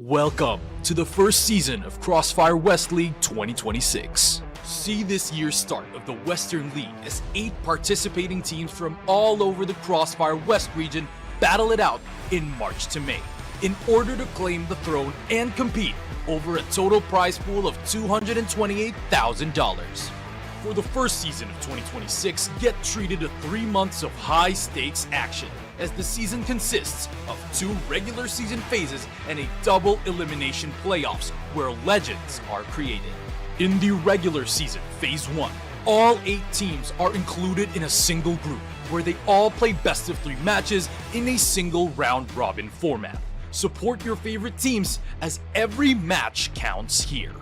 Welcome to the first season of CrossFire West League 2026. See this year's start of the Western League as 8 participating teams from all over the CrossFire West region battle it out in March to May in order to claim the throne and compete over a total prize pool of $228,000. For the first season of 2026, get treated to 3 months of high-stakes action, as the season consists of 2 regular season phases and a double elimination playoffs where legends are created. In the regular season, Phase 1, all 8 teams are included in a single group where they all play best of 3 matches in a single round-robin format. Support your favorite teams as every match counts here.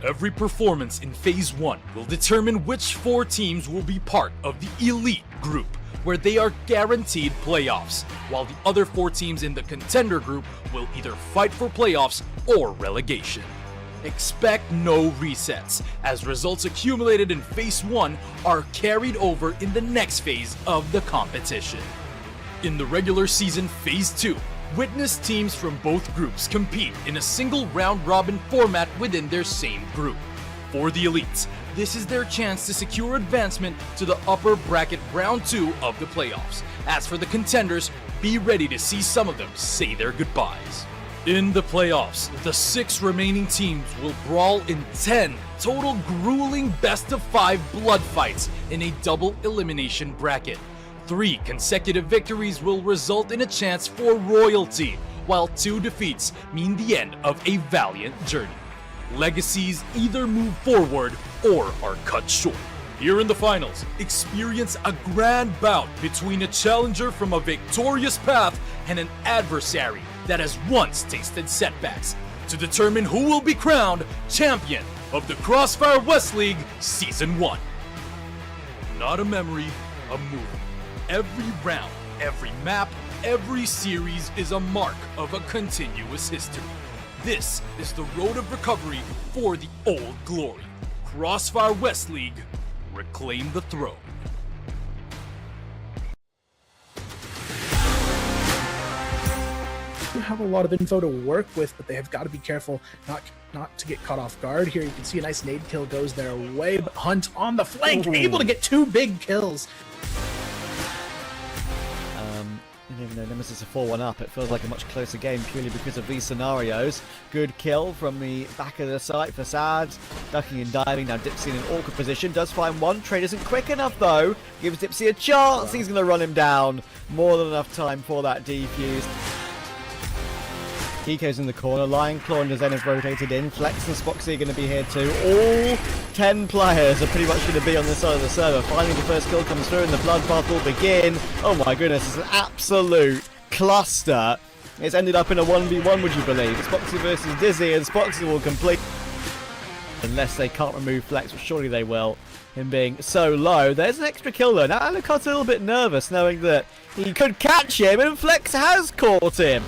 Every performance in Phase 1 will determine which 4 teams will be part of the Elite group, where they are guaranteed playoffs, while the other 4 teams in the Contender group will either fight for playoffs or relegation. Expect no resets, as results accumulated in Phase 1 are carried over in the next phase of the competition. In the regular season Phase 2, witness teams from both groups compete in a single round-robin format within their same group. For the elites, this is their chance to secure advancement to the upper bracket round 2 of the playoffs. As for the contenders, be ready to see some of them say their goodbyes. In the playoffs, the 6 remaining teams will brawl in 10 total grueling best-of-5 blood fights in a double elimination bracket. 3 consecutive victories will result in a chance for royalty, while 2 defeats mean the end of a valiant journey. Legacies either move forward or are cut short. Here in the finals, experience a grand bout between a challenger from a victorious path and an adversary that has once tasted setbacks to determine who will be crowned champion of the CrossFire West League Season 1. Not a memory, a movie. Every round, every map, every series is a mark of a continuous history. This is the road of recovery for the old glory. CrossFire West League, reclaim the throne. They have a lot of info to work with, but they have got to be careful not to get caught off guard. Here you can see a nice nade kill goes their way, but Hunt on the flank, able to get 2 big kills. Even though Nemesis is 4-1 up, it feels like a much closer game purely because of these scenarios. Good kill from the back of the site for Sads. Ducking and diving, now Dipsy in an awkward position. Does find one, trade isn't quick enough though. Gives Dipsy a chance, he's going to run him down. More than enough time for that defuse. Kiko's in the corner, Lion Claw and Zen have rotated in. Flex and Spoxy are going to be here too. All 10 players are pretty much going to be on this side of the server. Finally the first kill comes through and the bloodbath will begin. Oh my goodness, it's an absolute cluster. It's ended up in a 1v1, would you believe? It's Spoxy versus Dizzy, and Spoxy will complete. Unless they can't remove Flex, which surely they will, him being so low. There's an extra kill though. Now Alucard's a little bit nervous knowing that he could catch him, and Flex has caught him.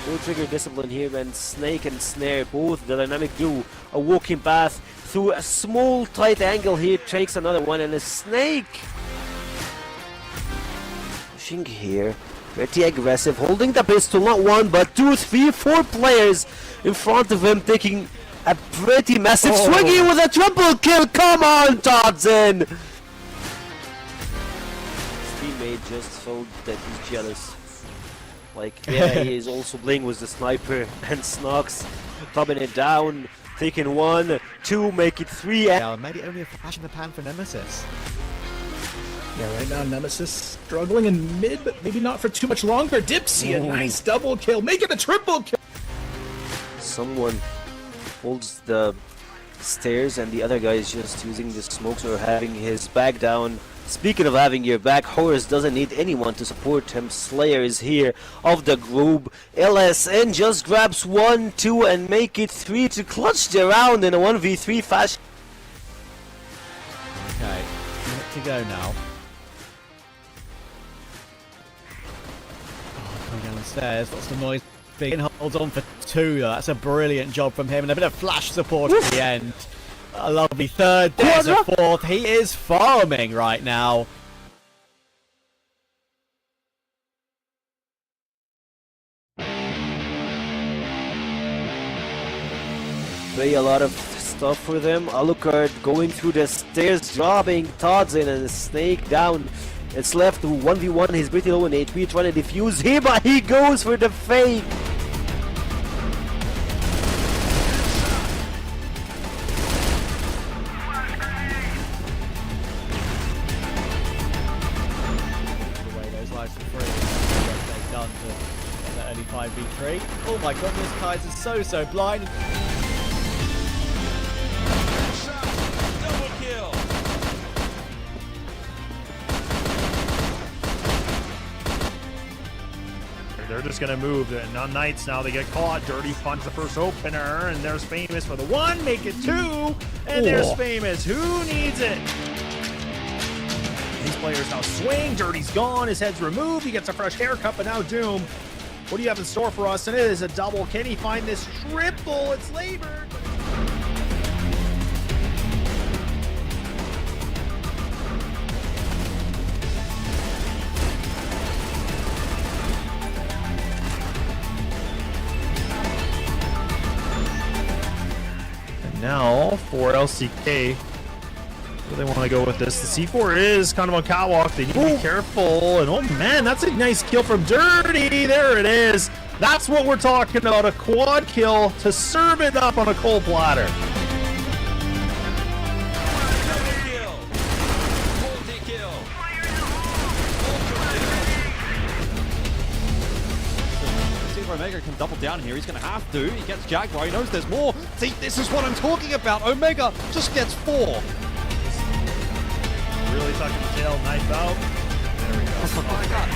No trigger discipline here, and Snake and Snare, both the dynamic duo, a walking path through a small tight angle here, takes another one, and a Snake pushing here, pretty aggressive, holding the pistol, not 1 but 2, 3, 4 players in front of him, taking a pretty massive swinging with a triple kill. Come on, Dodson! His teammate just felt that he's jealous. Like, yeah, he is also playing with the sniper, and Snox thumbing it down, taking 1, 2, make it 3. Yeah, maybe only a flash in the pan for Nemesis. Yeah, right now Nemesis struggling in mid, but maybe not for too much longer. Dipsy, a nice double kill, make it a triple kill. Someone holds the stairs, and the other guy is just using the smokes or having his back down. Speaking of having your back, Horus doesn't need anyone to support him. Slayer is here of the group. LSN just grabs 1, 2 and make it 3 to clutch the round in a 1v3 fashion. Okay, minute to go now. Coming down the stairs, lots of noise. Big holds on for 2 though. That's a brilliant job from him, and a bit of flash support at the end. A lovely 3rd, there's a 4th. He is farming right now. display a lot of stuff for them. Alucard going through the stairs, dropping Todd's in and Snake down. It's left to 1v1. He's pretty low in HP, trying to defuse him, but he goes for the fake. Those lives for free. What they've done to that early 5v3. Oh my goodness, Kaiser's so blind. They're just going to move. And unKnights now, they get caught. Dirty punch the first opener, and there's Famous for the 1, make it 2, and there's Famous. Who needs it? These players now swing. Dirty's gone. His head's removed. He gets a fresh haircut, but now Doom. What do you have in store for us? And it is a double. Can he find this triple? It's labored. Now for LCK, where they want to go with this. The C4 is kind of on catwalk. They need to be careful. And oh man, that's a nice kill from Dirty. There it is. That's what we're talking about. A quad kill to serve it up on a cold platter. Omega can double down here. He's going to have to. He gets Jaguar. He knows there's more. See, this is what I'm talking about. Omega just gets 4. Really tucking the tail, knife out. There we go. Oh my God.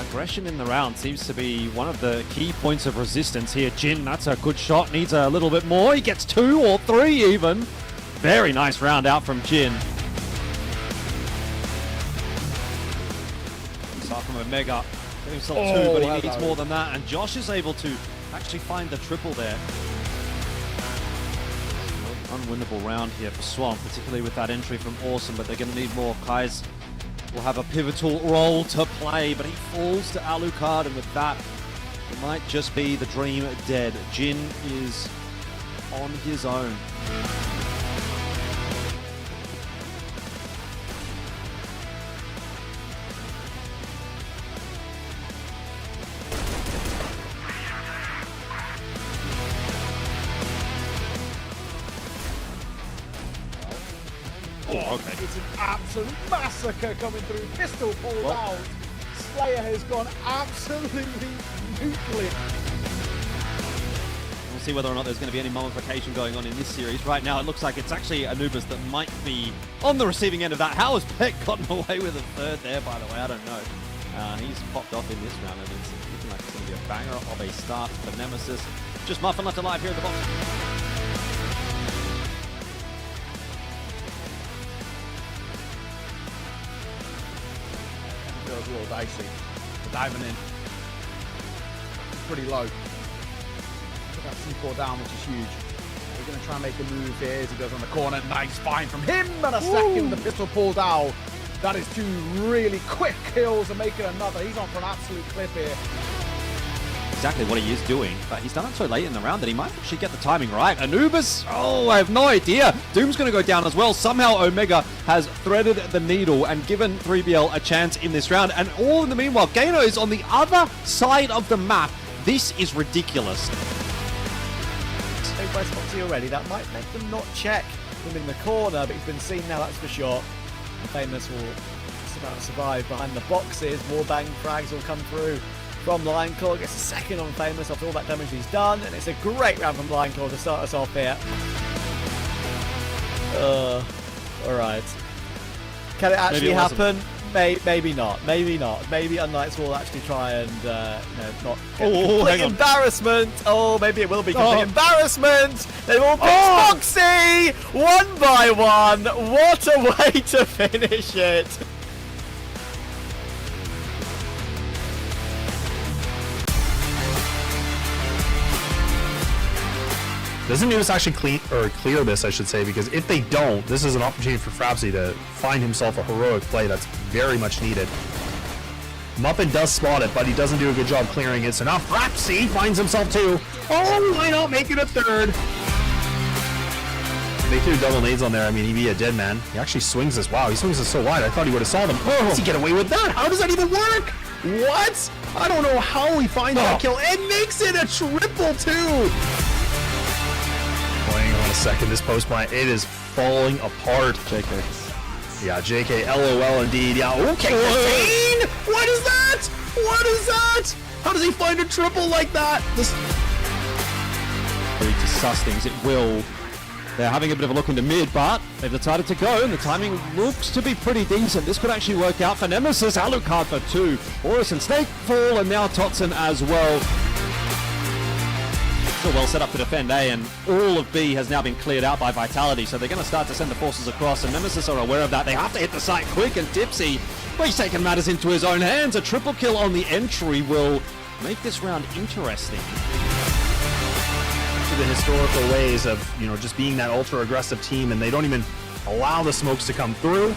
Aggression in the round seems to be one of the key points of resistance here. Jin, that's a good shot. Needs a little bit more. He gets 2 or 3 even. Very nice round out from Jin. Start from Omega. Get himself 2, but he needs more than that. And Josh is able to actually find the triple there. Unwinnable round here for Swan, particularly with that entry from Awesome, but they're going to need more. Kais will have a pivotal role to play, but he falls to Alucard, and with that, it might just be the dream dead. Jin is on his own. Okay. It's an absolute massacre coming through. Pistol pulled out. Slayer has gone absolutely nuclear. We'll see whether or not there's going to be any mummification going on in this series. Right now, it looks like it's actually Anubis that might be on the receiving end of that. How has Peck gotten away with a third there, by the way? I don't know. He's popped off in this round, and it's looking like it's going to be a banger of a start for Nemesis. Just Muffin left alive here at the bottom. Feels a little dicey. The diving in. It's pretty low. Took that C4 down, which is huge. We're going to try and make a move here as he goes on the corner. Nice find from him, and a second. The pistol pulled out. That is 2 really quick kills and making another. He's on for an absolute clip here. Exactly what he is doing, but he's done it so late in the round that he might actually get the timing right. Anubis, oh, I have no idea. Doom's going to go down as well. Somehow Omega has threaded the needle and given 3BL a chance in this round, and all in the meanwhile, Gaino is on the other side of the map. This is ridiculous. Stay by Foxy already. That might make them not check him in the corner, but he's been seen now, that's for sure. And Famous will just about survive behind the boxes. More bang frags will come through from Lionclaw. Gets a second on Famous after all that damage he's done, and it's a great round from Lionclaw to start us off here. Alright. Can it actually happen? Maybe not. Maybe not. Maybe unKnights will actually try and not complete embarrassment. Oh, maybe it will be complete embarrassment. They will pick Foxy 1 by 1. What a way to finish it. Doesn't Nemesis actually clear this, I should say, because if they don't, this is an opportunity for Frapsy to find himself a heroic play that's very much needed. Muffin does spot it, but he doesn't do a good job clearing it. So now Frapsy finds himself 2. Oh, why not make it a 3rd? They threw double nades on there. I mean, he'd be a dead man. He actually swings this. Wow, he swings this so wide. I thought he would have saw them. Oh, how does he get away with that? How does that even work? What? I don't know how he finds that kill and makes it a triple 2. Hang on a second. This post plant, it is falling apart. JK. Yeah, JK, LOL indeed. Yeah, okay. Kane! What is that? What is that? How does he find a triple like that? This... To suss things, it will. They're having a bit of a look into mid, but they've decided to go, and the timing looks to be pretty decent. This could actually work out for Nemesis. Alucard for 2. Horus and Snake fall, and now Totson as well. Still well set up to defend A, and all of B has now been cleared out by Vitality, so they're going to start to send the forces across, and Nemesis are aware of that. They have to hit the site quick, and Dipsy, well, he's taken matters into his own hands. A triple kill on the entry will make this round interesting. The historical ways of, you know, just being that ultra aggressive team, and they don't even allow the smokes to come through.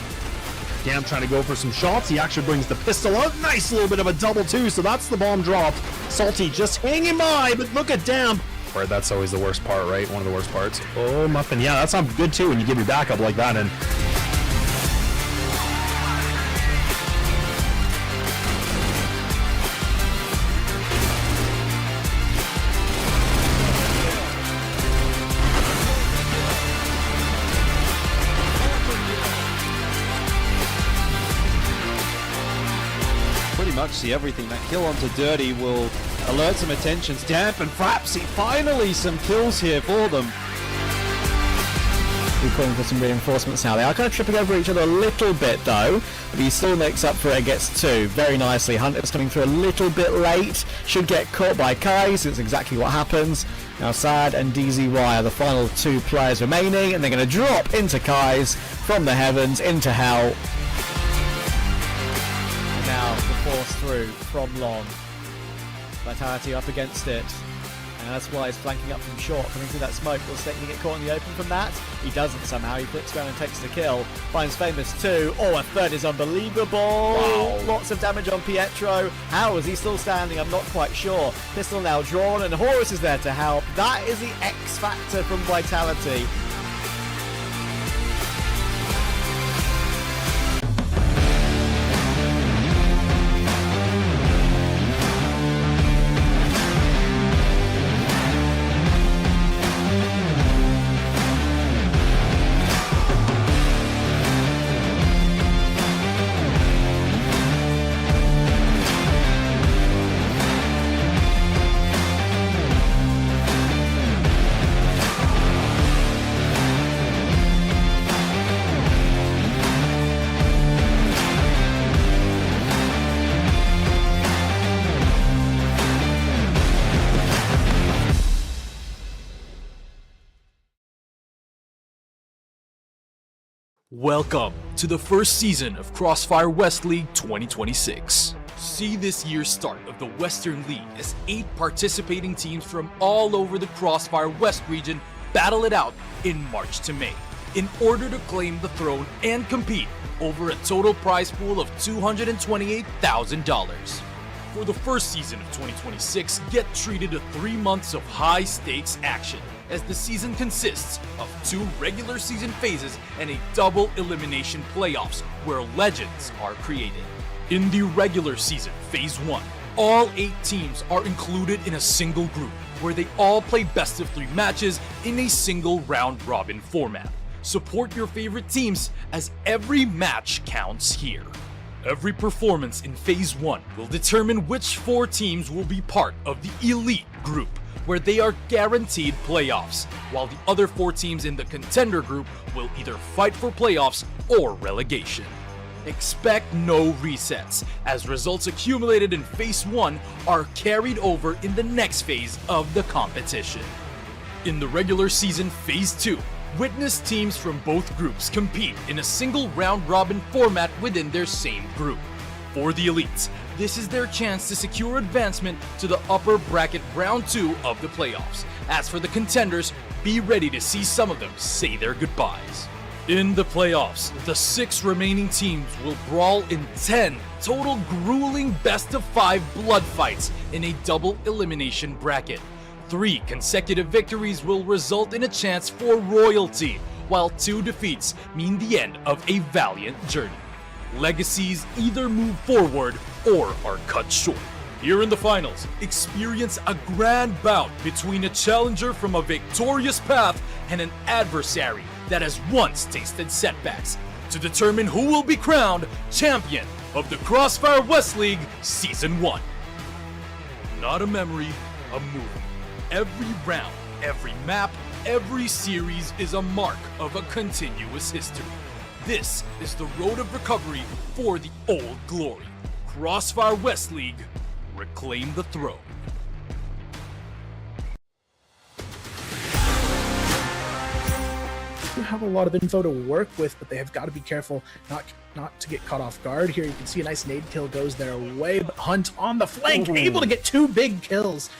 Damn, trying to go for some shots. He actually brings the pistol out. Nice little bit of a double 2, so that's the bomb dropped. Salty just hanging by, but look at Damn. Right, that's always the worst part, right? One of the worst parts. Oh, Muffin. Yeah, that's not good too when you give your backup like that. And much see everything. That kill onto Dirty will alert some attentions. Damp and Frapsy, finally some kills here for them. We're calling for some reinforcements now. They are kind of tripping over each other a little bit though, but he still makes up for it and gets 2 very nicely. Hunter's coming through a little bit late, should get caught by Kai, so it's exactly what happens. Now Sad and DZY are the final 2 players remaining, and they're going to drop into Kai's from the heavens into hell. Now the force through from long. Vitality up against it. And that's why he's flanking up from short, coming through that smoke. Will Snake get caught in the open from that? He doesn't somehow. He flips around and takes the kill. Finds Famous 2. Oh, a 3rd is unbelievable. Wow. Lots of damage on Pietro. How is he still standing? I'm not quite sure. Pistol now drawn, and Horus is there to help. That is the X factor from Vitality. Welcome to the first season of CrossFire West League 2026. See this year's start of the Western League as 8 participating teams from all over the CrossFire West region battle it out in March to May in order to claim the throne and compete over a total prize pool of $228,000. For the first season of 2026, get treated to 3 months of high-stakes action, as the season consists of 2 regular season phases and a double elimination playoffs where legends are created. In the regular season, Phase 1, all 8 teams are included in a single group where they all play best of 3 matches in a single round-robin format. Support your favorite teams as every match counts here. Every performance in Phase 1 will determine which 4 teams will be part of the Elite group, where they are guaranteed playoffs, while the other 4 teams in the Contender group will either fight for playoffs or relegation. Expect no resets, as results accumulated in Phase 1 are carried over in the next phase of the competition. In the regular season Phase 2, witness teams from both groups compete in a single round-robin format within their same group. For the elites, this is their chance to secure advancement to the upper bracket round 2 of the playoffs. As for the contenders, be ready to see some of them say their goodbyes. In the playoffs, the 6 remaining teams will brawl in 10 total grueling best-of-5 blood fights in a double elimination bracket. 3 consecutive victories will result in a chance for royalty, while 2 defeats mean the end of a valiant journey. Legacies either move forward or are cut short. Here in the finals, experience a grand bout between a challenger from a victorious path and an adversary that has once tasted setbacks to determine who will be crowned champion of the CrossFire West League Season 1. Not a memory, a movie. Every round, every map, every series is a mark of a continuous history. This is the road of recovery for the old glory. CrossFire West League, reclaim the throne. Have a lot of info to work with, but they have got to be careful not to get caught off guard. Here you can see a nice nade kill goes their way, but Hunt on the flank, able to get 2 big kills.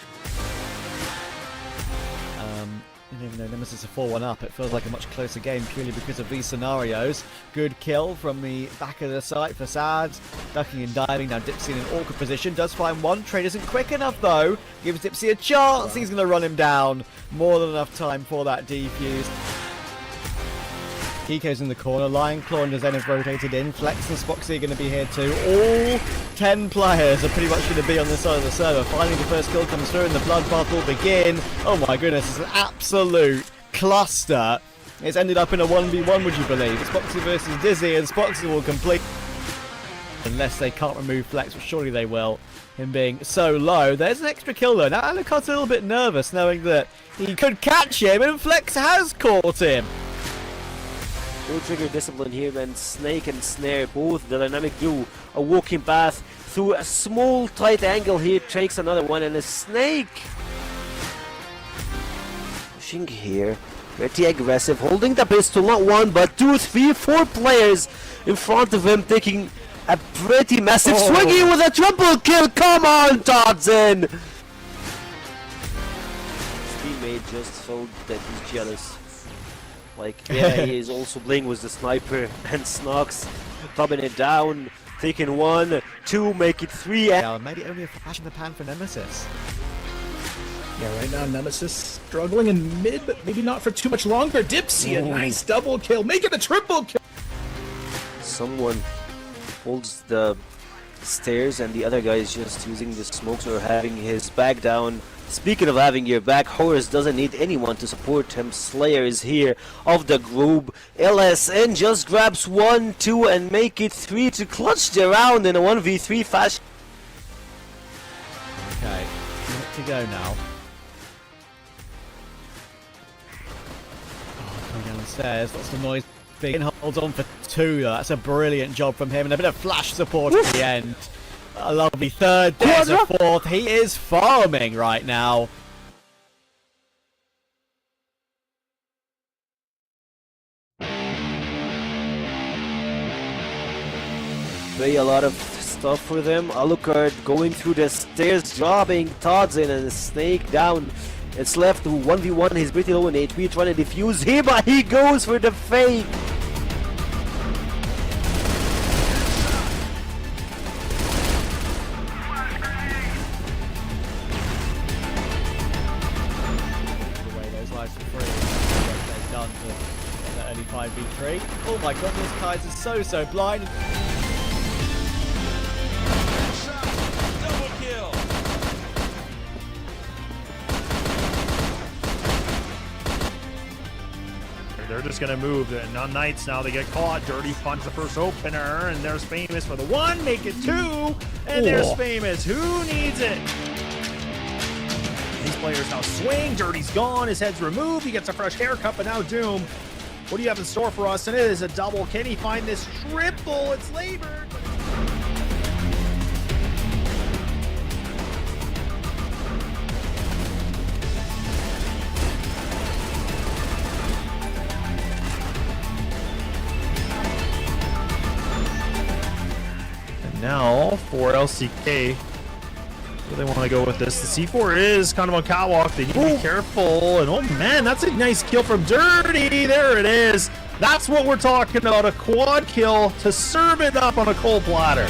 Even though Nemesis are 4-1 up, it feels like a much closer game purely because of these scenarios. Good kill from the back of the site for Sad. Ducking and diving, now Dipsy in an awkward position. Does find one, Trade isn't quick enough though. Gives Dipsy a chance, he's going to run him down. More than enough time for that defuse. Kiko's in the corner, Lion Claw and Zen have rotated in, Flex and Spoxy are going to be here too. All 10 players are pretty much going to be on this side of the server. Finally the first kill comes through and the bloodbath will begin. Oh my goodness, it's an absolute cluster. It's ended up in a 1v1, would you believe? It's Spoxy versus Dizzy, and Spoxy will complete. Unless they can't remove Flex, which surely they will, him being so low. There's an extra kill though. Now Alucard's a little bit nervous knowing that he could catch him, and Flex has caught him. No trigger discipline here, and Snake and Snare, both the dynamic duo, a walking path through a small tight angle here, takes another one, and a Snake pushing here, pretty aggressive, holding the pistol, not 1 but 2, 3, 4 players in front of him, taking a pretty massive swing here with a triple kill. Come on, Dodson! His teammate just felt that he's jealous. Like, yeah, he is also playing with the sniper, and Snox thumbing it down, taking 1, 2, make it 3. Yeah, maybe only a flash in the pan for Nemesis. Yeah, right now Nemesis struggling in mid, but maybe not for too much longer. Dipsy, a nice double kill, make it a triple kill. Someone holds the stairs, and the other guy is just using the smokes or having his back down. Speaking of having your back, Horus doesn't need anyone to support him. Slayer is here of the group. LSN just grabs 1, 2 and make it 3 to clutch the round in a 1v3 fashion. Okay, minute to go now. Coming down the stairs, lots of noise. Big holds on for 2 though. That's a brilliant job from him, and a bit of flash support at the end. A lovely third, there's a 4th. He is farming right now. Play a lot of stuff for them. Alucard going through the stairs, dropping Todd's in, and a Snake down. It's left to 1v1. He's pretty low in HP, trying to defuse him, but he goes for the fake. Done to the early 5v3. Oh my goodness, Kaiser's so blind. Double kill. They're just gonna move. The unKnights now, they get caught. Dirty finds the first opener, and there's Famous for the 1, make it 2, and there's Famous. Who needs it? These players now swing. Dirty's gone. His head's removed. He gets a fresh haircut, but now Doom. What do you have in store for us? And it is a double. Can he find this triple? It's labored. And now for LCK. Where they want to go with this. The C4 is kind of on catwalk. They need to be careful. And oh man, that's a nice kill from Dirty. There it is. That's what we're talking about, a quad kill to serve it up on a cold platter.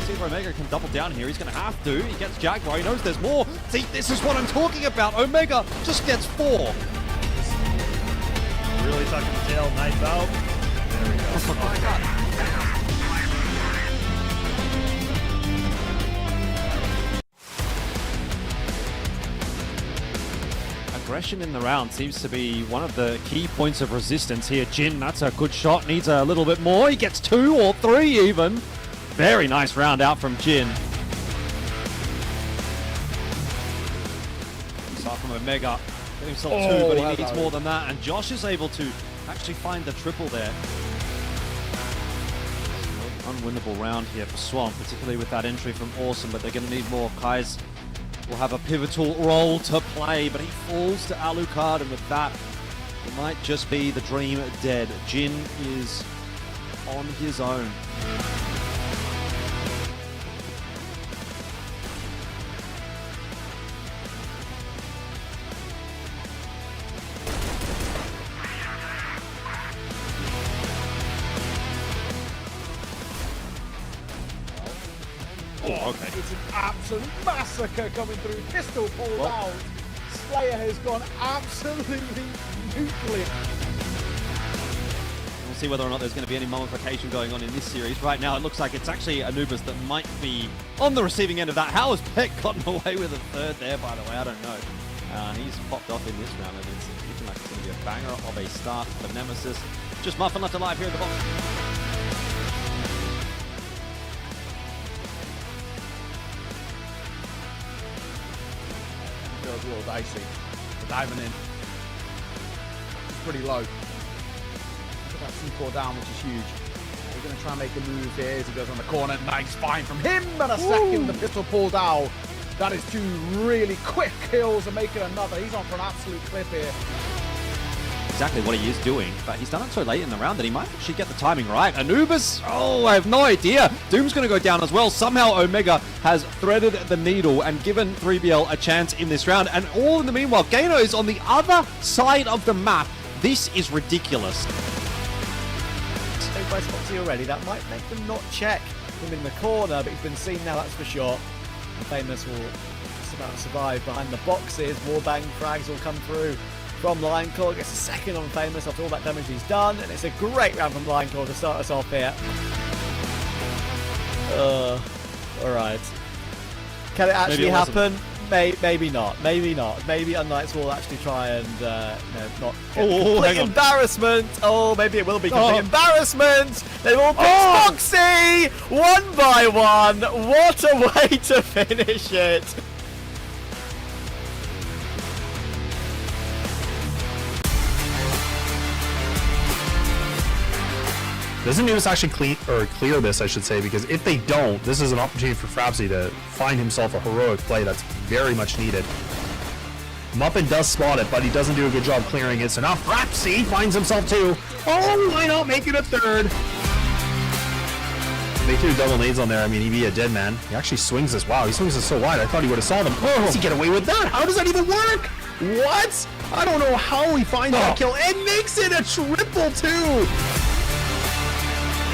See if Omega can double down here. He's going to have to. He gets Jaguar. He knows there's more. See, this is what I'm talking about. Omega just gets 4. Really tucking the tail, knife out. There we go. Oh my God. Aggression in the round seems to be one of the key points of resistance here. Jin, that's a good shot, needs a little bit more. He gets 2 or 3 even. Very nice round out from Jin. Start from Omega. Get himself 2, but he needs more than that. And Josh is able to actually find the triple there. Unwinnable round here for Swamp, particularly with that entry from Awesome, but they're going to need more. Kai's will have a pivotal role to play, but he falls to Alucard, and with that, it might just be the dream dead. Jin is on his own. Oh, okay. It's an absolute massacre coming through. Pistol pulled out. Slayer has gone absolutely nuclear. We'll see whether or not there's going to be any mummification going on in this series. Right now, it looks like it's actually Anubis that might be on the receiving end of that. How has Peck gotten away with a third there, by the way? I don't know. He's popped off in this round, and it's looking like it's going to be a banger of a start for Nemesis. Just Muffin left alive here in the box. Feels a little dicey. The diving in. It's pretty low. Look at that C4 down, which is huge. We're going to try and make a move here as he goes on the corner. Nice find from him, but a second. The pistol pulled out. That is 2 really quick kills and making another. He's on for an absolute clip here. Exactly what he is doing, but he's done it so late in the round that he might actually get the timing right. Anubis, oh, I have no idea. Doom's going to go down as well. Somehow Omega has threaded the needle and given 3BL a chance in this round, and all in the meanwhile, Gaino is on the other side of the map. This is ridiculous. Saved by Spoxy already. That might make them not check him in the corner, but he's been seen now, that's for sure. And Famous will just about survive behind the boxes. Warbang frags will come through from Lionclaw. Gets a second on Famous after all that damage he's done, and it's a great round from Lionclaw to start us off here. Alright. Can it actually happen? Maybe not. Maybe not. Maybe unKnights will actually try and not complete embarrassment. Oh, maybe it will be complete embarrassment. They will pick Foxy 1 by 1. What a way to finish it. Doesn't Nemesis actually clear this, I should say, because if they don't, this is an opportunity for Frapsy to find himself a heroic play that's very much needed. Muffin does spot it, but he doesn't do a good job clearing it, so now Frapsy finds himself 2. Oh, why not make it a 3rd? They threw double nades on there. I mean, he'd be a dead man. He actually swings this. Wow, he swings this so wide. I thought he would have saw them. Oh, how does he get away with that? How does that even work? What? I don't know how he finds that kill and makes it a triple 2.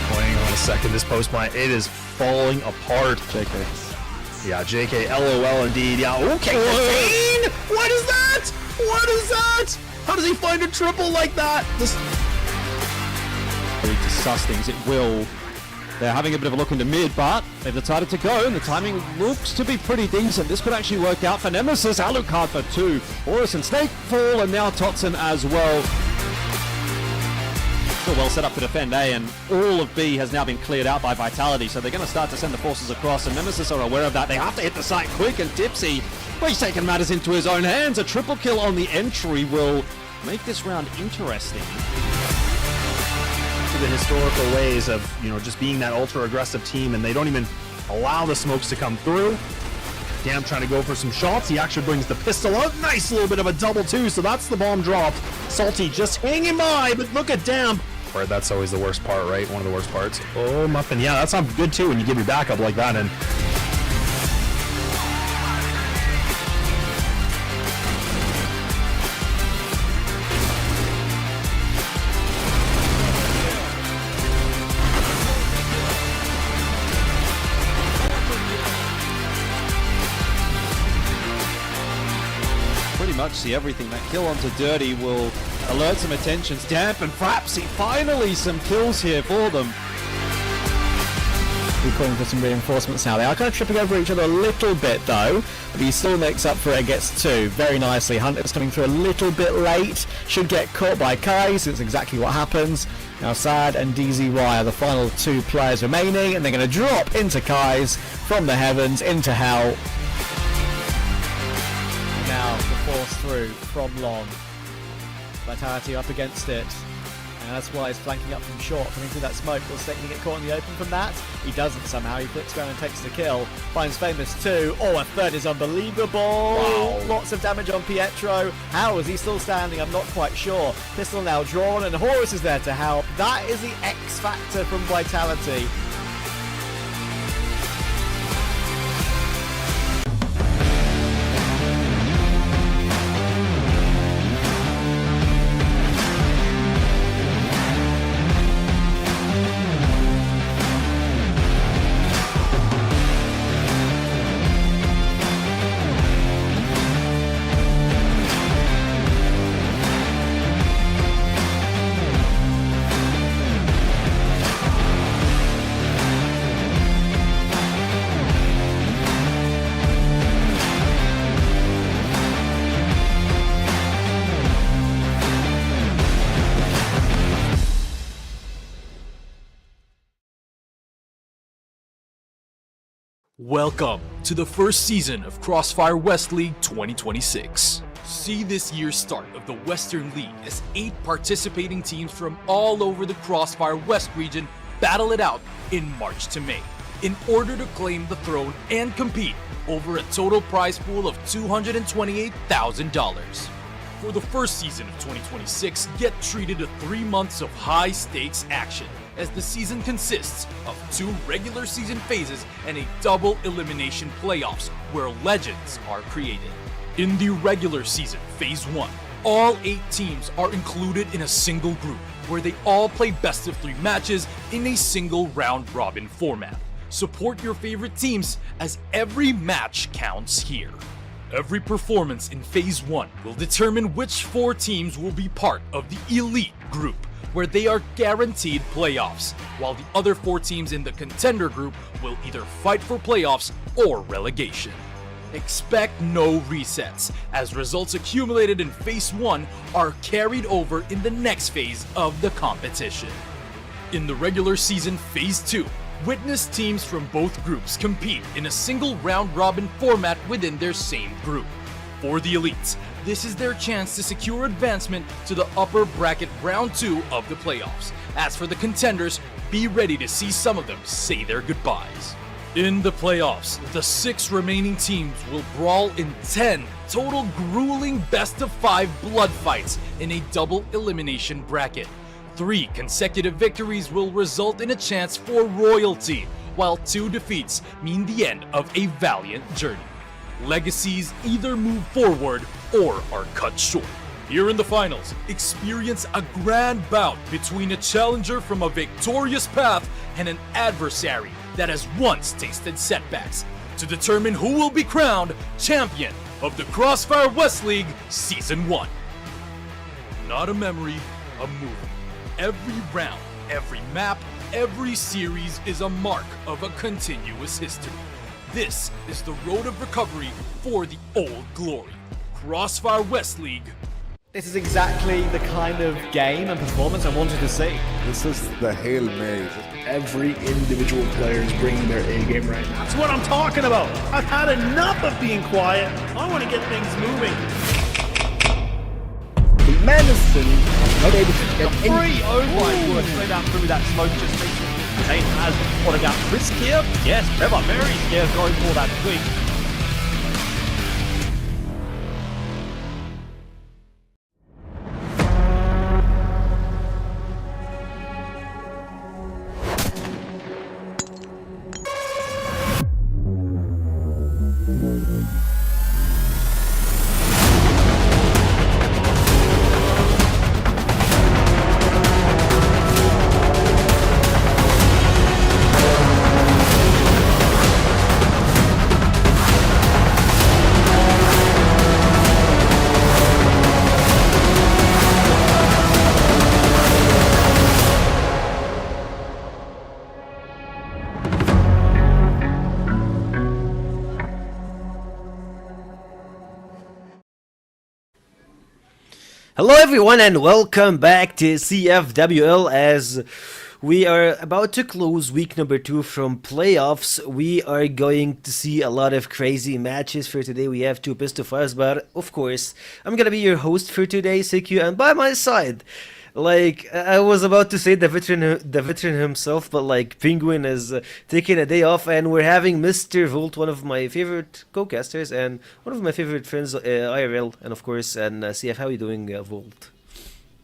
Hang on a second, this post plant, it is falling apart. JK. Yeah, JK, LOL indeed. Yeah, okay, Kane! What is that? What is that? How does he find a triple like that? This... To suss things, it will. They're having a bit of a look into mid, but they've decided to go, and the timing looks to be pretty decent. This could actually work out for Nemesis. Alucard for 2. Horus and Snake fall, and now Totson as well. Well set up to defend A, and all of B has now been cleared out by Vitality, so they're going to start to send the forces across, and Nemesis are aware of that. They have to hit the site quick, and Dipsy, well, he's taken matters into his own hands. A triple kill on the entry will make this round interesting. To the historical ways of, just being that ultra aggressive team, and they don't even allow the smokes to come through. Damp trying to go for some shots. He actually brings the pistol out. Nice little bit of a double 2, so that's the bomb dropped. Salty just hanging by, but look at Damp part. That's always the worst part, right? One of the worst parts. Oh, Muffin. Yeah, that sounds good too when you give your back up like that. And pretty much see everything. That kill onto Dirty will alert some attention. Stamp and Frapsy, finally some kills here for them. We're calling for some reinforcements now. They are kind of tripping over each other a little bit though, but he still makes up for it and gets two very nicely. Hunter's coming through a little bit late, should get caught by Kai, so it's exactly what happens. Now Sad and DZY are the final two players remaining, and they're going to drop into Kai's from the heavens into hell. Now the force through from long. Vitality up against it. And that's why he's flanking up from short, coming through that smoke. Will Satan get caught in the open from that? He doesn't somehow. He flips around and takes the kill. Finds Famous 2. Oh, a third is unbelievable. Wow. Lots of damage on Pietro. How is he still standing? I'm not quite sure. Pistol now drawn, and Horus is there to help. That is the X factor from Vitality. Welcome to the first season of CrossFire West League 2026. See this year's start of the Western League as 8 participating teams from all over the CrossFire West region battle it out in March to May in order to claim the throne and compete over a total prize pool of $228,000. For the first season of 2026, get treated to 3 months of high-stakes action, as the season consists of 2 regular season phases and a double elimination playoffs where legends are created. In the regular season, Phase 1, all 8 teams are included in a single group where they all play best of 3 matches in a single round-robin format. Support your favorite teams as every match counts here. Every performance in Phase 1 will determine which 4 teams will be part of the Elite group, where they are guaranteed playoffs, while the other 4 teams in the Contender group will either fight for playoffs or relegation. Expect no resets, as results accumulated in Phase 1 are carried over in the next phase of the competition. In the regular season Phase 2, witness teams from both groups compete in a single round-robin format within their same group. For the Elites, this is their chance to secure advancement to the upper bracket round 2 of the playoffs. As for the Contenders, be ready to see some of them say their goodbyes. In the playoffs, the 6 remaining teams will brawl in 10 total grueling best-of-5 blood fights in a double elimination bracket. 3 consecutive victories will result in a chance for royalty, while 2 defeats mean the end of a valiant journey. Legacies either move forward or are cut short. Here in the finals, experience a grand bout between a challenger from a victorious path and an adversary that has once tasted setbacks to determine who will be crowned champion of the CrossFire West League Season 1. Not a memory, a movie. Every round, every map, every series is a mark of a continuous history. This is the road of recovery for the old glory. CrossFire West League. This is exactly the kind of game and performance I wanted to see. This is the Hail Mary. Every individual player is bringing their A game right now. that's what I'm talking about. I've had enough of being quiet. I want to get things moving. Menacing, not able to get any. Free! Oh my word, straight out through that smoke just makes it. Zane has what about risk here? Yes, Trevor very scared going for that tweak. Hello everyone and welcome back to CFWL. As we are about to close week number 2 from playoffs, we are going to see a lot of crazy matches. For today we have 2 best of 5s, but of course I'm gonna be your host for today, CQ, and by my side, like I was about to say the veteran himself, but like Penguin is taking a day off, and we're having Mr. Volt, one of my favorite co-casters and one of my favorite friends, IRL, and of course, and CF. How are you doing, Volt?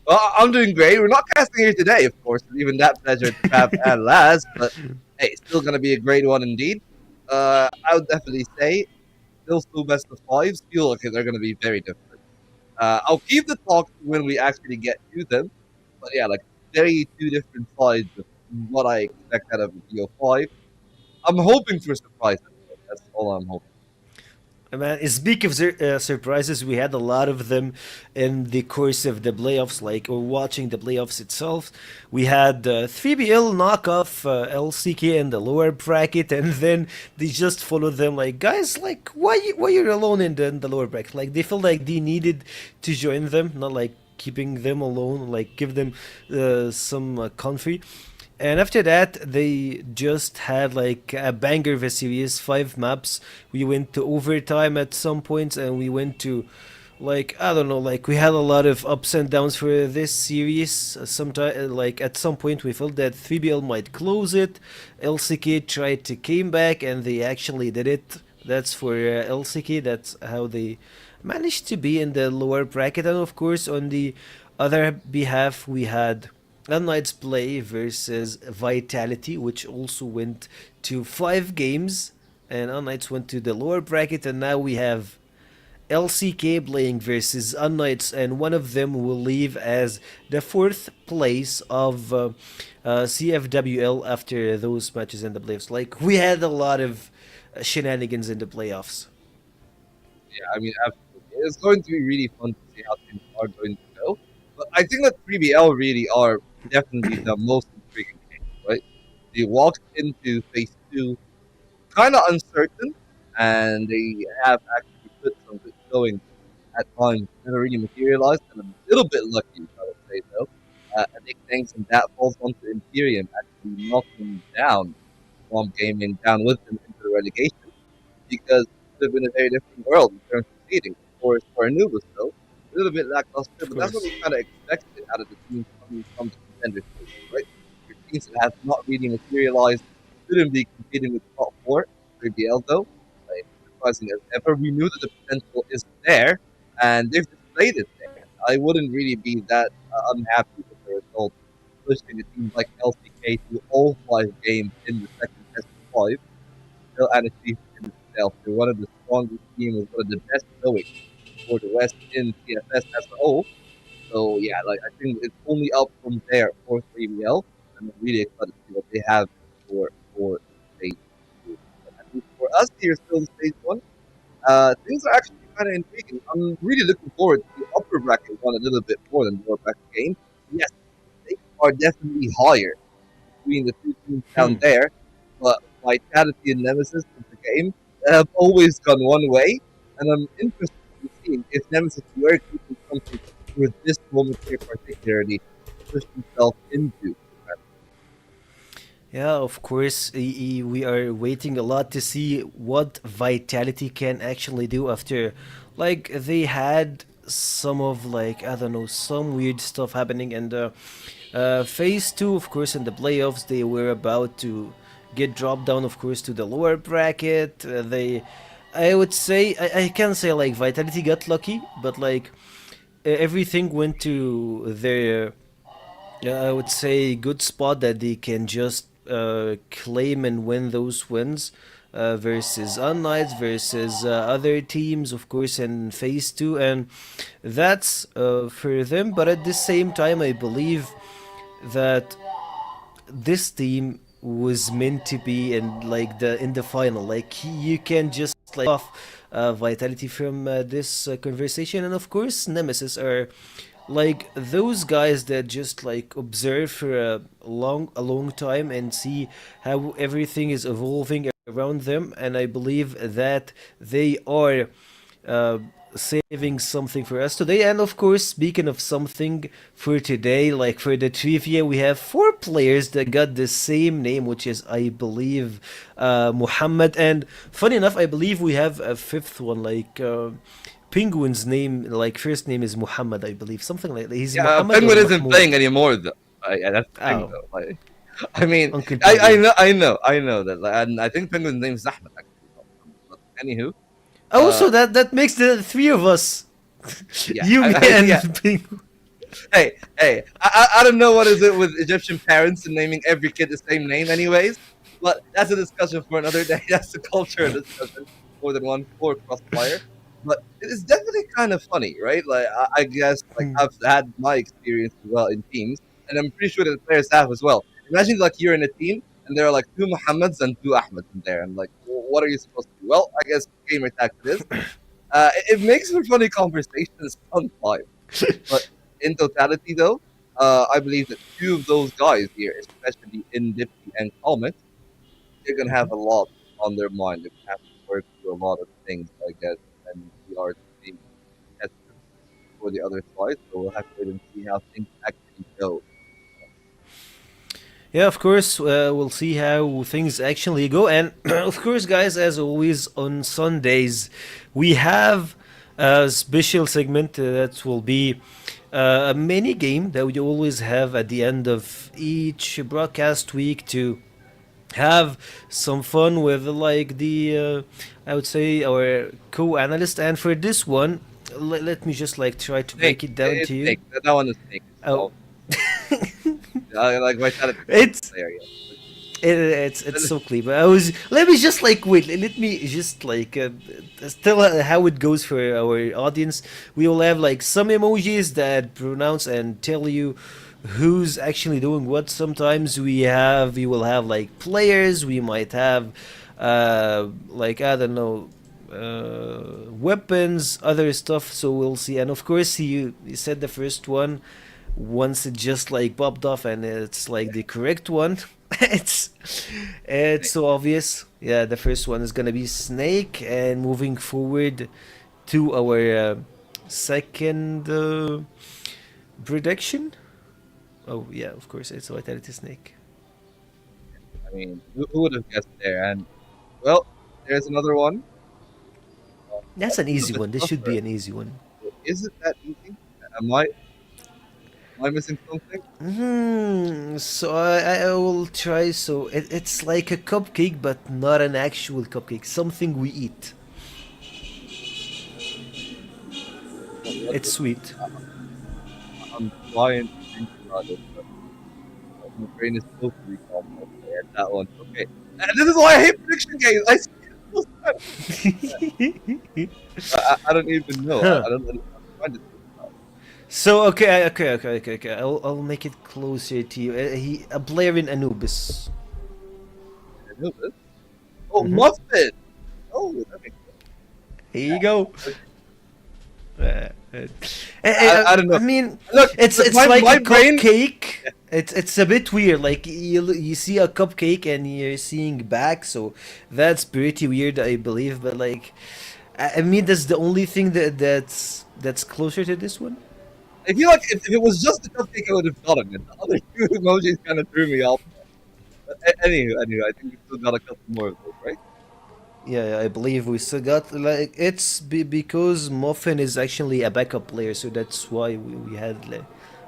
Well, I'm doing great. We're not casting here today, of course, even that pleasure to have at last, but hey, it's still going to be a great one indeed. I would definitely say still best of 5s feel like they're going to be very different. I'll keep the talk when we actually get to them, but yeah, like very 2 different sides of what I expect out of the BO5. I'm hoping for surprises. That's all I'm hoping. Man, speak of surprises, we had a lot of them in the course of the playoffs, like, or watching the playoffs itself. We had 3BL knock off LCK in the lower bracket, and then they just followed them like, guys, like, why you're alone in the lower bracket? Like, they felt like they needed to join them, not like keeping them alone, like give them some comfy. And after that, they just had like a banger of a series, 5 maps. We went to overtime at some points, and we went to, like, I don't know, like we had a lot of ups and downs for this series. Sometimes, like at some point, we felt that 3BL might close it. LCK tried to came back, and they actually did it. That's for LCK. That's how they managed to be in the lower bracket. And of course, on the other behalf, we had unKnights play versus Vitality, which also went to 5 games, and unKnights went to the lower bracket, and now we have LCK playing versus unKnights, and one of them will leave as the 4th place of CFWL after those matches in the playoffs. Like, we had a lot of shenanigans in the playoffs. Yeah, I mean, absolutely. It's going to be really fun to see how things are going to go. But I think that 3BL really are definitely the most intriguing game, right? They walked into phase 2 kind of uncertain, and they have actually put some good going at times. Never really materialized, and a little bit lucky, I would say, though. I think thanks, and that falls onto Imperium actually knocking down Swamp Gaming down with them into the relegation, because it would have been a very different world in terms of seeding. Of course, for Anubis, though, a little bit lackluster, but that's what we kind of expected out of the teams coming from the contender stage, right? Your teams that have not really materialized shouldn't be competing with top 4. 3BL, though, like, surprising as ever, we knew that the potential is there, and they've displayed it there. I wouldn't really be that unhappy with the result, pushing a team like LCK to all 5 games in the second test of 5. Still an achievement in itself. They're one of the strongest teams, one of the best going for the West in CFS as a whole. So yeah, like I think it's only up from there for 3BL. I'm really excited to see what they have for stage 2. But I think for us here still in stage 1, things are actually kind of intriguing. I'm really looking forward to the upper bracket one a little bit more than the lower bracket game. Yes, they are definitely higher between the 2 teams down there, but Vitality and Nemesis in the game have always gone one way, and I'm interested in seeing if Nemesis were keeping something for this moment here particularly push himself into. Yeah, of course, we are waiting a lot to see what Vitality can actually do after, like, they had some of, like, I don't know, some weird stuff happening in the phase 2, of course, in the playoffs. They were about to get dropped down, of course, to the lower bracket. I would say, I can say, like, Vitality got lucky, but, like, everything went to their, I would say, good spot that they can just claim and win those wins versus unKnights, versus other teams, of course, in phase 2, and that's for them. But at the same time, I believe that this team was meant to be in, like, in the final. Like, you can just, like, off Vitality from this conversation. And of course, Nemesis are like those guys that just, like, observe for a long time and see how everything is evolving around them. And I believe that they are saving something for us today. And of course, speaking of something for today, like for the trivia, we have 4 players that got the same name, which is, I believe, Muhammad. And funny enough, I believe we have a 5th one, like Penguin's name, like first name is Muhammad, I believe, something like that. He's Yeah, Muhammad Penguin or isn't Mahmoud? playing anymore though. Yeah, that's the thing Oh. though. Like, I mean, Uncle I Penguin. know that, like, and I think Penguin's name is Ahmed actually. But anywho, Oh, so uh, that makes the 3 of us. yeah, You, me, yeah. and Penguin. Hey, I don't know what is it with Egyptian parents and naming every kid the same name, anyways. But that's a discussion for another day. That's the culture discussion more than one for Crossfire. But it is definitely kind of funny, right? Like I guess like Hmm. I've had my experience as well in teams, and I'm pretty sure that the players have as well. Imagine like you're in a team and there are like 2 Muhammads and 2 Ahmeds in there, and like, what are you supposed to do? Well, I guess gamer tactic is. It makes for funny conversations sometimes. But in totality, though, I believe that 2 of those guys here, especially in Dipsy and Comet, they're gonna have a lot on their mind. They're gonna have to work through a lot of things, I guess, and we are being tested for the other side. So we'll have to wait and see how things actually go. Yeah, of course, we'll see how things actually go. And of course, guys, as always, on Sundays, we have a special segment that will be a mini game that we always have at the end of each broadcast week to have some fun with, like, the I would say, our co-analyst. And for this one, let me just like try to break Snake, it down it's to you. Snake. That one is Snake. Oh. Like Vitality It's player, yeah. it's so clear. But I was, let me just like wait. Let me just like tell how it goes for our audience. We will have like some emojis that pronounce and tell you who's actually doing what. Sometimes we will have like players. We might have like, I don't know, weapons, other stuff. So we'll see. And of course, you said the first one. Once it just like popped off and it's like the correct one, it's so obvious. Yeah, the first one is gonna be Snake. And moving forward to our second prediction. Oh yeah, of course it's Vitality Snake. I mean, who would have guessed there? And well, there's another one. That's an A little easy bit one. This should tougher. be an easy one. Is it that easy? Am I missing something? So I will try. So it's like a cupcake, but not an actual cupcake. Something we eat. It's sweet. I'm trying to think about it, but my brain is totally gone. Okay, at that one. Okay, and this is why I hate prediction games. I see it so much. I don't even know. Huh. I don't know. I'm trying to think about So okay. I'll make it closer to you. A player in Anubis. it. I know this. Oh, Mhm. Muffin. Oh, that makes sense. Here you go. I don't know. I mean, Look, it's look, it's my- like my a brain- cupcake. It's a bit weird. Like you see a cupcake and you're seeing back, so that's pretty weird, I believe. But like, I mean, that's the only thing that's closer to this one. I feel like if it was just the cupcake, I would have gotten it. The other 2 emojis kind of threw me off. But anyway, I think we still got a couple more of those, right? Yeah, I believe we still got, like, it's because Muffin is actually a backup player, so that's why we had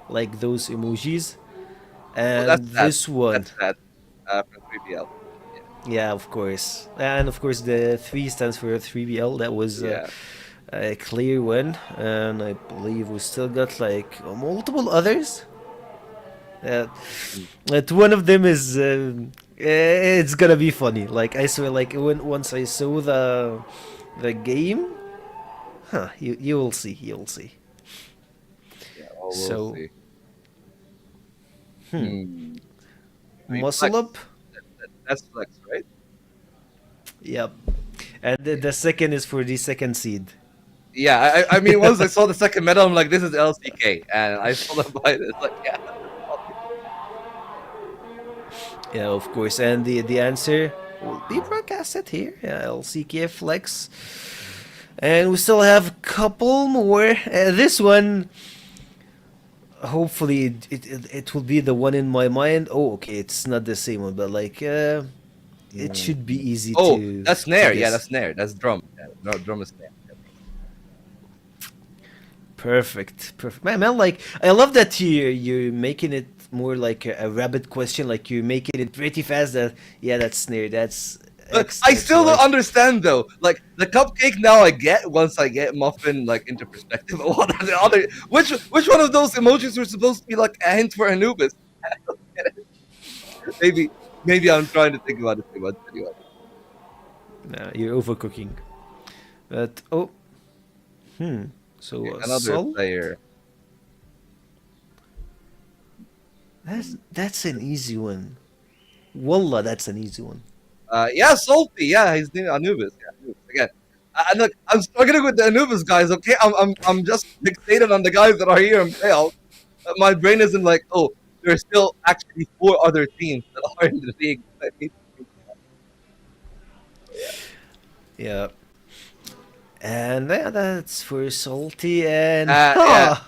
like those emojis. And that's that. this one, That's that. From 3BL. yeah, of course, and of course the 3 stands for 3BL. That was Yeah. a clear one, and I believe we still got like multiple others. That one of them is it's gonna be funny. Like, I swear, like once I saw the game, you will see, Yeah, well, we'll So, see. hmm. I mean, Muscle Flex, up. that's Flex, right? Yep. And the second is for the second seed. Yeah, I mean, once I saw the second medal, I'm like, this is LCK, and I saw the fight. It's like, yeah. Yeah, of course. And the answer will be broadcasted here. Yeah, LCK Flex. And we still have a couple more. This one, hopefully, it will be the one in my mind. Oh, okay, it's not the same one, but like, it should be easy Oh, to. that's snare. to Yeah, guess. that's snare. That's drum. Yeah, no, drum is snare. Perfect. Man, like, I love that you're making it more like a rabbit question. Like, you're making it pretty fast. Yeah, that's snare. That's. But I still don't understand though. Like the cupcake now I get once I get muffin like into perspective. What are the other? Which one of those emojis were supposed to be like a hint for Anubis? I don't get it. Maybe I'm trying to think about it too much anyway. No, you're overcooking. But so Okay, another Sol? player. That's an easy one. Wallah, that's an easy one. Yeah, Salty. Yeah, his name Anubis. Yeah, Anubis. Again, and look, I'm struggling with the Anubis guys. Okay, I'm just fixated on the guys that are here in playoffs. My brain isn't like, oh, there's still actually 4 other teams that are in the league. Yeah. And that's for Salty and Yeah.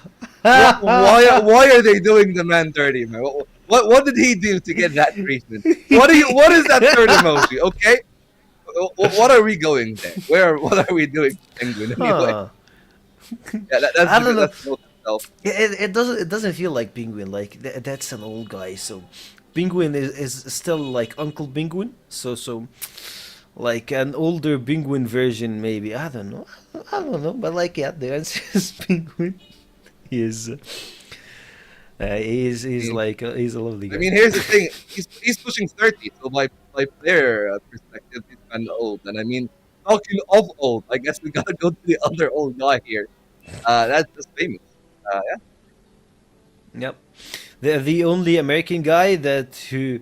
Why are they doing the man dirty, man? What did he do to get that treatment? What is that third emoji? Okay, what are we going there? What are we doing, Penguin? Anyway, yeah, I don't know. that's the most itself. It doesn't feel like Penguin. Like that's an old guy. So Penguin is still like Uncle Penguin. So like an older Penguin version maybe. I don't know. But like yeah, the answer is Penguin. He is. He's he's a lovely guy. I mean, here's the thing: he's pushing 30, so by player perspective, he's kind of old. And I mean, talking of old, I guess we gotta go to the other old guy here. That's just famous. Yeah. Yep. The only American guy that who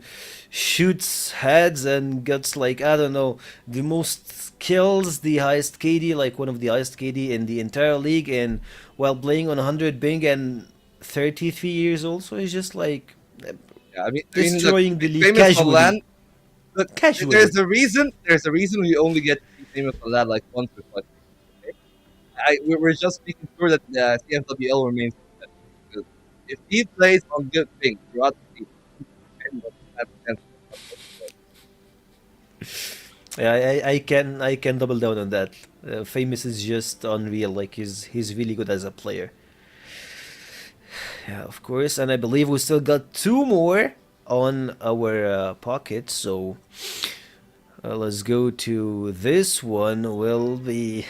shoots heads and gets like I don't know the most kills, the highest KD, like one of the highest KD in the entire league, and while playing on 100 Bing and 33 years old, so he's just like Yeah, I mean, destroying look, the league famous casually. Milan, look, Casually. There's a reason. There's a reason we only get to see famous Milan like once or twice. Okay? We're just making sure that the CFWL remains competitive. Because if he plays on good things throughout the season, he can have a chance to Yeah, I can double down on that. Famous is just unreal. Like he's really good as a player. Yeah, of course, and I believe we still got 2 more on our pocket. So let's go to this one. Will be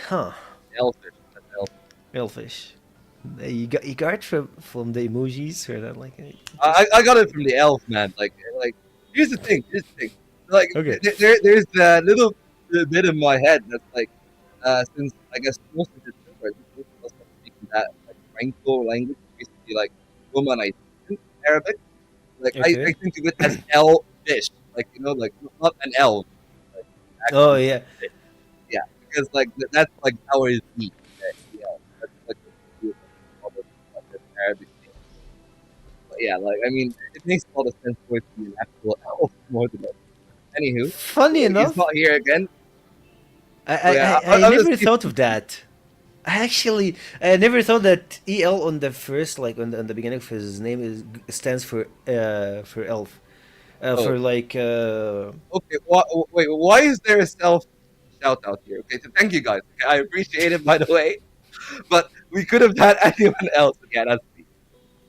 Elfish. Elfish. You got it from the emojis or that like. I got it from the elf, man. Like here's the thing. Like Okay. there's a little bit in my head that's like since I guess most of the most of us are speaking that like Franco language, basically like Romanization Arabic. Like Okay. I think of it as elfish, like like not an elf. Like, Oh actually, yeah. yeah, because like that's like our Z. Yeah, that's like the Arabic name. But yeah, like I mean, it makes a lot of sense for it to be an actual elf more than that. Anywho, Funny enough, he's not here again. I I'll never just keep- thought of that. I never thought that EL on the first, like on the beginning of his name stands for elf, for like Okay, wait, why is there a self shout out here? Okay, so thank you guys. Okay, I appreciate it, by the way, but we could have had anyone else. Okay, that's me.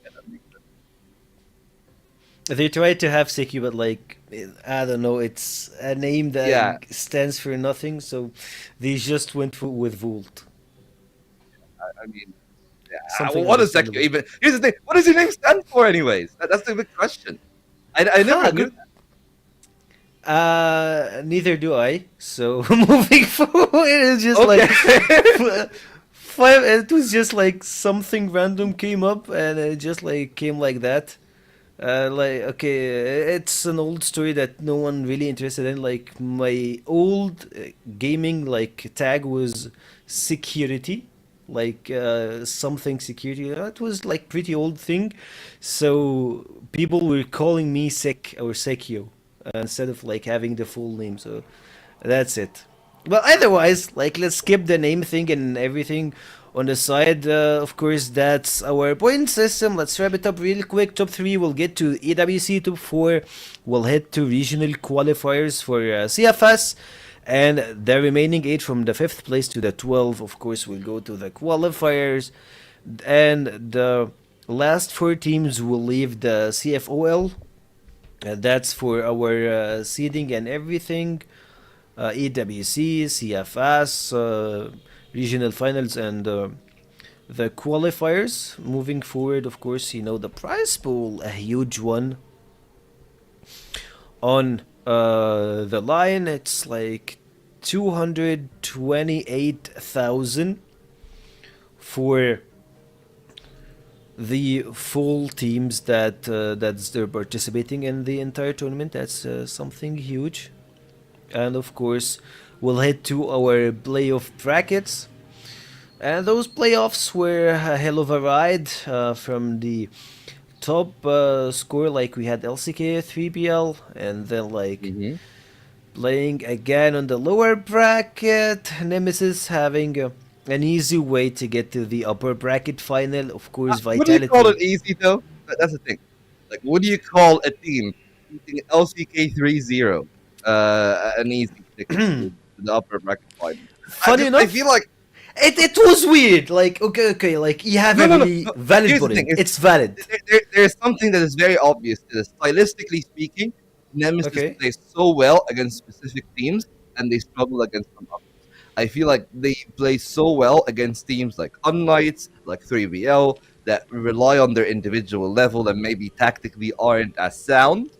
Yeah, that makes sense. they tried to have Seki, but like I don't know, it's a name that Yeah. stands for nothing, so they just went with Volt. I mean, yeah. Something What does that understandable. even? Here's the thing. What does your name stand for, anyways? That's the big question. I never knew good. that. Neither do I. So moving forward, it's just Okay. like five. It was just like something random came up, and it just like came like that. Like okay, it's an old story that no one really interested in. Like my old gaming like tag was security, like something security. It was like pretty old thing, so people were calling me Sek or Sekio instead of like having the full name. So that's it. Well, otherwise, like, let's skip the name thing and everything on the side. Of course, that's our point system. Let's wrap it up real quick. Top 3 will get to EWC. Top 4 will head to regional qualifiers for CFS. And the remaining 8 from the 5th place to the 12, of course, will go to the qualifiers. And the last 4 teams will leave the CFOL. That's for our seeding and everything. EWC, CFS, regional finals, and the qualifiers. Moving forward, of course, the prize pool, a huge one. On the line, it's like 228,000 for the full teams that's they're participating in the entire tournament. That's something huge. And of course, we'll head to our playoff brackets. And those playoffs were a hell of a ride. From the top score, like we had LCK 3BL, and then playing again on the lower bracket, Nemesis having an easy way to get to the upper bracket final. Of course, Vitality. What do you call it easy though? That's the thing. Like, what do you call a team beating LCK 3-0? An easy ticket to the upper bracket final. Funny enough, I feel like it was weird. Like, okay, like you have a really valid Here's the point. thing, It's valid. There's something that is very obvious to this. Stylistically speaking, Nemesis Okay. plays so well against specific teams, and they struggle against some others. I feel like they play so well against teams like unKnights, like 3BL, that rely on their individual level and maybe tactically aren't as sound.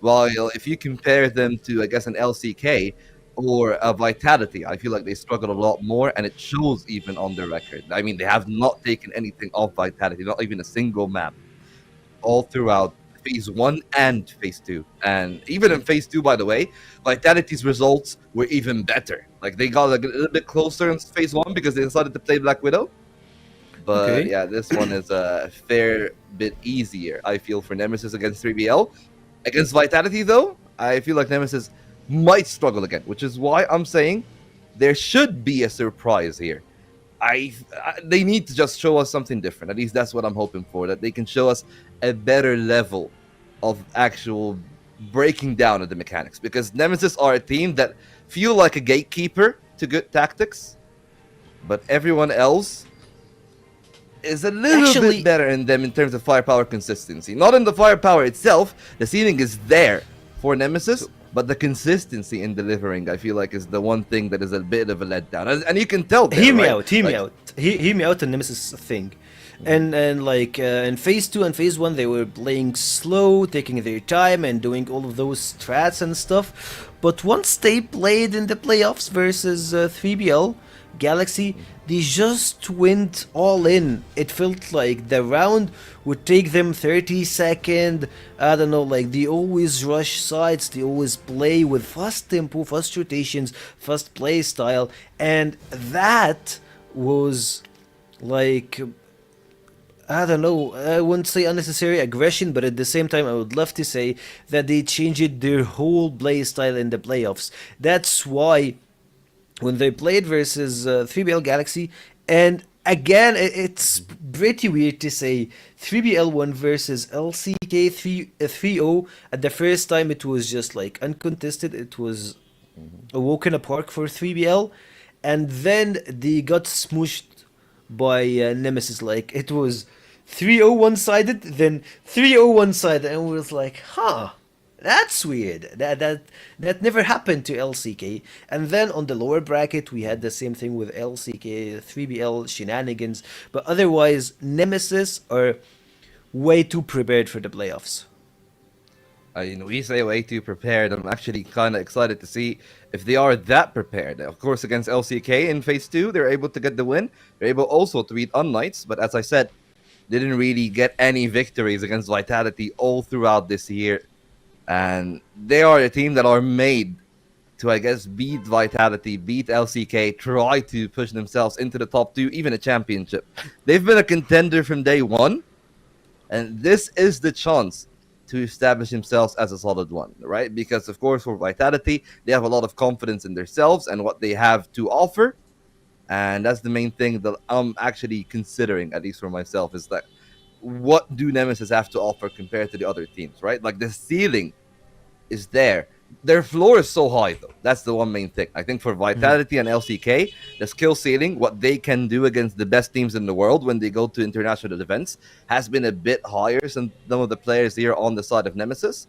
While if you compare them to, I guess, an LCK or a Vitality, I feel like they struggle a lot more, and it shows even on their record. I mean, they have not taken anything off Vitality, not even a single map, all throughout Phase 1 and Phase 2. And even in Phase 2, by the way, Vitality's results were even better. Like, they got like, a little bit closer in Phase 1 because they decided to play Black Widow. But Okay. yeah, this one is a fair bit easier, I feel, for Nemesis against 3BL. Against Vitality, though, I feel like Nemesis might struggle again, which is why I'm saying there should be a surprise here. They need to just show us something different. At least that's what I'm hoping for, that they can show us a better level of actual breaking down of the mechanics. Because Nemesis are a team that feel like a gatekeeper to good tactics, but everyone else is a little bit better in them in terms of firepower consistency. Not in the firepower itself, the ceiling is there for Nemesis, but the consistency in delivering, I feel like, is the one thing that is a bit of a letdown. And you can tell there, Hear me right? out. Hear me out on Nemesis thing. And like in Phase 2 and Phase 1, they were playing slow, taking their time, and doing all of those strats and stuff. But once they played in the playoffs versus 3BL, Galaxy, they just went all in. It felt like the round would take them 30 seconds. I don't know, like they always rush sides, they always play with fast tempo, fast rotations, fast play style, and that was like, I don't know, I wouldn't say unnecessary aggression, but at the same time I would love to say that they changed their whole play style in the playoffs. That's why when they played versus 3BL Galaxy, and again, it's pretty weird to say 3BL won versus LCK 3-0. At the first time, it was just like uncontested. It was a walk in the park for 3BL, and then they got smooshed by Nemesis. Like, it was 3-0 one-sided, then 3-0 one-sided, and we was like, huh. That's weird. That never happened to LCK. And then on the lower bracket, we had the same thing with LCK, 3BL shenanigans. But otherwise, Nemesis are way too prepared for the playoffs. We say way too prepared. I'm actually kind of excited to see if they are that prepared. Of course, against LCK in Phase 2, they're able to get the win. They're able also to beat unKnights. But as I said, didn't really get any victories against Vitality all throughout this year. And they are a team that are made to, I guess, beat Vitality, beat LCK, try to push themselves into the top 2, even a championship. They've been a contender from day one, and this is the chance to establish themselves as a solid one, right? Because of course for Vitality, they have a lot of confidence in themselves and what they have to offer. And that's the main thing that I'm actually considering, at least for myself, is that what do Nemesis have to offer compared to the other teams, right? Like the ceiling is there. Their floor is so high, though. That's the one main thing. I think for Vitality and LCK, the skill ceiling, what they can do against the best teams in the world when they go to international events, has been a bit higher than some of the players here on the side of Nemesis.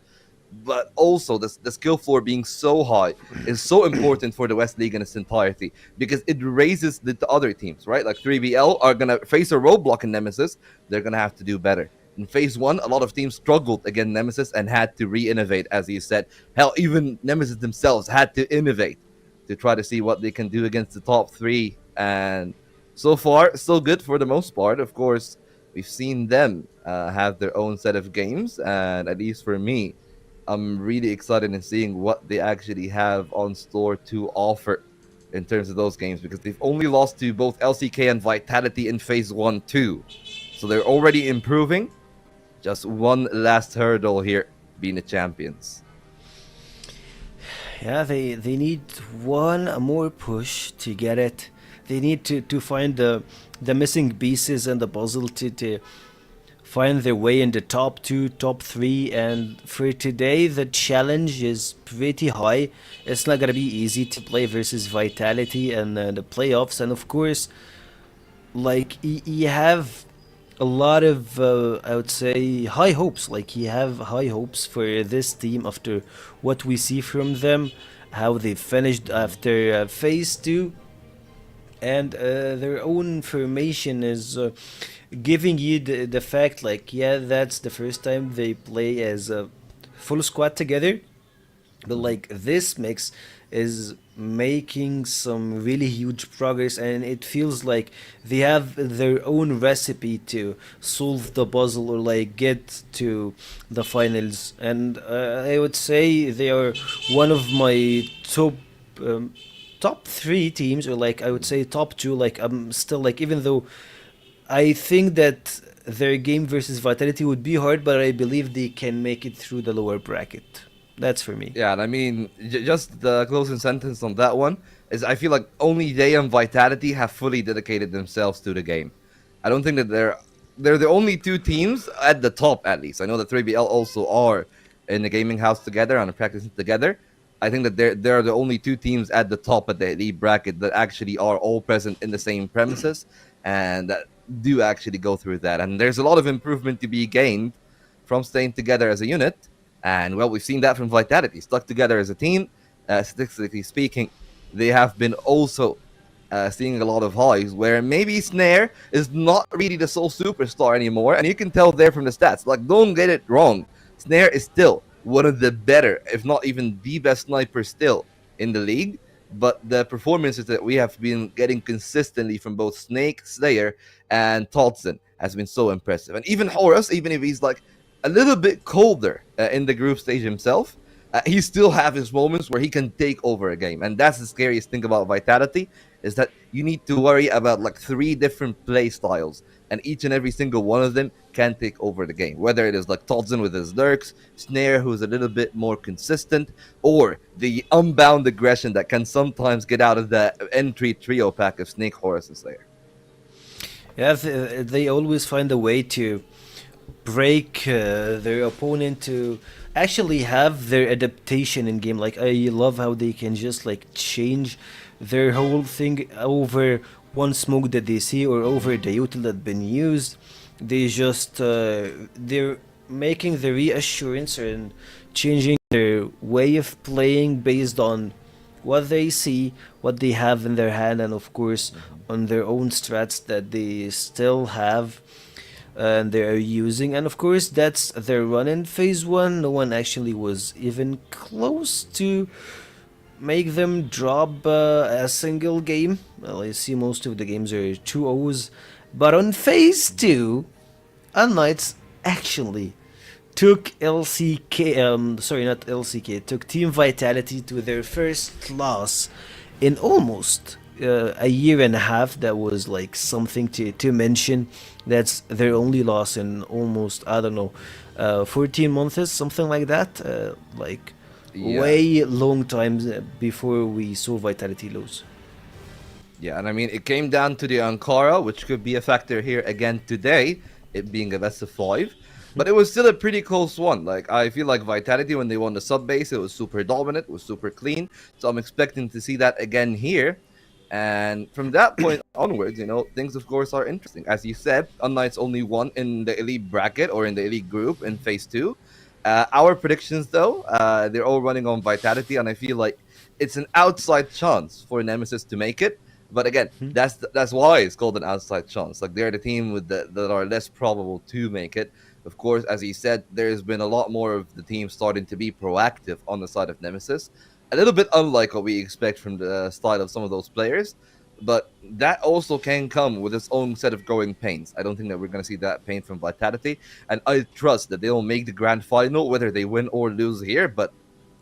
But also, the skill floor being so high is so important for the West League in its entirety because it raises the other teams, right? Like 3BL are going to face a roadblock in Nemesis. They're going to have to do better. In Phase 1, a lot of teams struggled against Nemesis and had to re-innovate, as you said. Hell, even Nemesis themselves had to innovate to try to see what they can do against the top 3. And so far, so good for the most part. Of course, we've seen them have their own set of games. And at least for me, I'm really excited in seeing what they actually have on store to offer in terms of those games because they've only lost to both LCK and Vitality in Phase 1 too. So they're already improving. Just one last hurdle here, being the champions. Yeah, they need one more push to get it. They need to find the missing pieces in the puzzle to find their way in the top 2, top 3, and for today the challenge is pretty high. It's not gonna be easy to play versus Vitality and the playoffs, and of course, like you have a lot of I would say high hopes. Like you have high hopes for this team after what we see from them, how they finished after Phase 2, and their own formation is giving you the fact like, yeah, that's the first time they play as a full squad together, but like this mix is making some really huge progress, and it feels like they have their own recipe to solve the puzzle or like get to the finals. And I would say they are one of my top 3 teams, or like I would say top 2. Like I'm still like, even though I think that their game versus Vitality would be hard, but I believe they can make it through the lower bracket. That's for me. Yeah, and I mean, just the closing sentence on that one is I feel like only they and Vitality have fully dedicated themselves to the game. I don't think that they're the only 2 teams at the top, at least. I know that 3BL also are in the gaming house together and practicing together. I think that they're the only 2 teams at the top of the elite bracket that actually are all present in the same premises and that do actually go through that. And there's a lot of improvement to be gained from staying together as a unit. And, well, we've seen that from Vitality. Stuck together as a team, statistically speaking, they have been also seeing a lot of highs where maybe Snare is not really the sole superstar anymore. And you can tell there from the stats. Like, don't get it wrong. Snare is still one of the better, if not even the best sniper still in the league. But the performances that we have been getting consistently from both Snake, Slayer, and Todson has been so impressive. And even Horus, even if he's like a little bit colder in the group stage himself, he still have his moments where he can take over a game. And that's the scariest thing about Vitality, is that you need to worry about like 3 different play styles, and each and every single one of them can take over the game. Whether it is like Todson with his lurks, Snare who's a little bit more consistent, or the unbound aggression that can sometimes get out of the entry trio pack of Snake, Horus, and Slayer. Yeah, they always find a way to break their opponent, to actually have their adaptation in game. Like I love how they can just like change their whole thing over one smoke that they see or over the util that been used. They just they're making the reassurance and changing their way of playing based on what they see, what they have in their hand, and of course on their own strats that they still have and they're using. And of course that's their run in Phase 1. No one actually was even close to make them drop a single game. Well, I see most of the games are 2-0s, but on Phase 2, unKnights actually took took Team Vitality to their first loss in almost a year and a half, that was like something to mention. That's their only loss in almost, I don't know, 14 months, something like that. Like Yeah. way long times before we saw Vitality lose. Yeah, and I mean, it came down to the Ankara, which could be a factor here again today, it being a best of 5. But it was still a pretty close one. Like, I feel like Vitality, when they won the sub base, it was super dominant, it was super clean. So I'm expecting to see that again here. And from that point onwards, you know, things of course are interesting. As you said, unKnights only won in the elite bracket or in the elite group in phase 2. Our predictions, though, they're all running on Vitality, and I feel like it's an outside chance for Nemesis to make it. But again, that's why it's called an outside chance. Like, they're the team with that are less probable to make it. Of course, as he said, there's been a lot more of the team starting to be proactive on the side of Nemesis. A little bit unlike what we expect from the style of some of those players. But that also can come with its own set of growing pains. I don't think that we're going to see that pain from Vitality. And I trust that they'll make the grand final, whether they win or lose here. But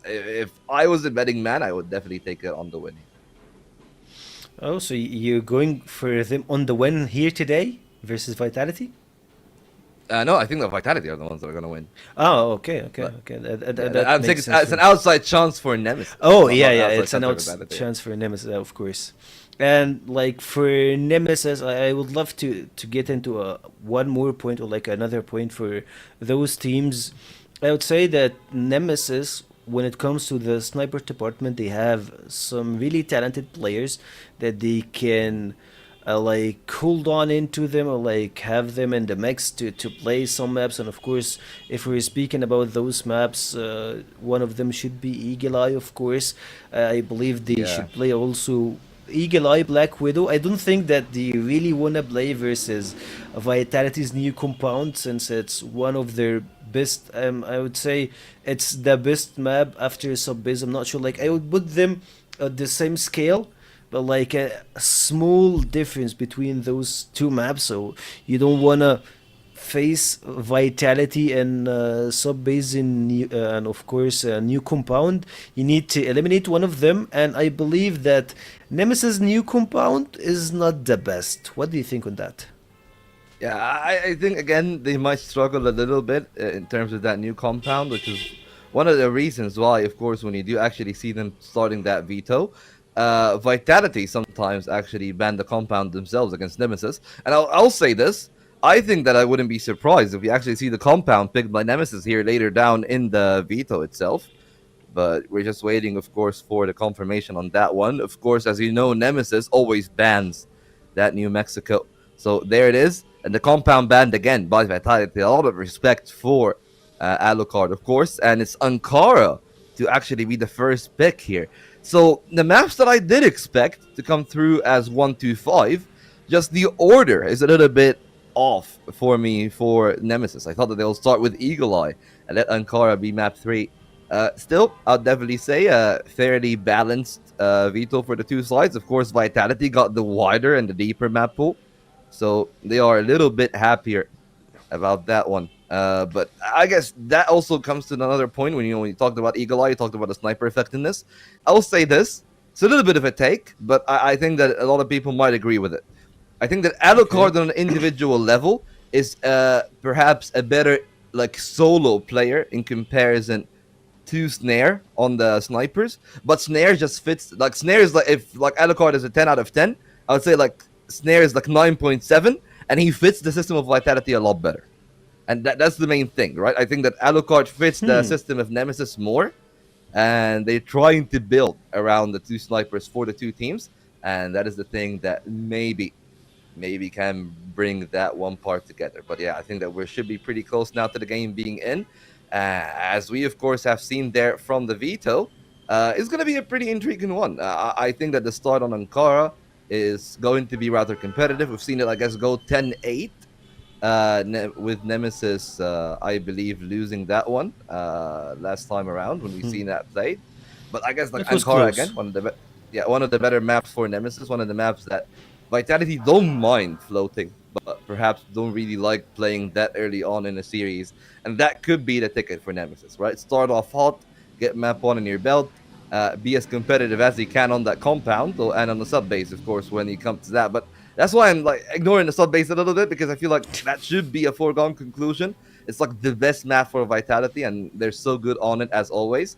if I was a betting man, I would definitely take it on the win. Oh, so you're going for them on the win here today versus Vitality? No, I think that Vitality are the ones that are going to win. Oh, okay. I'm saying it's an outside chance for Nemesis. Oh, yeah, it's an outside outside chance for Nemesis, of course. And like for Nemesis, I would love to get into one more point, or like another point for those teams. I would say that Nemesis, when it comes to the sniper department, they have some really talented players that they can like hold on into them, or like have them in the mix to play some maps. And of course, if we're speaking about those maps, one of them should be Eagle Eye, of course. I believe they should play also Eagle Eye, Black Widow. I don't think that they really want to play versus Vitality's new compound, since it's one of their best. I would say it's the best map after Subbase. I'm not sure, like I would put them at the same scale, but like a small difference between those two maps. So you don't want to face Vitality and Subbase and of course new compound. You need to eliminate one of them, and I believe that Nemesis new compound is not the best. What do you think on that? Yeah, I think again they might struggle a little bit in terms of that new compound, which is one of the reasons why, of course, when you do actually see them starting that veto, Vitality sometimes actually ban the compound themselves against Nemesis. And I'll say this, I think that I wouldn't be surprised if we actually see the compound picked by Nemesis here later down in the veto itself. But we're just waiting, of course, for the confirmation on that one. Of course, as you know, Nemesis always bans that New Mexico. So there it is. And the compound banned again by Vitality. A lot of respect for Alucard, of course. And it's Ankara to actually be the first pick here. So the maps that I did expect to come through as 1, 2, 5, just the order is a little bit off for me for Nemesis. I thought that they'll start with Eagle Eye and let Ankara be map 3. Still, I'll definitely say a fairly balanced veto for the two sides. Of course, Vitality got the wider and the deeper map pool, so they are a little bit happier about that one. But I guess that also comes to another point when you talked about Eagle Eye, you talked about the sniper effectiveness. I'll say this, it's a little bit of a take, but I think that a lot of people might agree with it. I think that Alucard on an individual level is perhaps a better like solo player in comparison to Snare on the snipers, but Snare just fits. Like Snare is like, if like Alucard is a 10 out of 10, I would say like Snare is like 9.7, and he fits the system of Vitality a lot better. And that's the main thing, right? I think that Alucard fits the system of Nemesis more, and they're trying to build around the two snipers for the two teams, and that is the thing that maybe can bring that one part together. But yeah, I think that we should be pretty close now to the game being in. As we, of course, have seen there from the veto, it's going to be a pretty intriguing one. I think that the start on Ankara is going to be rather competitive. We've seen it, I guess, go 10-8 with Nemesis, I believe, losing that one last time around when we've seen that played. But I guess like Ankara again, one of the better maps for Nemesis, one of the maps that Vitality don't mind floating, but perhaps don't really like playing that early on in a series. And that could be the ticket for Nemesis, right? Start off hot, get map 1 in your belt, be as competitive as he can on that compound and on the sub base, of course, when he comes to that. But that's why I'm like ignoring the sub base a little bit, because I feel like that should be a foregone conclusion. It's like the best map for Vitality, and they're so good on it as always.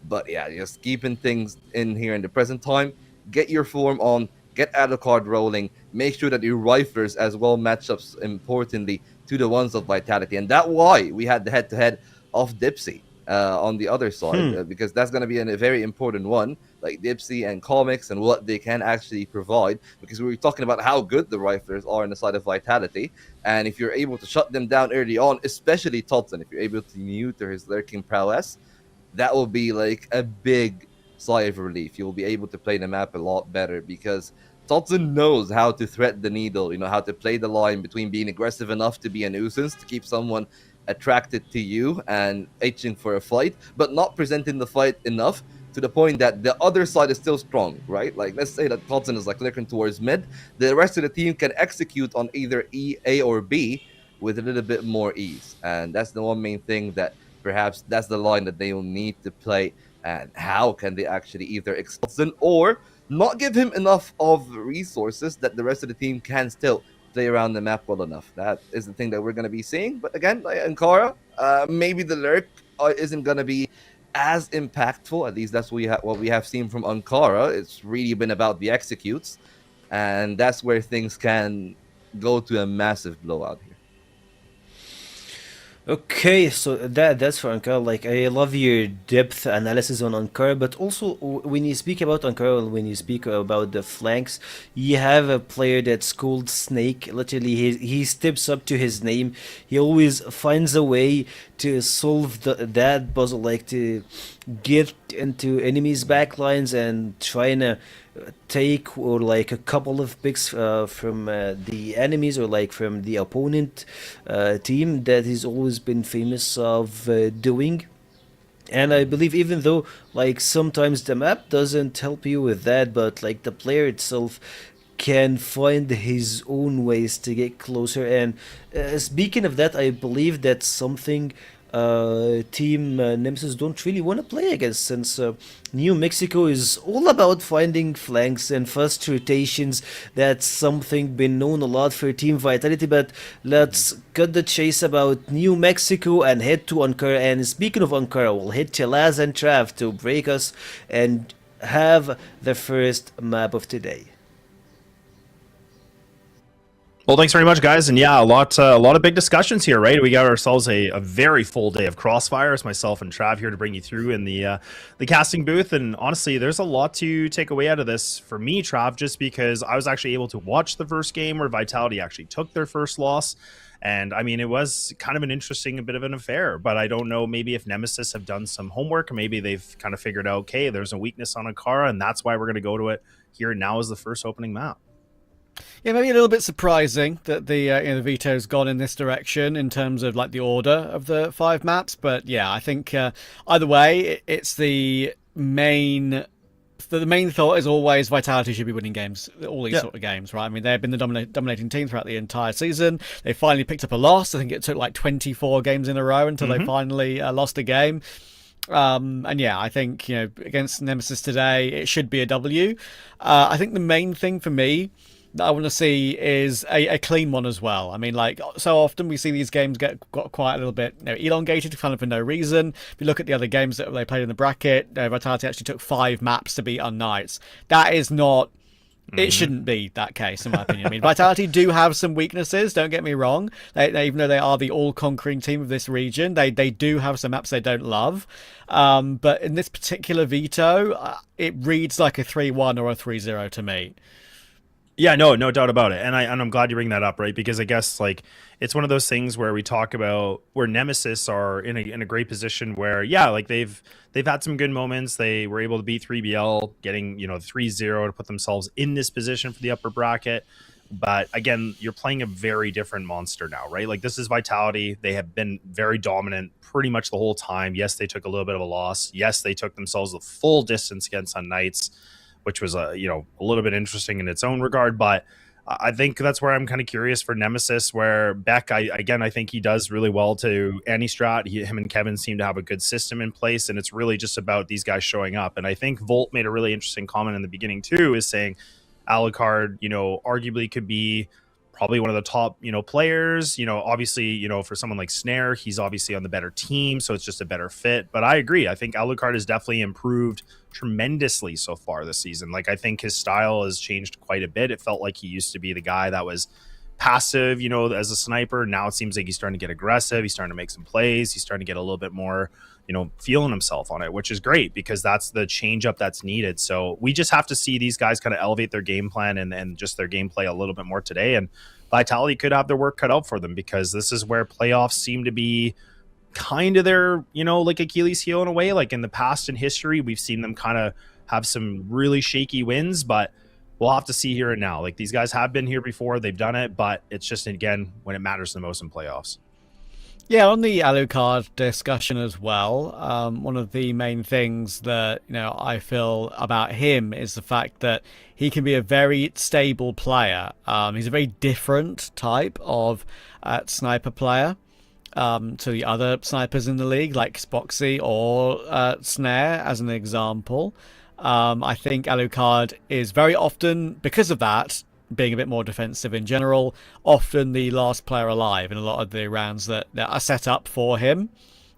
But yeah, just keeping things in here in the present time. Get your form on, get out of card rolling, make sure that your riflers as well match up importantly to the ones of Vitality. And that's why we had the head-to-head of Dipsy on the other side, because that's going to be a very important one, like Dipsy and Comics and what they can actually provide, because we were talking about how good the riflers are on the side of Vitality. And if you're able to shut them down early on, especially Totson, if you're able to neuter his lurking prowess, that will be like a big sigh of relief. You'll be able to play the map a lot better, because Totson knows how to thread the needle, how to play the line between being aggressive enough to be a nuisance, to keep someone attracted to you and itching for a fight, but not presenting the fight enough to the point that the other side is still strong, right? Like, let's say that Totson is like looking towards mid, the rest of the team can execute on either E, A, or B with a little bit more ease. And that's the one main thing that perhaps that's the line that they will need to play. And how can they actually either expose him or not give him enough of resources that the rest of the team can still play around the map well enough? That is the thing that we're going to be seeing. But again, like Ankara, maybe the lurk isn't going to be as impactful. At least that's what we have seen from Ankara. It's really been about the executes, and that's where things can go to a massive blowout here. Okay, so that's for Ankara. Like, I love your depth analysis on Ankara, but also when you speak about Ankara, when you speak about the flanks, you have a player that's called Snake. Literally, he steps up to his name. He always finds a way to solve that puzzle, like to get into enemies' backlines and trying to take or like a couple of picks from the enemies or like from the opponent team, that he's always been famous of doing. And I believe, even though like sometimes the map doesn't help you with that, but like the player itself can find his own ways to get closer. And speaking of that, I believe that's something Team Nemesis don't really want to play against, since New Mexico is all about finding flanks and fast rotations. That's something been known a lot for Team Vitality. But let's cut the chase about New Mexico and head to Ankara. And speaking of Ankara, we'll hit Chelaz and Trav to break us and have the first map of today. Well, thanks very much, guys. And yeah, a lot of big discussions here, right? We got ourselves a very full day of CrossFire. It's myself and Trav here to bring you through in the casting booth. And honestly, there's a lot to take away out of this for me, Trav, just because I was actually able to watch the first game where Vitality actually took their first loss. And I mean, it was kind of an interesting, a bit of an affair, but I don't know, maybe if Nemesis have done some homework, maybe they've kind of figured out, okay, there's a weakness on Ankara, and that's why we're going to go to it here now as the first opening map. Yeah, maybe a little bit surprising that the the veto's gone in this direction in terms of like the order of the 5 maps. But yeah, I think either way, it's the main thought is always Vitality should be winning games, all these sort of games, right? I mean, they've been the dominating team throughout the entire season. They finally picked up a loss. I think it took like 24 games in a row until they finally lost a game. And yeah, I think against Nemesis today, it should be a W. I think the main thing for me that I want to see is a clean one as well. I mean, like, so often we see these games got quite a little bit elongated kind of for no reason. If you look at the other games that they played in the bracket, Vitality actually took 5 maps to beat unKnights. That is not... It shouldn't be that case, in my opinion. I mean, Vitality do have some weaknesses, don't get me wrong. They even though they are the all-conquering team of this region, they do have some maps they don't love. But in this particular veto, it reads like a 3-1 or a 3-0 to me. Yeah, no doubt about it. And I'm glad you bring that up, right? Because I guess like it's one of those things where we talk about where Nemesis are in a great position where, yeah, like they've had some good moments. They were able to beat 3BL, getting 3-0 to put themselves in this position for the upper bracket. But again, you're playing a very different monster now, right? Like this is Vitality. They have been very dominant pretty much the whole time. Yes, they took a little bit of a loss. Yes, they took themselves the full distance against unKnights, which was a little bit interesting in its own regard. But I think that's where I'm kind of curious for Nemesis, where Beck, I think he does really well to any strat. Him and Kevin seem to have a good system in place, and it's really just about these guys showing up. And I think Volt made a really interesting comment in the beginning too, is saying Alucard, arguably could be probably one of the top, players, obviously, for someone like Snare, he's obviously on the better team, so it's just a better fit. But I agree. I think Alucard has definitely improved tremendously so far this season. Like, I think his style has changed quite a bit. It felt like he used to be the guy that was passive, as a sniper. Now it seems like he's starting to get aggressive. He's starting to make some plays. He's starting to get a little bit more, feeling himself on it, which is great because that's the change up that's needed. So we just have to see these guys kind of elevate their game plan and just their gameplay a little bit more today. And Vitality could have their work cut out for them because this is where playoffs seem to be kind of their, like Achilles heel in a way. Like in the past in history, we've seen them kind of have some really shaky wins, but we'll have to see here and now. Like, these guys have been here before, they've done it, but it's just, again, when it matters the most in playoffs. Yeah, on the Alucard discussion as well, one of the main things that I feel about him is the fact that he can be a very stable player. He's a very different type of sniper player to the other snipers in the league, like Spoxy or Snare, as an example. I think Alucard is very often, because of that, being a bit more defensive in general, often the last player alive in a lot of the rounds that are set up for him.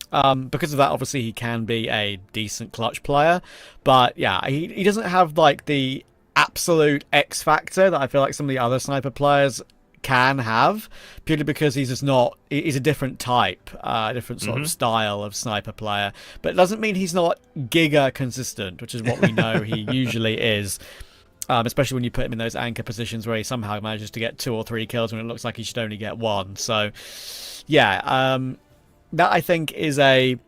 Because of that, obviously, he can be a decent clutch player. But yeah, he doesn't have like the absolute X factor that I feel like some of the other sniper players can have, purely because he's a different type, different sort of style of sniper player. But it doesn't mean he's not giga consistent, which is what we know he usually is. Especially when you put him in those anchor positions where he somehow manages to get 2 or 3 kills when it looks like he should only get 1. So, yeah, that I think is a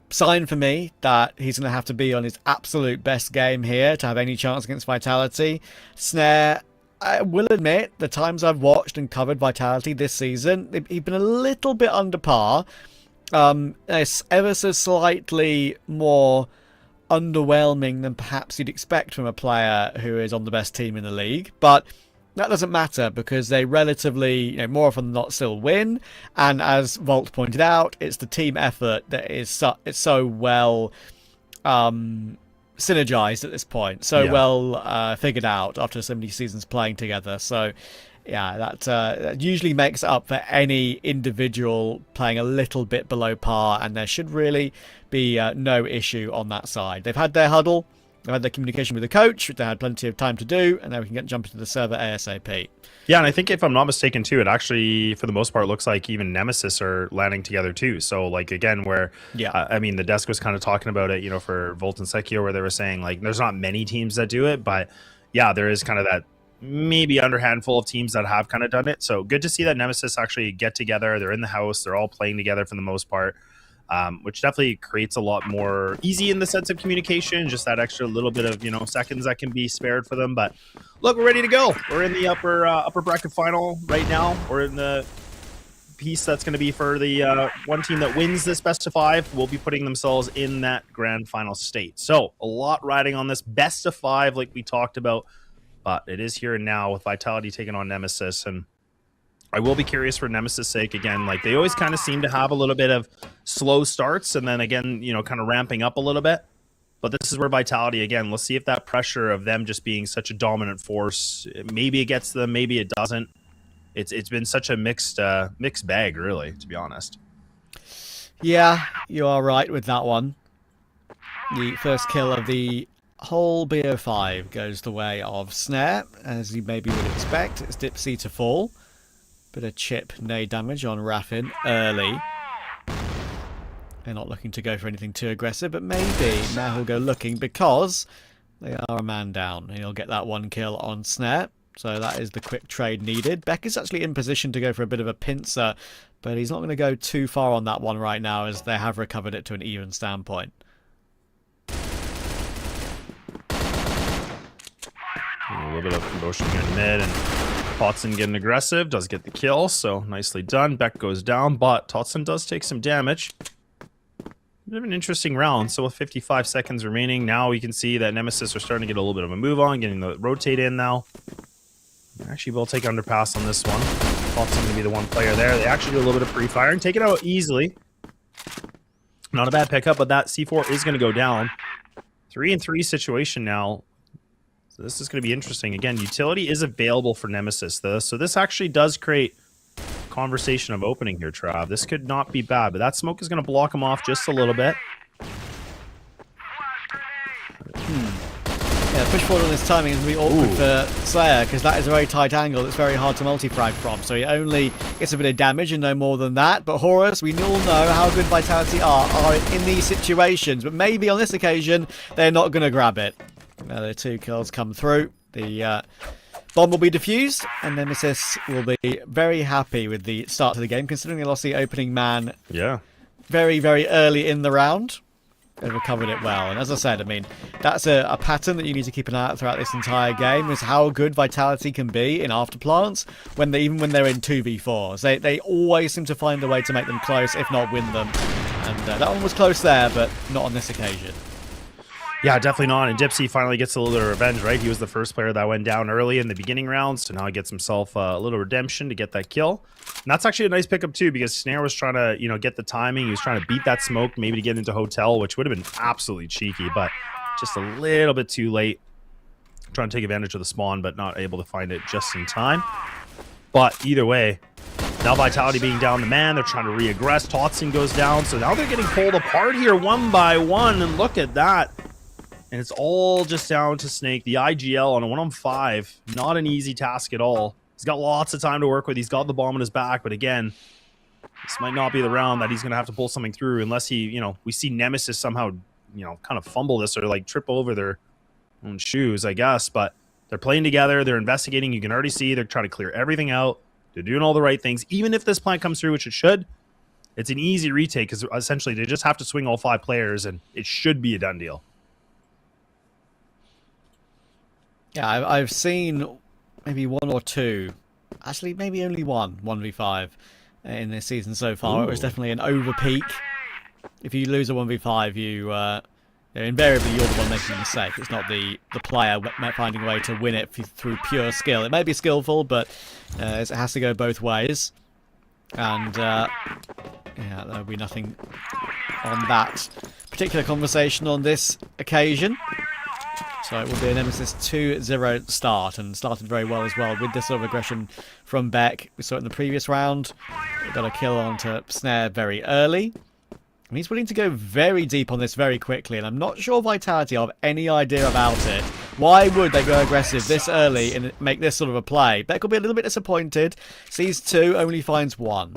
sign for me that he's going to have to be on his absolute best game here to have any chance against Vitality. Snare, I will admit, the times I've watched and covered Vitality this season, he's been a little bit under par. It's ever so slightly more underwhelming than perhaps you'd expect from a player who is on the best team in the league, but that doesn't matter because they relatively, more often than not, still win. And as Volt pointed out, it's the team effort that is it's so well synergized at this point, well figured out after so many seasons playing together. So yeah, that usually makes up for any individual playing a little bit below par, and there should really be no issue on that side. They've had their huddle, they've had their communication with the coach, which they had plenty of time to do, and now we can jump into the server ASAP. Yeah, and I think if I'm not mistaken too, it actually, for the most part, looks like even Nemesis are landing together too. So, like, again, where, I mean, the desk was kind of talking about it, for Volt and Sekio, where they were saying, like, there's not many teams that do it, but yeah, there is kind of that maybe under handful of teams that have kind of done it. So good to see that Nemesis actually get together. They're in the house. They're all playing together for the most part, which definitely creates a lot more easy in the sense of communication, just that extra little bit of, seconds that can be spared for them. But look, we're ready to go. We're in the upper bracket final right now. We're in the piece that's going to be for the one team that wins this best of 5 will be putting themselves in that grand final state. So a lot riding on this best of 5, like we talked about. But it is here and now with Vitality taking on Nemesis. And I will be curious for Nemesis' sake. Again, like, they always kind of seem to have a little bit of slow starts and then again, kind of ramping up a little bit. But this is where Vitality, again, let's see if that pressure of them just being such a dominant force, maybe it gets them, maybe it doesn't. It's been such a mixed bag, really, to be honest. Yeah, you are right with that one. The first kill of the whole BO5 goes the way of Snare, as you maybe would expect. It's Dipsy to fall. Bit of chip nade damage on Raffin early. They're not looking to go for anything too aggressive, but maybe now he'll go looking because they are a man down. He'll get that 1 kill on Snare. So that is the quick trade needed. Beck is actually in position to go for a bit of a pincer, but he's not going to go too far on that one right now as they have recovered it to an even standpoint. A little bit of promotion here in mid, and Totson getting aggressive, does get the kill, so nicely done. Beck goes down, but Totson does take some damage. Bit of an interesting round. So with 55 seconds remaining, now we can see that Nemesis are starting to get a little bit of a move on, getting the rotate in now. Actually, will take underpass on this one. Thought going to be the one player there. They actually do a little bit of pre-fire and take it out easily. Not a bad pickup, but that C4 is going to go down. 3-3 situation now. So this is going to be interesting. Again, utility is available for Nemesis, though. So this actually does create conversation of opening here, Trav. This could not be bad, but that smoke is going to block him off just a little bit. Yeah, push forward on this timing is going to be awkward for Slayer, because that is a very tight angle that's very hard to multi-frag from, so he only gets a bit of damage and no more than that. But Horus, we all know how good Vitality are in these situations, but maybe on this occasion, they're not going to grab it. The 2 kills come through, the bomb will be defused, and Nemesis will be very happy with the start to the game, considering they lost the opening man very, very early in the round. They recovered it well, and as I said, I mean, that's a pattern that you need to keep an eye out throughout this entire game, is how good Vitality can be in afterplants even when they're in 2v4s. They always seem to find a way to make them close, if not win them, and that one was close there, but not on this occasion. Yeah, definitely not. And Dipsy finally gets a little bit of revenge, right? He was the first player that went down early in the beginning rounds, so now he gets himself a little redemption to get that kill. And that's actually a nice pickup too, because Snare was trying to, get the timing. He was trying to beat that smoke, maybe to get into Hotel, which would have been absolutely cheeky, but just a little bit too late. Trying to take advantage of the spawn, but not able to find it just in time. But either way, now Vitality being down the man, they're trying to re-aggress. Totson goes down, so now they're getting pulled apart here one by one, and look at that. And it's all just down to Snake. The IGL on a 1-on-5. Not an easy task at all. He's got lots of time to work with. He's got the bomb on his back. But again, this might not be the round that he's going to have to pull something through unless he, we see Nemesis somehow, kind of fumble this or like trip over their own shoes, I guess. But they're playing together. They're investigating. You can already see they're trying to clear everything out. They're doing all the right things. Even if this plant comes through, which it should, it's an easy retake because essentially they just have to swing all 5 players and it should be a done deal. Yeah, I've seen maybe 1 or 2, actually maybe only 1v5 in this season so far. Ooh. It was definitely an over peak. If you lose a 1v5, invariably you're the one making the mistake. It's not the player finding a way to win it through pure skill. It may be skillful, but it has to go both ways. And there'll be nothing on that particular conversation on this occasion. So it will be a Nemesis 2-0 start, and started very well as well with this sort of aggression from Beck. We saw it in the previous round. He got a kill onto Snare very early. And he's willing to go very deep on this very quickly, and I'm not sure Vitality have any idea about it. Why would they go aggressive this early and make this sort of a play? Beck will be a little bit disappointed. Sees 2, only finds 1.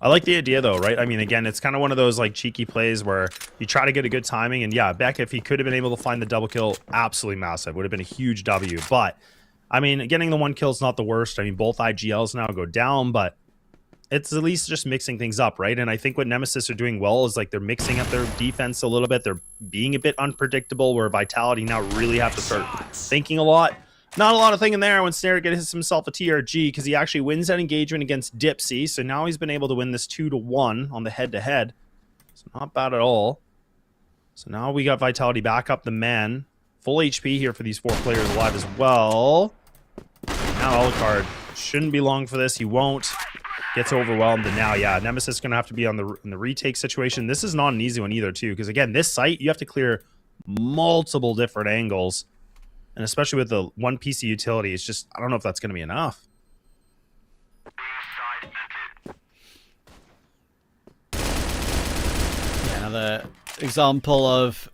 I like the idea though, right? I mean, again, it's kind of one of those like cheeky plays where you try to get a good timing, and yeah, Beck, if he could have been able to find the double kill, absolutely massive. Would have been a huge W. But I mean, getting the 1 kill is not the worst. I mean, both IGLs now go down, but it's at least just mixing things up, right? And I think what Nemesis are doing well is like they're mixing up their defense a little bit. They're being a bit unpredictable, where Vitality now really have to start thinking a lot. Not a lot of thinking there when Snare gets himself a TRG, because he actually wins that engagement against Dipsy. So now he's been able to win this 2-1 on the head-to-head. So not bad at all. So now we got Vitality back up the man. Full HP here for these 4 players alive as well. Now Alucard shouldn't be long for this. He won't. Gets overwhelmed, and now, yeah, Nemesis is going to have to be in the retake situation. This is not an easy one either, too, because again, this site, you have to clear multiple different angles. And especially with the 1 PC utility, it's just, I don't know if that's going to be enough. Yeah, another example of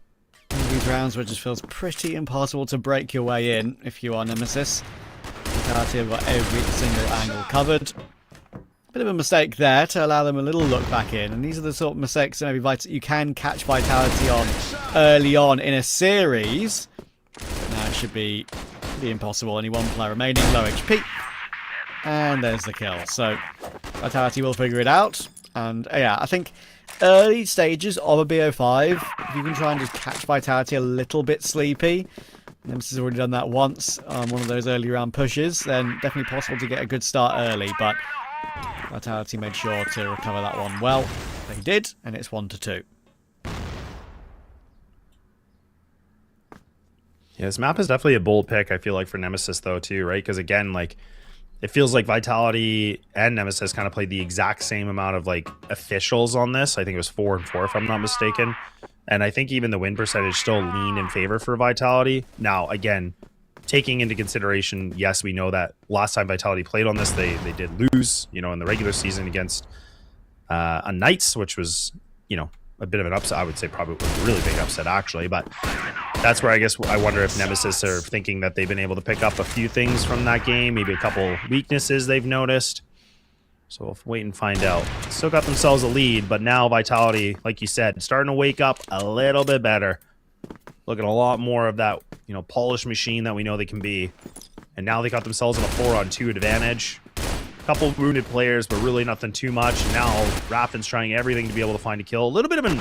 one of these rounds where it just feels pretty impossible to break your way in if you are Nemesis. Vitality have got every single angle covered. Bit of a mistake there to allow them a little look back in. And these are the sort of mistakes that maybe you can catch Vitality on early on in a series. Now it should be impossible. Only 1 player remaining, low HP. And there's the kill. So Vitality will figure it out. And yeah, I think early stages of a BO5, if you can try and just catch Vitality a little bit sleepy. Nemesis has already done that once on one of those early round pushes. Then definitely possible to get a good start early. But Vitality made sure to recover that one well. They did, and it's 1-2. Yeah, this map is definitely a bold pick, I feel like, for Nemesis, though, too, right? Because, again, like, it feels like Vitality and Nemesis kind of played the exact same amount of, like, officials on this. I think it was 4 and 4, if I'm not mistaken. And I think even the win percentage still leaned in favor for Vitality. Now, again, taking into consideration, yes, we know that last time Vitality played on this, they did lose, you know, in the regular season against unKnights, which was, you know, a bit of an upset. I would say probably a really big upset, actually. But that's where I guess I wonder if Nemesis are thinking that they've been able to pick up a few things from that game, maybe a couple weaknesses they've noticed. So we'll wait and find out. Still got themselves a lead, but now Vitality, like you said, starting to wake up a little bit better. Looking a lot more of that, you know, polished machine that we know they can be. And now they got themselves in a 4-on-2 advantage. Couple wounded players, but really nothing too much. Now Raffin's trying everything to be able to find a kill. A little bit of an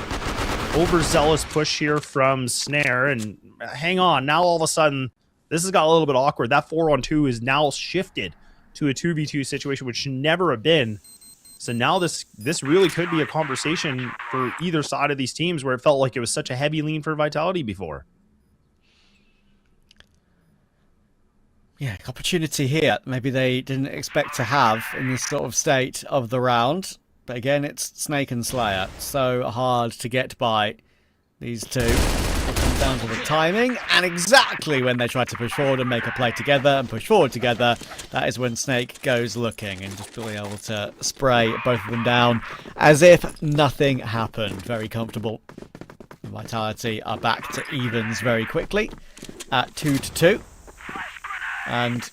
overzealous push here from Snare, and hang on, now all of a sudden this has got a little bit awkward. That 4-on-2 is now shifted to a 2v2 situation, which should never have been. So now this really could be a conversation for either side of these teams, where it felt like it was such a heavy lean for Vitality before. Yeah, opportunity here. Maybe they didn't expect to have in this sort of state of the round. But again, it's Snake and Slayer. So hard to get by these two. It comes down to the timing. And exactly when they try to push forward and make a play together and push forward together, that is when Snake goes looking and just being able to spray both of them down as if nothing happened. Very comfortable. Vitality are back to evens very quickly at 2-2. And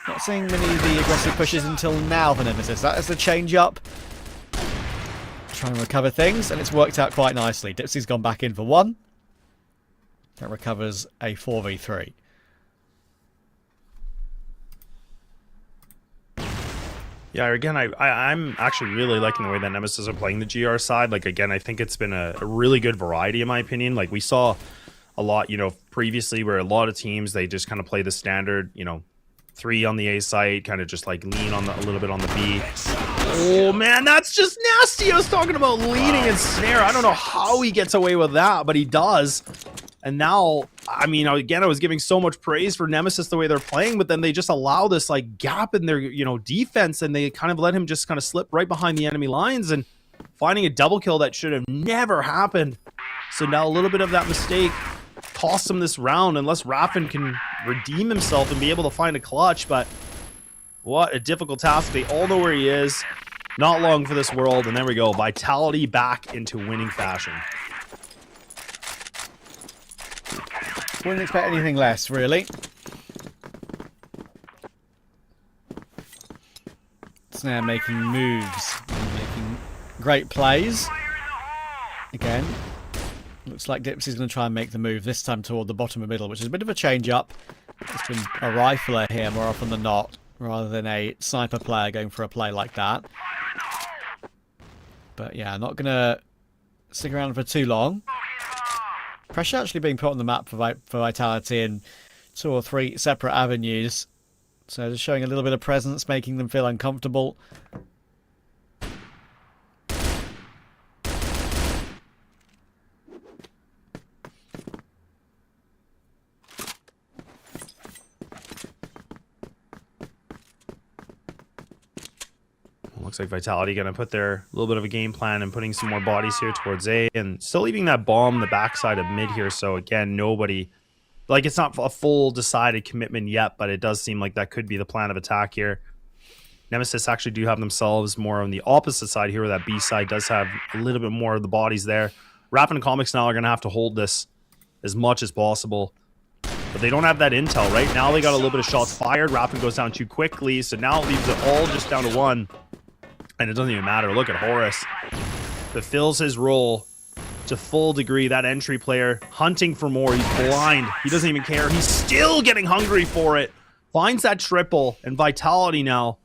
not seeing many of the aggressive pushes until now for Nemesis. That is the change up. Trying to recover things, and it's worked out quite nicely. Dipsy's gone back in for 1. That recovers a 4v3. Yeah, again, I'm actually really liking the way that Nemesis are playing the GR side. Like, again, I think it's been a really good variety, in my opinion. Like, we saw a lot, you know, previously where a lot of teams, they just kind of play the standard, you know, 3 on the A site, kind of just like lean on a little bit on the B. Oh man, that's just nasty. I was talking about leaning and Snare. I don't know how he gets away with that, but he does. And now, I mean, again, I was giving so much praise for Nemesis the way they're playing, but then they just allow this like gap in their, you know, defense, and they kind of let him just kind of slip right behind the enemy lines and finding a double kill that should have never happened. So now a little bit of that mistake cost him this round, unless Raffin can redeem himself and be able to find a clutch. But what a difficult task. They all know where he is. Not long for this world, and there we go. Vitality back into winning fashion. Wouldn't expect anything less, really. Snare making moves, making great plays. Again, looks like Dipsy's going to try and make the move, this time toward the bottom of middle, which is a bit of a change-up. It's been a rifler here more often than not, rather than a sniper player going for a play like that. But yeah, not going to stick around for too long. Pressure actually being put on the map for Vitality in 2 or 3 separate avenues. So just showing a little bit of presence, making them feel uncomfortable. Looks like Vitality going to put their little bit of a game plan and putting some more bodies here towards A, and still leaving that bomb the backside of mid here. So again, nobody, like, it's not a full decided commitment yet, but it does seem like that could be the plan of attack here. Nemesis actually do have themselves more on the opposite side here, where that B side does have a little bit more of the bodies there. Raffin and Comics now are going to have to hold this as much as possible, but they don't have that intel right now. They got a little bit of shots fired. Raffin goes down too quickly, so now it leaves it all just down to 1. And it doesn't even matter. Look at Horus. Fulfills his role to full degree. That entry player hunting for more. He's blind. He doesn't even care. He's still getting hungry for it. Finds that triple. And Vitality now,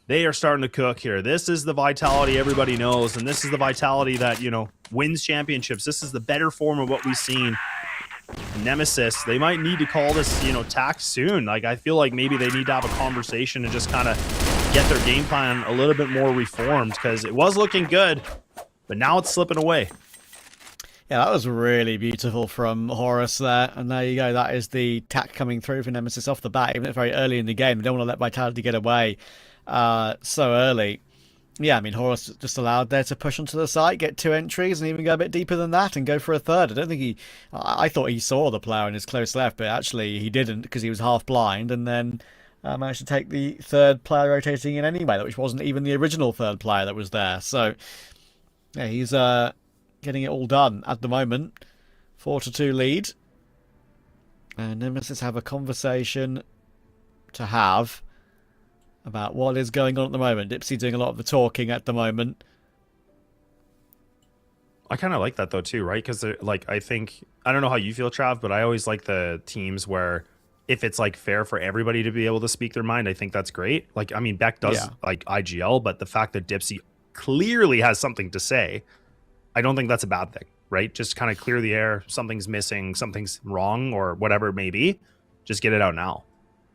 they are starting to cook here. This is the Vitality everybody knows. And this is the Vitality that, you know, wins championships. This is the better form of what we've seen. Nemesis, they might need to call this, you know, tack soon. Like, I feel like maybe they need to have a conversation and just kind of get their game plan a little bit more reformed, because it was looking good, but now it's slipping away. Yeah, that was really beautiful from Horus there. And there you go. That is the tack coming through for Nemesis off the bat, even if it's very early in the game. They don't want to let Vitality get away so early. Yeah, I mean, Horus just allowed there to push onto the site, get 2 entries, and even go a bit deeper than that and go for a third. I don't think I thought he saw the player in his close left, but actually he didn't because he was half blind, and then managed to take the third player rotating in anyway, which wasn't even the original third player that was there. So, yeah, he's getting it all done at the moment. 4-2 lead. And Nemesis have a conversation to have about what is going on at the moment. Dipsy doing a lot of the talking at the moment. I kind of like that though too, right? Because like I don't know how you feel, Trav, but I always like the teams where if it's like fair for everybody to be able to speak their mind, I think that's great. Like, I mean, Beck does like IGL, but the fact that Dipsy clearly has something to say, I don't think that's a bad thing, right? Just kind of clear the air. Something's missing, something's wrong, or whatever it may be. Just get it out now.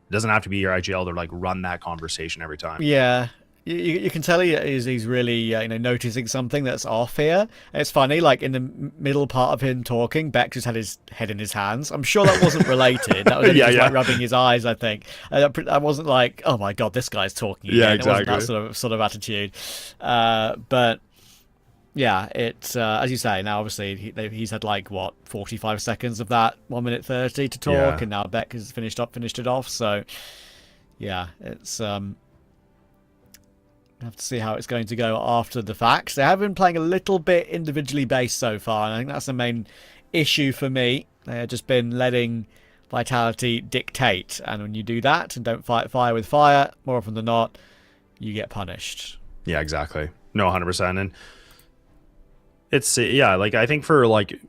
It doesn't have to be your IGL to like run that conversation every time. Yeah, you can tell he's really noticing something that's off here. And it's funny, like in the middle part of him talking, Beck just had his head in his hands. I'm sure that wasn't related. That was just like rubbing his eyes, I think. I wasn't like, oh my god, this guy's talking again. Yeah, exactly. It wasn't that sort of attitude. But yeah, it's as you say. Now, obviously, he's had like what 45 seconds of that 1 minute 30 to talk, and now Beck has finished it off. So yeah, it's have to see how it's going to go after the facts. They have been playing a little bit individually based so far, and I think that's the main issue for me. They have just been letting Vitality dictate, and when you do that and don't fight fire with fire, more often than not, you get punished. Yeah, exactly. No, 100%. And it's like I think for like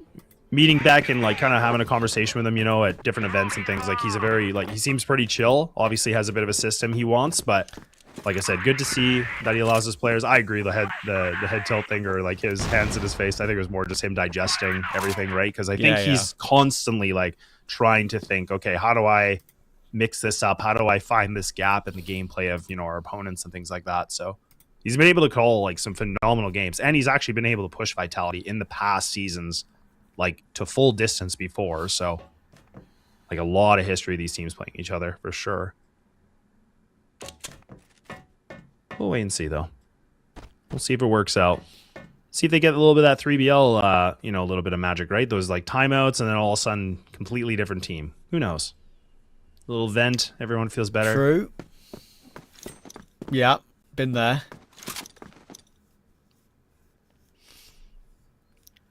meeting Beck and like kind of having a conversation with him, at different events and things, like he's a very he seems pretty chill. Obviously has a bit of a system he wants, but like I said, good to see that he allows his players. I agree, the head tilt thing, or like his hands in his face, I think it was more just him digesting everything, right? Because I think he's constantly like trying to think, okay, how do I mix this up? How do I find this gap in the gameplay of our opponents and things like that? So he's been able to call like some phenomenal games, and he's actually been able to push Vitality in the past seasons like to full distance before. So like a lot of history of these teams playing each other for sure. We'll wait and see, though. We'll see if it works out. See if they get a little bit of that 3BL, a little bit of magic, right? Those like timeouts, and then all of a sudden, completely different team. Who knows? A little vent, everyone feels better. True. Yeah, been there.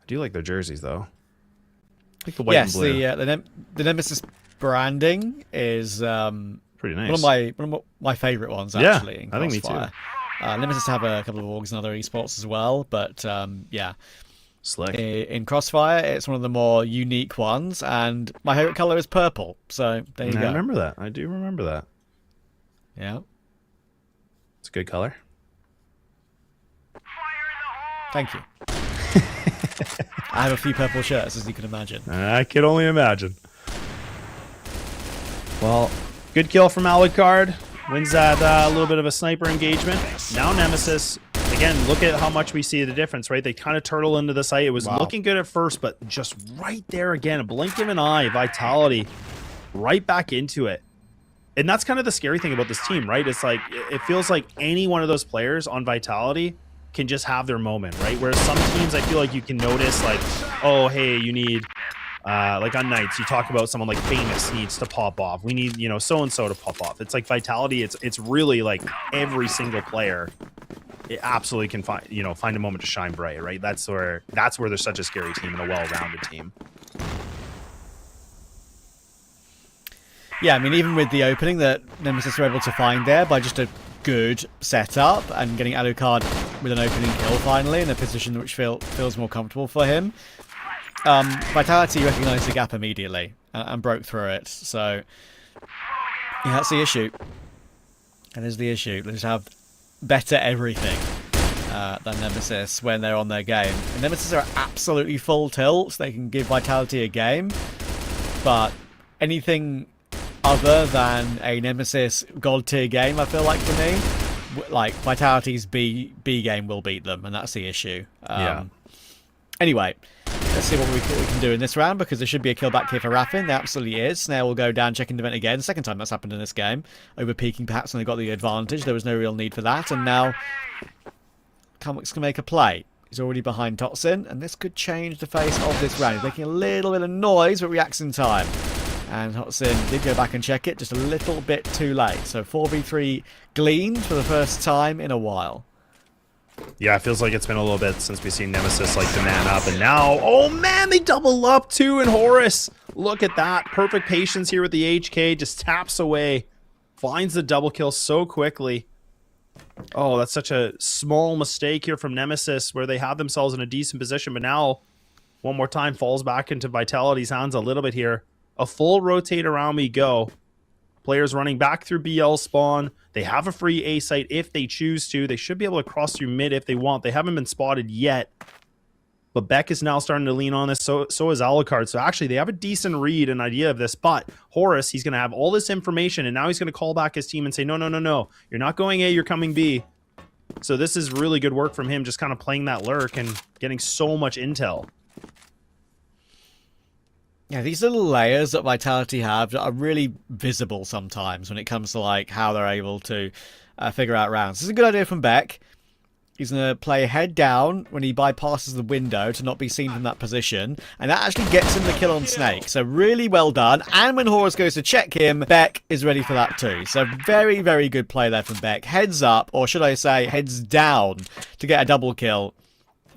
I do like their jerseys, though. I like the white and blue. Yes, the Nemesis branding is pretty nice. One of my favourite ones, actually. In I think me too. Nemesis have a couple of orgs and other esports as well, but slick. In CrossFire, it's one of the more unique ones, and my favourite colour is purple. So there you go. I remember that. I do remember that. Yeah, it's a good colour. Thank you. I have a few purple shirts, as you can imagine. I can only imagine. Well, good kill from Alucard. Wins that a little bit of a sniper engagement. Now Nemesis. Again, look at how much we see the difference, right? They kind of turtle into the site. It was looking good at first, but just right there again, a blink of an eye, Vitality right back into it. And that's kind of the scary thing about this team, right? It's like, it feels like any one of those players on Vitality can just have their moment, right? Whereas some teams, I feel like you can notice, like, oh, hey, you need, like on Knights, you talk about someone like Famous needs to pop off. We need, so-and-so to pop off. It's like Vitality, it's really like every single player, it absolutely can find a moment to shine bright, right? That's where they're such a scary team and a well-rounded team. Yeah, I mean, even with the opening that Nemesis were able to find there by just a good setup and getting Alucard with an opening kill finally in a position which feels more comfortable for him. Vitality recognised the gap immediately and broke through it. So, yeah, that's the issue. That is the issue. They just have better everything than Nemesis when they're on their game. And Nemesis are absolutely full tilt, so they can give Vitality a game. But anything other than a Nemesis God tier game, I feel like, for me, like Vitality's B game will beat them, and that's the issue. Anyway, Let's see what we can do in this round, because there should be a kill back here for Raffin. There absolutely is. Snail will go down, checking the vent again. Second time that's happened in this game. Over peaking perhaps, and they got the advantage. There was no real need for that. And now Kamux can make a play. He's already behind Totsin, and this could change the face of this round. He's making a little bit of noise, but reacts in time. And Totsin did go back and check it, just a little bit too late. So 4v3 gleaned for the first time in a while. Yeah, it feels like it's been a little bit since we've seen Nemesis like the man up, and now, oh man, they double up too, and Horus, look at that, perfect patience here with the HK, just taps away, finds the double kill so quickly. Oh, that's such a small mistake here from Nemesis, where they have themselves in a decent position, but now, one more time, falls back into Vitality's hands a little bit here. A full rotate around we go. Players running back through BL spawn. They have a free A site if they choose to. They should be able to cross through mid if they want. They haven't been spotted yet. But Beck is now starting to lean on this. So is Alucard. So actually, they have a decent read and idea of this. But Horus, he's going to have all this information. And now he's going to call back his team and say, no, no, no, no. You're not going A, you're coming B. So this is really good work from him, just kind of playing that lurk and getting so much intel. Yeah, these little layers that Vitality have are really visible sometimes when it comes to like how they're able to figure out rounds. This is a good idea from Beck. He's going to play head down when he bypasses the window to not be seen from that position. And that actually gets him the kill on Snake. So really well done. And when Horus goes to check him, Beck is ready for that too. So very, very good play there from Beck. Heads up, or should I say heads down, to get a double kill.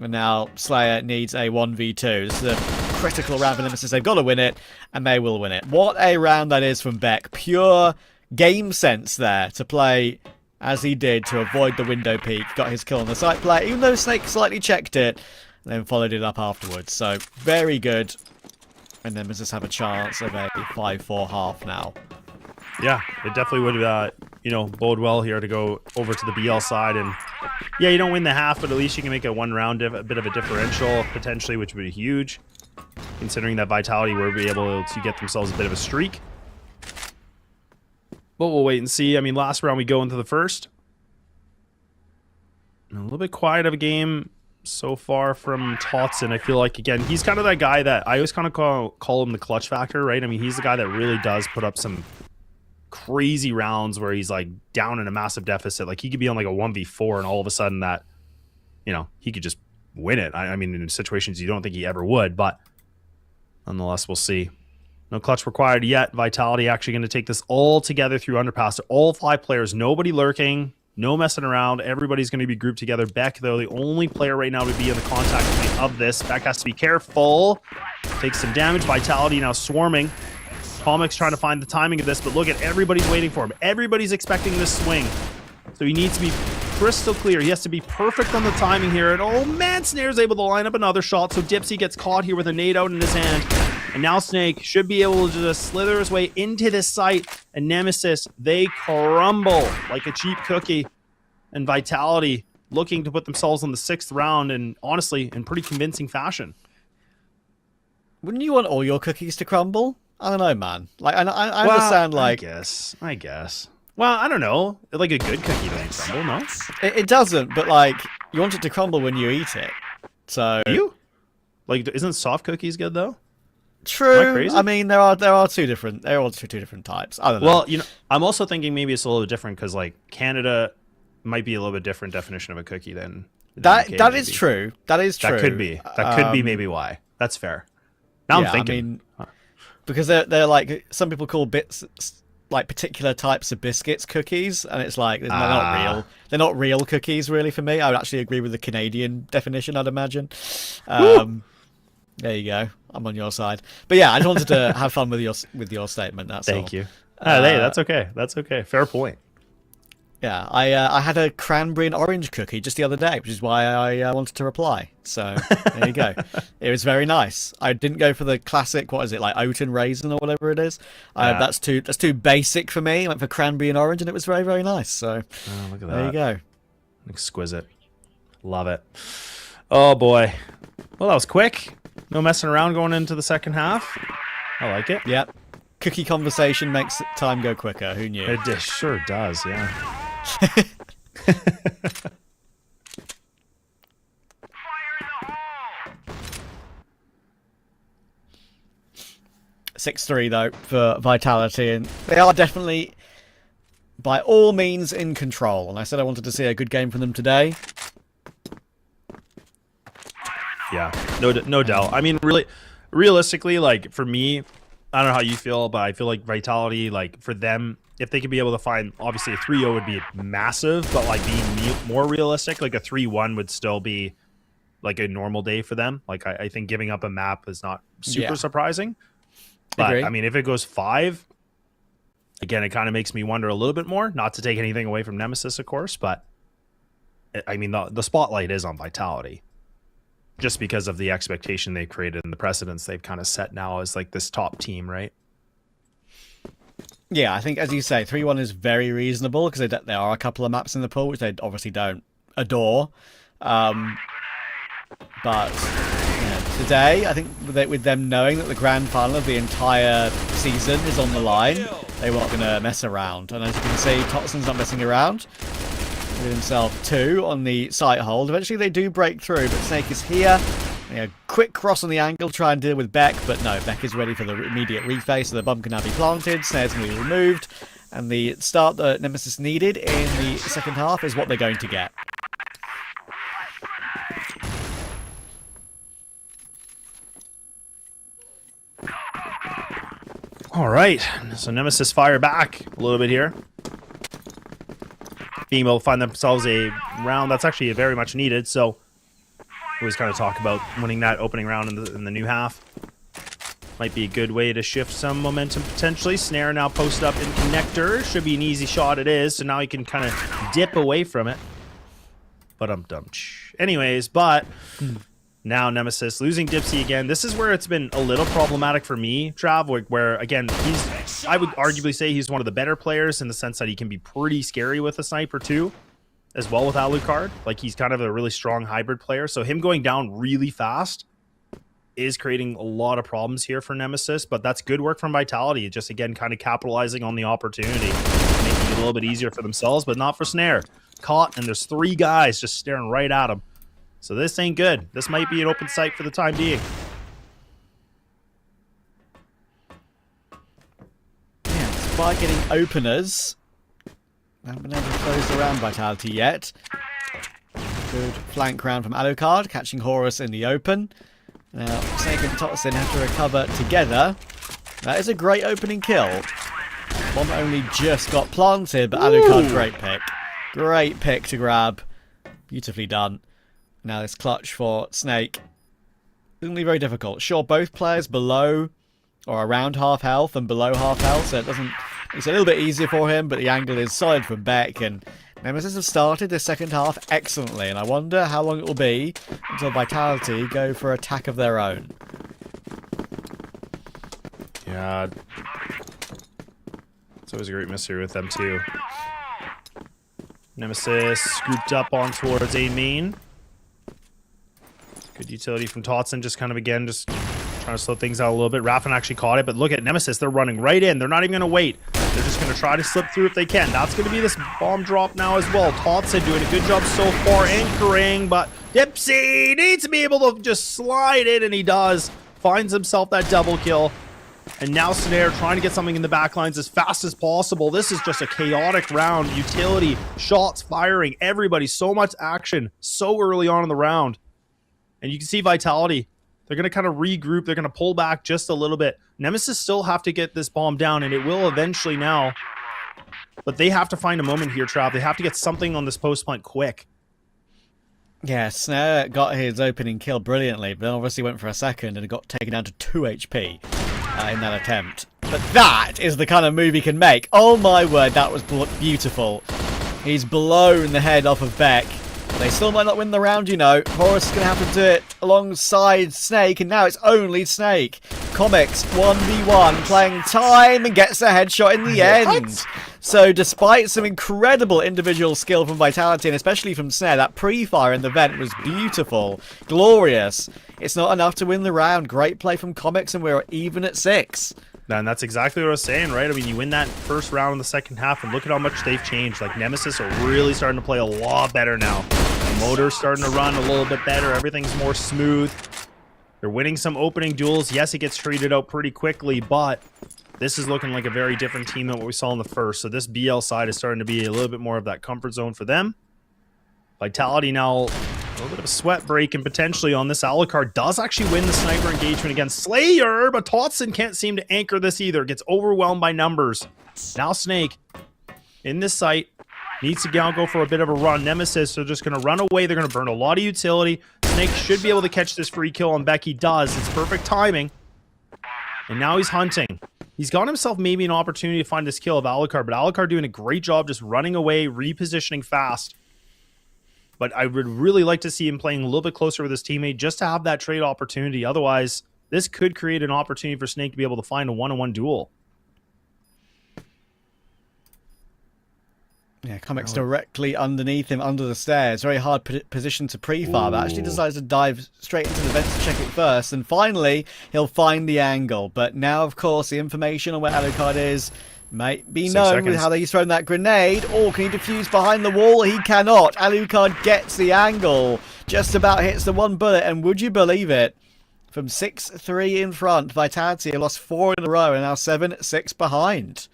And now Slayer needs a 1v2. This is a critical round for Nemesis. They've got to win it, and they will win it. What a round that is from Beck. Pure game sense there to play as he did to avoid the window peek. Got his kill on the site play, even though Snake slightly checked it, and then followed it up afterwards. So very good. And Nemesis have a chance of a 5-4 half now. Yeah, it definitely would, you know, bode well here to go over to the BL side. And yeah, you don't win the half, but at least you can make a one round a bit of a differential potentially, which would be huge, considering that Vitality will be able to get themselves a bit of a streak. But we'll wait and see. I mean, last round we go into the first. A little bit quiet of a game so far from Totsin. I feel like, again, he's kind of that guy that I always kind of call him the clutch factor, right? I mean, he's the guy that really does put up some crazy rounds where he's like down in a massive deficit. Like he could be on like a 1v4 and all of a sudden that, you know, he could just win it. I mean, in situations you don't think he ever would, but nonetheless, we'll see. No clutch required yet. Vitality actually going to take this all together through underpass. All 5 players, nobody lurking, no messing around. Everybody's going to be grouped together. Beck, though, the only player right now to be in the contact point of this. Beck has to be careful. Takes some damage. Vitality now swarming. Comics trying to find the timing of this, but look at everybody's waiting for him. Everybody's expecting this swing. So he needs to be crystal clear. He has to be perfect on the timing here. And oh man, Snare's able to line up another shot. So Dipsy gets caught here with a nade out in his hand. And now Snake should be able to just slither his way into this site. And Nemesis, they crumble like a cheap cookie. And Vitality looking to put themselves on the 6th round, and honestly, in pretty convincing fashion. Wouldn't you want all your cookies to crumble? I don't know, man. Like, I understand, like... I guess. Well, I don't know. Like a good cookie doesn't crumble, no? It doesn't, but, like, you want it to crumble when you eat it. So... You? Like, isn't soft cookies good, though? True. I mean, there are two different types. I don't know. Well, you know, I'm also thinking maybe it's a little bit different because, like, Canada might be a little bit different definition of a cookie than that maybe. Is true. That is true. That could be maybe why. That's fair. Now I'm thinking. I mean, because they're like, some people call bits like particular types of biscuits cookies, and it's like they're not real. They're not real cookies, really, for me. I would actually agree with the Canadian definition, I'd imagine. There you go. I'm on your side. But yeah, I just wanted to have fun with your statement. That's all. Thank you. Hey, that's okay. That's okay. Fair point. Yeah, I had a cranberry and orange cookie just the other day, which is why I wanted to reply. So there you go. It was very nice. I didn't go for the classic, what is it, like oat and raisin or whatever it is. That's too basic for me. I went for cranberry and orange, and it was very, very nice. So look at that. There you go. Exquisite. Love it. Oh boy. Well, that was quick. No messing around going into the second half. I like it. Yep. Cookie conversation makes time go quicker. Who knew? It sure does, yeah. 6-3 though for Vitality, and they are definitely by all means in control. And I said I wanted to see a good game from them today. Yeah, no doubt. I mean, really, realistically, like for me, I don't know how you feel, but I feel like Vitality, like for them, if they could be able to find, obviously a 3-0 would be massive, but like being more realistic, like a 3-1 would still be like a normal day for them. Like I think giving up a map is not super surprising. But Agree. I mean, if it goes 5, again, it kind of makes me wonder a little bit more. Not to take anything away from Nemesis, of course, but I mean, the spotlight is on Vitality. Just because of the expectation they've created and the precedents they've kind of set now as like this top team, right? Yeah, I think, as you say, 3-1 is very reasonable because there are a couple of maps in the pool which they obviously don't adore. But today, I think with them knowing that the grand final of the entire season is on the line, they weren't going to mess around. And as you can see, Totson's not messing around. With himself 2 on the site hold. Eventually they do break through, but Snake is here. Quick cross on the angle, try and deal with Beck, but no, Beck is ready for the immediate reface, so the bomb can now be planted, Snare's going to be removed, and the start that Nemesis needed in the second half is what they're going to get. All right, so Nemesis fire back a little bit here. Being able to find themselves a round that's actually very much needed, so always kind of talk about winning that opening round in the new half. Might be a good way to shift some momentum potentially. Snare now posted up in connector. Should be an easy shot, it is, so now he can kind of dip away from it. But anyways, but now Nemesis losing Dipsy again. This is where it's been a little problematic for me, Trav, where again, I would arguably say he's one of the better players in the sense that he can be pretty scary with a sniper too, as well with Alucard. Like he's kind of a really strong hybrid player. So him going down really fast is creating a lot of problems here for Nemesis, but that's good work from Vitality. Just again, kind of capitalizing on the opportunity, making it a little bit easier for themselves, but not for Snare. Caught, and there's 3 guys just staring right at him. So this ain't good. This might be an open sight for the time being. Yeah, despite getting openers, they haven't been able to close the round Vitality yet. Good flank round from Alucard, catching Horus in the open. Now, Snake and Totson have to recover together. That is a great opening kill. Bomb only just got planted, but Alucard, great pick. Great pick to grab. Beautifully done. Now this clutch for Snake. It's going to be very difficult. Sure, both players below or around half health and below half health, so it's a little bit easier for him, but the angle is solid from Beck, and Nemesis have started the second half excellently, and I wonder how long it will be until Vitality go for attack of their own. Yeah. It's always a great mystery with them too. Nemesis scooped up on towards A main. Good utility from Totson, just kind of again, just trying to slow things out a little bit. Raffin actually caught it, but look at Nemesis. They're running right in. They're not even going to wait. They're just going to try to slip through if they can. That's going to be this bomb drop now as well. Totson doing a good job so far anchoring, but Dipsy needs to be able to just slide in, and he does. Finds himself that double kill. And now Snare trying to get something in the backlines as fast as possible. This is just a chaotic round. Utility, shots firing, everybody, so much action so early on in the round. And you can see Vitality. They're going to kind of regroup. They're going to pull back just a little bit. Nemesis still have to get this bomb down, and it will eventually now. But they have to find a moment here, Trav. They have to get something on this post plant quick. Yeah, Snare got his opening kill brilliantly, but then obviously went for a second and got taken down to 2 HP in that attempt. But that is the kind of move he can make. Oh my word, that was beautiful. He's blown the head off of Beck. They still might not win the round, you know. Horus is going to have to do it alongside Snake, and now it's only Snake. Comics 1v1 playing time and gets a headshot in the end. So despite some incredible individual skill from Vitality, and especially from Snare, that pre-fire in the vent was beautiful, glorious. It's not enough to win the round. Great play from Comics, and we're even at 6. And that's exactly what I was saying, right? I mean, you win that first round in the second half, and look at how much they've changed. Like, Nemesis are really starting to play a lot better now. The motor's starting to run a little bit better. Everything's more smooth. They're winning some opening duels. Yes, it gets traded out pretty quickly, but this is looking like a very different team than what we saw in the first. So this BL side is starting to be a little bit more of that comfort zone for them. Vitality now, a little bit of a sweat break, and potentially on this Alucard does actually win the sniper engagement against Slayer, but Totson can't seem to anchor this either. Gets overwhelmed by numbers. Now Snake in this site needs to now go for a bit of a run. Nemesis are just going to run away. They're going to burn a lot of utility. Snake should be able to catch this free kill on Becky. Does. It's perfect timing. And now he's hunting. He's got himself maybe an opportunity to find this kill of Alucard, but Alucard doing a great job just running away, repositioning fast. But I would really like to see him playing a little bit closer with his teammate just to have that trade opportunity. Otherwise, this could create an opportunity for Snake to be able to find a one-on-one duel. Yeah, Comic's directly underneath him, under the stairs. Very hard position to pre-fire, but actually decides to dive straight into the vents to check it first. And finally, he'll find the angle. But now, of course, the information on where Alucard is might be known with how he's thrown that grenade. Or can he defuse behind the wall? He cannot. Alucard gets the angle. Just about hits the one bullet. And would you believe it? From 6-3 in front, Vitality have lost 4 in a row and now 7-6 behind.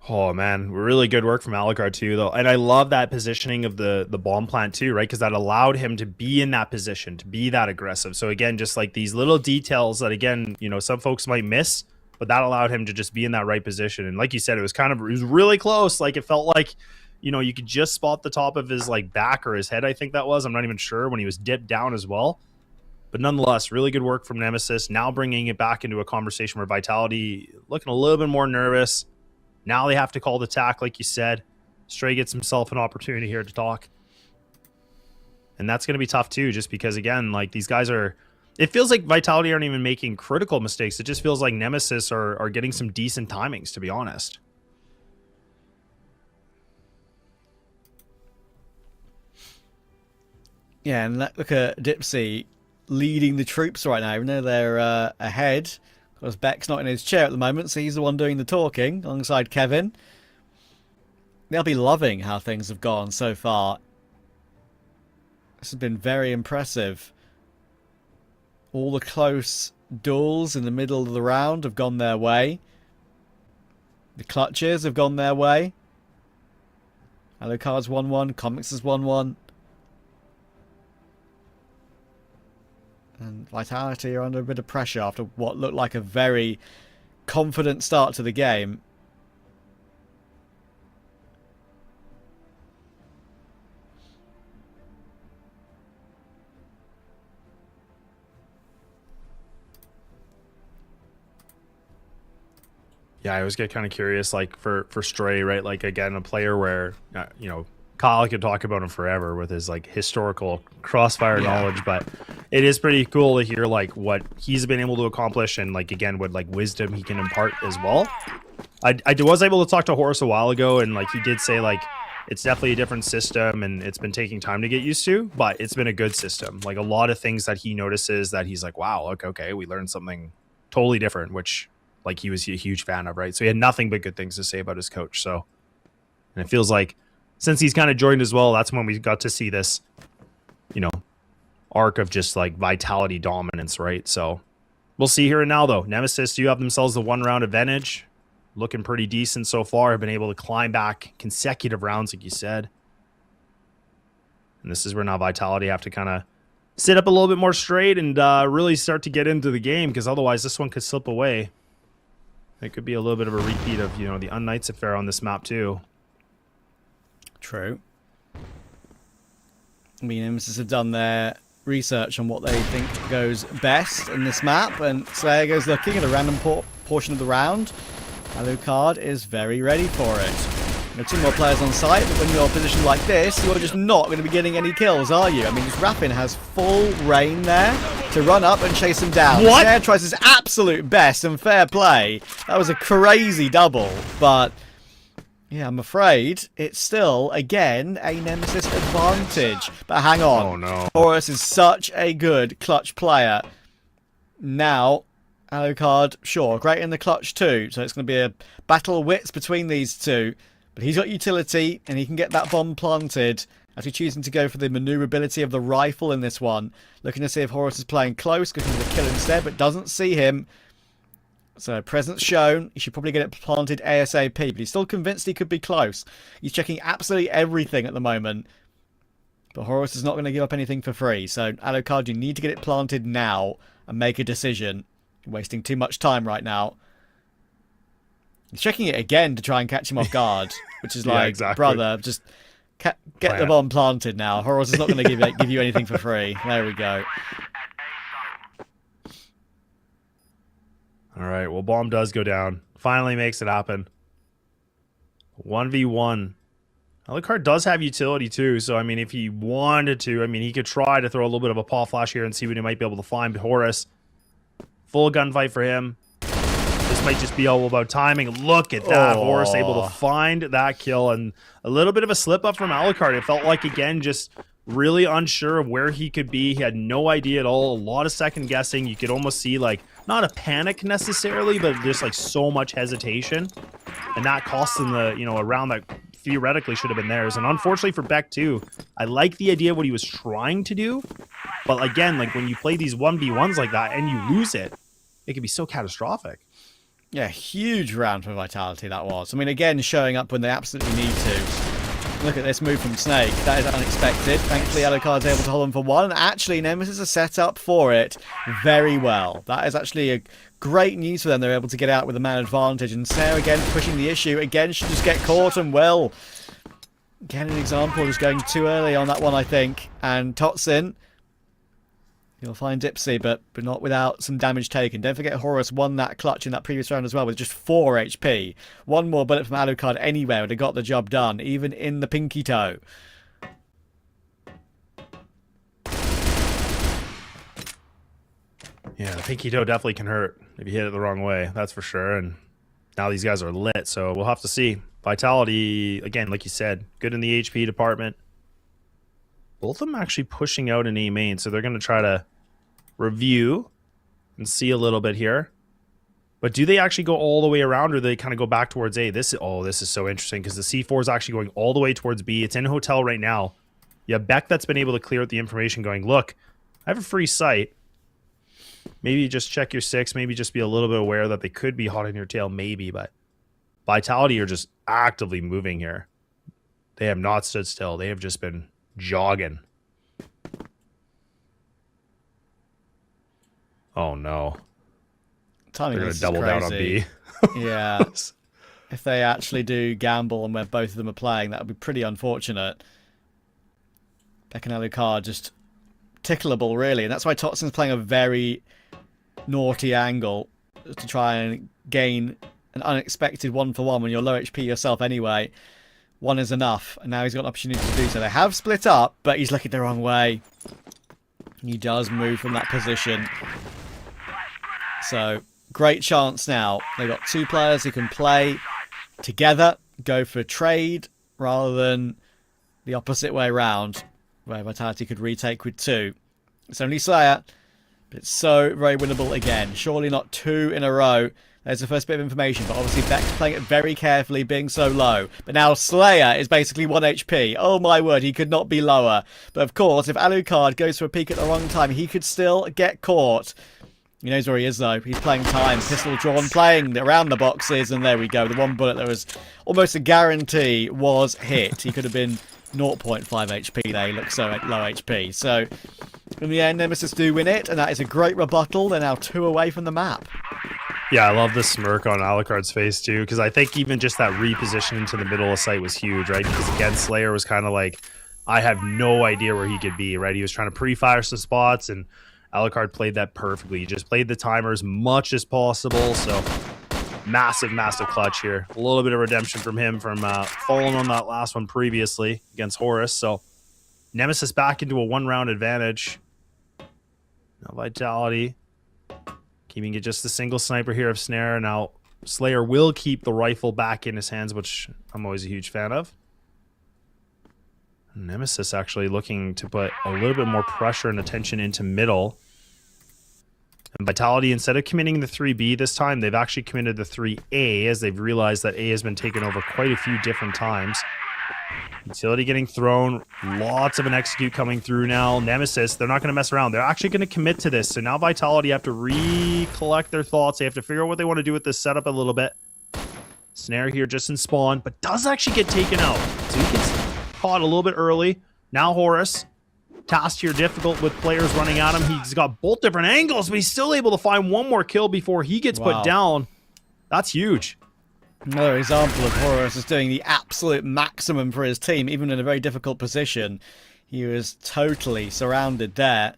Oh, man. Really good work from Alucard, too, though. And I love that positioning of the bomb plant, too, right? Because that allowed him to be in that position, to be that aggressive. So, again, just like these little details that, again, you know, some folks might miss, but that allowed him to just be in that right position. And like you said, it was really close. Like, it felt like, you know, you could just spot the top of his, like, back or his head, I think that was. I'm not even sure, when he was dipped down as well. But nonetheless, really good work from Nemesis. Now bringing it back into a conversation where Vitality looking a little bit more nervous. Now they have to call the tack, like you said. Stray gets himself an opportunity here to talk. And that's going to be tough, too, just because, again, like, these guys are... It feels like Vitality aren't even making critical mistakes. It just feels like Nemesis are getting some decent timings, to be honest. Yeah, and look at Dipsy leading the troops right now, even though they're ahead. Of course, Beck's not in his chair at the moment, so he's the one doing the talking alongside Kevin. They'll be loving how things have gone so far. This has been very impressive. All the close duels in the middle of the round have gone their way. The clutches have gone their way. Alucard's 1-1, Comics has 1-1. And Vitality are under a bit of pressure after what looked like a very confident start to the game. Yeah, I always get kind of curious, like, for Stray, right? Like, again, a player where, you know, Kyle could talk about him forever with his, like, historical CrossFire knowledge, but it is pretty cool to hear, like, what he's been able to accomplish and, like, again, what, like, wisdom he can impart as well. I was able to talk to Horace a while ago, and, like, he did say, like, it's definitely a different system, and it's been taking time to get used to, but it's been a good system. Like, a lot of things that he notices that he's like, wow, okay, we learned something totally different, which, like, he was a huge fan of, right? So he had nothing but good things to say about his coach, so... And it feels like since he's kind of joined as well, that's when we got to see this, you know, arc of just, like, Vitality dominance, right? So we'll see here and now, though. Nemesis do have themselves the one-round advantage. Looking pretty decent so far. Have been able to climb back consecutive rounds, like you said. And this is where now Vitality have to kind of sit up a little bit more straight and really start to get into the game, because otherwise this one could slip away. It could be a little bit of a repeat of, you know, the unKnights affair on this map, too. True. I mean, Nemesis have done their research on what they think goes best in this map, and Slayer goes looking at a random portion of the round. Alucard is very ready for it. There are 2 more players on site, but when you're positioned like this, you're just not going to be getting any kills, are you? I mean, Rappin has full reign there to run up and chase him down. What? Slayer tries his absolute best, and fair play. That was a crazy double, but... yeah, I'm afraid it's still, again, a Nemesis advantage. But hang on. Oh, no. Horus is such a good clutch player. Now, Alucard, sure, great in the clutch too. So it's going to be a battle of wits between these two. But he's got utility, and he can get that bomb planted. Actually choosing to go for the maneuverability of the rifle in this one. Looking to see if Horus is playing close, looking for the kill instead, but doesn't see him. So, presence shown. He should probably get it planted ASAP, but he's still convinced he could be close. He's checking absolutely everything at the moment. But Horus is not going to give up anything for free. So, Alucard, you need to get it planted now and make a decision. You're wasting too much time right now. He's checking it again to try and catch him off guard, which is like, exactly. brother, just get the bomb planted now. Horus is not going to give you anything for free. There we go. All right, well, bomb does go down. Finally makes it happen. 1v1. Alucard does have utility too, so I mean, if he wanted to, I mean, he could try to throw a little bit of a paw flash here and see what he might be able to find. But Horus, full gunfight for him. This might just be all about timing. Look at that. Horus able to find that kill, and a little bit of a slip up from Alucard. It felt like, again, just really unsure of where he could be. He had no idea at all. A lot of second guessing. You could almost see, like, not a panic necessarily, but just like so much hesitation. And that cost him the, a round that theoretically should have been theirs. And unfortunately for Beck too, I like the idea of what he was trying to do. But again, like when you play these 1v1s like that and you lose it, it can be so catastrophic. Yeah, huge round for Vitality that was. I mean, again, showing up when they absolutely need to. Look at this move from Snake. That is unexpected. Thankfully, Alucard's able to hold him for one. And actually, Nemesis is set up for it very well. That is actually a great news for them. They're able to get out with a man advantage. And Snare, again, pushing the issue. Again, should just get caught and will. Again, an example of just going too early on that one, I think. And Totsin, you'll find Dipsy, but not without some damage taken. Don't forget Horus won that clutch in that previous round as well with just 4 HP. One more bullet from Alucard anywhere would have got the job done, even in the pinky toe. Yeah, the pinky toe definitely can hurt if you hit it the wrong way, that's for sure. And now these guys are lit, so we'll have to see. Vitality, again, like you said, good in the HP department. Both of them actually pushing out an A main, so they're going to try to review and see a little bit here. But do they actually go all the way around, or do they kind of go back towards A? This is so interesting because the C4 is actually going all the way towards B. It's in hotel right now. You have Beck that's been able to clear out the information going, look, I have a free site. Maybe just check your 6. Maybe just be a little bit aware that they could be hot on your tail, maybe. But Vitality are just actively moving here. They have not stood still. They have just been jogging. Oh no. Timing They're going to double down on B. Yeah. If they actually do gamble and where both of them are playing, that would be pretty unfortunate. Beck and Alucard just tickleable, really. And that's why Totsin's playing a very naughty angle to try and gain an unexpected 1-for-1 when you're low HP yourself anyway. 1 is enough, and now he's got an opportunity to do so. They have split up, but he's looking the wrong way. He does move from that position. So, great chance now. They've got 2 players who can play together, go for a trade, rather than the opposite way around, where Vitality could retake with 2. It's only Slayer, but it's so very winnable again. Surely not 2 in a row. There's the first bit of information, but obviously Beck's playing it very carefully, being so low. But now Slayer is basically 1 HP. Oh my word, he could not be lower. But of course, if Alucard goes for a peek at the wrong time, he could still get caught. He knows where he is though. He's playing time, pistol drawn, playing around the boxes, and there we go. The one bullet that was almost a guarantee was hit. He could have been 0.5 HP there. He looks so low HP. So, in the end, Nemesis do win it, and that is a great rebuttal. They're now 2 away from the map. Yeah, I love the smirk on Alucard's face too, because I think even just that reposition into the middle of sight was huge, right? Because again, Slayer was kind of like, I have no idea where he could be, right? He was trying to pre-fire some spots, and Alucard played that perfectly. He just played the timer as much as possible, so massive, massive clutch here. A little bit of redemption from him from falling on that last one previously against Horus, so Nemesis back into a 1-round advantage. Now Vitality keeping it just a single sniper here of Snare. Now, Slayer will keep the rifle back in his hands, which I'm always a huge fan of. Nemesis actually looking to put a little bit more pressure and attention into middle. And Vitality, instead of committing the 3B this time, they've actually committed the 3A, as they've realized that A has been taken over quite a few different times. Utility getting thrown. Lots of an execute coming through now. Nemesis, they're not going to mess around. They're actually going to commit to this. So now Vitality have to recollect their thoughts. They have to figure out what they want to do with this setup a little bit. Snare here just in spawn, but does actually get taken out. So he gets caught a little bit early. Now Horus, tasked here difficult with players running at him. He's got both different angles, but he's still able to find one more kill before he gets put down. That's huge. Another example of Horus is doing the absolute maximum for his team, even in a very difficult position. He was totally surrounded there.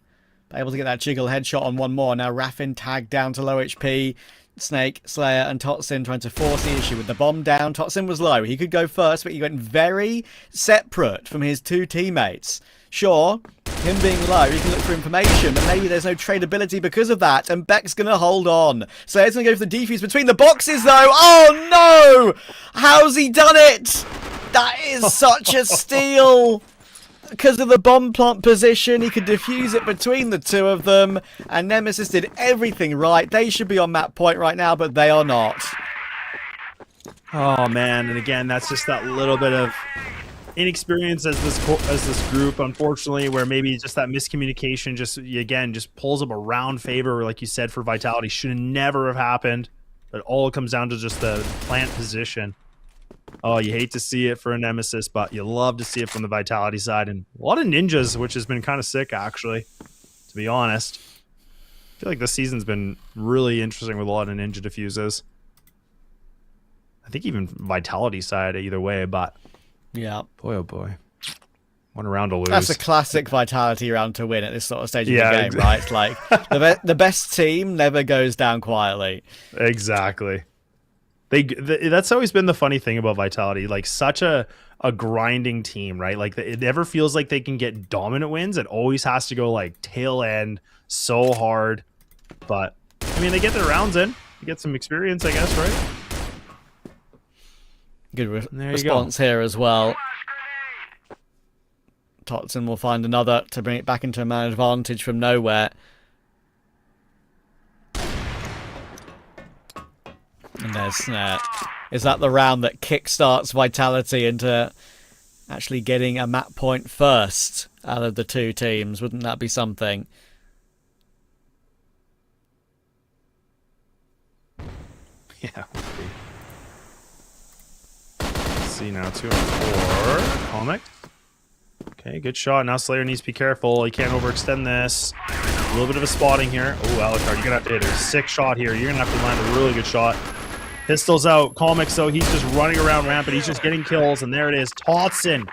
Able to get that jiggle headshot on one more. Now Raffin tagged down to low HP. Snake, Slayer, and Totsin trying to force the issue with the bomb down. Totsin was low. He could go first, but he went very separate from his two teammates. Sure, him being low, he can look for information, but maybe there's no tradability because of that, and Beck's going to hold on. Slayer's going to go for the defuse between the boxes, though. Oh, no! How's he done it? That is such a steal. Because of the bomb plant position, he could defuse it between the two of them, and Nemesis did everything right. They should be on map point right now, but they are not. Oh, man, and again, that's just that little bit of inexperience as this group, unfortunately, where maybe just that miscommunication just pulls up a round favor, like you said, for Vitality. Should never have happened, but all comes down to just the plant position. Oh, you hate to see it for a Nemesis, but you love to see it from the Vitality side. And a lot of ninjas, which has been kind of sick, actually, to be honest. I feel like this season's been really interesting with a lot of ninja diffuses. I think even Vitality side either way, but yeah, boy, oh boy. What a round to lose. That's a classic Vitality round to win at this sort of stage of the game, right? It's like the best team never goes down quietly. Exactly. That's always been the funny thing about Vitality, like such a grinding team, right? Like it never feels like they can get dominant wins. It always has to go like tail end so hard. But I mean, they get their rounds in, you get some experience, I guess, right? Good response here as well. Totsin will find another to bring it back into a man advantage from nowhere. And there's Snare. Is that the round that kickstarts Vitality into actually getting a map point first out of the two teams? Wouldn't that be something? Yeah. Let's see now, 2 and 4. Comic. Okay, good shot. Now Slayer needs to be careful. He can't overextend this. A little bit of a spotting here. Oh, Alucard, you're going to have to hit a sick shot here. You're going to have to land a really good shot. Pistols out. Comics, though, he's just running around rampant. He's just getting kills, and there it is. Totsin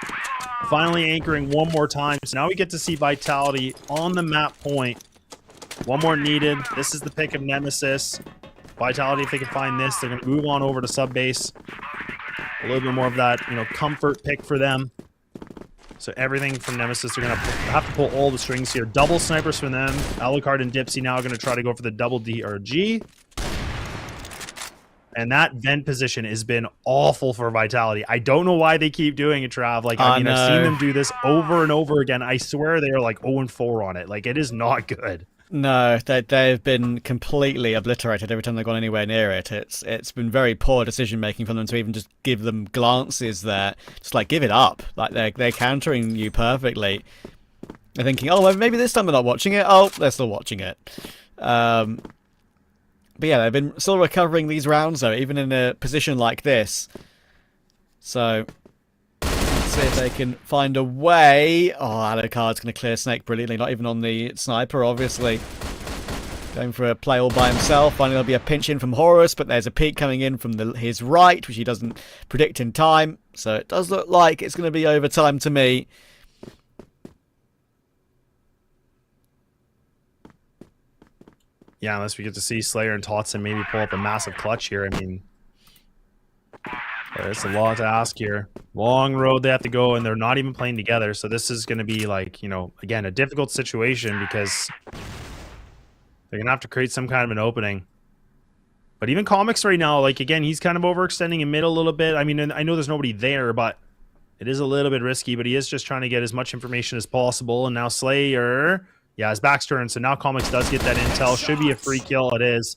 finally anchoring one more time. So now we get to see Vitality on the map point. One more needed. This is the pick of Nemesis. Vitality, if they can find this, they're going to move on over to sub base. A little bit more of that, comfort pick for them. So everything from Nemesis, they're going to have to pull all the strings here. Double snipers from them. Alucard and Dipsy now are going to try to go for the double DRG. And that vent position has been awful for Vitality. I don't know why they keep doing it, Trav. Like, I mean, I've seen them do this over and over again. I swear they are like 0-4 on it. Like, it is not good. No, they've been completely obliterated every time they've gone anywhere near it. It's been very poor decision making from them to even just give them glances there. Just like, give it up. Like, they're countering you perfectly. They're thinking, oh, well, maybe this time they're not watching it. Oh, they're still watching it. But yeah, they've been still recovering these rounds, though, even in a position like this. So, let's see if they can find a way. Oh, Alucard's going to clear Snake brilliantly, not even on the sniper, obviously. Going for a play all by himself. Finally, there'll be a pinch in from Horus, but there's a peek coming in from his right, which he doesn't predict in time. So it does look like it's going to be overtime to me. Yeah, unless we get to see Slayer and Totsin maybe pull up a massive clutch here. I mean, it's a lot to ask here. Long road they have to go, and they're not even playing together. So this is going to be like, again, a difficult situation because they're going to have to create some kind of an opening. But even Comics right now, like, again, he's kind of overextending in mid a little bit. I mean, I know there's nobody there, but it is a little bit risky. But he is just trying to get as much information as possible. And now Slayer... yeah, his back's turned, so now Comics does get that intel. Should be a free kill. It is.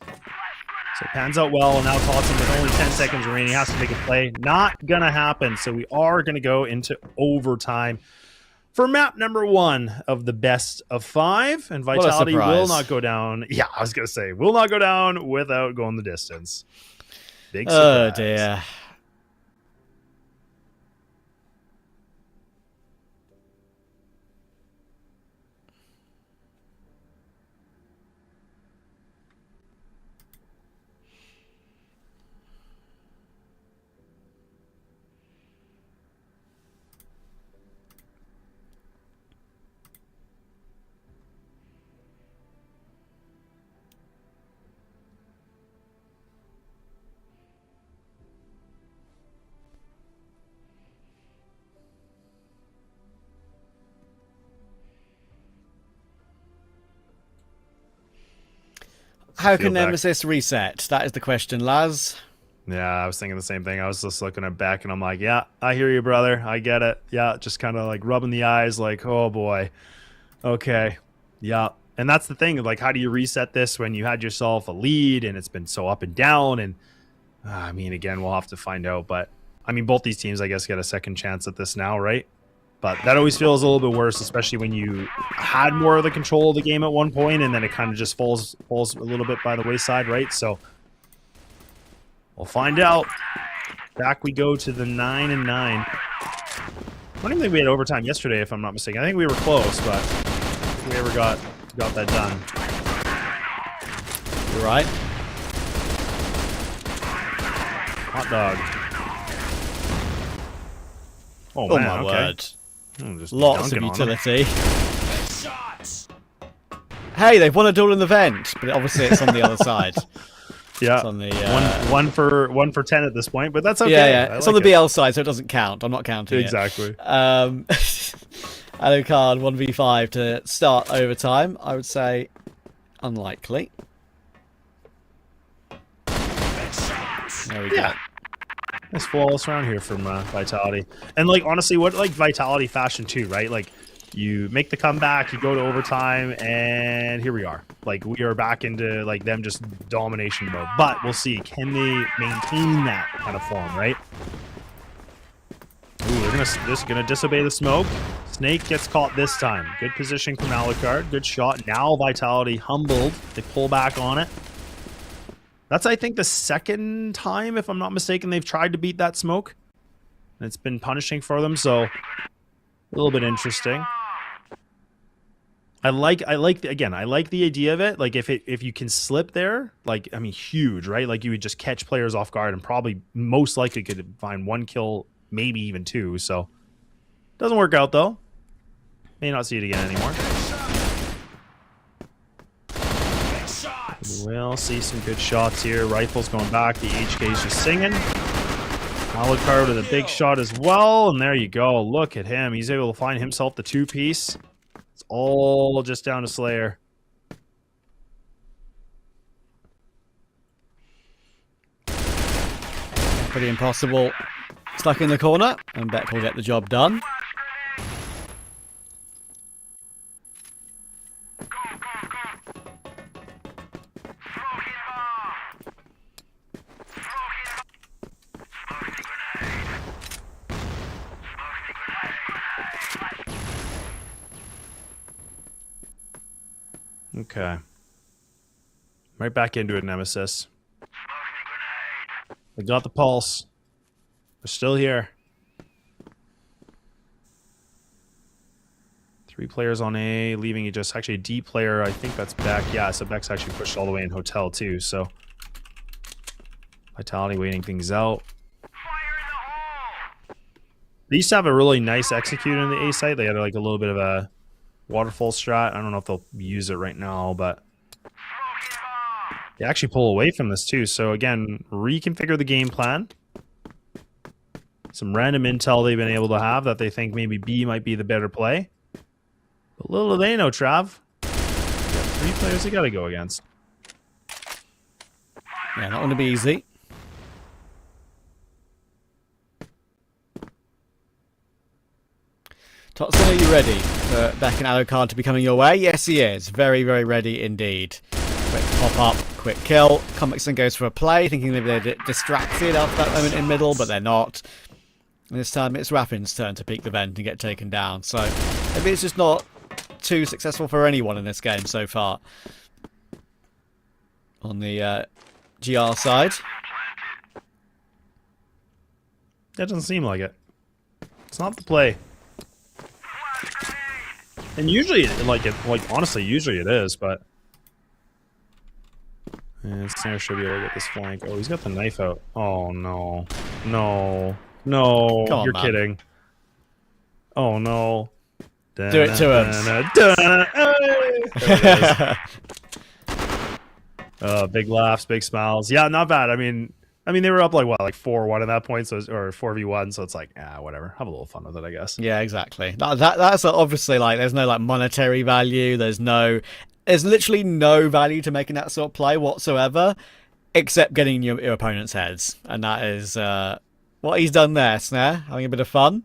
So it pans out well. Now Tossing with only 10 seconds remaining has to make a play. Not going to happen. So we are going to go into overtime for map number 1 of the best of 5. And Vitality will not go down. Yeah, I was going to say, will not go down without going the distance. Big surprise. Oh, dear. How can Nemesis reset? That is the question, Laz. Yeah, I was thinking the same thing. I was just looking at back and I'm like, yeah, I hear you, brother. I get it. Yeah, just kind of like rubbing the eyes like, oh boy. Okay. Yeah. And that's the thing. Like, how do you reset this when you had yourself a lead and it's been so up and down? And I mean, again, we'll have to find out. But I mean, both these teams, I guess, get a second chance at this now, right? But that always feels a little bit worse, especially when you had more of the control of the game at one point and then it kind of just falls a little bit by the wayside, right? So we'll find out. Back we go to the 9-9. I don't even think we had overtime yesterday, if I'm not mistaken. I think we were close, but if we ever got that done. You're right. Hot dog. Oh Oh, man, my okay. word. Just Lots of dunking on 'em. utility. Hey, they've won a duel in the vent, but obviously it's on the other side. Yeah, It's on the, one for 10 at this point, but that's okay. Yeah. I It's like on the it. BL side, so it doesn't count. I'm not counting Exactly. it. Alucard 1v5 to start overtime. I would say unlikely. There we go. Nice flawless round here from Vitality. And, like, honestly, what, like, Vitality fashion too, right? Like, you make the comeback, you go to overtime, and here we are. Like, we are back into, like, them just domination mode. But we'll see. Can they maintain that kind of form, right? Ooh, they're just gonna disobey the smoke. Snake gets caught this time. Good position from Alucard. Good shot. Now Vitality humbled. They pull back on it. That's, I think, the second time, if I'm not mistaken, they've tried to beat that smoke. And it's been punishing for them, so a little bit interesting. I like the idea of it. Like, if you can slip there, like, I mean, huge, right? Like, you would just catch players off guard and probably most likely could find 1 kill, maybe even 2. So, doesn't work out, though. May not see it again anymore. We'll see some good shots here. Rifle's going back. The HK's just singing. Alucard with a big shot as well. And there you go. Look at him. He's able to find himself the 2-piece. It's all just down to Slayer. Pretty impossible. Stuck in the corner, and Beck will get the job done. Okay. Right back into it, Nemesis. They got the pulse. They're still here. 3 players on A, leaving you just actually a D player. I think that's Beck. Yeah, so Beck's actually pushed all the way in Hotel too. So Vitality waiting things out. They used to have a really nice execute in the A site. They had like a little bit of a waterfall strat. I don't know if they'll use it right now, but they actually pull away from this too. So again, reconfigure the game plan. Some random intel they've been able to have that they think maybe B might be the better play. But little do they know, Trav. They got 3 players they got to go against. Yeah, not going to be easy. Totson, are you ready for Beck and Alucard to be coming your way? Yes, he is. Very, very ready indeed. Quick pop up. Quick kill. Comixon goes for a play, thinking maybe they're distracted after that moment in middle, but they're not. And this time it's Raffin's turn to peek the vent and get taken down. So maybe it's just not too successful for anyone in this game so far. On the GR side. That doesn't seem like it. It's not the play. And usually, honestly, usually it is, but... And Snare should be able to get this flank. Oh, he's got the knife out. Oh, no. No. No. Come on, you're man. kidding. Oh, no. Do it to him. Big laughs, big smiles. Yeah, not bad. I mean, they were up like 4-1 at that point, so or 4v1. So it's like, whatever. Have a little fun with it, I guess. Yeah, exactly. That's obviously like there's no like monetary value. There's literally no value to making that sort of play whatsoever, except getting your opponent's heads, and that is what he's done there. Snare having a bit of fun,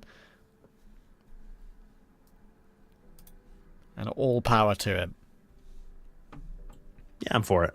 and all power to him. Yeah, I'm for it.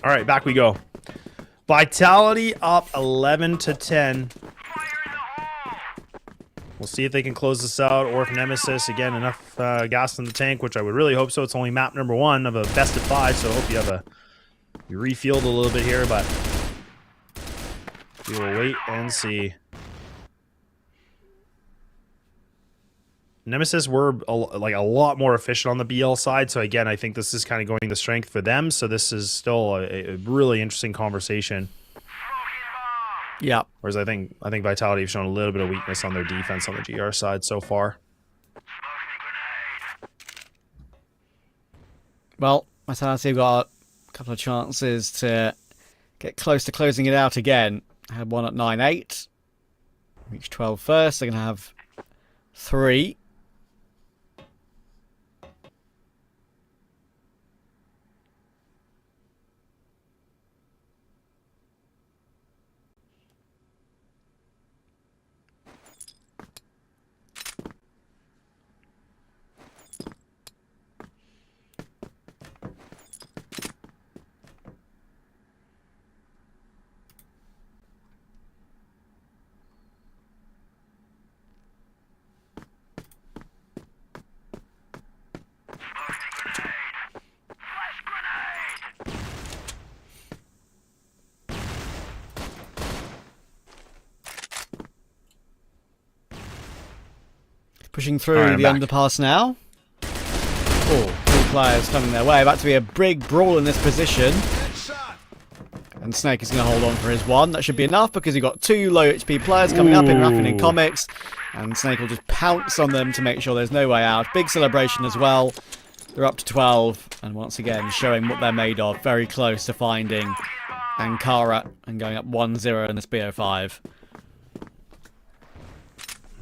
All right, back we go. Vitality up 11-10. We'll see if they can close this out, or if Nemesis, again, enough gas in the tank, which I would really hope so. It's only map number 1 of a best of 5, so I hope you refueled a little bit here, but we will wait and see. Nemesis were a lot more efficient on the BL side, so again, I think this is kind of going the strength for them, so this is still a really interesting conversation. Yeah. Whereas I think Vitality have shown a little bit of weakness on their defense on the GR side so far. Well, Vitality have got a couple of chances to get close to closing it out again. Had one at 9-8. Reached 12 first. They're going to have 3. Pushing through the underpass now. Oh, 2 players coming their way. About to be a big brawl in this position. And Snake is going to hold on for his 1. That should be enough because you've got 2 low HP players coming up in Raffin and Comics. And Snake will just pounce on them to make sure there's no way out. Big celebration as well. They're up to 12. And once again, showing what they're made of. Very close to finding Ankara and going up 1-0 in this BO5.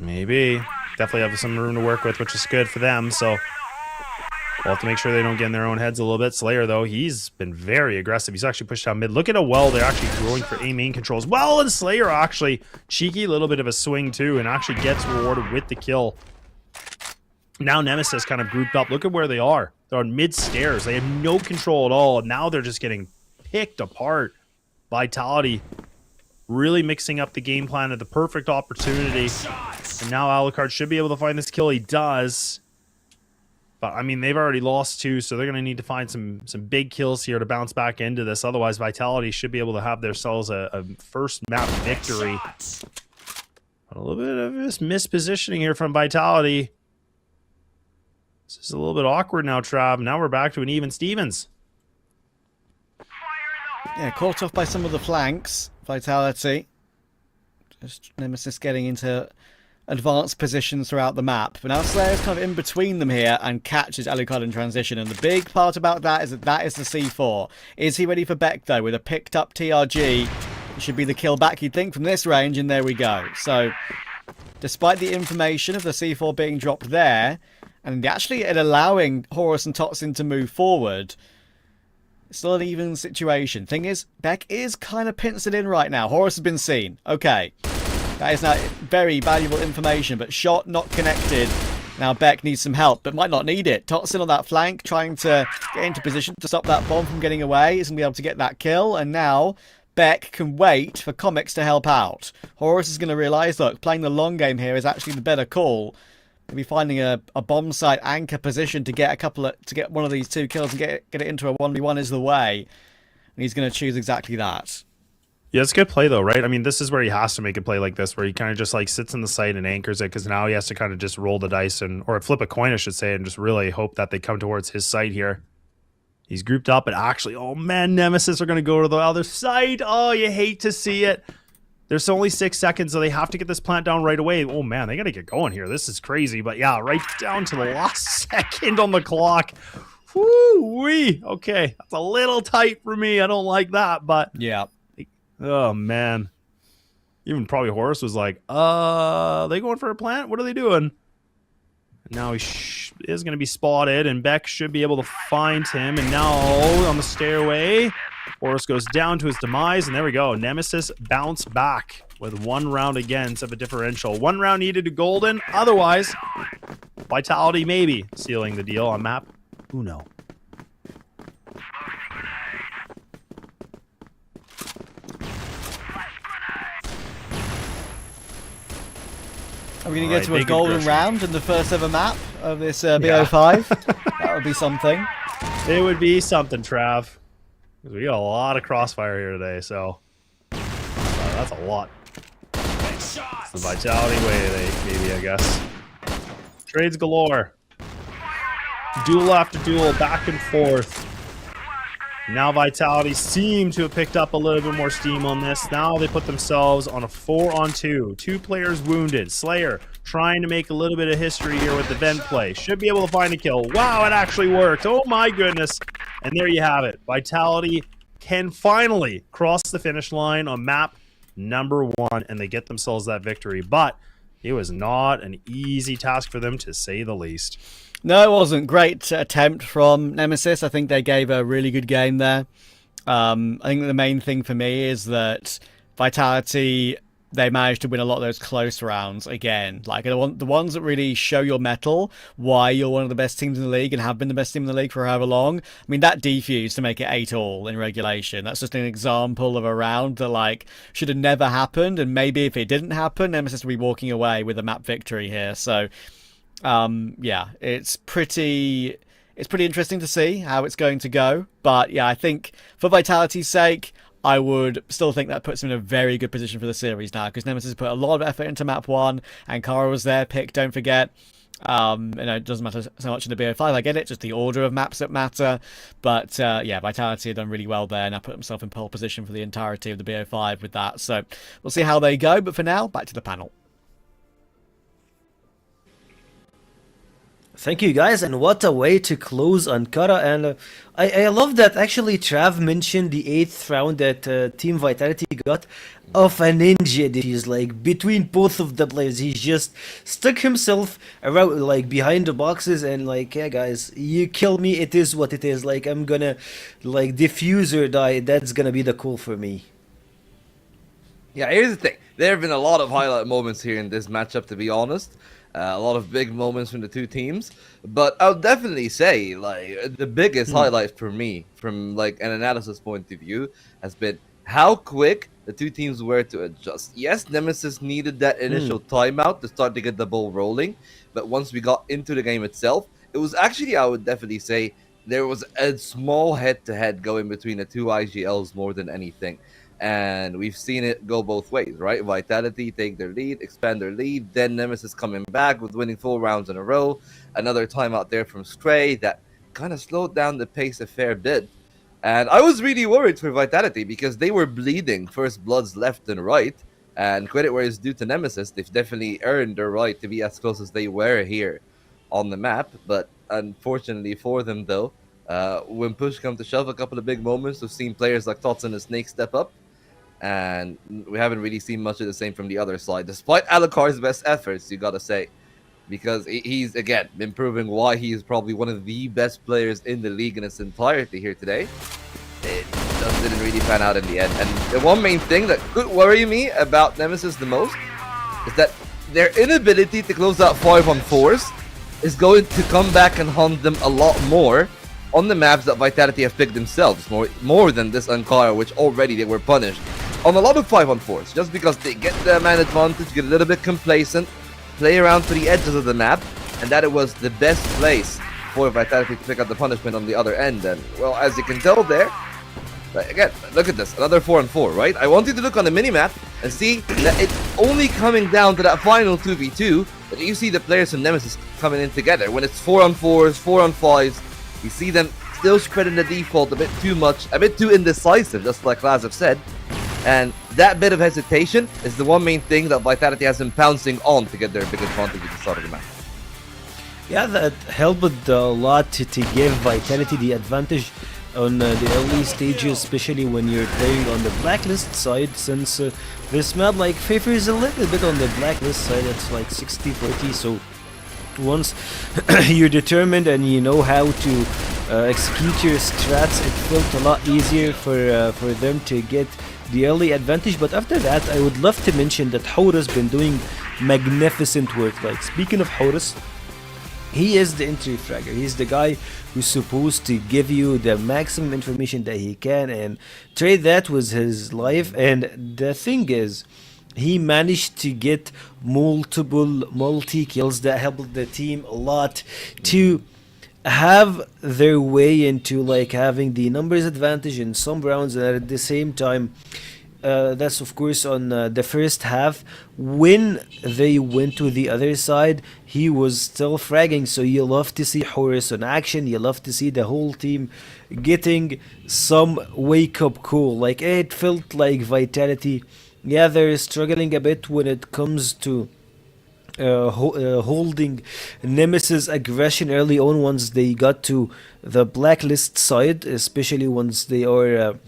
Maybe. Definitely have some room to work with, which is good for them, so we'll have to make sure they don't get in their own heads a little bit. Slayer, though, he's been very aggressive. He's actually pushed down mid. Look at how well they're actually going for A main controls. Well, and Slayer actually cheeky, little bit of a swing, too, and actually gets rewarded with the kill. Now Nemesis kind of grouped up. Look at where they are. They're on mid-stairs. They have no control at all, and now they're just getting picked apart. Vitality really mixing up the game plan at the perfect opportunity. And now Alucard should be able to find this kill. He does. But, I mean, they've already lost 2, so they're going to need to find some big kills here to bounce back into this. Otherwise, Vitality should be able to have themselves a first map victory. But a little bit of this mispositioning here from Vitality. This is a little bit awkward now, Trav. Now we're back to an even Stevens. Yeah, caught off by some of the flanks. Vitality. Just Nemesis getting into advanced positions throughout the map. But now Slayer's kind of in between them here and catches Alucard in transition. And the big part about that is that is the C4. Is he ready for Beck, though? With a picked up TRG, it should be the kill back, you'd think, from this range. And there we go. So, despite the information of the C4 being dropped there, and actually it allowing Horus and Totsin to move forward, it's still an even situation. Thing is, Beck is kind of penciled in right now. Horus has been seen. Okay. That is now very valuable information, but shot not connected. Now Beck needs some help, but might not need it. Totsin on that flank, trying to get into position to stop that bomb from getting away. Isn't going to be able to get that kill, and now Beck can wait for Comics to help out. Horus is going to realise, look, playing the long game here is actually the better call. Maybe finding a bomb site anchor position to get one of these 2 kills and get it into a 1v1 is the way. And he's going to choose exactly that. Yeah, it's a good play, though, right? I mean, this is where he has to make a play like this, where he kind of just like sits in the site and anchors it, because now he has to kind of just roll the dice or flip a coin, I should say, and just really hope that they come towards his site here. He's grouped up, and actually, oh man, Nemesis are going to go to the other side. Oh, you hate to see it. There's only 6 seconds, so they have to get this plant down right away. Oh man, they got to get going here. This is crazy, but yeah, right down to the last second on the clock. Woo-wee. Okay, that's a little tight for me. I don't like that, but yeah. Oh man. Even probably Horus was like, are they going for a plant? What are they doing? And now he is going to be spotted, and Beck should be able to find him. And now on the stairway, Horus goes down to his demise, and there we go. Nemesis bounce back with 1 round against of a differential. 1 round needed to golden. Otherwise, Vitality maybe sealing the deal on map Uno. Are we going to get to a golden round in the first ever map of this BO5? That would be something. It would be something, Trav. Because we got a lot of Crossfire here today, so that's a lot. It's the Vitality way, maybe, I guess. Trades galore. Duel after duel, back and forth. Now Vitality seem to have picked up a little bit more steam on this. Now they put themselves on a 4-on-2. 2 players wounded. Slayer trying to make a little bit of history here with the vent play. Should be able to find a kill. Wow, it actually worked. Oh my goodness. And there you have it. Vitality can finally cross the finish line on map number 1, and they get themselves that victory. But it was not an easy task for them, to say the least. No, it wasn't. Great attempt from Nemesis. I think they gave a really good game there. I think the main thing for me is that Vitality, they managed to win a lot of those close rounds again. Like the ones that really show your mettle, why you're one of the best teams in the league and have been the best team in the league for however long. I mean, that defused to make it 8-all in regulation. That's just an example of a round that like should have never happened. And maybe if it didn't happen, Nemesis would be walking away with a map victory here. So yeah, it's pretty interesting to see how it's going to go. But yeah, I think for Vitality's sake, I would still think that puts him in a very good position for the series now, because Nemesis put a lot of effort into map 1, and Kara was their pick, don't forget. It doesn't matter so much in the BO5, I get it, just the order of maps that matter. But yeah, Vitality have done really well there, and I put themselves in pole position for the entirety of the BO5 with that. So we'll see how they go, but for now, back to the panel. Thank you, guys, and what a way to close on Kara. And I love that actually Trav mentioned the 8th round that Team Vitality got of a ninja. He's like between both of the players. He just stuck himself around like behind the boxes and like, yeah, guys, you kill me. It is what it is. Like I'm gonna like defuse or die. That's gonna be the call for me. Yeah, here's the thing. There have been a lot of highlight moments here in this matchup, to be honest. A lot of big moments from the two teams, but I'll definitely say like the biggest highlight for me from like an analysis point of view has been how quick the two teams were to adjust. Yes, Nemesis needed that initial timeout to start to get the ball rolling, but once we got into the game itself, it was actually, I would definitely say, there was a small head-to-head going between the two IGLs more than anything. And we've seen it go both ways, right? Vitality take their lead, expand their lead, then Nemesis coming back with winning 4 rounds in a row. Another time out there from Stray that kind of slowed down the pace a fair bit. And I was really worried for Vitality because they were bleeding first bloods left and right. And credit where it's due to Nemesis, they've definitely earned their right to be as close as they were here on the map. But unfortunately for them, though, when push comes to shove, a couple of big moments, we've seen players like Tots and the Snake step up. And we haven't really seen much of the same from the other side, despite Alucard's best efforts, you gotta say. Because he's, again, been proving why he is probably one of the best players in the league in its entirety here today. It just didn't really pan out in the end. And the one main thing that could worry me about Nemesis the most is that their inability to close out 5-on-4s is going to come back and haunt them a lot more on the maps that Vitality have picked themselves, more than this Ankara, which already they were punished on a lot of 5-on-4s, just because they get the man advantage, get a little bit complacent, play around to the edges of the map, and that it was the best place for Vitality to pick up the punishment on the other end. And, well, as you can tell there, again, look at this, another 4-on-4, right? I want you to look on the minimap and see that it's only coming down to that final 2v2 that you see the players from Nemesis coming in together. When it's 4-on-4s, 4-on-5s, you see them still spreading the default a bit too much, a bit too indecisive, just like Laz have said. And that bit of hesitation is the one main thing that Vitality has been pouncing on to get their big advantage at the start of the match. Yeah, that helped a lot to give Vitality the advantage on the early stages, especially when you're playing on the blacklist side, since this map like favors a little bit on the blacklist side. It's like 60-40, so once you're determined and you know how to execute your strats, it felt a lot easier for them to get the early advantage. But after that, I would love to mention that Horus been doing magnificent work. Like, speaking of Horus, he is the entry fragger. He's the guy who's supposed to give you the maximum information that he can and trade that with his life. And the thing is, he managed to get multiple multi-kills that helped the team a lot to have their way into like having the numbers advantage in some rounds, and at the same time that's of course on the first half. When they went to the other side, he was still fragging, so you love to see Horus in action. You love to see the whole team getting some wake up call. Like, it felt like Vitality, yeah, they're struggling a bit when it comes to holding Nemesis aggression early on once they got to the blacklist side, especially once they are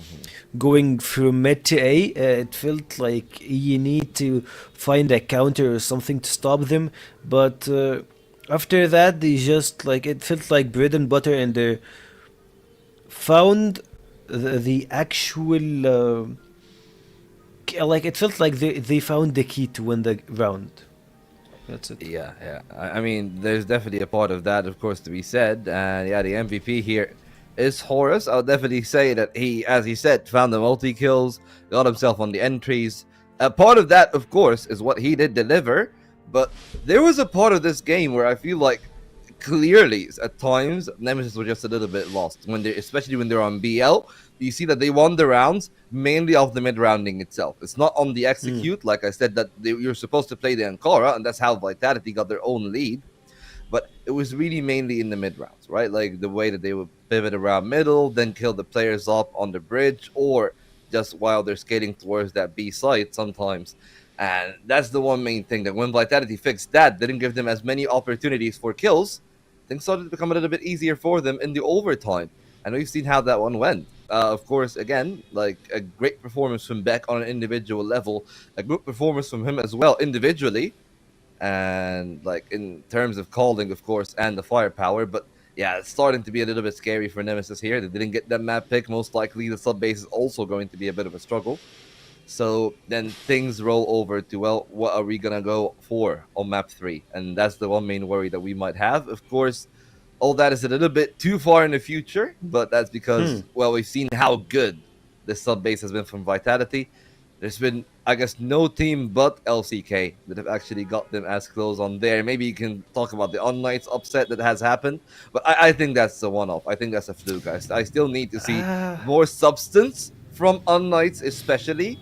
going from mid to A. It felt like you need to find a counter or something to stop them, but after that they just like, it felt like bread and butter, and they found the actual like, it felt like they found the key to win the round. That's it. Yeah. I mean, there's definitely a part of that, of course, to be said. And yeah, the MVP here is Horus. I'll definitely say that he, as he said, found the multi-kills, got himself on the entries. A part of that, of course, is what he did deliver. But there was a part of this game where I feel like clearly, at times, Nemesis were just a little bit lost. Especially when they're on BL, you see that they won the rounds mainly off the mid-rounding itself. It's not on the execute. Like I said, that you're supposed to play the Ankara, and that's how Vitality got their own lead. But it was really mainly in the mid-rounds, right? Like the way that they would pivot around middle, then kill the players up on the bridge, or just while they're skating towards that B site sometimes. And that's the one main thing, that when Vitality fixed that, didn't give them as many opportunities for kills, things started to become a little bit easier for them in the overtime. And we've seen how that one went. Of course, again, like a great performance from Beck on an individual level, a good performance from him as well individually, and like in terms of calling, of course, and the firepower. But yeah, it's starting to be a little bit scary for Nemesis here. They didn't get that map pick. Most likely the sub base is also going to be a bit of a struggle. So then things roll over to, well, what are we gonna go for on map 3? And that's the one main worry that we might have. Of course, all that is a little bit too far in the future, but that's because, well, we've seen how good this sub base has been from Vitality. There's been, I guess, no team but LCK that have actually got them as close on there. Maybe you can talk about the unKnights upset that has happened, but I think that's a one-off. I think that's a fluke, guys. I still need to see more substance from unKnights especially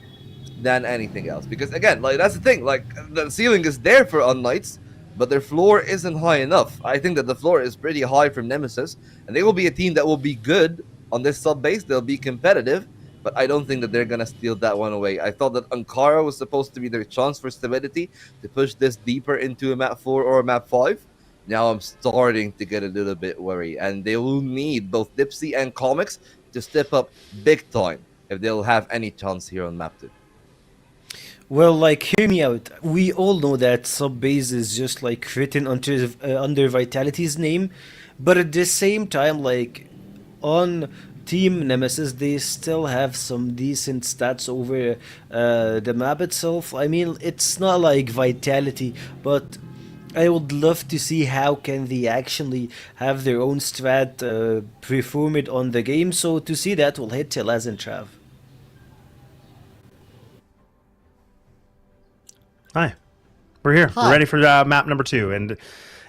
than anything else. Because again, like that's the thing, like the ceiling is there for unKnights, but their floor isn't high enough. I think that the floor is pretty high from Nemesis, and they will be a team that will be good on this sub base. They'll be competitive, but I don't think that they're gonna steal that one away. I thought that Ankara was supposed to be their chance for stability to push this deeper into a map 4 or a map 5. Now I'm starting to get a little bit worried, and they will need both Dipsy and Comics to step up big time if they'll have any chance here on map 2. Well, like, hear me out. We all know that sub-base is just like written under Vitality's name, but at the same time, like, on Team Nemesis, they still have some decent stats over the map itself. I mean, it's not like Vitality, but I would love to see how can they actually have their own strat performed on the game. So to see that, we'll hit to Laz and Trav. Hi, we're here. Hi. We're ready for map number 2, and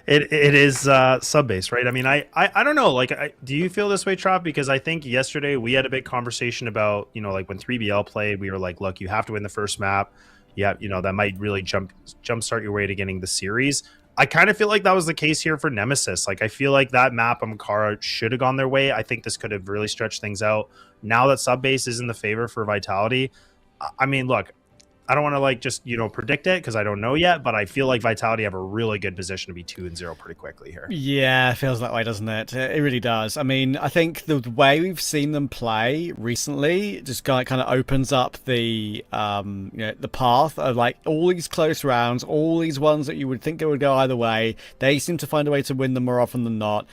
it is sub base, right? I mean, I don't know. Like, do you feel this way, Trav? Because I think yesterday we had a big conversation about, you know, like when 3BL played, we were like, look, you have to win the first map. Yeah, you know, that might really jumpstart your way to getting the series. I kind of feel like that was the case here for Nemesis. Like, I feel like that map on Makara should have gone their way. I think this could have really stretched things out. Now that sub base is in the favor for Vitality, I mean, look, I don't want to like just, you know, predict it because I don't know yet, but I feel like Vitality have a really good position to be 2-0 pretty quickly here. Yeah, it feels that way, doesn't it? It really does. I mean, I think the way we've seen them play recently just kind of opens up the you know, the path of like all these close rounds, all these ones that you would think they would go either way. They seem to find a way to win them more often than not.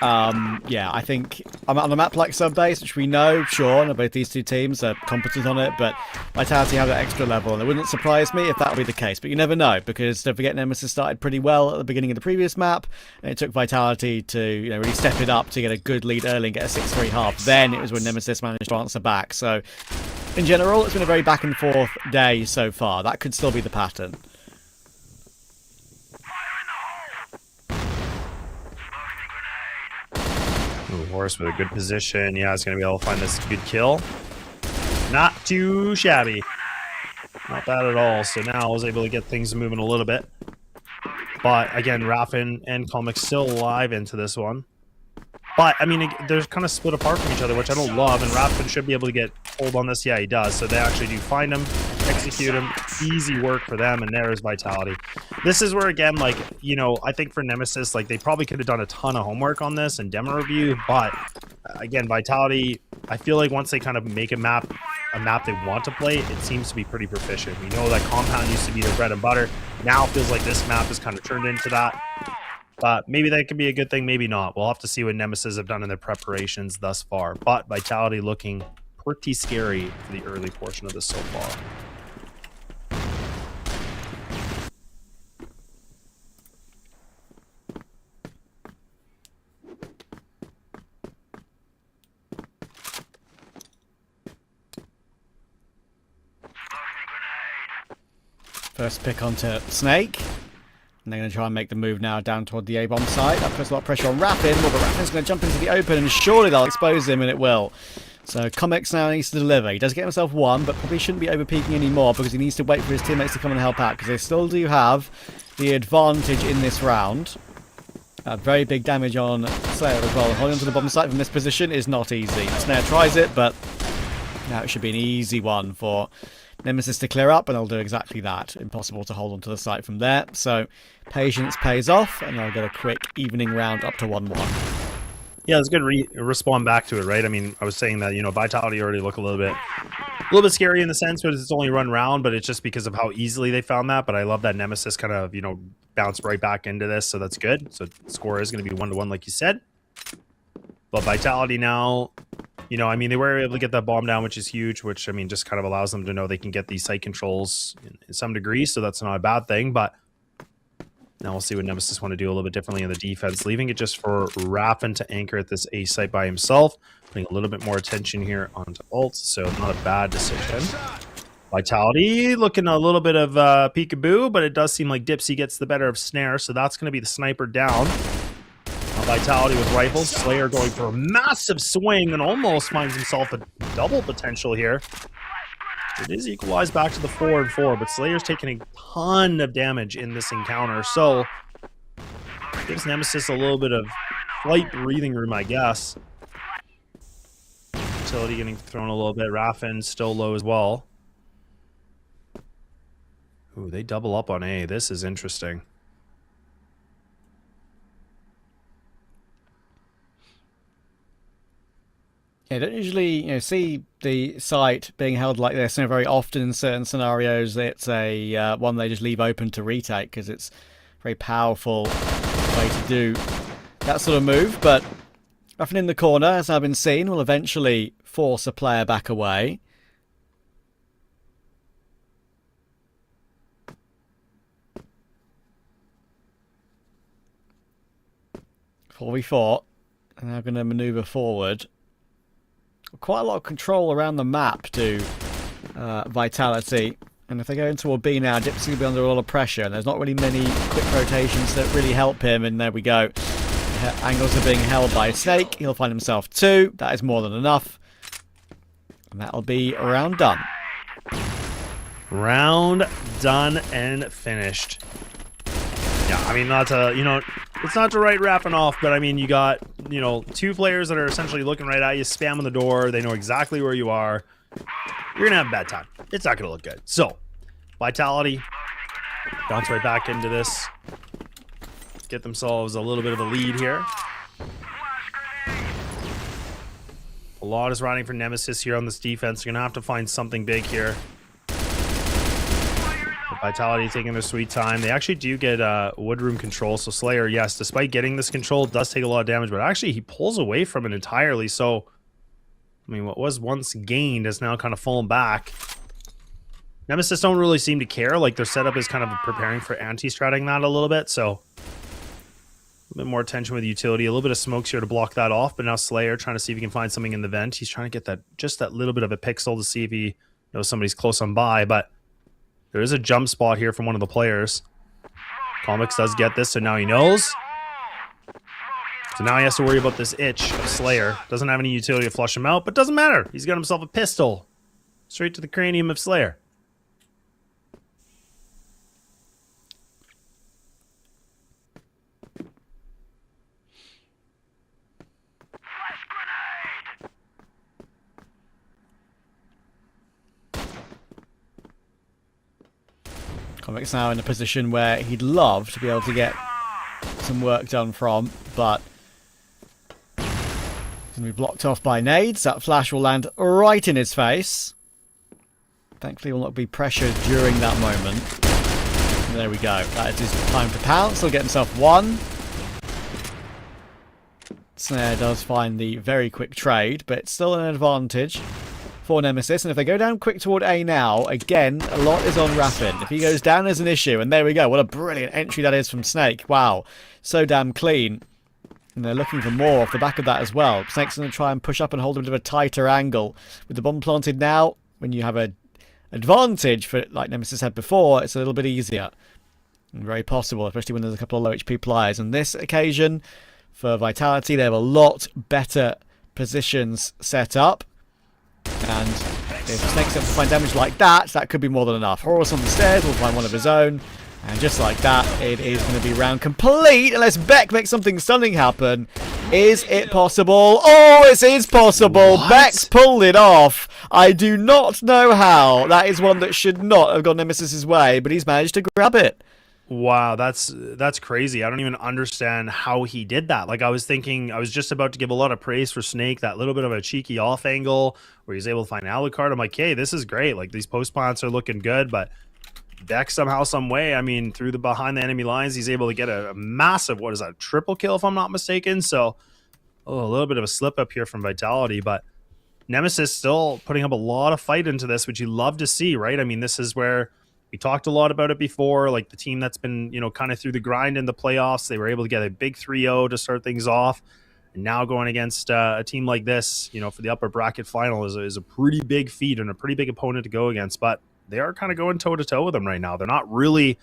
Yeah, I think on a map like Subbase, which we know, sure, both these two teams are competent on it, but Vitality have that extra level, and it wouldn't surprise me if that would be the case. But you never know, because don't forget, Nemesis started pretty well at the beginning of the previous map, and it took Vitality to, you know, really step it up to get a good lead early and get a 6-3 half. Then it was when Nemesis managed to answer back. So, in general, it's been a very back and forth day so far. That could still be the pattern. Ooh, Horse with a good position. Yeah, it's going to be able to find this good kill. Not too shabby. Not bad at all. So now I was able to get things moving a little bit. But again, Raffin and Comic still alive into this one. But, I mean, they're kind of split apart from each other, which I don't love. And Raffin should be able to get hold on this. Yeah, he does. So they actually do find him, execute him. Easy work for them. And there is Vitality. This is where, again, like, you know, I think for Nemesis, like, they probably could have done a ton of homework on this and demo review. But, again, Vitality, I feel like once they kind of make a map they want to play, it seems to be pretty proficient. We know that Compound used to be their bread and butter. Now it feels like this map has kind of turned into that. But maybe that could be a good thing, maybe not. We'll have to see what Nemesis have done in their preparations thus far. But Vitality looking pretty scary for the early portion of this so far. First pick onto Snake. And they're going to try and make the move now down toward the A-bomb side. That puts a lot of pressure on Raffin. Well, but Raffin's going to jump into the open, and surely they'll expose him, and it will. So Comics now needs to deliver. He does get himself one, but probably shouldn't be over-peaking anymore because he needs to wait for his teammates to come and help out because they still do have the advantage in this round. Very big damage on Slayer as well. Holding onto the bomb site from this position is not easy. Snare tries it, but now it should be an easy one for Nemesis to clear up, and they'll do exactly that. Impossible to hold onto the site from there. So patience pays off, and they'll get a quick evening round up to 1-1. Yeah, it's good to respond back to it, right? I mean, I was saying that, you know, Vitality already look a little bit scary in the sense that it's only run round, but it's just because of how easily they found that. But I love that Nemesis kind of, you know, bounced right back into this, so that's good. So the score is going to be 1-1, like you said. But Vitality now, you know, I mean, they were able to get that bomb down, which is huge, which, I mean, just kind of allows them to know they can get these site controls in some degree, so that's not a bad thing. But now we'll see what Nemesis want to do a little bit differently in the defense, leaving it just for Raffin to anchor at this A site by himself, putting a little bit more attention here onto ult, so not a bad decision. Vitality looking a little bit of peekaboo, but it does seem like Dipsy gets the better of Snare, so that's going to be the sniper down. Now Vitality with rifles. Slayer going for a massive swing and almost finds himself a double potential here. It is equalized back to the 4 and 4, but Slayer's taking a ton of damage in this encounter, so gives Nemesis a little bit of flight breathing room, I guess. Utility getting thrown a little bit. Raffin still low as well. Ooh, they double up on A. This is interesting. Yeah, don't usually see the site being held like this. Very often in certain scenarios, it's a one they just leave open to retake because it's a very powerful way to do that sort of move. But Raffin in the corner, as I've been seen, will eventually force a player back away. Before we fought, and now going to manoeuvre forward. Quite a lot of control around the map to Vitality, and if they go into a B now, Dip's going to be under a lot of pressure, and there's not really many quick rotations that really help him, and there we go. Angles are being held by Snake. He'll find himself 2. That is more than enough, and that'll be round done. Round done and finished. Yeah, I mean, not to, it's not to write Raffin off, but I mean, you got, 2 players that are essentially looking right at you, spamming the door. They know exactly where you are. You're going to have a bad time. It's not going to look good. So, Vitality bounce right back into this. Get themselves a little bit of a lead here. A lot is riding for Nemesis here on this defense. You're going to have to find something big here. Vitality taking their sweet time. They actually do get woodroom control, so Slayer, yes, despite getting this control, does take a lot of damage, but actually he pulls away from it entirely, so I mean, what was once gained has now kind of fallen back. Nemesis don't really seem to care, like their setup is kind of preparing for anti-stratting that a little bit, so a bit more attention with utility, a little bit of smokes here to block that off, but now Slayer trying to see if he can find something in the vent. He's trying to get that, just that little bit of a pixel to see if he knows somebody's close on by, but there is a jump spot here from one of the players. Comics does get this, so now he knows. So now he has to worry about this itch of Slayer. Doesn't have any utility to flush him out, but doesn't matter. He's got himself a pistol. Straight to the cranium of Slayer. Comic's now in a position where he'd love to be able to get some work done from, but he's going to be blocked off by nades. That flash will land right in his face. Thankfully, he will not be pressured during that moment. And there we go. That is his time to pounce. He'll get himself 1. Snare does find the very quick trade, but it's still an advantage for Nemesis, and if they go down quick toward A now, again, a lot is on Raffin. If he goes down, there's an issue, and there we go. What a brilliant entry that is from Snake. Wow, so damn clean. And they're looking for more off the back of that as well. Snake's going to try and push up and hold a bit of a tighter angle. With the bomb planted now, when you have an advantage for like Nemesis had before, it's a little bit easier. And very possible, especially when there's a couple of low HP players. On this occasion, for Vitality, they have a lot better positions set up. And if Snake's able to find damage like that, that could be more than enough. Horus on the stairs will find one of his own. And just like that, it is going to be round complete. Unless Beck makes something stunning happen. Is it possible? Oh, it is possible. What? Beck's pulled it off. I do not know how. That is one that should not have gone Nemesis's way, but he's managed to grab it. Wow, that's crazy. I don't even understand how he did that. Like, I was just about to give a lot of praise for Snake, that little bit of a cheeky off angle where he's able to find Alucard. I'm like, hey, this is great. Like, these post plants are looking good, but Beck somehow, some way, I mean, through the behind the enemy lines, he's able to get a massive, what is that, triple kill if I'm not mistaken. So, a little bit of a slip up here from Vitality, but Nemesis still putting up a lot of fight into this, which you love to see, right? I mean, this is where we talked a lot about it before, like the team that's been, kind of through the grind in the playoffs. They were able to get a big 3-0 to start things off. And now going against a team like this, for the upper bracket final is a pretty big feat and a pretty big opponent to go against. But they are kind of going toe-to-toe with them right now. They're not really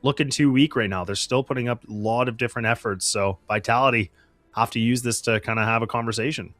looking too weak right now. They're still putting up a lot of different efforts. So Vitality have to use this to kind of have a conversation.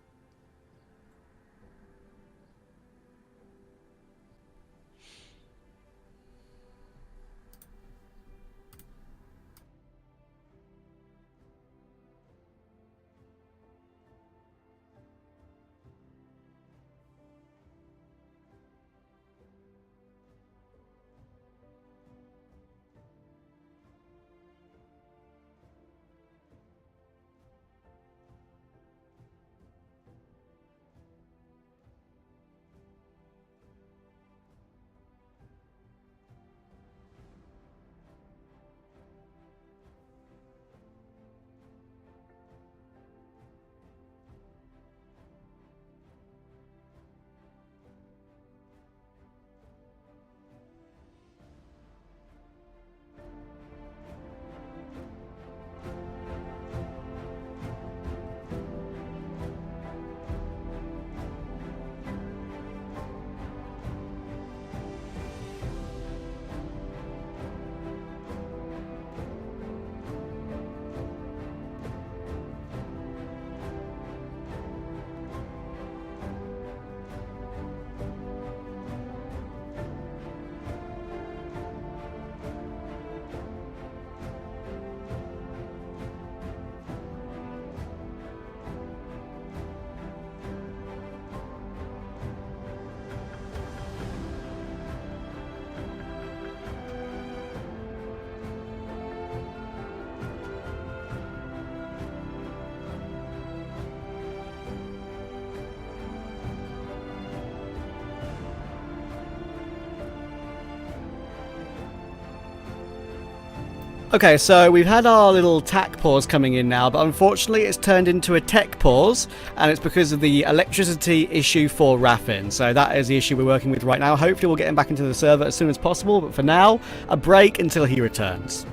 Okay, so we've had our little tack pause coming in now, but unfortunately it's turned into a tech pause, and it's because of the electricity issue for Raffin. So that is the issue we're working with right now. Hopefully we'll get him back into the server as soon as possible, but for now, a break until he returns.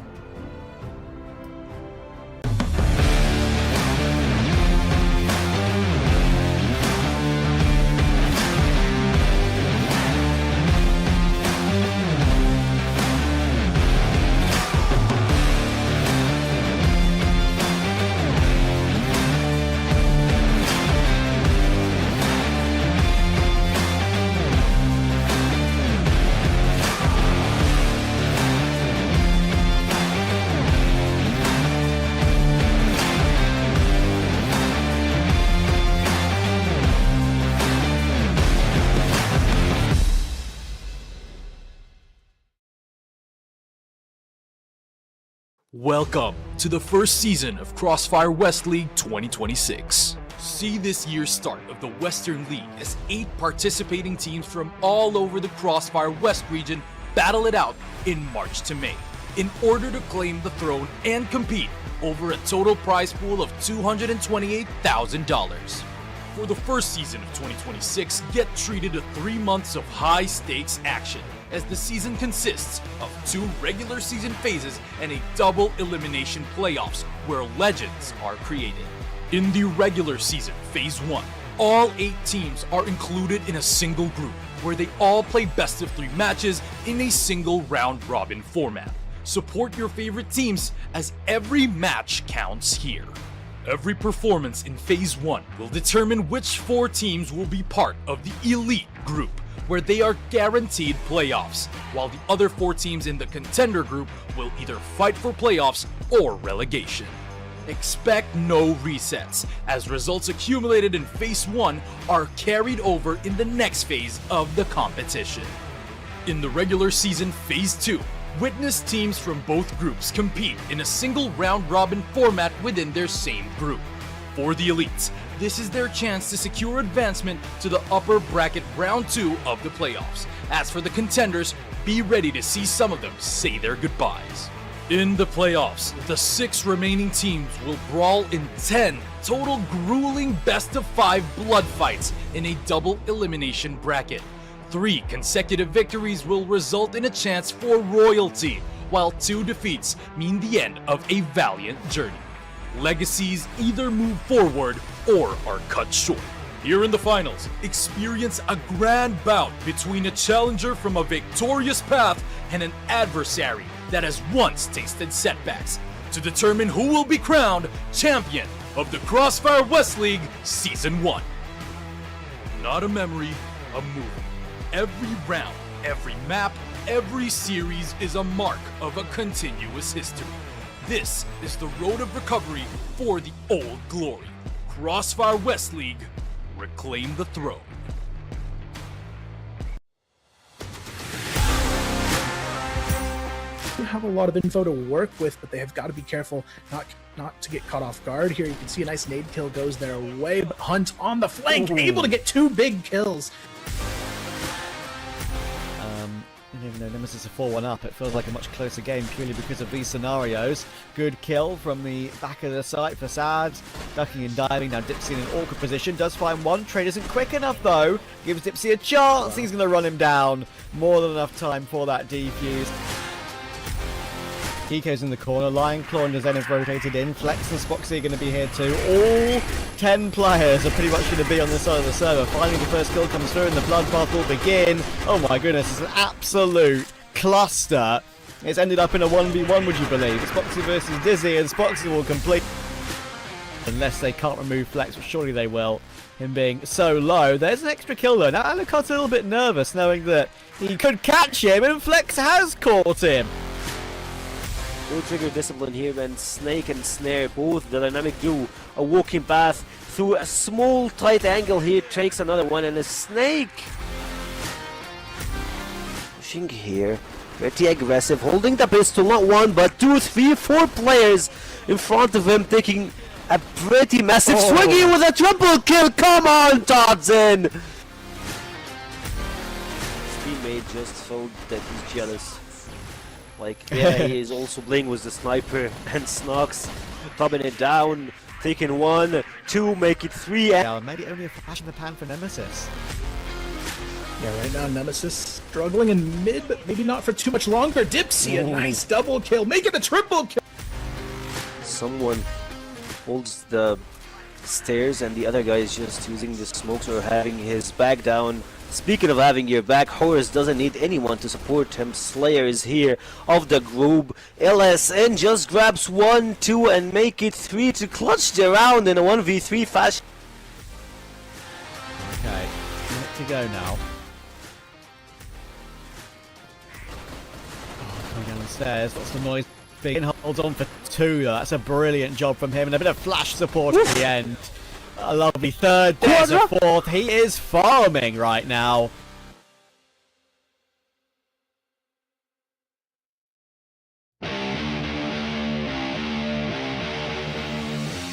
Welcome to the first season of CrossFire West League 2026. See this year's start of the Western League as 8 participating teams from all over the CrossFire West region battle it out in March to May in order to claim the throne and compete over a total prize pool of $228,000. For the first season of 2026, get treated to 3 months of high-stakes action, as the season consists of 2 regular season phases and a double elimination playoffs where legends are created. In the regular season, Phase 1, all 8 teams are included in a single group where they all play best of 3 matches in a single round-robin format. Support your favorite teams as every match counts here. Every performance in Phase 1 will determine which 4 teams will be part of the Elite group, where they are guaranteed playoffs, while the other 4 teams in the Contender group will either fight for playoffs or relegation. Expect no resets, as results accumulated in Phase 1 are carried over in the next phase of the competition. In the regular season Phase 2, witness teams from both groups compete in a single round-robin format within their same group. For the elites, this is their chance to secure advancement to the upper bracket round 2 of the playoffs. As for the contenders, be ready to see some of them say their goodbyes. In the playoffs, the 6 remaining teams will brawl in 10 total grueling best-of-5 blood fights in a double elimination bracket. 3 consecutive victories will result in a chance for royalty, while 2 defeats mean the end of a valiant journey. Legacies either move forward or are cut short. Here in the finals, experience a grand bout between a challenger from a victorious path and an adversary that has once tasted setbacks to determine who will be crowned champion of the CrossFire West League Season 1. Not a memory, a movie. Every round, every map, every series is a mark of a continuous history. This is the road of recovery for the old glory. CrossFire West League, reclaim the throne. Have a lot of info to work with, but they have got to be careful not to get caught off guard. Here you can see a nice nade kill goes their way, but Hunt on the flank, able to get 2 big kills. Even though Nemesis is 4-1 up, it feels like a much closer game purely because of these scenarios. Good kill from the back of the site for Sad. Ducking and diving. Now Dipsy in an awkward position. Does find one. Trade isn't quick enough though. Gives Dipsy a chance. He's going to run him down. More than enough time for that defuse. Kiko's in the corner, Lion Claw and Zenith rotated in, Flex and Spoxy are going to be here too. All 10 players are pretty much going to be on this side of the server. Finally the first kill comes through and the bloodbath will begin. Oh my goodness, it's an absolute cluster. It's ended up in a 1v1, would you believe? It's Spoxy versus Dizzy, and Spoxy will complete. Unless they can't remove Flex, which surely they will, him being so low. There's an extra kill though. Now Alucard's a little bit nervous knowing that he could catch him, and Flex has caught him. No trigger discipline here, and Snake and Snare, both the dynamic duo, a walking path through a small tight angle here, takes another one, and a Snake pushing here, pretty aggressive, holding the pistol, not 1 but 2, 3, 4 players in front of him, taking a pretty massive swing here with a triple kill. Come on, Todzin! His teammate just thought that he's jealous. Like, yeah, he is also playing with the sniper, and Snox clubbing it down, taking 1, 2, make it 3. Yeah, maybe only a flash in the pan for Nemesis. Yeah, right now Nemesis struggling in mid, but maybe not for too much longer. Dipsy, a nice double kill, make it a triple kill. Someone holds the stairs, and the other guy is just using the smokes or having his back down. Speaking of having your back, Horus doesn't need anyone to support him. Slayer is here of the group. LSN just grabs 1, 2 and make it 3 to clutch the round in a 1v3 fashion. Okay, minute to go now. Coming down the stairs, lots of noise. Big holds on for 2 though. That's a brilliant job from him, and a bit of flash support at the end. A lovely third, there's a 4th. He is farming right now.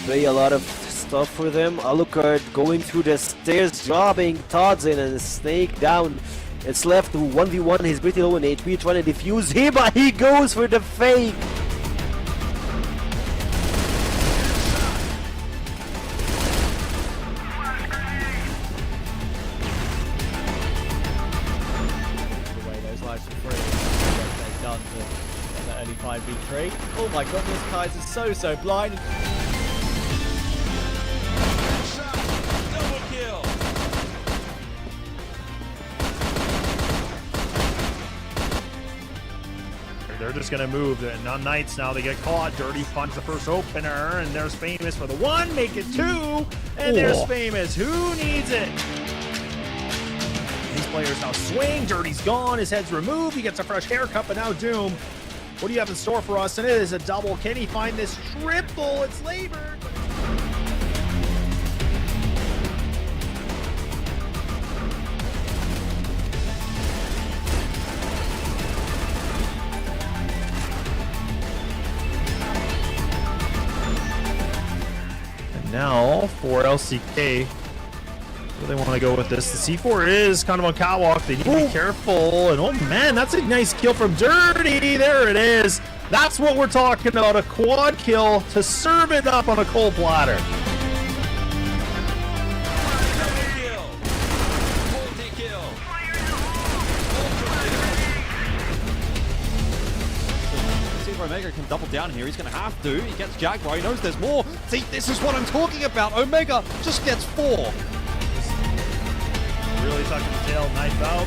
Play a lot of stuff for them. Alucard going through the stairs, dropping Todzin and Snake down. It's left to 1v1. He's pretty low in HP, trying to defuse here, but he goes for the fake. Early 5v3. Oh my goodness, Kaiser's so blind. Double kill. They're just going to move. The unKnights now, they get caught. Dirty punch the first opener, and there's Famous for the 1, make it 2, and there's Famous. Who needs it? These players now swing. Dirty's gone. His head's removed. He gets a fresh haircut, but now Doom. What do you have in store for us? And it is a double. Can he find this triple? It's labored. And now for LCK. Where they want to go with this. The C4 is kind of on catwalk. They need to be careful. And oh man, that's a nice kill from Dirty. There it is. That's what we're talking about. A quad kill to serve it up on a cold platter. Omega can double down here. He's going to have to. He gets Jaguar. He knows there's more. See, this is what I'm talking about. Omega just gets 4. Really tucking the tail, knife out.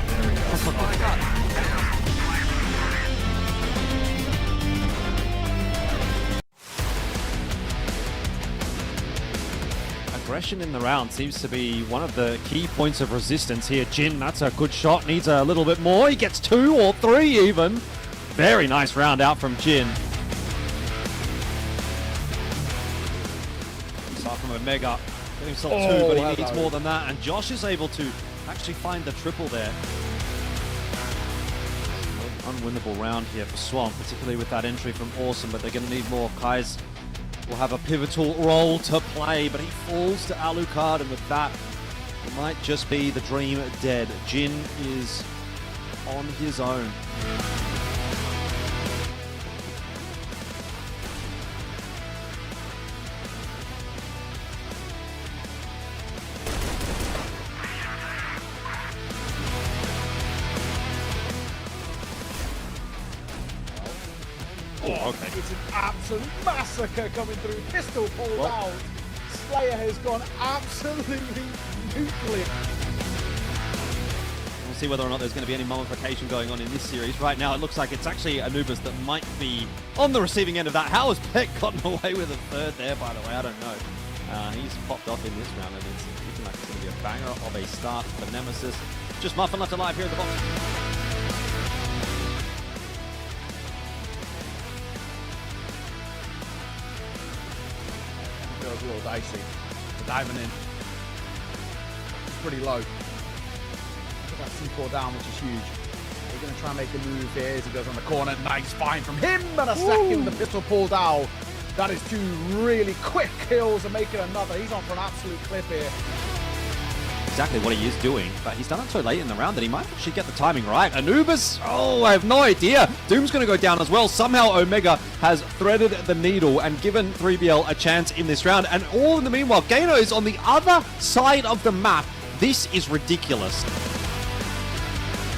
There we go. Oh my god. aggression in the round seems to be one of the key points of resistance here. Jin, that's a good shot, needs a little bit more. He gets 2 or 3 even. Very nice round out from Jin. Start from Omega. Get himself 2, but he needs more than that. And Josh is able to actually find the triple there. Unwinnable round here for Swamp, particularly with that entry from Awesome, but they're going to need more. Kai's will have a pivotal role to play, but he falls to Alucard, and with that, it might just be the dream dead. Jin is on his own. Okay. It's an absolute massacre coming through. Pistol pulled out. Slayer has gone absolutely nuclear. We'll see whether or not there's going to be any mummification going on in this series. Right now, it looks like it's actually Anubis that might be on the receiving end of that. How has Peck gotten away with a third there, by the way? I don't know. He's popped off in this round, and it's looking like it's going to be a banger of a start for Nemesis. Just Muffin left alive here at the bottom. Feels a little dicey. The diving in. It's pretty low. Put that C4 down, which is huge. They're going to try and make a move here as he goes on the corner. Nice find from him, and a second. The pistol pulled out. That is 2 really quick kills and making another. He's on for an absolute clip here. Exactly what he is doing, but he's done it so late in the round that he might actually get the timing right. Anubis, oh, I have no idea. Doom's going to go down as well. Somehow Omega has threaded the needle and given 3BL a chance in this round. And all in the meanwhile, Gaino is on the other side of the map. This is ridiculous.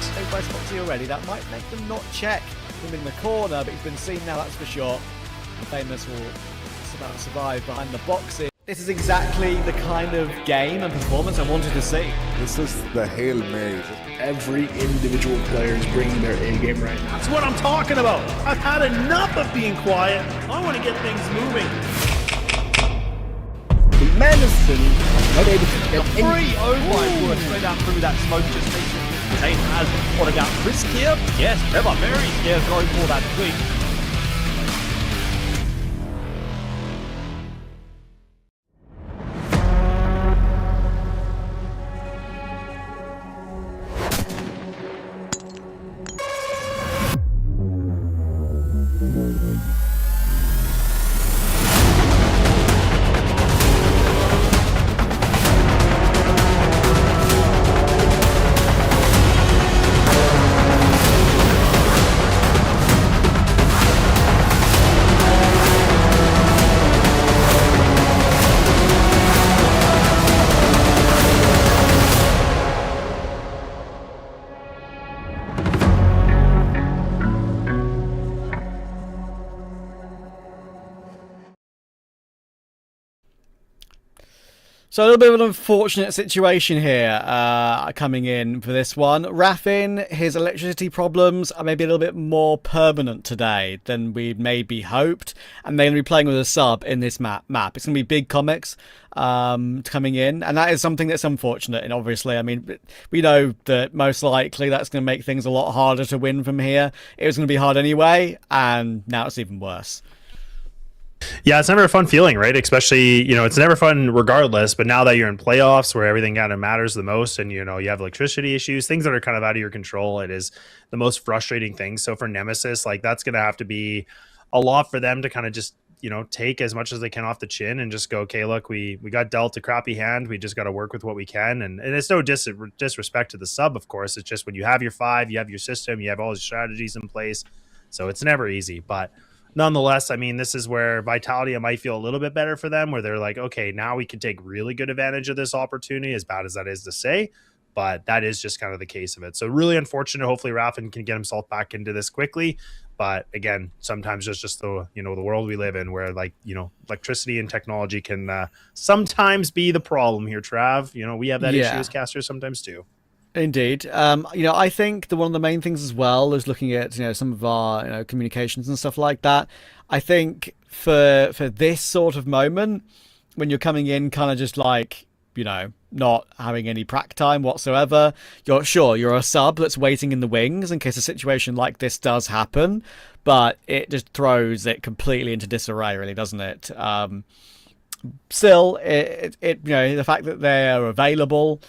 Stayed by Spoxy already. That might make them not check him in the corner, but he's been seen now, that's for sure. The Famous will somehow survive behind the boxes. This is exactly the kind of game and performance I wanted to see. This is the Hail Mary. Every individual player is bringing their A game right now. That's what I'm talking about. I've had enough of being quiet. I want to get things moving. Madison not able to get Free! Oh my word, straight down through that smoke just makes Tate has what about risk here? Yes, Trevor very scared going for that quick. So a little bit of an unfortunate situation here coming in for this one. Raffin, his electricity problems are maybe a little bit more permanent today than we'd maybe hoped. And they're going to be playing with a sub in this map. It's going to be big comics coming in. And that is something that's unfortunate. And obviously, I mean, we know that most likely that's going to make things a lot harder to win from here. It was going to be hard anyway. And now it's even worse. Yeah, it's never a fun feeling, right? Especially, it's never fun regardless, but now that you're in playoffs where everything kind of matters the most and, you have electricity issues, things that are kind of out of your control, it is the most frustrating thing. So for Nemesis, like that's going to have to be a lot for them to kind of just, take as much as they can off the chin and just go, okay, look, we got dealt a crappy hand. We just got to work with what we can. And it's no disrespect to the sub, of course. It's just when you have your 5, you have your system, you have all your strategies in place. So it's never easy, but nonetheless, I mean, this is where Vitality might feel a little bit better for them, where they're like, okay, now we can take really good advantage of this opportunity, as bad as that is to say, but that is just kind of the case of it. So really unfortunate. Hopefully Raffin can get himself back into this quickly. But again, sometimes it's just the, the world we live in where electricity and technology can sometimes be the problem here, Trav. We have that issue as casters sometimes too. Indeed. I think one of the main things as well is looking at, some of our, communications and stuff like that. I think for this sort of moment, when you're coming in kind of just like, you know, not having any prac time whatsoever. You're a sub that's waiting in the wings in case a situation like this does happen, but it just throws it completely into disarray, really, doesn't it? Still, it you know, the fact that they are available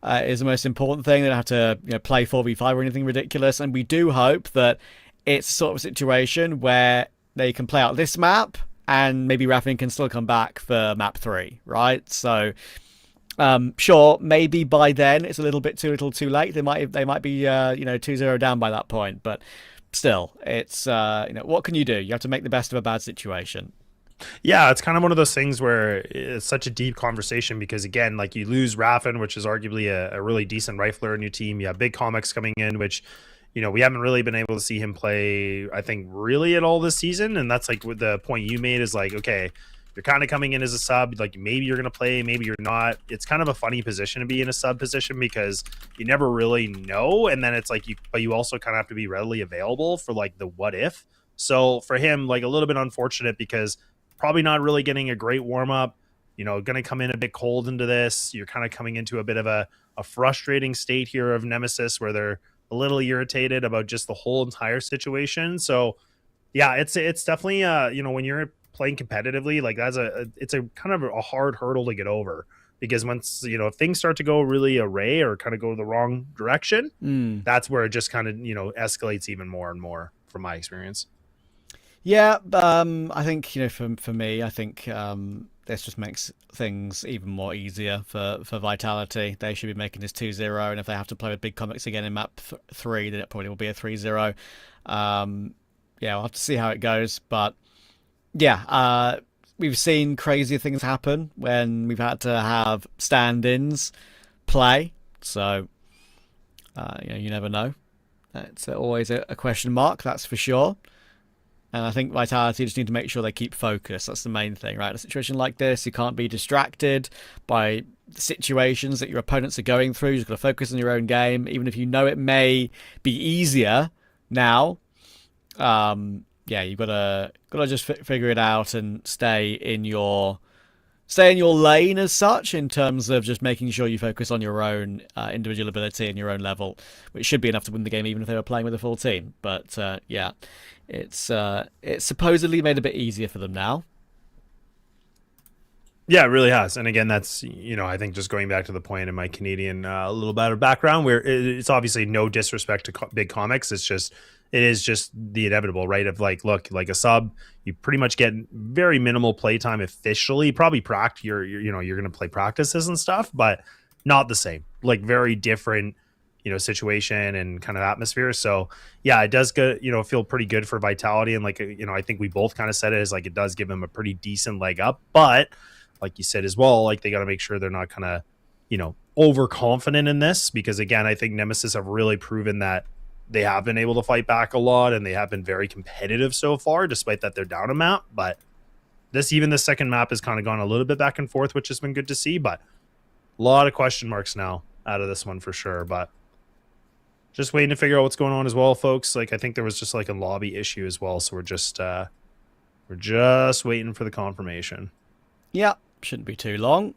is the most important thing. They don't have to, you know, play 4v5 or anything ridiculous, and we do hope that it's sort of a situation where they can play out this map and maybe Raffin can still come back for map 3, right? So sure, maybe by then it's a little bit too late. They might be you know, 2-0 down by that point, but still, it's you know, what can you do? You have to make the best of a bad situation. Yeah, it's kind of one of those things where it's such a deep conversation because, again, like you lose Raffin, which is arguably a really decent rifler in your team. You have Big Comics coming in, which, you know, we haven't really been able to see him play, I think, really at all this season. And that's like with the point you made is like, okay, you're kind of coming in as a sub, like maybe you're going to play, maybe you're not. It's kind of a funny position to be in, a sub position, because you never really know. And then it's like, but you also kind of have to be readily available for like the what if. So for him, like a little bit unfortunate because probably not really getting a great warm up, you know, going to come in a bit cold into this. You're kind of coming into a bit of a frustrating state here of Nemesis where they're a little irritated about just the whole entire situation. So yeah, it's definitely you know, when you're playing competitively, like it's a kind of a hard hurdle to get over, because once, you know, if things start to go really array or kind of go the wrong direction, that's where it just kind of, you know, escalates even more and more from my experience. Yeah, I think, you know, for me, I think this just makes things even more easier for Vitality. They should be making this 2-0, and if they have to play with Big Comics again in map 3, then it probably will be a 3-0. Yeah, we'll have to see how it goes, but yeah, we've seen crazier things happen when we've had to have stand-ins play, so you know, you never know. It's always a question mark, that's for sure. And I think Vitality just need to make sure they keep focused. That's the main thing, right? In a situation like this, you can't be distracted by the situations that your opponents are going through. You've got to focus on your own game, even if you know it may be easier now. Yeah, you've got to just figure it out and stay in your lane as such, in terms of just making sure you focus on your own individual ability and your own level, which should be enough to win the game even if they were playing with a full team. But yeah, it's supposedly made a bit easier for them now. Yeah, it really has. And again, that's, you know, I think just going back to the point in my Canadian a little bit of background, where it's obviously no disrespect to Big Comics. It is just the inevitable, right? Of like, look, like a sub, you pretty much get very minimal playtime officially. Probably you're going to play practices and stuff, but not the same. Like very different, you know, situation and kind of atmosphere. So yeah, it does go, you know, feel pretty good for Vitality. And like, you know, I think we both kind of said it as like, it does give them a pretty decent leg up, but like you said as well, like they got to make sure they're not kind of, you know, overconfident in this, because again, I think Nemesis have really proven that they have been able to fight back a lot and they have been very competitive so far, despite that they're down a map. But even the second map has kind of gone a little bit back and forth, which has been good to see, but a lot of question marks now out of this one for sure. But just waiting to figure out what's going on as well, folks. Like I think there was just like a lobby issue as well. So we're just waiting for the confirmation. Yeah, shouldn't be too long.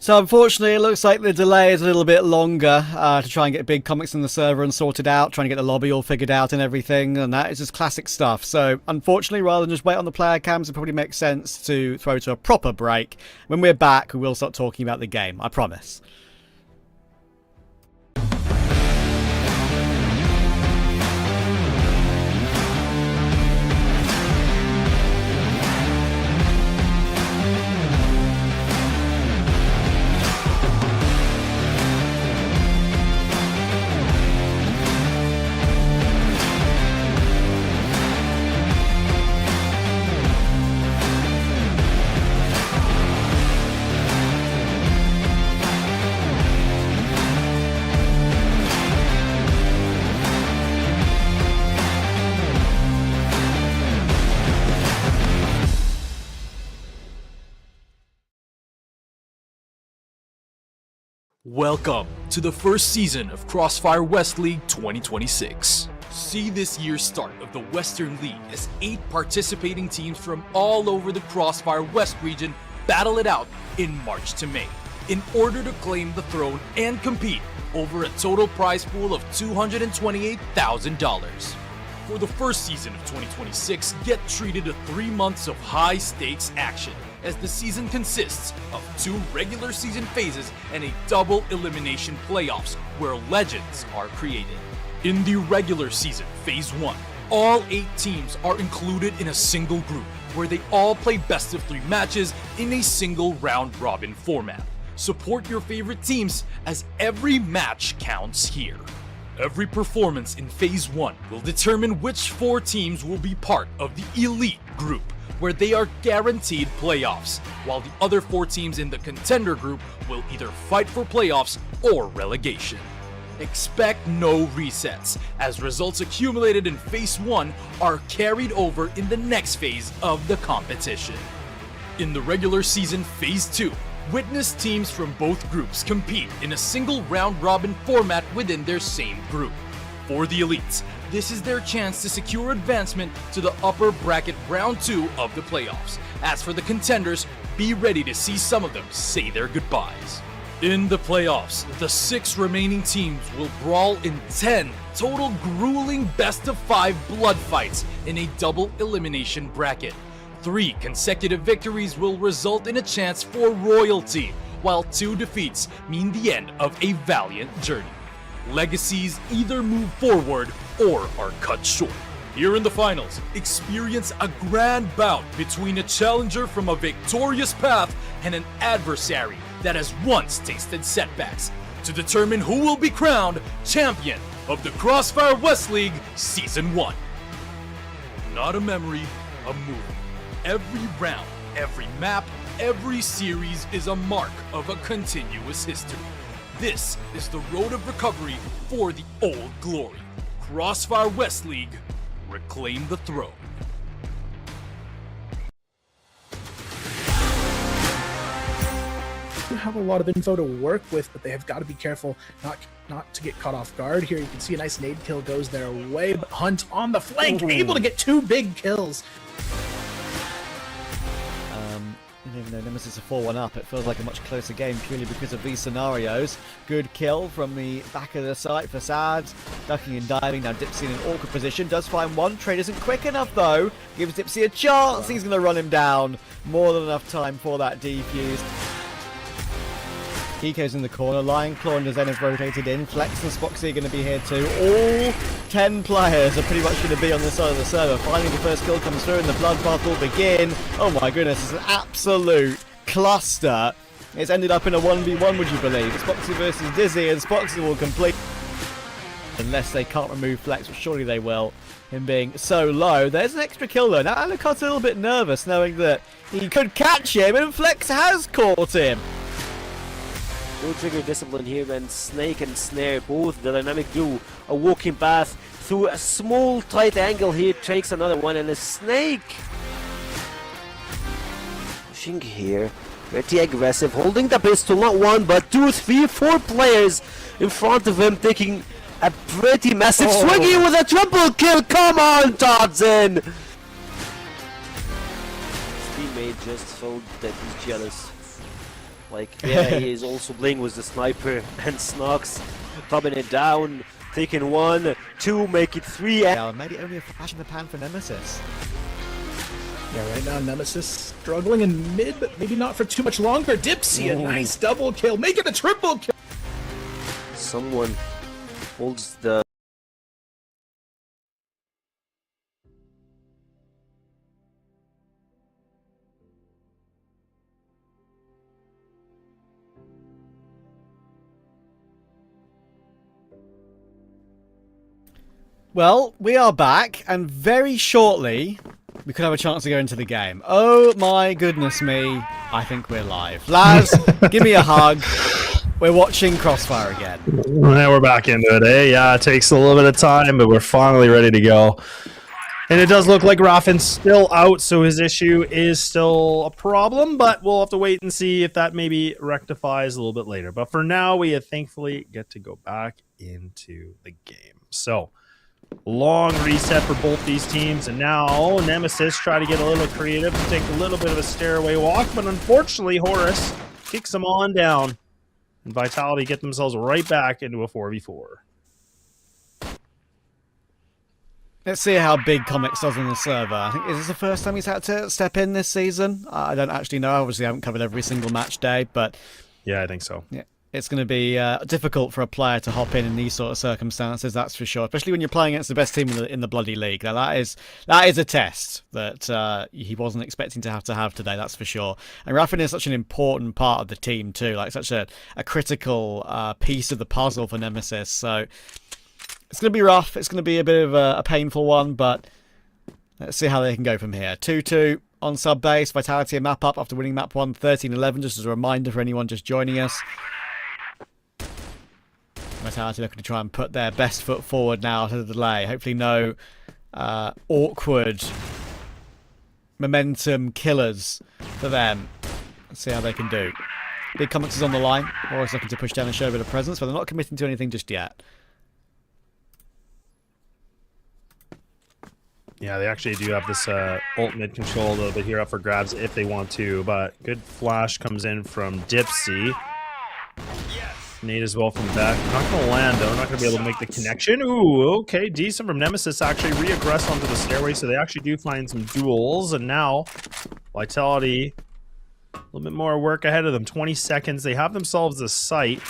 So unfortunately, it looks like the delay is a little bit longer to try and get big comics in the server and sorted out, trying to get the lobby all figured out and everything, and that is just classic stuff. So unfortunately, rather than just wait on the player cams, it probably makes sense to throw to a proper break. When we're back, we will start talking about the game, I promise. Welcome to the first season of CrossFire West League 2026. See this year's start of the Western League as 8 participating teams from all over the CrossFire West region battle it out in March to May in order to claim the throne and compete over a total prize pool of $228,000. For the first season of 2026, get treated to 3 months of high-stakes action, as the season consists of 2 regular season phases and a double elimination playoffs where legends are created. In the regular season, Phase 1, all 8 teams are included in a single group where they all play best of 3 matches in a single round-robin format. Support your favorite teams as every match counts here. Every performance in Phase 1 will determine which 4 teams will be part of the Elite group, where they are guaranteed playoffs, while the other 4 teams in the Contender group will either fight for playoffs or relegation. Expect no resets, as results accumulated in Phase 1 are carried over in the next phase of the competition. In the regular season Phase 2, witness teams from both groups compete in a single round-robin format within their same group. For the elites, this is their chance to secure advancement to the upper bracket round 2 of the playoffs. As for the contenders, be ready to see some of them say their goodbyes. In the playoffs, the 6 remaining teams will brawl in 10 total grueling best-of-5 blood fights in a double elimination bracket. 3 consecutive victories will result in a chance for royalty, while 2 defeats mean the end of a valiant journey. Legacies either move forward or are cut short. Here in the finals, experience a grand bout between a challenger from a victorious path and an adversary that has once tasted setbacks to determine who will be crowned champion of the CrossFire West League Season 1. Not a memory, a movie. Every round, every map, every series is a mark of a continuous history. This is the road of recovery for the old glory. CrossFire West League, reclaim the throne. You have a lot of info to work with, but they have got to be careful not to get caught off guard. Here you can see a nice nade kill goes their way, but Hunt on the flank, able to get 2 big kills. Even though Nemesis is 4-1 up, it feels like a much closer game purely because of these scenarios. Good kill from the back of the site for Sads, ducking and diving. Now Dipsy in an awkward position, does find one. Trade isn't quick enough though, gives Dipsy a chance. He's going to run him down. More than enough time for that defuse. Kiko's in the corner, Lion Claw and Zen have rotated in, Flex and Spoxy are going to be here too. All 10 players are pretty much going to be on this side of the server. Finally the first kill comes through and the bloodbath will begin. Oh my goodness, it's an absolute cluster. It's ended up in a 1v1, would you believe? It's Spoxy versus Dizzy, and Spoxy will complete. Unless they can't remove Flex, which surely they will, him being so low. There's an extra kill though. Now Alucard's a little bit nervous knowing that he could catch him, and Flex has caught him. No trigger discipline here, and Snake and Snare, both the dynamic duo, a walking path through a small tight angle here, takes another one, and a Snake pushing here, pretty aggressive, holding the pistol, not 1 but 2, 3, 4 players in front of him, taking a pretty massive swing here with a triple kill. Come on, Dodson! His teammate just felt that he's jealous. Like, yeah, he is also playing with the sniper, and Snox thumbing it down, taking 1, 2, make it 3. Maybe only a flash in the pan for Nemesis. Yeah, right now Nemesis struggling in mid, but maybe not for too much longer. Dipsy, a nice double kill, make it a triple kill. Someone holds the... Well, we are back, and very shortly we could have a chance to go into the game. Oh my goodness me, I think we're live. Laz, give me a hug. We're watching Crossfire again. Now we're back into it, eh? Yeah, it takes a little bit of time, but we're finally ready to go. And it does look like Raffin's still out, so his issue is still a problem, but we'll have to wait and see if that maybe rectifies a little bit later. But for now, we thankfully get to go back into the game. So, long reset for both these teams, and now Nemesis try to get a little creative to take a little bit of a stairway walk, but unfortunately Horus kicks them on down, and Vitality get themselves right back into a 4v4. Let's see how big Comics does on the server. I think is this the first time he's had to step in this season? I don't actually know. Obviously, I haven't covered every single match day, but yeah, I think so. Yeah, it's going to be difficult for a player to hop in these sort of circumstances. That's for sure. Especially when you're playing against the best team in the bloody league. Now that is a test that he wasn't expecting to have today. That's for sure. And Raffin is such an important part of the team too. Like such a critical piece of the puzzle for Nemesis. So. It's going to be rough. It's going to be a bit of a painful one, but let's see how they can go from here. 2-2 on sub base. Vitality a map up after winning map 1, 13-11, just as a reminder for anyone just joining us. Vitality looking to try and put their best foot forward now after the delay. Hopefully no awkward momentum killers for them. Let's see how they can do. Big Comics is on the line. Always looking to push down and show a bit of presence, but they're not committing to anything just yet. Yeah, they actually do have this ult mid control a little bit here up for grabs if they want to, but good flash comes in from Dipsy. Nade as well from back. Not going to land, though. Not going to be able to make the connection. Ooh, okay. Decent from Nemesis actually re-aggress onto the stairway, so they actually do find some duels, and now Vitality, a little bit more work ahead of them. 20 seconds. They have themselves a site.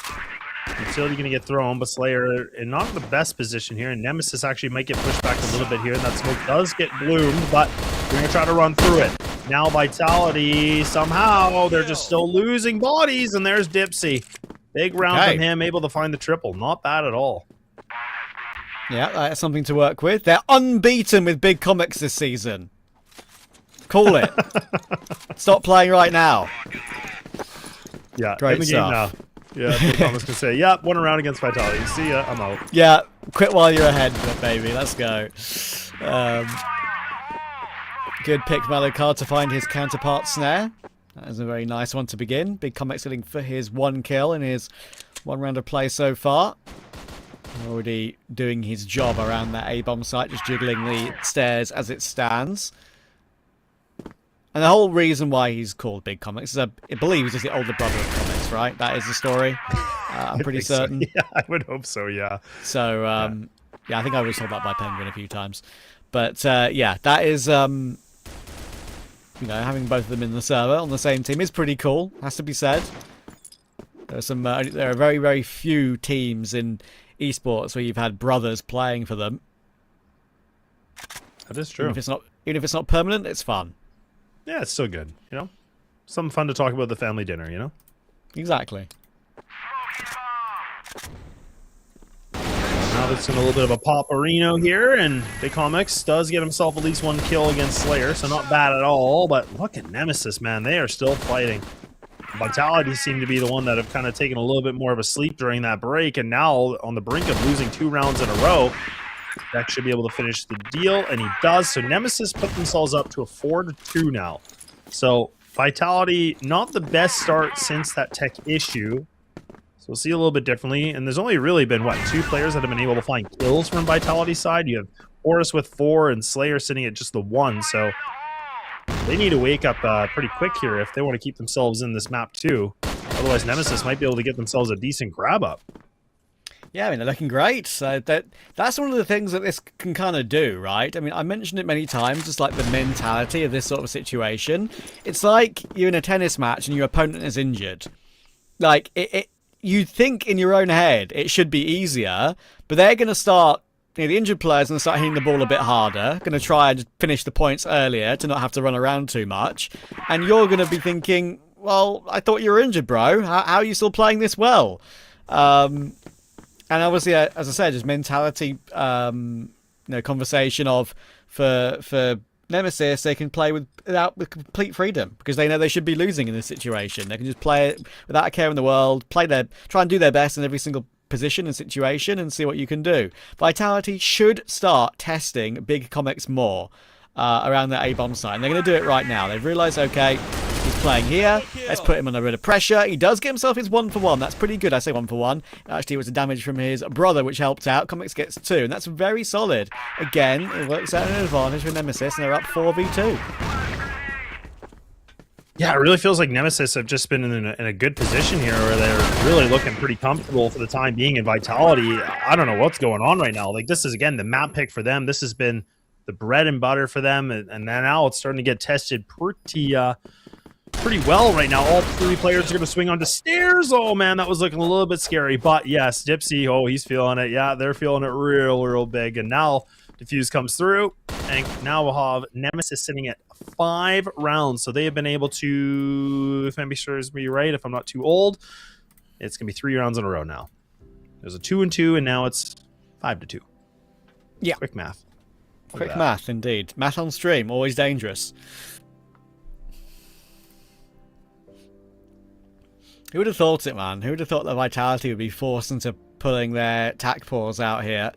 Utility going to get thrown, but Slayer in not the best position here, and Nemesis actually might get pushed back a little bit here, and that smoke does get bloomed, but they're going to try to run through it. Now Vitality, somehow, they're just still losing bodies, and there's Dipsy. Big round from him, able to find the triple. Not bad at all. Yeah, that's something to work with. They're unbeaten with Big Comics this season. Call it. Stop playing right now. Yeah, great in the stuff. game now. Yeah, Big Comics can say, yep, one round against Vitality. See ya, I'm out. Yeah, quit while you're ahead, baby. Let's go. Good pick from Alucard to find his counterpart Snare. That is a very nice one to begin. Big Comics getting for his 1 kill in his 1 round of play so far. Already doing his job around that A-bomb site, just jiggling the stairs as it stands. And the whole reason why he's called Big Comics is, I believe, he's just the older brother of Comics, right? That is the story. I'm pretty certain. So. Yeah, I would hope so, yeah. So, yeah, I think I was told that by Penguin a few times. But, yeah, that is, you know, having both of them in the server on the same team is pretty cool, has to be said. There are very, very few teams in esports where you've had brothers playing for them. That is true. Even if it's not permanent, it's fun. Yeah, it's still good, you know? Something fun to talk about at the family dinner, you know? Exactly. Now there's a little bit of a Paparino here, and Big Comics does get himself at least 1 kill against Slayer, so not bad at all, but look at Nemesis, man. They are still fighting. Vitality seem to be the one that have kind of taken a little bit more of a sleep during that break, and now on the brink of losing 2 rounds in a row. Deck should be able to finish the deal, and he does. So Nemesis put themselves up to a 4-2 now. So Vitality, not the best start since that tech issue. So we'll see a little bit differently. And there's only really been, what, 2 players that have been able to find kills from Vitality's side. You have Horus with 4 and Slayer sitting at just the 1. So they need to wake up pretty quick here if they want to keep themselves in this map too. Otherwise, Nemesis might be able to get themselves a decent grab up. Yeah, I mean, they're looking great. So that's one of the things that this can kind of do, right? I mean, I mentioned it many times, just like the mentality of this sort of situation. It's like you're in a tennis match and your opponent is injured. Like, you think in your own head it should be easier, but they're going to start, the injured players are going to start hitting the ball a bit harder, going to try and finish the points earlier to not have to run around too much. And you're going to be thinking, well, I thought you were injured, bro. How are you still playing this well? And obviously, as I said, just mentality, conversation of for Nemesis, they can play with complete freedom because they know they should be losing in this situation. They can just play it without a care in the world, try and do their best in every single position and situation and see what you can do. Vitality should start testing Big Comics more around the A-bomb site, and they're going to do it right now. They've realised, okay, he's playing here, let's put him under a bit of pressure. He does get himself his 1-for-1. That's pretty good. I say 1-for-1. Actually, it was a damage from his brother, which helped out. Comics gets 2, and that's very solid. Again, it works out an advantage for Nemesis, and they're up 4v2. Yeah, it really feels like Nemesis have just been in a good position here where they're really looking pretty comfortable for the time being in Vitality. I don't know what's going on right now. Like, this is, again, the map pick for them. This has been the bread and butter for them, and now it's starting to get tested pretty well right now. All 3 players are going to swing onto stairs. Oh, man, that was looking a little bit scary. But, yes, Dipsy, oh, he's feeling it. Yeah, they're feeling it real big. And now Diffuse comes through, and now we'll have Nemesis sitting at 5 rounds. So they have been able to, if memory serves me right, if I'm not too old, it's going to be 3 rounds in a row now. There's a 2-2, and now it's 5-2. Yeah. Quick math. Quick math, indeed. Math on stream, always dangerous. Who would have thought it, man? Who would have thought that Vitality would be forced into pulling their tack paws out here?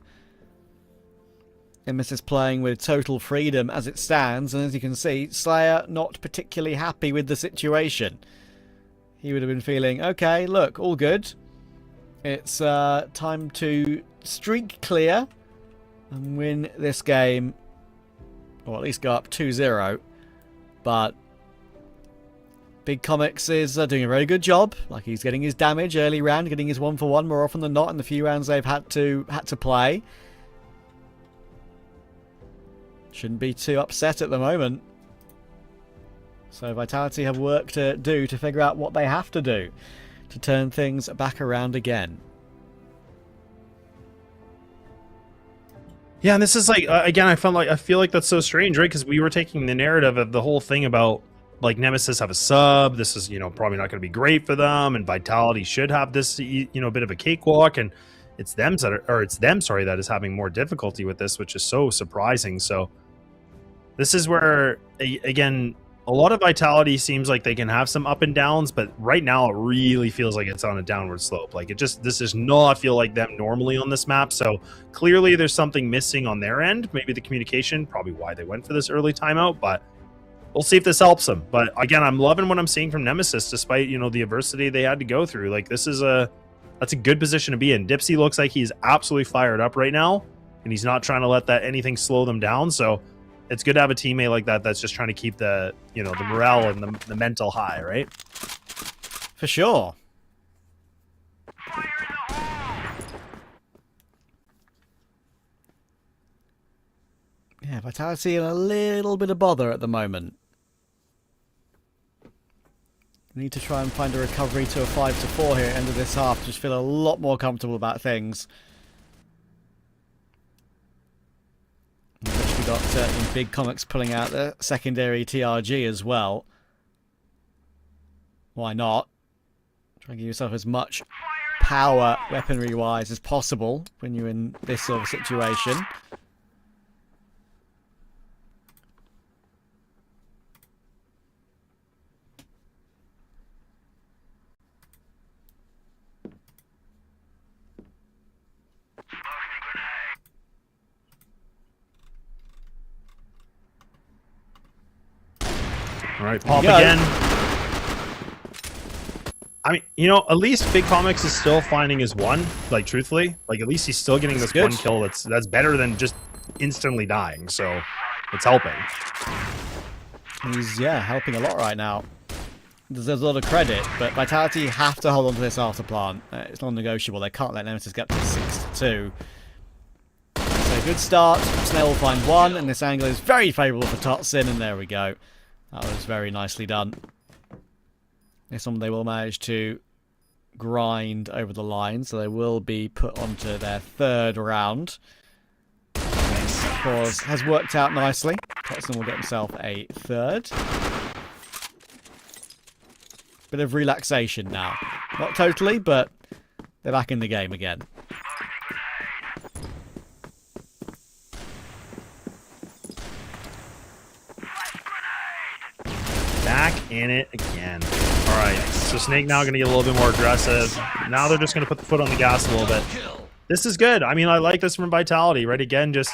Nemesis playing with total freedom as it stands, and as you can see, Slayer not particularly happy with the situation. He would have been feeling, okay, look, all good. It's time to streak clear and win this game, or at least go up 2-0. But Big Comics is doing a very good job. Like, he's getting his damage early round, getting his 1-for-1 more often than not in the few rounds they've had to play. Shouldn't be too upset at the moment. So Vitality have work to do to figure out what they have to do to turn things back around again. Yeah, and this is like, again, I feel like that's so strange, right? Because we were taking the narrative of the whole thing about, like, Nemesis have a sub. This is, probably not going to be great for them, and Vitality should have this, bit of a cakewalk, and it's them that is having more difficulty with this, which is so surprising. So this is where, again, a lot of Vitality seems like they can have some up and downs, but right now it really feels like it's on a downward slope. Like, this does not feel like them normally on this map. So clearly there's something missing on their end. Maybe the communication, probably why they went for this early timeout, but we'll see if this helps them. But again, I'm loving what I'm seeing from Nemesis, despite, the adversity they had to go through. Like, that's a good position to be in. Dipsy looks like he's absolutely fired up right now, and he's not trying to let anything slow them down. So it's good to have a teammate like that that's just trying to keep the morale and the mental high, right? For sure. Yeah, Vitality in a little bit of bother at the moment. We need to try and find a recovery to a 5-4 here at the end of this half. Just feel a lot more comfortable about things. We've actually got Big Comics pulling out the secondary TRG as well. Why not? Try and give yourself as much power weaponry-wise as possible when you're in this sort of situation. All right, pop again. I mean, at least Big Comics is still finding his one. Like, truthfully, like, at least he's still getting this one kill. That's better than just instantly dying. So it's helping. He's helping a lot right now. deserves a lot of credit, but Vitality have to hold on to this after plant. It's non-negotiable. They can't let Nemesis get to 6-2. So good start. Snail will find one, and this angle is very favourable for Totsin, and there we go. That was very nicely done. This one they will manage to grind over the line, so they will be put onto their third round. Of course, has worked out nicely. Totsin will get himself a third. Bit of relaxation now. Not totally, but they're back in the game again. Back in it again. Alright, so Snake now going to get a little bit more aggressive. Now they're just going to put the foot on the gas a little bit. This is good. I mean, I like this from Vitality, right? Again, just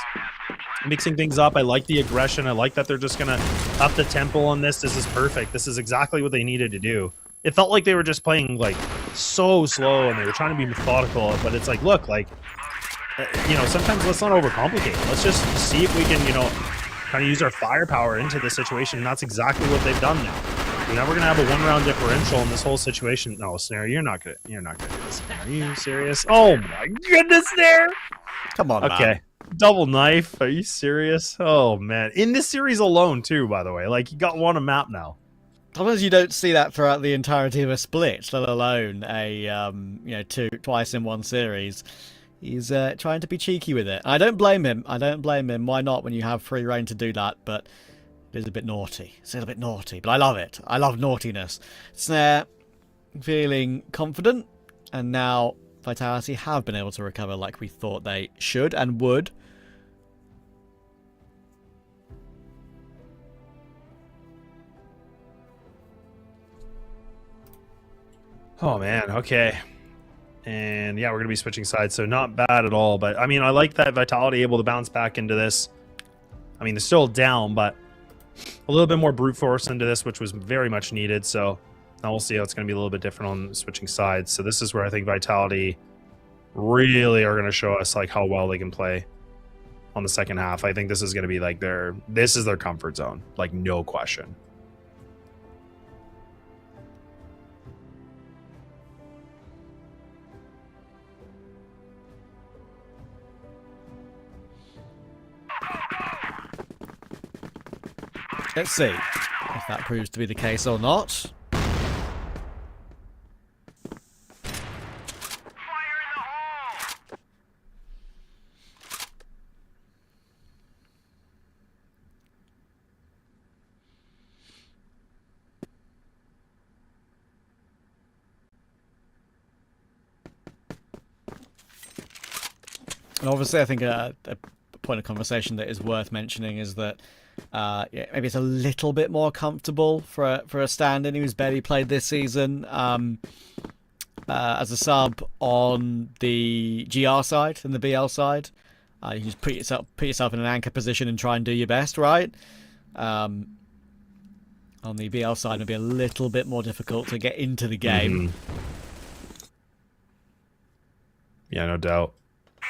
mixing things up. I like the aggression. I like that they're just going to up the tempo on this. This is perfect. This is exactly what they needed to do. It felt like they were just playing, like, so slow, and they were trying to be methodical, but it's like, look, like, you know, sometimes let's not overcomplicate. Let's just see if we can, you know, kind of use our firepower into this situation, and that's exactly what they've done now. You know, we're gonna have a 1-round differential in this whole situation. No, Snare, you're not gonna do this. Are you serious? Oh my goodness, Snare! Come on, okay. man. Double knife. Are you serious? Oh man. In this series alone, too, by the way. Like, you got one a map now. Sometimes you don't see that throughout the entirety of a split, let alone a you know, twice in one series. He's trying to be cheeky with it. I don't blame him. Why not when you have free reign to do that? But it is a bit naughty. It's a little bit naughty, but I love it. I love naughtiness. Snare feeling confident, and now Vitality have been able to recover like we thought they should and would. Oh man, okay. And yeah, we're going to be switching sides, so not bad at all. But I mean, I like that Vitality able to bounce back into this. I mean, they're still down, but a little bit more brute force into this, which was very much needed. So now we'll see how it's going to be a little bit different on switching sides. So this is where I think Vitality really are going to show us like how well they can play on the second half. I think this is going to be like this is their comfort zone, like no question. Let's see if that proves to be the case or not. And obviously, I think a point of conversation that is worth mentioning is that yeah, maybe it's a little bit more comfortable for a stand-in who's barely played this season as a sub on the GR side and the BL side. You can just put yourself in an anchor position and try and do your best, right? On the BL side, it'll be a little bit more difficult to get into the game. Yeah, no doubt.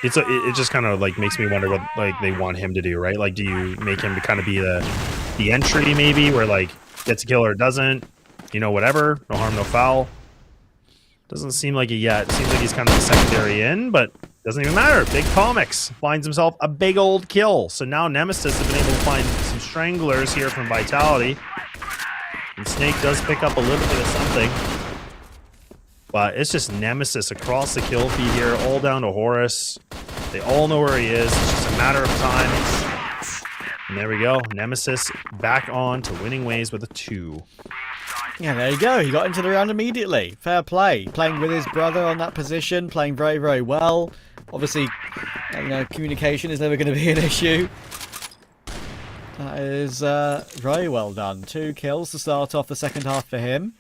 It just kind of like makes me wonder what like they want him to do, right? Like, do you make him to kind of be the entry maybe, where like gets a kill or doesn't, you know, whatever, no harm, no foul. Doesn't seem like it yet. It seems like he's kind of the secondary in, but doesn't even matter. Big Comics finds himself a big old kill. So now Nemesis have been able to find some stranglers here from Vitality, and Snake does pick up a little bit of something. But it's just Nemesis across the kill feed here, all down to Horus. They all know where he is. It's just a matter of time. And there we go. Nemesis back on to winning ways with a 2. Yeah, there you go. He got into the round immediately. Fair play. Playing with his brother on that position, playing very, very well. Obviously, you know, communication is never going to be an issue. That is very well done. 2 kills to start off the second half for him.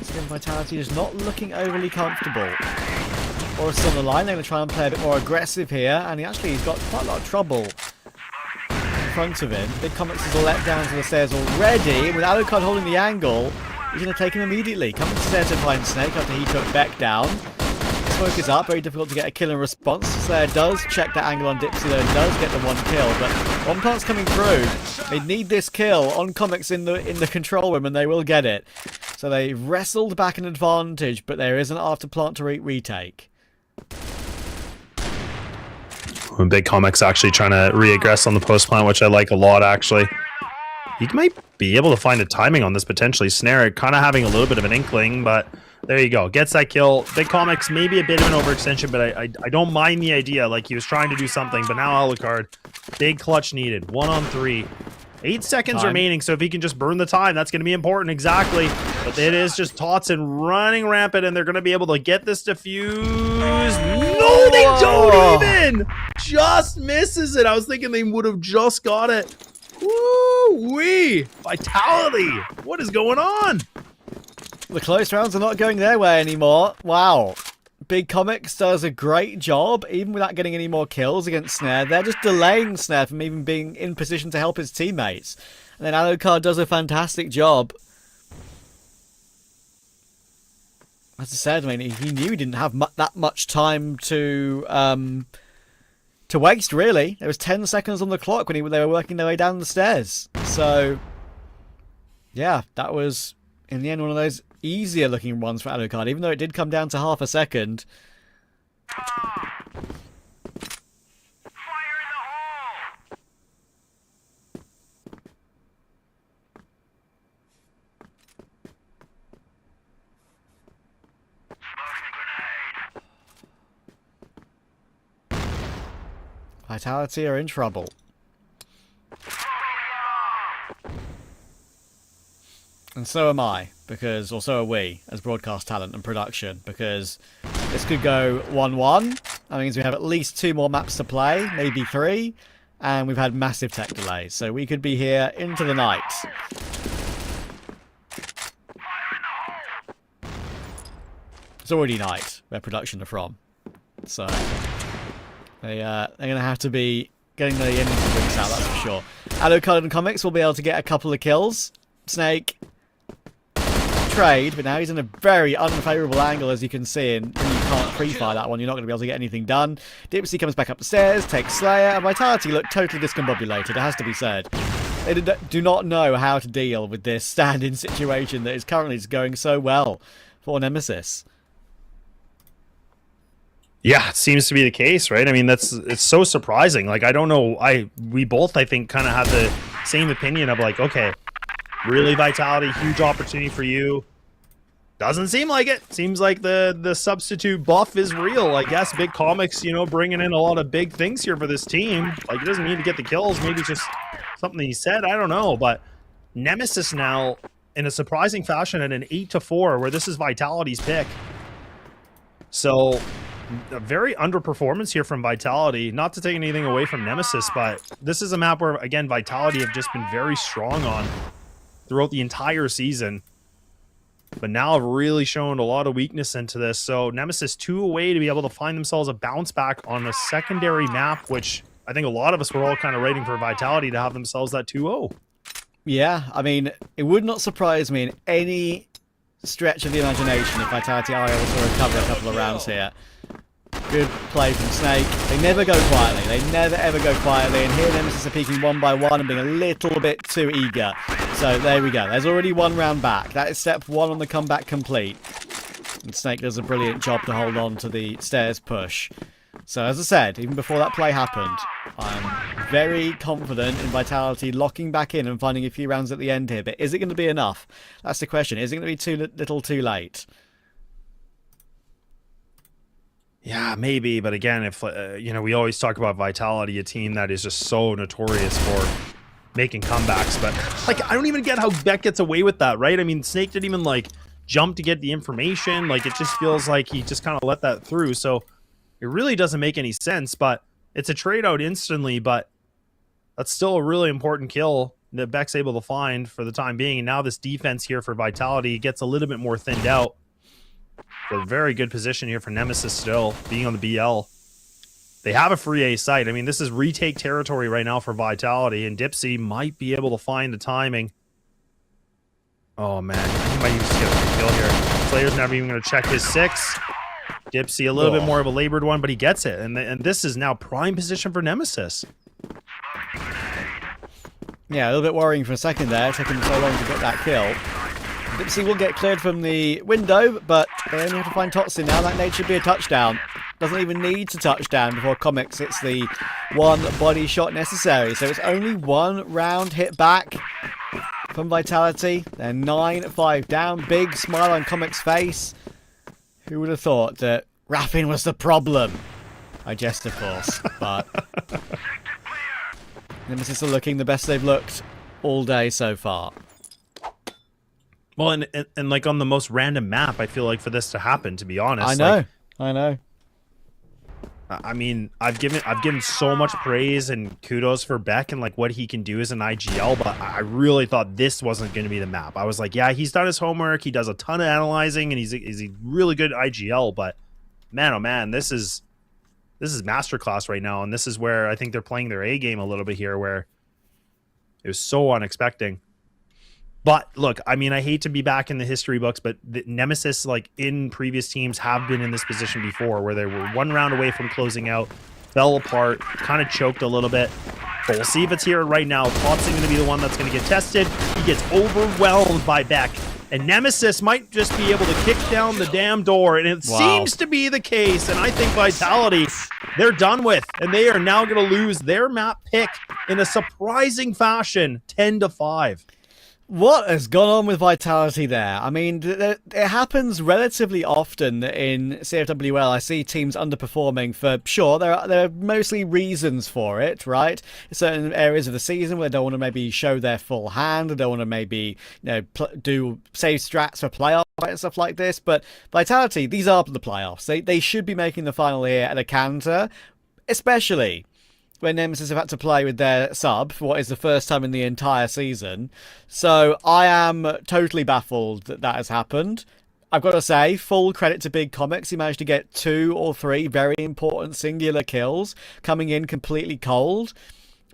Again, Vitality is not looking overly comfortable. Horus on the line, they're going to try and play a bit more aggressive here, and he's got quite a lot of trouble in front of him. Big Comics is let down to the stairs already, and with Alucard holding the angle, he's going to take him immediately. Comics is there to find Snake after he took Beck down. smoke is up, very difficult to get a kill in response. Slayer does check that angle on Dipsy though, and does get the one kill, but one plant's coming through. They need this kill on Comics in the control room, and they will get it. So they wrestled back an advantage, but there is an after plant to retake. Big Comics actually trying to re-aggress on the post plant, which I like a lot, actually. He might be able to find a timing on this, potentially. Snare kind of having a little bit of an inkling, but there you go. Gets that kill. Big Comics, maybe a bit of an overextension, but I don't mind the idea. Like, he was trying to do something, but now Alucard. Big clutch needed. 1-on-3. 8 seconds remaining, so if he can just burn the time, that's going to be important, exactly. But it is just Totson running rampant, and they're going to be able to get this defuse. No, they don't even! Just misses it. I was thinking they would have just got it. Woo-wee! Vitality! What is going on? The close rounds are not going their way anymore. Wow. Big Comics does a great job, even without getting any more kills against Snare. They're just delaying Snare from even being in position to help his teammates. And then Alucard does a fantastic job. As I said, I mean, he knew he didn't have that much time to waste, really. There was 10 seconds on the clock when they were working their way down the stairs. So, yeah, that was, in the end, one of those easier looking ones for Alucard, even though it did come down to half a second. Vitality are in trouble. And so am I, because, or so are we, as broadcast talent and production, because this could go 1-1. That means we have at least 2 more maps to play, maybe 3, and we've had massive tech delays, so we could be here into the night. It's already night, where production are from, so they're going to have to be getting the energy drinks out, that's for sure. Alucard and Comics will be able to get a couple of kills. Snake trade, but now he's in a very unfavourable angle, as you can see, and when you can't pre-fire that one, you're not going to be able to get anything done. Dipsy comes back up the stairs, takes Slayer, and Vitality look totally discombobulated, it has to be said. They do not know how to deal with this stand-in situation that is currently going so well for Nemesis. Yeah, it seems to be the case, right? I mean, it's so surprising. Like, I don't know, we both, I think, kind of have the same opinion of, like, okay, really, Vitality, huge opportunity for you. Doesn't seem like it. Seems like the substitute buff is real. I guess Big Comics, you know, bringing in a lot of big things here for this team. Like, he doesn't need to get the kills. Maybe just something he said. I don't know. But Nemesis now, in a surprising fashion, at an 8-4, where this is Vitality's pick. So, a very underperformance here from Vitality. Not to take anything away from Nemesis, but this is a map where, again, Vitality have just been very strong on throughout the entire season, but now have really shown a lot of weakness into this. So Nemesis 2 away to be able to find themselves a bounce back on a secondary map, which I think a lot of us were all kind of waiting for Vitality to have themselves that 2-0. Yeah, I mean, it would not surprise me in any stretch of the imagination if Vitality are able to recover a couple of rounds here. Good play from Snake. They never go quietly. They never ever go quietly. And here Nemesis are peeking 1 by 1 and being a little bit too eager. So there we go. There's already 1 round back. That is step 1 on the comeback complete. And Snake does a brilliant job to hold on to the stairs push. So as I said, even before that play happened, I'm very confident in Vitality locking back in and finding a few rounds at the end here. But is it going to be enough? That's the question. Is it going to be too little too late? Yeah, maybe, but again, if you know, we always talk about Vitality, a team that is just so notorious for making comebacks, but like, I don't even get how Beck gets away with that, right? I mean, Snake didn't even like jump to get the information. Like, it just feels like he just kind of let that through. So it really doesn't make any sense, but it's a trade out instantly, but that's still a really important kill that Beck's able to find for the time being. And now this defense here for Vitality gets a little bit more thinned out. A very good position here for Nemesis still, being on the BL. They have a free A site. I mean, this is retake territory right now for Vitality, and Dipsy might be able to find the timing. Oh, man. He might even just get a kill here. Slayer's never even going to check his 6. Dipsy, a little bit more of a labored one, but he gets it. And this is now prime position for Nemesis. Yeah, a little bit worrying for a second there, taking so long to get that kill. Dipsy will get cleared from the window, but they only have to find Totsin now. That nade should be a touchdown. Doesn't even need to touchdown before Comics hits the one body shot necessary. So it's only one round hit back from Vitality. They're 9-5 down. Big smile on Comics' face. Who would have thought that Raffin was the problem? I jest, of course, but Nemesis are looking the best they've looked all day so far. Well, and like on the most random map, I feel like for this to happen, to be honest. I know. I mean, I've given so much praise and kudos for Beck and like what he can do as an IGL, but I really thought this wasn't going to be the map. I was like, yeah, he's done his homework, he does a ton of analyzing, and he's a really good IGL. But man, oh man, this is masterclass right now, and this is where I think they're playing their A game a little bit here, where it was so unexpected. But look, I mean, I hate to be back in the history books, but the Nemesis, like in previous teams, have been in this position before, where they were one round away from closing out, fell apart, kind of choked a little bit. But we'll see if it's here right now. Totsin going to be the one that's going to get tested. He gets overwhelmed by Beck, and Nemesis might just be able to kick down the damn door, and it seems to be the case. And I think Vitality, they're done with, and they are now going to lose their map pick in a surprising fashion, 10-5. What has gone on with Vitality there? I mean, it happens relatively often in CFWL. I see teams underperforming for sure. There are mostly reasons for it, right? Certain areas of the season where they don't want to maybe show their full hand, they don't want to maybe do save strats for playoffs and stuff like this. But Vitality, these are the playoffs. They should be making the final here at a canter, especially when Nemesis have had to play with their sub for what is the first time in the entire season. So I am totally baffled that has happened. I've got to say, full credit to Big Comics. He managed to get 2 or 3 very important singular kills, coming in completely cold.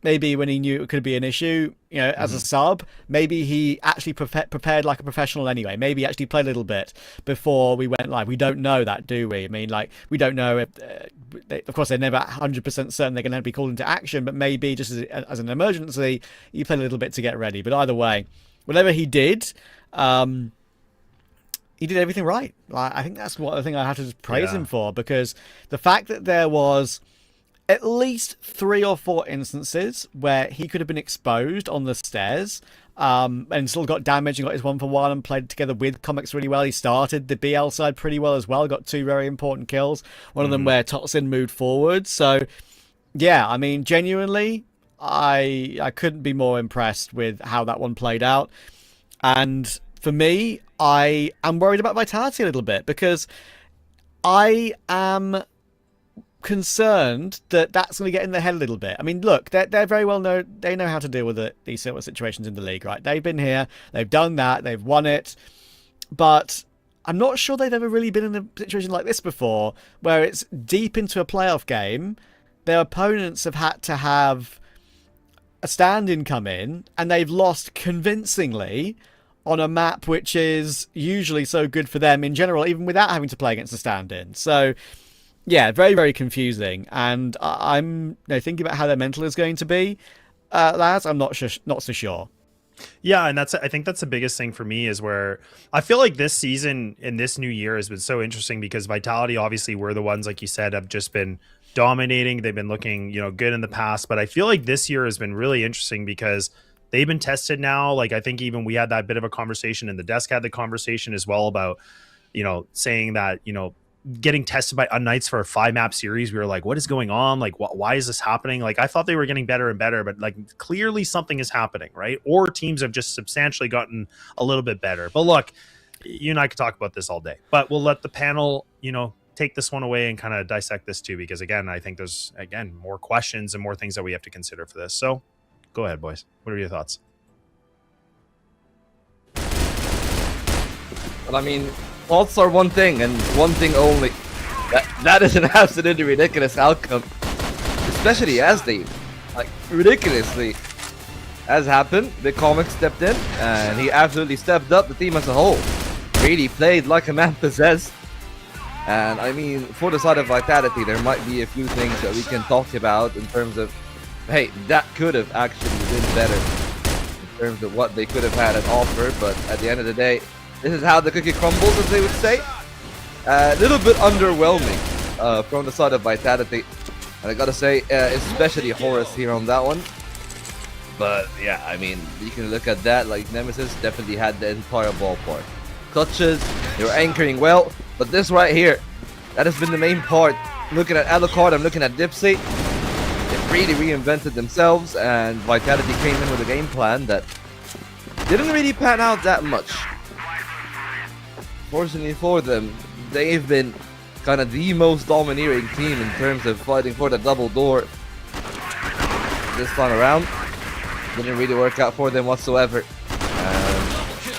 Maybe when he knew it could be an issue, as a sub, maybe he actually prepared like a professional anyway. Maybe he actually played a little bit before we went live. We don't know that, do we? I mean, like, we don't know if, of course, they're never 100% certain they're going to be called into action, but maybe just as an emergency, he played a little bit to get ready. But either way, whatever he did everything right. I think that's the thing I have to praise him for, because the fact that there was at least 3 or 4 instances where he could have been exposed on the stairs and still got damage and got his 1-for-1 and played together with Comics really well. He started the BL side pretty well as well, got 2 very important kills, one of them where Totsin moved forward. So yeah, I mean, genuinely, I couldn't be more impressed with how that one played out. And for me, I am worried about Vitality a little bit, because I am concerned that that's going to get in their head a little bit. I mean, look, they're very well know, they know how to deal with these sort of situations in the league, right? They've been here, they've done that, they've won it, but I'm not sure they've ever really been in a situation like this before, where it's deep into a playoff game, their opponents have had to have a stand-in come in, and they've lost convincingly on a map which is usually so good for them in general, even without having to play against a stand-in. So yeah, very, very confusing, and I'm thinking about how their mental is going to be. Lads, I'm not so sure. Yeah, and I think that's the biggest thing for me, is where I feel like this season and this new year has been so interesting, because Vitality, obviously, we're the ones, like you said, have just been dominating. They've been looking, good in the past, but I feel like this year has been really interesting because they've been tested now. Like, I think even we had that bit of a conversation, and the desk had the conversation as well about, saying that, getting tested by unKnights for a 5-map series. We were like, what is going on? Like, why is this happening? Like, I thought they were getting better and better, but like, clearly something is happening, right? Or teams have just substantially gotten a little bit better. But look, you and I could talk about this all day, but we'll let the panel, take this one away and kind of dissect this too, because again, I think there's, more questions and more things that we have to consider for this. So go ahead, boys. What are your thoughts? But I mean, thoughts are one thing and one thing only. That is an absolutely ridiculous outcome, especially as they, ridiculously, as happened. The Comics stepped in and he absolutely stepped up the team as a whole. Really played like a man possessed. And I mean, for the side of Vitality, there might be a few things that we can talk about in terms of, hey, that could have actually been better in terms of what they could have had an offer. But at the end of the day, this is how the cookie crumbles, as they would say. A little bit underwhelming from the side of Vitality. And I gotta say, especially Horus here on that one. But yeah, I mean, you can look at that, like Nemesis definitely had the entire ballpark. Clutches, they were anchoring well, but this right here, that has been the main part. Looking at Alucard, I'm looking at Dipsy. They really reinvented themselves, and Vitality came in with a game plan that didn't really pan out that much. Fortunately for them, they've been kind of the most domineering team in terms of fighting for the double door this time around. Didn't really work out for them whatsoever.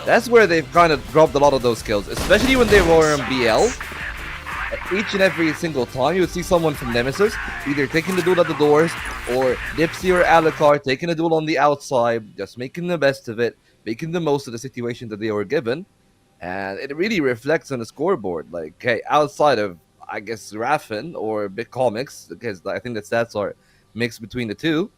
That's where they've kind of dropped a lot of those kills, especially when they were on BL. Each and every single time you would see someone from Nemesis either taking the duel at the doors, or Dipsy or Alucard taking a duel on the outside, just making the best of it, making the most of the situation that they were given. And it really reflects on the scoreboard. Like, hey, outside of, I guess, Raffin or Big Comics, because I think the stats are mixed between the two,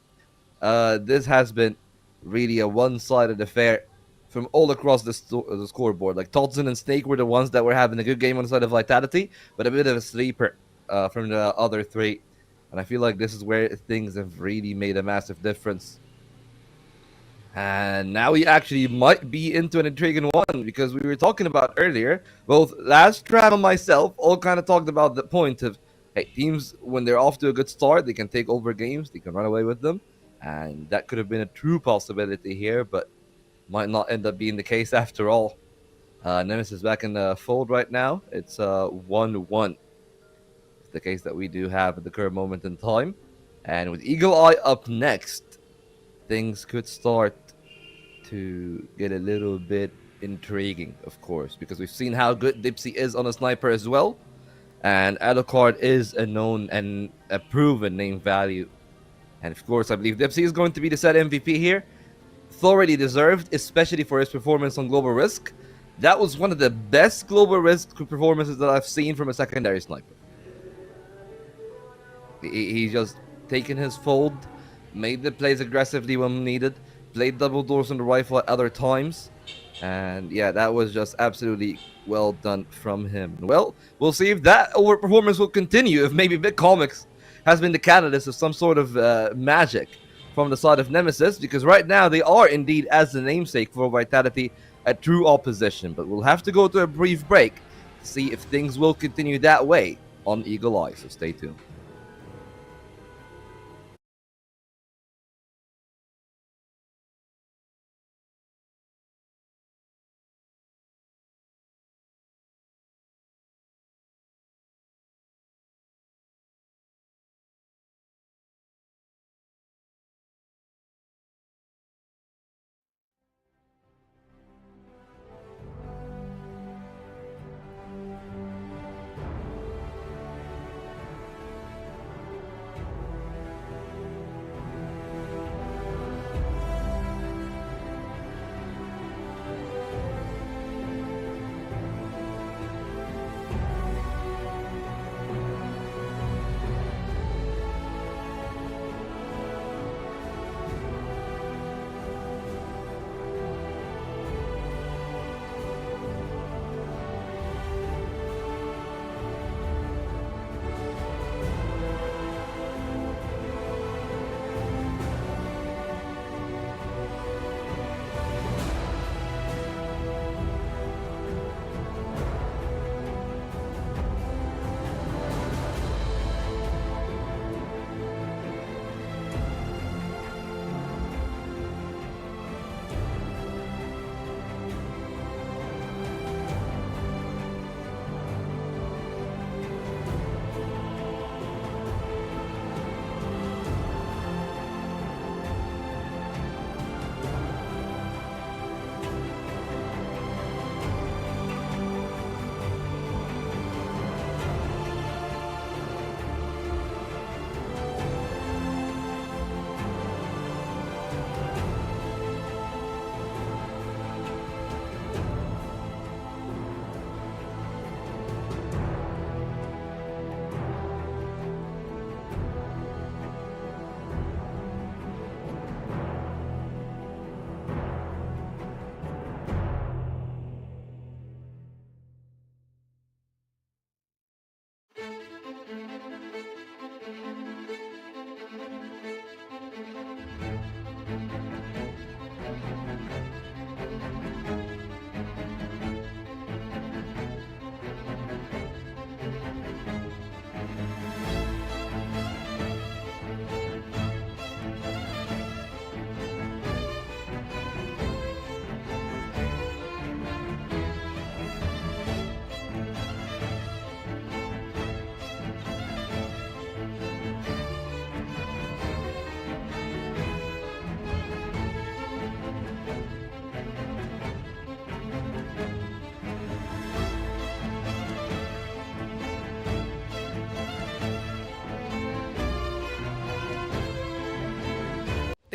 this has been really a one-sided affair from all across the scoreboard. Like, Todson and Snake were the ones that were having a good game on the side of Vitality, but a bit of a sleeper from the other three. And I feel like this is where things have really made a massive difference. And now we actually might be into an intriguing one, because we were talking about earlier, both Last Trap and myself all kind of talked about the point of, hey, teams, when they're off to a good start, they can take over games, they can run away with them. And that could have been a true possibility here, but might not end up being the case after all. Nemesis is back in the fold right now. It's 1-1. It's the case that we do have at the current moment in time. And with Eagle Eye up next, things could start to get a little bit intriguing, of course, because we've seen how good Dipsy is on a sniper as well. And Alucard is a known and a proven name value. And of course, I believe Dipsy is going to be the set MVP here. Thoroughly deserved, especially for his performance on Global Risk. That was one of the best Global Risk performances that I've seen from a secondary sniper. He's just taken his fold, made the plays aggressively when needed, played double doors on the rifle at other times. And yeah, that was just absolutely well done from him. Well, we'll see if that overperformance will continue, if maybe Big Comics has been the catalyst of some sort of magic from the side of Nemesis, because right now they are indeed, as the namesake for Vitality, a true opposition. But we'll have to go to a brief break to see if things will continue that way on Eagle Eye, so stay tuned.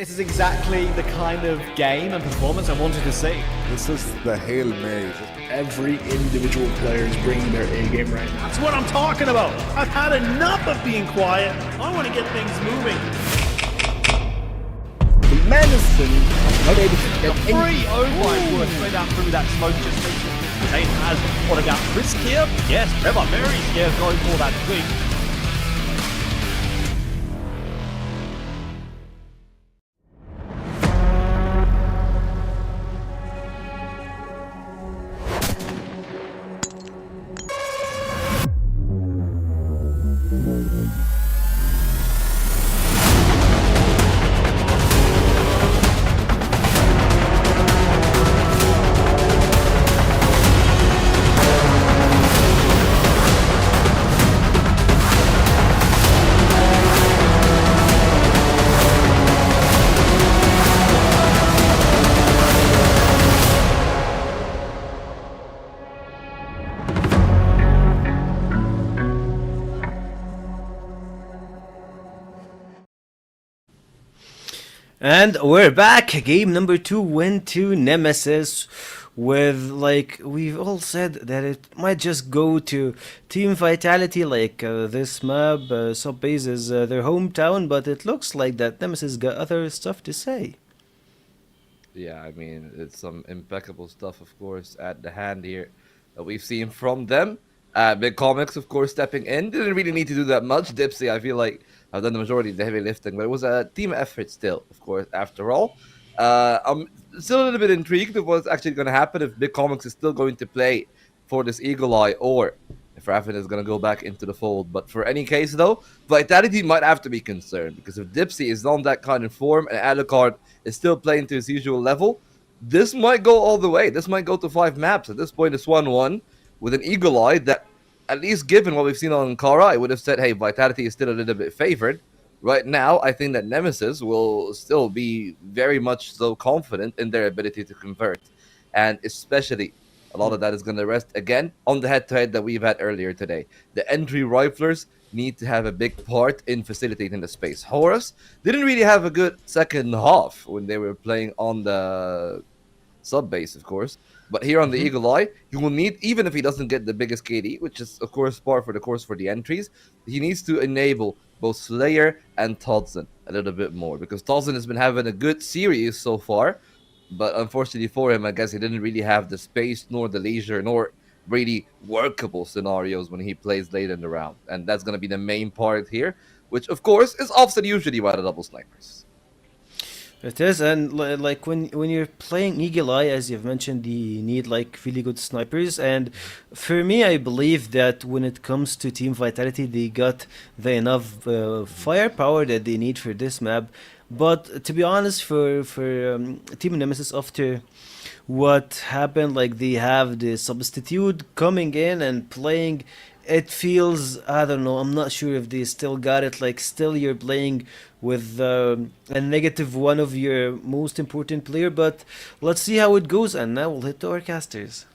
This is exactly the kind of game and performance I wanted to see. This is the Hail Mary. Every individual player is bringing their A game right now. That's what I'm talking about. I've had enough of being quiet. I want to get things moving. Madison not able to get Free! Oh my word, straight out through that smoke just makes it. Zane has what about risk here? Yes, Trevor very scared going for that swing. And we're back. Game number 2 went to Nemesis with, like, we've all said that it might just go to Team Vitality, like this map, Subbase is their hometown, but it looks like that Nemesis got other stuff to say. Yeah, I mean, it's some impeccable stuff, of course, at the hand here that we've seen from them. Big Comics, of course, stepping in. Didn't really need to do that much. Dipsy, I feel like, I've done the majority of the heavy lifting, but it was a team effort still, of course, after all. I'm still a little bit intrigued of what's actually going to happen if Big Comics is still going to play for this Eagle Eye, or if Raffin is going to go back into the fold. But for any case, though, Vitality might have to be concerned, because if Dipsy is on that kind of form and Alucard is still playing to his usual level, this might go all the way. This might go to 5 maps. At this point, it's 1-1 with an Eagle Eye that, at least given what we've seen on Kara, I would have said, hey, Vitality is still a little bit favored. Right now, I think that Nemesis will still be very much so confident in their ability to convert. And especially, a lot of that is going to rest, again, on the head-to-head that we've had earlier today. The entry riflers need to have a big part in facilitating the space. Horus didn't really have a good second half when they were playing on the sub-base, of course. But here on the Eagle Eye, he will need, even if he doesn't get the biggest KD, which is, of course, par for the course for the entries, he needs to enable both Slayer and Todson a little bit more. Because Todson has been having a good series so far, but unfortunately for him, I guess he didn't really have the space, nor the leisure, nor really workable scenarios when he plays late in the round. And that's going to be the main part here, which, of course, is offset usually by the double snipers. It is, and like when you're playing Eagle Eye, as you've mentioned, you need like really good snipers. And for me, I believe that when it comes to Team Vitality, they got the enough firepower that they need for this map. But to be honest, for Team Nemesis, after what happened, like they have the substitute coming in and playing, it feels, I don't know, I'm not sure if they still got it. Like, still you're playing with a -1 of your most important player, but let's see how it goes. And now we'll hit to our casters.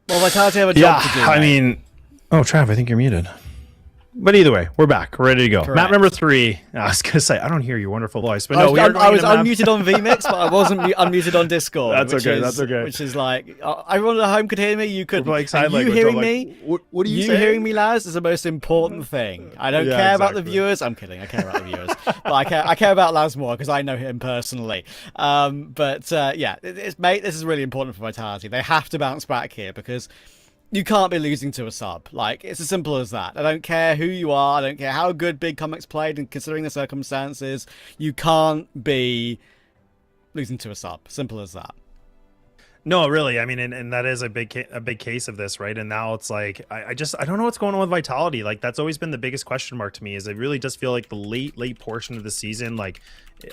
Well, Vitality have a job to do. I mean, oh, Trav, I think you're muted. But either way, we're back. We're ready to go. Correct. Map number 3. I was going to say, I don't hear your wonderful voice. But I no, was unmuted on VMix, but I wasn't unmuted on Discord. That's okay, that's okay. Which is like, everyone at home could hear me, you couldn't. Like sign And language, you hearing I'm me? like, what are you You saying? hearing me, Laz, is the most important thing. I don't Yeah, care about the exactly. viewers. I'm kidding. I care about the viewers. But I care about Laz more because I know him personally. Yeah, mate, this is really important for Vitality. They have to bounce back here because you can't be losing to a sub. Like, it's as simple as that. I don't care who you are. I don't care how good Big Comics played, and considering the circumstances, you can't be losing to a sub. Simple as that. No, really. I mean, and that is a big case of this, right? And now it's like, I don't know what's going on with Vitality. Like, that's always been the biggest question mark to me, is it really does feel like the late portion of the season, like,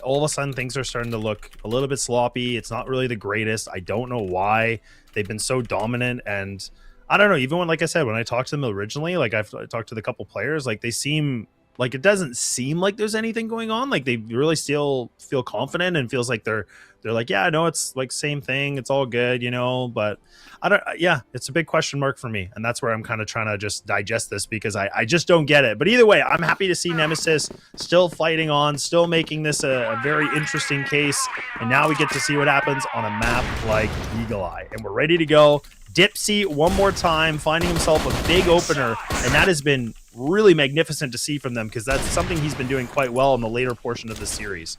all of a sudden things are starting to look a little bit sloppy. It's not really the greatest. I don't know why. They've been so dominant, and I don't know, even when, like I said, when I talked to them originally, like I've talked to the couple players, like they seem Like, it doesn't seem like there's anything going on. Like, they really still feel confident and feels like they're like, yeah, no, it's like same thing. It's all good, you know, but I don't, yeah, it's a big question mark for me. And that's where I'm kind of trying to just digest this because I just don't get it. But either way, I'm happy to see Nemesis still fighting on, still making this a very interesting case. And now we get to see what happens on a map like Eagle Eye. And we're ready to go. Dipsy one more time, finding himself a big opener. And that has been really magnificent to see from them because that's something he's been doing quite well in the later portion of the series.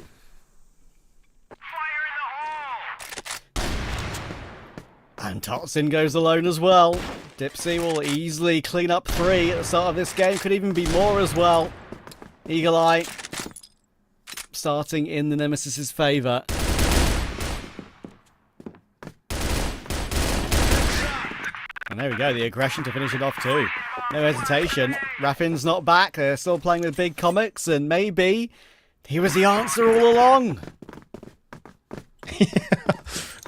And Totsin goes alone as well. Dipsy will easily clean up 3 at the start of this game. Could even be more as well. Eagle Eye starting in the Nemesis's favour. And there we go, the aggression to finish it off too. No hesitation. Raffin's not back. They're still playing with big comics, and maybe he was the answer all along.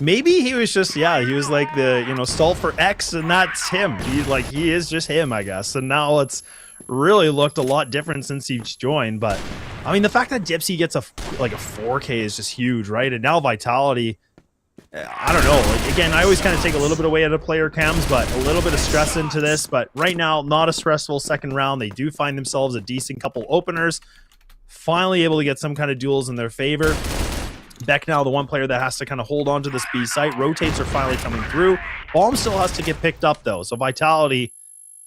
Maybe he was just, yeah, he was like the, you know, stall for X, and that's him. He is just him, I guess. And now it's really looked a lot different since he's joined. But I mean, the fact that Dipsy gets a 4K is just huge, right? And now Vitality, I don't know. Like, again, I always kind of take a little bit away out of player cams, but a little bit of stress into this. But right now, not a stressful second round. They do find themselves a decent couple openers. Finally able to get some kind of duels in their favor. Beck now the one player that has to kind of hold on to this B site. Rotates are finally coming through. Bomb still has to get picked up though. So Vitality,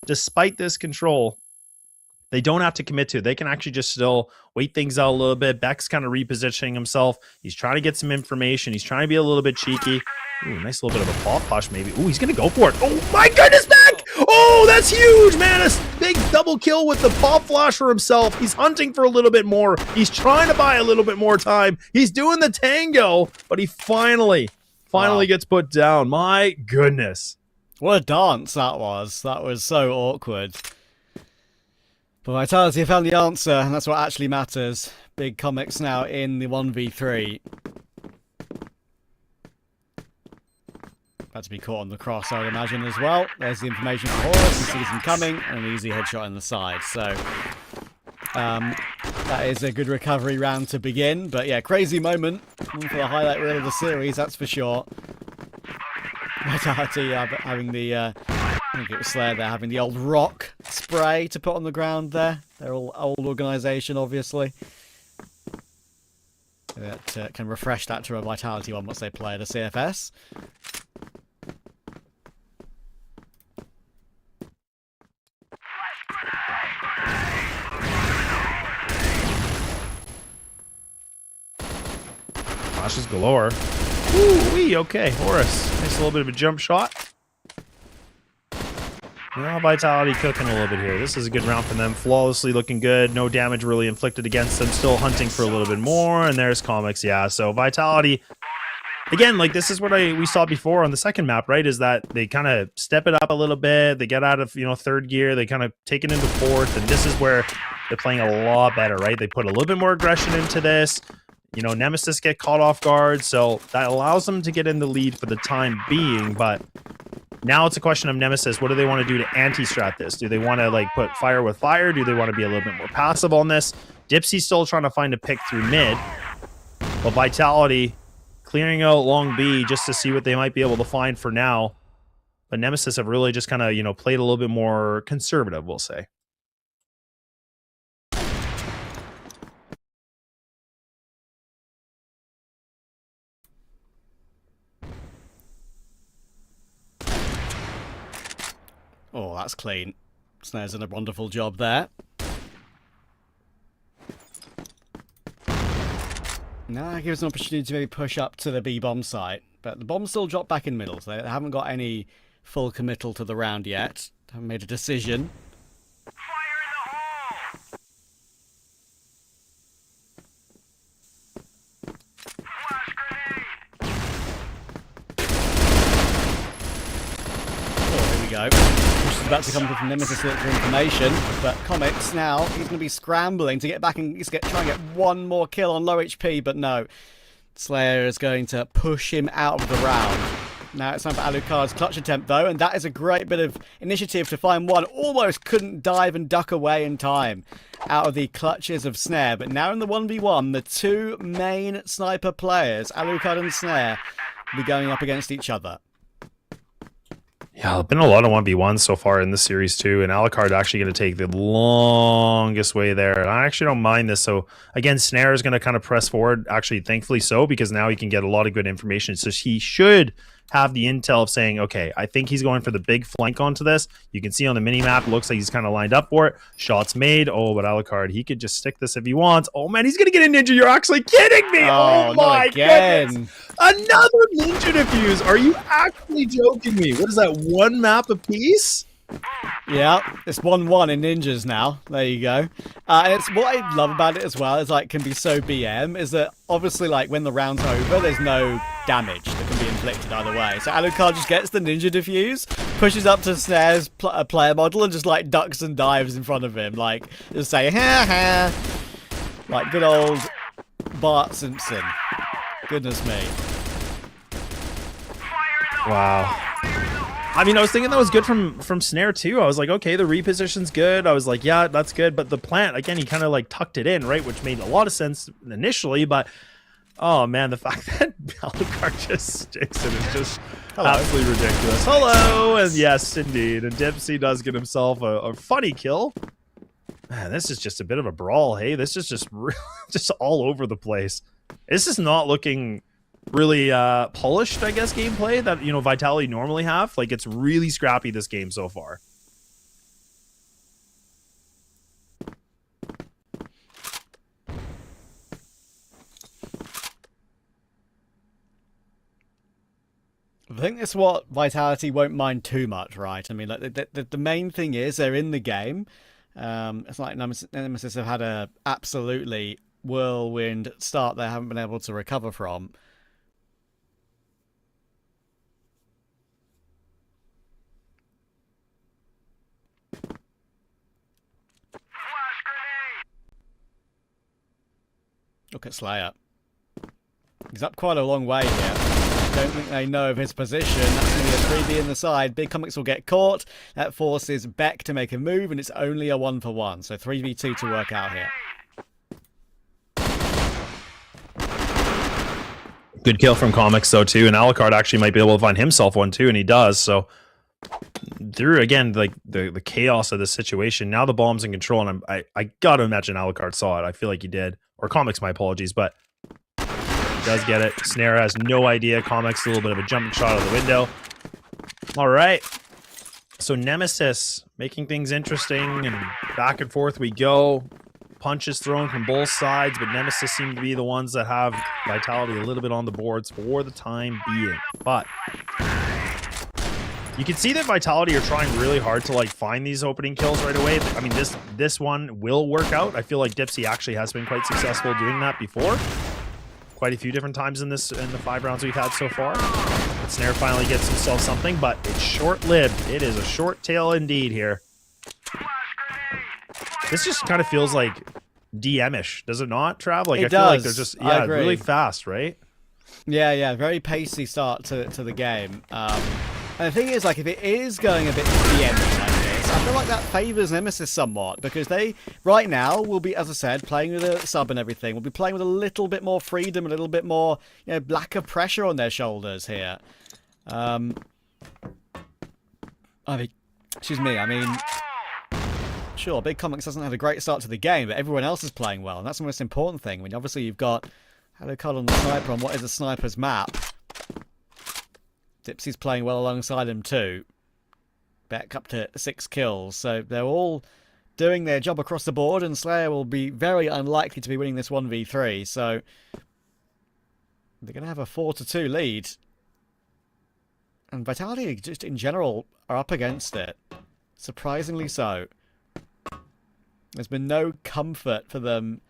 despite this control, they don't have to commit to it. They can actually just still wait things out a little bit. Beck's kind of repositioning himself. He's trying to get some information. He's trying to be a little bit cheeky. Ooh, nice little bit of a paw flash maybe. Ooh, he's going to go for it. Oh my goodness, Beck! Oh, that's huge, man. A big double kill with the paw flash for himself. He's hunting for a little bit more. He's trying to buy a little bit more time. He's doing the tango, but he finally gets put down. My goodness. What a dance that was. That was so awkward. But Vitality found the answer, and that's what actually matters. Big comics now in the 1v3. About to be caught on the cross, I would imagine, as well. There's the information for Horus. He sees him coming, and an easy headshot on the side. So, that is a good recovery round to begin. But yeah, crazy moment. One for the highlight reel of the series, that's for sure. Vitality having the, I think it was Slayer there, having the old rock spray to put on the ground there. They're all old organisation, obviously. That can refresh that to a Vitality one once they play at a CFS. Flashes galore. Ooh-wee, okay. Horus. Nice little bit of a jump shot. Now Vitality cooking a little bit here. This is a good round for them. Flawlessly looking good. No damage really inflicted against them. Still hunting for a little bit more. And there's comics. Yeah, so Vitality, again, like this is what we saw before on the second map, right? Is that they kind of step it up a little bit. They get out of, you know, third gear. They kind of take it into fourth. And this is where they're playing a lot better, right? They put a little bit more aggression into this. You know, Nemesis get caught off guard, so that allows them to get in the lead for the time being, but now it's a question of Nemesis. What do they want to do to anti-strat this? Do they want to, like, put fire with fire? Do they want to be a little bit more passive on this? Dipsy's still trying to find a pick through mid, but Vitality clearing out long B just to see what they might be able to find for now. But Nemesis have really just kind of, you know, played a little bit more conservative, we'll say. Oh, that's clean. Snare's done a wonderful job there. Now that gives an opportunity to maybe push up to the B-bomb site. But the bomb still dropped back in middle, so they haven't got any full committal to the round yet. Haven't made a decision. Go. Which is about to come from Nemesis for information, but Comics now, he's going to be scrambling to get back and try and get one more kill on low HP, but no. Slayer is going to push him out of the round. Now it's time for Alucard's clutch attempt, though, and that is a great bit of initiative to find one. Almost couldn't dive and duck away in time out of the clutches of Snare. But now in the 1v1, the two main sniper players, Alucard and Snare, will be going up against each other. Yeah, there's been a lot of 1v1s so far in this series too, and Alucard actually going to take the longest way there. And I actually don't mind this. So again, Snare is going to kind of press forward, actually thankfully so, because now he can get a lot of good information. So he should have the intel of saying, okay, I think he's going for the big flank onto this. You can see on the mini-map, looks like he's kind of lined up for it. Shots made. Oh, but Alucard, he could just stick this if he wants. Oh man, he's going to get a ninja. You're actually kidding me. Oh my goodness. Another ninja defuse. Are you actually joking me? What is that, one map apiece? Yeah, it's 1-1 in ninjas now. There you go. And it's what I love about it as well is like can be so BM is that obviously like when the round's over, there's no damage that can be inflicted either way. So Alucard just gets the ninja defuse, pushes up to Snare's player model and just like ducks and dives in front of him, like just say ha ha, like good old Bart Simpson. Goodness me. Wow. I mean, I was thinking that was good from Snare too. I was like, okay, the reposition's good. I was like, yeah, that's good. But the plant, again, he kind of like tucked it in, right? Which made a lot of sense initially. But, oh man, the fact that Alucard just sticks it is just absolutely ridiculous. Hello! And yes, indeed. And Dipsy does get himself a funny kill. Man, this is just a bit of a brawl, hey? This is just, just all over the place. This is not looking really polished, I guess, gameplay that, you know, Vitality normally have. Like, it's really scrappy this game so far. I think that's what Vitality won't mind too much, right? I mean, like the main thing is they're in the game. It's like Nemesis have had a absolutely whirlwind start they haven't been able to recover from. Look at Slayer. He's up quite a long way here. Don't think they know of his position. That's going to be a 3B in the side. Big Comics will get caught. That forces Beck to make a move, and it's only a 1-for-1. So 3v2 to work out here. Good kill from Comics, though, too. And Alucard actually might be able to find himself one, too, and he does. So through, again, like the chaos of the situation, now the bomb's in control, and I got to imagine Alucard saw it. I feel like he did. Or Comics, my apologies, but he does get it. Snare has no idea. Comics, a little bit of a jumping shot out of the window. All right. So Nemesis making things interesting, and back and forth we go. Punches thrown from both sides, but Nemesis seem to be the ones that have Vitality a little bit on the boards for the time being. But you can see that Vitality are trying really hard to like find these opening kills right away. I mean, this one will work out. I feel like Dipsy actually has been quite successful doing that before. Quite a few different times in the 5 rounds we've had so far. But Snare finally gets himself something, but it's short-lived. It is a short tail indeed here. This just kind of feels like DM-ish, does it not, Trav? Like, I feel like they're just really fast, right? Yeah, very pacey start to the game. And the thing is, like, if it is going a bit DM-y like this, I feel like that favours Nemesis somewhat, because they, right now, will be, as I said, playing with a sub and everything, will be playing with a little bit more freedom, a little bit more, you know, lack of pressure on their shoulders here. I mean, excuse me, I mean, sure, Big Comics hasn't had a great start to the game, but everyone else is playing well, and that's the most important thing. I mean, obviously you've got Alucard on the sniper on what is a sniper's map. Dipsy's playing well alongside him too. Beck up to 6 kills, so they're all doing their job across the board, and Slayer will be very unlikely to be winning this 1v3, so they're going to have a 4-2 lead. And Vitality, just in general, are up against it. Surprisingly so. There's been no comfort for them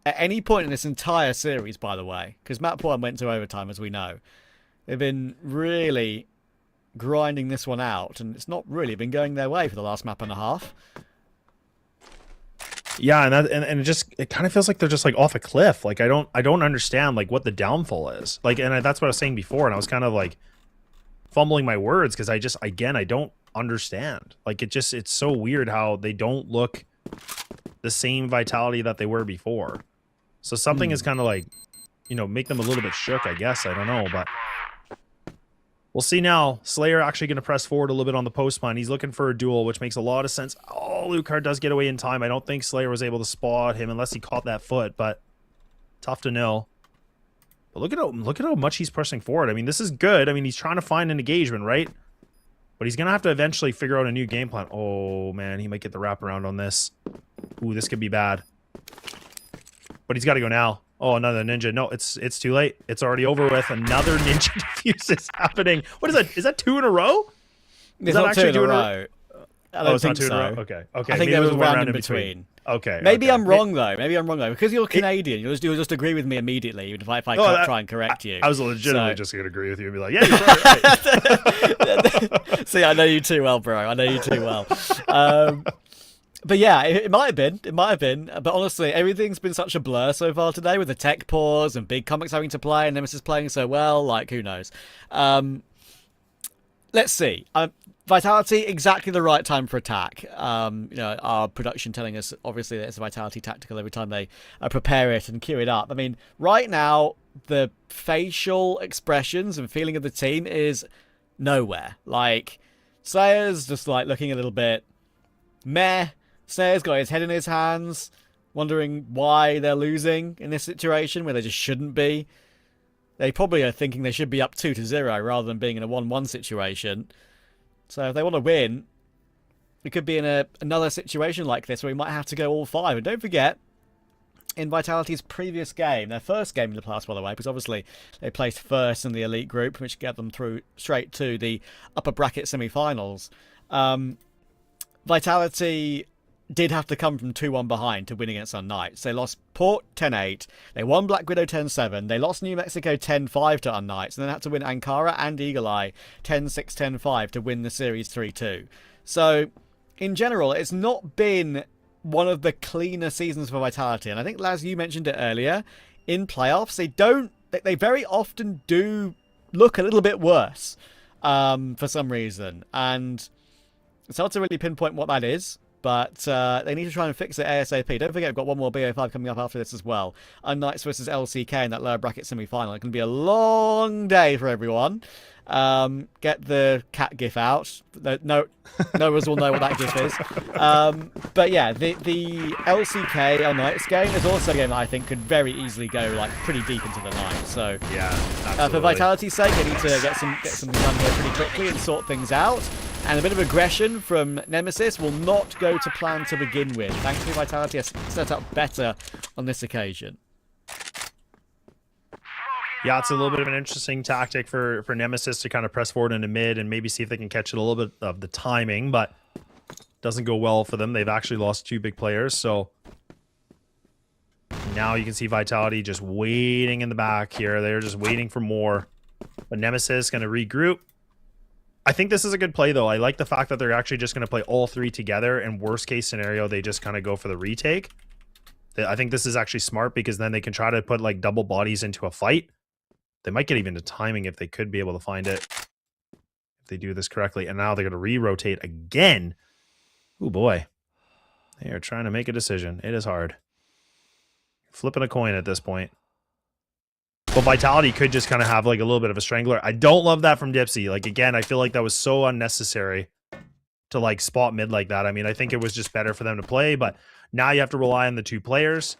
at any point in this entire series, by the way, because map 1 went to overtime, as we know. They've been really grinding this one out, and it's not really been going their way for the last map and a half. Yeah, and it kind of feels like they're just like off a cliff. Like I don't understand like what the downfall is. Like, and that's what I was saying before, and I was kind of like, fumbling my words because I don't understand. Like it's so weird how they don't look the same Vitality that they were before. So something is kind of like, you know, make them a little bit shook, I guess. I don't know, but we'll see now. Slayer actually going to press forward a little bit on the post mine. He's looking for a duel, which makes a lot of sense. Oh, Lucard does get away in time. I don't think Slayer was able to spot him unless he caught that foot, but tough to know. But look at how much he's pushing forward. I mean, this is good. I mean, he's trying to find an engagement, right? But he's going to have to eventually figure out a new game plan. Oh, man, he might get the wraparound on this. Ooh, this could be bad. But he's got to go now. Oh, another ninja. No, it's too late. It's already over with. Another ninja defuse is happening. What is that? Is that 2 in a row? It's not actually 2 in a row. I don't think it's not 2 so. in a row? Okay. Okay. I think there was one round in between. Okay. Maybe I'm wrong though. Because you're Canadian, you'll just agree with me immediately, even if I can't try and correct you. I was legitimately just going to agree with you and be like, yeah, you're right. See, I know you too well, bro. I know you too well. But yeah, it might have been. But honestly, everything's been such a blur so far today with the tech pause and Big Comics having to play and Nemesis playing so well. Like, who knows? Let's see. Vitality, exactly the right time for attack. You know, our production telling us, obviously, that it's a Vitality tactical every time they prepare it and queue it up. I mean, right now, the facial expressions and feeling of the team is nowhere. Like, Slayer's just, like, looking a little bit meh. Slayer's got his head in his hands, wondering why they're losing in this situation where they just shouldn't be. They probably are thinking they should be up 2-0 rather than being in a 1-1 situation. So if they want to win, we could be in another situation like this where we might have to go all 5. And don't forget, in Vitality's previous game, their first game in the playoffs, by the way, because obviously they placed first in the elite group, which got them through straight to the upper bracket semi-finals. Vitality did have to come from 2-1 behind to win against unKnights. They lost Port 10-8. They won Black Widow 10-7. They lost New Mexico 10-5 to unKnights. And then had to win Ankara and Eagle Eye 10-6, 10-5 to win the series 3-2. So, in general, it's not been one of the cleaner seasons for Vitality. And I think, Laz, you mentioned it earlier. In playoffs, they very often do look a little bit worse for some reason. And it's hard to really pinpoint what that is. But they need to try and fix it ASAP. Don't forget, we've got one more BO5 coming up after this as well. unKnights versus LCK in that lower bracket semi-final. It can be a long day for everyone. Get the cat gif out. No one will know what that gif is. But yeah, the LCK unKnights game is also a game that I think could very easily go like pretty deep into the night. So yeah, for Vitality's sake, they need to get something done here pretty quickly and sort things out. And a bit of aggression from Nemesis will not go to plan to begin with. Thankfully, Vitality has set up better on this occasion. Yeah, it's a little bit of an interesting tactic for Nemesis to kind of press forward into mid and maybe see if they can catch it a little bit of the timing, but doesn't go well for them. They've actually lost 2 big players, so now you can see Vitality just waiting in the back here. They're just waiting for more. But Nemesis going to regroup. I think this is a good play, though. I like the fact that they're actually just going to play all 3 together, and worst case scenario, they just kind of go for the retake. I think this is actually smart because then they can try to put like double bodies into a fight. They might get even to timing if they could be able to find it. If they do this correctly. And now they're going to re-rotate again. Oh boy. They are trying to make a decision. It is hard. Flipping a coin at this point. But Vitality could just kind of have like a little bit of a strangler. I don't love that from Dipsy. Like, again, I feel like that was so unnecessary to like spot mid like that. I mean, I think it was just better for them to play, but now you have to rely on the 2 players.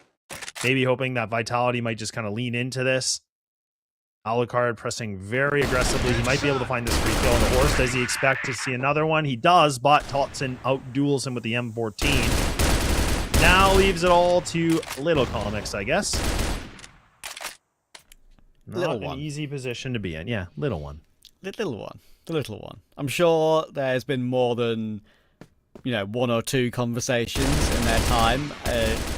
Maybe hoping that Vitality might just kind of lean into this. Alucard pressing very aggressively. He might be able to find this free kill on the horse. Does he expect to see another one? He does, but Totson out-duels him with the M14. Now leaves it all to Little Comics, I guess. Not an easy position to be in. Yeah, little one. The little one. I'm sure there's been more than, 1 or 2 conversations in their time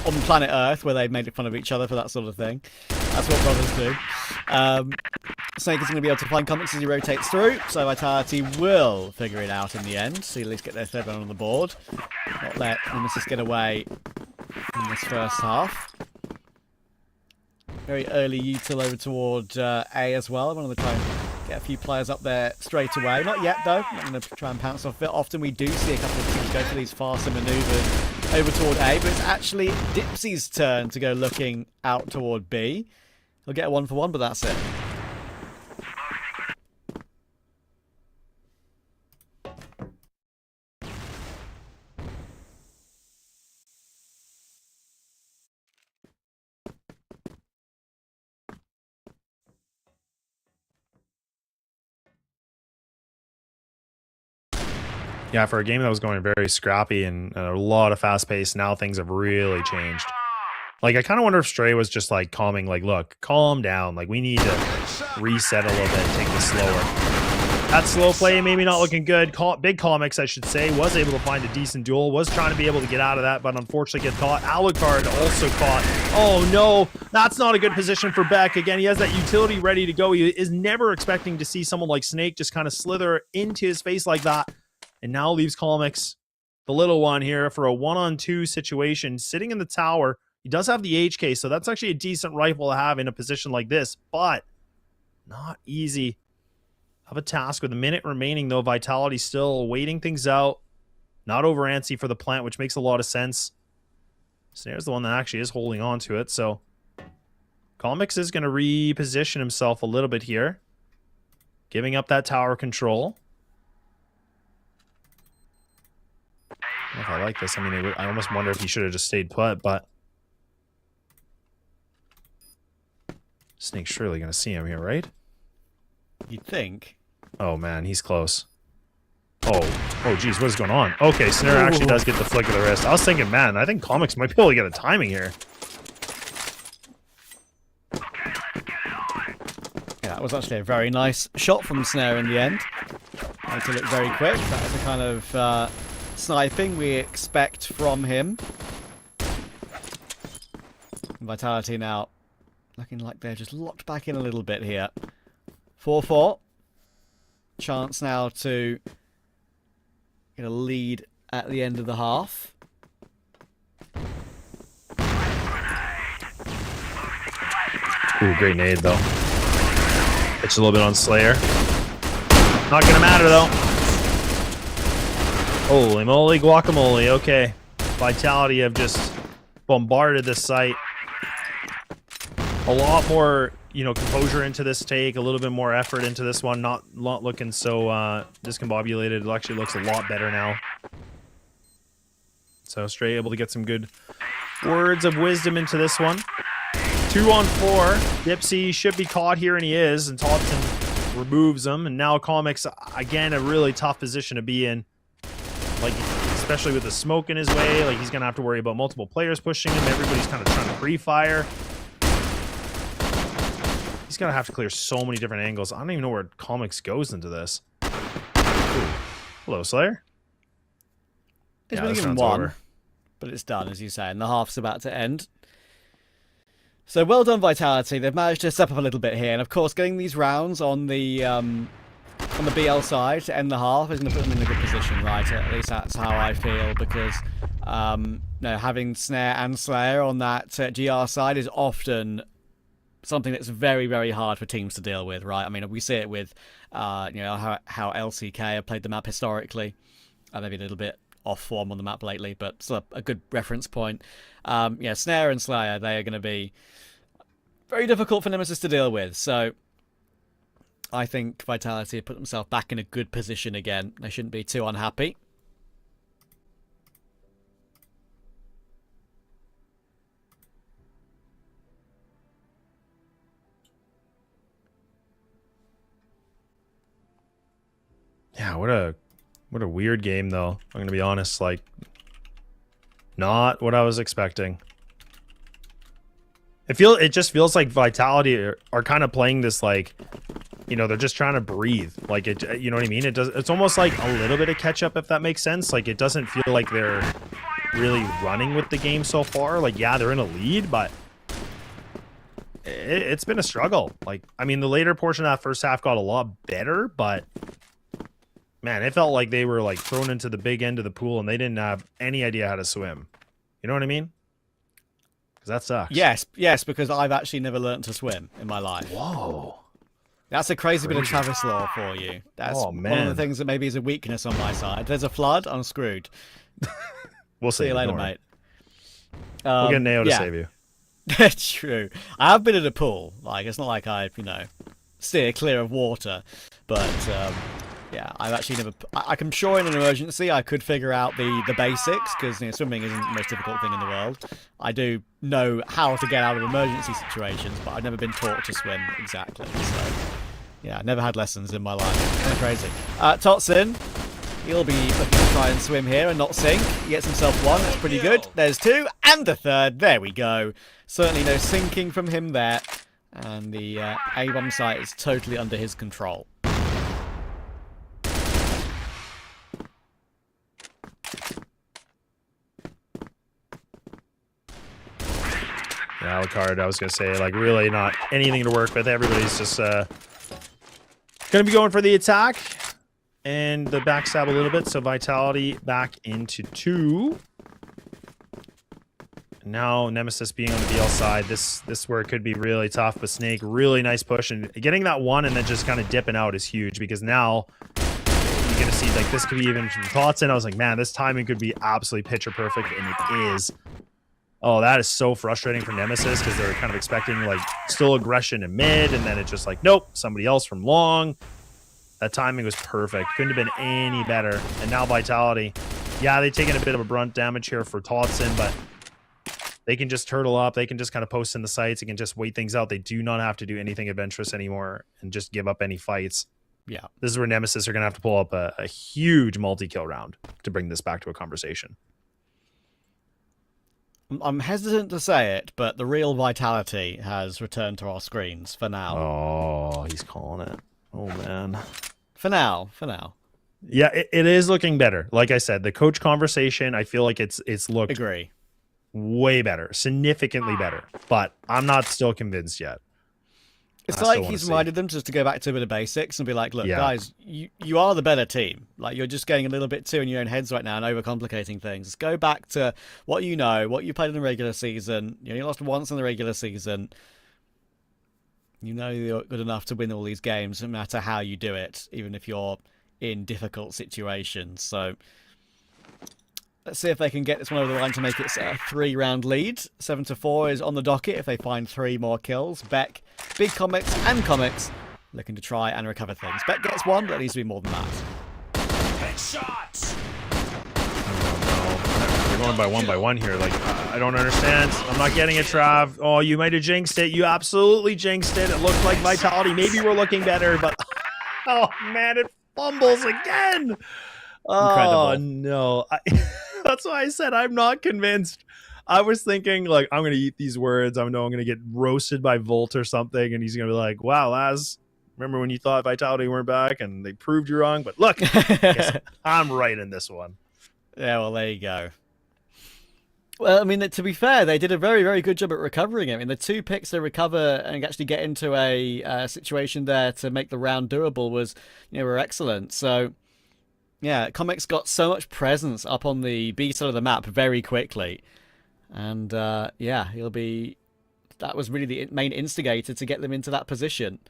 on planet Earth where they've made fun of each other for that sort of thing. That's what brothers do. Snake is going to be able to find comics as he rotates through, so Vitality will figure it out in the end, so at least get their 3rd run on the board. Not let Nemesis get away in this first half. Very early util over toward A as well. I want to try and Get a few players up there straight away. Not yet, though. I'm going to try and pounce off it. Often we do see a couple of teams go for these faster maneuvers over toward A, but it's actually Dipsy's turn to go looking out toward B. He'll get a 1-for-1, but that's it. Yeah, for a game that was going very scrappy and a lot of fast pace, now things have really changed. Like, I kind of wonder if Stray was just like calming, like, look, calm down. Like, we need to reset a little bit, take this slower. That slow play, maybe not looking good. Big Comics, I should say, was able to find a decent duel, was trying to be able to get out of that, but unfortunately get caught. Alucard also caught. Oh no, that's not a good position for Beck. Again, he has that utility ready to go. He is never expecting to see someone like Snake just kind of slither into his face like that. And now leaves Comics, the little one here, for a 1-on-2 situation, sitting in the tower. He does have the HK, so that's actually a decent rifle to have in a position like this, but not easy. Have a task with a minute remaining, though. Vitality still waiting things out. Not over antsy for the plant, which makes a lot of sense. Snare's the one that actually is holding on to it, so Comics is going to reposition himself a little bit here, giving up that tower control. I don't know if I like this. I mean, I almost wonder if he should have just stayed put, but Snake's surely going to see him here, right? You'd think. Oh, man, he's close. Oh, geez, what is going on? Okay, Snare actually does get the flick of the wrist. I was thinking, man, I think Comics might be able to get a timing here. Yeah, that was actually a very nice shot from Snare in the end. Made it look very quick. That was the kind of sniping we expect from him. Vitality now looking like they're just locked back in a little bit here. 4-4. Chance now to get a lead at the end of the half. Ooh, great nade, though. It's a little bit on Slayer. Not gonna matter, though. Holy moly, guacamole. Okay. Vitality have just bombarded this site. A lot more, composure into this take, a little bit more effort into this one. Not looking so discombobulated. It actually looks a lot better now. So Stray able to get some good words of wisdom into this one. 2-on-4. Dipsy should be caught here, and he is. And Thompson removes him. And now Comics, again, a really tough position to be in. Like, especially with the smoke in his way. Like, he's going to have to worry about multiple players pushing him. Everybody's kind of trying to pre-fire. He's going to have to clear so many different angles. I don't even know where Comics goes into this. Ooh. Hello, Slayer. It's been given one, but it's done, as you say, and the half's about to end. So well done, Vitality. They've managed to step up a little bit here, and of course, getting these rounds on the BL side to end the half is going to put them in a good position, right? At least that's how I feel, because having Snare and Slayer on that GR side is often something that's very, very hard for teams to deal with, right? I mean, we see it with how LCK have played the map historically, maybe a little bit off form on the map lately, but still a good reference point. Snare and Slayer, they are going to be very difficult for Nemesis to deal with, so I think Vitality have put themselves back in a good position again. They shouldn't be too unhappy. Yeah, what a weird game, though. I'm going to be honest, like, not what I was expecting. It just feels like Vitality are kind of playing this, like, they're just trying to breathe. Like, you know what I mean? It's almost like a little bit of catch up, if that makes sense. Like, it doesn't feel like they're really running with the game so far. Like, yeah, they're in a lead, but it's been a struggle. Like, I mean, the later portion of that first half got a lot better, but man, it felt like they were like thrown into the big end of the pool and they didn't have any idea how to swim. You know what I mean? Because that sucks. Yes, because I've actually never learned to swim in my life. Whoa. That's a crazy bit of Travis lore for you. That's Oh, one of man. the things that maybe is a weakness on my side. There's a flood, I'm screwed. We'll See save you you, later, don't worry. mate. We'll get Nao to yeah. save you. That's true. I have been in a pool. Like, it's not like I, steer clear of water. But, yeah, I've actually never... I'm sure in an emergency I could figure out the basics, because swimming isn't the most difficult thing in the world. I do know how to get out of emergency situations, but I've never been taught to swim exactly. So, yeah, I've never had lessons in my life. Kind of crazy. Totsin, he'll be looking to try and swim here and not sink. He gets himself one. That's pretty good. There's two. And the third. There we go. Certainly no sinking from him there. And the A-bomb site is totally under his control. Yeah, Alucard, I was going to say, like, really not anything to work with. Everybody's just going to be going for the attack and the backstab a little bit. So Vitality back into 2. Now Nemesis being on the BL side, this where it could be really tough. But Snake, really nice push. And getting that one and then just kind of dipping out is huge, because now you're going to see, like, this could be even from thoughts in. I was like, man, this timing could be absolutely picture perfect, and it is. Oh, that is so frustrating for Nemesis, because they're kind of expecting, like, still aggression in mid, and then it's just like, nope, somebody else from long. That timing was perfect. Couldn't have been any better. And now Vitality. Yeah, they've taken a bit of a brunt damage here for Totson, but they can just turtle up. They can just kind of post in the sites. They can just wait things out. They do not have to do anything adventurous anymore and just give up any fights. Yeah. This is where Nemesis are going to have to pull up a huge multi-kill round to bring this back to a conversation. I'm hesitant to say it, but the real Vitality has returned to our screens for now. Oh, he's calling it. Oh, man. For now. Yeah, it is looking better. Like I said, the coach conversation, I feel like it's looked Agree. way better, significantly better. But I'm not still convinced yet. It's I like still wanna he's see. reminded them just to go back to a bit of basics and be like, look, Yeah. guys, you are the better team. Like, you're just getting a little bit too in your own heads right now and overcomplicating things. Go back to what you know, what you played in the regular season. You only lost once in the regular season. You know you're good enough to win all these games, no matter how you do it, even if you're in difficult situations. So let's see if they can get this one over the line to make it a 3-round lead. 7-4 is on the docket if they find 3 more kills. Beck, Big Comics and Comics looking to try and recover things. Beck gets 1, but it needs to be more than that. Headshots! They're going by one here. Like, I don't understand. I'm not getting it, Trav. Oh, you might have jinxed it. You absolutely jinxed it. It looked like Vitality. Maybe we're looking better, but oh man, it fumbles again. Oh Incredible. no. That's why I said I'm not convinced. I was thinking, like, I'm going to eat these words. I know I'm going to get roasted by Volt or something, and he's going to be like, wow, Laz, remember when you thought Vitality weren't back and they proved you wrong? But look, yes, I'm right in this one. Yeah, well, there you go. Well, I mean, to be fair, they did a very, very good job at recovering it. I mean, the 2 picks to recover and actually get into a situation there to make the round doable were excellent. So, yeah, Comics got so much presence up on the B side of the map very quickly. And, yeah, that was really the main instigator to get them into that position.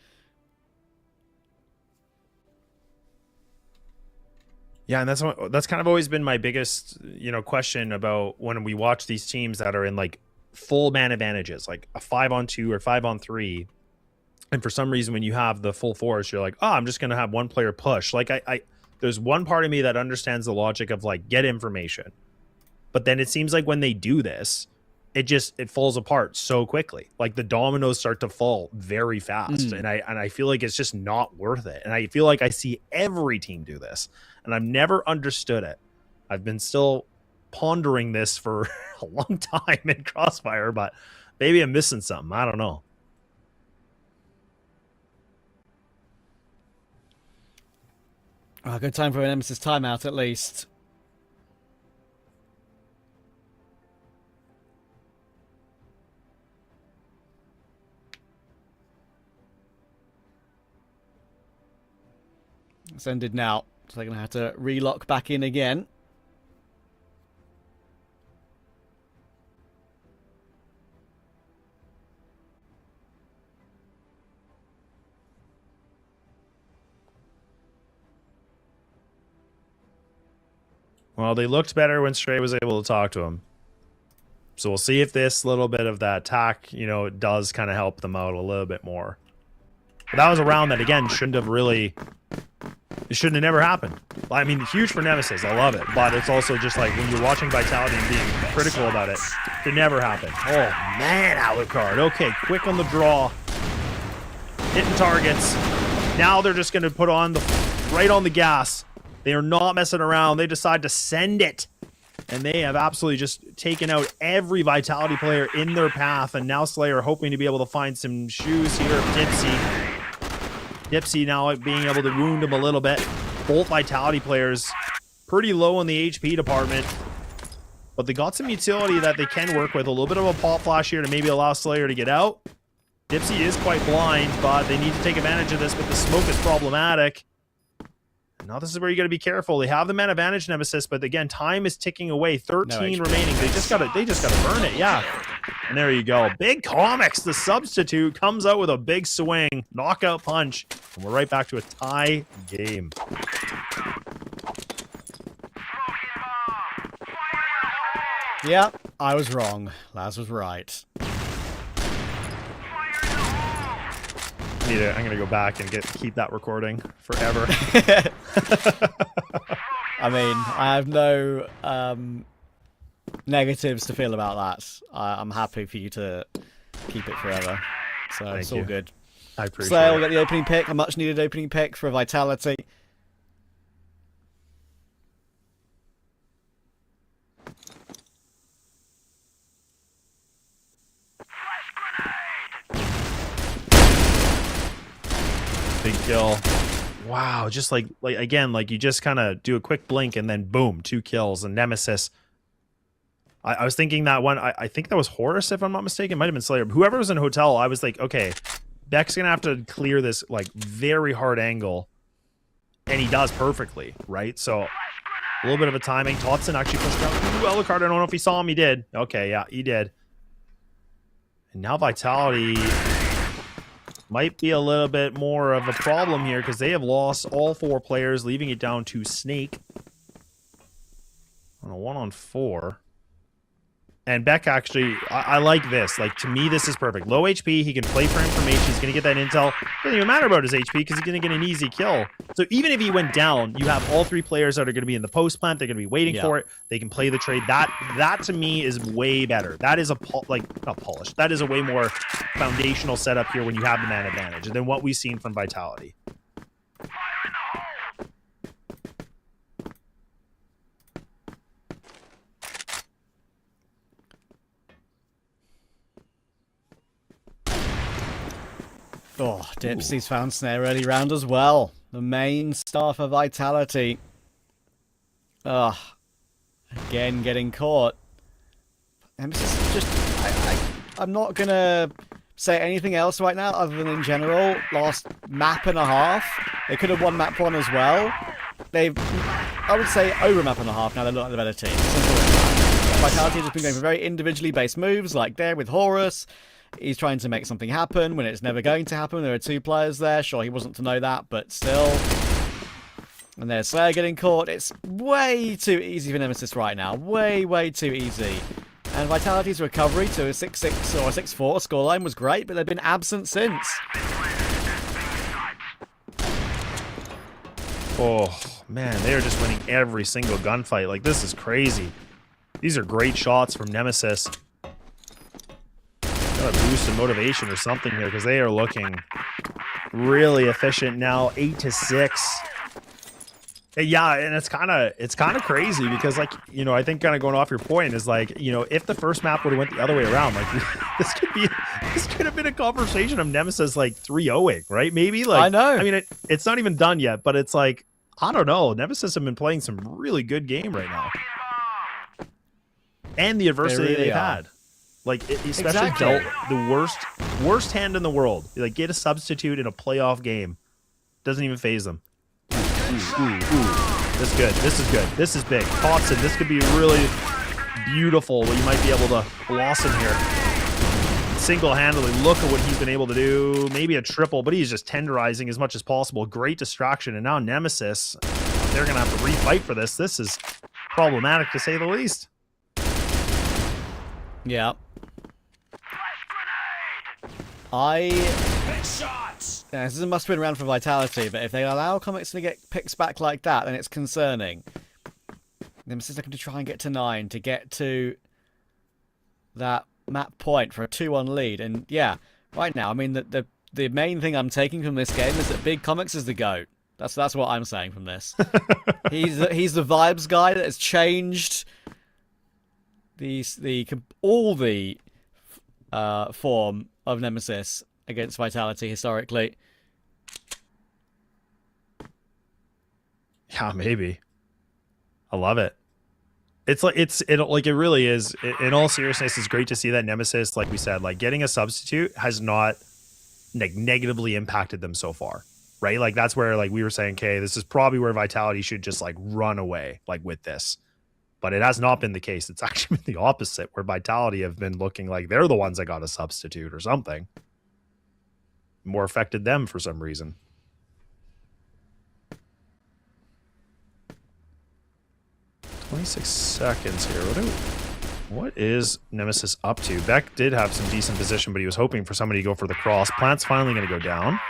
Yeah, and that's kind of always been my biggest, question about when we watch these teams that are in like full man advantages, like a 5-on-2 or 5-on-3, and for some reason when you have the full force, you're like, oh, I'm just gonna have one player push. Like I there's one part of me that understands the logic of like get information, but then it seems like when they do this, it falls apart so quickly. Like the dominoes start to fall very fast, and I feel like it's just not worth it. And I feel like I see every team do this, and I've never understood it. I've been still pondering this for a long time in Crossfire, but maybe I'm missing something. I don't know. Oh, good time for a Nemesis timeout, at least. It's ended now, so they're going to have to relock back in again. Well, they looked better when Stray was able to talk to him. So we'll see if this little bit of that attack, you know, does kind of help them out a little bit more. But that was a round that, again, shouldn't have really... It shouldn't have never happened. I mean, huge for Nemesis. I love it. But it's also just like when you're watching Vitality and being critical about it, it never happened. Oh, man, Alucard. Okay, quick on the draw. Hitting targets. Now they're just going to put on right on the gas. They are not messing around. They decide to send it. And they have absolutely just taken out every Vitality player in their path. And now Slayer hoping to be able to find some shoes here of Dipsy. Dipsy now being able to wound him a little bit. Both Vitality players pretty low in the HP department. But they got some utility that they can work with. A little bit of a pop flash here to maybe allow Slayer to get out. Dipsy is quite blind, but they need to take advantage of this. But the smoke is problematic. Now this is where you got to be careful. They have the man advantage, Nemesis, but again, time is ticking away. 13 remaining. They just gotta burn it, yeah. And there you go. Big Comics, the substitute, comes out with a big swing, knockout punch, and we're right back to a tie game. Yeah, I was wrong. Laz was right. I'm gonna go back and keep that recording forever. I mean, I have no negatives to feel about that. I'm happy for you to keep it forever. So it's all good. I appreciate Slayer will it. get the opening pick, a much needed opening pick for Vitality. Big kill. Wow, just like again, like you just kind of do a quick blink and then boom, 2 kills. And Nemesis. I was thinking that one, I think that was Horus, if I'm not mistaken. It might have been Slayer. Whoever was in Hotel, I was like, okay, Beck's going to have to clear this like very hard angle. And he does perfectly, right? So a little bit of a timing. Totson actually pushed out. Ooh, Alucard, I don't know if he saw him. He did. Okay, yeah, he did. And now Vitality might be a little bit more of a problem here because they have lost all 4 players, leaving it down to Snake on a 1-on-4. And Beck actually, I like this. Like, to me, this is perfect. Low HP, he can play for information, he's going to get that intel. It doesn't even matter about his HP because he's going to get an easy kill. So even if he went down, you have all 3 players that are going to be in the post plant, they're going to be waiting for it, they can play the trade. That to me is way better. That is not polished. That is a way more foundational setup here when you have the man advantage than what we've seen from Vitality. Oh, Dipsy's found snare early round as well. The main star for Vitality. Ugh. Again, getting caught. Nemesis just... I'm not going to say anything else right now other than in general. Last map and a half. They could have won map 1 as well. They've, I would say, over map and a half now. They look like the better team. Vitality has been going for very individually based moves, like there with Horus. He's trying to make something happen when it's never going to happen. There are 2 players there. Sure, he wasn't to know that, but still. And there's Slayer getting caught. It's way too easy for Nemesis right now. Way, way too easy. And Vitality's recovery to a 6-6 or a 6-4 scoreline was great, but they've been absent since. Oh, man, they are just winning every single gunfight. Like, this is crazy. These are great shots from Nemesis. Got a boost in motivation or something here because they are looking really efficient now. 8-6. Yeah, and it's kind of crazy because, like, you know, I think kind of going off your point is like, you know, if the first map would have went the other way around, like this could have been a conversation of Nemesis like 3-0ing, right? Maybe like I know. I mean, it's not even done yet, but it's like I don't know. Nemesis have been playing some really good game right now, and the adversity they've had. Like, especially dealt the worst hand in the world. Like, get a substitute in a playoff game. Doesn't even phase them. Ooh. This is good. This is good. This is big. Totson, this could be really beautiful what you might be able to blossom here. Single-handedly, look at what he's been able to do. Maybe a triple, but he's just tenderizing as much as possible. Great distraction. And now Nemesis, they're going to have to refight for this. This is problematic to say the least. Yeah. Yeah, this is a must-win round for Vitality, but if they allow Comics to get picks back like that, then it's concerning. Nemesis looking to try and get to 9 to get to that map point for a 2-1 lead. And yeah, right now, I mean, the main thing I'm taking from this game is that Big Comics is the GOAT. That's what I'm saying from this. He's the vibes guy that has changed all the form of Nemesis against Vitality historically. Yeah, maybe. I love it. It really is. In all seriousness, it's great to see that Nemesis, like we said, like getting a substitute has not negatively impacted them so far, right? Like that's where like we were saying, okay, this is probably where Vitality should just like run away like with this, but it has not been the case. It's actually been the opposite, where Vitality have been looking like they're the ones that got a substitute or something. More affected them for some reason. "26 seconds here. What is Nemesis up to?" Beck did have some decent position, but he was hoping for somebody to go for the cross. Plant's finally going to go down.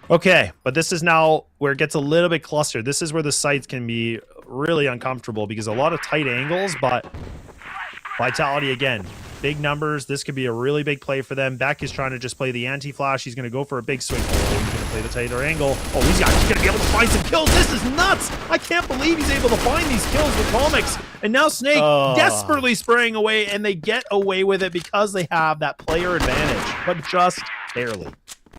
Okay, but this is now where it gets a little bit clustered. This is where the sights can be really uncomfortable because a lot of tight angles, but Vitality again. Big numbers. This could be a really big play for them. Beck is trying to just play the anti-flash. He's going to go for a big swing. Oh, he's going to play the tighter angle. Oh, he's actually going to be able to find some kills. This is nuts. I can't believe he's able to find these kills with Comics. And now Snake desperately spraying away, and they get away with it because they have that player advantage, but just barely.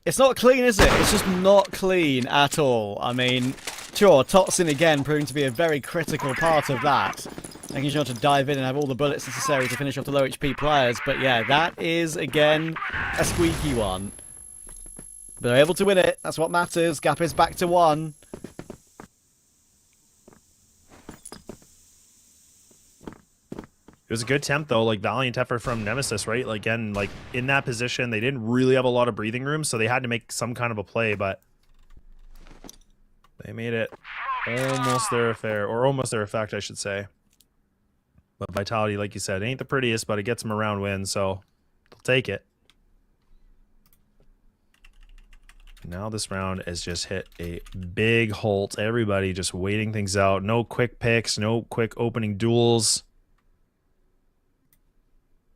It's not clean, is it? It's just not clean at all. I mean, sure, Totsin again proving to be a very critical part of that. Making sure to dive in and have all the bullets necessary to finish off the low HP players. But yeah, that is, again, a squeaky one. But they're able to win it. That's what matters. Gap is back to 1. It was a good attempt, though. Like, valiant effort from Nemesis, right? Like, again, like, in that position, they didn't really have a lot of breathing room, so they had to make some kind of a play, but they made it almost their affair, or almost their effect, I should say. But Vitality, like you said, ain't the prettiest, but it gets them a round win, so they'll take it. Now this round has just hit a big halt. Everybody just waiting things out. No quick picks, no quick opening duels.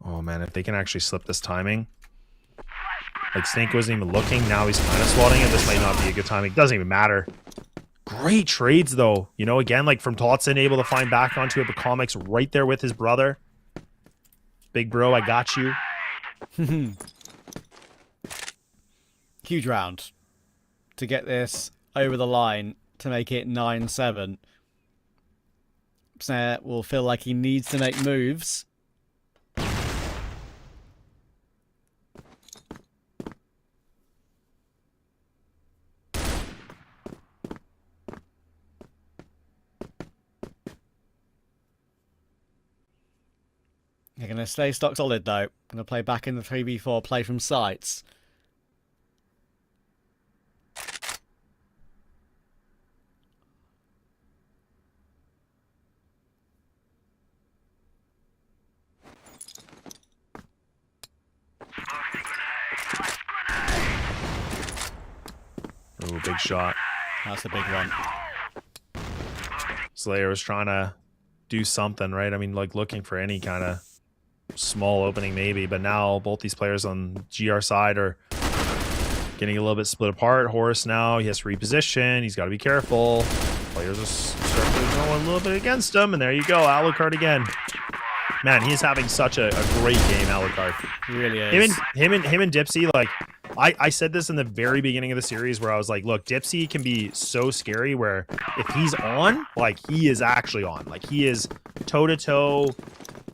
Oh man, if they can actually slip this timing. Like Snake wasn't even looking, now he's kind of swatting it. This might not be a good timing. Doesn't even matter. Great trades though. You know, again, like from Totsin, able to find back onto it, but Comics right there with his brother. Big bro, I got you. Huge round to get this over the line to make it 9-7. Snare will feel like he needs to make moves. They're going to stay stock solid, though. Going to play back in the 3v4, play from sights. Ooh, big shot. That's a big one. Slayer was trying to do something, right? I mean, like looking for any kind of small opening maybe, but now both these players on GR side are getting a little bit split apart. Horus now, he has to reposition. He's got to be careful. Players are starting to go a little bit against him, and there you go, Alucard again. Man, he's having such a great game, Alucard. He really is. Him and Dipsy, like, I said this in the very beginning of the series where I was like, look, Dipsy can be so scary where if he's on, like, he is actually on. Like, he is toe-to-toe.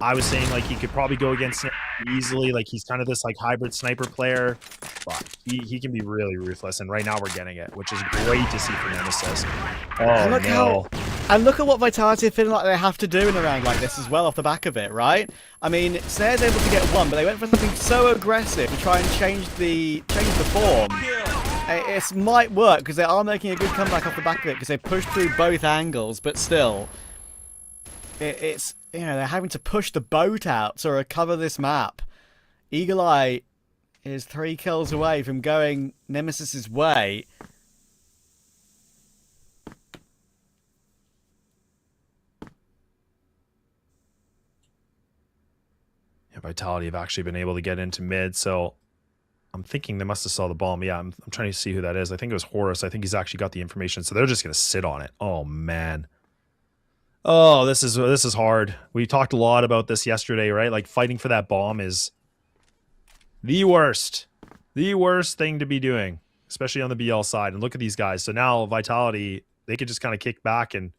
I was saying, like, he could probably go against him easily. Like, he's kind of this, like, hybrid sniper player. But he can be really ruthless, and right now we're getting it, which is great to see for Nemesis. Oh, no. And look at what Vitality are feeling like they have to do in a round like this as well off the back of it, right? I mean, Snare's able to get 1, but they went for something so aggressive to try and change the form. It might work, because they are making a good comeback off the back of it, because they pushed through both angles, but still. it's, you know, they're having to push the boat out to recover this map. Eagle Eye is 3 kills away from going Nemesis's way. Yeah, Vitality have actually been able to get into mid, so I'm thinking they must have saw the bomb. Yeah, I'm trying to see who that is. I think it was Horus. I think he's actually got the information, so they're just going to sit on it. Oh, man. Oh, this is hard. We talked a lot about this yesterday, right? Like, fighting for that bomb is the worst thing to be doing, especially on the BL side. And look at these guys. So now Vitality, they could just kind of kick back and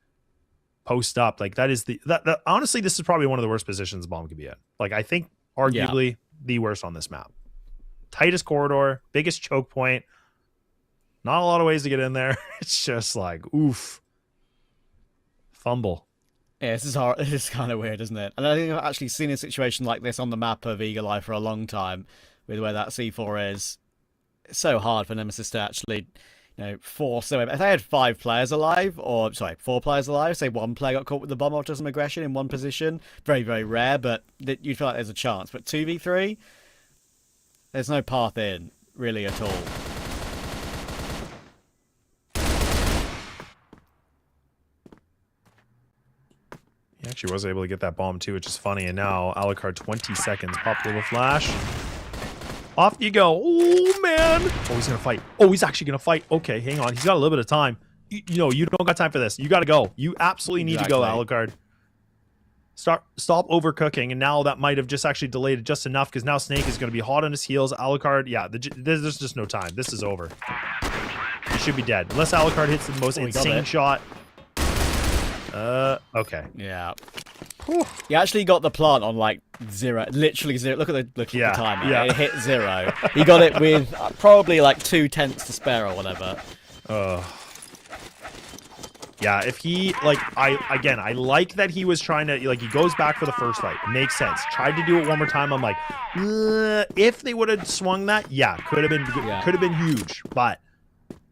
post up. Like, that is that honestly, this is probably one of the worst positions the bomb could be in. Like, I think arguably the worst on this map. Tightest corridor, biggest choke point. Not a lot of ways to get in there. It's just like, oof. Fumble. Yeah, this is hard. This is kind of weird, isn't it? And I think I've actually seen a situation like this on the map of Eagle Eye for a long time, with where that C4 is. It's so hard for Nemesis to actually, you know, force. So if they had 5 players alive, or sorry, 4 players alive, say 1 player got caught with the bomb or some aggression in one position, very, very rare, but you'd feel like there's a chance. But 2v3, there's no path in, really, at all. He actually was able to get that bomb too, which is funny. And now Alucard 20 seconds. Pop a little flash. Off you go. Oh, man. Oh, he's going to fight. Oh, he's actually going to fight. Okay, hang on. He's got a little bit of time. You know, you don't got time for this. You got to go. You absolutely need to go, Alucard. Stop overcooking. And now that might have just actually delayed it just enough, because now Snake is going to be hot on his heels. Alucard, yeah, there's just no time. This is over. He should be dead. Unless Alucard hits the most insane shot. Okay. Yeah. Whew. He actually got the plant on like 0, literally 0. Look at the timer. Yeah. It hit 0. He got it with probably like 2 tenths to spare or whatever. Yeah, if he, like, I like that he was trying to, like, he goes back for the first fight. It makes sense. Tried to do it one more time. I'm like, if they would have swung that, yeah, could have been huge. But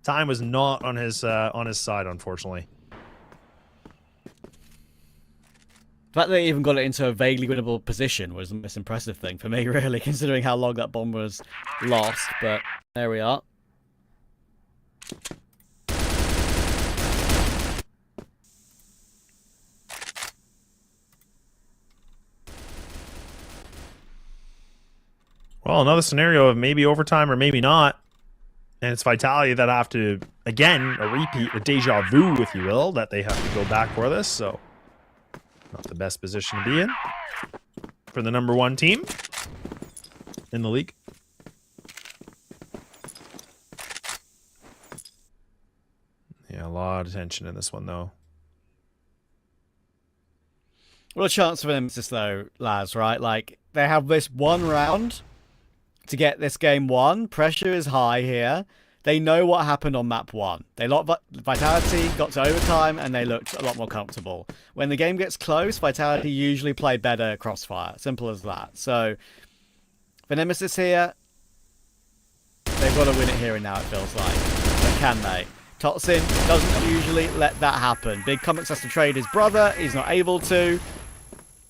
time was not on his side, unfortunately. The fact that they even got it into a vaguely winnable position was the most impressive thing for me, really, considering how long that bomb was lost. But there we are. Well, another scenario of maybe overtime or maybe not. And it's Vitality that have to, again, a repeat, a deja vu, if you will, that they have to go back for this. So, not the best position to be in for the #1 team in the league. Yeah, a lot of tension in this one, though. What a chance for Nemesis, though, lads, right? Like, they have this one round to get this game won. Pressure is high here. They know what happened on map 1. They locked Vitality, got to overtime, and they looked a lot more comfortable. When the game gets close, Vitality usually play better Crossfire. Simple as that. So, for Nemesis here, they've got to win it here and now, it feels like. But can they? Totsin doesn't usually let that happen. Big Comics has to trade his brother. He's not able to.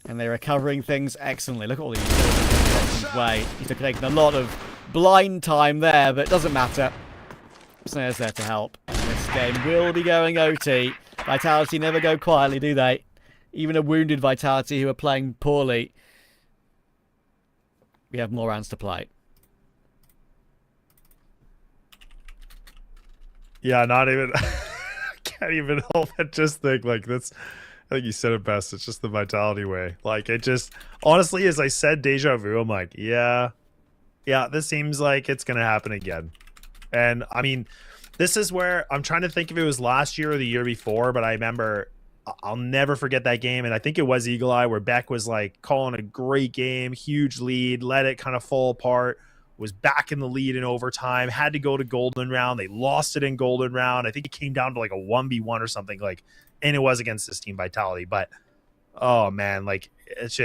And they're recovering things excellently. Look at all these Totsin's way. He's taking a lot of blind time there, but it doesn't matter. Snare's there to help. And this game will be going OT. Vitality never go quietly, do they? Even a wounded Vitality who are playing poorly. We have more rounds to play. Yeah, not even... I can't even help but just think, like, that's... I think you said it best. It's just the Vitality way. Like, it just... Honestly, as I said deja vu, I'm like, yeah, this seems like it's going to happen again. And, I mean, this is where... I'm trying to think if it was last year or the year before, but I remember... I'll never forget that game, and I think it was Eagle Eye, where Beck was, like, calling a great game, huge lead, let it kind of fall apart, was back in the lead in overtime, had to go to golden round. They lost it in golden round. I think it came down to, like, a 1v1 or something, like, and it was against this team Vitality. But, oh, man, like, it's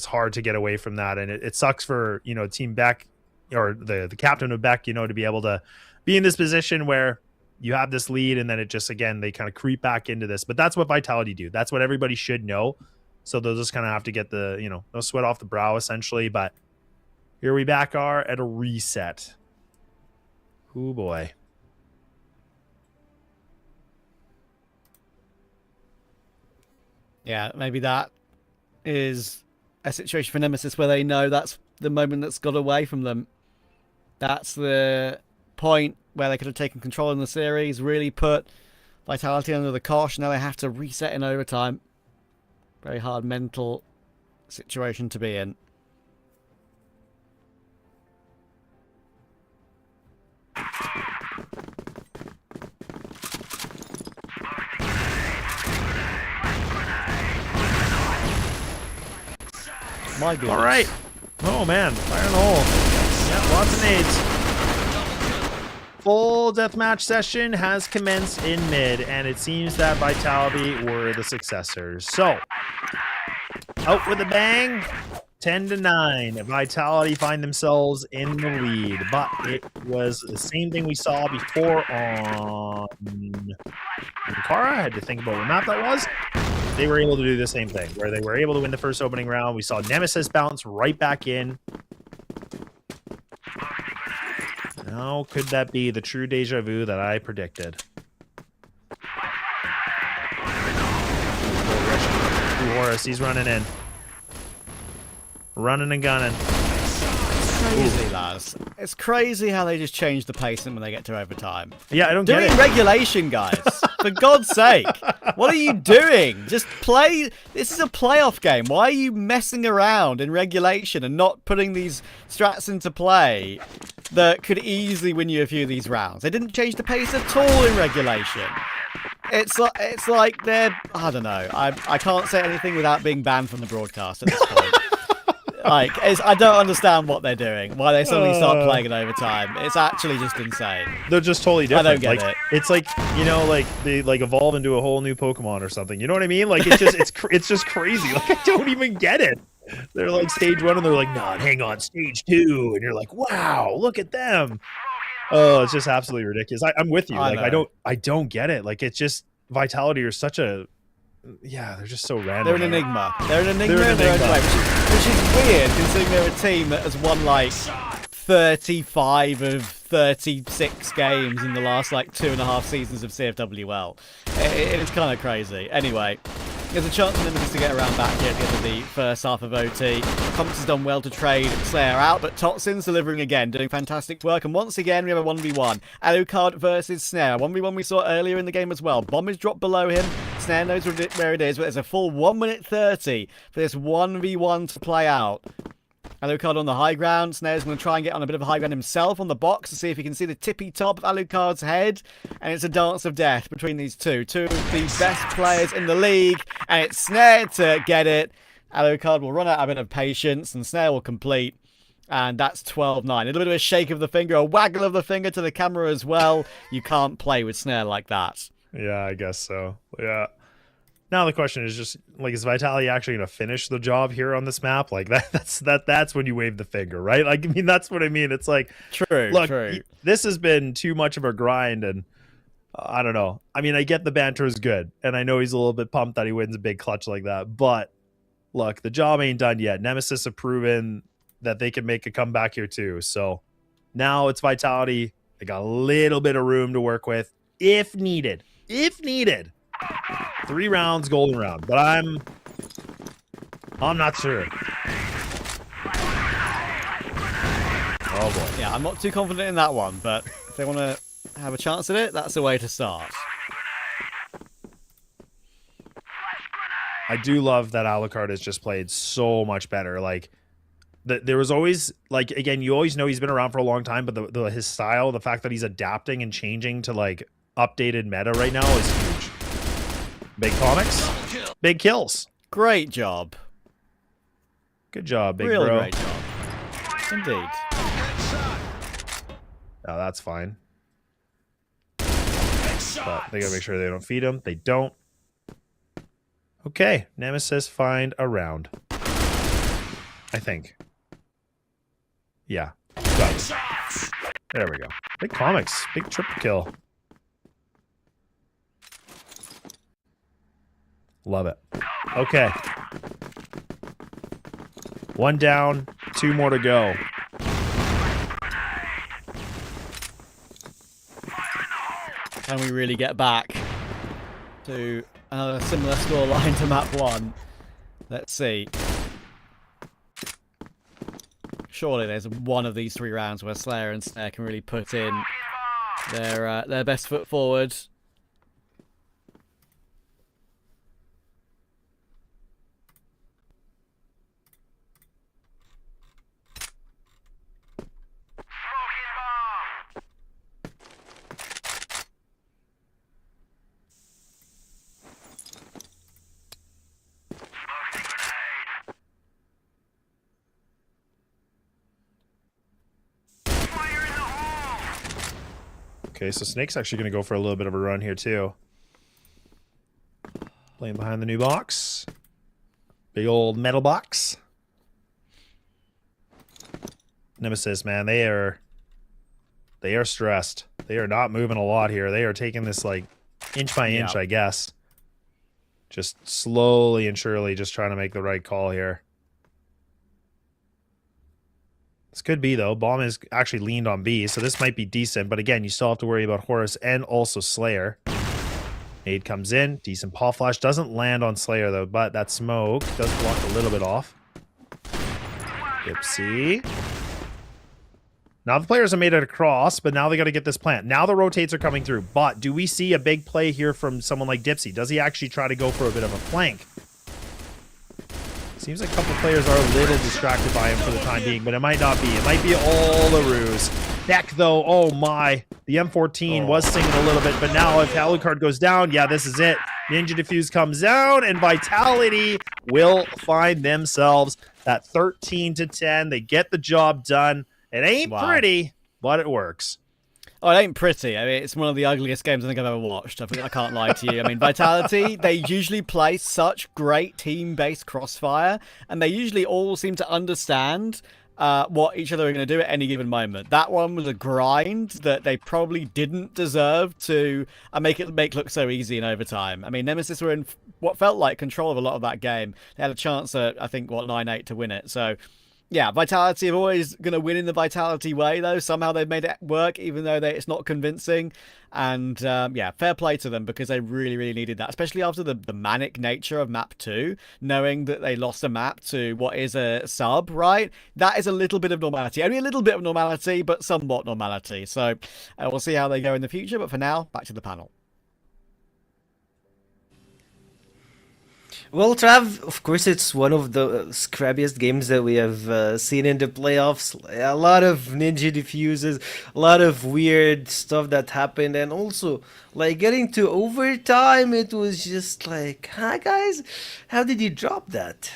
hard to get away from that, and it sucks for, Team Beck, or the captain of Beck, to be able to be in this position where you have this lead, and then it just, again, they kind of creep back into this. But that's what Vitality do. That's what everybody should know. So they'll just kind of have to get the, no sweat off the brow, essentially. But here we back are at a reset. Oh, boy. Yeah, maybe that is a situation for Nemesis where they know that's the moment that's got away from them. That's the point where they could have taken control in the series, really put Vitality under the cosh. Now they have to reset in overtime. Very hard mental situation to be in. My goodness. All right. Oh, man. Fire in the hole. Yeah, lots of nades. Full deathmatch session has commenced in mid, and it seems that Vitality were the successors. So, out with a bang. 10-9. Vitality find themselves in the lead, but it was the same thing we saw before on Ankara. I had to think about what map that was. They were able to do the same thing, where they were able to win the first opening round. We saw Nemesis bounce right back in. Now, could that be the true deja vu that I predicted? Horus, he's running in. Running and gunning. It's crazy, lads. It's crazy how they just change the pacing when they get to overtime. Yeah, I don't get Doing it. regulation, guys. For God's sake. What are you doing? Just play. This is a playoff game. Why are you messing around in regulation and not putting these strats into play that could easily win you a few of these rounds? They didn't change the pace at all in regulation. It's like they're... I don't know. I can't say anything without being banned from the broadcast at this point. I don't understand what they're doing. Why they suddenly start playing it overtime. It's actually just insane. They're just totally different. I don't get it. It's like, they evolve into a whole new Pokemon or something. You know what I mean? Like, it's just it's just crazy. Like, I don't even get it. They're like stage 1 and they're like, nah, hang on, stage 2, and you're like, wow, look at them. Oh, it's just absolutely ridiculous. I'm with you. I don't get it. Like, it's just Vitality are such a... Yeah, they're just so random. They're an enigma. They're an enigma in their own way, which is weird considering they're a team that has won like 35 of 36 games in the last like 2.5 seasons of CFWL. It is kind of crazy. Anyway, there's a chance for Nemesis to get around back here at the end of the first half of OT. Comics has done well to trade Slayer out, but Totsin's delivering again, doing fantastic work. And once again, we have a 1v1. Alucard versus Snare. 1v1 we saw earlier in the game as well. Bomb is dropped below him. Snare knows where it is, but there's a full 1 minute 30 for this 1v1 to play out. Alucard on the high ground. Snare's going to try and get on a bit of a high ground himself on the box to see if he can see the tippy top of Alucard's head. And it's a dance of death between these two. Two of the best players in the league. And it's Snare to get it. Alucard will run out a bit of patience and Snare will complete. And that's 12-9. A little bit of a shake of the finger, a waggle of the finger to the camera as well. You can't play with Snare like that. Yeah, I guess so. Yeah. Now the question is just like, is Vitality actually going to finish the job here on this map? Like that's when you wave the finger, right? Like, I mean, that's what I mean. It's like, true. This has been too much of a grind, and I don't know. I mean, I get the banter is good, and I know he's a little bit pumped that he wins a big clutch like that. But look, the job ain't done yet. Nemesis have proven that they can make a comeback here too. So now it's Vitality. They got a little bit of room to work with if needed. 3 rounds, golden round, but I'm not sure. Oh boy. Yeah, I'm not too confident in that one, but if they want to have a chance at it, that's the way to start. I do love that Alucard has just played so much better. Like, there was always, like, again, you always know he's been around for a long time, but his style, the fact that he's adapting and changing to like updated meta right now is huge. Big comics, big kills. Great job. Good job, big really bro. Great job. Indeed. Oh, that's fine. But they gotta make sure they don't feed him. They don't. Okay, Nemesis find a round. I think. Yeah. Got it. There we go. Big comics. Big triple kill. Love it. Okay. 1 down, 2 more to go. Can we really get back to another similar scoreline to map 1? Let's see. Surely there's one of these 3 rounds where Slayer and Snare can really put in their best foot forward. Okay, so Snake's actually going to go for a little bit of a run here, too. Playing behind the new box. Big old metal box. Nemesis, man, they are stressed. They are not moving a lot here. They are taking this, like, inch by inch, I guess. Just slowly and surely just trying to make the right call here. This could be, though. Bomb is actually leaned on B, so this might be decent. But again, you still have to worry about Horus and also Slayer. Nade comes in. Decent paw flash. Doesn't land on Slayer, though, but that smoke does block a little bit off. Dipsy. Now the players have made it across, but now they got to get this plant. Now the rotates are coming through. But do we see a big play here from someone like Dipsy? Does he actually try to go for a bit of a flank? Seems like a couple players are a little distracted by him for the time being, but it might not be. It might be all a ruse. Beck, though, oh my. The M14 was singing a little bit, but now if Alucard goes down, yeah, this is it. Ninja Diffuse comes down, and Vitality will find themselves at 13-10. They get the job done. It ain't pretty, but it works. Oh, it ain't pretty. I mean, it's one of the ugliest games I think I've ever watched. I can't lie to you. I mean, Vitality, they usually play such great team-based Crossfire, and they usually all seem to understand what each other are going to do at any given moment. That one was a grind that they probably didn't deserve to make look so easy in overtime. I mean, Nemesis were in what felt like control of a lot of that game. They had a chance at, I think, 9-8 to win it. So, yeah, Vitality are always going to win in the Vitality way, though. Somehow they've made it work, even though it's not convincing. And, yeah, fair play to them because they really, really needed that, especially after the manic nature of Map 2, knowing that they lost a map to what is a sub, right? That is a little bit of normality. Only a little bit of normality, but somewhat normality. So we'll see how they go in the future. But for now, back to the panel. Well, Trav, of course, it's one of the scrappiest games that we have seen in the playoffs. A lot of ninja diffuses, a lot of weird stuff that happened, and also, like, getting to overtime, it was just like, huh, guys? How did you drop that?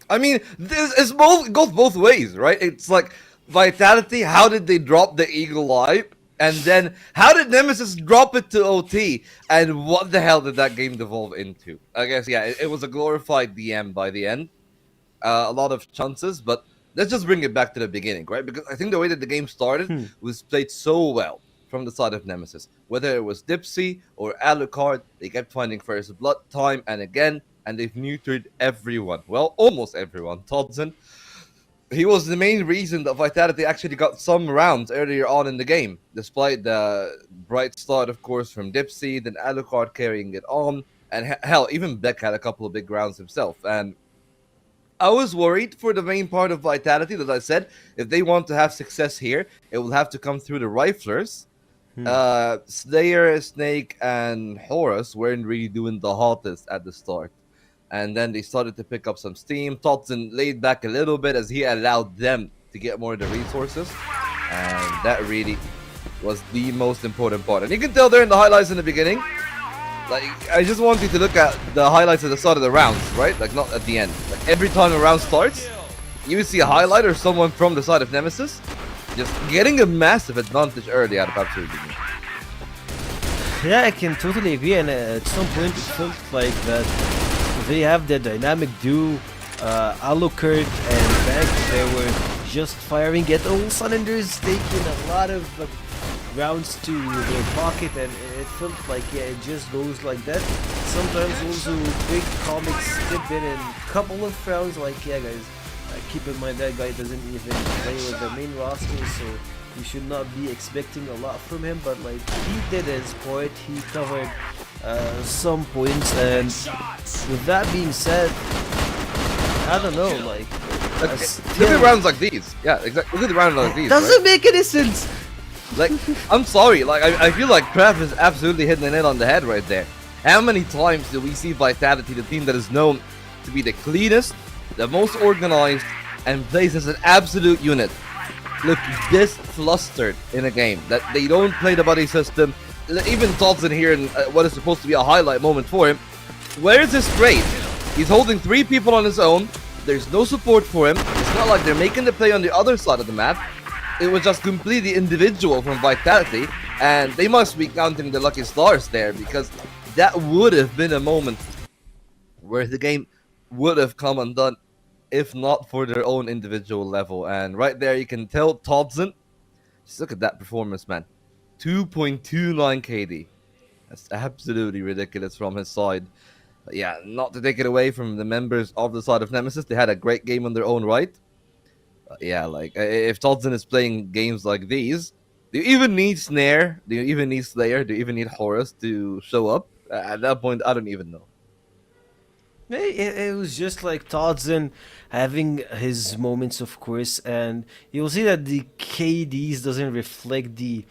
I mean, it goes both ways, right? It's like, Vitality, how did they drop the Eagle Eye? And then, how did Nemesis drop it to OT? And what the hell did that game devolve into? I guess, yeah, it was a glorified DM by the end. A lot of chances, but let's just bring it back to the beginning, right? Because I think the way that the game started was played so well from the side of Nemesis. Whether it was Dipsy or Alucard, they kept finding first blood time and again, and they've neutered everyone. Well, almost everyone. Todson, he was the main reason that Vitality actually got some rounds earlier on in the game, despite the bright start, of course, from Dipsy, then Alucard carrying it on, and hell, even Beck had a couple of big rounds himself. And I was worried for the main part of Vitality, that I said, if they want to have success here, it will have to come through the Riflers. Slayer, Snake, and Horus weren't really doing the hottest at the start. And then they started to pick up some steam. Todson laid back a little bit as he allowed them to get more of the resources. And that really was the most important part. And you can tell there in the highlights in the beginning. Like, I just want you to look at the highlights at the start of the rounds, right? Like, not at the end. Like, every time a round starts, you see a highlight or someone from the side of Nemesis just getting a massive advantage early out of absolute beginning. Yeah, I can totally agree. And at some point, it felt like that they have the dynamic duo, Alucard and Beck. They were just firing at all cylinders, taking a lot of rounds to their pocket, and it felt like it just goes like that. Sometimes also big comics step in a couple of rounds, like guys, keep in mind that guy doesn't even play with the main roster, so you should not be expecting a lot from him. But like he did his part, he covered some points, and with that being said, I don't know, like. Look at rounds like these. Yeah, exactly. Look at the rounds like these. Doesn't make any sense. Like, I'm sorry. Like, I feel like Kraft is absolutely hitting the nail on the head right there. How many times do we see Vitality, the team that is known to be the cleanest, the most organized, and plays as an absolute unit, look this flustered in a game? That they don't play the buddy system. Even Thompson here in what is supposed to be a highlight moment for him. Where's his trade? He's holding 3 people on his own. There's no support for him. It's not like they're making the play on the other side of the map. It was just completely individual from Vitality, and they must be counting the lucky stars there, because that would have been a moment where the game would have come undone if not for their own individual level. And right there you can tell Thompson, just look at that performance, man. 2.29 KD. That's absolutely ridiculous from his side. But yeah, not to take it away from the members of the side of Nemesis. They had a great game on their own right. But yeah, like, if Thompson is playing games like these, do you even need Snare? Do you even need Slayer? Do you even need Horus to show up? At that point, I don't even know. It was just like Todzin having his moments, of course, and you'll see that the KDs doesn't reflect the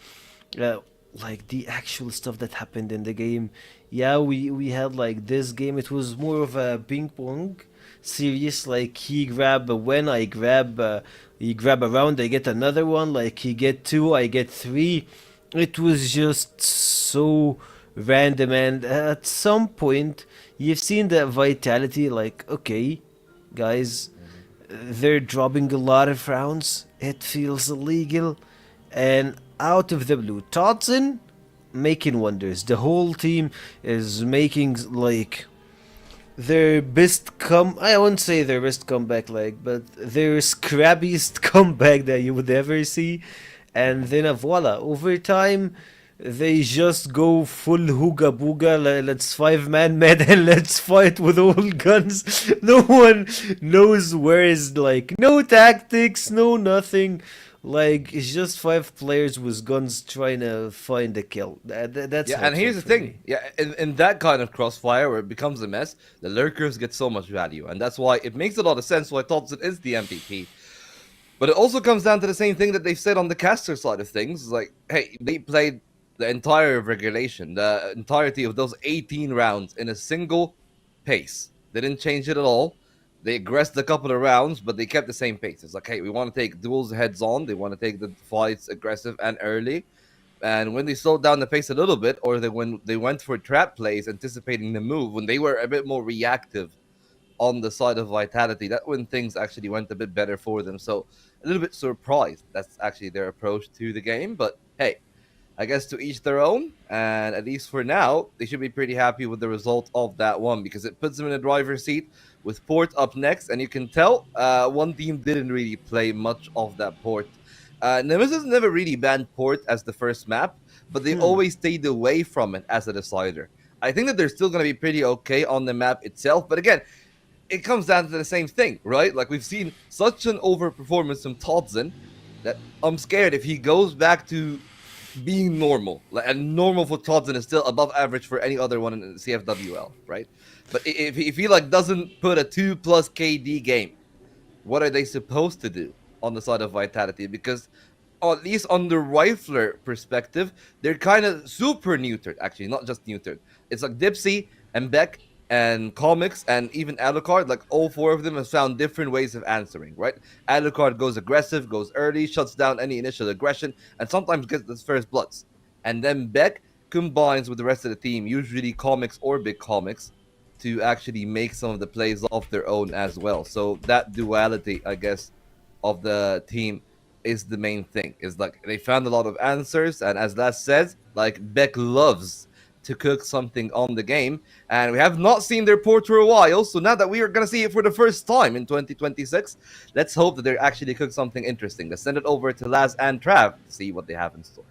like the actual stuff that happened in the game. Yeah, we had like this game, it was more of a ping pong series. Like he grab a win, I grab he grab a round, I get another one, like he get 2, I get 3. It was just so random, and at some point you've seen that Vitality, like, okay guys, they're dropping a lot of rounds, it feels illegal, and out of the blue, Todzin making wonders. The whole team is making like their best I wouldn't say their best comeback, like, but their scrappiest comeback that you would ever see. And then voila, over time they just go full hooga booga, let's 5-man mad and let's fight with all guns. No one knows where is, like, no tactics, no nothing. Like, it's just 5 players with guns trying to find a kill. That's yeah, and here's the thing. Yeah, in that kind of crossfire where it becomes a mess, the lurkers get so much value, and that's why it makes a lot of sense why Thompson is the MVP. But it also comes down to the same thing that they've said on the caster side of things. Like, hey, they played the entire regulation, the entirety of those 18 rounds in a single pace. They didn't change it at all. They aggressed a couple of rounds, but they kept the same pace. It's like, hey, we want to take duels heads on. They want to take the fights aggressive and early. And when they slowed down the pace a little bit, or when they went for trap plays, anticipating the move, when they were a bit more reactive on the side of Vitality, that's when things actually went a bit better for them. So a little bit surprised that's actually their approach to the game. But hey, I guess to each their own, and at least for now, they should be pretty happy with the result of that one, because it puts them in a driver's seat with Port up next, and you can tell one team didn't really play much of that Port. Nemesis never really banned Port as the first map, but they always stayed away from it as a decider. I think that they're still going to be pretty okay on the map itself, but again, it comes down to the same thing, right? Like, we've seen such an overperformance from Todzin that I'm scared if he goes back to being normal, and normal for Todzin is still above average for any other one in the CFWL, right? But if he like doesn't put a 2+ KD game, what are they supposed to do on the side of Vitality? Because at least on the Rifler perspective, they're kind of super neutered, actually, not just neutered. It's like Dipsy and Beck and Comics and even Alucard, like all 4 of them have found different ways of answering, right? Alucard goes aggressive, goes early, shuts down any initial aggression, and sometimes gets the first bloods. And then Beck combines with the rest of the team, usually Comics or Big Comics, to actually make some of the plays of their own as well. So that duality, I guess, of the team is the main thing. Is like they found a lot of answers, and as Laz says, like, Beck loves to cook something on the game, and we have not seen their port for a while, so now that we are going to see it for the first time in 2026, let's hope that they actually cook something interesting. Let's send it over to Laz and Trav to see what they have in store.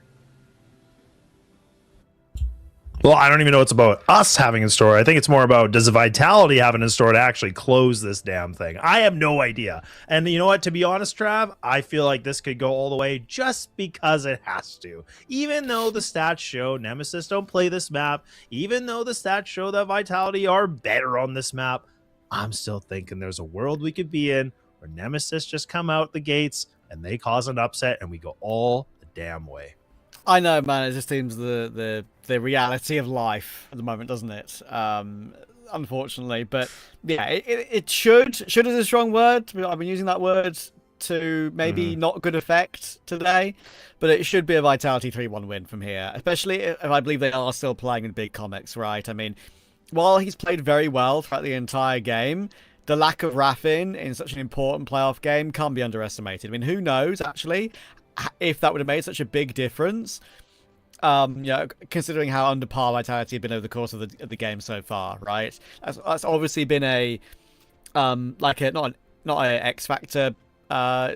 Well, I don't even know what's about us having in store. I think it's more about, does the Vitality have it in store to actually close this damn thing? I have no idea. And you know what? To be honest, Trav, I feel like this could go all the way just because it has to. Even though the stats show Nemesis don't play this map, even though the stats show that Vitality are better on this map, I'm still thinking there's a world we could be in where Nemesis just come out the gates and they cause an upset and we go all the damn way. I know, man. It just seems the reality of life at the moment, doesn't it? Unfortunately, but yeah, it should is a strong word. I've been using that word to maybe not good effect today, but it should be a Vitality 3-1 win from here, especially if I believe they are still playing in big comics, right? I mean, while he's played very well throughout the entire game, the lack of Raffin in such an important playoff game can't be underestimated. I mean, who knows, actually, if that would have made such a big difference, considering how under par Vitality had been over the course of the game so far, right? That's obviously been a not an X Factor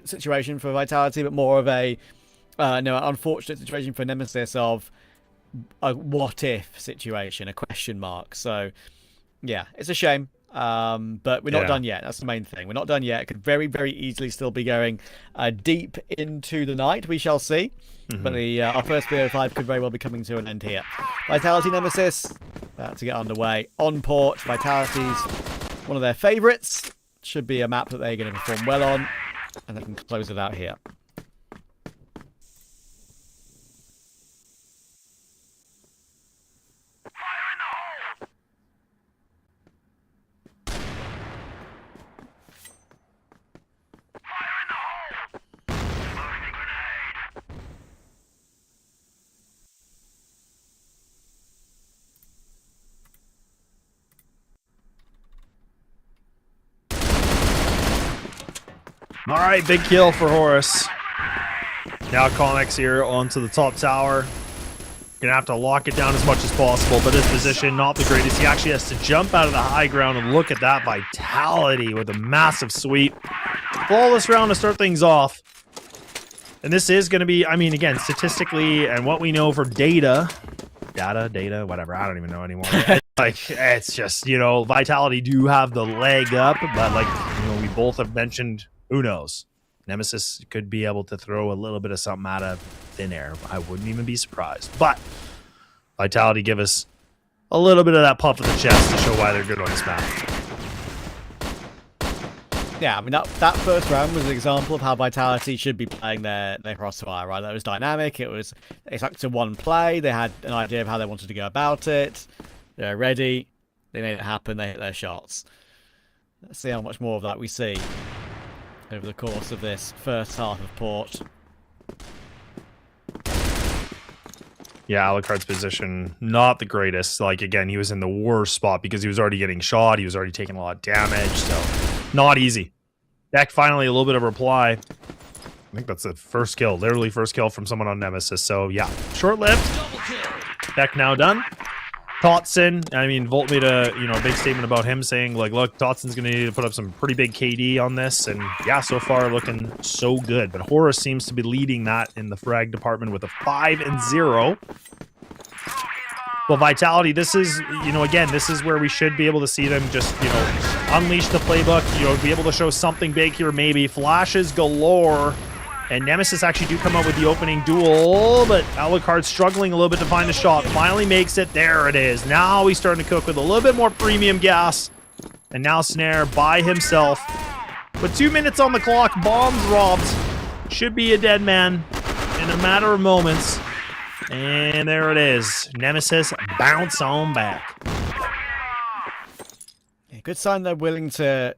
situation for Vitality, but more of a unfortunate situation for Nemesis of a what if situation, a question mark. So yeah, it's a shame. But we're not done yet. That's the main thing. We're not done yet. It could very, very easily still be going deep into the night. We shall see. But our first BO5 could very well be coming to an end here. Vitality Nemesis about to get underway. On port, Vitality's one of their favourites. Should be a map that they're going to perform well on. And they can close it out here. All right, big kill for Horus. Now Connex here onto the top tower. Gonna have to lock it down as much as possible, but his position not the greatest. He actually has to jump out of the high ground and look at that Vitality with a massive sweep. Flawless round to start things off. And this is going to be, I mean, again, statistically and what we know for data, whatever, I don't even know anymore. Like, it's just, Vitality do have the leg up, but like, we both have mentioned, who knows? Nemesis could be able to throw a little bit of something out of thin air. I wouldn't even be surprised. But Vitality give us a little bit of that puff of the chest to show why they're good on this map. Yeah, I mean, that first round was an example of how Vitality should be playing their Crossfire, right? That was dynamic. They stuck to one play. They had an idea of how they wanted to go about it. They're ready. They made it happen. They hit their shots. Let's see how much more of that we see over the course of this first half of Port. Yeah, Alucard's position, not the greatest. Like, again, he was in the worst spot because he was already getting shot. He was already taking a lot of damage, so not easy. Deck finally a little bit of reply. I think that's the first kill, literally first kill from someone on Nemesis. So, yeah, short-lived. Deck now done. Totson, I mean, Volt made a big statement about him saying, like, look, Totson's going to need to put up some pretty big KD on this. And, yeah, so far looking so good. But Horus seems to be leading that in the frag department with a 5-0. Well, Vitality, this is, again, this is where we should be able to see them just, unleash the playbook, be able to show something big here, maybe. Flashes galore. And Nemesis actually do come up with the opening duel, but Alucard struggling a little bit to find the shot. Finally makes it. There it is. Now he's starting to cook with a little bit more premium gas. And now Snare by himself. With 2 minutes on the clock, bombs robbed. Should be a dead man in a matter of moments. And there it is. Nemesis bounce on back. Yeah, good sign they're willing to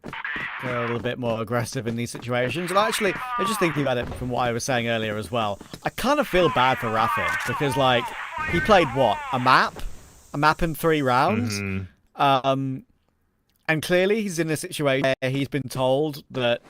go a little bit more aggressive in these situations. And actually, I was just thinking about it from what I was saying earlier as well. I kind of feel bad for Raffin because, like, he played what? A map in 3 rounds. And clearly he's in a situation where he's been told that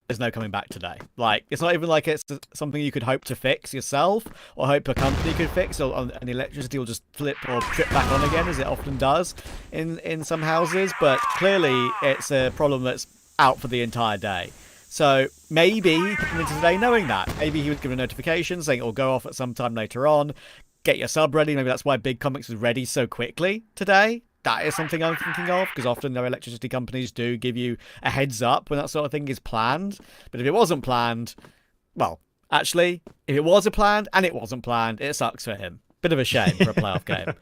there's no coming back today. Like, it's not even like it's something you could hope to fix yourself or hope a company could fix, and the electricity will just flip or trip back on again, as it often does in some houses. But clearly it's a problem that's out for the entire day. So maybe he came into today knowing that. Maybe he was given a notification saying it will go off at some time later on. get your sub ready. Maybe that's why Big Comics was ready so quickly today. That is something I'm thinking of, because often their electricity companies do give you a heads up when that sort of thing is planned. But if it wasn't planned, well, actually, if it was planned and it wasn't planned, it sucks for him. Bit of a shame for a playoff game.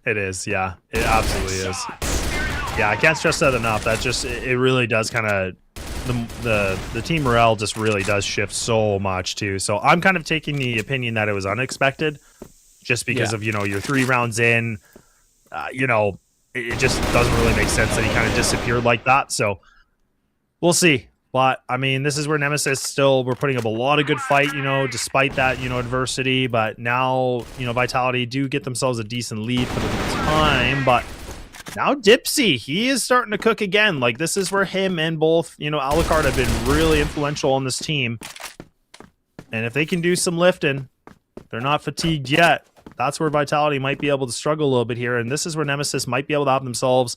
It is, yeah. It absolutely is. Yeah, I can't stress that enough. That just, it really does kind of, the team morale just really does shift so much too. So I'm kind of taking the opinion that it was unexpected, just because of, you know, you're 3 rounds in, you know, it just doesn't really make sense that he kind of disappeared like that. So we'll see. But I mean, this is where Nemesis still, we're putting up a lot of good fight, you know, despite that, you know, adversity. But now, you know, Vitality do get themselves a decent lead for the time. But now Dipsy, he is starting to cook again. Like, this is where him and both, you know, Alucard have been really influential on this team. And if they can do some lifting, they're not fatigued yet. That's where Vitality might be able to struggle a little bit here. And this is where Nemesis might be able to have themselves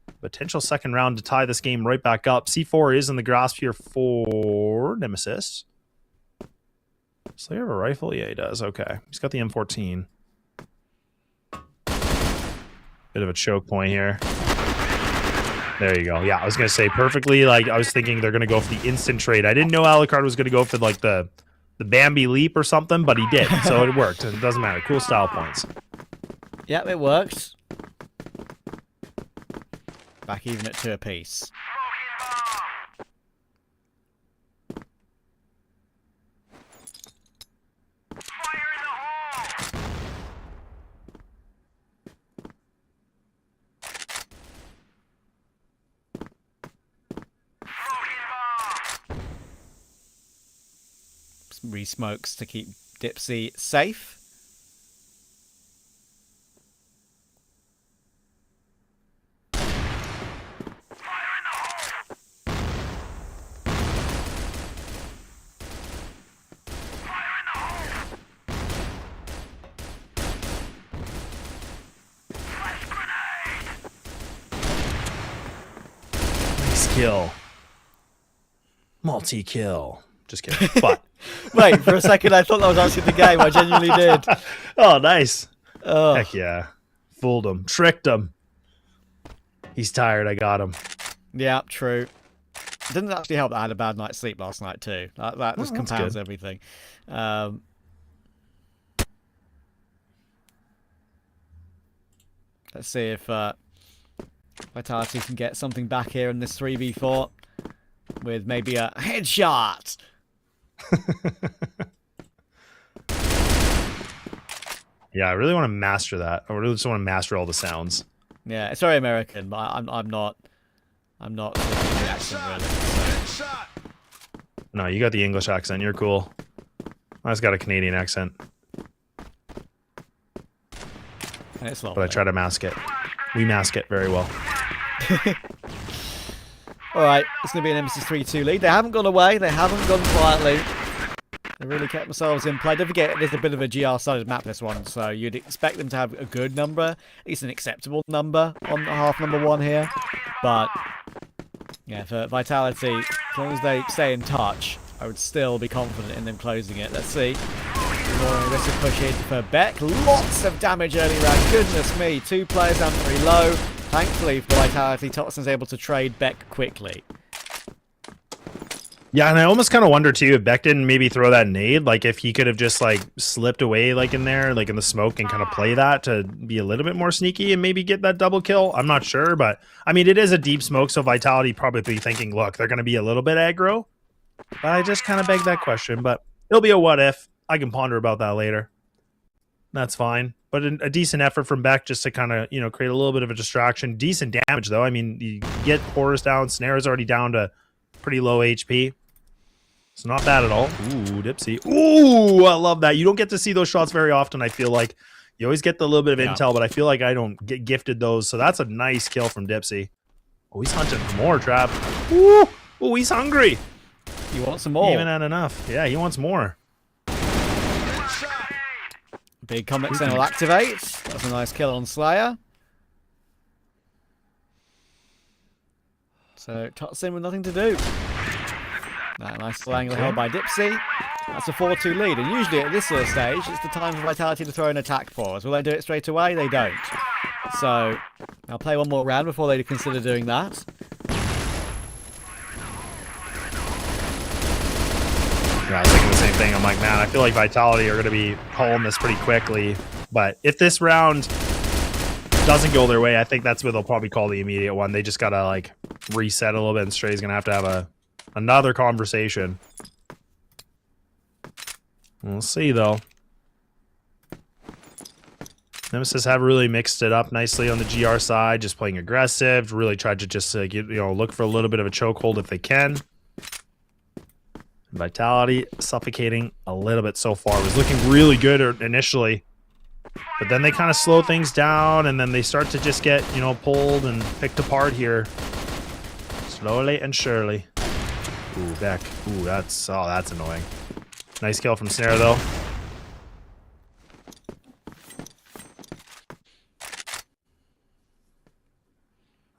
a potential second round to tie this game right back up. C4 is in the grasp here for Nemesis. Does he have a rifle? Yeah, he does. Okay. He's got the M14. Bit of a choke point here. There you go. Yeah, I was going to say perfectly. Like, I was thinking they're going to go for the instant trade. I didn't know Alucard was going to go for, like, the Bambi leap or something, but he did. So it worked. It doesn't matter. Cool style points. Yep, it worked. Back even at 2 apiece. Re-smokes to keep Dipsy safe. Nice kill. Multi-kill. Just kidding. But wait, for a second I thought that was actually the game. I genuinely did. Oh, nice. Oh. Heck yeah. Fooled him. Tricked him. He's tired. I got him. Yeah, true. It didn't actually help that I had a bad night's sleep last night too. That just compounds everything. Let's see if Vitality can get something back here in this 3v4 with maybe a headshot. Yeah, I really want to master that. I really just want to master all the sounds. Yeah, it's very American, but I'm not the accent really. So. No, you got the English accent. You're cool. I just got a Canadian accent. And it's lovely. But I try to mask it. We mask it very well. Alright, it's going to be an Nemesis 3-2 lead. They haven't gone away. They haven't gone quietly. They really kept themselves in play. Don't forget, there's a bit of a GR-sided map, this one, so you'd expect them to have a good number, at least an acceptable number on half number 1 here. But, yeah, for Vitality, as long as they stay in touch, I would still be confident in them closing it. Let's see. More aggressive push in for Beck. Lots of damage early round. Goodness me, 2 players down 3 low. Thankfully for Vitality, Toxin's able to trade Beck quickly. Yeah, and I almost kind of wonder too if Beck didn't maybe throw that nade, like if he could have just like slipped away like in there, like in the smoke, and kind of play that to be a little bit more sneaky and maybe get that double kill. I'm not sure, but I mean, it is a deep smoke, so Vitality probably thinking, look, they're going to be a little bit aggro. But I just kind of beg that question, but it'll be a what if. I can ponder about that later. That's fine. But a decent effort from Beck just to kind of, you know, create a little bit of a distraction. Decent damage, though. I mean, you get Horus down. Snare's already down to pretty low HP. It's not bad at all. Ooh, Dipsy. Ooh, I love that. You don't get to see those shots very often, I feel like. You always get the little bit of intel, but I feel like I don't get gifted those. So that's a nice kill from Dipsy. Oh, he's hunting for more, Trav. Ooh, ooh, he's hungry. You want some more? He even had enough. Yeah, he wants more. Big Comics then will activate. That's a nice kill on Slayer. So Toxin with nothing to do. That nice little angle held by Dipsy. That's a 4-2 lead, and usually at this sort of stage, it's the time for Vitality to throw an attack pause. Will they do it straight away? They don't. So, I'll play one more round before they consider doing that. Yeah, I was thinking the same thing. I'm like, man, I feel like Vitality are going to be calling this pretty quickly. But if this round doesn't go their way, I think that's where they'll probably call the immediate one. They just got to, like, reset a little bit, and Stray's going to have another conversation. We'll see, though. Nemesis have really mixed it up nicely on the GR side, just playing aggressive, really tried to just look for a little bit of a chokehold if they can. Vitality suffocating a little bit so far. It was looking really good initially, but then they kind of slow things down, and then they start to just get, pulled and picked apart here. Slowly and surely. Ooh, Beck. Ooh, that's annoying. Nice kill from Snare, though.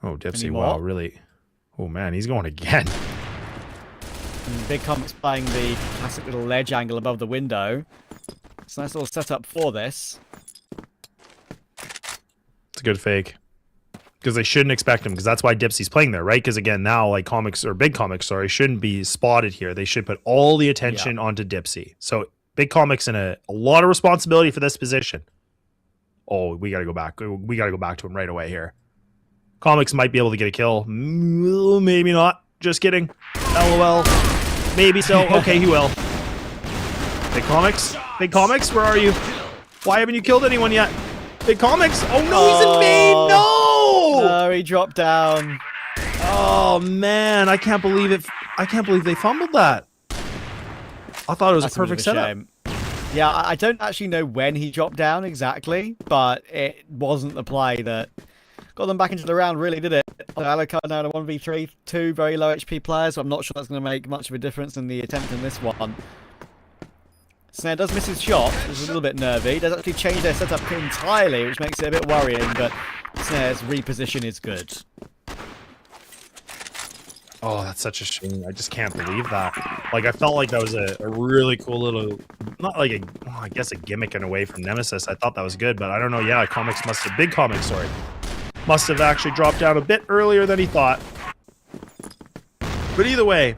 Oh, Dipsy, wow, really? Oh, man, he's going again. And Big Comic's playing the classic little ledge angle above the window. It's a nice little setup for this. It's a good fake. Because they shouldn't expect him, because that's why Dipsy's playing there, right? Because again, now, like, Big Comics, shouldn't be spotted here. They should put all the attention onto Dipsy. So Big Comics in a lot of responsibility for this position. Oh, we gotta go back. We gotta go back to him right away here. Comics might be able to get a kill. Maybe not. Just kidding. LOL. Maybe so. Okay, he will. Big Comics, where are you? Why haven't you killed anyone yet? Big Comics. Oh no, he's in main. No. No, he dropped down. Oh man, I can't believe it. I can't believe they fumbled that. I thought it was a perfect setup. Shame. Yeah, I don't actually know when he dropped down exactly, but it wasn't the play that got them back into the round, really, did it? Alucard now in a 1v3, two very low HP players, so I'm not sure that's going to make much of a difference in the attempt in this one. Snare does miss his shot, which is a little bit nervy. Does actually change their setup entirely, which makes it a bit worrying, but Snare's reposition is good. Oh, that's such a shame. I just can't believe that. Like, I felt like that was a really cool little, not like I guess a gimmick in a way from Nemesis. I thought that was good, but I don't know. Yeah, Big Comics, must have actually dropped down a bit earlier than he thought. But either way,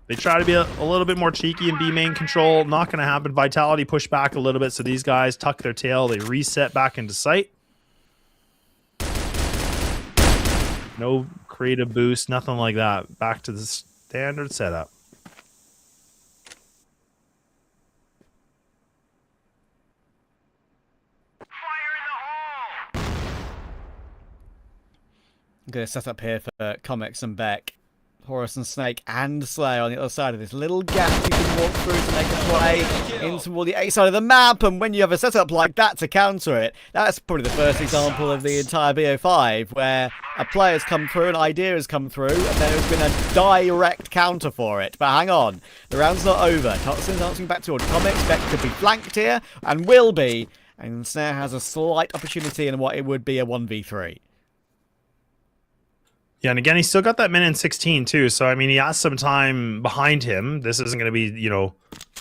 they try to be a little bit more cheeky and be main control. Not going to happen. Vitality push back a little bit, so these guys tuck their tail. They reset back into sight. No creative boost, nothing like that. Back to the standard setup. I'm going to set up here for Comics and Beck. Horus and Snake and Slayer on the other side of this little gap you can walk through to make a play in toward the A side of the map, and when you have a setup like that to counter it, that's probably the first example of the entire BO5 where a player's come through, an idea has come through, and there's been a direct counter for it. But hang on, the round's not over. Toxin's answering back toward Comics. Beck could be flanked here, and will be, and Snare has a slight opportunity in what it would be a 1v3. Yeah, and again, he's still got that minute 16 too. So I mean, he has some time behind him. This isn't going to be,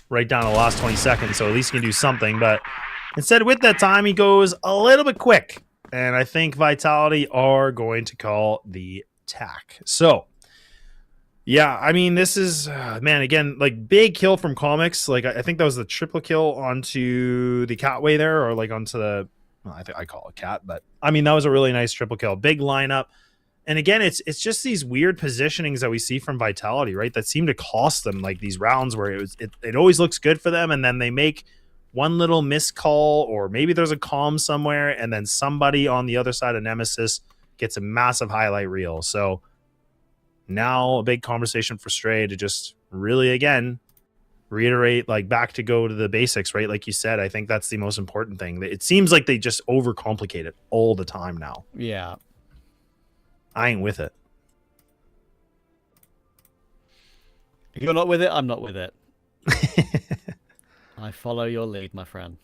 right down to the last 20 seconds. So at least he can do something. But instead, with that time, he goes a little bit quick, and I think Vitality are going to call the tack. So yeah, I mean, this is man, again, like big kill from Comics. Like I think that was the triple kill onto the Catway there, or like onto the. Well, I think I call it Cat, but I mean that was a really nice triple kill. Big lineup. And again, it's just these weird positionings that we see from Vitality, right? That seem to cost them like these rounds where it always looks good for them, and then they make one little missed call, or maybe there's a calm somewhere, and then somebody on the other side of Nemesis gets a massive highlight reel. So now a big conversation for Stray to just really, again, reiterate, like back to go to the basics, right? Like you said, I think that's the most important thing. It seems like they just overcomplicate it all the time now. Yeah. I ain't with it. If you're not with it, I'm not with it. I follow your lead, my friend.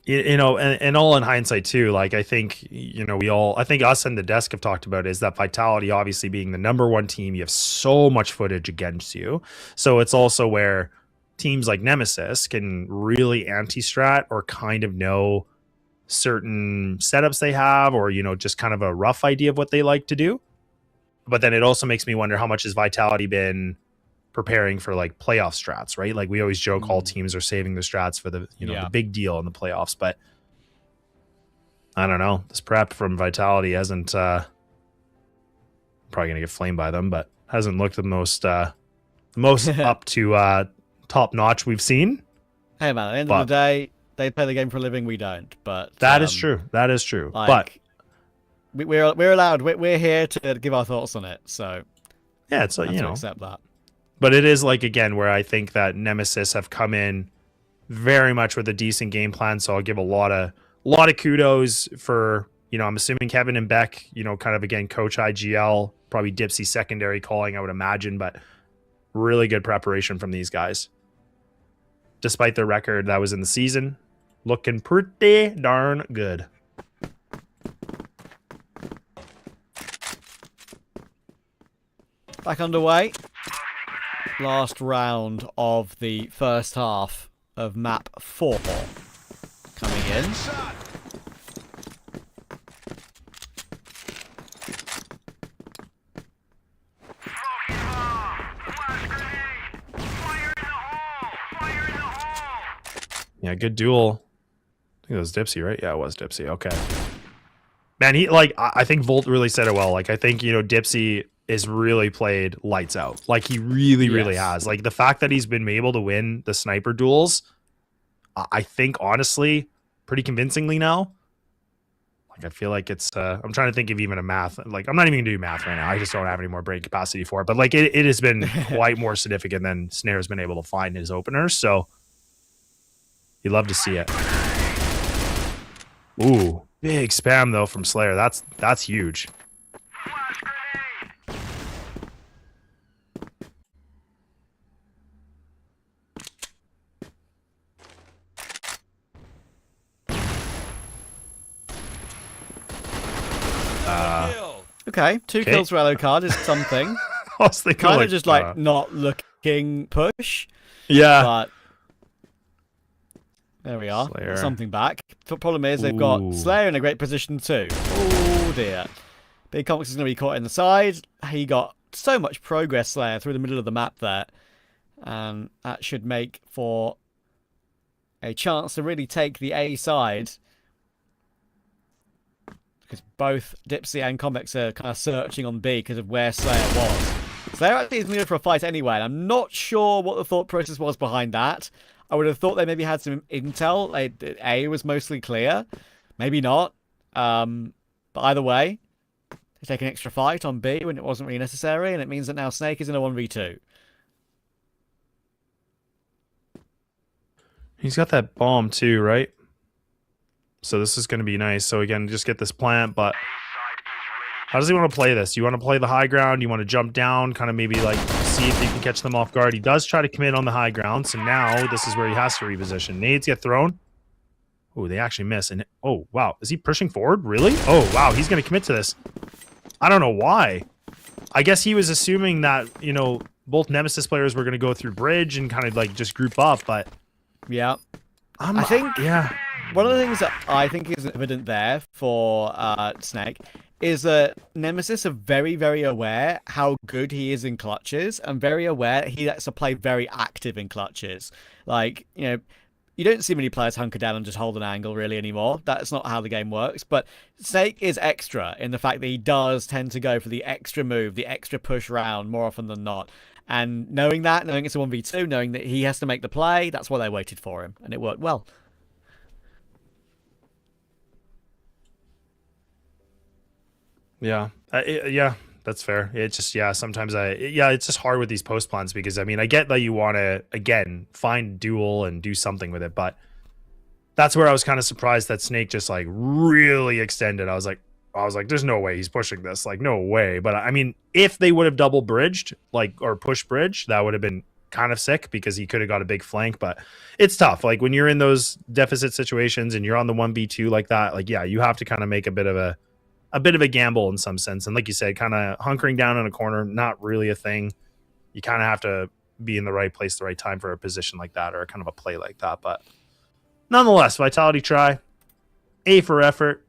you know, and all in hindsight too, like I think, you know, I think us and the desk have talked about is that Vitality obviously being the number one team, you have so much footage against you. So it's also where teams like Nemesis can really anti-strat or kind of know certain setups they have, or, you know, just kind of a rough idea of what they like to do. But then it also makes me wonder how much has Vitality been preparing for like playoff strats, right? Like we always joke all teams are saving their strats for the, you know, the big deal in the playoffs, but I don't know. This prep from Vitality hasn't probably gonna get flamed by them, but hasn't looked the most up to top notch we've seen. Hey man, at the end of the day, they play the game for a living, we don't. But that is true. That is true. Like, but we're allowed. We're here to give our thoughts on it. So yeah, it's like, you know, accept that. But it is like, again, where I think that Nemesis have come in very much with a decent game plan. So I'll give a lot of kudos for, you know, I'm assuming Kevin and Beck, you know, kind of again, coach IGL, probably Dipsy secondary calling, I would imagine, but really good preparation from these guys. Despite their record that was in the season, looking pretty darn good. Back underway. Last round of the first half of map 4 coming in. Yeah, good duel. I think it was Dipsy, right? Yeah, it was Dipsy. Okay. Man, he, like, I think Volt really said it well. Like, I think, you know, Dipsy is really played lights out. Like, he really has. Like, the fact that he's been able to win the sniper duels, I think, honestly, pretty convincingly now. Like, I feel like it's, I'm trying to think of even a math. Like, I'm not even going to do math right now. I just don't have any more brain capacity for it. But, like, it has been quite more significant than Snare's been able to find his openers. So, you love to see it. Ooh, big spam, though, from Slayer. That's huge. Okay, 2 kills for yellow card is something. I was thinking kind like, of just like not looking push. Yeah. But there we are. Slayer. Something back. The problem is they've got Slayer in a great position too. Oh dear. Big Comics is going to be caught in the side. He got so much progress, Slayer, through the middle of the map there. And that should make for a chance to really take the A side. Because both Dipsy and Convex are kind of searching on B because of where Slayer was. Slayer actually is moving for a fight anyway, and I'm not sure what the thought process was behind that. I would have thought they maybe had some intel. Like, A was mostly clear. Maybe not. But either way, they take an extra fight on B when it wasn't really necessary, and it means that now Snake is in a 1v2. He's got that bomb too, right? So this is going to be nice. So again, just get this plant, but how does he want to play this? You want to play the high ground? You want to jump down, kind of maybe like see if you can catch them off guard? He does try to commit on the high ground, so now this is where he has to reposition. Nades get thrown. Oh, they actually miss. And oh, wow. Is he pushing forward? Really? Oh, wow. He's going to commit to this. I don't know why. I guess he was assuming that, you know, both Nemesis players were going to go through bridge and kind of like just group up, but yeah. I think yeah. One of the things that I think is evident there for Snake is that Nemesis are very, very aware how good he is in clutches and very aware that he lets to play very active in clutches. Like, you know, you don't see many players hunker down and just hold an angle really anymore. That's not how the game works. But Snake is extra in the fact that he does tend to go for the extra move, the extra push round more often than not. And knowing that, knowing it's a 1v2, knowing that he has to make the play, that's why they waited for him. And it worked well. Yeah. Yeah, that's fair. It's just, yeah, sometimes it's just hard with these post plans because, I mean, I get that you want to, again, find duel and do something with it, but that's where I was kind of surprised that Snake just, like, really extended. I was like, there's no way he's pushing this. Like, no way. But, I mean, if they would have double bridged, like, or push bridge, that would have been kind of sick because he could have got a big flank, but it's tough. Like when you're in those deficit situations and you're on the 1v2 like that, like, yeah, you have to kind of make a bit of a gamble in some sense. And like you said, kind of hunkering down in a corner, not really a thing. You kind of have to be in the right place, the right time for a position like that or kind of a play like that. But nonetheless, Vitality try, A for effort,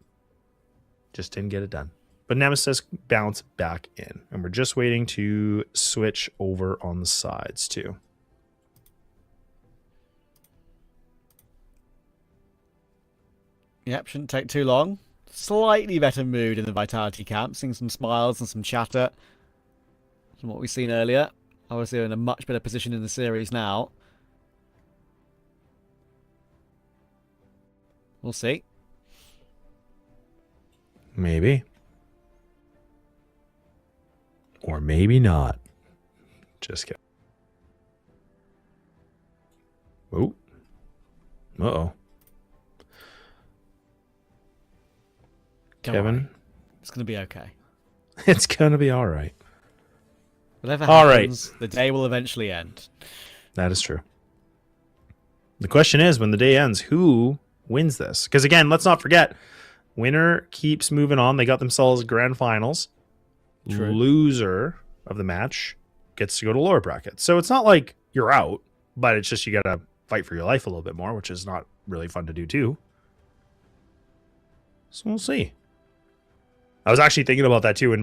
just didn't get it done. But Nemesis bounced back in, and we're just waiting to switch over on the sides too. Yep, shouldn't take too long. Slightly better mood in the Vitality camp, seeing some smiles and some chatter from what we've seen earlier. Obviously, they're in a much better position in the series now. We'll see. Maybe. Or maybe not. Just kidding. Oh. Uh-oh. Kevin? It's going to be okay. It's going to be all right. Whatever All happens, the day will eventually end. That is true. The question is, when the day ends, who wins this? Because again, let's not forget, winner keeps moving on. They got themselves grand finals. True. Loser of the match gets to go to lower brackets. So it's not like you're out, but it's just you got to fight for your life a little bit more, which is not really fun to do too. So we'll see. I was actually thinking about that too when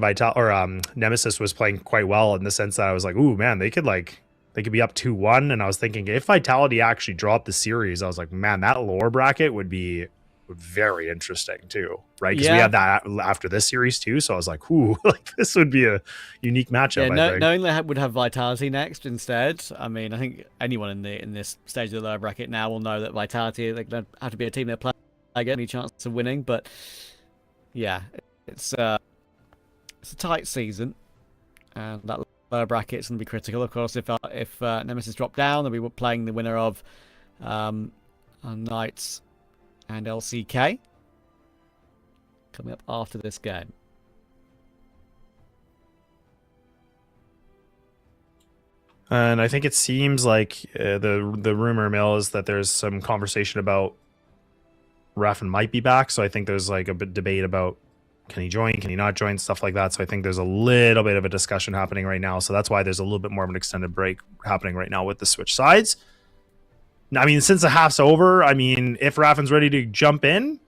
Nemesis was playing quite well in the sense that I was like, ooh, man, they could be up 2-1. And I was thinking if Vitality actually dropped the series, I was like, man, that lower bracket would be very interesting too, right? Because we had that after this series too. So I was like, ooh, like this would be a unique matchup. Yeah, knowing they would have Vitality next instead. I mean, I think anyone in this stage of the lower bracket now will know that Vitality, they're going to have to be a team that play get any chance of winning. But yeah, it's a tight season, and that lower bracket is going to be critical. Of course, if Nemesis drop down, then we were playing the winner of unKnights and LCK coming up after this game. And I think it seems like the rumor mill is that there's some conversation about Raffin might be back. So I think there's like a bit debate about can he join, can he not join, stuff like that. So I think there's a little bit of a discussion happening right now. So that's why there's a little bit more of an extended break happening right now with the switch sides. I mean, since the half's over, I mean, if Raffin's ready to jump in,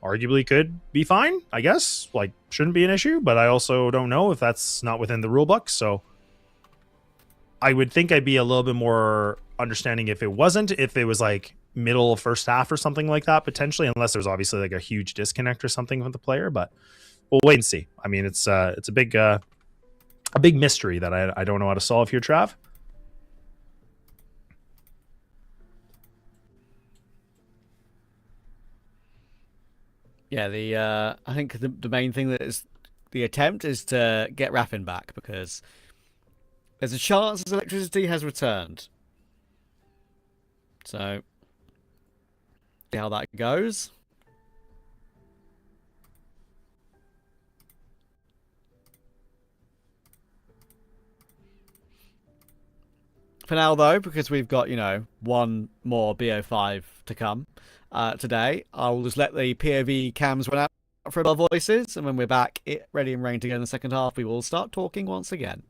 arguably could be fine, I guess. Like, shouldn't be an issue, but I also don't know if that's not within the rule book. So I would think I'd be a little bit more understanding if it wasn't, if it was like middle first half or something like that, potentially, unless there's obviously like a huge disconnect or something with the player, but we'll wait and see. I mean, it's a big mystery that I don't know how to solve here, Trav. Yeah, I think the main thing that is the attempt is to get Raffin back, because there's a chance his electricity has returned. So, see how that goes. For now, though, because we've got, one more BO5 to come today, I'll just let the POV cams run out for our voices, and when we're back, ready and rain to go in the second half, we will start talking once again.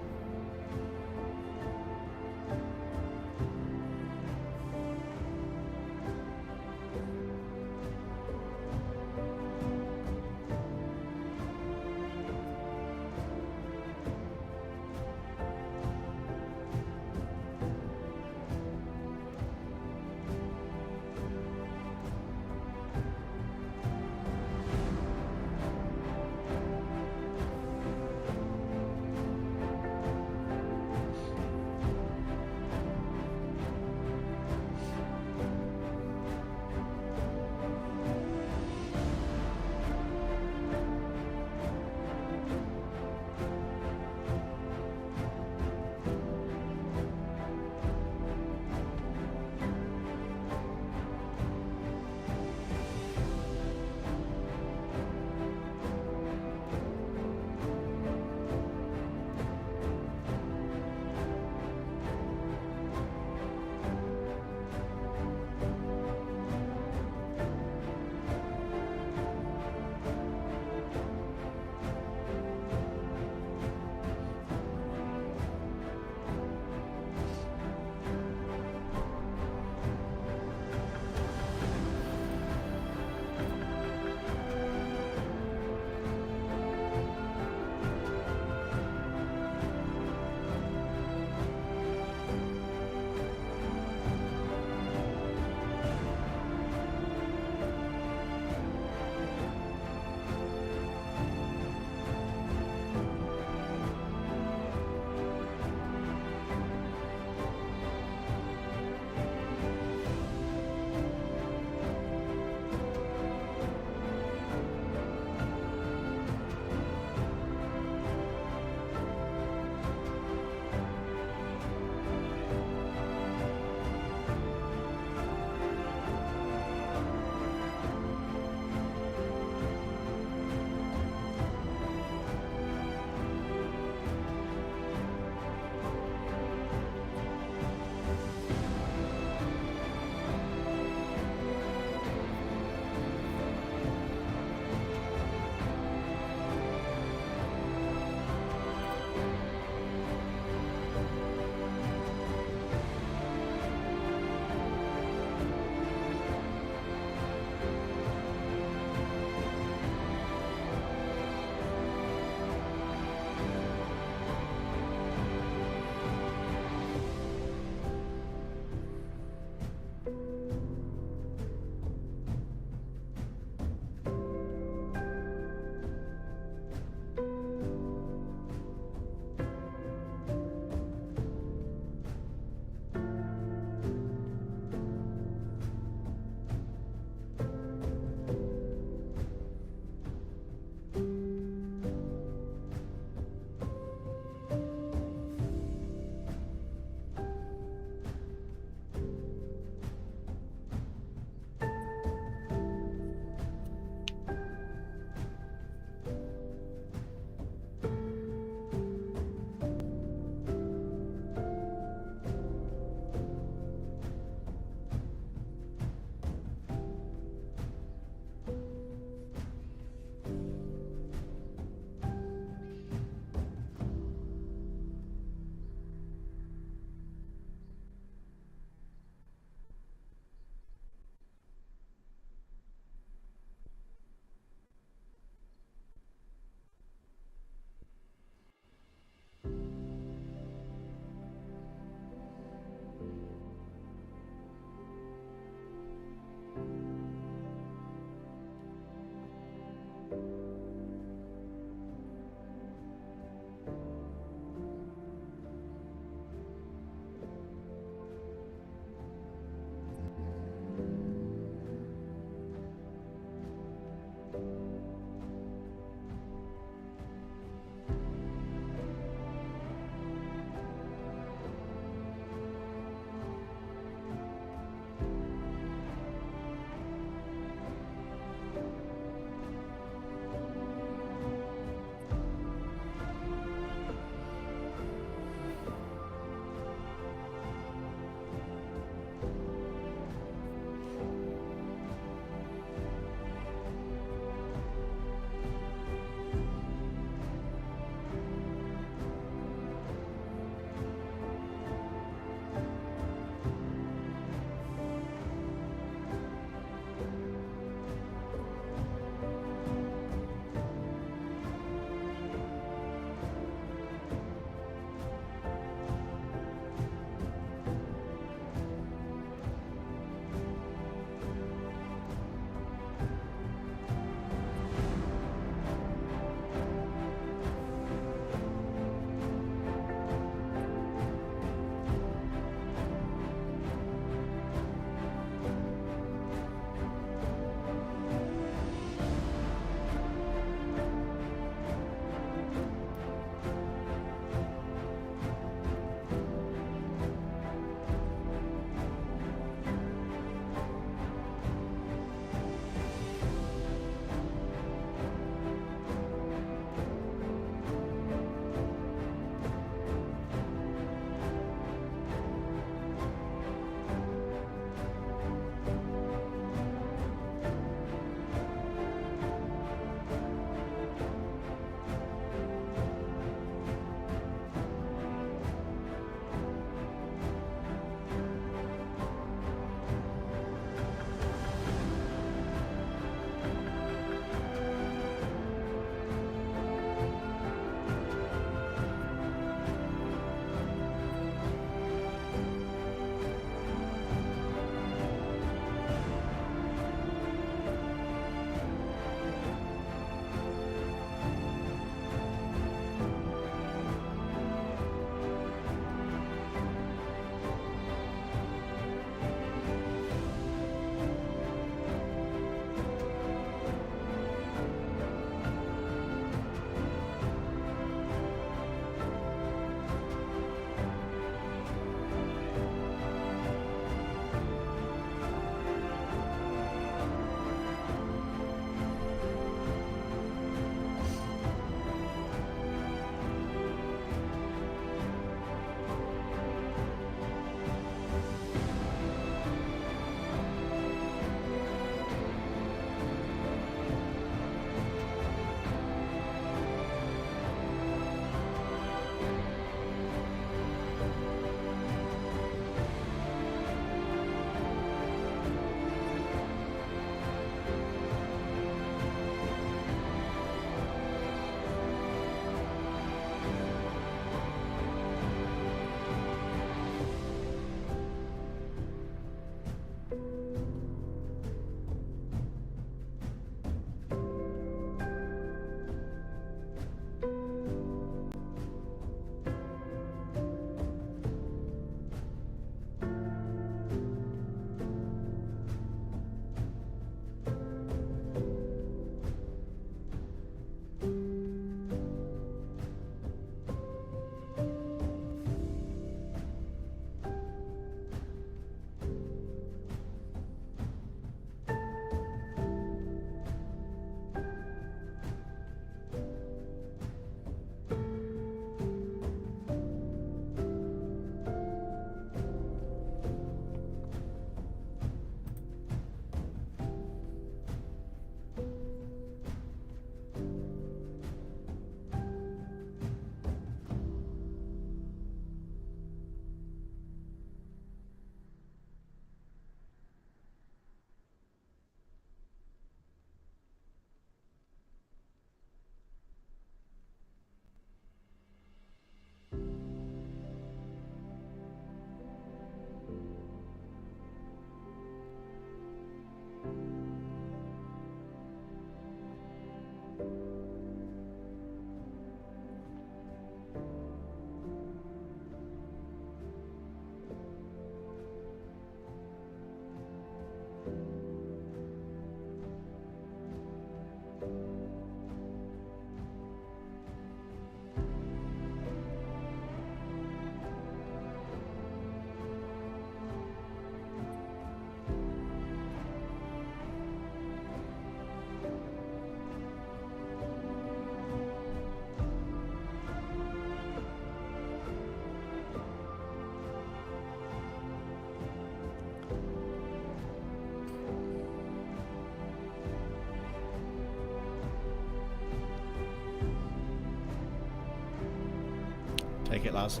Take it, lads.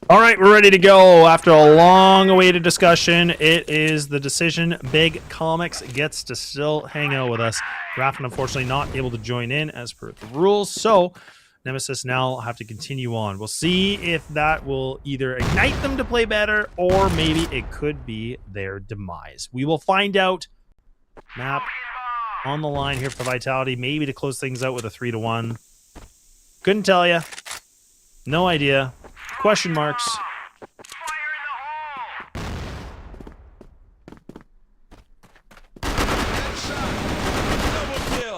All right, we're ready to go. After a long-awaited discussion, it is the decision. Big Comics gets to still hang out with us. Raffin, unfortunately, not able to join in as per the rules, so Nemesis now have to continue on. We'll see if that will either ignite them to play better, or maybe it could be their demise. We will find out. Map on the line here for Vitality, maybe to close things out with a 3-1. Couldn't tell you. No idea. Question marks.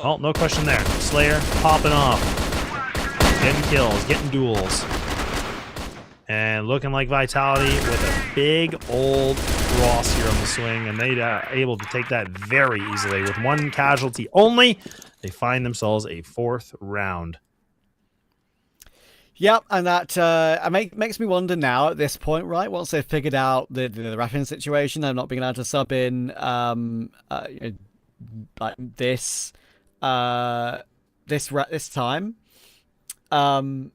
Oh, no question there. Slayer popping off. Getting kills, getting duels. And looking like Vitality with a big old cross here on the swing. And they are able to take that very easily. With one casualty only, they find themselves a 4th round. Yep, and that makes me wonder now at this point, right? Once they've figured out the Raffin situation, they're not being allowed to sub in like this time. I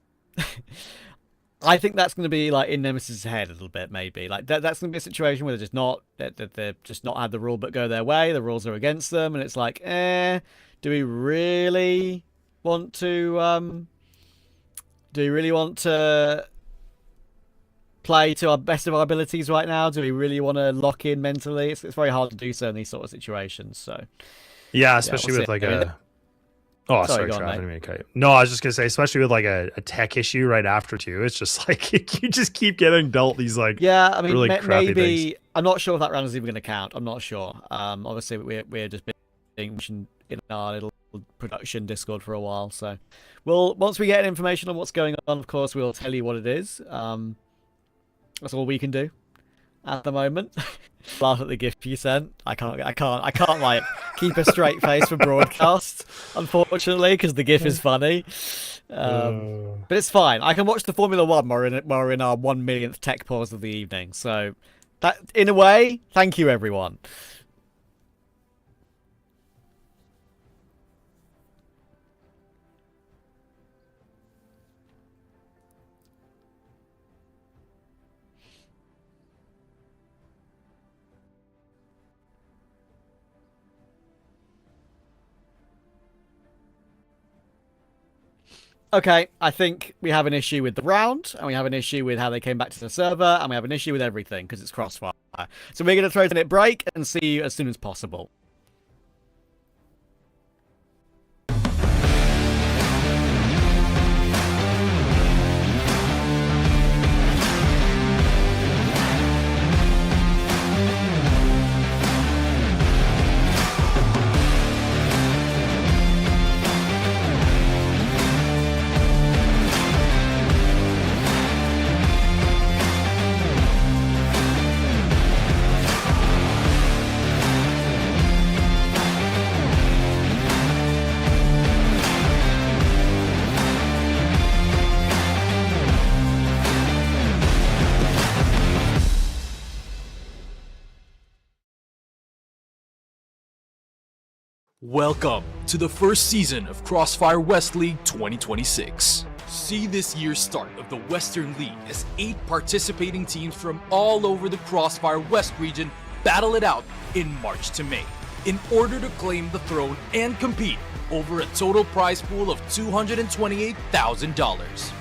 think that's going to be like in Nemesis' head a little bit, maybe. Like that's going to be a situation where they're just not had the rule but go their way. The rules are against them, and it's like, do we really want to? Do we really want to play to our best of our abilities right now? Do we really want to lock in mentally? It's very hard to do so in these sort of situations. So, yeah, especially with like a. Oh, sorry, Trav, I didn't mean to cut you. No, I was just gonna say, especially with like a tech issue right after too. It's just like you just keep getting dealt these like really crappy maybe things. I'm not sure if that round is even going to count. I'm not sure. Obviously we're just being mentioned in our little production Discord for a while, so once we get information on what's going on, of course we'll tell you what it is. That's all we can do at the moment. Laugh at the gift you sent. I can't like keep a straight face for broadcast, unfortunately, because the gif is funny. But it's fine. I can watch the Formula One while we're in our 1 millionth tech pause of the evening. So that, in a way, thank you everyone. Okay, I think we have an issue with the round, and we have an issue with how they came back to the server, and we have an issue with everything, because it's CrossFire. So we're going to throw it in it break and see you as soon as possible. Welcome to the first season of CrossFire West League 2026. See this year's start of the Western League as 8 participating teams from all over the CrossFire West region battle it out in March to May in order to claim the throne and compete over a total prize pool of $228,000.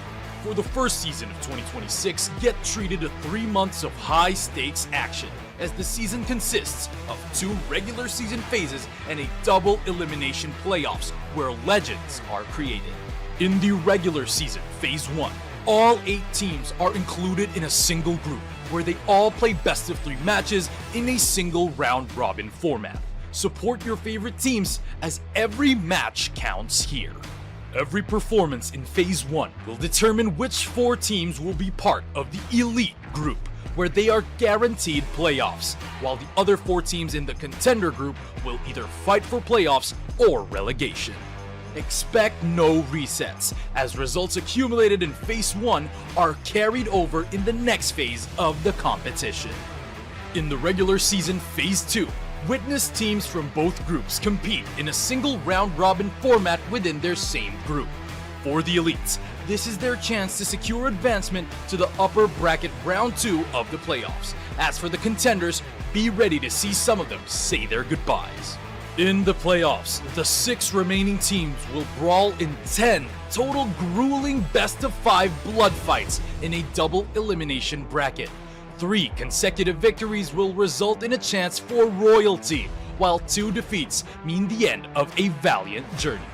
For the first season of 2026, get treated to 3 months of high-stakes action, as the season consists of 2 regular season phases and a double elimination playoffs where legends are created. In the regular season, Phase 1, all 8 teams are included in a single group, where they all play best of 3 matches in a single round-robin format. Support your favorite teams, as every match counts here. Every performance in Phase 1 will determine which 4 teams will be part of the Elite Group, where they are guaranteed playoffs, while the other 4 teams in the Contender Group will either fight for playoffs or relegation. Expect no resets, as results accumulated in Phase 1 are carried over in the next phase of the competition. In the regular season Phase 2, witness teams from both groups compete in a single round-robin format within their same group. For the elites, this is their chance to secure advancement to the upper bracket round 2 of the playoffs. As for the contenders, be ready to see some of them say their goodbyes. In the playoffs, the 6 remaining teams will brawl in 10 total grueling best-of-5 blood fights in a double elimination bracket. 3 consecutive victories will result in a chance for royalty, while 2 defeats mean the end of a valiant journey.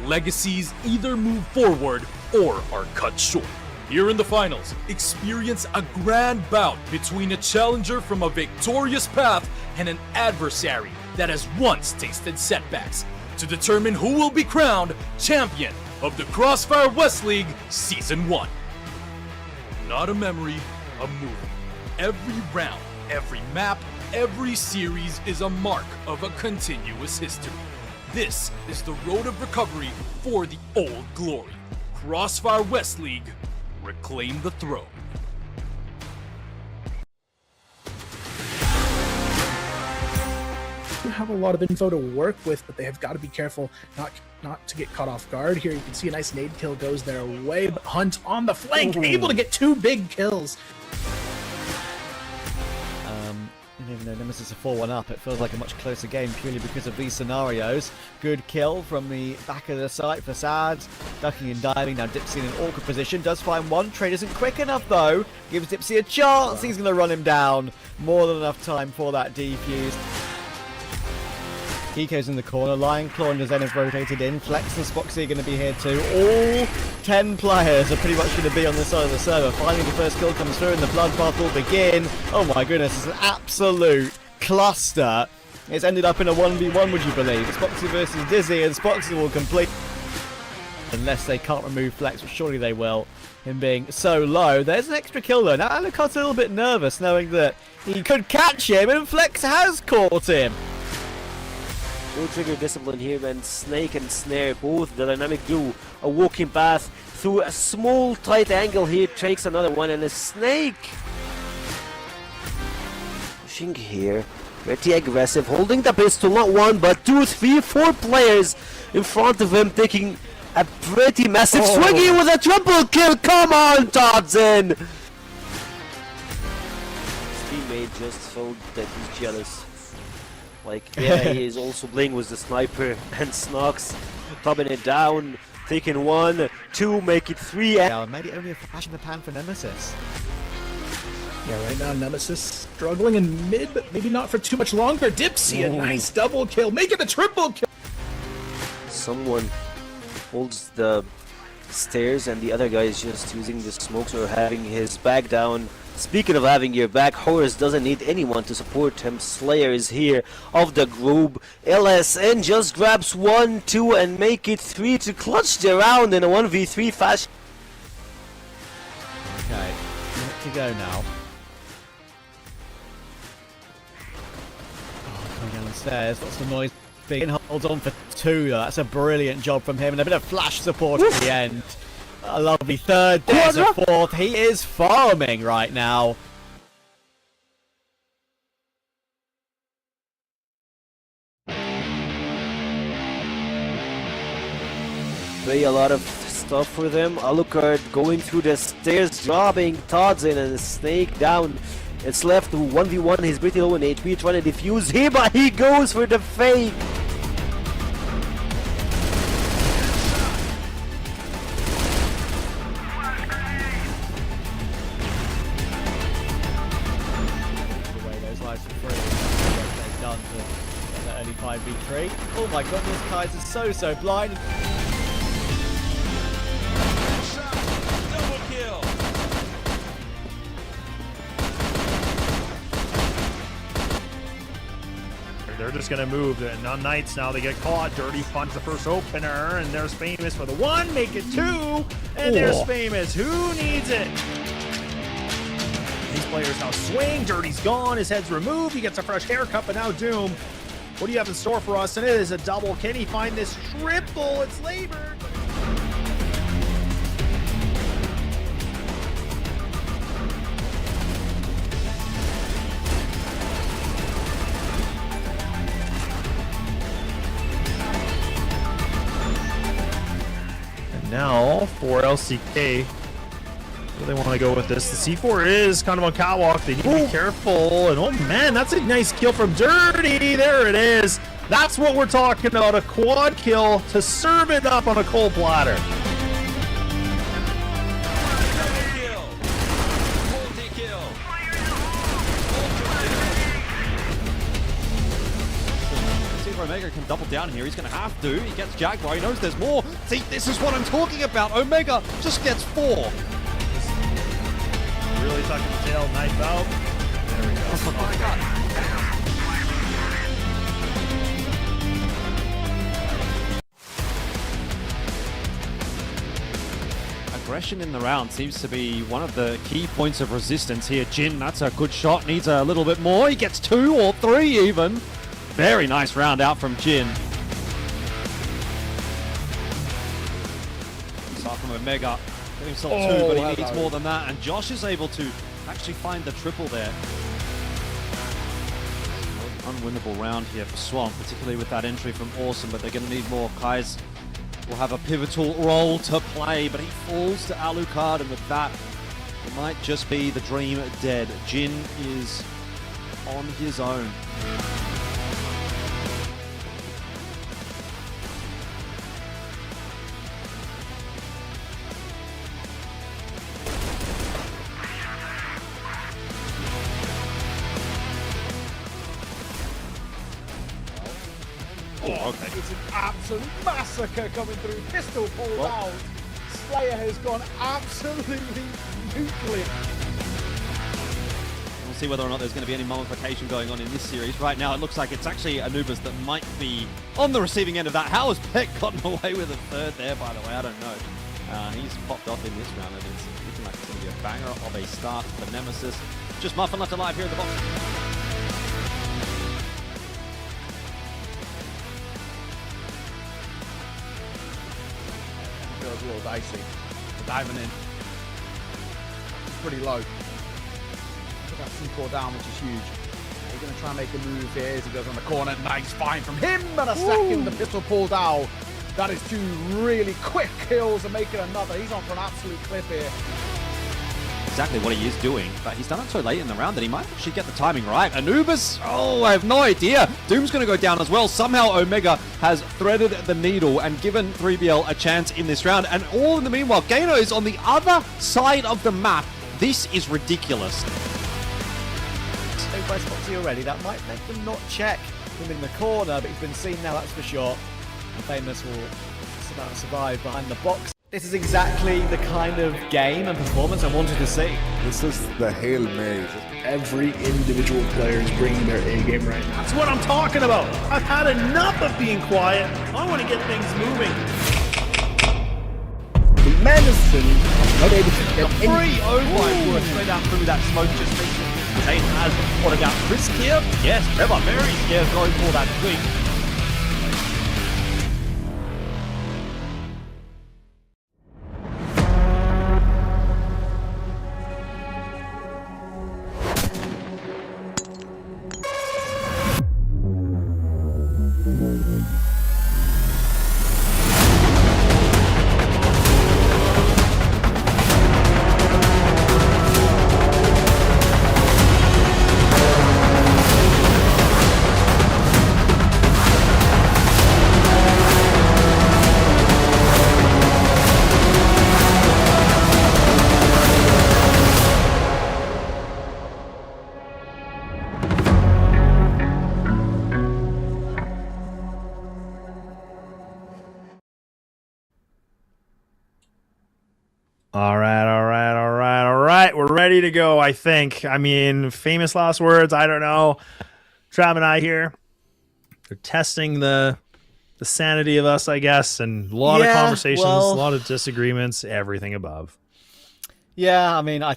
Legacies either move forward or are cut short. Here in the finals, experience a grand bout between a challenger from a victorious path and an adversary that has once tasted setbacks, to determine who will be crowned champion of the CrossFire West League Season 1. Not a memory, a movie. Every round, every map, every series is a mark of a continuous history. This is the road of recovery for the old glory. CrossFire West League, reclaim the throne. You have a lot of info to work with, but they have got to be careful not to get caught off guard. Here you can see a nice nade kill goes their way, but Hunt on the flank, able to get 2 big kills. Even though Nemesis are 4-1 up, it feels like a much closer game purely because of these scenarios. Good kill from the back of the site for Sad. Ducking and diving, now Dipsy in an awkward position. Does find one. Trade isn't quick enough though. Gives Dipsy a chance. He's going to run him down. More than enough time for that defuse. Kiko's in the corner, Lion Claw and Zen have rotated in, Flex and Spoxy are going to be here too. All 10 players are pretty much going to be on this side of the server. Finally the first kill comes through and the bloodbath will begin. Oh my goodness, it's an absolute cluster. It's ended up in a 1v1, would you believe? It's Spoxy versus Dizzy, and Spoxy will complete. Unless they can't remove Flex, which surely they will, him being so low. There's an extra kill though. Now Alucard's a little bit nervous knowing that he could catch him, and Flex has caught him. No trigger discipline here, and Snake and Snare, both the dynamic duo, a walking path through a small tight angle here, takes another one, and a Snake pushing here, pretty aggressive, holding the pistol, not 1 but 2, 3, 4 players in front of him, taking a pretty massive swiggy with a triple kill. Come on, Todson! His teammate just felt that he's jealous. Like, yeah, he is also playing with the sniper, and Snox topping it down, taking 1, 2, make it 3. Yeah, maybe only a flash in the pan for Nemesis. Yeah, right now Nemesis struggling in mid, but maybe not for too much longer. Dipsy, a nice double kill, making a triple kill. Someone holds the stairs, and the other guy is just using the smokes or having his back down. Speaking of having your back, Horus doesn't need anyone to support him. Slayer is here of the group. LSN just grabs 1, 2 and make it 3 to clutch the round in a 1v3 fashion. Okay, minute to go now. Coming down the stairs, lots of noise. Big holds on for 2 though. That's a brilliant job from him, and a bit of flash support at the end. A lovely third, there's a 4th. He is farming right now. Play a lot of stuff for them. Alucard going through the stairs, dropping Todson and a Snake down. It's left to 1v1. He's pretty low in HP, trying to defuse here, but he goes for the fake. Done to get that early 5v3. Oh my goodness, Kaiser's so blind. Double kill. They're just going to move. And unKnights now, they get caught. Dirty punch the first opener, and there's Famous for the one. Make it two, and there's Famous. Who needs it? These players now swing. Dirty's gone. His head's removed. He gets a fresh haircut, but now Doom. What do you have in store for us? And it is a double. Can he find this triple? It's Labor. Now for LCK, where they want to go with this. The C4 is kind of on catwalk. They need to be careful. And oh man, that's a nice kill from Dirty. There it is. That's what we're talking about. A quad kill to serve it up on a cold platter. Omega can double down here. He's going to have to. He gets Jaguar. He knows there's more. See, this is what I'm talking about. Omega just gets 4. Really tucking the tail. Knife out. There we go. Oh my God. Aggression in the round seems to be one of the key points of resistance here. Jin, that's a good shot. Needs a little bit more. He gets 2 or 3 even. Very nice round out from Jin. Start from Omega. Getting himself 2, but he needs more than that. And Josh is able to actually find the triple there. Unwinnable round here for Swamp, particularly with that entry from Awesome, but they're going to need more. Kai's will have a pivotal role to play, but he falls to Alucard, and with that, it might just be the dream dead. Jin is on his own. Okay. It's an absolute massacre coming through. Pistol pulled out. Slayer has gone absolutely nuclear. We'll see whether or not there's going to be any mummification going on in this series. Right now, it looks like it's actually Anubis that might be on the receiving end of that. How has Peck gotten away with a third there, by the way? I don't know. He's popped off in this round, and it's looking like it's going to be a banger of a start for Nemesis. Just Muffin left alive here in the box. Feels a little dicey. The diving in. It's pretty low. Put that C4 down, which is huge. He's going to try and make a move here as he goes on the corner. Nice find from him, and a second. The pistol pulled out. That is 2 really quick kills and making another. He's on for an absolute clip here. Exactly what he is doing, but he's done it so late in the round that he might actually get the timing right. Anubis, oh, I have no idea. Doom's going to go down as well. Somehow Omega has threaded the needle and given 3BL a chance in this round. And all in the meanwhile, Gaino is on the other side of the map. This is ridiculous. So by Foxy already, that might make them not check him in the corner, but he's been seen now, that's for sure. And Famous will somehow survive behind the box. This is exactly the kind of game and performance I wanted to see. This is the Hail Mary. Every individual player is bringing their A game right now. That's what I'm talking about. I've had enough of being quiet. I want to get things moving. The Medicine not able to get Free! Oh my word, straight out through that smoke, just makes it. Zane has what about risk here? Yes, Trevor very scared going for that quick. All right. We're ready to go, I think. I mean, famous last words. I don't know. Trav and I here. They're testing the sanity of us, I guess, and a lot of conversations, a lot of disagreements, everything above. Yeah, I mean, I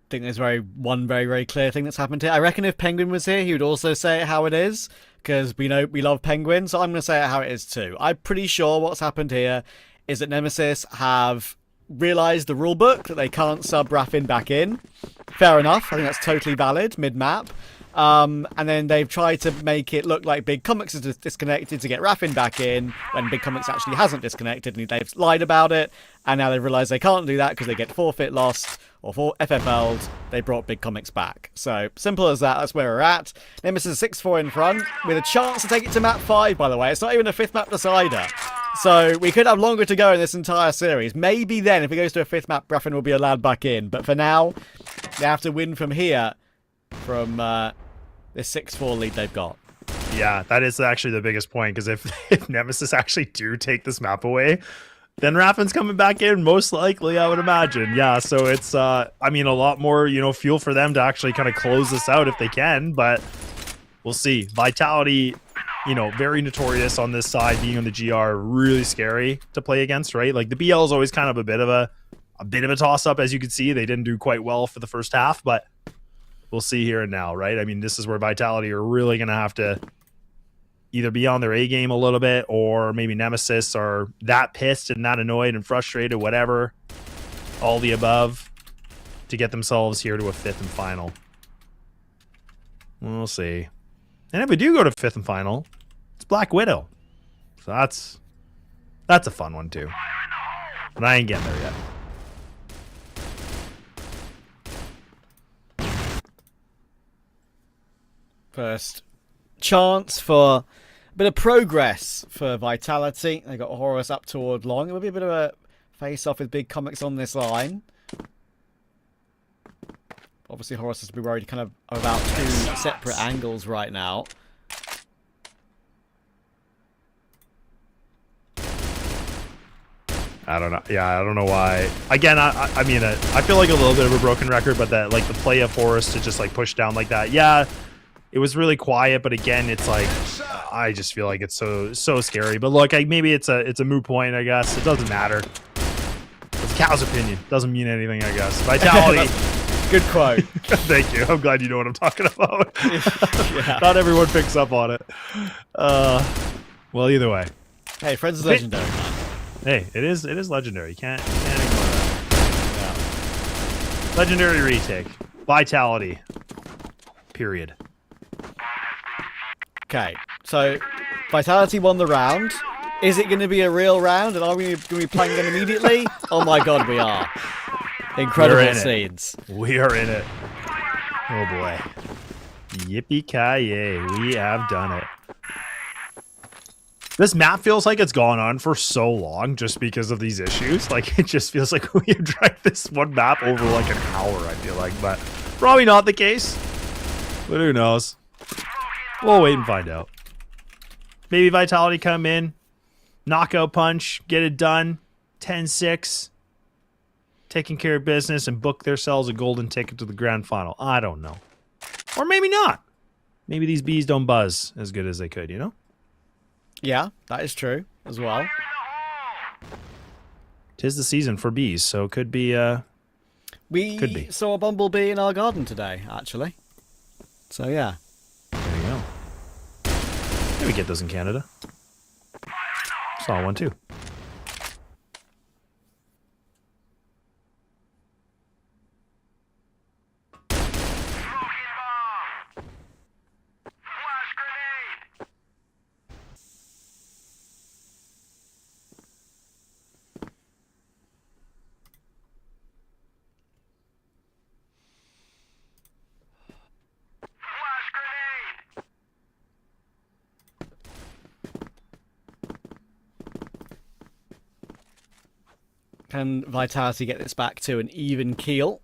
think there's one very, very clear thing that's happened here. I reckon if Penguin was here, he would also say it how it is, because we know we love Penguin, so I'm going to say it how it is too. I'm pretty sure what's happened here is that Nemesis have realised the rulebook, that they can't sub Raffin back in. Fair enough, I think that's totally valid, mid-map. And then they've tried to make it look like Big Comics is disconnected to get Raffin back in, when Big Comics actually hasn't disconnected, and they've lied about it, and now they've realised they can't do that because they get forfeit lost, or FFL'd, they brought Big Comics back. So, simple as that, that's where we're at. Nemesis 6-4 in front, with a chance to take it to map 5, by the way. It's not even a 5th map decider. So, we could have longer to go in this entire series. Maybe then, if it goes to a 5th map, Raffin will be allowed back in. But for now, they have to win from here, from this 6-4 lead they've got. Yeah, that is actually the biggest point, because if Nemesis actually do take this map away, then Raffin's coming back in, most likely, I would imagine. Yeah, so it's, I mean, a lot more, fuel for them to actually kind of close this out if they can, but we'll see. Vitality, very notorious on this side, being on the GR, really scary to play against, right? Like, the BL is always kind of a bit of a toss-up, as you can see. They didn't do quite well for the first half, but we'll see here and now, right? I mean, this is where Vitality are really going to have to either be on their A game a little bit, or maybe Nemesis are that pissed and that annoyed and frustrated, whatever, all the above, to get themselves here to a 5th and final. We'll see. And if we do go to 5th and final, it's Black Widow. So that's a fun one too. But I ain't getting there yet. First chance for a bit of progress for Vitality. They got Horus up toward long. It will be a bit of a face-off with Big Comics on this line. Obviously, Horus has to be worried kind of about 2 separate angles right now. I don't know. Yeah, I don't know why. Again, I mean, I feel like a little bit of a broken record, but that, like, the play of Horus to just, like, push down like that. Yeah, it was really quiet, but again, it's like, I just feel like it's so scary. But look, maybe it's a moot point, I guess. It doesn't matter. It's Cal's opinion. Doesn't mean anything, I guess. Vitality. Good quote. Thank you. I'm glad you know what I'm talking about. Yeah. Not everyone picks up on it. Well, either way. Hey, Friends is legendary, man. Hey, it is legendary. You can't ignore that. Yeah. Legendary retake. Vitality. Period. Okay, so Vitality won the round. Is it going to be a real round, and are we going to be playing them immediately? Oh my god, we are. Incredible scenes. We are in it. Oh boy. Yippee-ki-yay, we have done it. This map feels like it's gone on for so long just because of these issues. Like, it just feels like we have dragged this one map over like an hour, I feel like. But probably not the case. But who knows? We'll wait and find out. Maybe Vitality come in, knockout punch, get it done, 10-6, taking care of business, and book themselves a golden ticket to the grand final. I don't know. Or maybe not. Maybe these bees don't buzz as good as they could, you know? Yeah, that is true as well. 'Tis the season for bees, so it could be, could be. Saw a bumblebee in our garden today, actually. So, yeah. There you go. Maybe get those in Canada. Saw one too. Can Vitality get this back to an even keel?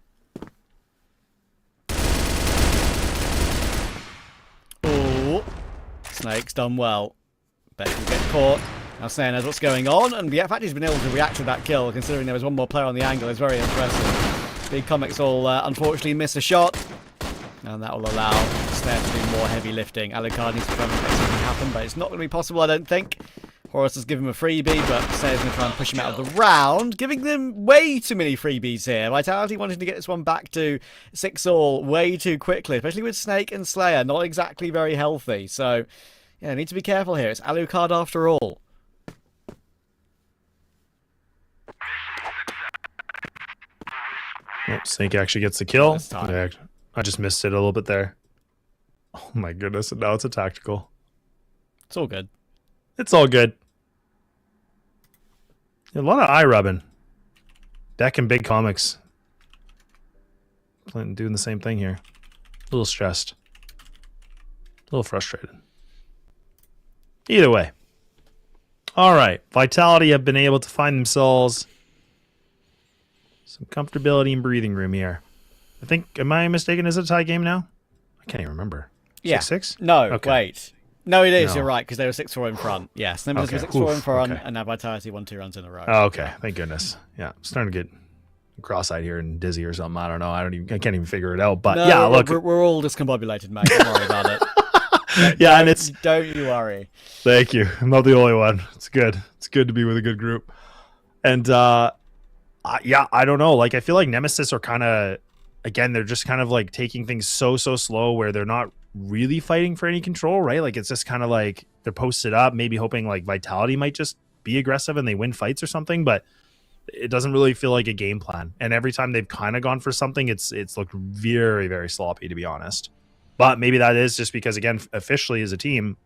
Oh, Snake's done well. Bet he'll get caught. Now Snare knows what's going on, and the fact he's been able to react to that kill, considering there was one more player on the angle, is very impressive. Big Comics will unfortunately miss a shot, and that will allow Slayer to do more heavy lifting. Alucard needs to try and make something happen, but it's not going to be possible, I don't think. Horus has given him a freebie, but Slayer's going to try and push him out of the round, giving them way too many freebies here. Vitality wanting to get this one back to 6-all way too quickly, especially with Snake and Slayer, not exactly very healthy. So, yeah, need to be careful here. It's Alucard after all. Oh, Snake actually gets the kill. This time. Yeah, I just missed it a little bit there. Oh my goodness, and now it's a tactical. It's all good. It's all good. A lot of eye rubbing. Deck and big comics. Clinton doing the same thing here. A little stressed. A little frustrated. Either way. All right. Vitality have been able to find themselves some comfortability and breathing room here. I think, am I mistaken? Is it a tie game now? I can't even remember. Yeah. 6-6? No, Okay. wait. No, it is. No. You're right, because they were 6-4 in front. Yes, Nemesis Okay. was 6-4 in Oof, front, okay. and now Vitality won 2 runs in a row. Oh, okay. Thank goodness. Yeah. I'm starting to get cross-eyed here and dizzy or something. I don't know. I can't even figure it out. But No, yeah, look. we're all discombobulated, mate. Don't worry about it. Yeah, and it's. Don't you worry. Thank you. I'm not the only one. It's good. It's good to be with a good group. And yeah, I don't know. Like, I feel like Nemesis are kind of, again, they're just kind of like taking things so slow where they're not really fighting for any control, right? Like, it's just kind of like they're posted up, maybe hoping like Vitality might just be aggressive and they win fights or something, but it doesn't really feel like a game plan. And every time they've kind of gone for something, it's looked very, very sloppy, to be honest. But maybe that is just because, again, officially as a team,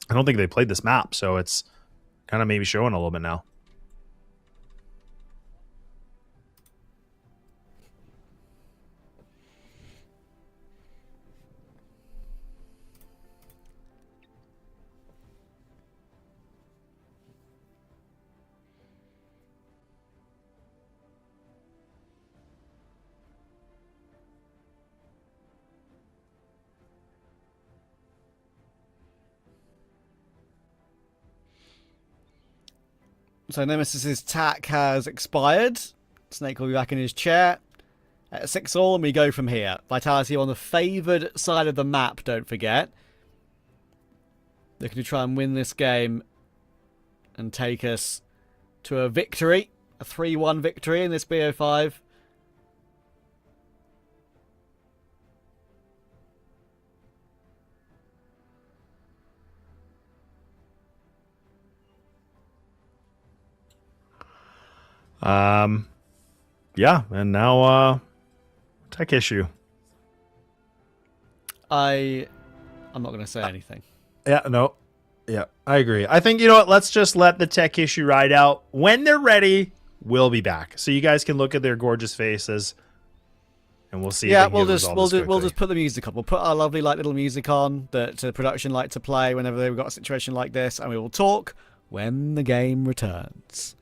I don't think they played this map, so it's kind of maybe showing a little bit now. So Nemesis's tack has expired. Snake will be back in his chair at 6-all, and we go from here. Vitality on the favoured side of the map, don't forget. Looking to try and win this game and take us to a victory. A 3-1 victory in this BO5. Yeah, and now tech issue. I'm not going to say anything. Yeah, no. Yeah, I agree. I think, you know what, let's just let the tech issue ride out. When they're ready, we'll be back. So you guys can look at their gorgeous faces and we'll see. Yeah, if they can we'll get just put the music on. We'll put our lovely little music on that the production like to play whenever they've got a situation like this, and we will talk when the game returns.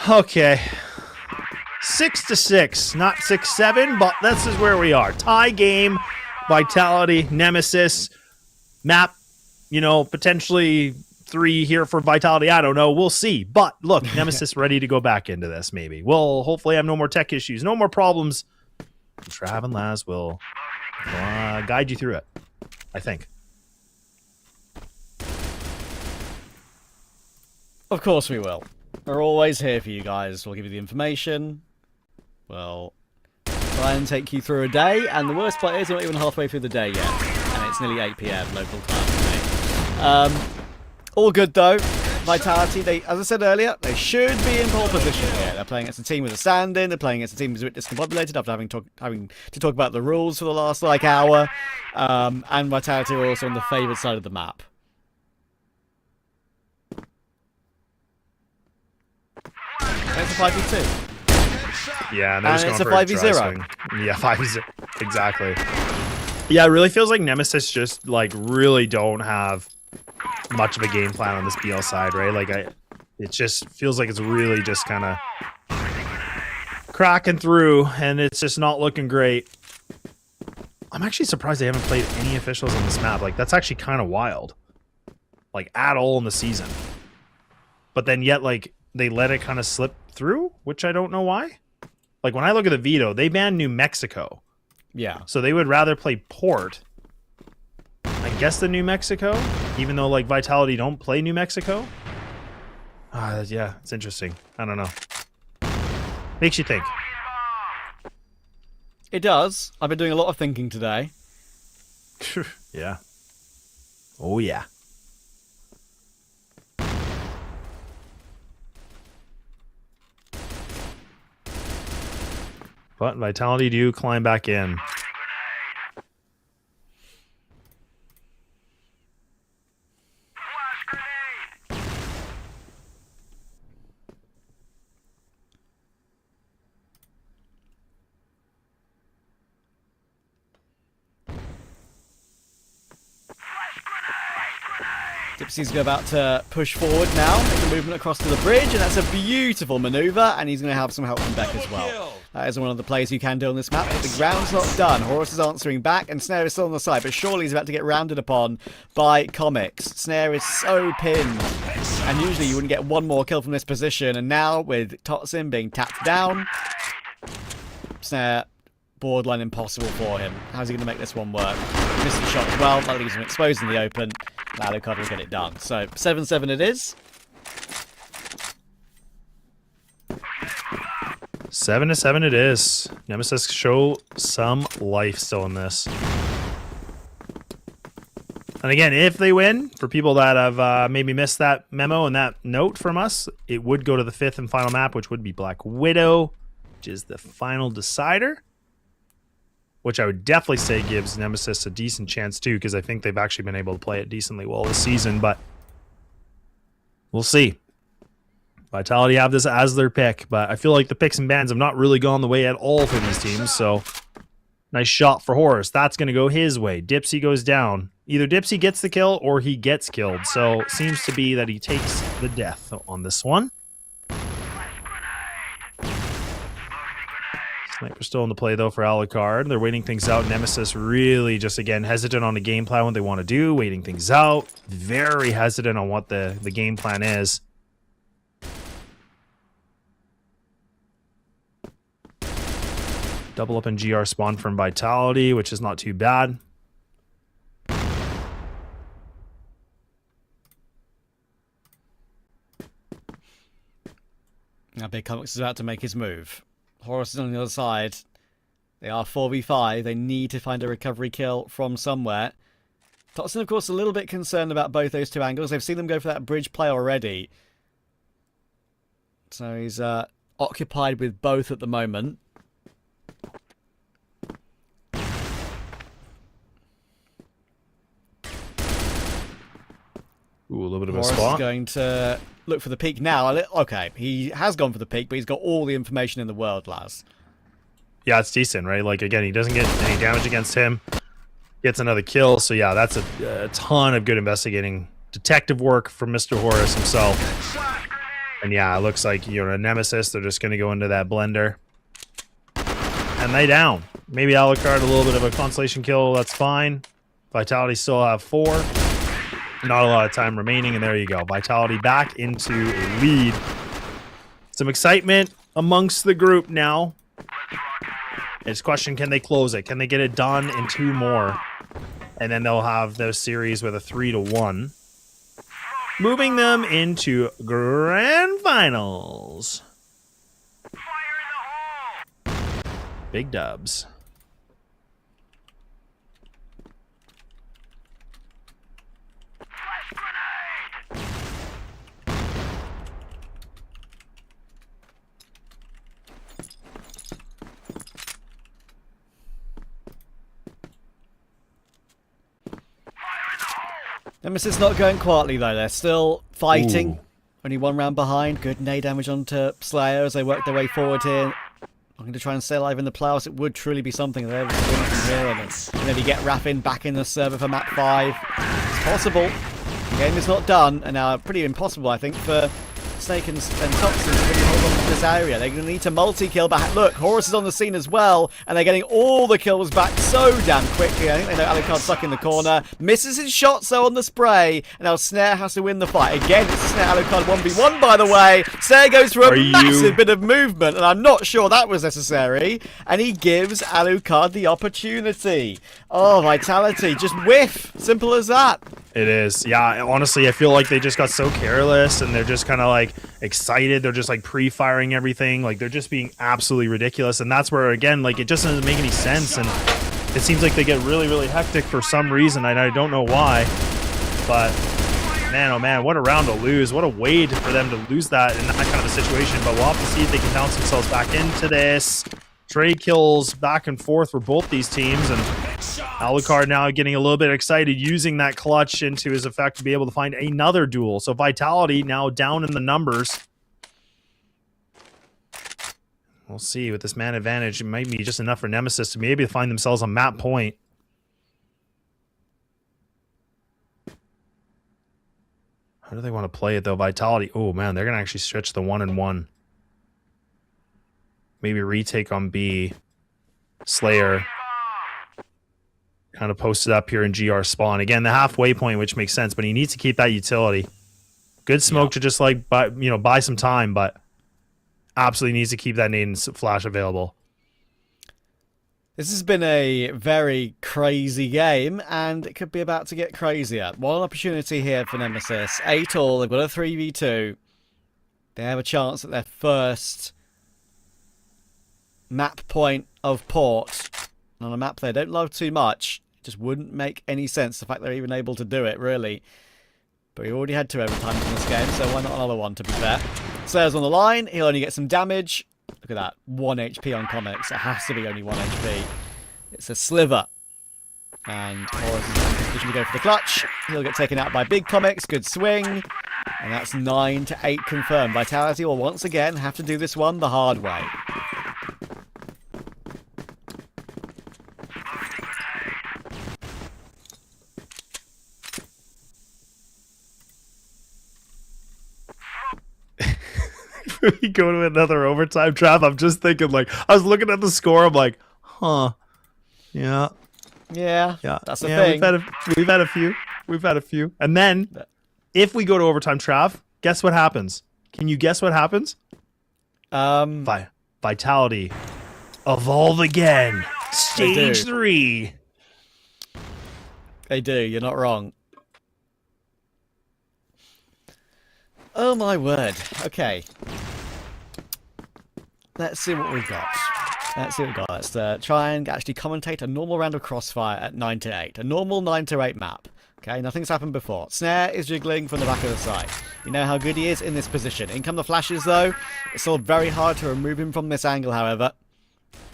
Okay. 6-6, not 6-7, but this is where we are. Tie game, Vitality, Nemesis, map, you know, potentially 3 here for Vitality. I don't know. We'll see. But look, Nemesis ready to go back into this, maybe. We'll hopefully have no more tech issues, no more problems. Trav and Laz will guide you through it, I think. Of course we will. We're always here for you guys. We'll give you the information. We'll try and take you through a day. And the worst part is we're not even halfway through the day yet. And it's nearly 8 PM local time today. All good though. Vitality, they, as I said earlier, they should be in pole position here. They're playing against a team with a stand in. They're playing against a team who's a bit discombobulated after having to talk about the rules for the last hour. And Vitality are also on the favoured side of the map. It's a 5v2. Yeah, and it's a 5v0. Yeah, 5v0. Exactly. Yeah, it really feels like Nemesis just like really don't have much of a game plan on this BL side, right? Like it just feels like it's really just kind of cracking through, and it's just not looking great. I'm actually surprised they haven't played any officials on this map. Like that's actually kind of wild, like at all in the season. But then yet, like they let it kind of slip through, which I don't know why. Like when I look at the veto, they banned New Mexico. Yeah. So they would rather play Port, I guess, than New Mexico, even though like Vitality don't play New Mexico. Yeah, it's interesting. I don't know. Makes you think. It does. I've been doing a lot of thinking today. Yeah. Oh yeah. But Vitality do climb back in. Dipsy's about to push forward now, make a movement across to the bridge, and that's a beautiful maneuver, and he's going to have some help from Beck as well. That is one of the plays you can do on this map, but the ground's not done. Horus is answering back, and Snare is still on the side, but surely he's about to get rounded upon by Comics. Snare is so pinned, and usually you wouldn't get one more kill from this position, and now with Totsin being tapped down, Snare, borderline impossible for him. How's he going to make this one work? Missed the shot as well, that leaves him exposed in the open. Alucard will get it done. So 7-7 it is. 7-7 it is. Nemesis show some life still in this. And again, if they win, for people that have maybe missed that memo and that note from us, it would go to the 5th and final map, which would be Black Widow, which is the final decider. Which I would definitely say gives Nemesis a decent chance too, because I think they've actually been able to play it decently well this season, but we'll see. Vitality have this as their pick, but I feel like the picks and bans have not really gone the way at all for these teams, so nice shot for Horus. That's going to go his way. Dipsy goes down. Either Dipsy gets the kill or he gets killed, so seems to be that he takes the death on this one. Sniper still in the play, though, for Alucard. They're waiting things out. Nemesis really just, again, hesitant on the game plan, what they want to do, waiting things out. Very hesitant on what the game plan is. Double up in GR spawn from Vitality, which is not too bad. Now Big Comics is about to make his move. Horus is on the other side. They are 4v5. They need to find a recovery kill from somewhere. Totson, of course, a little bit concerned about both those two angles. They've seen them go for that bridge play already. So he's occupied with both at the moment. Ooh, a little bit of Horus a spot. Is going to look for the peak now. Okay, he has gone for the peak, but he's got all the information in the world, Laz. Yeah, it's decent, right? Like, again, he doesn't get any damage against him. Gets another kill. So, yeah, that's a ton of good investigating detective work from Mr. Horus himself. And yeah, it looks like, you know, Nemesis, they're just going to go into that blender. And they down. Maybe Alucard, a little bit of a consolation kill, that's fine. Vitality still have 4. Not a lot of time remaining, and there you go. Vitality back into a lead. Some excitement amongst the group now. It's question, can they close it? Can they get it done in 2 more? And then they'll have their series with a 3-1. Moving them into grand finals. Big dubs. Nemesis not going quietly though, they're still fighting. Ooh. Only 1 round behind. Good nade damage onto Slayer as they work their way forward here. I'm going to try and stay alive in the playoffs. It would truly be something if they were to win from here and maybe get Raffin back in the server for map 5. It's possible. The game is not done, and now pretty impossible, I think, for Snake and Toxin to really hold on to this area. They're going to need to multi-kill, but look, Horus is on the scene as well, and they're getting all the kills back so damn quickly. I think they know Alucard stuck in the corner. Misses his shots, though, on the spray, and now Snare has to win the fight. Again, it's Snare Alucard 1v1, by the way. Snare goes for a massive bit of movement, and I'm not sure that was necessary, and he gives Alucard the opportunity. Oh, Vitality, just whiff. Simple as that. It is. Yeah, honestly, I feel like they just got so careless and they're just kind of like excited. They're just like pre-firing everything. Like they're just being absolutely ridiculous. And that's where, again, like it just doesn't make any sense. And it seems like they get really, really hectic for some reason. I don't know why. But man, oh man, what a round to lose. What a way for them to lose that in that kind of a situation. But we'll have to see if they can bounce themselves back into this. Trade kills back and forth for both these teams, and Alucard now getting a little bit excited, using that clutch into his effect to be able to find another duel. So Vitality now down in the numbers. We'll see with this man advantage. It might be just enough for Nemesis to maybe find themselves on map point. How do they want to play it though? Vitality. Oh man, they're gonna actually stretch the 1-1. Maybe retake on B. Slayer kind of posted up here in GR spawn. Again, the halfway point, which makes sense, but he needs to keep that utility. Good smoke to just like buy some time, but absolutely needs to keep that nade and flash available. This has been a very crazy game, and it could be about to get crazier. One opportunity here for Nemesis. 8 all, they've got a 3v2. They have a chance at their first map point of port on a map they don't love too much. It just wouldn't make any sense, the fact they're even able to do it, really. But we already had 2 overtimes in this game, so why not another one, to be fair. Slayer's on the line, he'll only get some damage. Look at that, 1 HP on comics. It has to be only 1 HP. It's a sliver. And Horus is in position to go for the clutch. He'll get taken out by big comics, good swing. And that's 9 to 8 confirmed. Vitality will once again have to do this one the hard way. We go to another overtime trap. I'm just thinking, like, I was looking at the score. I'm like, huh, yeah, that's the thing. We've had a few, and then if we go to overtime trap, guess what happens? Can you guess what happens? Vitality evolve again. Stage 3. They do. You're not wrong. Oh my word. Okay. Let's see what we've got. Let's try and actually commentate a normal round of Crossfire at 9 to 8. A normal 9 to 8 map. Okay, nothing's happened before. Snare is jiggling from the back of the side. You know how good he is in this position. In come the flashes though. It's still very hard to remove him from this angle, however.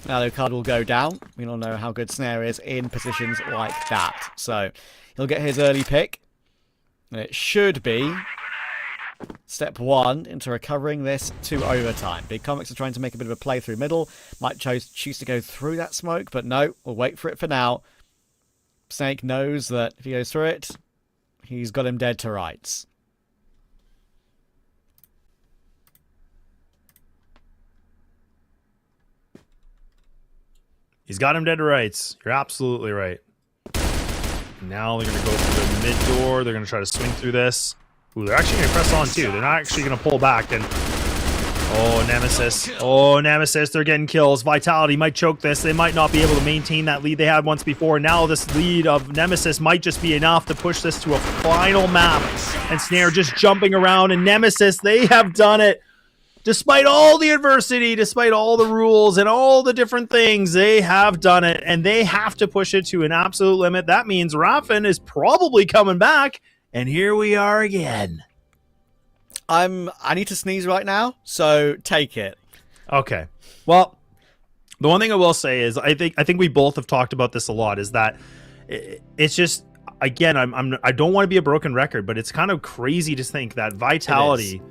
Alucard will go down. We all know how good Snare is in positions like that. So, he'll get his early pick. And it should be step 1 into recovering this to overtime. Big Comics are trying to make a bit of a play through middle. Might choose to go through that smoke, but no, we'll wait for it for now. Snake knows that if he goes through it, he's got him dead to rights. He's got him dead to rights. You're absolutely right. Now they're going to go through the mid door. They're going to try to swing through this. Ooh, they're actually going to press on too. They're not actually going to pull back. And oh, Nemesis. Oh, Nemesis. They're getting kills. Vitality might choke this. They might not be able to maintain that lead they had once before. Now this lead of Nemesis might just be enough to push this to a final map. And Snare just jumping around. And Nemesis, they have done it. Despite all the adversity, despite all the rules and all the different things, they have done it, and they have to push it to an absolute limit. That means Raffin is probably coming back, and here we are again. I need to sneeze right now, so take it. Okay. Well, the one thing I will say is I think we both have talked about this a lot, is that it's just, again, I don't want to be a broken record, but it's kind of crazy to think that Vitality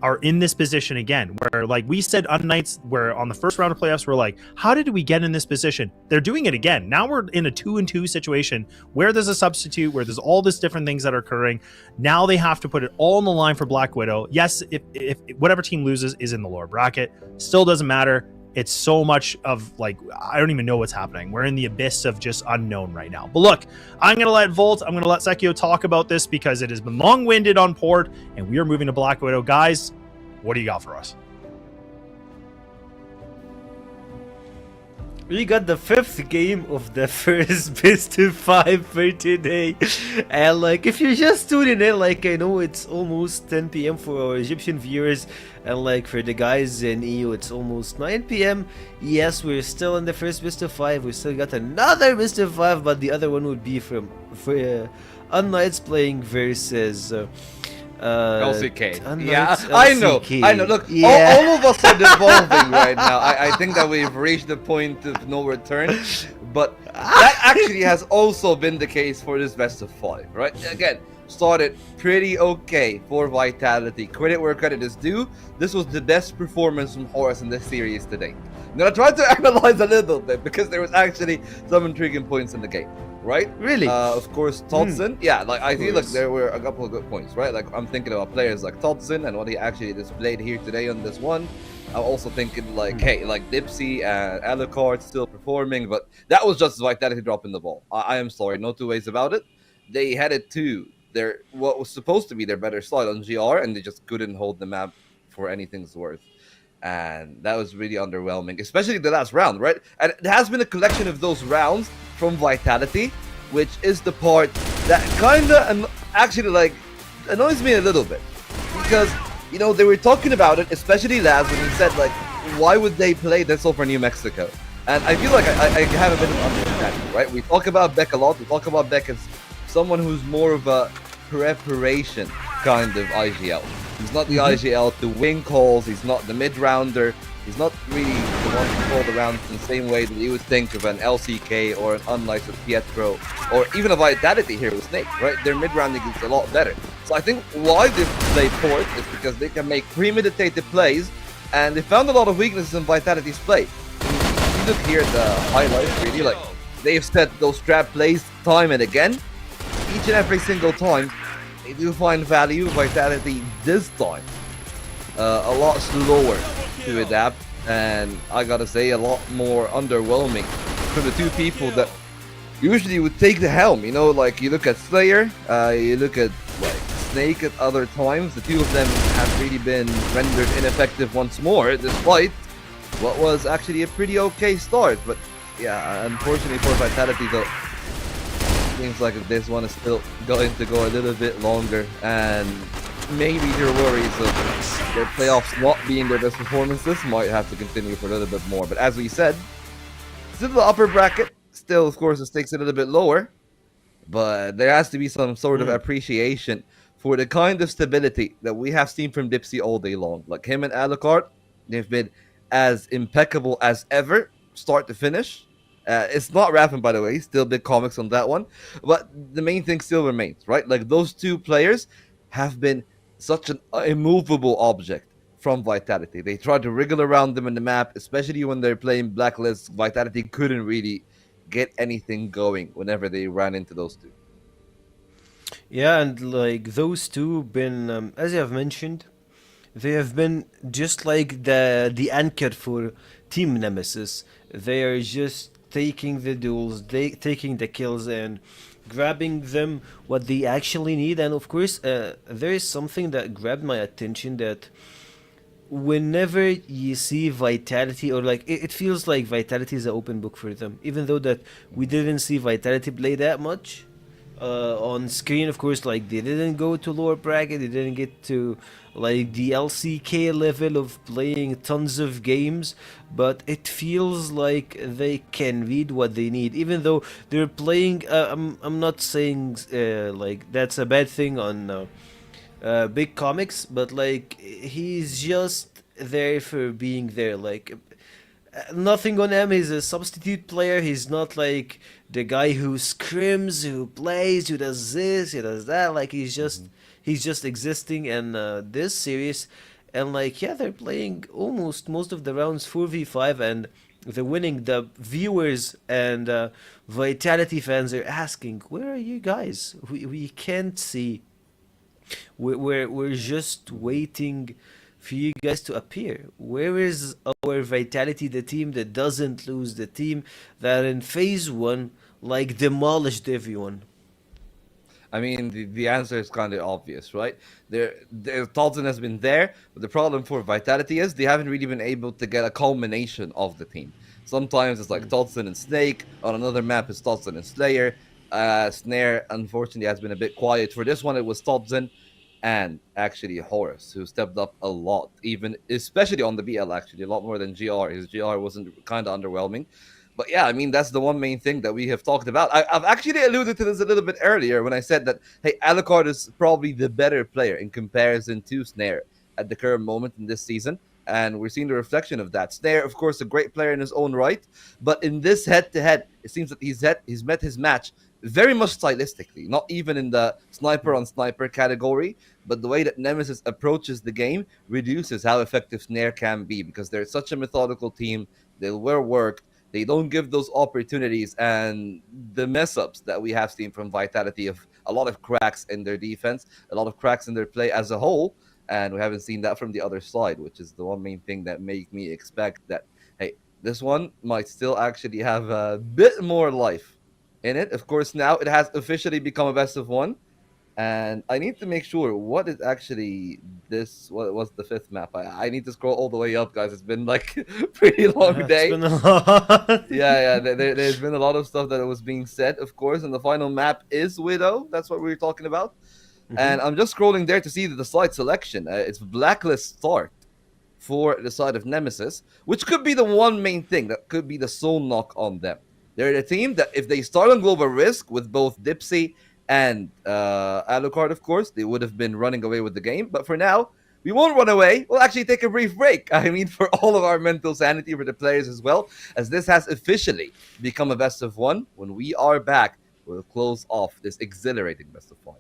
are in this position again, where, like we said, unKnights, where on the first round of playoffs, we're like, how did we get in this position? They're doing it again. Now we're in a 2-2 situation where there's a substitute, where there's all these different things that are occurring. Now they have to put it all on the line for Black Widow. Yes, if whatever team loses is in the lower bracket, still doesn't matter. It's so much of, like, I don't even know what's happening. We're in the abyss of just unknown right now. But look, I'm going to let Volt, I'm going to let Sekio talk about this because it has been long-winded on port, and we are moving to Black Widow. Guys, what do you got for us? We got the 5th game of the first best of 5 for today. And like, if you're just tuning in, like, I know it's almost 10 p.m. for our Egyptian viewers, and like for the guys in EU it's almost 9 p.m. Yes, we're still in the first best of 5. We still got another best of 5, but the other one would be for unKnights playing versus LCK. unKnights, I LCK. know. Look, Yeah. all of us are devolving right now. I think that we've reached the point of no return. But that actually has also been the case for this best of 5, right? Again, started pretty okay for Vitality. Credit where credit is due. This was the best performance from Horus in this series today. I'm gonna try to analyze a little bit because there was actually some intriguing points in the game. Right? Really? Of course, Todson. Yeah, like I feel like there were a couple of good points, right? Like I'm thinking about players like Todson and what he actually displayed here today on this one. I'm also thinking like, hey, like Dipsy and Alucard still performing, but that was just Vitality dropping the ball. I am sorry, no two ways about it. They headed to their what was supposed to be their better slot on GR, and they just couldn't hold the map for anything's worth. And that was really underwhelming, especially the last round, right? And it has been a collection of those rounds from Vitality, which is the part that kinda actually like annoys me a little bit, because you know they were talking about it, especially Laz, when he said like, why would they play this over New Mexico? And I feel like I have a bit of understanding, right? We talk about Beck a lot. We talk about Beck as someone who's more of a preparation kind of IGL. He's not the IGL to win calls. He's not the mid-rounder. He's not really the one to call the rounds in the same way that you would think of an LCK or an unKnights with Pietro, or even a Vitality here with Snake, right? Their mid-rounding is a lot better. So I think why they play port is because they can make premeditated plays, and they found a lot of weaknesses in Vitality's play. If you look here at the highlights, really, like, they've set those trap plays time and again. Each and every single time, they do find value. Vitality this time a lot slower to adapt, and I gotta say a lot more underwhelming for the two people that usually would take the helm. You know, like you look at Slayer, you look at like Snake at other times. The two of them have really been rendered ineffective once more, despite what was actually a pretty okay start. But yeah, unfortunately for Vitality though, seems like this one is still going to go a little bit longer, and maybe their worries of their playoffs not being their best performances might have to continue for a little bit more. But as we said, still the upper bracket, still of course the stakes a little bit lower, but there has to be some sort of appreciation for the kind of stability that we have seen from Dipsy all day long. Like him and Alucard, they've been as impeccable as ever, start to finish. It's not Raffin, by the way, still big comics on that one, but the main thing still remains, right? Like those two players have been such an immovable object from Vitality. They tried to wriggle around them in the map, especially when they're playing Blacklist. Vitality couldn't really get anything going whenever they ran into those two. Yeah, and like those two been, as you have mentioned, they have been just like the anchor for Team Nemesis. They are just taking the duels, taking the kills, and grabbing them what they actually need. And of course, there is something that grabbed my attention, that whenever you see Vitality, or like it feels like Vitality is an open book for them, even though that we didn't see Vitality play that much on screen. Of course, like they didn't go to lower bracket, they didn't get to like the LCK level of playing tons of games, but it feels like they can read what they need, even though they're playing. I'm not saying like that's a bad thing on big comics, but like he's just there for being there. Like nothing on him. He's a substitute player. He's not like the guy who scrims, who plays, who does this, who does that. Like he's just existing in this series. And like yeah, they're playing almost most of the rounds 4v5, and they're winning. The viewers and Vitality fans are asking, where are you guys? We can't see. We're just waiting for you guys to appear. Where is our Vitality, the team that doesn't lose, the team that in phase one like demolished everyone? I mean, the answer is kind of obvious, right? Talton has been there, but the problem for Vitality is they haven't really been able to get a culmination of the team. Sometimes it's like Talton and Snake. On another map, it's Talton and Slayer. Snare, unfortunately, has been a bit quiet. For this one, it was Thompson and actually Horus, who stepped up a lot, even especially on the BL, actually, a lot more than GR. His GR wasn't kind of underwhelming. But yeah, I mean, that's the one main thing that we have talked about. I've actually alluded to this a little bit earlier when I said that, hey, Alucard is probably the better player in comparison to Snare at the current moment in this season. And we're seeing the reflection of that. Snare, of course, a great player in his own right. But in this head-to-head, it seems that he's met his match very much stylistically, not even in the sniper on sniper category, but the way that Nemesis approaches the game reduces how effective Snare can be, because they're such a methodical team. They'll wear work. They don't give those opportunities, and the mess-ups that we have seen from Vitality of a lot of cracks in their defense, a lot of cracks in their play as a whole, and we haven't seen that from the other side, which is the one main thing that make me expect that, hey, this one might still actually have a bit more life in it. Of course, now it has officially become a best of one, and I need to make sure what is actually this. What was the fifth map? I need to scroll all the way up, guys. It's been like a pretty long day. It's been a lot. Yeah. There's been a lot of stuff that was being said, of course, and the final map is Widow. That's what we were talking about. And I'm just scrolling there to see the side selection. It's Blacklist start for the side of Nemesis, which could be the one main thing that could be the soul knock on them. They're the team that if they start on Global Risk with both Dipsy and Alucard, of course, they would have been running away with the game. But for now, we won't run away. We'll actually take a brief break. I mean, for all of our mental sanity for the players as well, as this has officially become a best of one. When we are back, we'll close off this exhilarating best of five.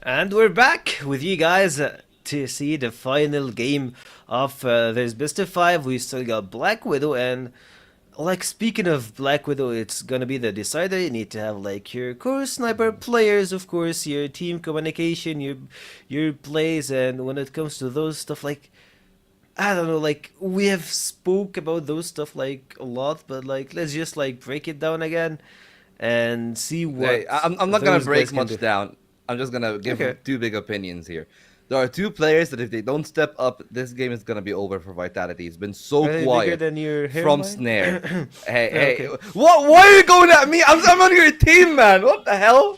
And we're back with you guys to see the final game of this best of 5. We still got Black Widow, and like speaking of Black Widow, it's gonna be the decider. You need to have like your core sniper players, of course, your team communication, your plays, and when it comes to those stuff, like I don't know, like we have spoke about those stuff like a lot, but like let's just like break it down again and see what. Hey, I'm not gonna those break guys can much do. down. I'm just gonna give Okay. two big opinions here. There are two players that if they don't step up, this game is gonna be over for Vitality. It's been so Are they bigger quiet than your from hairline? Snare. Hey, Yeah, hey, okay. what? Why are you going at me? I'm on your team, man. What the hell?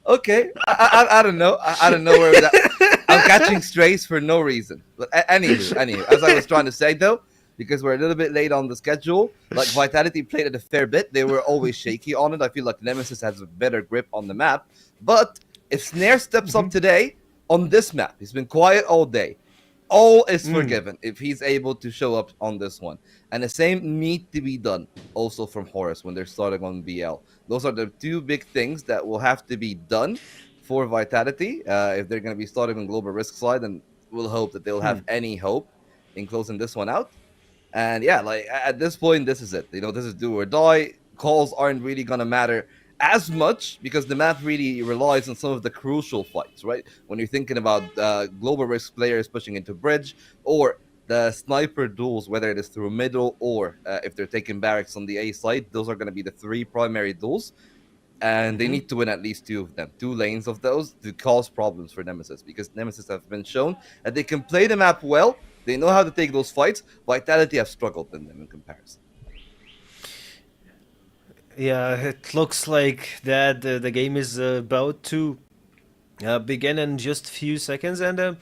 Okay, I don't know. I don't know where that. I'm catching strays for no reason. But anywho, as I was trying to say though, because we're a little bit late on the schedule, like Vitality played it a fair bit. They were always shaky on it. I feel like Nemesis has a better grip on the map. But if Snare steps up today on this map, he's been quiet all day. All is forgiven if he's able to show up on this one. And the same need to be done also from Horus when they're starting on BL. Those are the two big things that will have to be done for Vitality if they're going to be starting on Global Risk side, and we'll hope that they'll have any hope in closing this one out. And yeah, like at this point, this is it. You know, this is do or die. Calls aren't really going to matter as much because the map really relies on some of the crucial fights, right? When you're thinking about Global Risk players pushing into bridge, or the sniper duels, whether it is through middle or if they're taking barracks on the A side, those are going to be the three primary duels. And they need to win at least two of them, 2 lanes of those, to cause problems for Nemesis, because Nemesis have been shown that they can play the map well. They know how to take those fights. Vitality have struggled in them in comparison. Yeah, it looks like that the game is about to begin in just a few seconds, and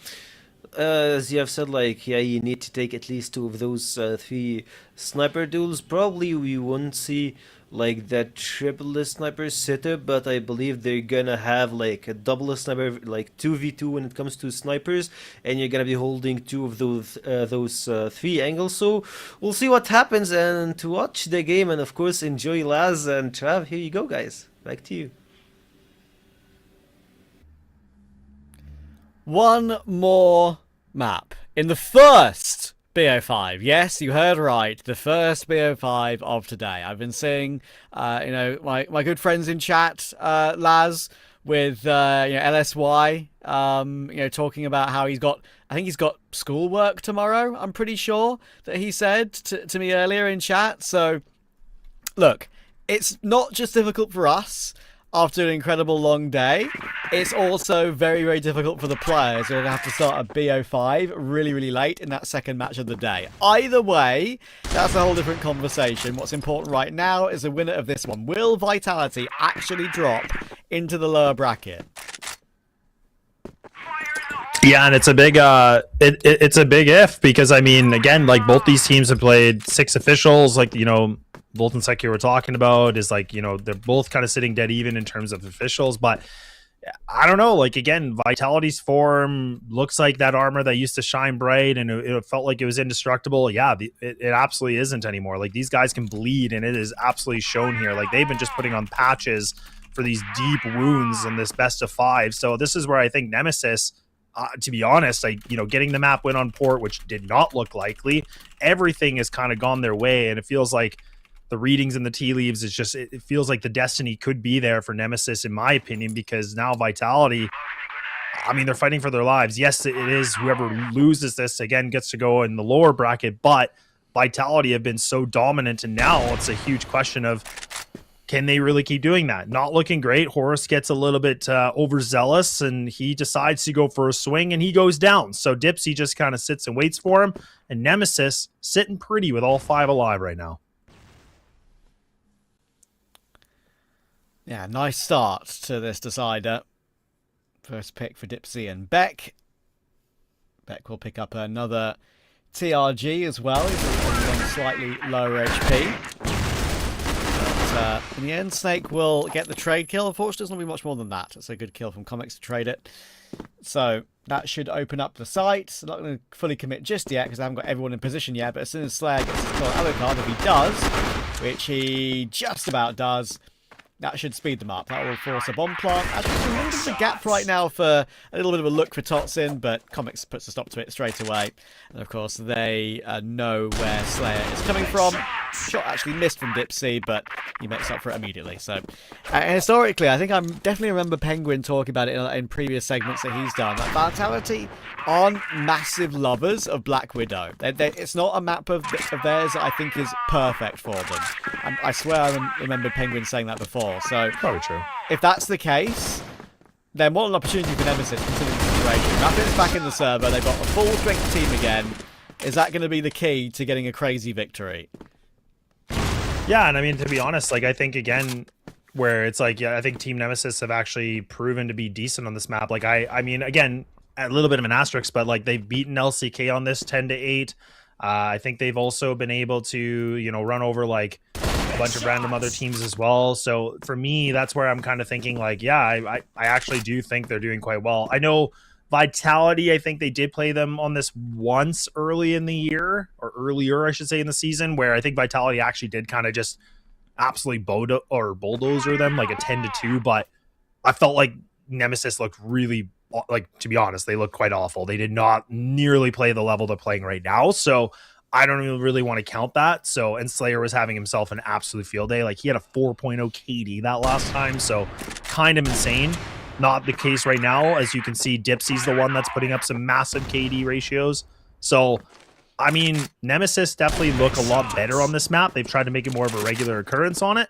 as you have said, like, yeah, you need to take at least 2 of those 3 sniper duels. Probably we won't see like that triple sniper setup, but I believe they're gonna have like a double sniper, like 2v2 when it comes to snipers, and you're gonna be holding 2 of those 3 angles. So we'll see what happens, and to watch the game and of course enjoy Laz and Trav. Here you go, guys. Back to you. One more map in the first BO5. Yes, you heard right. The first BO5 of today. I've been seeing, my good friends in chat, Laz, with LSY, talking about how I think he's got schoolwork tomorrow. I'm pretty sure that he said to me earlier in chat. So, look, it's not just difficult for us after an incredible long day. It's also very, very difficult for the players who are going to have to start a BO5 really, really late in that second match of the day. Either way, that's a whole different conversation. What's important right now is the winner of this one. Will Vitality actually drop into the lower bracket? Yeah, and it's a big it's a big if, because I mean, again, like both these teams have played 6 officials, like, Volt and Seki were talking about is like, they're both kind of sitting dead even in terms of officials. But I don't know, like, again, Vitality's form looks like that armor that used to shine bright and it felt like it was indestructible. Yeah, it absolutely isn't anymore. Like, these guys can bleed, and it is absolutely shown here. Like, they've been just putting on patches for these deep wounds in this best of 5. So this is where I think Nemesis, to be honest, getting the map win on port, which did not look likely, everything has kind of gone their way, and it feels like the readings and the tea leaves is just, it feels like the destiny could be there for Nemesis, in my opinion, because now Vitality, I mean, they're fighting for their lives. Yes, it is whoever loses this, again, gets to go in the lower bracket, but Vitality have been so dominant, and now it's a huge question of, can they really keep doing that? Not looking great. Horus gets a little bit overzealous, and he decides to go for a swing, and he goes down. So Dipsy just kind of sits and waits for him, and Nemesis sitting pretty with all 5 alive right now. Yeah, nice start to this decider. First pick for Dipsy and Beck. Beck will pick up another TRG as well. He's on slightly lower HP. But in the end, Snake will get the trade kill. Unfortunately, it's not be much more than that. It's a good kill from Comics to trade it. So that should open up the site. I'm not going to fully commit just yet because I haven't got everyone in position yet. But as soon as Slayer gets his ammo card, if he does, which he just about does, That should speed them up. That will force a bomb plant. Actually, there's a little bit of a gap right now for a little bit of a look for Totsin, but Comics puts a stop to it straight away. And of course, they know where Slayer is coming from. Shot actually missed from Dipsy, but he makes up for it immediately. So, historically, I think I definitely remember Penguin talking about it in previous segments that he's done. That Vitality aren't massive lovers of Black Widow. It's not a map of theirs that I think is perfect for them. I swear I remember Penguin saying that before. So Probably true. if that's the case, then what an opportunity for Nemesis considering the situation. Rapid's back in the server. They've got a full strength team again. Is that going to be the key to getting a crazy victory? Yeah, and I mean, to be honest, like, I think, again, where it's like, yeah, I think Team Nemesis have actually proven to be decent on this map. Like, I mean, again, a little bit of an asterisk, but, like, they've beaten LCK on this 10-8. I think they've also been able to, you know, run over, like, a bunch of random other teams as well. So, for me, that's where I'm kind of thinking, like, yeah, I actually do think they're doing quite well. I know Vitality, I think they did play them on this once early in the year, or earlier, I should say, in the season, where I think Vitality actually did kind of just absolutely bulldozer them, like a 10-2. But I felt like Nemesis looked really, like, to be honest, they looked quite awful. They did not nearly play the level they're playing right now. So I don't even really want to count that. So, and Slayer was having himself an absolute field day. Like, he had a 4.0 KD that last time. So kind of insane. Not the case right now. As you can see, Dipsy's the one that's putting up some massive KD ratios. So, I mean, Nemesis definitely look a lot better on this map. They've tried to make it more of a regular occurrence on it.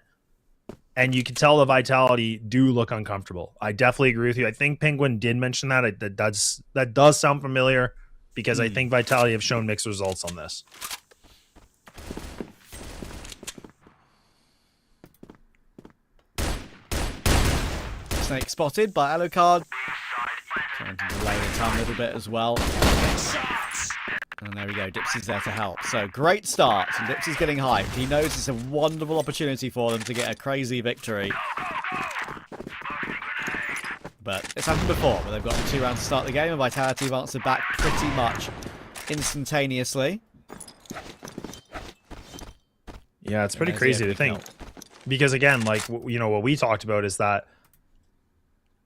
And you can tell the Vitality do look uncomfortable. I definitely agree with you. I think Penguin did mention that. That does sound familiar, because I think Vitality have shown mixed results on this. Snake spotted by Alucard. Trying to delay the time a little bit as well. And there we go, Dipsy's there to help. So, great start. And Dipsy's getting hyped. He knows it's a wonderful opportunity for them to get a crazy victory. But it's happened before, but they've got 2 rounds to start the game, and Vitality have answered back pretty much instantaneously. Yeah, it's pretty crazy to think. Because, again, like, you know, what we talked about is that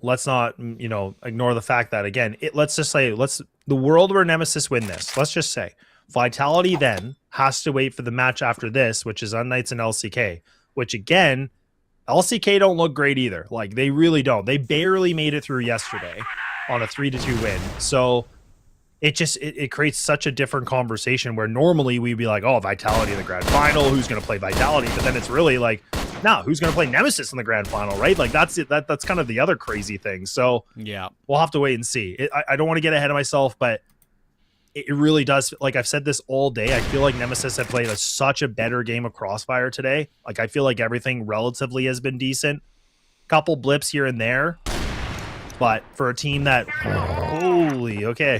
let's not, you know, ignore the fact that, again, let's just say, the world where Nemesis win this, let's just say, Vitality then has to wait for the match after this, which is unKnights and LCK, which, again, LCK don't look great either. Like, they really don't. They barely made it through yesterday on a 3-2 win. So it creates such a different conversation where normally we'd be like, oh, Vitality in the grand final, who's going to play Vitality? But then it's really like, now who's going to play Nemesis in the grand final, right? Like, that's it. That's kind of the other crazy thing. So yeah, we'll have to wait and see. I don't want to get ahead of myself, but it really does. Like, I've said this all day. I feel like Nemesis have played such a better game of Crossfire today. Like, I feel like everything relatively has been decent. Couple blips here and there. But for a team that,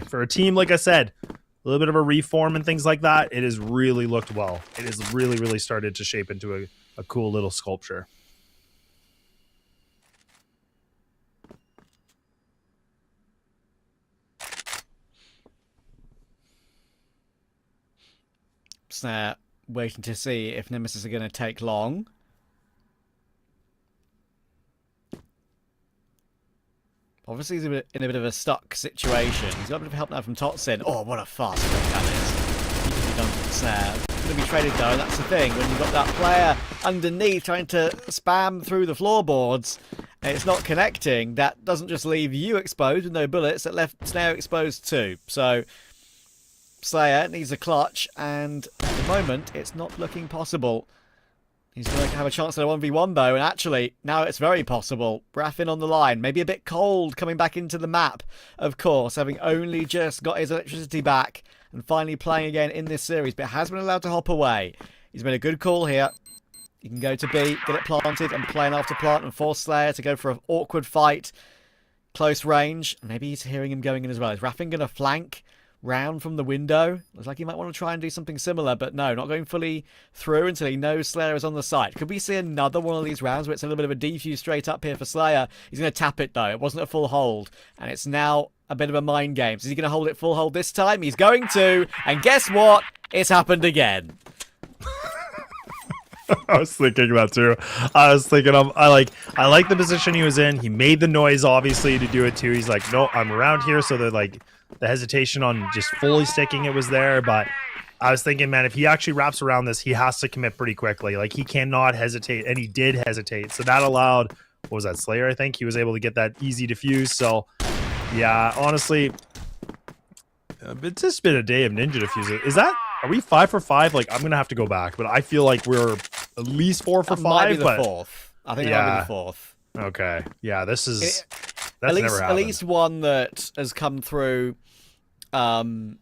for a team, like I said, a little bit of a reform and things like that, it has really looked well. It has really, really started to shape into a cool little sculpture. So, waiting to see if Nemesis are going to take long. Obviously, he's in a bit of a stuck situation. He's got a bit of help now from Totsin. Oh, what a fast break that is. He can be done for the snare. Going to be traded, though. That's the thing. When you've got that player underneath trying to spam through the floorboards and it's not connecting, that doesn't just leave you exposed with no bullets. That left Snare exposed too. So, Slayer needs a clutch, and at the moment, it's not looking possible. He's going to have a chance at a 1v1 though, and actually, now it's very possible. Raffin on the line, maybe a bit cold coming back into the map, of course, having only just got his electricity back and finally playing again in this series, but has been allowed to hop away. He's made a good call here. He can go to B, get it planted, and play an after plant and force Slayer to go for an awkward fight. Close range. Maybe he's hearing him going in as well. Is Raffin going to flank round from the window? Looks like he might want to try and do something similar, but no, not going fully through until he knows Slayer is on the site. Could we see another one of these rounds where it's a little bit of a defuse straight up here for Slayer? He's going to tap it though. It wasn't a full hold, and it's now a bit of a mind game. So is he going to hold it full hold this time? He's going to, and guess what? It's happened again. I was thinking that too. I was thinking I like the position he was in. He made the noise obviously to do it too. He's like, no, I'm around here, so they're like the hesitation on just fully sticking it was there, but I was thinking, man, if he actually wraps around this, he has to commit pretty quickly. Like he cannot hesitate, and he did hesitate. So that allowed, what was that, Slayer? I think he was able to get that easy defuse. So yeah, honestly, it's just been a day of ninja diffuser. Is that? Are we 5 for 5? Like I'm gonna have to go back, but I feel like we're at least 4 for 5. Might be the but fourth. I think it might be the fourth. Okay. Yeah, this is that's at least never happened. At least one that has come through in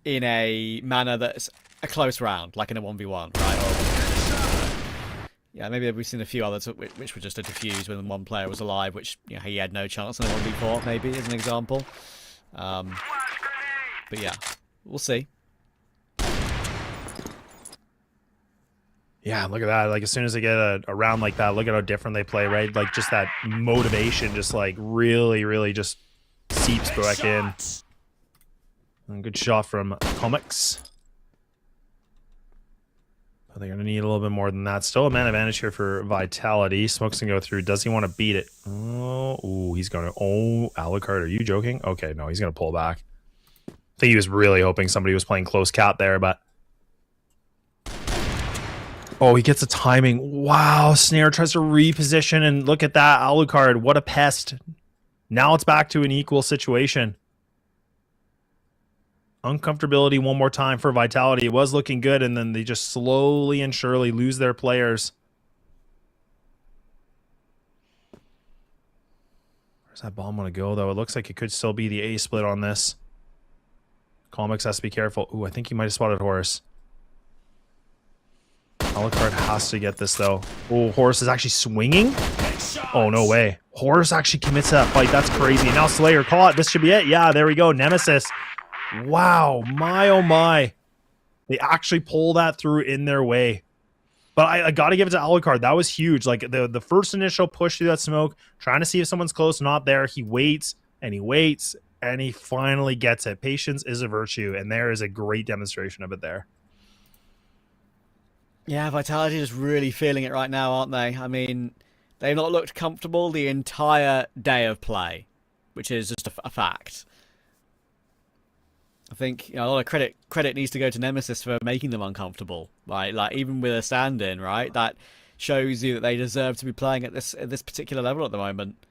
a manner that's a close round, like in a 1v1, right? Yeah, maybe we've seen a few others which were just a defuse when one player was alive, which he had no chance in a 1v4, maybe, as an example. But yeah, we'll see. Yeah, look at that. Like, as soon as they get a round like that, look at how different they play, right? Like, just that motivation just, like, really, really just seeps back in. And good shot from Comics. But they're going to need a little bit more than that. Still a man advantage here for Vitality. Smoke's going to go through. Does he want to beat it? Oh, ooh, he's going to... Oh, Alucard, are you joking? Okay, no, he's going to pull back. I think he was really hoping somebody was playing close cat there, but... Oh, he gets a timing. Wow, Snare tries to reposition, and look at that. Alucard, what a pest. Now it's back to an equal situation. Uncomfortability one more time for Vitality. It was looking good, and then they just slowly and surely lose their players. Where's that bomb want to go, though? It looks like it could still be the A split on this. Comics has to be careful. Ooh, I think he might have spotted Horus. Alucard has to get this, though. Oh, Horus is actually swinging? Oh, no way. Horus actually commits to that fight. That's crazy. Now Slayer caught. This should be it. Yeah, there we go. Nemesis. Wow. My, oh, my. They actually pull that through in their way. But I got to give it to Alucard. That was huge. Like, the first initial push through that smoke, trying to see if someone's close, not there. He waits, and he finally gets it. Patience is a virtue, and there is a great demonstration of it there. Yeah, Vitality is really feeling it right now, aren't they? I mean, they've not looked comfortable the entire day of play, which is just a fact. I think a lot of credit needs to go to Nemesis for making them uncomfortable, right? Like even with a stand-in, right? That shows you that they deserve to be playing at this particular level at the moment.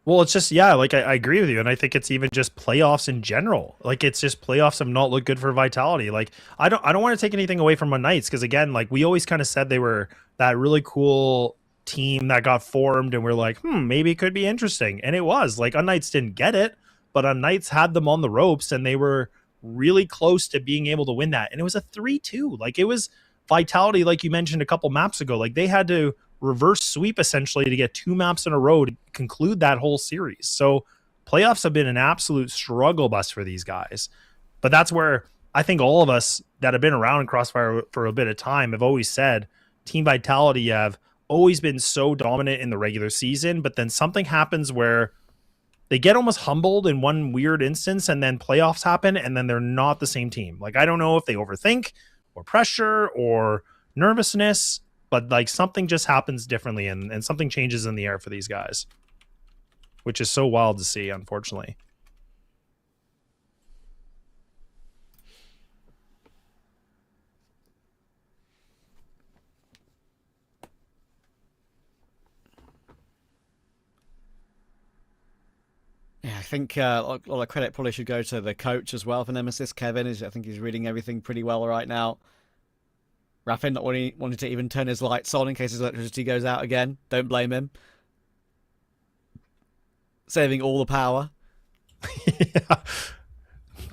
Well, it's just, yeah, like I agree with you, and I think it's even just playoffs in general. Like it's just playoffs have not looked good for Vitality. Like I don't want to take anything away from unKnights, because again, like we always kind of said they were that really cool team that got formed, and we're like, maybe it could be interesting, and it was. Like unKnights didn't get it, but unKnights had them on the ropes, and they were really close to being able to win that, and it was a 3-2. Like it was Vitality, like you mentioned a couple maps ago. Like they had to reverse sweep essentially to get 2 maps in a row to conclude that whole series. So playoffs have been an absolute struggle bus for these guys. But that's where I think all of us that have been around in Crossfire for a bit of time have always said Team Vitality have always been so dominant in the regular season, but then something happens where they get almost humbled in one weird instance, and then playoffs happen, and then they're not the same team. Like I don't know if they overthink or pressure or nervousness, but like something just happens differently, and something changes in the air for these guys, which is so wild to see, unfortunately. Yeah, I think a lot of credit probably should go to the coach as well for Nemesis. Kevin, I think he's reading everything pretty well right now. Raffin not wanting to even turn his lights on in case his electricity goes out again. Don't blame him. Saving all the power. Yeah.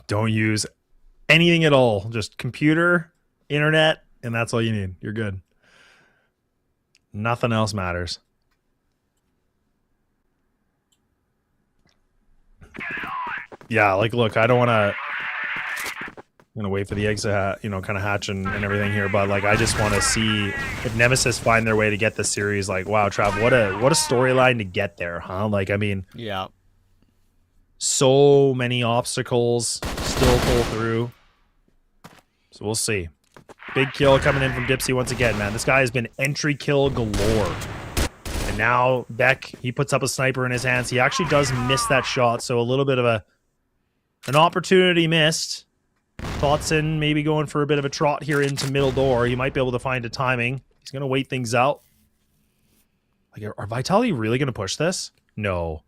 Don't use anything at all. Just computer, internet, and that's all you need. You're good. Nothing else matters. Yeah, like, look, I don't want to... I'm gonna wait for the eggs to kind of hatch and everything here, but like I just want to see if Nemesis find their way to get the series. Like, wow, Trav, what a storyline to get there, huh? Like, I mean, yeah, so many obstacles still pull through, so we'll see. Big kill coming in from Dipsy once again, man. This guy has been entry kill galore. And now Beck, he puts up a sniper in his hands. He actually does miss that shot, so a little bit of an opportunity missed. Thoughtzen maybe going for a bit of a trot here into middle door. He might be able to find a timing. He's going to wait things out. Like, are Vitality really going to push this? No.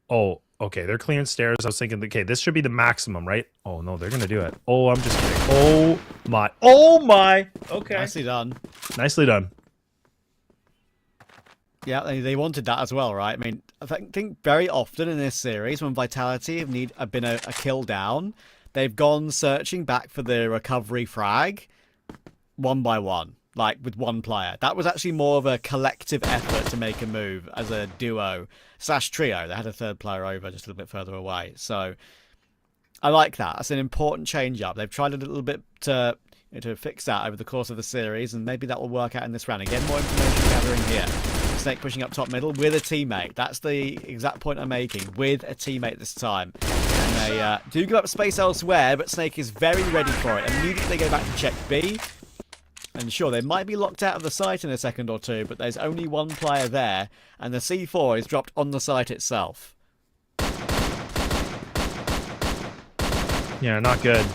Oh, okay. They're clearing stairs. I was thinking, okay, this should be the maximum, right? Oh, no, they're going to do it. Oh, I'm just kidding. Oh, my. Oh, my. Okay. Nicely done. Nicely done. Yeah, they wanted that as well, right? I mean, I think very often in this series, when Vitality have been a kill down, they've gone searching back for the recovery frag one by one, like with one player. That was actually more of a collective effort to make a move as a duo / trio. They had a third player over just a little bit further away. So I like that. That's an important change up. They've tried a little bit to fix that over the course of the series, and maybe that will work out in this round. Again, more information gathering here. Snake pushing up top middle with a teammate. That's the exact point I'm making. With a teammate this time. And they do give up space elsewhere, but Snake is very ready for it. Immediately they go back to check B. And sure, they might be locked out of the site in a second or two, but there's only one player there, and the C4 is dropped on the site itself. Yeah, not good.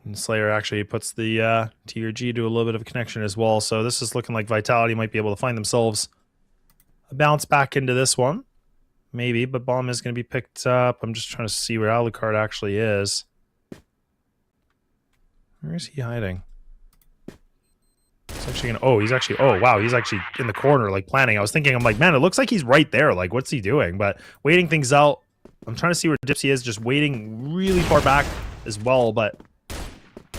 And Slayer actually puts the T or G to a little bit of a connection as well. So this is looking like Vitality might be able to find themselves a bounce back into this one. Maybe, but bomb is going to be picked up. I'm just trying to see where Alucard actually is. Where is he hiding? He's actually oh wow, he's actually in the corner, like planning. I was thinking, I'm like, man, it looks like he's right there. Like, what's he doing? But waiting things out. I'm trying to see where Dipsy is, just waiting really far back as well, but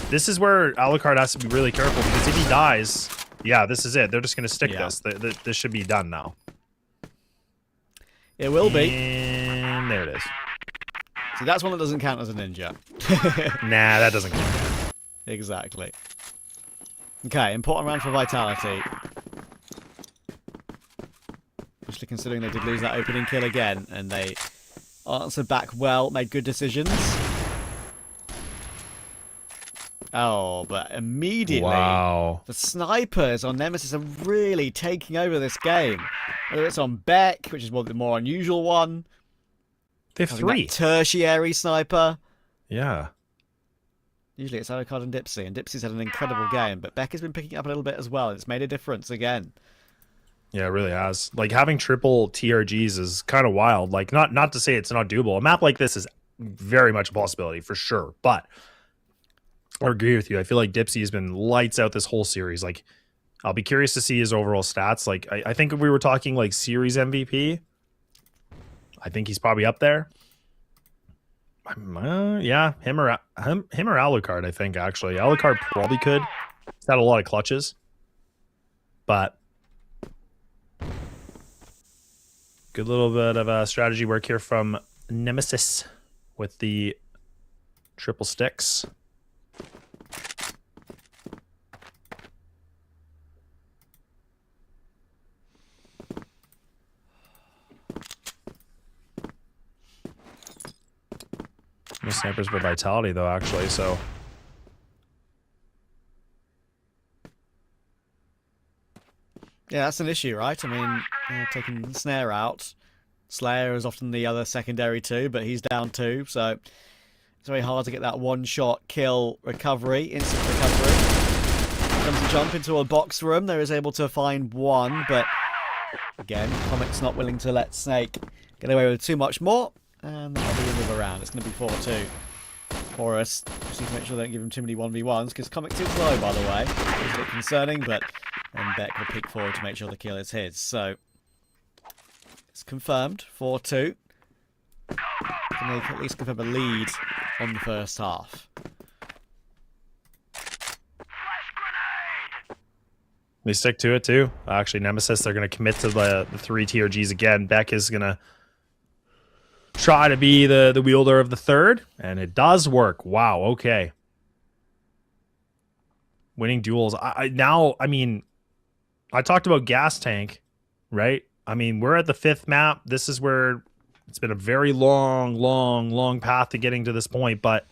this is where Alucard has to be really careful, because if he dies, yeah, this is it. They're just going to stick this. This should be done now. It will be. And there it is. See, that's one that doesn't count as a ninja. Nah, that doesn't count. Exactly. Okay, important round for Vitality. Especially considering they did lose that opening kill again, and they answered back well, made good decisions. Oh, but immediately, wow, the snipers on Nemesis are really taking over this game. Whether it's on Beck, which is one of the more unusual one. They have three. Tertiary sniper. Yeah. Usually it's Alucard and Dipsy's had an incredible game, but Beck has been picking up a little bit as well. It's made a difference again. Yeah, it really has. Like, having triple TRGs is kind of wild. Like, not to say it's not doable. A map like this is very much a possibility, for sure. But I agree with you. I feel like Dipsy has been lights out this whole series. Like, I'll be curious to see his overall stats. Like, I think if we were talking, like, series MVP, I think he's probably up there. Yeah, him or Alucard, I think, actually. Alucard probably could. He's had a lot of clutches. But good little bit of strategy work here from Nemesis with the triple sticks. No snipers for Vitality, though, actually, so. Yeah, that's an issue, right? I mean, taking the Snare out. Slayer is often the other secondary too, but he's down too, so it's very hard to get that one-shot kill recovery, instant recovery. Comes to jump into a box room. There is able to find one, but again, Comic's not willing to let Snake get away with too much more. And that'll be a move around. It's going to be 4-2. Horus just need to make sure they don't give him too many 1v1s, because Comic too low, by the way. It's a bit concerning, but then Beck will peek forward to make sure the kill is his. So it's confirmed, 4-2. Can they at least confirm a lead on the first half? They stick to it, too. Actually, Nemesis, they're going to commit to the 3 TRGs again. Beck is going to try to be the wielder of the third, and it does work. Wow, okay. Winning duels. I mean, I talked about gas tank, right? I mean, we're at the 5th map. This is where it's been a very long path to getting to this point, but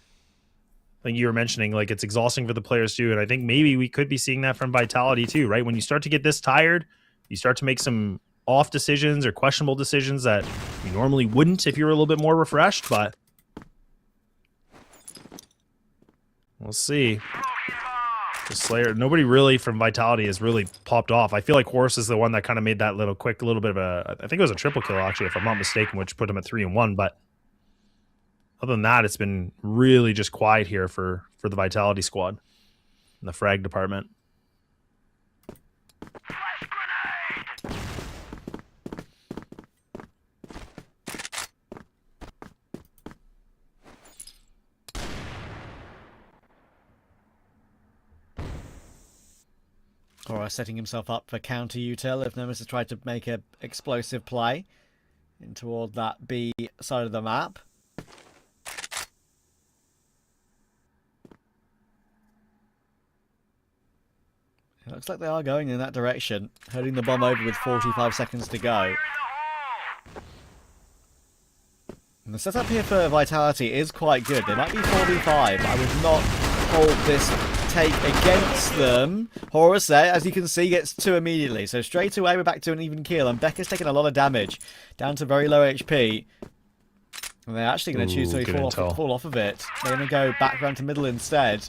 think you were mentioning, like, it's exhausting for the players too, and I think maybe we could be seeing that from Vitality too, right? When you start to get this tired, you start to make some off decisions or questionable decisions that you normally wouldn't if you were a little bit more refreshed, but we'll see. The Slayer, nobody really from Vitality has really popped off. I feel like Horus is the one that kind of made that little bit of a, I think it was a triple kill actually, if I'm not mistaken, which put him at 3-1, but other than that, it's been really just quiet here for the Vitality squad in the frag department. Or setting himself up for counter util if Nemesis tried to make an explosive play in toward that B side of the map. It looks like they are going in that direction, holding the bomb over with 45 seconds to go. And the setup here for Vitality is quite good. They might be 4v5. I would not hold this take against them. Horus there, as you can see, gets 2 immediately. So straight away we're back to an even kill. And Becca's taking a lot of damage, down to very low HP. And they're actually going to choose to fall off of it. They're going to go back around to middle instead.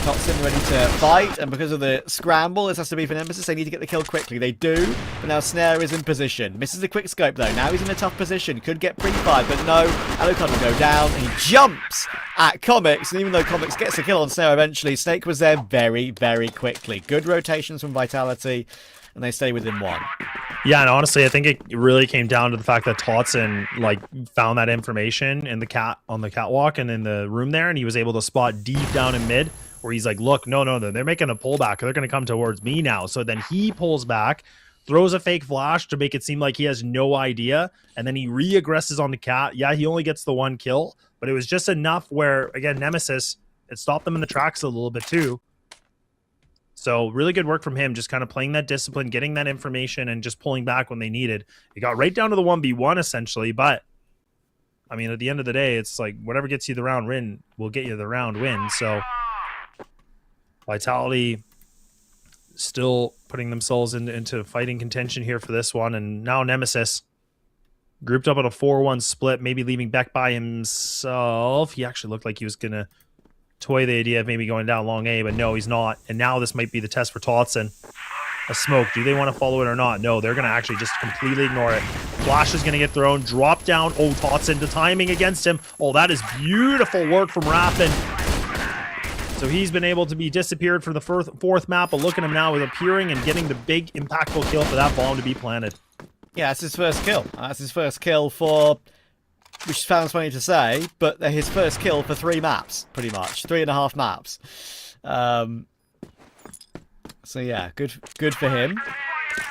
Toxin ready to fight, and because of the scramble, this has to be for Nemesis. They need to get the kill quickly. They do, but now Snare is in position. Misses the quick scope though. Now he's in a tough position. Could get pre-fired, but no. Alucard will go down. He jumps at Comics, and even though Comics gets a kill on Snare eventually, Snake was there very, very quickly. Good rotations from Vitality, and they stay within 1. Yeah, and honestly, I think it really came down to the fact that Totson like found that information in the on the catwalk and in the room there, and he was able to spot deep down in mid, where he's like, look, no, they're making a pullback. They're going to come towards me now. So then he pulls back, throws a fake flash to make it seem like he has no idea, and then he re-aggresses on the cat. Yeah, he only gets the 1 kill, but it was just enough where, again, Nemesis, it stopped them in the tracks a little bit too. So really good work from him, just kind of playing that discipline, getting that information, and just pulling back when they needed. It got right down to the 1v1, essentially, but I mean, at the end of the day, it's like whatever gets you the round win will get you the round win. So Vitality still putting themselves into fighting contention here for this one. And now Nemesis grouped up on a 4-1 split, maybe leaving Beck by himself. He actually looked like he was going to toy the idea of maybe going down long A, but no, he's not. And now this might be the test for Totson. A smoke. Do they want to follow it or not? No, they're going to actually just completely ignore it. Flash is going to get thrown. Drop down. Oh, Totson, the timing against him. Oh, that is beautiful work from Raffin. So he's been able to be disappeared for the fourth map, but look at him now with appearing and getting the big impactful kill for that bomb to be planted. Yeah, that's his first kill. That's his first kill for, which sounds funny to say, but his first kill for 3 maps, pretty much. 3.5 maps. So yeah, good for him.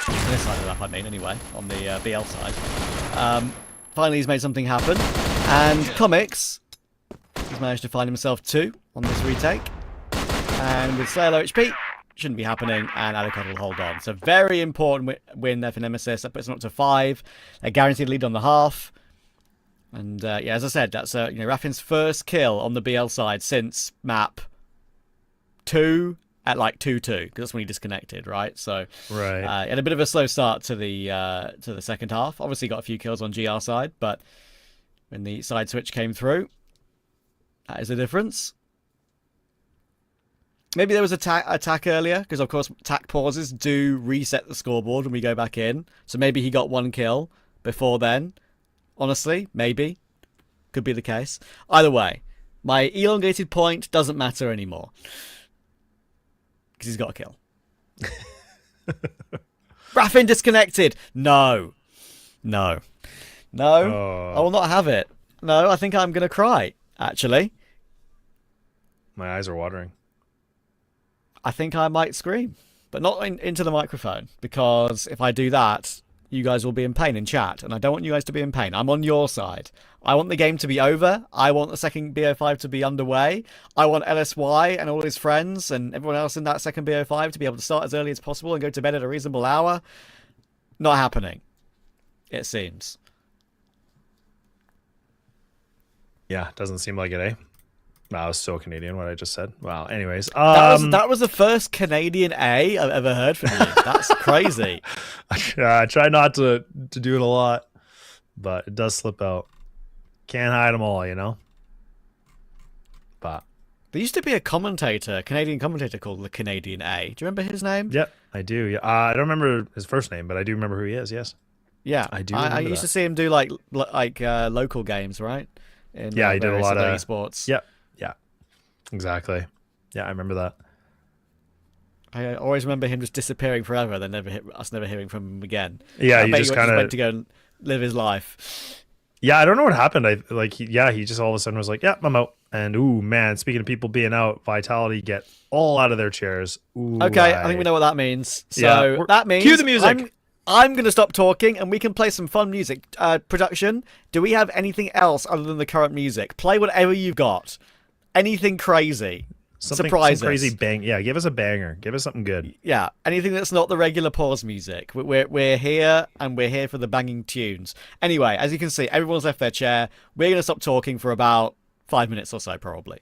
On this side of the map, I mean, anyway, on the BL side. Finally, he's made something happen. And Comics, he's managed to find himself 2 on this retake. And with Slayer low HP, shouldn't be happening, and Alucard will hold on. So very important win there for Nemesis. That puts them up to 5. A guaranteed lead on the half. And yeah, as I said, that's Raffin's first kill on the BL side since map 2 at like 2-2, because that's when he disconnected, right? So right, he had a bit of a slow start to the second half. Obviously got a few kills on GR side, but when the side switch came through, that is the difference. Maybe there was attack earlier, because of course attack pauses do reset the scoreboard when we go back in. So maybe he got 1 kill before then. Honestly, maybe. Could be the case. Either way, my elongated point doesn't matter anymore. Because he's got a kill. Raffin disconnected. No. I will not have it. No, I think I'm going to cry, actually. My eyes are watering. I think I might scream, but not into the microphone, because if I do that, you guys will be in pain in chat, and I don't want you guys to be in pain. I'm on your side. I want the game to be over. I want the second BO5 to be underway. I want LSY and all his friends and everyone else in that second BO5 to be able to start as early as possible and go to bed at a reasonable hour. Not happening, it seems. Yeah, doesn't seem like it, eh? That was so Canadian, what I just said. Wow. Anyways. That was the first Canadian A I've ever heard from you. That's crazy. I try not to do it a lot, but it does slip out. Can't hide them all, you know? But there used to be a Canadian commentator called the Canadian A. Do you remember his name? Yep, I do. Yeah. I don't remember his first name, but I do remember who he is, yes. Yeah. I do I used to see him do like local games, right? In, yeah, he did a lot of esports. Yep. Yeah. Exactly. Yeah, I remember that. I always remember him just disappearing forever, then never hearing from him again. Yeah, he just kind of went to go and live his life. Yeah, I don't know what happened. He just all of a sudden was like, "Yeah, I'm out." And ooh, man, speaking of people being out, Vitality get all out of their chairs. Ooh, okay, I think we know what that means. So yeah, that means cue the music. I'm going to stop talking and we can play some fun music. Production, do we have anything else other than the current music? Play whatever you've got. Anything crazy. Surprise some crazy us. bang. Yeah, give us a banger. Give us something good. Yeah, anything that's not the regular pause music. We're here and we're here for the banging tunes. Anyway, as you can see, everyone's left their chair. We're going to stop talking for about 5 minutes or so, probably.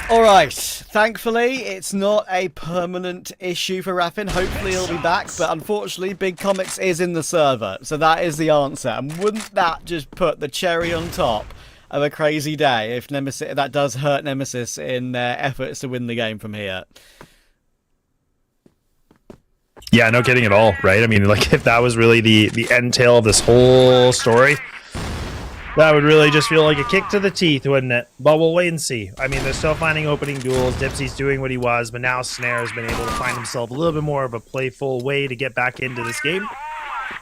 Alright, thankfully it's not a permanent issue for Raffin. Hopefully he'll be back, but unfortunately Big Comics is in the server, so that is the answer. And wouldn't that just put the cherry on top of a crazy day if Nemesis, that does hurt Nemesis in their efforts to win the game from here? Yeah, no kidding at all, right? I mean, like, if that was really the end tail of this whole story, that would really just feel like a kick to the teeth, wouldn't it? But we'll wait and see. I mean, they're still finding opening duels. Dipsy's doing what he was, but now Snare has been able to find himself a little bit more of a playful way to get back into this game.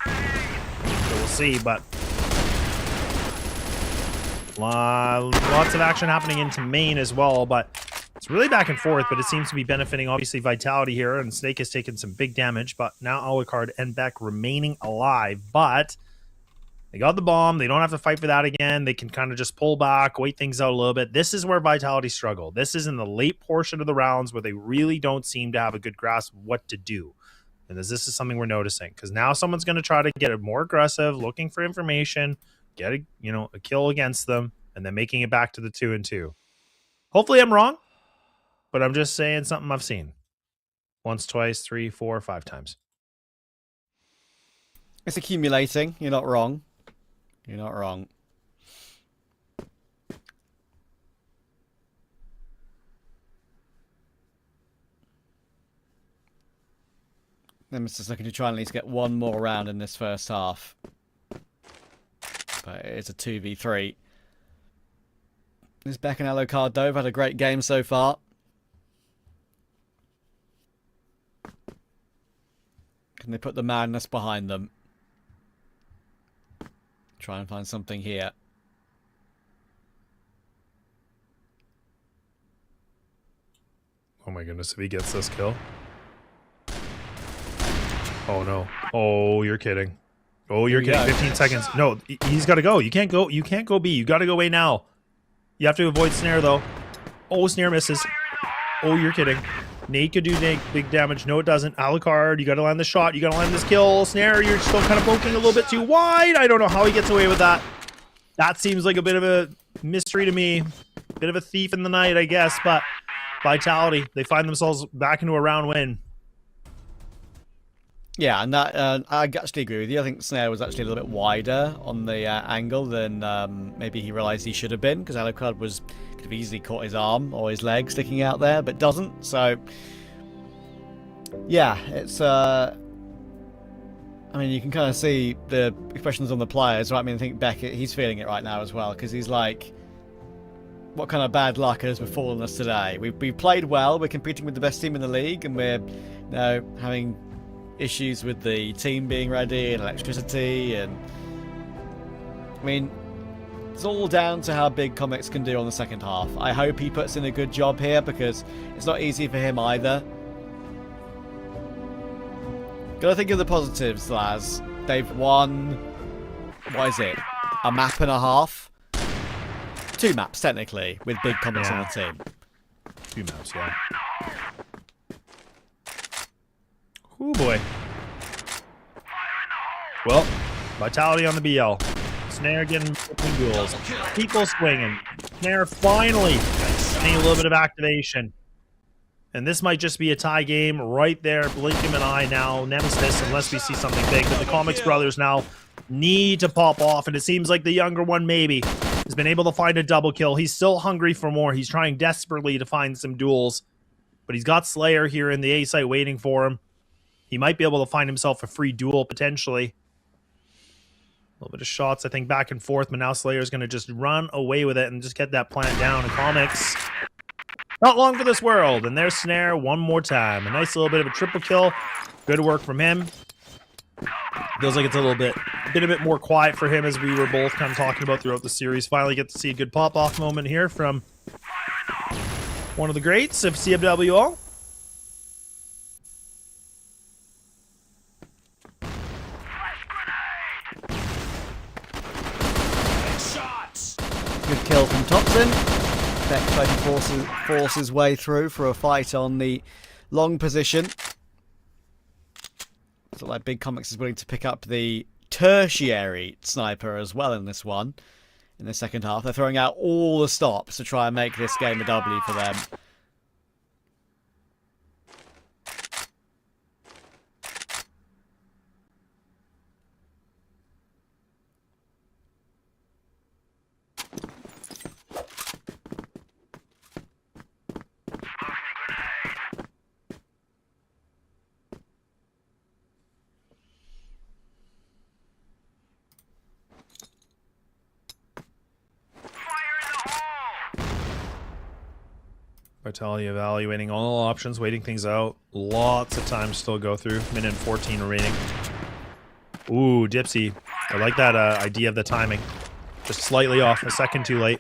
So we'll see, but lots of action happening into main as well, but it's really back and forth, but it seems to be benefiting, obviously, Vitality here, and Snake has taken some big damage, but now Alucard and Beck remaining alive, but they got the bomb. They don't have to fight for that again. They can kind of just pull back, wait things out a little bit. This is where Vitality struggle. This is in the late portion of the rounds where they really don't seem to have a good grasp of what to do. And this is something we're noticing, because now someone's going to try to get it more aggressive, looking for information, get a kill against them, and then making it back to the 2-2. Hopefully I'm wrong, but I'm just saying something I've seen. Once, twice, 3, 4, 5 times. It's accumulating. You're not wrong. You're not wrong. Nemesis looking to try and at least get one more round in this first half. But it's a 2v3. This Beck and Alucard, though, have had a great game so far. Can they put the madness behind them? Try and find something here. Oh my goodness, if he gets this kill. Oh no. Oh, you're kidding. Oh, you're kidding. 15 seconds. No, he's got to go. You can't go. You can't go B. You got to go A now. You have to avoid Snare, though. Oh, Snare misses. Oh, you're kidding. Nate could do big damage. No, it doesn't. Alucard, you got to land the shot. You got to land this kill. Snare, you're still kind of poking a little bit too wide. I don't know how he gets away with that. That seems like a bit of a mystery to me. Bit of a thief in the night, I guess. But Vitality, they find themselves back into a round win. Yeah, and that I actually agree with you. I think Snare was actually a little bit wider on the angle than maybe he realised he should have been, because Alucard could have easily caught his arm or his leg sticking out there, but doesn't. So, yeah, it's... I mean, you can kind of see the expressions on the players, right? I mean, I think Beckett, he's feeling it right now as well, because he's like, what kind of bad luck has befallen us today? We've played well, we're competing with the best team in the league, and we're having issues with the team being ready and electricity, and I mean, it's all down to how Big Comics can do on the second half. I hope he puts in a good job here, because it's not easy for him either. Gotta think of the positives, Laz. They've won, what is it, a map and a half? 2 maps, technically, with Big Comics on the team. 2 maps, yeah. Oh boy. Well, Vitality on the BL. Snare getting duels. People swinging. Snare finally getting a little bit of activation. And this might just be a tie game right there. Blink him an eye now. Nemesis, unless we see something big. But the Comics brothers now need to pop off. And it seems like the younger one maybe has been able to find a double kill. He's still hungry for more. He's trying desperately to find some duels. But he's got Slayer here in the A site waiting for him. He might be able to find himself a free duel, potentially. A little bit of shots, I think, back and forth, but now Slayer's going to just run away with it and just get that plant down. And Comics, not long for this world. And there's Snare one more time. A nice little bit of a triple kill. Good work from him. Feels like it's a bit more quiet for him, as we were both kind of talking about throughout the series. Finally get to see a good pop-off moment here from one of the greats of CFWL. Good kill from Thompson. Beck trying to force his way through for a fight on the long position. Looks like Big Comics is willing to pick up the tertiary sniper as well in this one. in the second half. They're throwing out all the stops to try and make this game a W for them. Vitality evaluating all options, waiting things out. Lots of time still go through. Minute and 14 remaining. Ooh, Dipsy. I like that idea of the timing. Just slightly off, a second too late.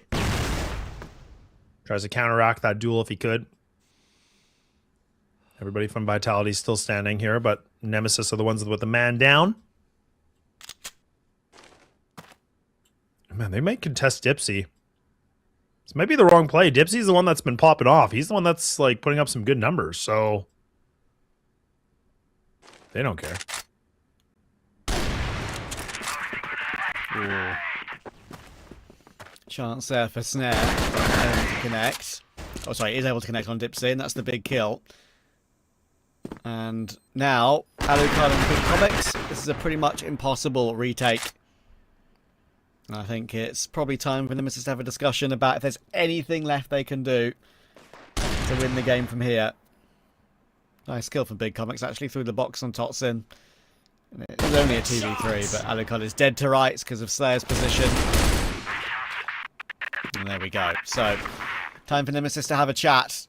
Tries to counteract that duel if he could. Everybody from Vitality still standing here, but Nemesis are the ones with the man down. Man, they might contest Dipsy. This might be the wrong play. Dipsy's the one that's been popping off. He's the one that's like putting up some good numbers, so they don't care. Ooh. Chance there for Snare. Able to connect. Oh, sorry, he's able to connect on Dipsy, and that's the big kill. And now, Alucard and Big Comics. This is a pretty much impossible retake. I think it's probably time for Nemesis to have a discussion about if there's anything left they can do to win the game from here. Nice kill from Big Comics, actually, through the box on Totsin. It was only a 2v3, but Alucard is dead to rights because of Slayer's position. And there we go. So, time for Nemesis to have a chat.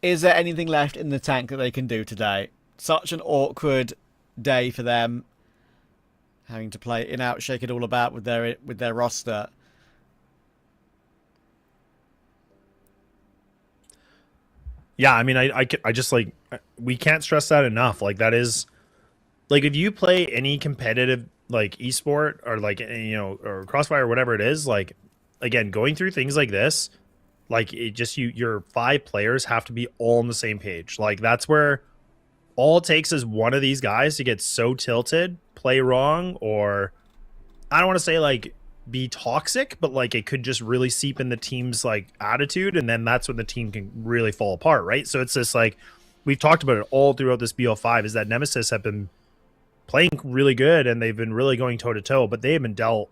Is there anything left in the tank that they can do today? Such an awkward day for them. Having to play in out, shake it all about with their roster. Yeah, I mean, I just like, we can't stress that enough. Like, that is, like, if you play any competitive like esport or like, you know, or Crossfire or whatever it is, like, again, going through things like this, like, it just, your 5 players have to be all on the same page. Like, that's where all it takes is one of these guys to get so tilted, play wrong, or I don't want to say like be toxic, but like it could just really seep in the team's like attitude, and then that's when the team can really fall apart, right? So it's just like, we've talked about it all throughout this BO5, is that Nemesis have been playing really good and they've been really going toe to toe, but they have been dealt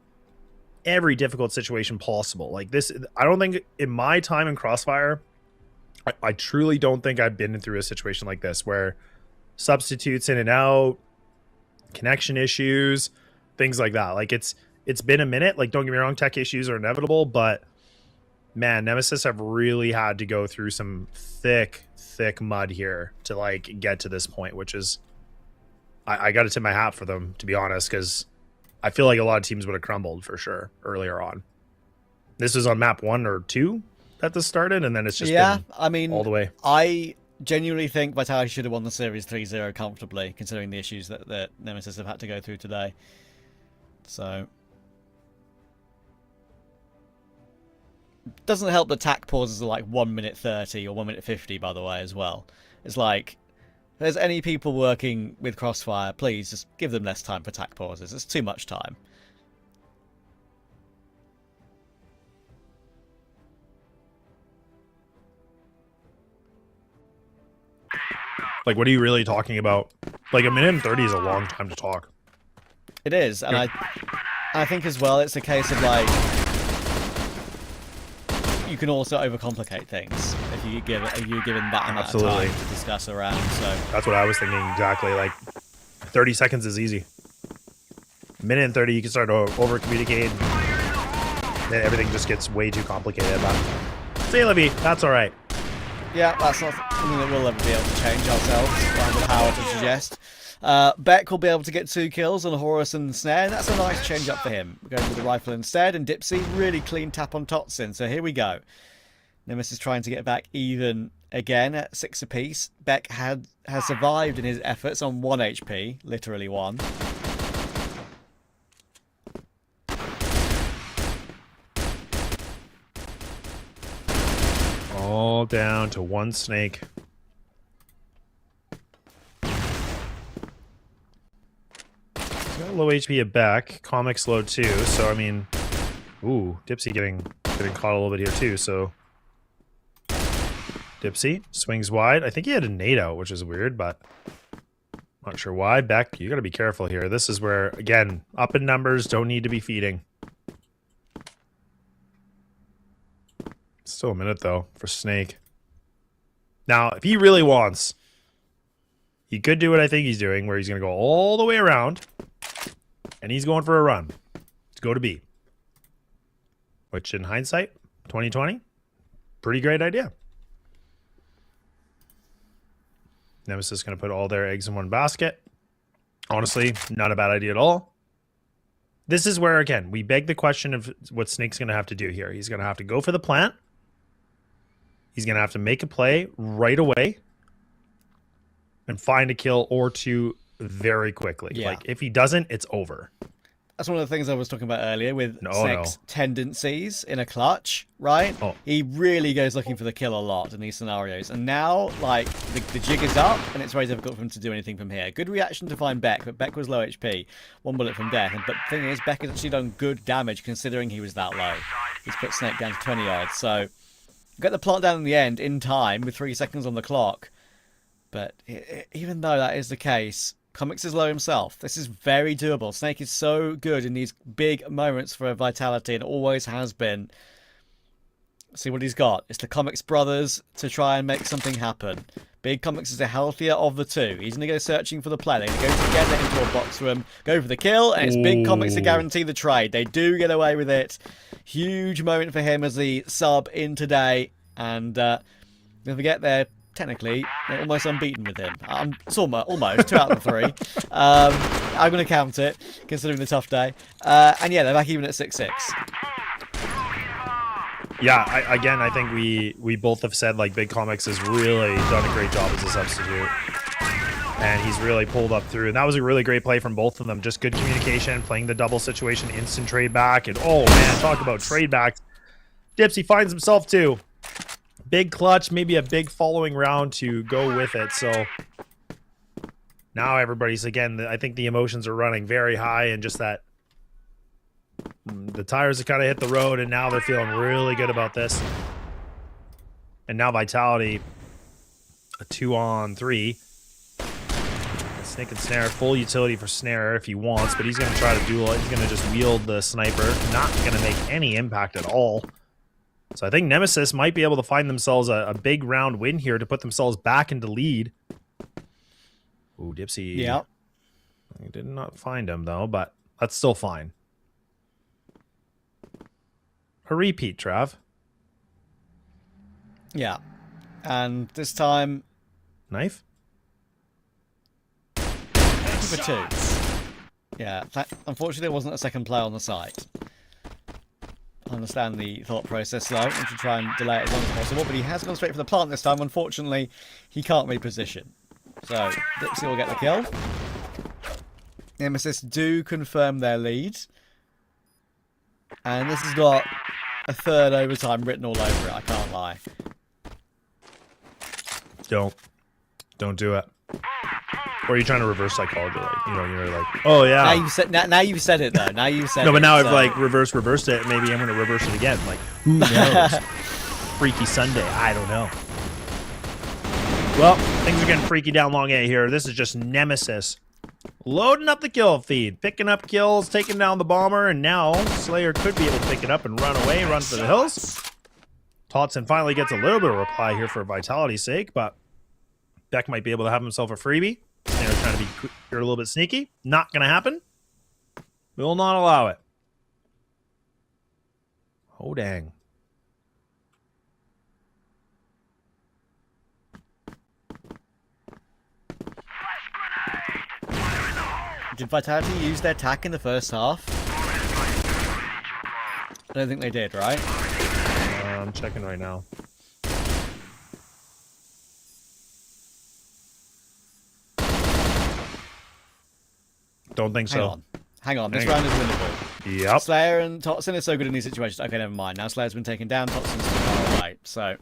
every difficult situation possible. Like this, I don't think in my time in Crossfire, I truly don't think I've been through a situation like this where substitutes in and out, connection issues, things like that. Like it's been a minute. Like, don't get me wrong, tech issues are inevitable, but man, Nemesis have really had to go through some thick mud here to like get to this point, which is, I got to tip my hat for them, to be honest, because I feel like a lot of teams would have crumbled for sure earlier on. This was on map 1 or 2 that this started, and then it's just been I mean, all the way. I genuinely think Vitality should have won the series 3-0 comfortably, considering the issues that Nemesis have had to go through today. So, doesn't help the tack pauses are like 1 minute 30 or 1 minute 50, by the way, as well. It's like, if there's any people working with Crossfire, please just give them less time for tack pauses. It's too much time. Like, what are you really talking about? Like, a minute and 30 is a long time to talk. It is, and I think as well it's a case of like, you can also overcomplicate things if you're given that amount of time to discuss around. So that's what I was thinking exactly. Like, 30 seconds is easy. A minute and 30, you can start to over communicate. Then everything just gets way too complicated. But say, Levy, that's all right. Yeah, that's not something that we'll ever be able to change ourselves. Find the power to suggest. Beck will be able to get 2 kills on Horus and Snare, and that's a nice change up for him. We're going with the rifle instead, and Dipsy, really clean tap on Totsin. So here we go. Nemesis trying to get back even again at 6 apiece. Beck has survived in his efforts on 1 HP, literally 1. All down to 1 snake. He's got low HP at back. Comics low too, so I mean, Ooh, Dipsy getting caught a little bit here too, so Dipsy swings wide. I think he had a nade out, which is weird, but not sure why. Beck, you gotta be careful here. This is where, again, up in numbers, don't need to be feeding. Still a minute though for Snake. Now, if he really wants, he could do what I think he's doing, where he's gonna go all the way around, and he's going for a run to go to B. Which, in hindsight, 2020, pretty great idea. Nemesis is going to put all their eggs in one basket. Honestly, not a bad idea at all. This is where, again, we beg the question of what Snake's going to have to do here. He's going to have to go for the plant. He's going to have to make a play right away and find a kill or two very quickly. Yeah. Like, if he doesn't, it's over. That's one of the things I was talking about earlier with Snake's tendencies in a clutch, right? He really goes looking for the kill a lot in these scenarios. And now, like, the jig is up, and it's very difficult for him to do anything from here. Good reaction to find Beck, but Beck was low HP. 1 bullet from death. But the thing is, Beck has actually done good damage considering he was that low. He's put Snake down to 20 yards. So, get the plant down in the end, in time, with 3 seconds on the clock. But even though that is the case, Comics is low himself. This is very doable. Snake is so good in these big moments for Vitality and always has been. See what he's got. It's the Comics brothers to try and make something happen. Big Comics is the healthier of the two. He's going to go searching for the play. They're going to go together into a box room, go for the kill, and it's Big Comics to guarantee the trade. They do get away with it. Huge moment for him as the sub in today. And don't forget they're technically almost unbeaten with him. It's almost 2 out of 3. I'm going to count it, considering the tough day. And yeah, they're back even at 6-6. Yeah, I think we both have said, like, Big Comics has really done a great job as a substitute. And he's really pulled up through. And that was a really great play from both of them. Just good communication, playing the double situation, instant trade back. And, oh, man, talk about trade backs. Dipsy finds himself, too. Big clutch, maybe a big following round to go with it. So now everybody's, again, I think the emotions are running very high, and just that the tires have kind of hit the road, and now they're feeling really good about this. And now Vitality, a 2-on-3. Snake and Snare, full utility for Snare if he wants, but he's going to try to duel it. He's going to just wield the sniper, not going to make any impact at all. So I think Nemesis might be able to find themselves a big round win here to put themselves back into lead. Ooh, Dipsy. Yeah. I did not find him, though, but that's still fine. A repeat, Trav. Yeah. And this time... Knife? For 2. Yeah. Unfortunately, there wasn't a second player on the site. I understand the thought process though, and to try and delay it as long as possible, but he has gone straight for the plant this time. Unfortunately, he can't reposition. So, Dipsy will get the kill. Nemesis do confirm their lead. And this has got a third overtime written all over it, I can't lie. Don't do it. Or are you trying to reverse psychology? Like, you know, you're like, oh yeah. Now you've said it though. Now you've said it. No, but now I've like reversed it. Maybe I'm going to reverse it again. Like, who knows? Freaky Sunday. I don't know. Well, things are getting freaky down long A here. This is just Nemesis loading up the kill feed, picking up kills, taking down the bomber, and now Slayer could be able to pick it up and run away, run for the hills. Totson finally gets a little bit of reply here for Vitality's sake, but Beck might be able to have himself a freebie. Snare's trying to be here a little bit sneaky. Not going to happen. We will not allow it. Oh, dang. Did Vitality use their attack in the first half? I don't think they did, right? I'm checking right now. Don't think so. Hang on. This round is winnable. Yep. Slayer and Totson are so good in these situations. Okay, never mind. Now Slayer's been taken down. Totson's still far away. So,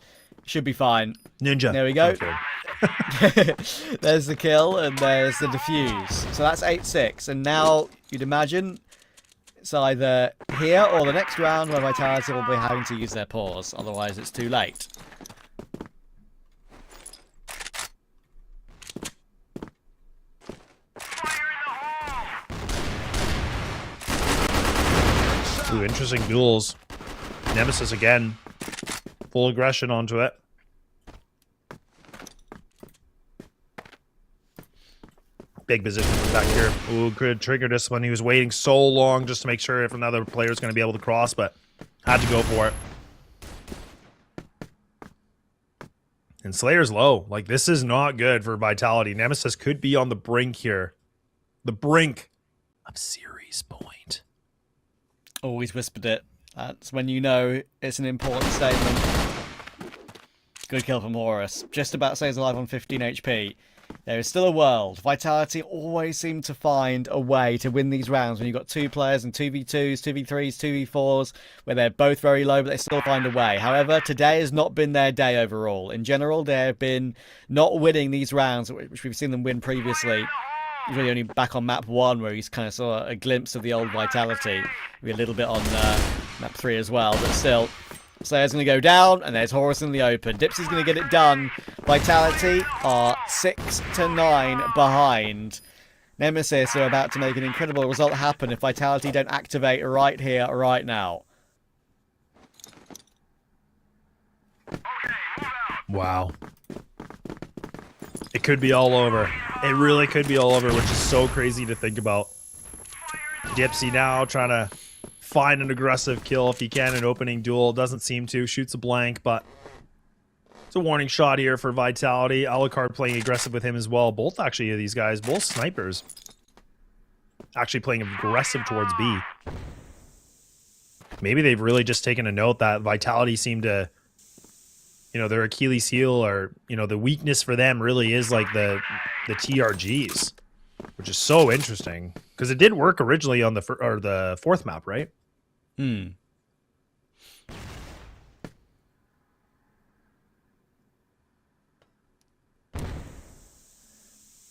should be fine. Ninja. There we go. There's the kill, and there's the defuse. So that's 8-6. And now, you'd imagine, It's either here or the next round where Vitality will be having to use their pause. Otherwise, it's too late. Ooh, interesting duels. Nemesis again. Full aggression onto it. Big position from back here. Ooh, good trigger discipline. He was waiting so long just to make sure if another player is going to be able to cross, but had to go for it. And Slayer's low. Like, this is not good for Vitality. Nemesis could be on the brink here. The brink of series point. Always whispered it. That's when you know it's an important statement. Good kill from Horus. Just about stays alive on 15 HP. There is still a world. Vitality always seem to find a way to win these rounds when you've got two players and 2v2s, 2v3s, 2v4s, where they're both very low, but they still find a way. However, today has not been their day overall. In general, they have been not winning these rounds, which we've seen them win previously. He's really only back on map 1, where he's kind of saw a glimpse of the old Vitality. Maybe a little bit on map 3 as well, but still. Slayer's going to go down, and there's Horus in the open. Dipsy's going to get it done. Vitality are 6-9 behind. Nemesis are about to make an incredible result happen if Vitality don't activate right here, right now. Wow. It could be all over. It really could be all over, which is so crazy to think about. Dipsy now trying to find an aggressive kill if he can. An opening duel. Doesn't seem to. Shoots a blank, but it's a warning shot here for Vitality. Alucard playing aggressive with him as well. Both actually these guys, both snipers. Actually playing aggressive towards B. Maybe they've really just taken a note that Vitality seem to, you know, their Achilles heel, or, you know, the weakness for them really is like the TRGs, which is so interesting because it did work originally on the fourth map, right?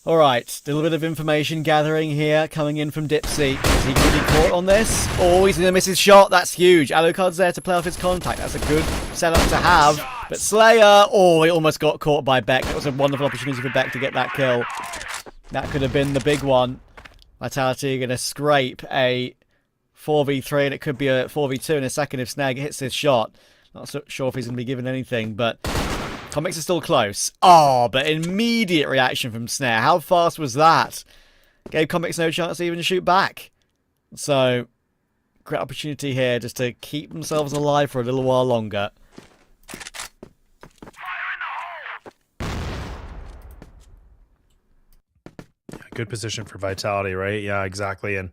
All right, a little bit of information gathering here coming in from Dipsy. Is he going to be caught on this? Oh, he's going to miss his shot. That's huge. Alucard's there to play off his contact. That's a good setup to have. But Slayer, oh, he almost got caught by Beck. That was a wonderful opportunity for Beck to get that kill. That could have been the big one. Vitality going to scrape a 4v3, and it could be a 4v2 in a second if Snag hits his shot. Not so sure if he's going to be given anything, but Comics are still close. Oh, but immediate reaction from Snare. How fast was that? Gave Comics no chance to even shoot back. So, great opportunity here just to keep themselves alive for a little while longer. Good position for Vitality, right? Yeah, exactly. And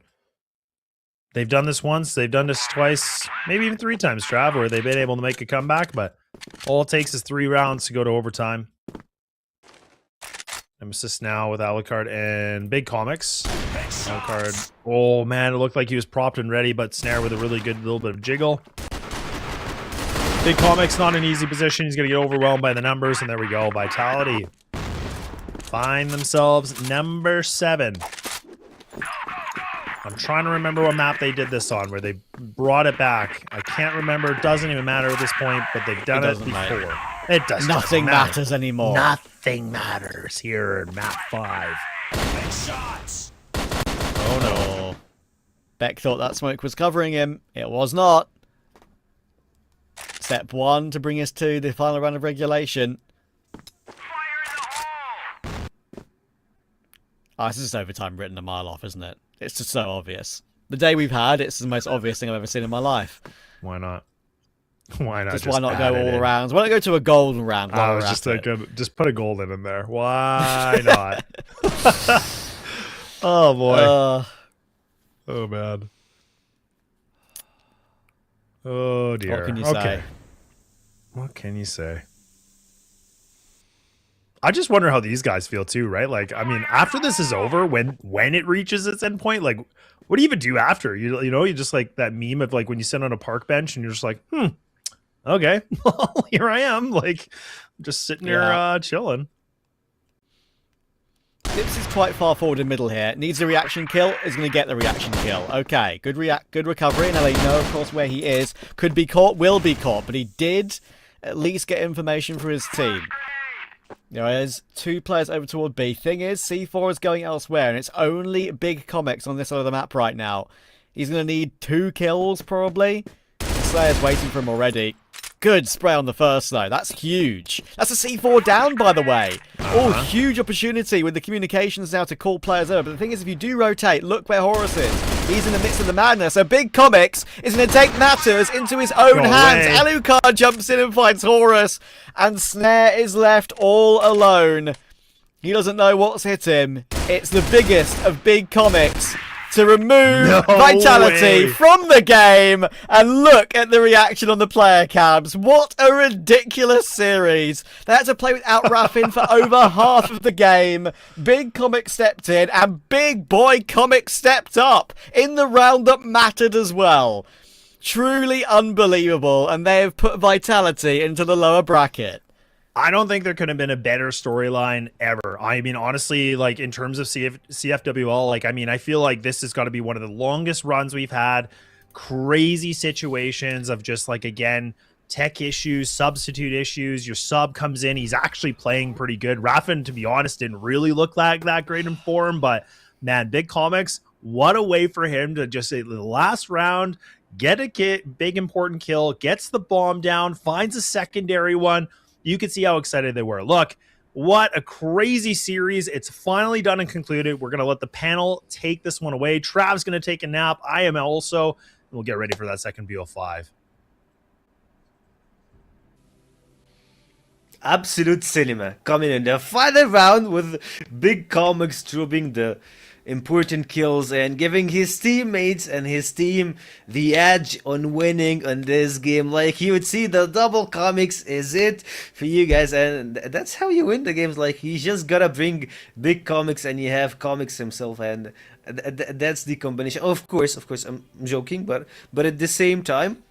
they've done this once, they've done this twice, maybe even 3 times, Trav, where they've been able to make a comeback, but all it takes is 3 rounds to go to overtime. Nemesis now with Alucard and Big Comics. Alucard, oh man, it looked like he was propped and ready, but Snare with a really good little bit of jiggle. Big Comics not an easy position, he's going to get overwhelmed by the numbers, and there we go, Vitality find themselves number 7. I'm trying to remember what map they did this on, where they brought it back. I can't remember. It doesn't even matter at this point, but they've done it before. It does Nothing matters anymore. Nothing matters here in map 5. Oh no. Beck thought that smoke was covering him. It was not. Step 1 to bring us to the final round of regulation. Oh, this is overtime written a mile off, isn't it? It's just so obvious. The day we've had, it's the most obvious thing I've ever seen in my life. Why not? Why not? Just why not go all rounds? Why not go to a golden round? I was just thinking, just put a golden in there. Why not? Oh boy. Oh man. Oh dear. What can you say? What can you say? I just wonder how these guys feel too, right? Like, I mean, after this is over, when it reaches its endpoint, like, what do you even do after? You know, you just like that meme of like when you sit on a park bench and you're just like, okay, well, here I am, like, just sitting here chilling. Dips is quite far forward in middle here. Needs a reaction kill. Is going to get the reaction kill. Okay, good recovery. Now they know, of course, where he is. Could be caught, will be caught, but he did at least get information for his team. There's 2 players over toward B. Thing is, C4 is going elsewhere, and it's only Big Comics on this side of the map right now. He's going to need 2 kills, probably. Slayer's waiting for him already. Good spray on the first, though. That's huge. That's a C4 down, by the way. Oh, huge opportunity with the communications now to call players over. But the thing is, if you do rotate, look where Horus is. He's in the midst of the madness. So Big Comics is going to take matters into his own hands. Alucard jumps in and finds Horus. And Snare is left all alone. He doesn't know what's hit him. It's the biggest of Big Comics to remove Vitality from the game, and look at the reaction on the player cams. What a ridiculous series. They had to play without Raffin for over half of the game. Big Comic stepped in, and Big Boy Comic stepped up in the round that mattered as well. Truly unbelievable, and they have put Vitality into the lower bracket. I don't think there could have been a better storyline ever. I mean, honestly, like in terms of CFWL, like, I mean, I feel like this has got to be one of the longest runs we've had. Crazy situations of just like, again, tech issues, substitute issues. Your sub comes in, he's actually playing pretty good. Raffin, to be honest, didn't really look like that great in form, but man, Big Comics, what a way for him to just say the last round, get a big important kill, gets the bomb down, finds a secondary one. You can see how excited they were. Look, what a crazy series. It's finally done and concluded. We're going to let the panel take this one away. Trav's going to take a nap. I am also. We'll get ready for that second BO5. Absolute cinema coming in the final round with Big Comics dropping the important kills and giving his teammates and his team the edge on winning on this game. Like you would see, the double Comics is it for you guys, and that's how you win the games. Like you just gotta bring Big Comics and you have Comics himself, and that's the combination. Of course I'm joking, but at the same time,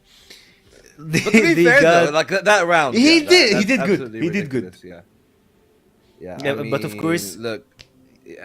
but to be fair, though, like that round, he did good. Yeah. I mean, but of course, look,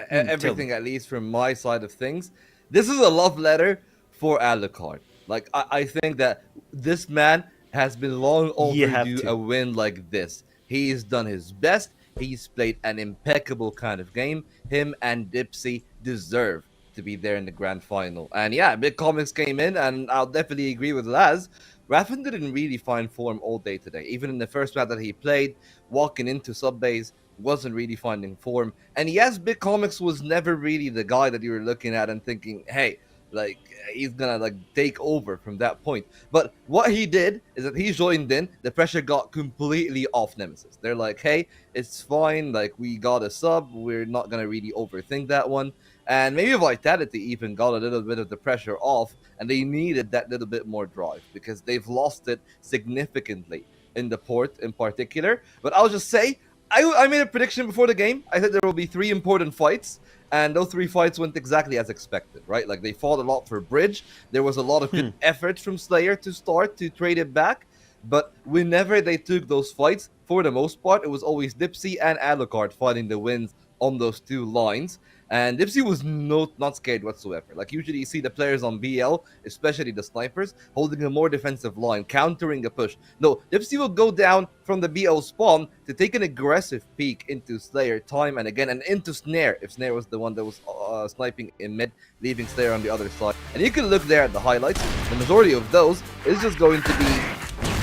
everything, at least from my side of things, this is a love letter for Alucard. Like I think that this man has been long overdue a win like this. He's done his best. He's played an impeccable kind of game. Him and Dipsy deserve to be there in the grand final. And yeah, Big Comics came in, and I'll definitely agree with Laz. Raffin didn't really find form all day today. Even in the first round that he played, walking into sub base, wasn't really finding form. And yes, Big Comics was never really the guy that you were looking at and thinking, hey, like, he's gonna like take over from that point. But what he did is that he joined in, the pressure got completely off Nemesis. They're like, hey, it's fine, like, we got a sub, we're not gonna really overthink that one. And maybe Vitality even got a little bit of the pressure off, and they needed that little bit more drive because they've lost it significantly in the port in particular. But I'll just say, I made a prediction before the game. I said there will be 3 important fights, and those 3 fights went exactly as expected, right? Like, they fought a lot for bridge. There was a lot of good effort from Slayer to start to trade it back. But whenever they took those fights, for the most part, it was always Dipsy and Alucard fighting the wins on those 2 lines. And Dipsy was not scared whatsoever. Like, usually you see the players on BL, especially the snipers, holding a more defensive line, countering a push. No, Dipsy will go down from the BL spawn to take an aggressive peek into Slayer time and again, and into Snare, if Snare was the one that was sniping in mid, leaving Slayer on the other side. And you can look there at the highlights. The majority of those is just going to be,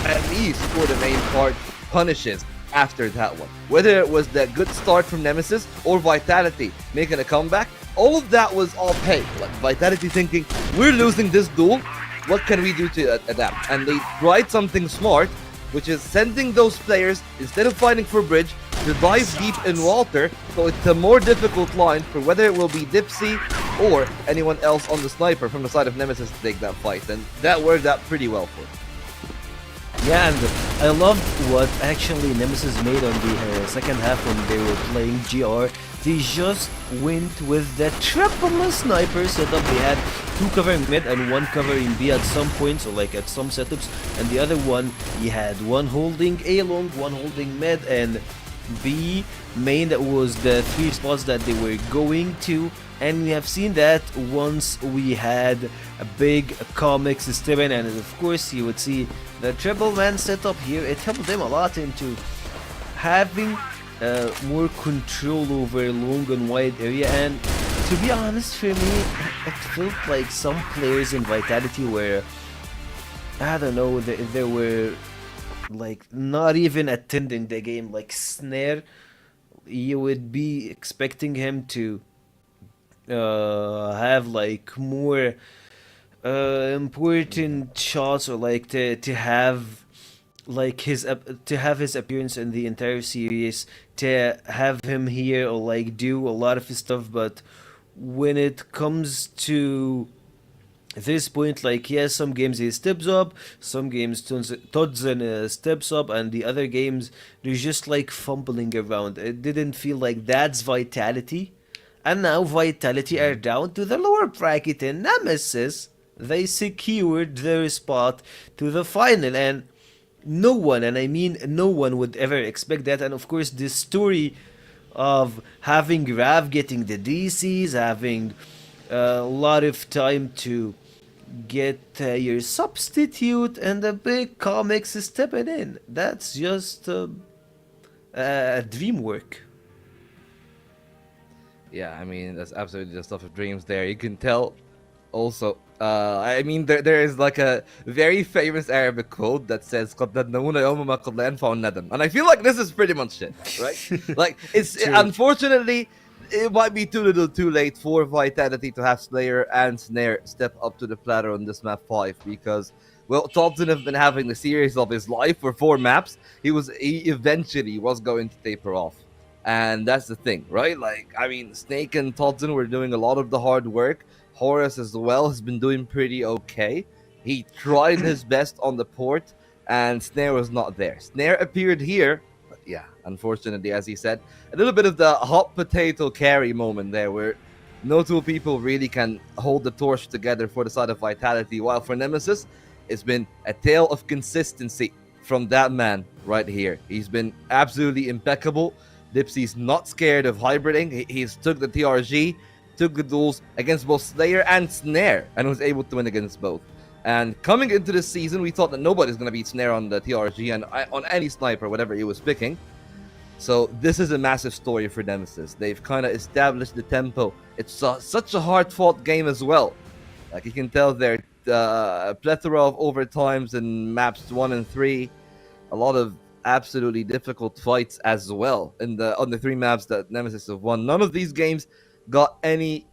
at least for the main part, punishes after that one. Whether it was that good start from Nemesis or Vitality making a comeback, all of that was all paid. Like Vitality thinking, we're losing this duel, what can we do to adapt? And they tried something smart, which is sending those players, instead of fighting for bridge, to dive deep in water, so it's a more difficult line for whether it will be Dipsy or anyone else on the sniper from the side of Nemesis to take that fight. And that worked out pretty well for them. Yeah, and I loved what actually Nemesis made on the second half when they were playing GR. They just went with the triple sniper setup. They had 2 covering mid and 1 covering B at some point, so like at some setups, and the other one, he had 1 holding A long, 1 holding mid, and B, main, that was the 3 spots that they were going to, and we have seen that once we had a big comics step in, and of course you would see the triple man setup here. It helped them a lot into having more control over long and wide area, and to be honest, for me, it felt like some players in Vitality were, I don't know, they were like not even attending the game. Like Snare, you would be expecting him to have like more important shots, or like to have like to have his appearance in the entire series, to have him here or like do a lot of his stuff. But when it comes to this point, like, yes, some games he steps up, some games Todzen steps up, and the other games they're just like fumbling around. It didn't feel like that's Vitality. And now Vitality are down to the lower bracket in Nemesis. They secured their spot to the final, and no one, and I mean no one, would ever expect that. And of course, this story of having Rav getting the DCs, having a lot of time to get your substitute, and the big comics stepping in. That's just a dream work. Yeah, I mean, that's absolutely the stuff of dreams there. You can tell also, I mean, there is like a very famous Arabic quote that says "قَدَّدْنَوْنَ يَوْمَ مَا قَدْ لَيَنْفَعُ النَّدَمْ," and I feel like this is pretty much it, right? Like, it's unfortunately, it might be too little too late for Vitality to have Slayer and Snare step up to the platter on this map 5, because, well, Todzen have been having the series of his life for 4 maps. He eventually was going to taper off. And that's the thing, right? Like, I mean, Snake and Todzen were doing a lot of the hard work. Horus as well has been doing pretty okay. He tried his best on the port, and Snare was not there. Snare appeared here, but yeah, unfortunately, as he said, a little bit of the hot potato carry moment there, where no two people really can hold the torch together for the side of Vitality, while for Nemesis, it's been a tale of consistency from that man right here. He's been absolutely impeccable. Dipsy's not scared of hybriding. He's took the TRG, took the duels against both Slayer and Snare, and was able to win against both. And coming into this season, we thought that nobody's going to beat Snare on the TRG and on any sniper, whatever he was picking. So this is a massive story for Nemesis. They've kind of established the tempo. It's such a hard-fought game as well. Like, you can tell there, a plethora of overtimes in maps 1 and 3. A lot of absolutely difficult fights as well on the 3 maps that Nemesis have won. None of these games got any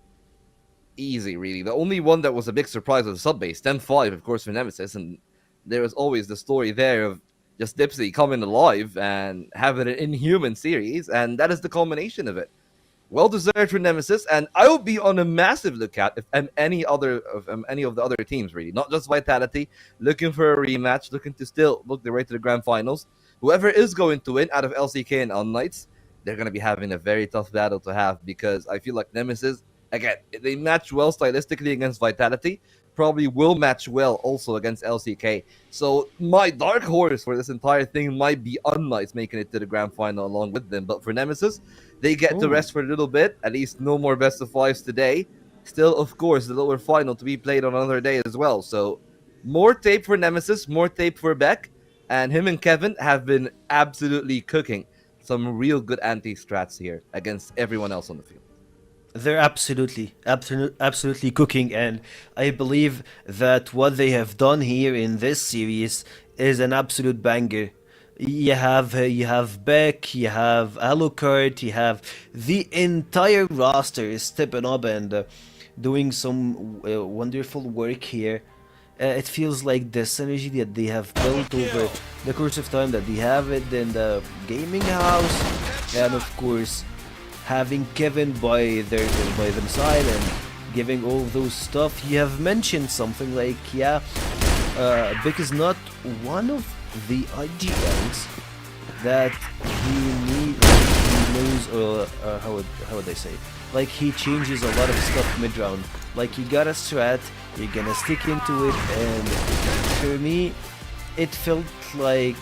easy, really. The only one that was a big surprise was Subbase, 10-5, of course, for Nemesis, and there was always the story there of just Dipsy coming alive and having an inhuman series, and that is the culmination of it. Well deserved for Nemesis, and I will be on a massive lookout if any of the other teams, really, not just Vitality, looking for a rematch, looking to still look their way to the grand finals. Whoever is going to win out of LCK and unKnights, they're going to be having a very tough battle to have, because I feel like Nemesis, again, they match well stylistically against Vitality, probably will match well also against LCK. So my dark horse for this entire thing might be unKnights making it to the grand final along with them. But for Nemesis, they get to rest for a little bit, at least no more best of 5s today. Still, of course, the lower final to be played on another day as well. So more tape for Nemesis, more tape for Beck. And him and Kevin have been absolutely cooking some real good anti-strats here against everyone else on the field. They're absolutely cooking, and I believe that what they have done here in this series is an absolute banger. You have Beck, you have Alucard, you have the entire roster stepping up and doing some wonderful work here. It feels like the synergy that they have built over the course of time, that they have it in the gaming house, and of course having Kevin by them side and giving all those stuff. You have mentioned something like, Beck is not one of the IGLs that he knows, or how would I say? Like, he changes a lot of stuff mid-round. Like, you got a strat, you're gonna stick into it, and for me, it felt like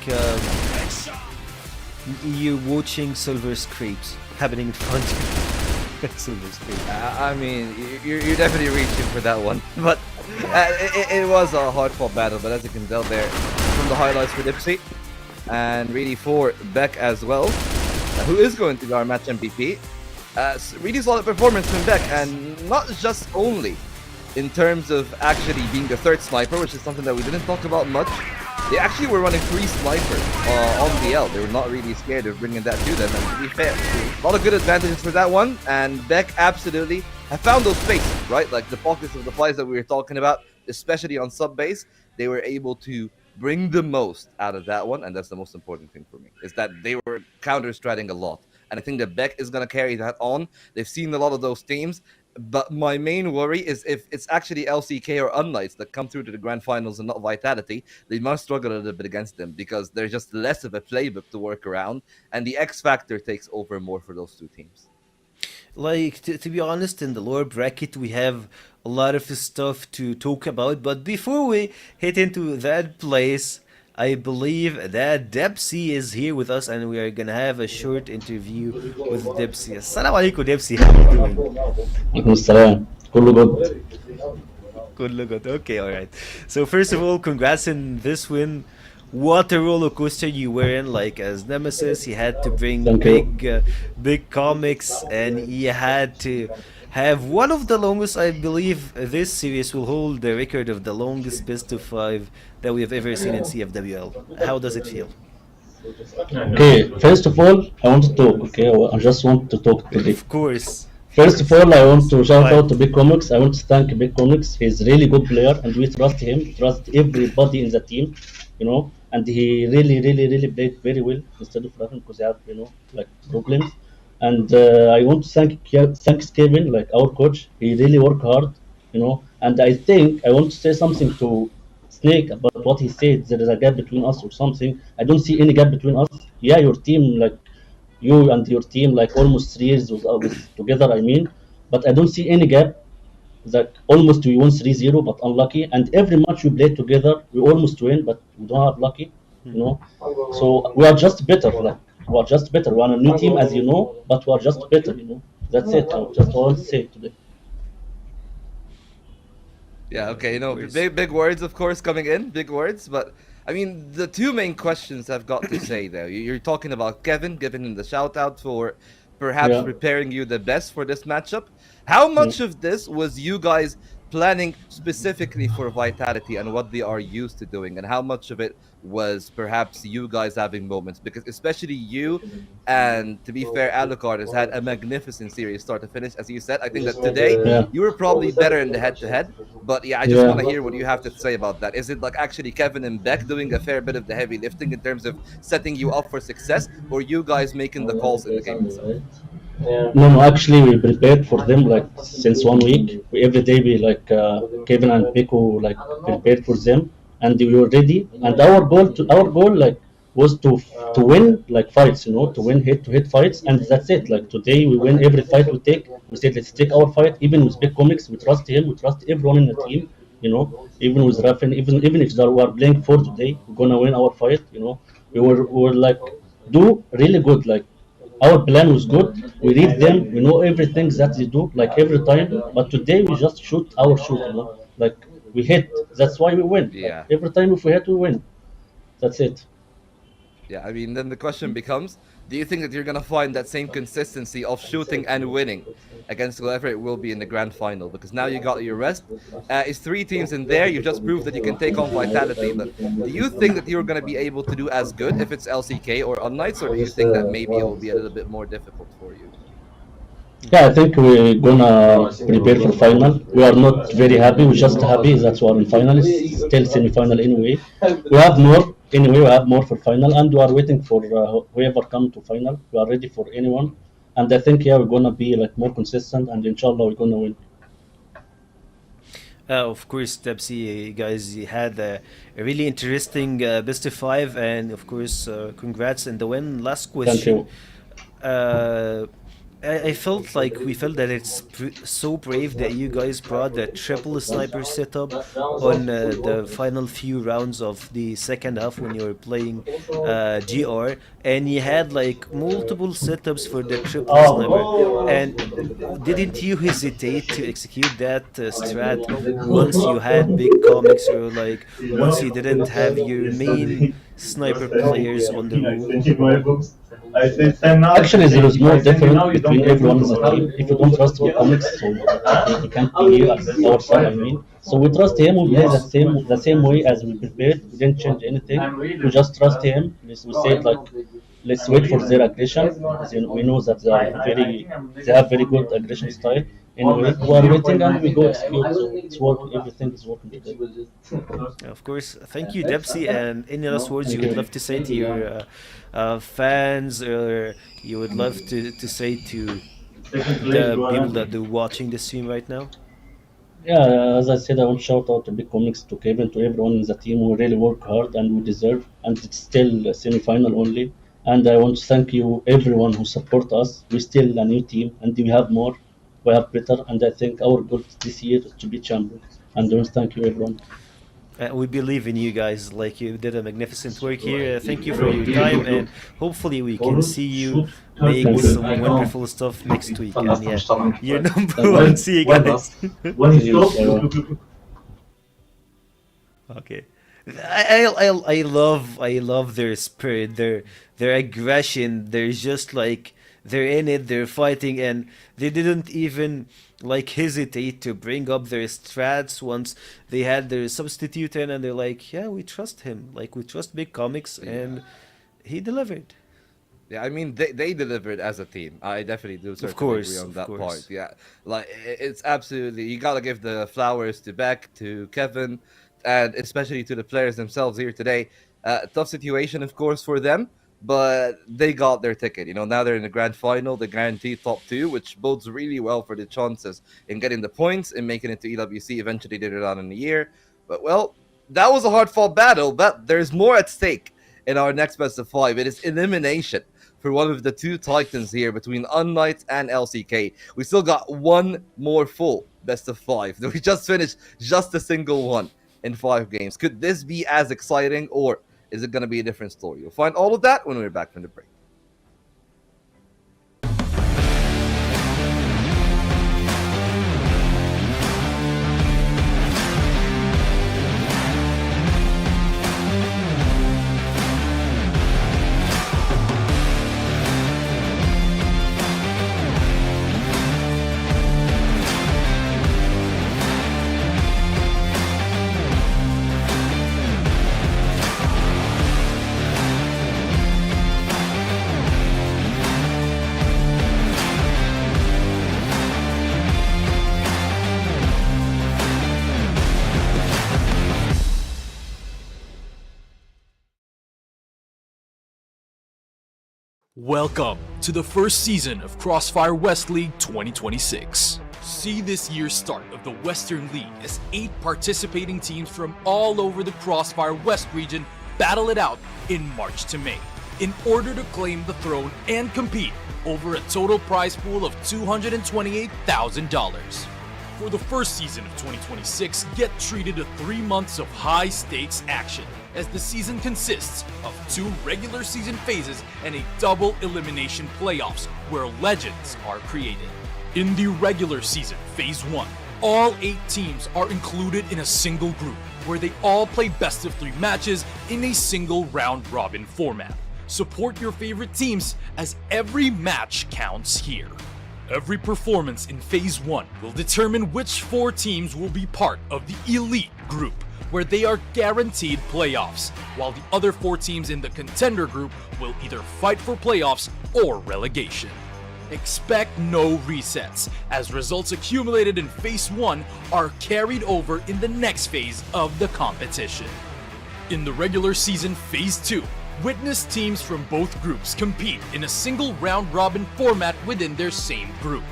you're watching silver scrapes happening in front of you. Silver scrapes. I mean, you're definitely reaching for that one. But it was a hard-fought battle, but as you can tell there from the highlights for Dipsy, and really for Beck as well, who is going to be our match MVP. Really solid performance from Beck, and not just only in terms of actually being the third sniper, which is something that we didn't talk about much. They actually were running 3 snipers on BL. They were not really scared of bringing that to them, and to be fair, a lot of good advantages for that one, and Beck absolutely have found those spaces, right? Like the pockets of the flies that we were talking about, especially on sub-base, they were able to bring the most out of that one, and that's the most important thing for me, is that they were counter-stratting a lot. And I think that Beck is going to carry that on. They've seen a lot of those teams, but my main worry is if it's actually LCK or unKnights that come through to the grand finals and not Vitality, they must struggle a little bit against them because there's just less of a playbook to work around, and the X factor takes over more for those two teams. Like, to be honest, in the lower bracket, we have a lot of stuff to talk about, but before we hit into that place, I believe that Dipsy is here with us, and we are gonna have a short interview with Dipsy. Assalamu alaikum, Dipsy. How are you doing? عليكم السلام كله جود. Good, good. Okay, all right. So first of all, congrats on this win. What a roller coaster you were in! Like as Nemesis, you had to bring Thank you. big comics, and you had to have one of the longest. I believe this series will hold the record of the longest best of 5 that we have ever seen in CFWL. How does it feel? Okay, first of all, I want to talk. Okay, I just want to talk today. Of course. First of all, I want to shout out to Big Comics. I want to thank Big Comics. He's a really good player, and we trust him. Trust everybody in the team, you know. And he really played very well instead of Raven because he had, you know, like problems. And I want to thank Kevin, like our coach. He really worked hard, you know. And I think I want to say something to Snake about what he said. There is a gap between us or something. I don't see any gap between us. Yeah, your team, like you and your team, like almost 3 years with together. I mean, but I don't see any gap. That almost we won 3-0, but unlucky. And every match we played together, we almost win, but we don't have lucky, you know. So we are just better. Like we are just better. We are a new team, as you know, but we are just better, you know. That's it. I just want to say today. Yeah, okay, you know, big words, of course, coming in, big words, but I mean, the two main questions I've got to say there. You're talking about Kevin, giving him the shout out for perhaps preparing you the best for this matchup. How much of this was you guys planning specifically for Vitality and what they are used to doing, and how much of it was perhaps you guys having moments? Because especially you, and to be fair, Alucard has had a magnificent series start to finish. As you said, I think that today you were probably better in the head-to-head, but yeah, I just want to hear what you have to say about that. Is it like actually Kevin and Beck doing a fair bit of the heavy lifting in terms of setting you up for success, or you guys making the calls in the game itself? No, actually we prepared for them like since 1 week. Every day we like Kevin and Peko like prepared for them, and we were ready. And our goal like was to win like fights, you know, to win head-to-head fights, and that's it. Like today we win every fight we take. We said let's take our fight. Even with Big Comics, we trust him. We trust everyone in the team, you know. Even with Rafen, even if we are playing 4 today, we're gonna win our fight. You know, we were like do really good. Like our plan was good. We read them. We know everything that they do, like every time. But today we just shoot our shoot, you know. Like we hit. That's why we win. Yeah. Like, every time if we hit, we win. That's it. Yeah, I mean, then the question becomes, do you think that you're going to find that same consistency of shooting and winning against whoever it will be in the grand final? Because now you got your rest. It's 3 teams in there. You just proved that you can take on Vitality. But do you think that you're going to be able to do as good if it's LCK or unKnights? Or do you think that maybe it will be a little bit more difficult for you? Yeah, I think we're gonna prepare for final. We are not very happy. We're just happy that we are in final. It's still semi-final anyway. We have more anyway. We have more for final, and we are waiting for whoever come to final. We are ready for anyone, and I think we're gonna be like more consistent, and inshallah we're gonna win. Of course, Dipsy, guys, you had a really interesting best of 5, and of course, congrats on the win. Last question. I felt like we felt that it's so brave that you guys brought the triple sniper setup on the final few rounds of the second half when you were playing GR, and you had like multiple setups for the triple sniper. And didn't you hesitate to execute that strat once you had big comics, or like once you didn't have your main sniper players on the room? Actually, there is no difference between everyone in the team. If you don't trust your comics, so he can't be here as our son, I mean. So we trust him. We play the same way as we prepared. We didn't change anything. We just trust him. We said like, let's wait for their aggression. Then we know that they have very good aggression style. Anyway, we are waiting and we go execute. So it's working. Everything is working today. Of course, thank you, Debsy. And any last words you would love to say to your fans, or you would love to say to the people that are watching the stream right now? Yeah, as I said, I want to shout out to Big Comics, to Kevin, to everyone in the team who really work hard and we deserve. And it's still a semi-final only. And I want to thank you, everyone who support us. We're still a new team, and we have more. We have better, and I think our goal this year is to be champion. And I want to thank you, everyone. We believe in you guys. Like, you did a magnificent work here. Thank you for your time, and hopefully we can see you make some wonderful stuff next week. And yeah, you're number one. See you guys. Okay. I love their spirit, their aggression. They're just like, they're in it, they're fighting, and they didn't even like hesitate to bring up their strats once they had their substitute in, and they're like, yeah, we trust him, like we trust Big Comics, and he delivered. Yeah, I mean, they delivered as a team. I definitely do certainly agree on that part. Yeah, like, it's absolutely, you gotta give the flowers to Beck, to Kevin, and especially to the players themselves here today. Tough situation, of course, for them, but they got their ticket. You know, now they're in the grand final, the guaranteed top 2, which bodes really well for the chances in getting the points and making it to EWC eventually later on in the year. But, well, that was a hard-fought battle, but there's more at stake in our next best of 5. It is elimination for one of the 2 titans here between unKnights and LCK. We still got one more full best of 5. We just finished just a single one in 5 games. Could this be as exciting, or is it going to be a different story? You'll find all of that when we're back from the break. Welcome to the first season of CrossFire West League 2026. See this year's start of the Western League as 8 participating teams from all over the CrossFire West region battle it out in March to May in order to claim the throne and compete over a total prize pool of $228,000. For the first season of 2026, get treated to 3 months of high-stakes action, as the season consists of 2 regular season phases and a double elimination playoffs where legends are created. In the regular season, Phase 1, all 8 teams are included in a single group where they all play best of 3 matches in a single round-robin format. Support your favorite teams, as every match counts here. Every performance in Phase 1 will determine which 4 teams will be part of the Elite Group, where they are guaranteed playoffs, while the other 4 teams in the Contender Group will either fight for playoffs or relegation. Expect no resets, as results accumulated in Phase 1 are carried over in the next phase of the competition. In the regular season Phase 2, witness teams from both groups compete in a single round-robin format within their same group.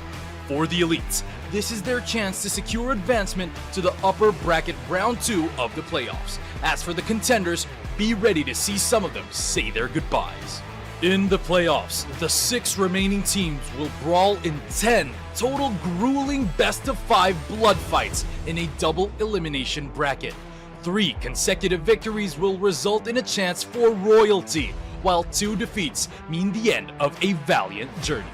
For the elites, this is their chance to secure advancement to the upper bracket round 2 of the playoffs. As for the contenders, be ready to see some of them say their goodbyes. In the playoffs, the 6 remaining teams will brawl in 10 total grueling best-of-5 blood fights in a double elimination bracket. 3 consecutive victories will result in a chance for royalty, while 2 defeats mean the end of a valiant journey.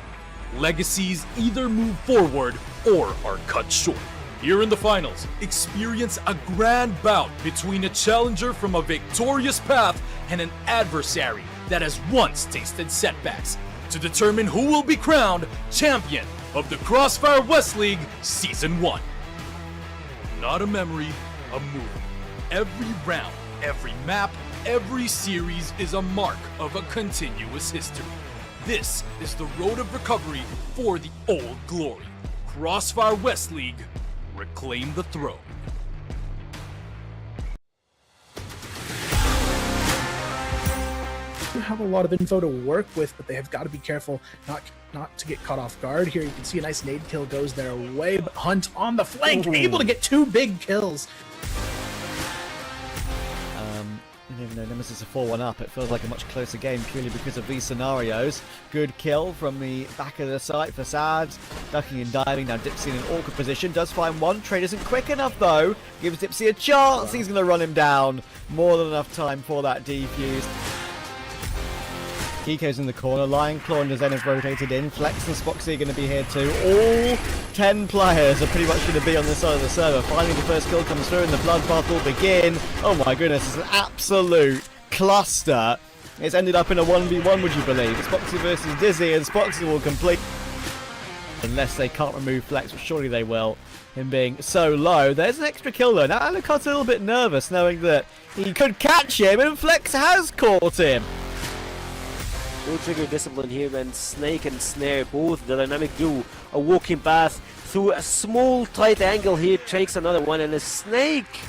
Legacies either move forward or are cut short. Here in the finals, experience a grand bout between a challenger from a victorious path and an adversary that has once tasted setbacks to determine who will be crowned champion of the CrossFire West League Season 1. Not a memory, a movie. Every round, every map, every series is a mark of a continuous history. This is the road of recovery for the old glory. CrossFire West League, reclaim the throne. Have a lot of info to work with, but they have got to be careful not to get caught off guard. Here you can see a nice nade kill goes their way, but Hunt on the flank, able to get 2 big kills. Even though Nemesis are 4-1 up, it feels like a much closer game purely because of these scenarios. Good kill from the back of the site for Sads. Ducking and diving, now Dipsy in an awkward position. Does find one. Trade isn't quick enough though. Gives Dipsy a chance. He's going to run him down. More than enough time for that defuse. Kiko's in the corner, Lion Claw and Zenith rotated in, Flex and Spoxy are going to be here too. All 10 players are pretty much going to be on this side of the server. Finally the first kill comes through and the bloodbath will begin. Oh my goodness, it's an absolute cluster. It's ended up in a 1v1, would you believe? It's Spoxy versus Dizzy, and Spoxy will complete. Unless they can't remove Flex, but surely they will. Him being so low. There's an extra kill though. Now Alucard's a little bit nervous knowing that he could catch him, and Flex has caught him. No trigger discipline here, and Snake and Snare, both the dynamic duo, a walking path through a small tight angle here, takes another one, and a Snake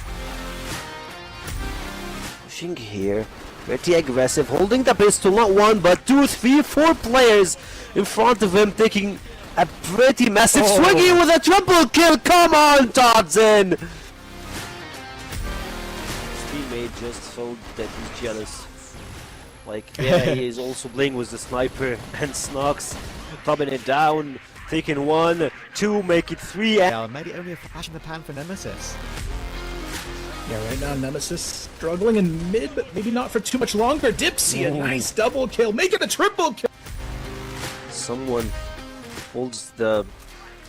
pushing here, pretty aggressive, holding the pistol, not 1 but 2, 3, 4 players in front of him, taking a pretty massive swing here with a triple kill. Come on, Todson! His teammate just felt that he's jealous. Like, yeah, he is also playing with the sniper, and Snox clubbing it down, taking 1, 2, make it 3. Yeah, maybe only a flash in the pan for Nemesis. Yeah, right now Nemesis struggling in mid, but maybe not for too much longer. Dipsy, a nice double kill, make it a triple kill. Someone holds the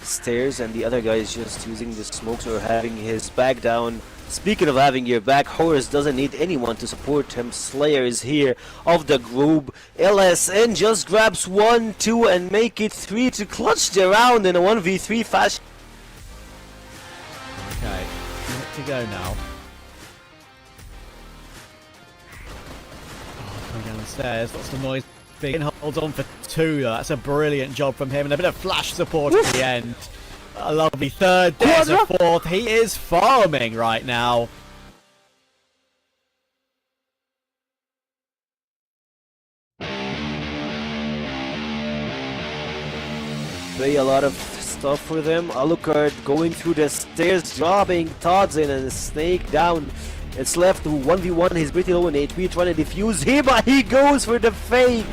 stairs, and the other guy is just using the smokes or having his back down. Speaking of having your back, Horus doesn't need anyone to support him. Slayer is here of the group. LSN just grabs 1, 2 and make it 3 to clutch the round in a 1v3 fashion. Okay, minute to go now. Going down the stairs, lots of noise. Big holds on for 2 though. That's a brilliant job from him, and a bit of flash support at the end. A lovely third, there's a 4th. He is farming right now. Play a lot of stuff for them. Alucard going through the stairs, dropping Todson and Snake down. It's left to 1v1. He's pretty low in HP, trying to defuse him, but he goes for the fake.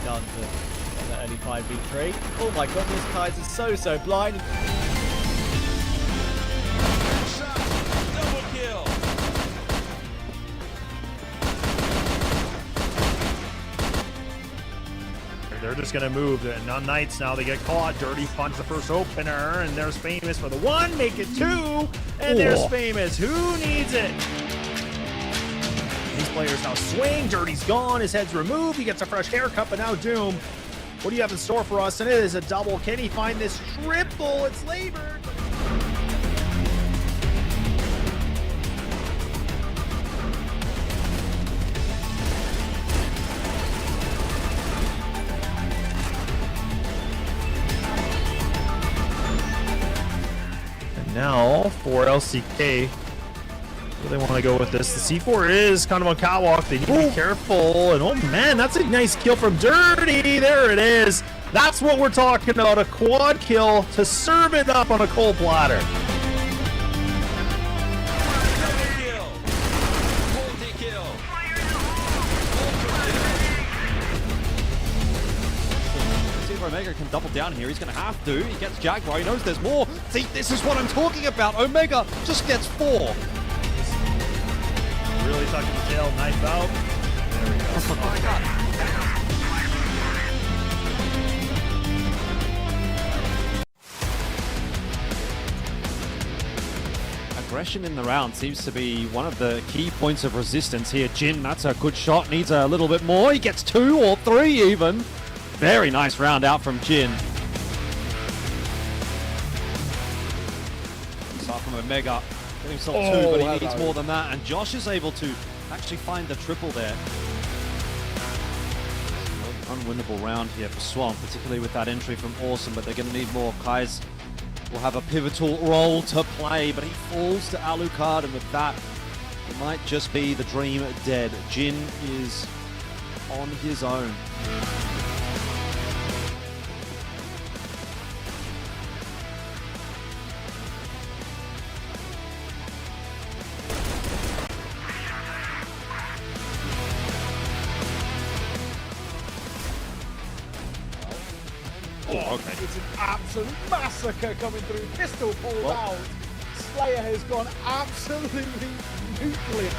Done to the early 5v3. Oh my goodness, Kaiser's so blind. Double kill. They're just going to move. And unKnights now, they get caught. Dirty finds the first opener, and there's Famous for the 1, make it 2, and there's Famous. Who needs it? These players now swing. Dirty's gone. His head's removed. He gets a fresh haircut, but now Doom. What do you have in store for us? And it is a double. Can he find this triple? It's labored. And now for LCK. Where they want to go with this. The C4 is kind of on catwalk. They need to be careful. And oh man, that's a nice kill from Dirty. There it is. That's what we're talking about, a quad kill to serve it up on a cold platter. See if Omega can double down here. He's going to have to. He gets Jaguar. He knows there's more. See, this is what I'm talking about. Omega just gets 4. Really tucking the tail, knife out. There we go. Oh my god. Aggression in the round seems to be one of the key points of resistance here. Jin, that's a good shot, needs a little bit more. He gets 2 or 3 even. Very nice round out from Jin. Start from Omega. Get himself 2, but he needs more than that. And Josh is able to actually find the triple there. Unwinnable round here for Swamp, particularly with that entry from Awesome, but they're going to need more. Kai's will have a pivotal role to play, but he falls to Alucard, and with that, it might just be the dream dead. Jin is on his own. Oh, okay. It's an absolute massacre coming through. Pistol pulled out. Slayer has gone absolutely nuclear.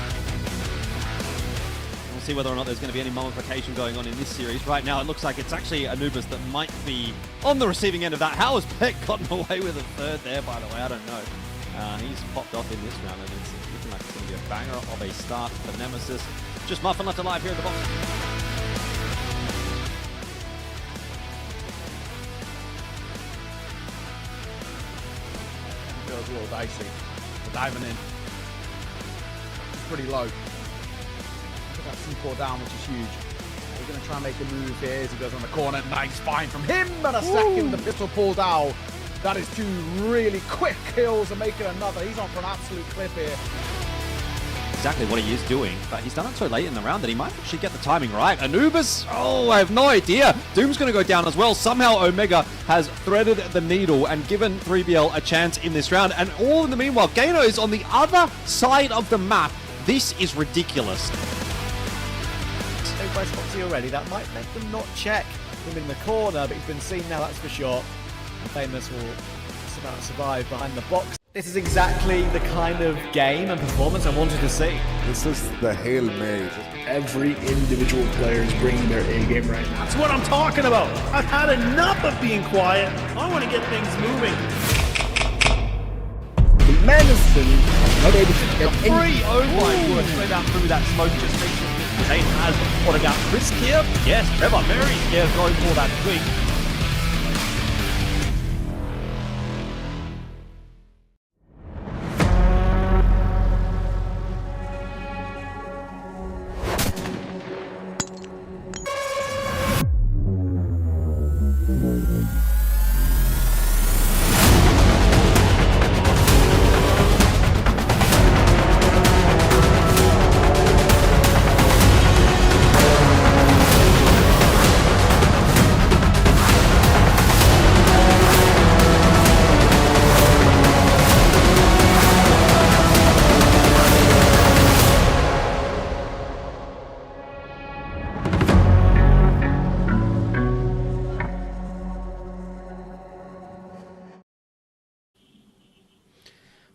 We'll see whether or not there's going to be any mummification going on in this series. Right now, it looks like it's actually Anubis that might be on the receiving end of that. How has Peck gotten away with a third there, by the way? I don't know. He's popped off in this round, and it's looking like it's going to be a banger of a start for Nemesis. Just Muffin left alive here at the box. Feels a little dicey. We're diving in. Pretty low. Got that C4 down, which is huge. We're going to try and make a move here as he goes on the corner. Nice find from him, and a second. The pistol pulled out. That is 2 really quick kills and making another. He's on for an absolute clip here. Exactly what he is doing, but he's done it so late in the round that he might actually get the timing right. Anubis, oh, I have no idea. Doom's going to go down as well. Somehow Omega has threaded the needle and given 3BL a chance in this round. And all in the meanwhile, Gaino is on the other side of the map. This is ridiculous. Stay by Foxy already. That might make them not check him in the corner, but he's been seen now, that's for sure. And Famous will somehow survive behind the box. This is exactly the kind of game and performance I wanted to see. This is the Hail Mary. Every individual player is bringing their A game right now. That's what I'm talking about. I've had enough of being quiet. I want to get things moving. The Madison not able to get Free, oh my word, straight down through that smoke just makes Zane has spotted out Chris here. Yes, Trevor very scared going for that swing.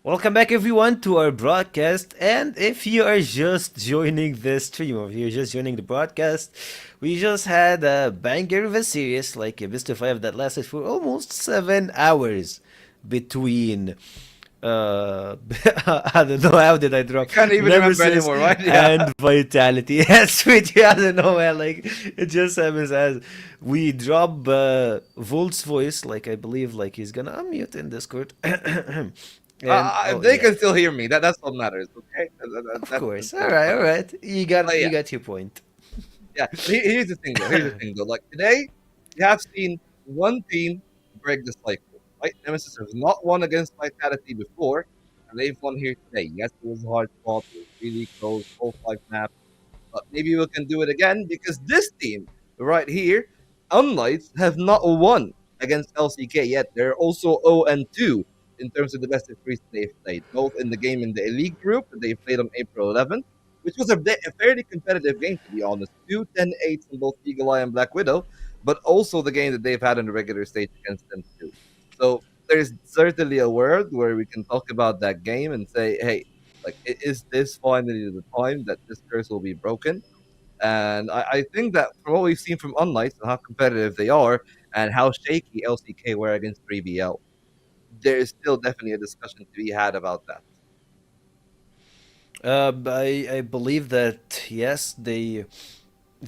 Welcome back everyone to our broadcast, and if you are just joining the stream or if you're just joining the broadcast, we just had a banger of a series like a best of 5 that lasted for almost 7 hours between I don't know, how did I drop? Can't even Nemesis remember anymore, right? Yeah. and Vitality. Yes, sweet. I don't know, man. Like, it just happens as we drop Volt's voice, like I believe like he's gonna unmute in Discord. They can still hear me. That's what matters. Okay. Of course. All right. You got your point. Yeah. Here's the thing, though. Like today, you have seen one team break the cycle. Right? Nemesis has not won against Vitality before, and they've won here today. Yes, it was a hard fought. It was really close, all 5 maps. But maybe we can do it again because this team right here unKnights have not won against LCK yet. They're also 0-2 in terms of the best of threes they've played, both in the game in the Elite Group that they played on April 11th, which was a fairly competitive game, to be honest. 2-10-8 in both Eagle Eye and Black Widow, but also the game that they've had in the regular stage against them, too. So there's certainly a world where we can talk about that game and say, hey, like, is this finally the time that this curse will be broken? And I think that from what we've seen from unKnights and how competitive they are and how shaky LCK were against 3BL, there is still definitely a discussion to be had about that. I believe that yes, they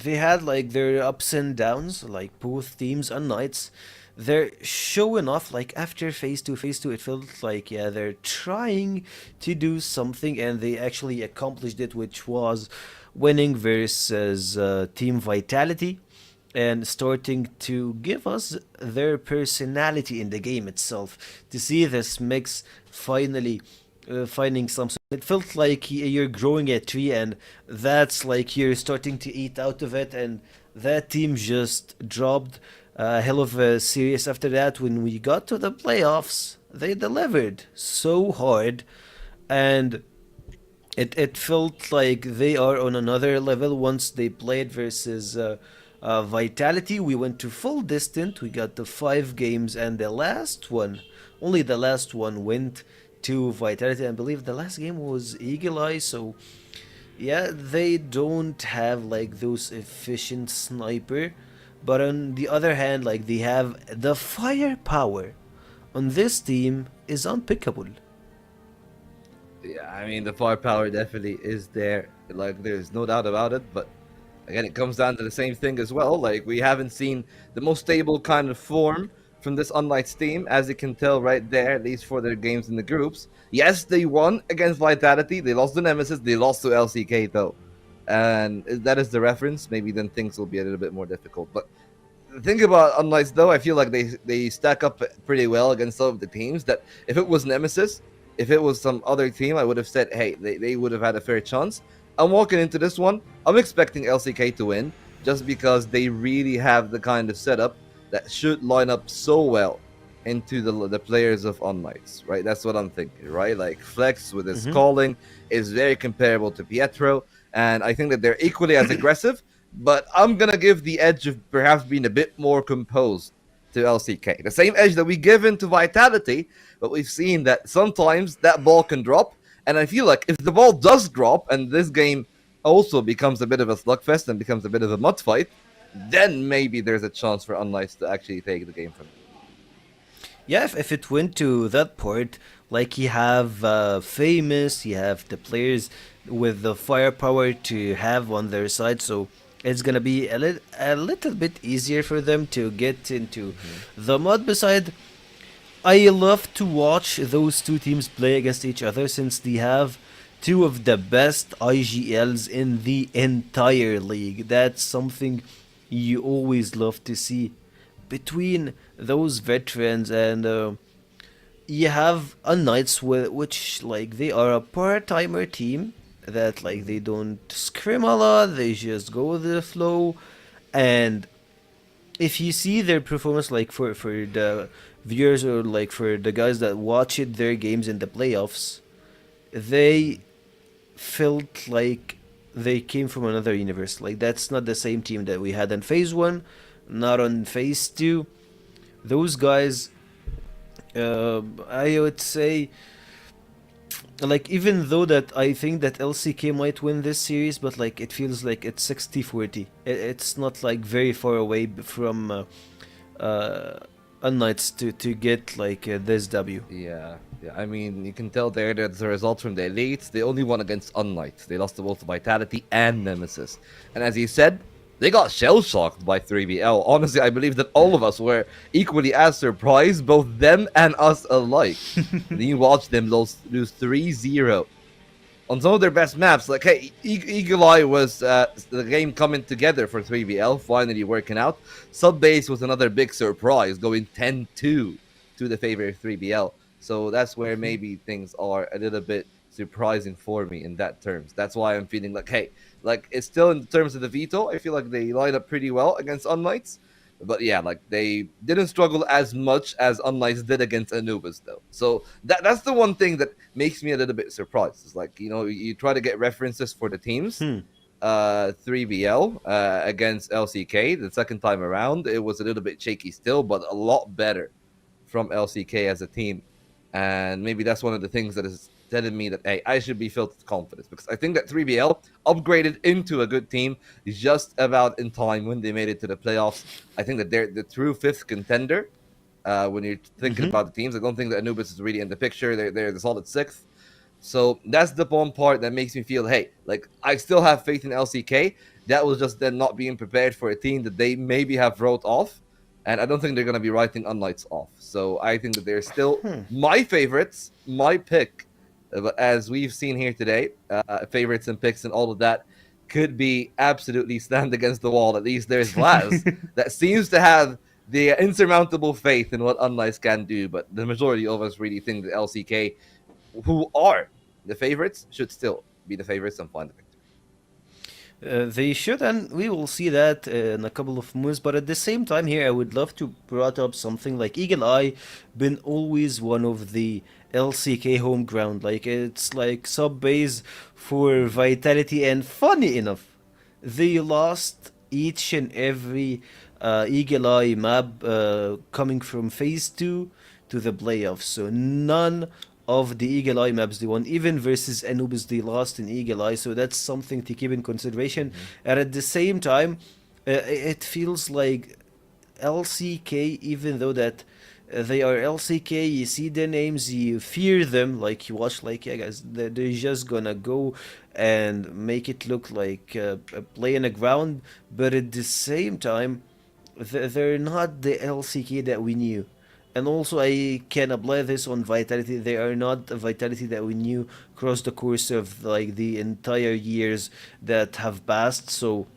had like their ups and downs, like both teams and Knights. They're showing off like after phase two, it felt like yeah, they're trying to do something and they actually accomplished it, which was winning versus Team Vitality and starting to give us their personality in the game itself. To see this mix finally finding some. It felt like you're growing a tree, and that's like you're starting to eat out of it. And that team just dropped a hell of a series after that. When we got to the playoffs, they delivered so hard, and it felt like they are on another level once they played versus Vitality. We went to full distant. We got the 5 games, and the last one, only the last one, went to Vitality. I believe the last game was Eagle Eye. So yeah, they don't have like those efficient sniper, but on the other hand, like they have the firepower on this team is unpickable. Yeah, I mean, the firepower definitely is there. Like, there's no doubt about it. But again, it comes down to the same thing as well. Like, we haven't seen the most stable kind of form from this unKnights team, as you can tell right there, at least for their games in the groups. Yes, they won against Vitality. They lost to Nemesis. They lost to LCK, though. And if that is the reference, maybe then things will be a little bit more difficult. But the thing about unKnights, though, I feel like they stack up pretty well against some of the teams that if it was Nemesis, if it was some other team, I would have said, hey, they would have had a fair chance. I'm walking into this one. I'm expecting LCK to win just because they really have the kind of setup that should line up so well into the players of unKnights, right? That's what I'm thinking, right? Like Flex with his calling is very comparable to Pietro, and I think that they're equally as aggressive, but I'm going to give the edge of perhaps being a bit more composed to LCK. The same edge that we give into Vitality, but we've seen that sometimes that ball can drop, and I feel like if the ball does drop and this game also becomes a bit of a slugfest and becomes a bit of a mud fight, then maybe there's a chance for unKnights to actually take the game from them. Yeah, if it went to that part, like you have Famous, you have the players with the firepower to have on their side, so it's gonna be a little bit easier for them to get into the mud. Beside, I love to watch those two teams play against each other since they have two of the best IGLs in the entire league. That's something you always love to see between those veterans, and you have unKnights which like they are a part-timer team that like they don't scrim a lot, they just go with the flow. And if you see their performance, like for the viewers or like for the guys that watch it, their games in the playoffs, they felt like they came from another universe. Like that's not the same team that we had in phase 1, not on phase 2. Those guys, I would say, like even though that I think that LCK might win this series, but like it feels like it's 60-40. It's not like very far away from unKnights to get like this W. Yeah, I mean, you can tell there that the result from the elites, they only won against unKnights. They lost to both Vitality and Nemesis. And as you said, they got shell-shocked by 3BL. Honestly, I believe that all of us were equally as surprised, both them and us alike. Then you watch them lose 3-0 on some of their best maps. Like, hey, Eagle Eye was the game coming together for 3BL, finally working out. Subbase was another big surprise, going 10-2 to the favor of 3BL. So that's where maybe things are a little bit surprising for me in that terms. That's why I'm feeling like, hey, like it's still in terms of the veto, I feel like they line up pretty well against unKnights. But yeah, like they didn't struggle as much as unKnights did against Anubis, though. So that's the one thing that makes me a little bit surprised. It's like, you try to get references for the teams. 3BL against LCK the second time around, it was a little bit shaky still, but a lot better from LCK as a team. And maybe that's one of the things that is telling me that, hey, I should be filled with confidence, because I think that 3BL upgraded into a good team just about in time when they made it to the playoffs. I think that they're the true fifth contender. When you're thinking about the teams, I don't think that Anubis is really in the picture. They're the solid sixth. So that's the one part that makes me feel, hey, like I still have faith in LCK. That was just them not being prepared for a team that they maybe have wrote off. And I don't think they're going to be writing unKnights off. So I think that they're still my favorites, my pick. But as we've seen here today, favorites and picks and all of that could be absolutely stand against the wall. At least there's Laz that seems to have the insurmountable faith in what unKnights can do. But the majority of us really think that LCK, who are the favorites, should still be the favorites and find the victory. They should, and we will see that in a couple of moves. But at the same time here, I would love to brought up something like Eagle Eye been always one of the LCK home ground. Like, it's like sub-base for Vitality, and funny enough, they lost each and every Eagle Eye map coming from Phase 2 to the playoffs. So none of the Eagle Eye maps they won, even versus Anubis they lost in Eagle Eye, so that's something to keep in consideration. And at the same time, it feels like LCK, even though that they are LCK, you see their names, you fear them, like you watch, like, yeah guys, they're just gonna go and make it look like a play in the ground, but at the same time, they're not the LCK that we knew. And also, I can apply this on Vitality. They are not a Vitality that we knew across the course of like the entire years that have passed. So,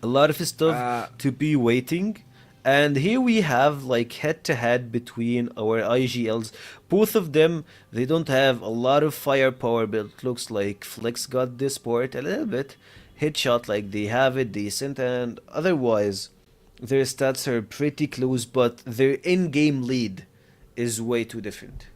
a lot of stuff to be waiting. And here we have like head-to-head between our IGLs. Both of them, they don't have a lot of firepower, but it looks like Flex got this part a little bit. Headshot, like they have it decent, and otherwise their stats are pretty close, but their in-game lead is way too different.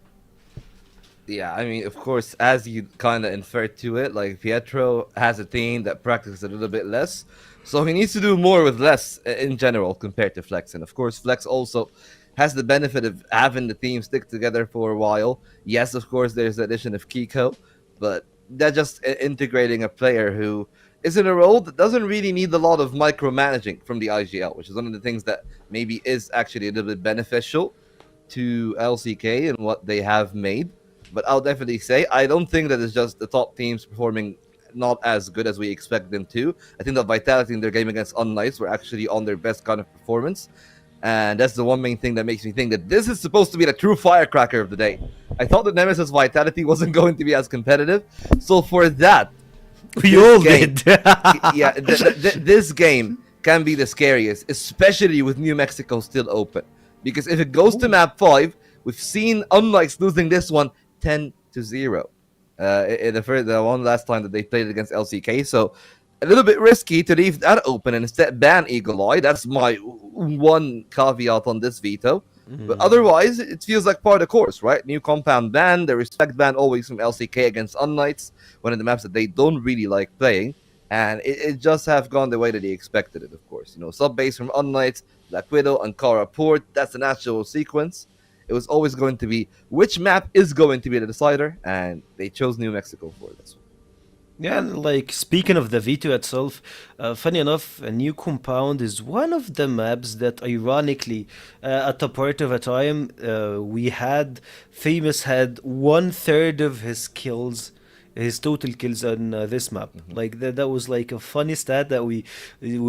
Yeah, I mean, of course, as you kind of inferred to it, like Pietro has a team that practices a little bit less, so he needs to do more with less in general compared to Flex. And of course, Flex also has the benefit of having the team stick together for a while. Yes, of course, there's the addition of Kiko, but they're just integrating a player who is in a role that doesn't really need a lot of micromanaging from the IGL, which is one of the things that maybe is actually a little bit beneficial to LCK and what they have made. But I'll definitely say, I don't think that it's just the top teams performing not as good as we expect them to. I think that Vitality in their game against unKnights were actually on their best kind of performance. And that's the one main thing that makes me think that this is supposed to be the true firecracker of the day. I thought that Nemesis Vitality wasn't going to be as competitive. So for that, we all did. Yeah, this game can be the scariest, especially with New Mexico still open. Because if it goes to map 5, we've seen unKnights losing this one 10-0. In the one last time that they played against LCK. So a little bit risky to leave that open and instead ban Eagle Eye. That's my one caveat on this veto. But otherwise, it feels like part of the course, right? New compound ban, the respect ban always from LCK against unKnights, one of the maps that they don't really like playing. And it just have gone the way that they expected it, of course. Sub-base from unKnights, Black Widow, Ankara Port, that's the natural sequence. It was always going to be which map is going to be the decider, and they chose New Mexico for this one. Yeah, like speaking of the veto itself, funny enough, a new compound is one of the maps that ironically, at a part of a time, we had Famous had 1/3 of his kills, his total kills on this map. Like that was like a funny stat that we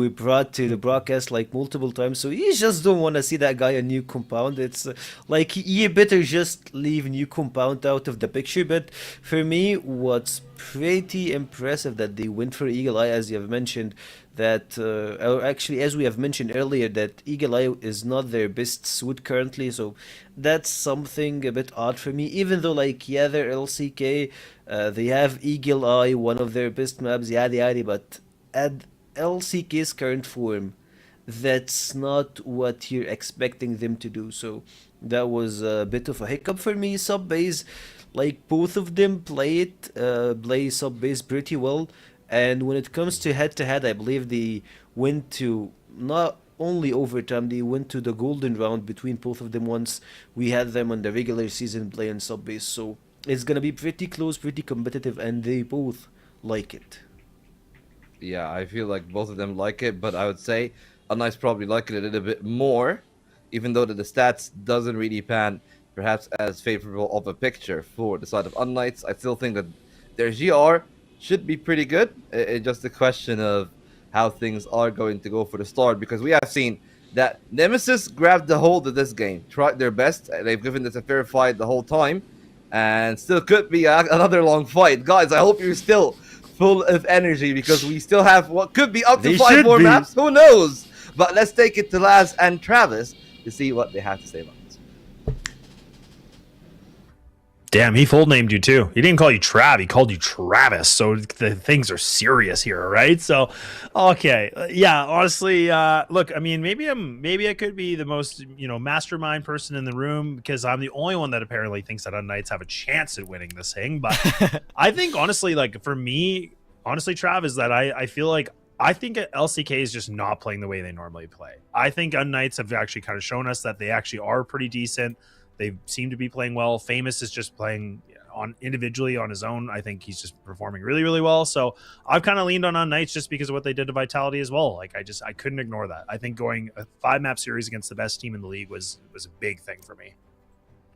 brought to the broadcast like multiple times. So you just don't want to see that guy a new compound. It's like you better just leave new compound out of the picture. But for me, what's pretty impressive that they went for Eagle Eye, as you have mentioned, that or actually as we have mentioned earlier, that Eagle Eye is not their best suit currently, so that's something a bit odd for me, even though like yeah, they're LCK, they have Eagle Eye, one of their best maps, yada yada, but at LCK's current form, that's not what you're expecting them to do. So that was a bit of a hiccup for me. Sub base, like both of them play sub base pretty well. And when it comes to head to head, I believe they went to not only overtime, they went to the golden round between both of them once we had them on the regular season playing sub base. So it's gonna be pretty close, pretty competitive, and they both like it. Yeah, I feel like both of them like it, but I would say unKnights probably like it a little bit more, even though the stats doesn't really pan perhaps as favorable of a picture for the side of unKnights. I still think that their GR should be pretty good. It's just a question of how things are going to go for the start, because we have seen that Nemesis grabbed the hold of this game, tried their best. They've given this a fair fight the whole time, and still could be another long fight. Guys, I hope you're still full of energy, because we still have what could be up to 5 more maps. Who knows? But let's take it to Laz and Travis to see what they have to say about this. Damn, he full named you too. He didn't call you Trav, he called you Travis. So the things are serious here, right? So, okay, yeah. Honestly, look, I mean, maybe I could be the most mastermind person in the room, because I'm the only one that apparently thinks that unKnights have a chance at winning this thing. But I think honestly, like for me, honestly, Trav, is that I feel like I think LCK is just not playing the way they normally play. I think unKnights have actually kind of shown us that they actually are pretty decent. They seem to be playing well. Famous is just playing on individually on his own. I think he's just performing really, really well. So I've kind of leaned on unKnights just because of what they did to Vitality as well. Like I couldn't ignore that. I think going a 5-map series against the best team in the league was a big thing for me.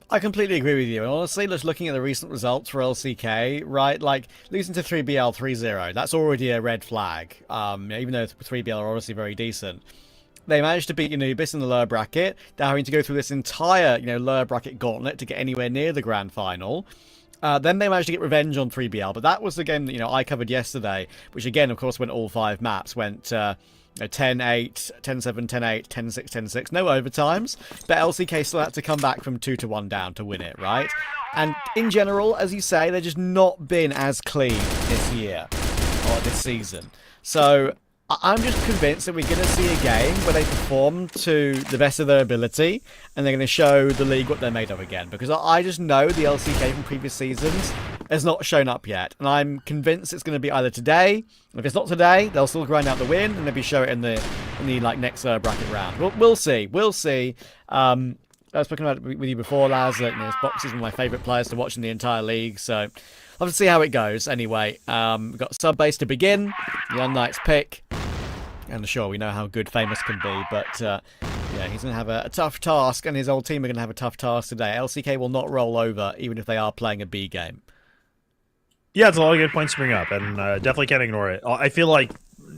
I completely agree with you. And honestly, just looking at the recent results for LCK, right, like losing to 3BL 3-0, that's already a red flag. Even though 3BL are obviously very decent. They managed to beat Anubis in the lower bracket. They're having to go through this entire, lower bracket gauntlet to get anywhere near the grand final. Then they managed to get revenge on 3BL, but that was the game that I covered yesterday, which again, of course, went all 5 maps. Went 10-8, 10-7, 10-8, 10-6, 10-6. No overtimes, but LCK still had to come back from 2-1 down to win it, right? And in general, as you say, they've just not been as clean this year or this season. So I'm just convinced that we're going to see a game where they perform to the best of their ability, and they're going to show the league what they're made of again. Because I just know the LCK from previous seasons has not shown up yet, and I'm convinced it's going to be either today. If it's not today, they'll still grind out the win and maybe show it in the next bracket round. We'll see. We'll see. I was talking about it with you before, Laz, that Box is one of my favourite players to watch in the entire league, so I'll have to see how it goes. Anyway, we've got sub-base to begin, the unKnights pick, and sure, we know how good Famous can be, but yeah, he's going to have a tough task, and his old team are going to have a tough task today. LCK will not roll over, even if they are playing a B game. Yeah, it's a lot of good points to bring up, and definitely can't ignore it. I feel like,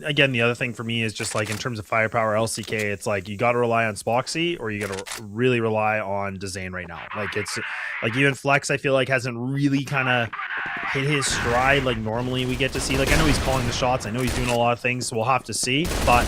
again, the other thing for me is just like in terms of firepower, LCK, it's like you got to rely on Spoxy, or you got to really rely on Dezane right now. Like it's like even Flex, I feel like hasn't really kind of hit his stride like normally we get to see. Like I know he's calling the shots, I know he's doing a lot of things, so we'll have to see. But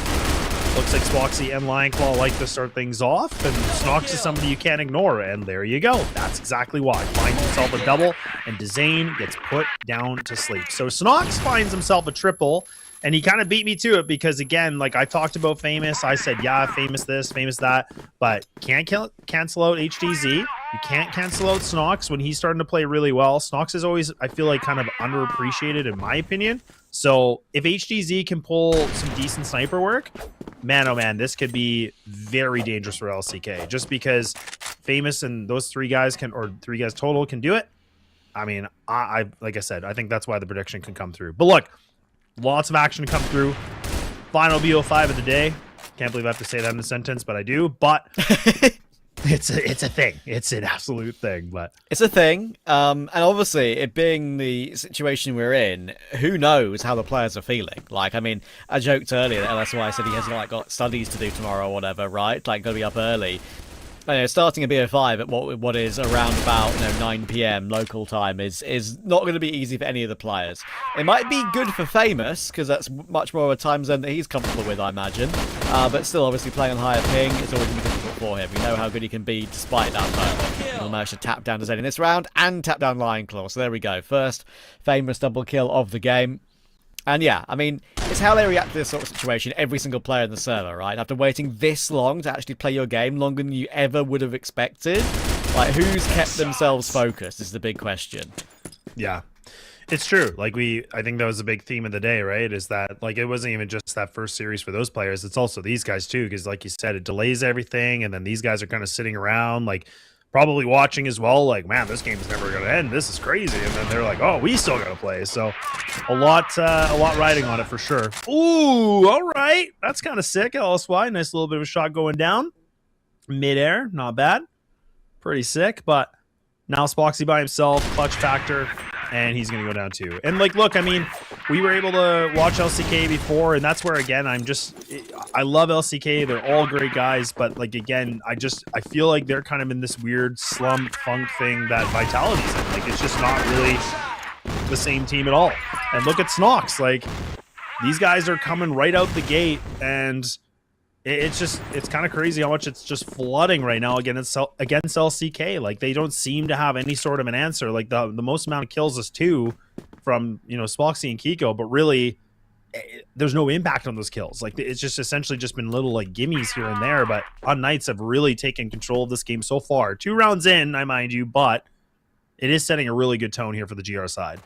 looks like Spoxy and Lionclaw like to start things off, and Snox is somebody you can't ignore, and there you go. That's exactly why. Finds himself a double, and Dezane gets put down to sleep. So Snox finds himself a triple, and he kind of beat me to it because, again, like I talked about Famous. I said, yeah, Famous this, Famous that, but can't cancel out HDZ. You can't cancel out Snox when he's starting to play really well. Snox is always, I feel like, kind of underappreciated in my opinion. So if HDZ can pull some decent sniper work, man, oh man, this could be very dangerous for LCK. Just because Famous and those 3 guys can, or 3 guys total can do it. I mean, I like I said, I think that's why the prediction can come through. But look, lots of action to come through. Final BO5 of the day. Can't believe I have to say that in a sentence, but I do. But it's a thing. It's an absolute thing. But it's a thing. And obviously, it being the situation we're in, who knows how the players are feeling? Like, I mean, I joked earlier that LSY said he has got studies to do tomorrow or whatever, right? Like, got to be up early. Starting a BO5 at what is around about 9 PM local time is not going to be easy for any of the players. It might be good for Famous because that's much more of a time zone that he's comfortable with, I imagine. But still, obviously playing on higher ping, it's always going to be difficult for him. We know how good he can be despite that. Though. He'll manage to tap down Dezane in this round and tap down Lionclaw. So there we go. First Famous double kill of the game. And yeah, I mean, it's how they react to this sort of situation, every single player in the server, right? After waiting this long to actually play your game, longer than you ever would have expected, like, who's kept themselves focused is the big question. Yeah. It's true. Like, I think that was a big theme of the day, right? Is that, like, it wasn't even just that first series for those players. It's also these guys, too, because, like you said, it delays everything, and then these guys are kind of sitting around, like, probably watching as well, like, man, this game's never going to end. This is crazy. And then they're like, oh, we still got to play. So a lot riding on it for sure. Ooh, all right. That's kind of sick. LSY, nice little bit of a shot going down. Midair, not bad. Pretty sick, but now Spoxy by himself, clutch factor, and he's going to go down too. And, like, look, I mean, we were able to watch LCK before, and that's where, again, I love LCK. They're all great guys, but, like, again, I feel like they're kind of in this weird slump funk thing that Vitality's in. Like, it's just not really the same team at all. And look at Snox. Like, these guys are coming right out the gate, and it's kind of crazy how much it's just flooding right now against LCK. Like, they don't seem to have any sort of an answer. Like, the most amount of kills is 2 from, you know, Spoxy and Kiko, but really there's no impact on those kills. Like, it's just essentially just been little, like, gimmies here and there, but unKnights have really taken control of this game so far. 2 rounds in, I mind you, but it is setting a really good tone here for the GR side.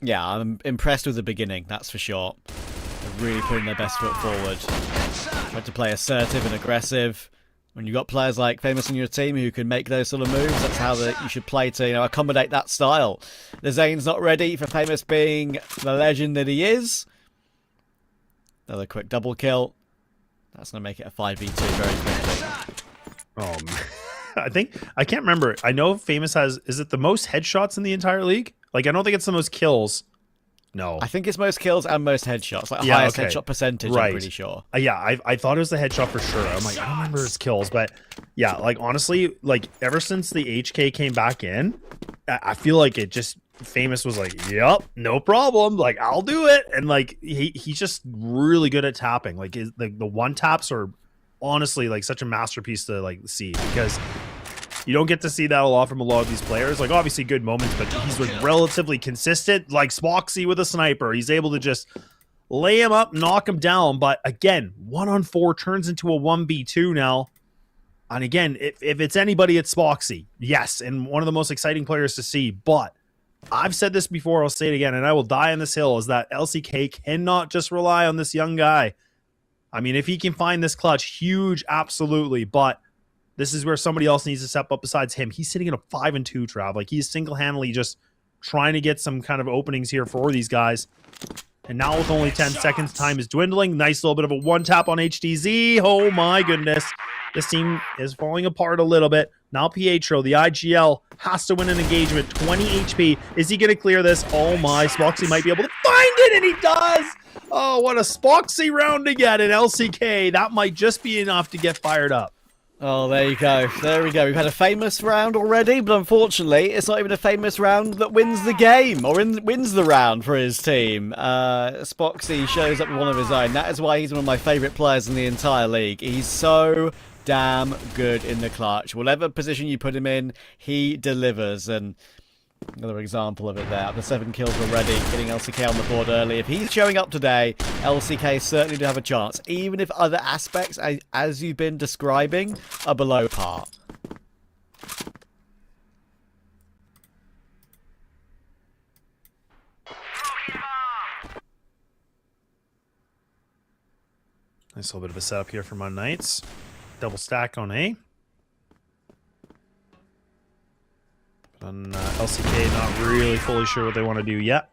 Yeah, I'm impressed with the beginning, that's for sure. They're really putting their best foot forward. Tried to play assertive and aggressive. When you've got players like Famous on your team who can make those sort of moves, that's how you should play to, you know, accommodate that style. The Zane's not ready for Famous being the legend that he is. Another quick double kill. That's going to make it a 5v2 very quickly. I can't remember. I know Famous has, is it the most headshots in the entire league? Like, I don't think it's the most kills. No. I think it's most kills and most headshots. Like, highest headshot percentage, right. I'm pretty sure. Yeah, I thought it was the headshot for sure. I'm like, I don't remember his kills. But, yeah, like, honestly, like, ever since the HK came back in, I feel like it just, Famous was like, yep, no problem. Like, I'll do it. And, like, he's just really good at tapping. Like, the one taps are honestly, like, such a masterpiece to, like, see. Because you don't get to see that a lot from a lot of these players. Like, obviously good moments, but he's like relatively consistent. Like Spoxy with a sniper. He's able to just lay him up, knock him down. But again, 1-on-4 turns into a 1v2 now. And again, if it's anybody, it's Spoxy. Yes, and one of the most exciting players to see. But I've said this before, I'll say it again, and I will die on this hill, is that LCK cannot just rely on this young guy. I mean, if he can find this clutch, huge, absolutely. But this is where somebody else needs to step up besides him. He's sitting in a 5-2, Trav. Like, he's single-handedly just trying to get some kind of openings here for these guys. And now with only 10 seconds, time is dwindling. Nice little bit of a one-tap on HDZ. Oh, my goodness. This team is falling apart a little bit. Now Pietro, the IGL, has to win an engagement. 20 HP. Is he going to clear this? Oh, my. Spoxy might be able to find it, and he does! Oh, what a Spoxy round to get in LCK. That might just be enough to get fired up. Oh, there you go. There we go. We've had a famous round already, but unfortunately, it's not even a famous round that wins the game or wins the round for his team. Spoxy shows up with one of his own. That is why he's one of my favourite players in the entire league. He's so damn good in the clutch. Whatever position you put him in, he delivers. And another example of it there. After 7 kills already, getting LCK on the board early. If he's showing up today, LCK certainly do have a chance, even if other aspects, as you've been describing, are below par. Nice little bit of a setup here from unKnights. Double stack on A. On LCK, not really fully sure what they want to do yet.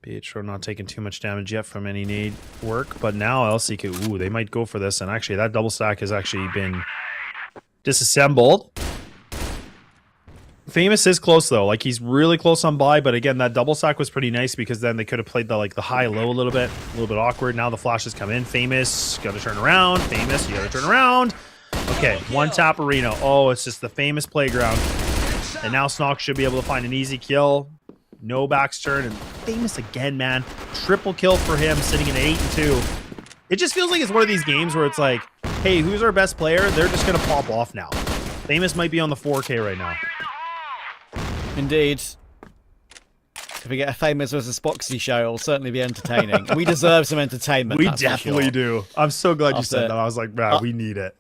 Pietro not taking too much damage yet from any nade work, but now LCK, ooh, they might go for this, and actually that double stack has actually been disassembled. Famous is close though, like he's really close on buy, but again, that double stack was pretty nice because then they could have played the high-low a little bit awkward. Now the flashes come in. Famous, gotta turn around. Famous, you gotta turn around. Okay, one tap arena. Oh, it's just the Famous playground. And now Snox should be able to find an easy kill. No backs turn. And Famous again, man. Triple kill for him, sitting in 8-2. It just feels like it's one of these games where it's like, hey, who's our best player? They're just going to pop off now. Famous might be on the 4K right now. Indeed. If we get a Famous versus Spoxy show, it'll certainly be entertaining. We deserve some entertainment. We that's for definitely sure. do. I'm so glad you said that. I was like, man, we need it.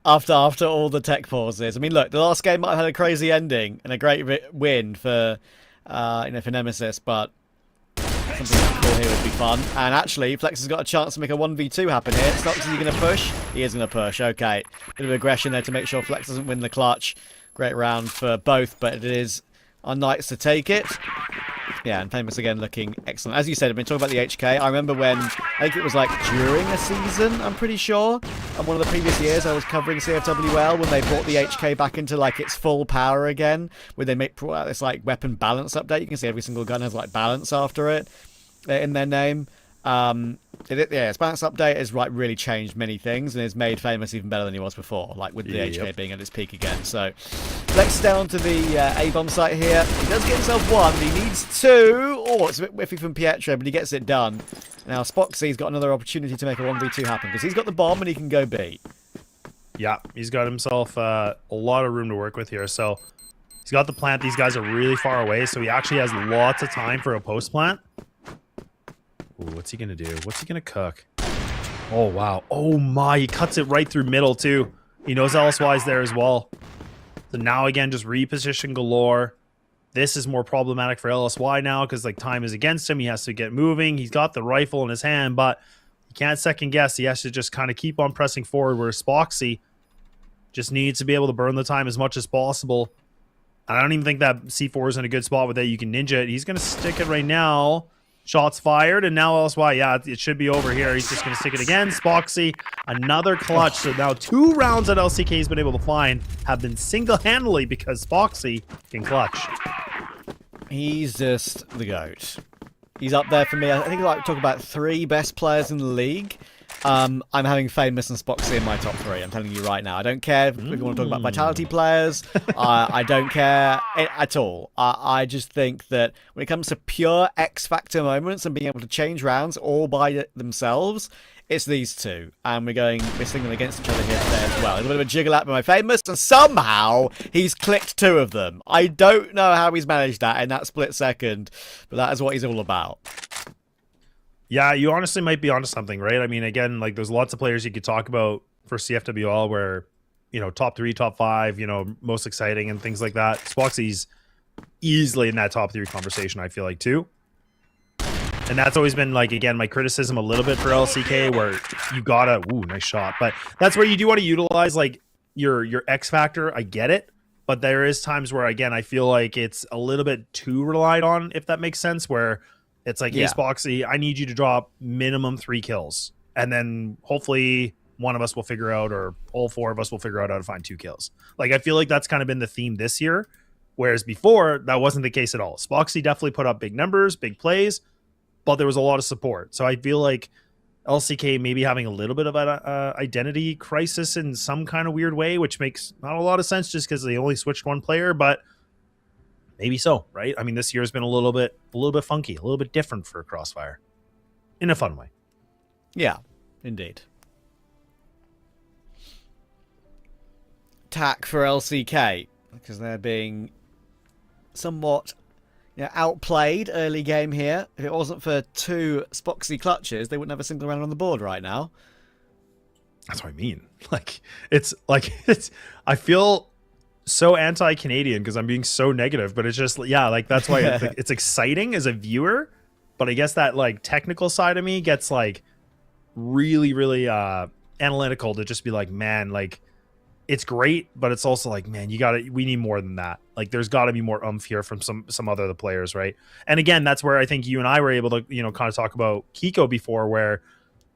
After all the tech pauses. I mean, look, the last game might have had a crazy ending and a great win for for Nemesis, but something cool here would be fun. And actually, Flex has got a chance to make a 1v2 happen here. Stox, is he going to push? He is going to push. Okay. Bit of aggression there to make sure Flex doesn't win the clutch. Great round for both, but it is unKnights to take it. Yeah, and Famous again looking excellent. As you said, I've been talking about the HK. I remember when, I think it was like during a season, I'm pretty sure. And one of the previous years I was covering CFWL when they brought the HK back into like its full power again. Where they brought out this like weapon balance update. You can see every single gun has like balance after it in their name. Its balance update has like really changed many things and has made Famous even better than he was before, like with the HK being at its peak again. So Flex down to the A-bomb site here. He does get himself one, but he needs two. Oh, it's a bit whiffy from Pietro, but he gets it done. Now Spoxy's got another opportunity to make a 1v2 happen because he's got the bomb and he can go B. Yeah, he's got himself a lot of room to work with here. So he's got the plant. These guys are really far away, so he actually has lots of time for a post plant. Ooh, what's he gonna do? What's he gonna cook? Oh wow! Oh my! He cuts it right through middle too. He knows LSY's there as well. So now again, just reposition galore. This is more problematic for LSY now because like time is against him. He has to get moving. He's got the rifle in his hand, but he can't second guess. He has to just kind of keep on pressing forward. Where Spoxy just needs to be able to burn the time as much as possible. I don't even think that C4 is in a good spot with that. You can ninja it. He's gonna stick it right now. Shots fired, and now LSY, yeah, it should be over here. He's just going to stick it again. Spoxy, another clutch. So now 2 rounds that LCK has been able to find have been single-handedly because Spoxy can clutch. He's just the GOAT. He's up there for me. I think I like to talk about 3 best players in the league. I'm having Famous and Spoxy in my top 3. I'm telling you right now. I don't care if you want to talk about vitality players. I don't care at all. I just think that when it comes to pure X Factor moments and being able to change rounds all by themselves, it's these 2. And we're singing against each other here today as well. A little bit of a jiggle at by my Famous, and somehow he's clicked 2 of them. I don't know how he's managed that in that split second, but that is what he's all about. Yeah, you honestly might be onto something, right? I mean, again, like there's lots of players you could talk about for CFWL where, top 3, top 5, most exciting and things like that. Spoxy's easily in that top 3 conversation, I feel like, too. And that's always been, like, again, my criticism a little bit for LCK where you gotta, nice shot. But that's where you do want to utilize, like, your X factor. I get it. But there is times where, again, I feel like it's a little bit too relied on, if that makes sense, where it's like, hey, Spoxy, I need you to drop minimum 3 kills. And then hopefully one of us will figure out, or all 4 of us will figure out how to find 2 kills. Like, I feel like that's kind of been the theme this year. Whereas before, that wasn't the case at all. Spoxy definitely put up big numbers, big plays, but there was a lot of support. So I feel like LCK maybe having a little bit of an identity crisis in some kind of weird way, which makes not a lot of sense just because they only switched 1 player, but maybe so, right? I mean, this year has been a little bit funky, a little bit different for CrossFire, in a fun way. Yeah, indeed. Tack for LCK because they're being somewhat outplayed early game here. If it wasn't for 2 Spoxy clutches, they wouldn't have a single round on the board right now. That's what I mean. I feel so anti-Canadian because I'm being so negative, but it's just, that's why it's exciting as a viewer, but I guess that like technical side of me gets like really, really analytical to just be like, man, like it's great, but it's also like, man, we need more than that. Like there's got to be more here from some other players, right? And again, that's where I think you and I were able to, kind of talk about Kiko before, where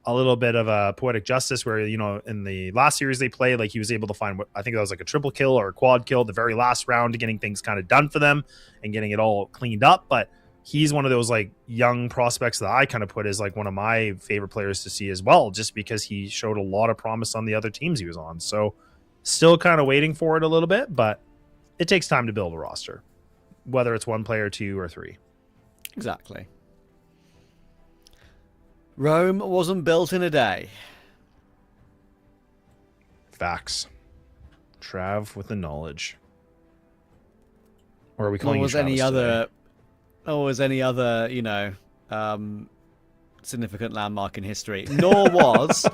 a little bit of a poetic justice where, in the last series they played, like he was able to find I think that was like a triple kill or a quad kill the very last round, getting things kind of done for them and getting it all cleaned up. But he's one of those like young prospects that I kind of put as like one of my favorite players to see as well, just because he showed a lot of promise on the other teams he was on. So still kind of waiting for it a little bit, but it takes time to build a roster, whether it's 1 player, 2 or 3. Exactly. Rome wasn't built in a day. Facts. Trav with the knowledge. Or are we calling you Travis Nor was any other, you know, significant landmark in history. Nor was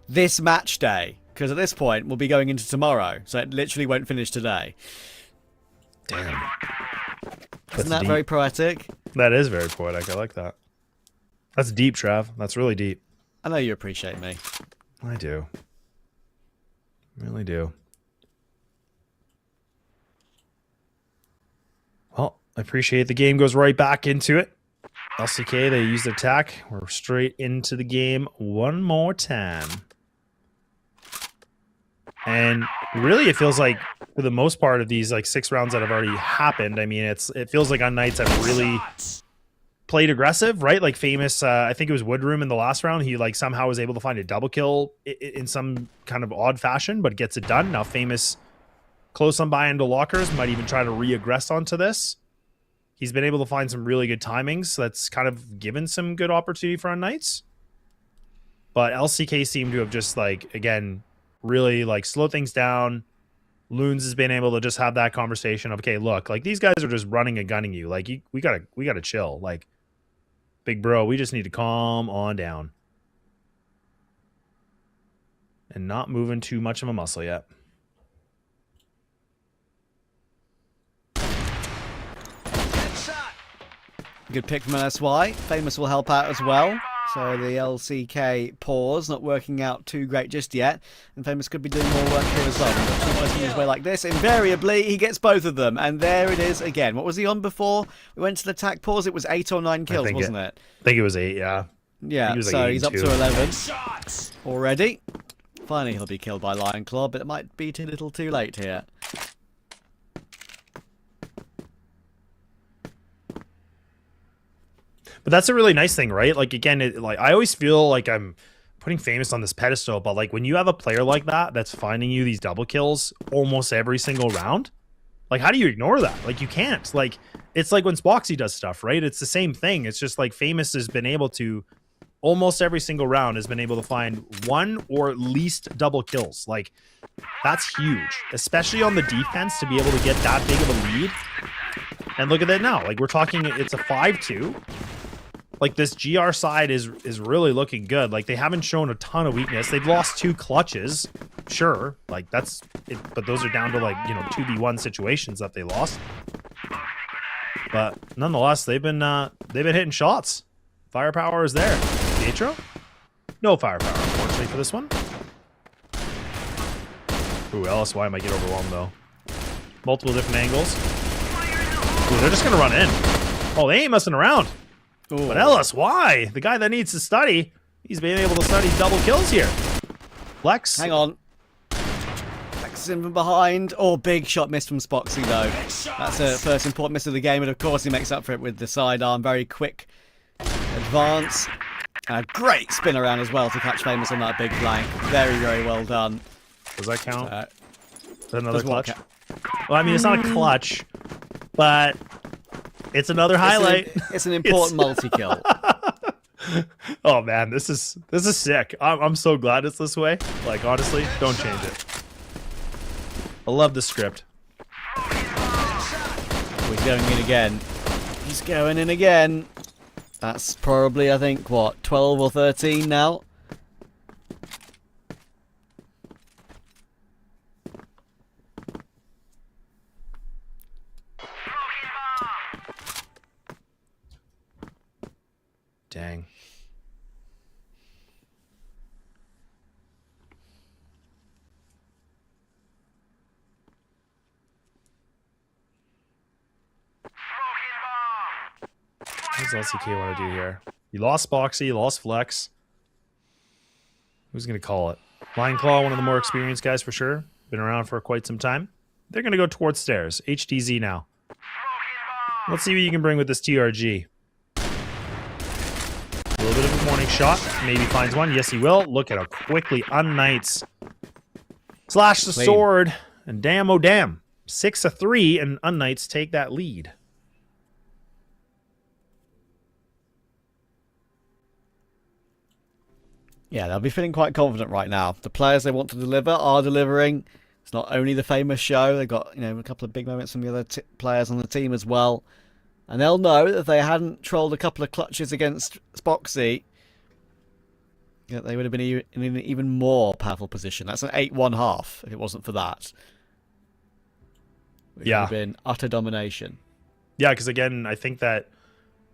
this match day. Because at this point, we'll be going into tomorrow. So it literally won't finish today. Damn. Isn't that very poetic? That is very poetic. I like that. That's deep, Trav. That's really deep. I know you appreciate me. I do. Really do. Well, I appreciate the game goes right back into it. LCK, they used attack. We're straight into the game one more time. And really, it feels like, for the most part of these like 6 rounds that have already happened, I mean, it feels like unKnights have really played aggressive, right? Like Famous, I think it was Woodroom in the last round. He like somehow was able to find a double kill in some kind of odd fashion, but gets it done. Now Famous close on by into lockers, might even try to re-aggress onto this. He's been able to find some really good timings. That's kind of given some good opportunity for unKnights. But LCK seem to have just like, again, really like slow things down. Loons has been able to just have that conversation of, okay, look, like these guys are just running and gunning you. Like we gotta chill. Like, big bro, we just need to calm on down. And not moving too much of a muscle yet. Good pick from LSY. Famous will help out as well. So the LCK pause not working out too great just yet. And Famous could be doing more work here as well. Two players in his way like this. Invariably, he gets both of them. And there it is again. What was he on before? We went to the attack pause. It was 8 or 9 kills, wasn't it? I think it was 8, yeah. Yeah, like so he's up 82. to 11 already. Finally, he'll be killed by Lion Claw, but it might be too little too late here. But that's a really nice thing, right? Like, again, like I always feel like I'm putting Famous on this pedestal, but like when you have a player like that that's finding you these double kills almost every single round, like how do you ignore that? Like you can't. Like it's like when Spoxy does stuff, right? It's the same thing. It's just like Famous has been able to almost every single round has been able to find 1 or at least double kills. Like that's huge, especially on the defense to be able to get that big of a lead. And look at that now. Like we're talking, it's a 5-2. Like this GR side is really looking good. Like they haven't shown a ton of weakness. They've lost 2 clutches, sure. Like that's it, but those are down to like 2v1 situations that they lost. But nonetheless, they've been hitting shots. Firepower is there. Pietro? No firepower, unfortunately, for this one. Ooh, LSY might get overwhelmed though. Multiple different angles. Ooh, they're just gonna run in. Oh, they ain't messing around. Ooh. But LSY, the guy that needs to study, he's been able to study double kills here. Flex. Hang on. Flex is in from behind. Oh, big shot missed from Spoxy, though. That's a first important miss of the game, and of course he makes up for it with the sidearm. Very quick advance. And a great spin around as well to catch Famous on that big flank. Very, very well done. Does that count? Is that another clutch? Well, I mean, it's not a clutch, but it's another highlight. It's an important multi-kill. Oh man, this is sick. I'm so glad it's this way. Like honestly, don't change it. I love the script. Oh, he's going in again. He's going in again. That's probably, I think, what, 12 or 13 now? Dang. What does LCK want to do here? You lost Boxy, you lost Flex. Who's going to call it? Lion Claw, one of the more experienced guys for sure. Been around for quite some time. They're going to go towards stairs. HDZ now. Let's see what you can bring with this TRG. A little bit of a warning shot. Maybe finds one. Yes, he will. Look at how quickly unKnights slash the sword. And damn, oh damn. 6-3, and unKnights take that lead. Yeah, they'll be feeling quite confident right now. The players they want to deliver are delivering. It's not only the famous show. They've got, you know, a couple of big moments from the other players on the team as well. And they'll know that if they hadn't trolled a couple of clutches against Spoxy, yeah, they would have been in an even more powerful position. That's an 8-1-1 if it wasn't for that. It would have been utter domination. Yeah, because again, I think that,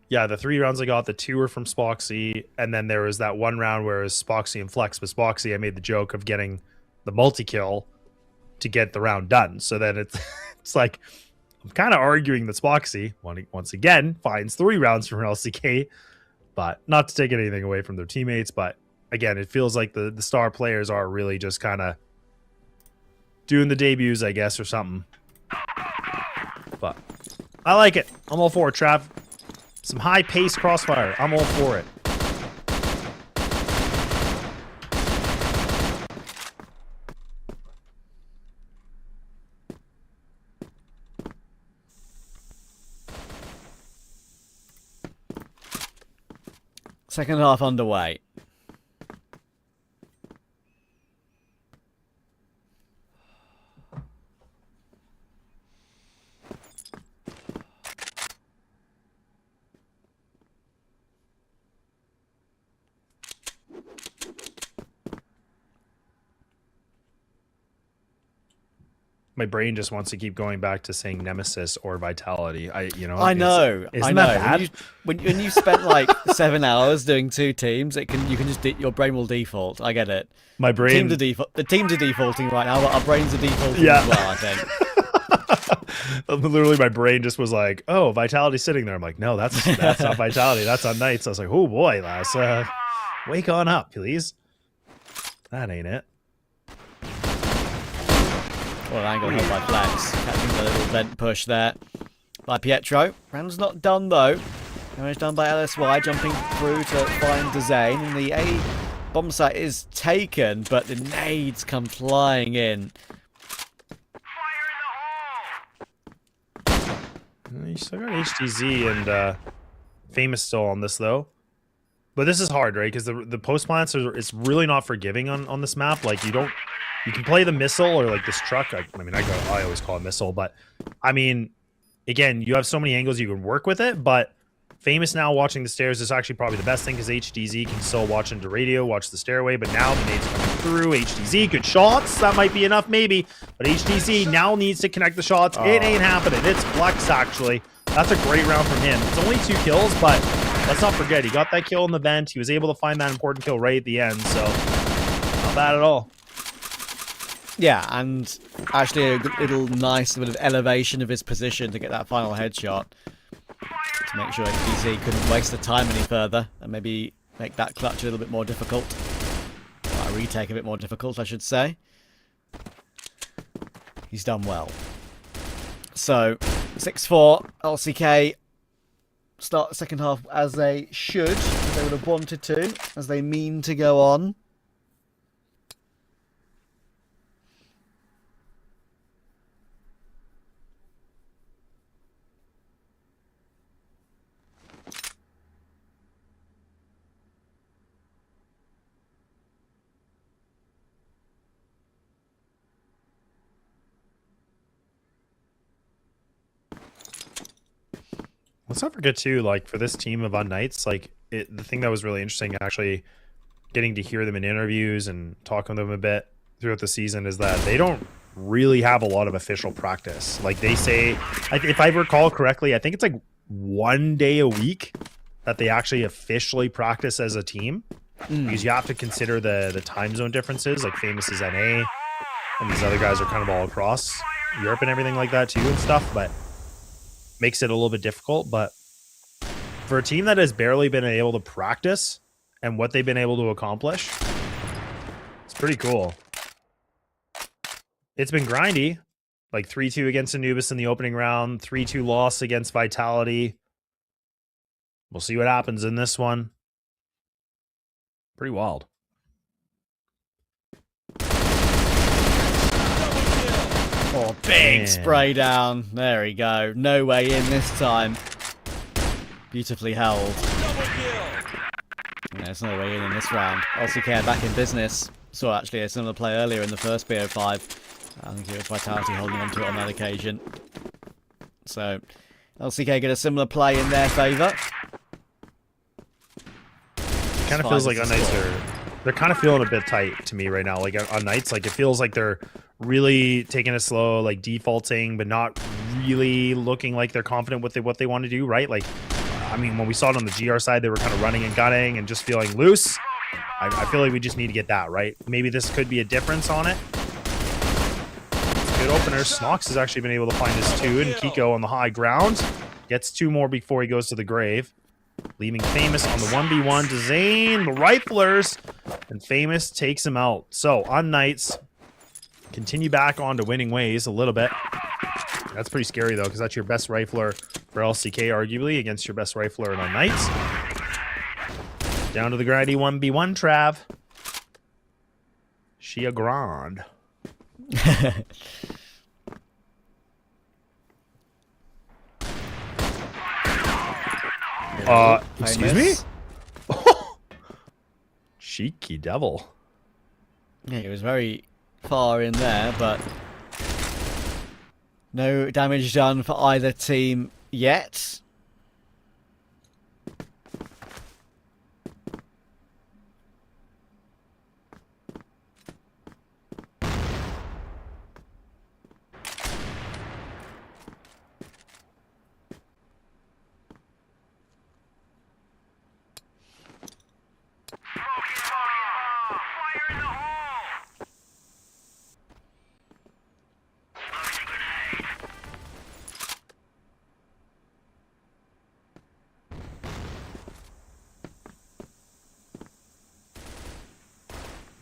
yeah, the 3 rounds I got, the 2 were from Spoxy, and then there was that 1 round where it was Spoxy and Flex. But Spoxy, I made the joke of getting the multi-kill to get the round done. So then it's like, I'm kind of arguing that Spoxy, once again, finds 3 rounds from LCK, but not to take anything away from their teammates. But again, it feels like the star players are really just kind of doing the debuts, I guess, or something. But I like it. I'm all for it, Trav. Some high-paced Crossfire. I'm all for it. Second half underway. My brain just wants to keep going back to saying Nemesis or Vitality. I know. Isn't that bad? When you spent like 7 hours doing 2 teams, you can just your brain will default. I get it. My brain. The teams are defaulting right now, but our brains are defaulting as well, I think. Literally, my brain just was like, "Oh, Vitality's sitting there." I'm like, "No, that's not Vitality. That's unKnights." I was like, "Oh boy, lass, wake on up, please." That ain't it. Well, angle held by Flex, catching the little vent push there by Pietro. Round's not done though. Damage done by LSY, jumping through to find Dezane, and the A bomb site is taken, but the nades come flying in. You still got HTZ and Famous still on this though. But this is hard, right? Because the post plants it's really not forgiving on this map. Like you can play the missile or like this truck. I always call it missile, but I mean, again, you have so many angles you can work with it. But Famous now watching the stairs is actually probably the best thing because HDZ can still watch into radio, watch the stairway. But now the nades coming through. HDZ, good shots. That might be enough, maybe. But HDZ now needs to connect the shots. It ain't happening. It's Flex actually. That's a great round from him. It's only 2 kills, but let's not forget he got that kill in the vent. He was able to find that important kill right at the end. So not bad at all. Yeah, and actually a good little nice bit of elevation of his position to get that final headshot. To make sure HDZ couldn't waste the time any further and maybe make that clutch a little bit more difficult. Or a retake a bit more difficult, I should say. He's done well. So, 6-4, LCK start the second half as they should, as they would have wanted to, as they mean to go on. Let's not forget too, like for this team of unKnights, like the thing that was really interesting, actually getting to hear them in interviews and talking to them a bit throughout the season, is that they don't really have a lot of official practice. Like they say, if I recall correctly, I think it's like 1 day a week that they actually officially practice as a team, because you have to consider the time zone differences. Like Famous is NA, and these other guys are kind of all across Europe and everything like that too and stuff, but makes it a little bit difficult. But for a team that has barely been able to practice and what they've been able to accomplish, it's pretty cool. It's been grindy, like 3-2 against Anubis in the opening round, 3-2 loss against Vitality. We'll see what happens in this one. Pretty wild. Oh, big spray down. There we go. No way in this time. Beautifully held. Yeah, there's no way in this round. LCK back in business. Saw actually a similar play earlier in the first BO5. I think it was Vitality holding on to it on that occasion. So, LCK get a similar play in their favour. Kind of feels like unKnights they're kind of feeling a bit tight to me right now. Like unKnights, like it feels like they're really taking it slow, like defaulting, but not really looking like they're confident with what they want to do, right? Like, I mean, when we saw it on the GR side, they were kind of running and gunning and just feeling loose. I feel like we just need to get that, right? Maybe this could be a difference on it. It's a good opener. Snox has actually been able to find his 2, and Kiko on the high ground gets 2 more before he goes to the grave. Leaving Famous on the 1v1 to Zane, the Riflers, and Famous takes him out. So, unKnights continue back on to winning ways a little bit. That's pretty scary, though, because that's your best Rifler for LCK, arguably, against your best Rifler in unKnights. Down to the grindy 1v1, Trav. Shia Grand. Excuse me? Cheeky devil. Yeah, he was very far in there, but no damage done for either team yet.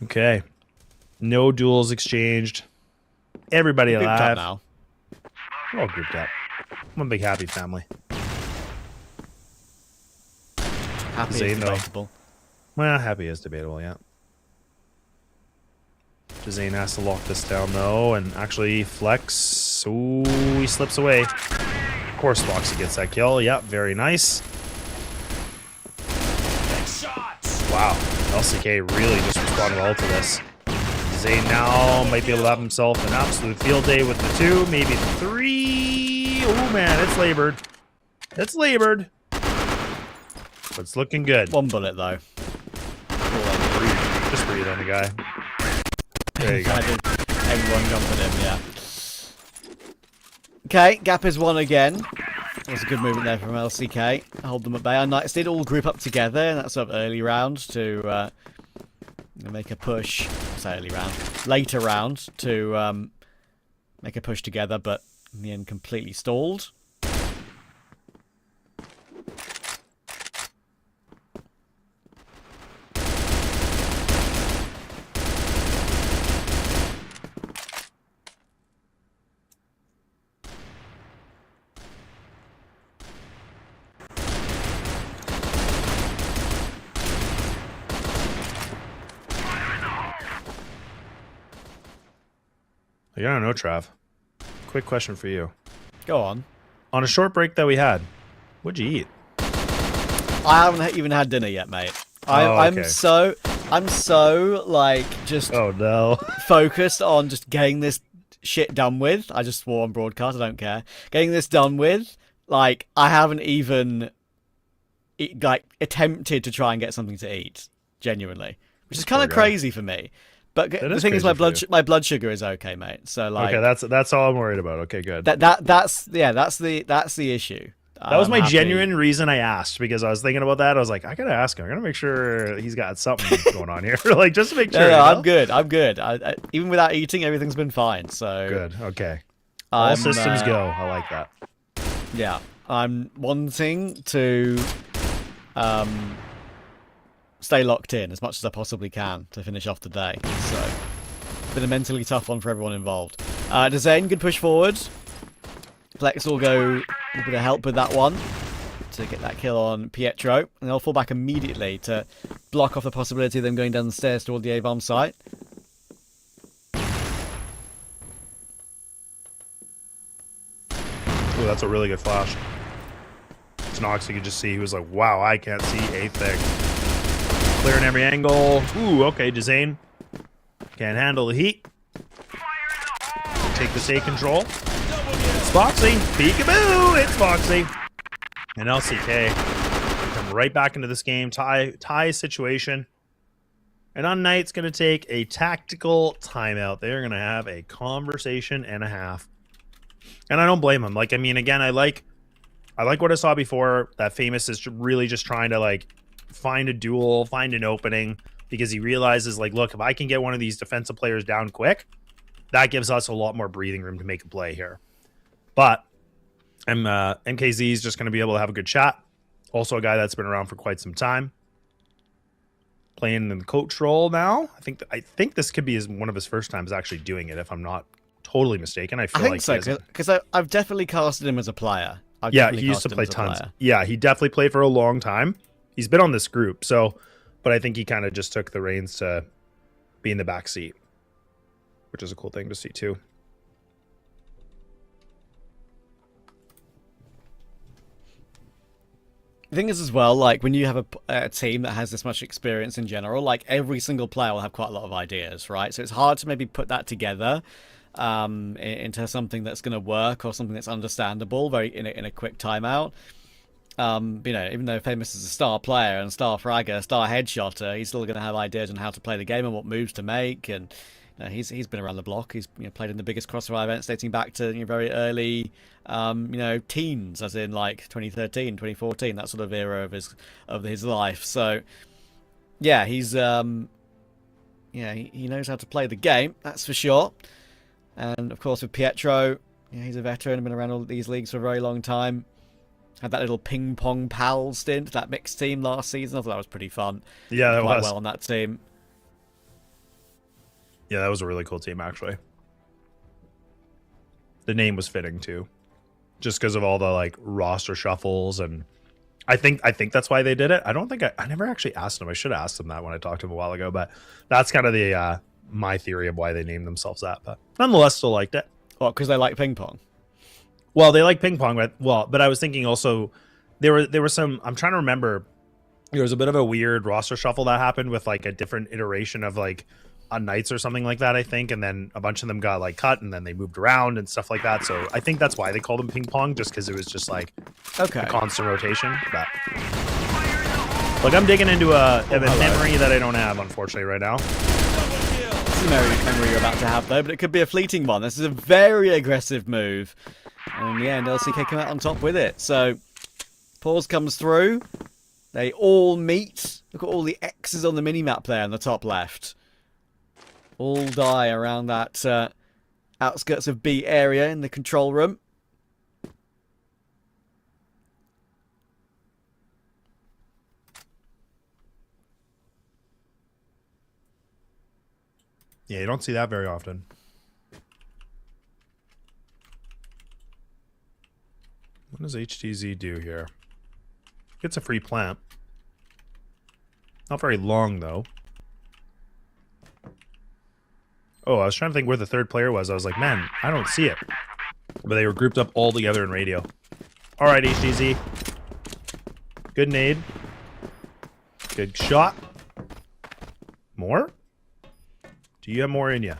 Okay. No duels exchanged. Everybody alive. Now. We're all grouped up. I'm a big happy family. Happy is debatable. Well, happy is debatable, yeah. Zane has to lock this down, though, and actually Flex. Ooh, he slips away. Of course, Foxy gets that kill. Yep, very nice. Wow, LCK really just responded well to this. Zane now might be able to have himself an absolute field day with the 2, maybe the 3. Oh man, it's labored. It's labored. But it's looking good. 1 bullet though. Just breathe on the guy. There you go. Everyone jumping him, yeah. Okay, gap is 1 again. That was a good movement there from LCK. Hold them at bay. unKnights did all group up together, and that's sort of early round to make a push. Say early round, later round to make a push together, but in the end completely stalled. I don't know, Trav. Quick question for you. Go on. On a short break that we had, what'd you eat? I haven't even had dinner yet, mate. I'm so like just focused on just getting this shit done with. I just swore on broadcast. I don't care. Getting this done with. Like I haven't even attempted to try and get something to eat. Genuinely, which is kind of crazy for me. But the thing is, my blood sugar is okay, mate. So like, okay, that's all I'm worried about. Okay, good. That's the issue. That was my genuine reason I asked, because I was thinking about that. I was like, I gotta ask him. I gotta make sure he's got something going on here, like just to make sure. No, I'm good. I'm good. I, even without eating, everything's been fine. So good. Okay. All systems go. I like that. Yeah, I'm wanting to stay locked in as much as I possibly can to finish off the day. So, been a mentally tough one for everyone involved. Dezain could push forward. Flex will go a bit of help with that one to get that kill on Pietro, and they'll fall back immediately to block off the possibility of them going down the stairs toward the A-bomb site. Ooh, that's a really good flash. Snox, you could just see he was like, wow, I can't see a thing. Clearing every angle. Ooh, okay, Dezain can't handle the heat. take this A control. It's Foxy. Peekaboo! It's Foxy. And LCK come right back into this game. Tie situation. And unKnights going to take a tactical timeout. They're going to have a conversation and a half. And I don't blame them. Like, I mean, again, I like what I saw before. That Famous is really just trying to, like, find a duel, find an opening. Because he realizes, like, look, if I can get one of these defensive players down quick, that gives us a lot more breathing room to make a play here. But MKZ is just going to be able to have a good chat. Also a guy that's been around for quite some time. Playing in the coach role now. I think this could be one of his first times actually doing it, if I'm not totally mistaken. I think so, because I've definitely casted him as a player. He used to play tons. Yeah, he definitely played for a long time. He's been on this group, but I think he kind of just took the reins to be in the back seat, which is a cool thing to see too. The thing is as well, like, when you have a team that has this much experience in general, like, every single player will have quite a lot of ideas, right? So it's hard to maybe put that together into something that's going to work or something that's understandable in a quick timeout. You know, even though Famous is a star player and star fragger, star headshotter, he's still going to have ideas on how to play the game and what moves to make. And you know, he's been around the block. He's played in the biggest CrossFire events dating back to very early teens, as in like 2013, 2014, that sort of era of his life. So yeah, he's he knows how to play the game, that's for sure. And of course with Pietro, he's a veteran, been around all these leagues for a very long time. Had that little ping pong pal stint, that mixed team last season. I thought that was pretty fun. Yeah, that quite was well on that team. Yeah, that was a really cool team, actually. The name was fitting too, just because of all the like roster shuffles, and I think that's why they did it. I don't think I never actually asked them. I should have asked them that when I talked to him a while ago, but that's kind of the my theory of why they named themselves that. But nonetheless, still liked it. What? Because they like ping pong. Well, they like ping pong, but I was thinking also there were some. I'm trying to remember. There was a bit of a weird roster shuffle that happened with like a different iteration of like unKnights or something like that, I think, and then a bunch of them got like cut and then they moved around and stuff like that. So I think that's why they called them ping pong, just because it was just like a constant rotation. But look, I'm digging into a memory that I don't have, unfortunately, right now. This is a memory you're about to have though, but it could be a fleeting one. This is a very aggressive move, and in the end, LCK come out on top with it. So pause comes through. They all meet. Look at all the X's on the minimap there in the top left. All die around that outskirts of B area in the control room. Yeah, you don't see that very often. What does HTZ do here? Gets a free plant. Not very long, though. Oh, I was trying to think where the third player was. I was like, man, I don't see it. But they were grouped up all together in radio. All right, HTZ. Good nade. Good shot. More? Do you have more in you?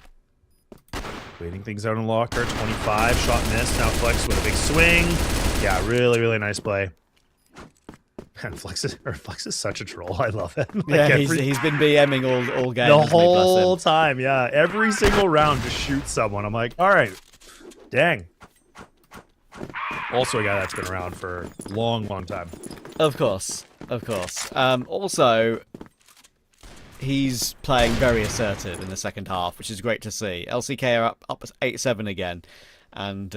Waiting things out in locker. 25. Shot missed. Now Flex with a big swing. Yeah, really, really nice play. Man, Flex is such a troll. I love it. Like yeah, he's been BMing all game. The whole time, yeah. Every single round to shoot someone. I'm like, all right, dang. Also a guy that's been around for a long, long time. Of course, of course. Also, he's playing very assertive in the second half, which is great to see. LCK are up 8-7 again, and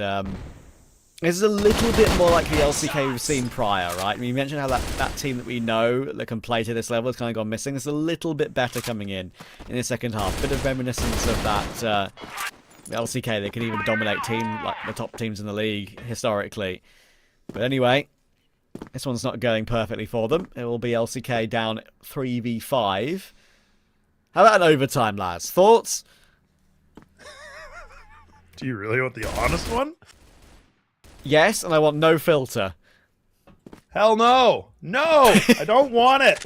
this is a little bit more like the LCK we've seen prior, right? I mean, you mentioned how that team that we know that can play to this level has kind of gone missing. It's a little bit better coming in the second half. Bit of reminiscence of that LCK. They can even dominate like the top teams in the league historically. But anyway, this one's not going perfectly for them. It will be LCK down 3v5. How about an overtime, lads? Thoughts? Do you really want the honest one? Yes, and I want no filter. Hell no! No! I don't want it!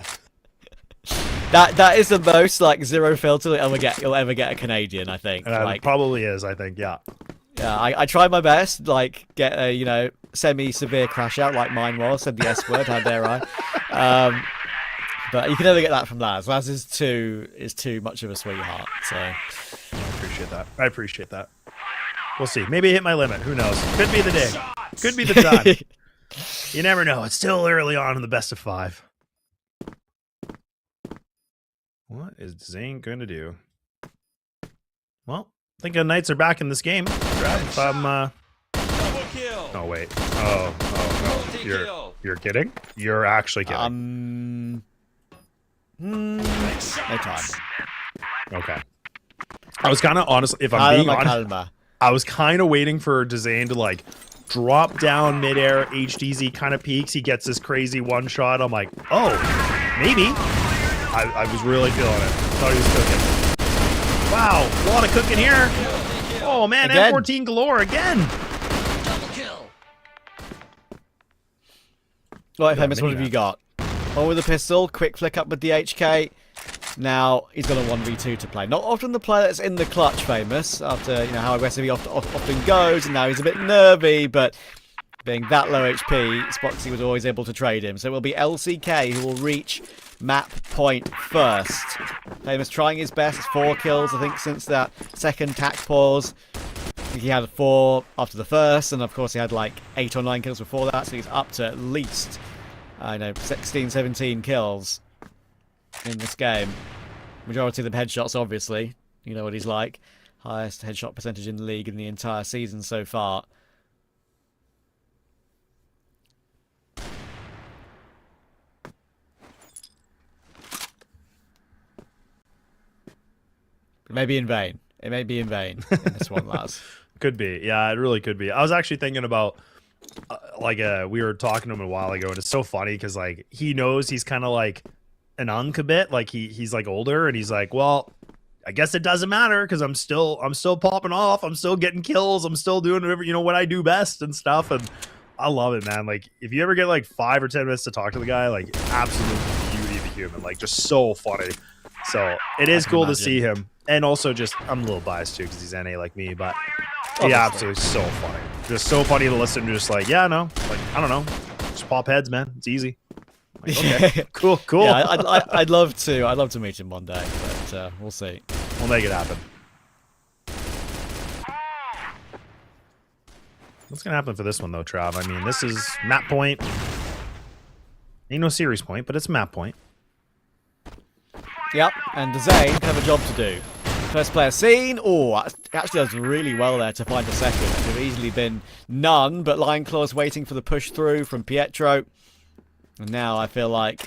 That is the most like zero filter you'll ever get a Canadian, I think. It probably is, I think, yeah. Yeah, I tried my best, like, get a, you know, semi-severe crash out like mine was, said the S word, how dare I. But you can never get that from Laz. Laz is too much of a sweetheart, so... I appreciate that. I appreciate that. We'll see. Maybe I hit my limit. Who knows? Could be the day. Could be the time. You never know. It's still early on in the best of 5. What is Zane going to do? Well, I think Knights are back in this game. If I'm, Oh, wait. Oh, no. You're kidding? You're actually kidding. No time. Okay. I was kind of, honestly, if I'm being honest, I was kind of waiting for Dezane to, like, drop down midair, HDZ kind of peaks. He gets this crazy one shot. I'm like, oh, maybe. I was really feeling it. Thought he was cooking. Wow, a lot of cooking here. Oh, man, again. M14 galore again. Right, Famous, what have you got? On with the pistol, quick flick up with the HK. Now, he's got a 1v2 to play. Not often the player that's in the clutch, Famous, after, you know, how aggressive he often goes, and now he's a bit nervy, but being that low HP, Spoxy was always able to trade him. So it will be LCK who will reach map point first. Famous trying his best, 4 kills, I think, since that second tack pause. I think he had 4 after the first, and of course he had like 8 or 9 kills before that, so he's up to at least, I know, 16, 17 kills in this game. Majority of them headshots, obviously. You know what he's like. Highest headshot percentage in the league in the entire season so far. It may be in vain. It may be in vain in this one, Laz. Could be. Yeah, it really could be. I was actually thinking about, we were talking to him a while ago, and it's so funny because, like, he knows he's kind of like an unk a bit. Like, he's like older, and he's like, well, I guess it doesn't matter because I'm still popping off. I'm still getting kills. I'm still doing whatever, you know, what I do best and stuff. And I love it, man. Like, if you ever get like 5 or 10 minutes to talk to the guy, like, absolute beauty of a human. Like, just so funny. So it is cool to see him. And also, just, I'm a little biased too because he's NA like me, but yeah, absolutely so funny. Just so funny to listen to. Just like, yeah, no, like, I don't know, just pop heads, man. It's easy. Like, okay, cool. Yeah, I'd love to meet him one day, but we'll see. We'll make it happen. What's gonna happen for this one though, Trav? I mean, this is map point. Ain't no series point, but it's map point. Yep, and Zane have a job to do. First player seen. Oh, actually does really well there to find a second. It could have easily been none, but Lion Claw's waiting for the push through from Pietro. And now I feel like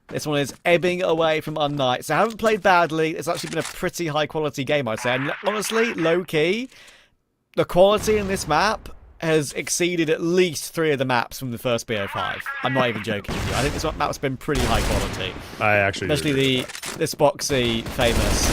this one is ebbing away from unKnights. They haven't played badly. It's actually been a pretty high quality game, I'd say. And honestly, low key, the quality in this map has exceeded at least 3 of the maps from the first BO5. I'm not even joking with you. I think this map's been pretty high quality. I actually especially the Spoxy famous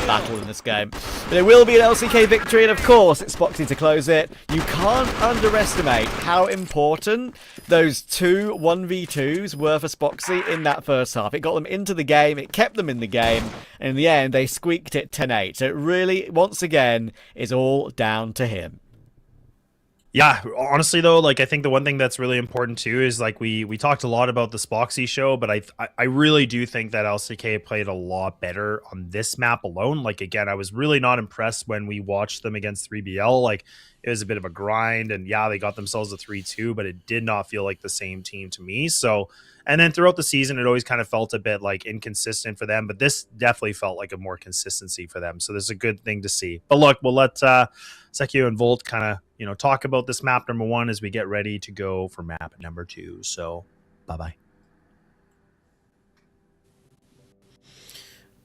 battle in this game. But it will be an LCK victory, and of course it's Spoxy to close it. You can't underestimate how important those 2 1v2s were for Spoxy in that first half. It got them into the game, it kept them in the game, and in the end they squeaked it 10-8. So it really, once again, is all down to him. Yeah, honestly though, like, I think the one thing that's really important too is, like, we talked a lot about the Spoxy show, but I really do think that LCK played a lot better on this map alone. Like, again, I was really not impressed when we watched them against 3BL. Like, it was a bit of a grind, and yeah, they got themselves a 3-2, but it did not feel like the same team to me. So, and then throughout the season, it always kind of felt a bit like inconsistent for them, but this definitely felt like a more consistency for them. So this is a good thing to see. But look, we'll let Sekio and Volt kind of, you know, talk about this map number 1 as we get ready to go for map number 2. So, bye-bye.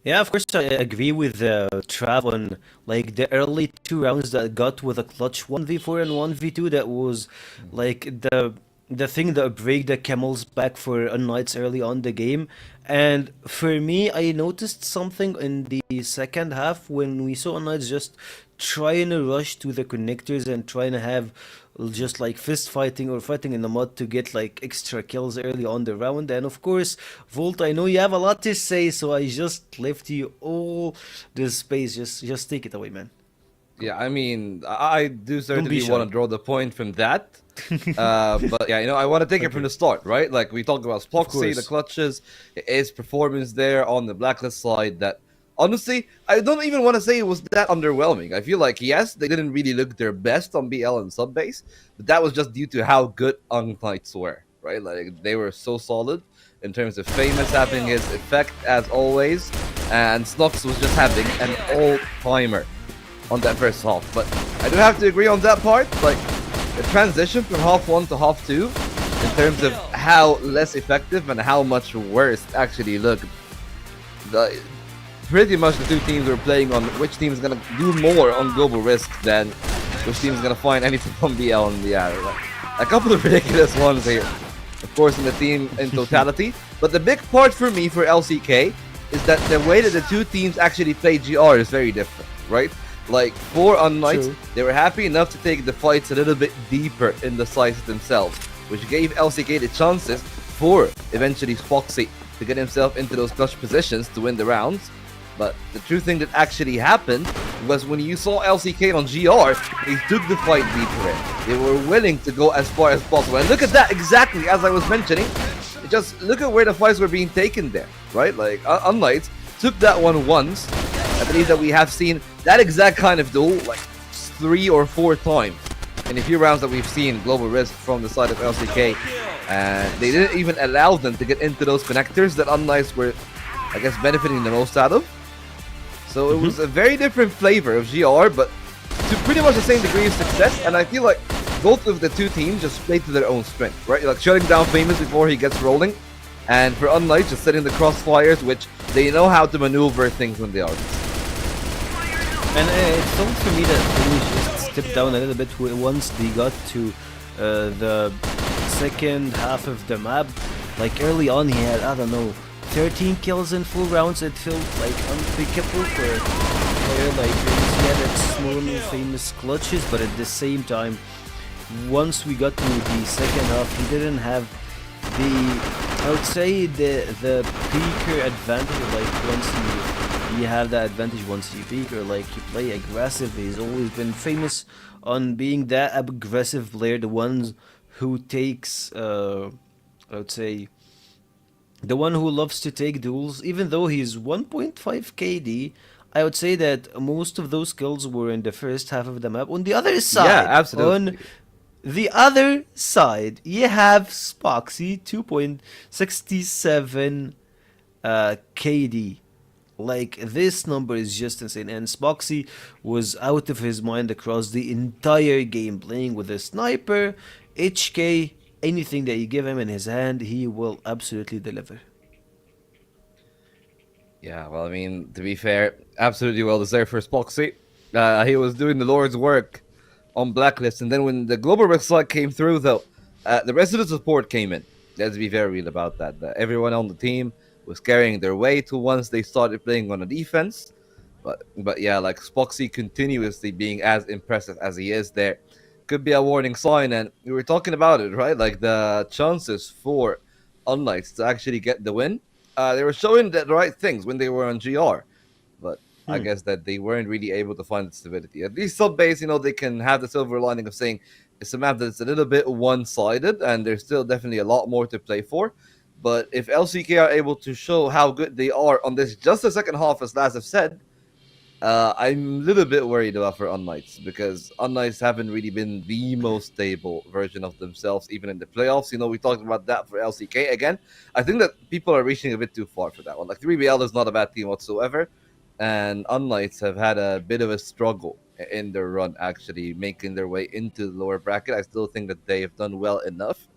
Yeah, of course, I agree with Trav on, like, the early 2 rounds that got with a clutch 1v4 and 1v2. That was like the thing that break the camel's back for unKnights early on the game. And for me, I noticed something in the second half when we saw unKnights just trying to rush to the connectors and trying to have just like fist fighting or fighting in the mud to get like extra kills early on the round. And of course, Volt, I know you have a lot to say, so I just left you all the space. Just take it away, man. Yeah, I mean, I do certainly shy. want to draw the point from that. But yeah, I want to take it from the start, right? Like we talked about Spoxy, the clutches, his performance there on the Blacklist side that honestly, I don't even want to say it was that underwhelming. I feel like, yes, they didn't really look their best on BL and Subbase, but that was just due to how good unKnights were, right? Like they were so solid in terms of Famous having his effect as always, and Snox was just having an all-timer on that first half. But I do have to agree on that part. Like the transition from half one to half two, in terms of how less effective and how much worse it actually looked. Pretty much the two teams were playing on which team is gonna do more on global risk than which team is gonna find anything from BL in the air. Like, a couple of ridiculous ones here, of course, in the team in totality. But the big part for me for LCK is that the way that the two teams actually play GR is very different, right? Like for unKnights, they were happy enough to take the fights a little bit deeper in the sides themselves, which gave LCK the chances for eventually Foxy to get himself into those clutch positions to win the rounds. But the true thing that actually happened was when you saw LCK on GR, they took the fight deeper in. They were willing to go as far as possible. And look at that, exactly as I was mentioning. Just look at where the fights were being taken there, right? Like, unKnights took that one once. I believe that we have seen that exact kind of duel like 3 or 4 times in a few rounds that we've seen Global Risk from the side of LCK. And they didn't even allow them to get into those connectors that unKnights were, I guess, benefiting the most out of. So it was a very different flavor of GR, but to pretty much the same degree of success. And I feel like both of the two teams just played to their own strength, right? Like shutting down Famous before he gets rolling. And for unKnights, just setting the crossfires, which they know how to maneuver things when they are. And it felt for me that Famous just stepped down a little bit once they got to the second half of the map. Like early on he had, I don't know, 13 kills in full rounds. It felt like unpickable for a player like Famous. He had its normal Famous clutches, but at the same time, once we got to the second half, he didn't have the, I would say, the peaker advantage. Like once you have that advantage once you peak, or like you play aggressive. He's always been famous on being that aggressive player, the ones who takes, I would say, the one who loves to take duels. Even though he's 1.5 KD, I would say that most of those kills were in the first half of the map. On the other side, yeah, absolutely. On the other side, you have Spoxy, 2.67 KD. Like, this number is just insane. And Spoxy was out of his mind across the entire game, playing with a sniper, HK, anything that you give him in his hand, he will absolutely deliver. Yeah, well, I mean, to be fair, absolutely well deserved for Spoxy. He was doing the Lord's work on Blacklist, and then when the Global Risk slot came through, though, the rest of the support came in. Let's be very real about that. Everyone on the team was carrying their weight once they started playing on the defense. But yeah, like Spoxy continuously being as impressive as he is there could be a warning sign, and we were talking about it, right? Like the chances for unKnights to actually get the win, they were showing the right things when they were on GR, but I guess that they weren't really able to find the stability. At least Subbase, they can have the silver lining of saying it's a map that's a little bit one-sided, and there's still definitely a lot more to play for. But if LCK are able to show how good they are on this just the second half, as Laz have said, I'm a little bit worried about for unKnights, because unKnights haven't really been the most stable version of themselves, even in the playoffs. We talked about that for LCK. Again, I think that people are reaching a bit too far for that one. Like, 3BL is not a bad team whatsoever, and unKnights have had a bit of a struggle in their run, actually making their way into the lower bracket. I still think that they have done well enough,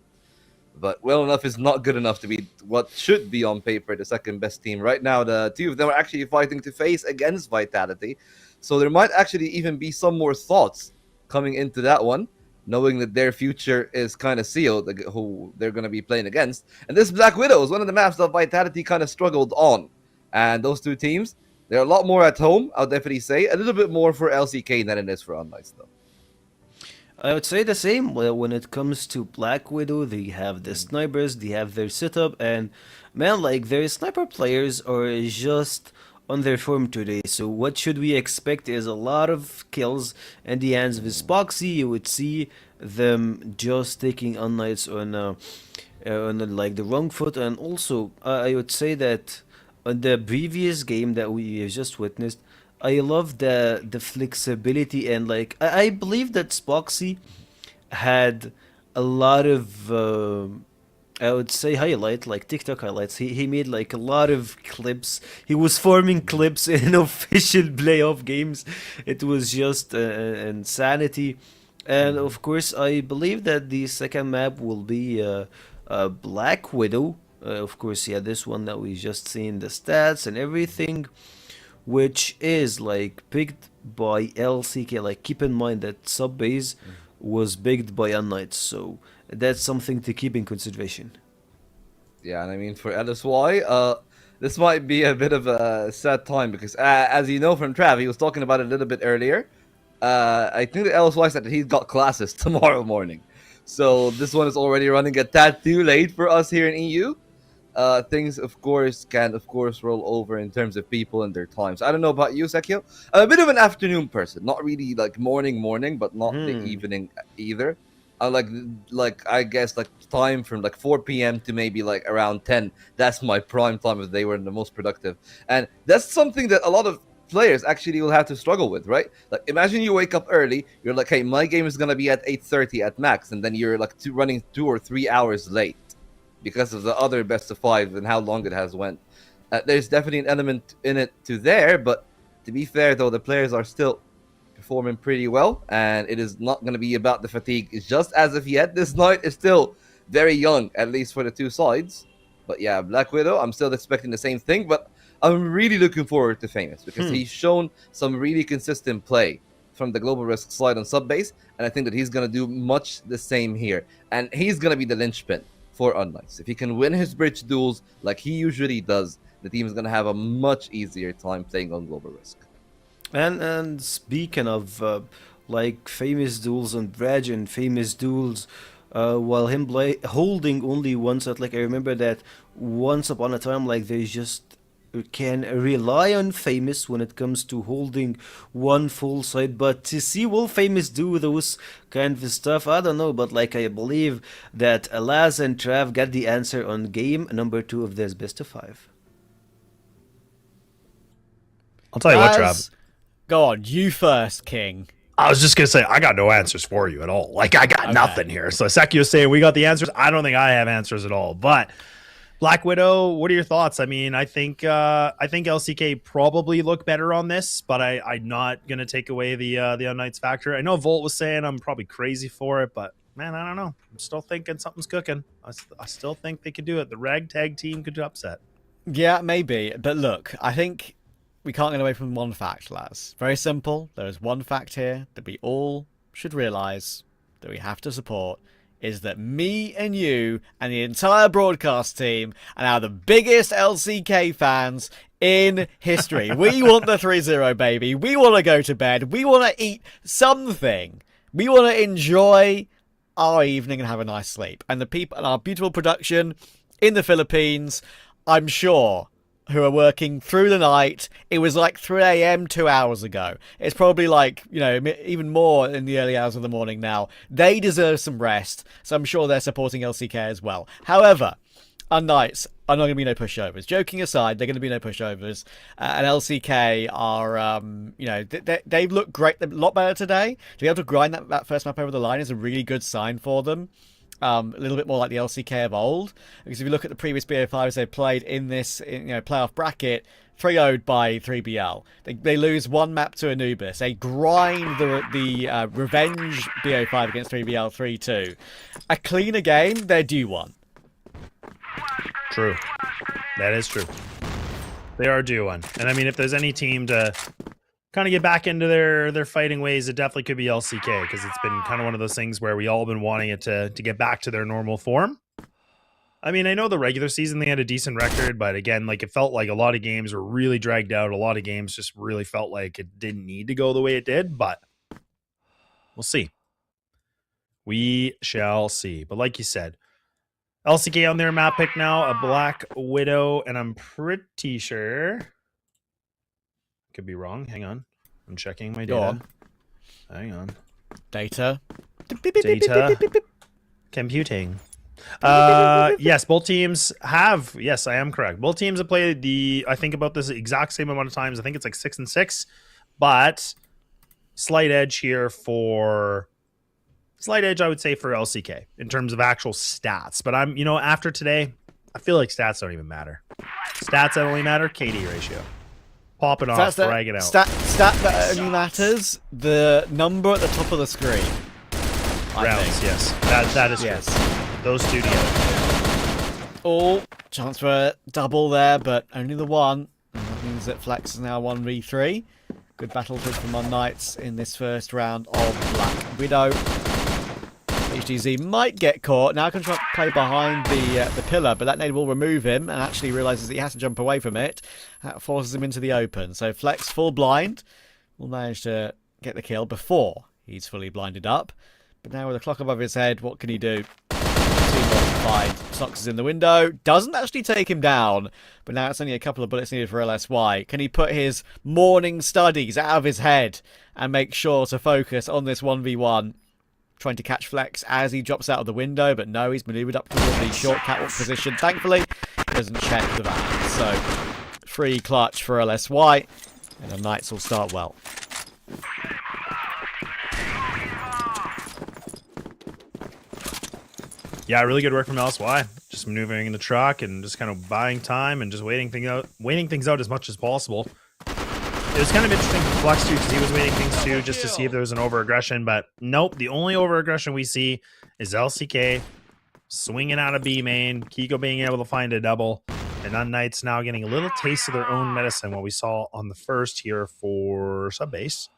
but well enough is not good enough to be what should be on paper the second best team. Right now, the two of them are actually fighting to face against Vitality. So there might actually even be some more thoughts coming into that one, knowing that their future is kind of sealed, who they're going to be playing against. And this Black Widow is one of the maps that Vitality kind of struggled on. And those two teams, they're a lot more at home, I'll definitely say. A little bit more for LCK than it is for unKnights, though. I would say the same. Well, when it comes to Black Widow, they have the snipers, they have their setup, and man, like, their sniper players are just on their form today. So what should we expect is a lot of kills in the hands of Spoxy. You would see them just taking unKnights on like the wrong foot, and also I would say that on the previous game that we have just witnessed, I love the flexibility, and like I believe that Spoxy had a lot of I would say highlight, like TikTok highlights. He made like a lot of clips. He was forming clips in official playoff games. It was just insanity. And of course, I believe that the second map will be Black Widow. Of course, yeah, this one that we just seen the stats and everything, which is like picked by LCK. Like, keep in mind that Subbase was picked by unKnights, so that's something to keep in consideration. Yeah, and I mean for LSY, this might be a bit of a sad time because, as you know from Trav, he was talking about it a little bit earlier. I think that LSY said that he's got classes tomorrow morning, so this one is already running a tad too late for us here in EU. Things, of course, can roll over in terms of people and their times. I don't know about you, Sekio. I'm a bit of an afternoon person, not really like morning, but not the evening either. I like I guess like time from like 4 p.m. to maybe like around 10. That's my prime time of the day when the most productive, and that's something that a lot of players actually will have to struggle with, right? Like, imagine you wake up early, you're like, hey, my game is gonna be at 8:30 at max, and then you're like running 2 or 3 hours late because of the other best of 5 and how long it has went. There's definitely an element in it to there, but to be fair though, the players are still performing pretty well, and it is not going to be about the fatigue. It's just as of yet, this night is still very young, at least for the two sides. But yeah, Black Widow, I'm still expecting the same thing, but I'm really looking forward to Famous because he's shown some really consistent play from the Global Risk side on Subbase, and I think that he's going to do much the same here. And he's going to be the linchpin for unKnights. If he can win his bridge duels like he usually does, the team is going to have a much easier time playing on Global Risk. And speaking of like famous duels on Bridge and famous duels, while him holding only one set, like I remember that once upon a time, like they just can rely on Famous when it comes to holding one full side, but to see will Famous do those kind of stuff, I don't know. But like I believe that Alaz and Trav got the answer on game number 2 of this best of 5. I'll tell you what, Trav. Go on, you first, King. I was just going to say, I got no answers for you at all. Like, I got nothing here. So Sekio's saying we got the answers. I don't think I have answers at all. But Black Widow, what are your thoughts? I mean, I think LCK probably look better on this, but I'm not going to take away the unKnights factor. I know Volt was saying I'm probably crazy for it, but man, I don't know. I'm still thinking something's cooking. I still think they could do it. The ragtag team could upset. Yeah, maybe. But look, I think we can't get away from one fact, lads. Very simple. There is one fact here that we all should realise that we have to support, is that me and you and the entire broadcast team are now the biggest LCK fans in history. We want the 3-0, baby. We want to go to bed. We want to eat something. We want to enjoy our evening and have a nice sleep. And the people and our beautiful production in the Philippines, I'm sure, who are working through the night. It was like 3 a.m. 2 hours ago. It's probably like, you know, even more in the early hours of the morning now. They deserve some rest, so I'm sure they're supporting LCK as well. However, unKnights are not going to be no pushovers. Joking aside, they're going to be no pushovers. And LCK are, you know, they've looked great, a lot better today. To be able to grind that first map over the line is a really good sign for them. A little bit more like the LCK of old, because if you look at the previous BO5s they played in this playoff bracket, 3-0'd by 3BL. They lose one map to Anubis. They grind the revenge BO5 against 3BL 3-2. A cleaner game, they're due one. True. That is true. They are due one. And I mean, if there's any team to kind of get back into their fighting ways, it definitely could be LCK, because it's been kind of one of those things where we all been wanting it to get back to their normal form. I mean, I know the regular season they had a decent record, but again, like, it felt like a lot of games were really dragged out. A lot of games just really felt like it didn't need to go the way it did, but we'll see. We shall see. But like you said, LCK on their map pick now, a Black Widow, and I'm pretty sure Could be wrong. Hang on. I'm checking my Go data. on. Hang on. Data. Data. Computing. Yes, both teams have. Yes, I am correct. Both teams have played I think about this exact same amount of times. I think it's like 6 and 6, but slight edge here for. Slight edge, I would say, for LCK in terms of actual stats. But I'm, after today, I feel like stats don't even matter. Stats that only matter, KD ratio. Pop it off, drag it out. Stat that only matters, the number at the top of the screen. Rounds, yes. That is yes. true. Those two together. Oh, chance for a double there, but only the one. And that means that Flex is now 1v3. Good battle from unKnights in this first round of Black Widow. HDZ might get caught. Now can try to play behind the pillar, but that nade will remove him and actually realizes that he has to jump away from it. That forces him into the open. So Flex full blind will manage to get the kill before he's fully blinded up. But now with a clock above his head, what can he do? Snox is in the window. Doesn't actually take him down, but now it's only a couple of bullets needed for LSY. Can he put his morning studies out of his head and make sure to focus on this 1v1? Trying to catch Flex as he drops out of the window, but no, he's maneuvered up toward the short catwalk position. Thankfully, he doesn't check the van. So, free clutch for LSY, and the Knights will start well. Yeah, really good work from LSY. Just maneuvering in the truck and just kind of buying time and just waiting things out as much as possible. It was kind of interesting for Flex too, because he was waiting things too, just to see if there was an over-aggression, but nope, the only over-aggression we see is LCK swinging out of B main, Kiko being able to find a double, and unKnights now getting a little taste of their own medicine, what we saw on the first here for Subbase.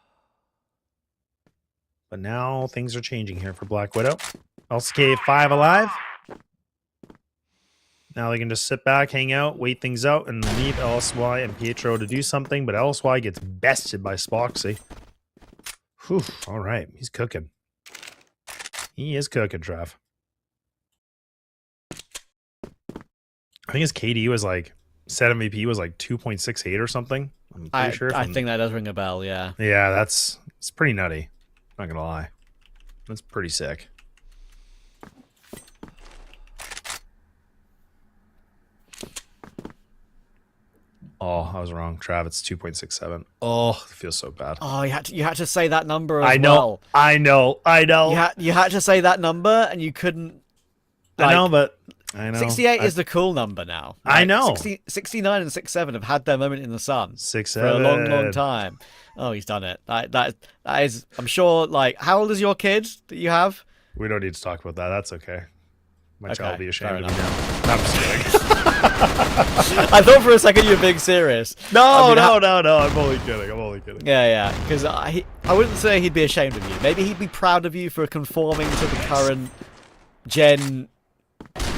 But now things are changing here for Black Widow. LCK 5 alive. Now they can just sit back, hang out, wait things out, and leave LSY and Pietro to do something, but LSY gets bested by Spoxy. Whew, all right, he's cooking. He is cooking, Trav. I think his KD was like, set MVP was like 2.68 or something. I'm pretty sure. I think that does ring a bell, yeah. Yeah, it's pretty nutty. Not gonna lie. That's pretty sick. Oh, I was wrong. Trav, it's 2.67. Oh, it feels so bad. Oh, you had to say that number as I know, well. I know. You had to say that number, and you couldn't. I know, but I know. 68 is the cool number now. I know. 69 and 67 have had their moment in the sun 6-7 for a long, long time. Oh, he's done it. That is. I'm sure. Like, how old is your kid that you have? We don't need to talk about that. That's okay. My child will be ashamed of fair me now. No, I'm just kidding. I thought for a second you were being serious. No. I'm only kidding. Yeah. Because I wouldn't say he'd be ashamed of you. Maybe he'd be proud of you for conforming to the current gen.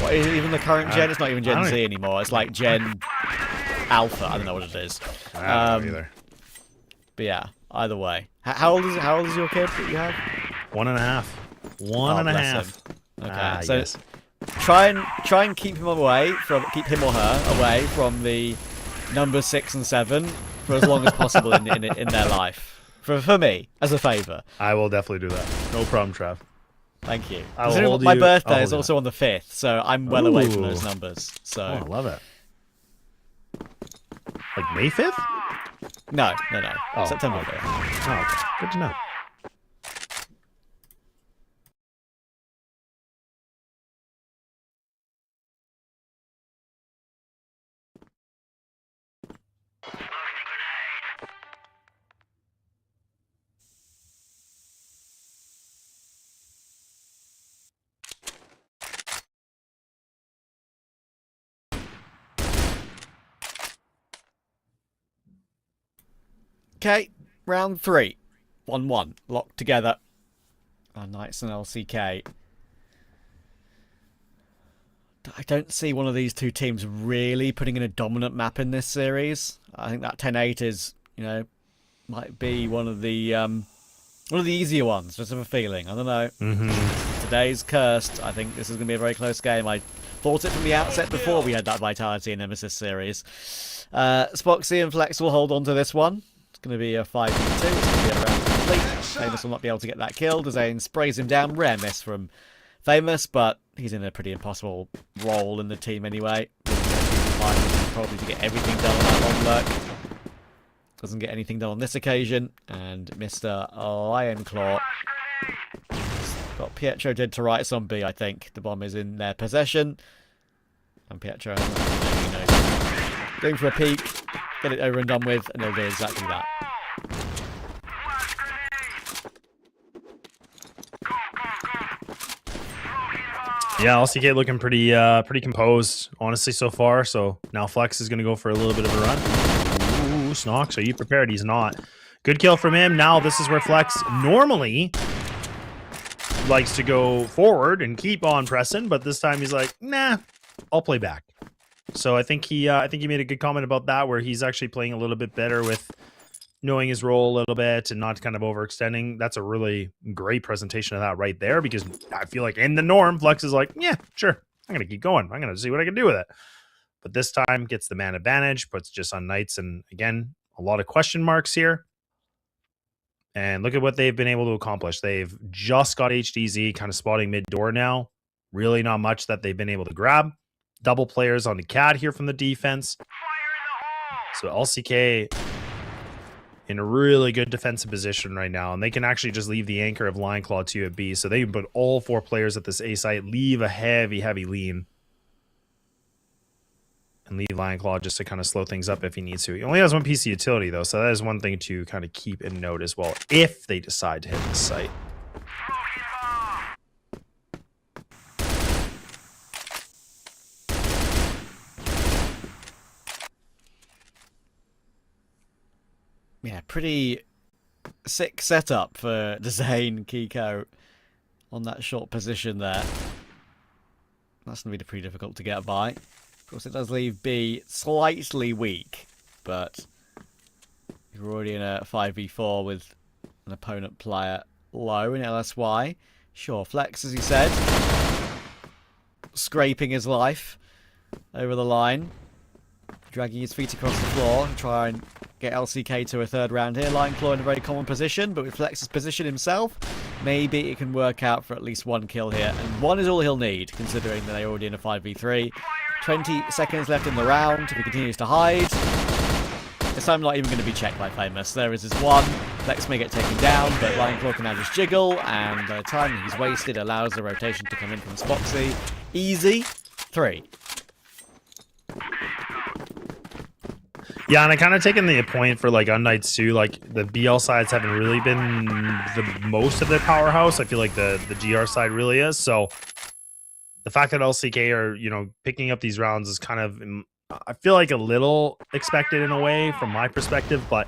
What, even the current gen? It's not even Gen Z anymore. It's like Gen Alpha. I don't know what it is. I don't know either. But yeah, either way. How old is your kid that you have? 1.5. One and a half. Okay, so yes. try and keep him or her away from the numbers 6 and 7 for as long as possible in their life. For me, as a favour. I will definitely do that. No problem, Trav. Thank you. My birthday is also on the 5th, so I'm well away from those numbers. So I love it. Like May 5th? No. Oh, September. Okay. Oh, okay. Good to know. Okay, round 3. 1-1. Locked together. unKnights and LCK. I don't see one of these two teams really putting in a dominant map in this series. I think that 10-8 is, might be one of the easier ones. Just have a feeling. I don't know. Today's cursed. I think this is going to be a very close game. I thought it from the outset before we had that Vitality and Nemesis series. Spoxy and Flex will hold on to this one. going to be a 5v2. It's going to be around complete. Famous will not be able to get that kill. Dezane sprays him down. Rare miss from Famous, but he's in a pretty impossible role in the team anyway. Probably to get everything done on that long lurk. Doesn't get anything done on this occasion. And Mr. Lionclaw got Pietro dead to rights on B, I think. The bomb is in their possession. And Pietro, going for a peek, get it over and done with, and they'll do exactly that. Yeah, LCK looking pretty composed, honestly, so far. So now Flex is going to go for a little bit of a run. Ooh, Snox, are you prepared? He's not. Good kill from him. Now this is where Flex normally likes to go forward and keep on pressing, but this time he's like, nah, I'll play back. So I think he made a good comment about that, where he's actually playing a little bit better with knowing his role a little bit and not kind of overextending. That's a really great presentation of that right there, because I feel like in the norm, Flex is like, yeah, sure, I'm going to keep going. I'm going to see what I can do with it. But this time gets the man advantage, puts just unKnights, and again, a lot of question marks here. And look at what they've been able to accomplish. They've just got HDZ kind of spotting mid-door now. Really not much that they've been able to grab. Double players on the CAD here from the defense. So LCK in a really good defensive position right now. And they can actually just leave the anchor of Lionclaw 2 at B. So they can put all 4 players at this A site, leave a heavy, heavy lean. And leave Lionclaw just to kind of slow things up if he needs to. He only has 1 PC utility, though. So that is one thing to kind of keep in note as well, if they decide to hit this site. Yeah, pretty sick setup for Dezane Kiko on that short position there. That's going to be pretty difficult to get by. Of course, it does leave B slightly weak, but you're already in a 5v4 with an opponent player low in LSY. Sure, Flex, as he said, scraping his life over the line, dragging his feet across the floor to try and get LCK to a third round here. Lionclaw in a very common position, but with Flex's position himself, maybe it can work out for at least 1 kill here. And 1 is all he'll need, considering that they're already in a 5v3. 20 seconds left in the round. If he continues to hide, this time not even going to be checked by Famous. There is his 1. Flex may get taken down, but Lionclaw can now just jiggle, and by the time he's wasted, allows the rotation to come in from Spoxy. Easy 3. Yeah, and I kind of taken the point for like unKnights too. Like the BL sides haven't really been the most of their powerhouse. I feel like the GR side really is. So the fact that LCK are, you know, picking up these rounds is kind of, I feel like a little expected in a way from my perspective, but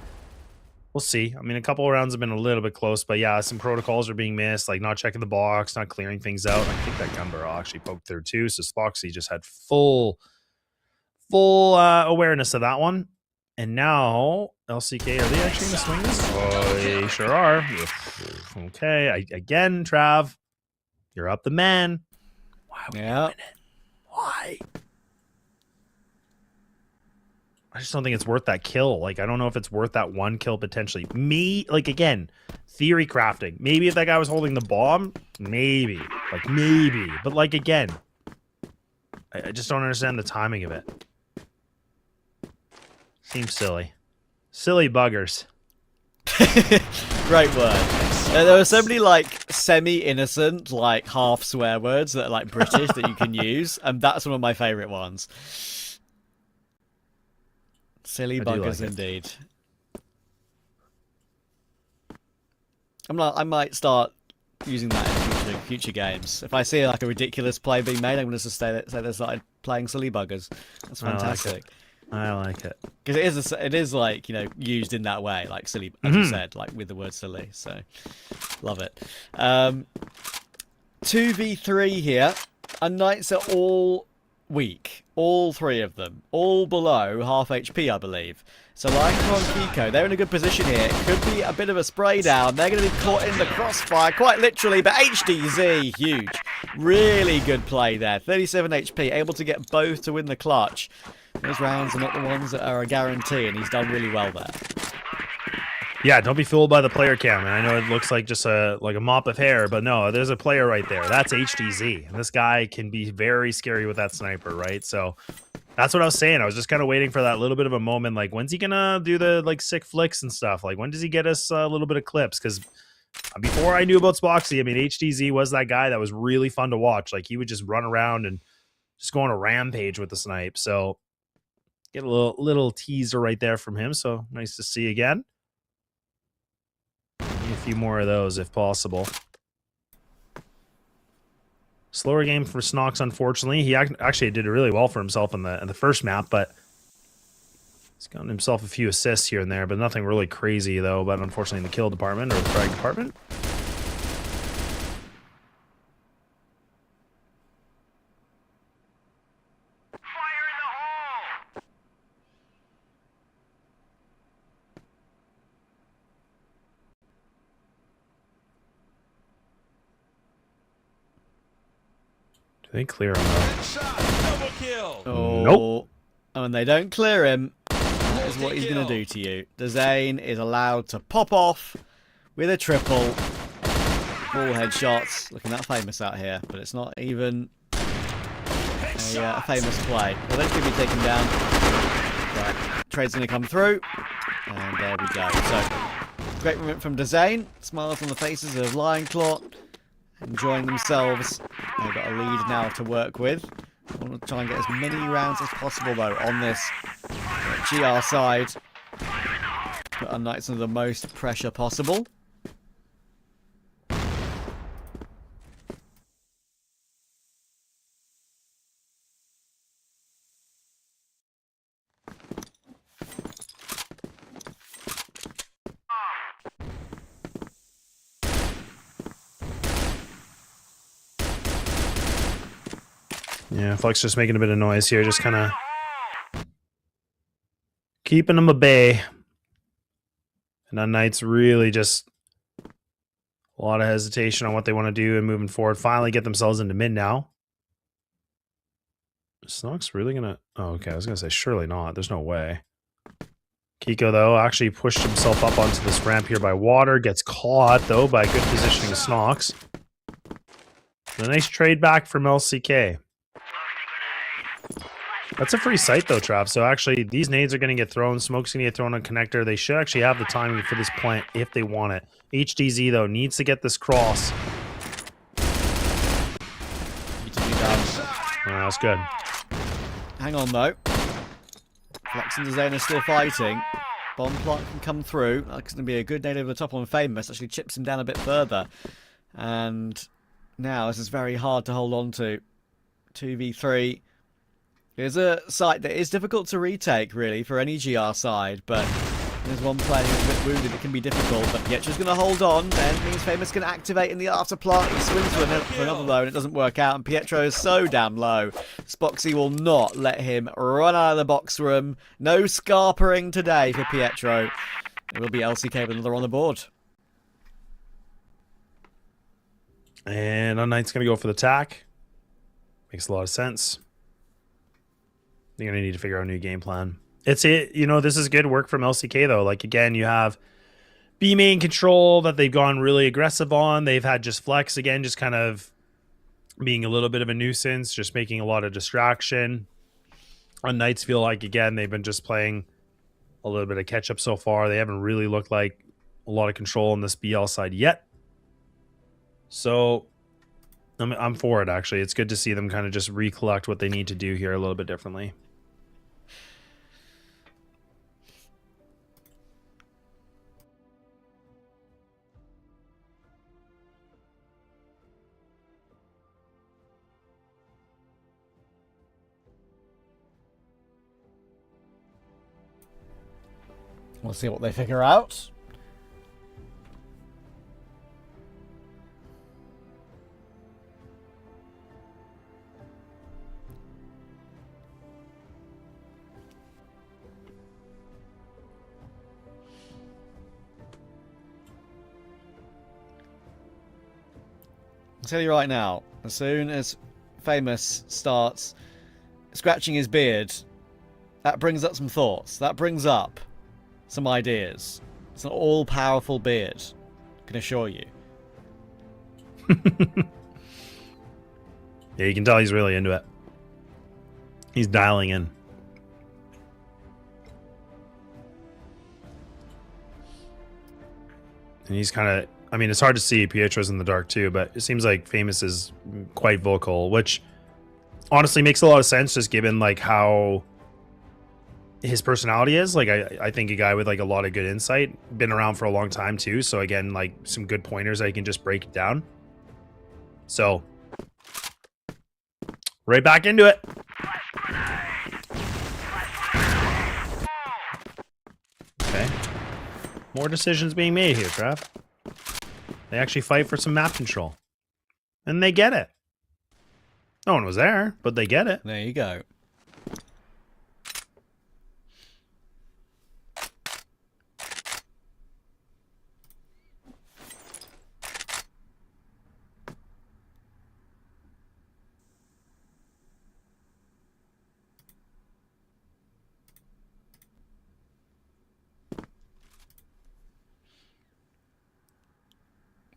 we'll see. I mean, a couple of rounds have been a little bit close, but yeah, some protocols are being missed, like not checking the box, not clearing things out. I think that gun barrel actually poked through too. So Spoxy just had full awareness of that one. And now LCK, are they actually going to swing this? Oh, they sure are. Okay, again, Trav, you're up the man. Why are we doing it? Why? I just don't think it's worth that kill. Like, I don't know if it's worth that 1 kill potentially. Like, again, theory crafting. Maybe if that guy was holding the bomb, maybe. Like, maybe. But, like, again, I just don't understand the timing of it. Seems silly. Silly buggers. Great word. There are so many, like, semi-innocent, like, half swear words that are, like, British that you can use, and that's one of my favourite ones. Silly buggers, like, indeed. I might start using that in future games. If I see, like, a ridiculous play being made, I'm going to just say they started playing silly buggers. That's fantastic. I like it. Because it is like, you know, used in that way, like silly, as you said, like with the word silly. So, love it. 2v3 here. unKnights are all weak. All 3 of them. All below half HP, I believe. So Lionclaw and Kiko, they're in a good position here. It could be a bit of a spray down. They're going to be caught in the crossfire, quite literally, but HDZ, huge. Really good play there. 37 HP, able to get both to win the clutch. Those rounds are not the ones that are a guarantee, and he's done really well there. Yeah, don't be fooled by the player cam. And I know it looks like just a mop of hair, but no, there's a player right there. That's HDZ. And this guy can be very scary with that sniper, right? So that's what I was saying. I was just kind of waiting for that little bit of a moment. Like, when's he gonna do the like sick flicks and stuff? Like, when does he get us a little bit of clips? Because before I knew about Spoxy, I mean, HDZ was that guy that was really fun to watch. Like, he would just run around and just go on a rampage with the snipe. So get a little teaser right there from him. So nice to see again. Need a few more of those if possible. Slower game for Snox, unfortunately. He actually did really well for himself in the first map, but he's gotten himself a few assists here and there, but nothing really crazy though. But unfortunately, in the kill department or the frag department. They clear him though. Oh, nope. And when they don't clear him, that is what he's going to do to you. Dezane is allowed to pop off with a triple. All headshots. Looking that famous out here, but it's not even a famous play. Well, that's going to be taken down. Right. Trade's going to come through. And there we go. So, great movement from Dezane. Smiles on the faces of Lionclaw. Enjoying themselves. They've got a lead now to work with. I want to try and get as many rounds as possible though on this GR side. Put unKnights under the most pressure possible. Yeah, Flex just making a bit of noise here, just kind of keeping them at bay. And unKnights really just a lot of hesitation on what they want to do and moving forward. Finally get themselves into mid now. Snox really gonna... Oh, okay, I was gonna say surely not. There's no way. Kiko, though, actually pushed himself up onto this ramp here by water. Gets caught, though, by good positioning of Snox. A nice trade back from LCK. That's a free site though, Trav. So actually, these nades are going to get thrown. Smoke's going to get thrown on connector. They should actually have the timing for this plant if they want it. HDZ though needs to get this cross. That's good. Hang on though. Flex and Dezane are still fighting. Bomb plant can come through. That's going to be a good nade over the top on Famous. Actually chips him down a bit further. And now this is very hard to hold on to. 2v3. It's a site that is difficult to retake, really, for any GR side, but there's one player who's a bit wounded. It can be difficult, but Pietro's going to hold on, and means Famous can activate in the after plant. He swings for another low, and it doesn't work out, and Pietro is so damn low. Spoxy will not let him run out of the box room. No scarpering today for Pietro. It will be LCK with another on the board. And unKnights going to go for the attack. Makes a lot of sense. You're going to need to figure out a new game plan. This is good work from LCK, though. Like, again, you have B main control that they've gone really aggressive on. They've had just Flex, again, just kind of being a little bit of a nuisance, just making a lot of distraction. unKnights feel like, again, they've been just playing a little bit of catch-up so far. They haven't really looked like a lot of control on this BL side yet. So I'm for it, actually. It's good to see them kind of just recollect what they need to do here a little bit differently. We'll see what they figure out. I'll tell you right now, as soon as Famous starts scratching his beard, that brings up some thoughts. That brings up some ideas. It's an all-powerful beard, I can assure you. Yeah, you can tell he's really into it. He's dialing in. And he's kind of, I mean, it's hard to see. Pietro's in the dark too, but it seems like Famous is quite vocal, which honestly makes a lot of sense just given like how his personality is. Like I think a guy with like a lot of good insight, been around for a long time too. So again, like some good pointers that you can just break it down. So right back into it. Okay. More decisions being made here, Trav. They actually fight for some map control. And they get it. No one was there, but they get it. There you go.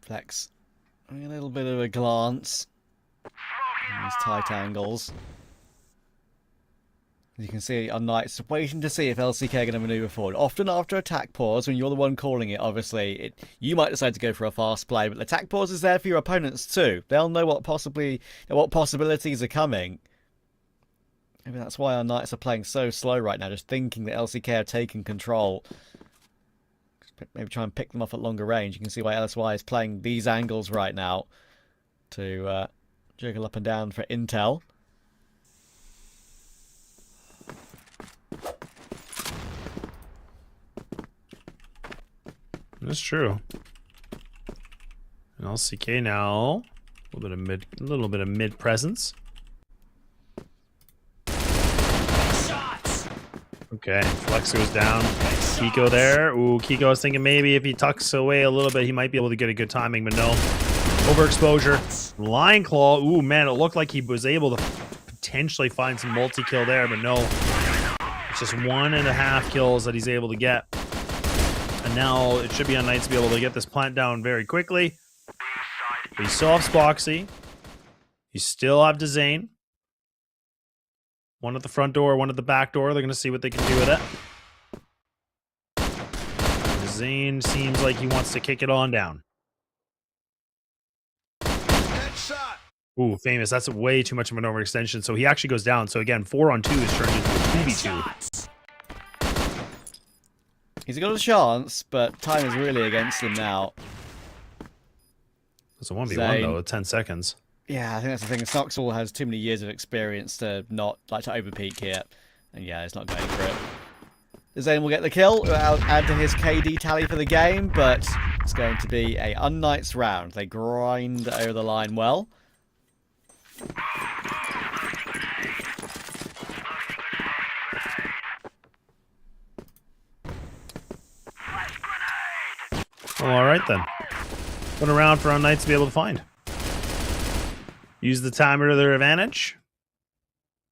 Flex. A little bit of a glance. These tight angles. As you can see, unKnights waiting to see if LCK are going to maneuver forward. Often after attack pause, when you're the one calling it, obviously, you might decide to go for a fast play, but the attack pause is there for your opponents too. They'll know what possibilities are coming. Maybe that's why unKnights are playing so slow right now, just thinking that LCK are taking control. Maybe try and pick them off at longer range. You can see why LSY is playing these angles right now to jiggle up and down for intel. That's true. And LCK now, a little bit of mid presence. Okay, Flex goes down. Kiko there. Ooh, Kiko was thinking maybe if he tucks away a little bit, he might be able to get a good timing, but no. Overexposure. Lion Claw. Ooh, man, it looked like he was able to potentially find some multi-kill there, but no. It's just 1.5 kills that he's able to get. And now it should be unKnights to be able to get this plant down very quickly. But you still have Spoxy. You still have Dezane. One at the front door, one at the back door. They're going to see what they can do with it. Zane seems like he wants to kick it on down. Ooh, Famous. That's way too much of an overextension. So he actually goes down. So again, 4-on-2 is turned into a 2v2. He's got a chance, but time is really against him now. It's a 1v1 though, 10 seconds. Yeah, I think that's the thing. Snoxall has too many years of experience to not like to overpeak here. And yeah, it's not going for it. Zane will get the kill, add to his KD tally for the game, but it's going to be a unKnights round. They grind over the line well. Well, alright then. One around for unKnights to be able to find. Use the timer to their advantage.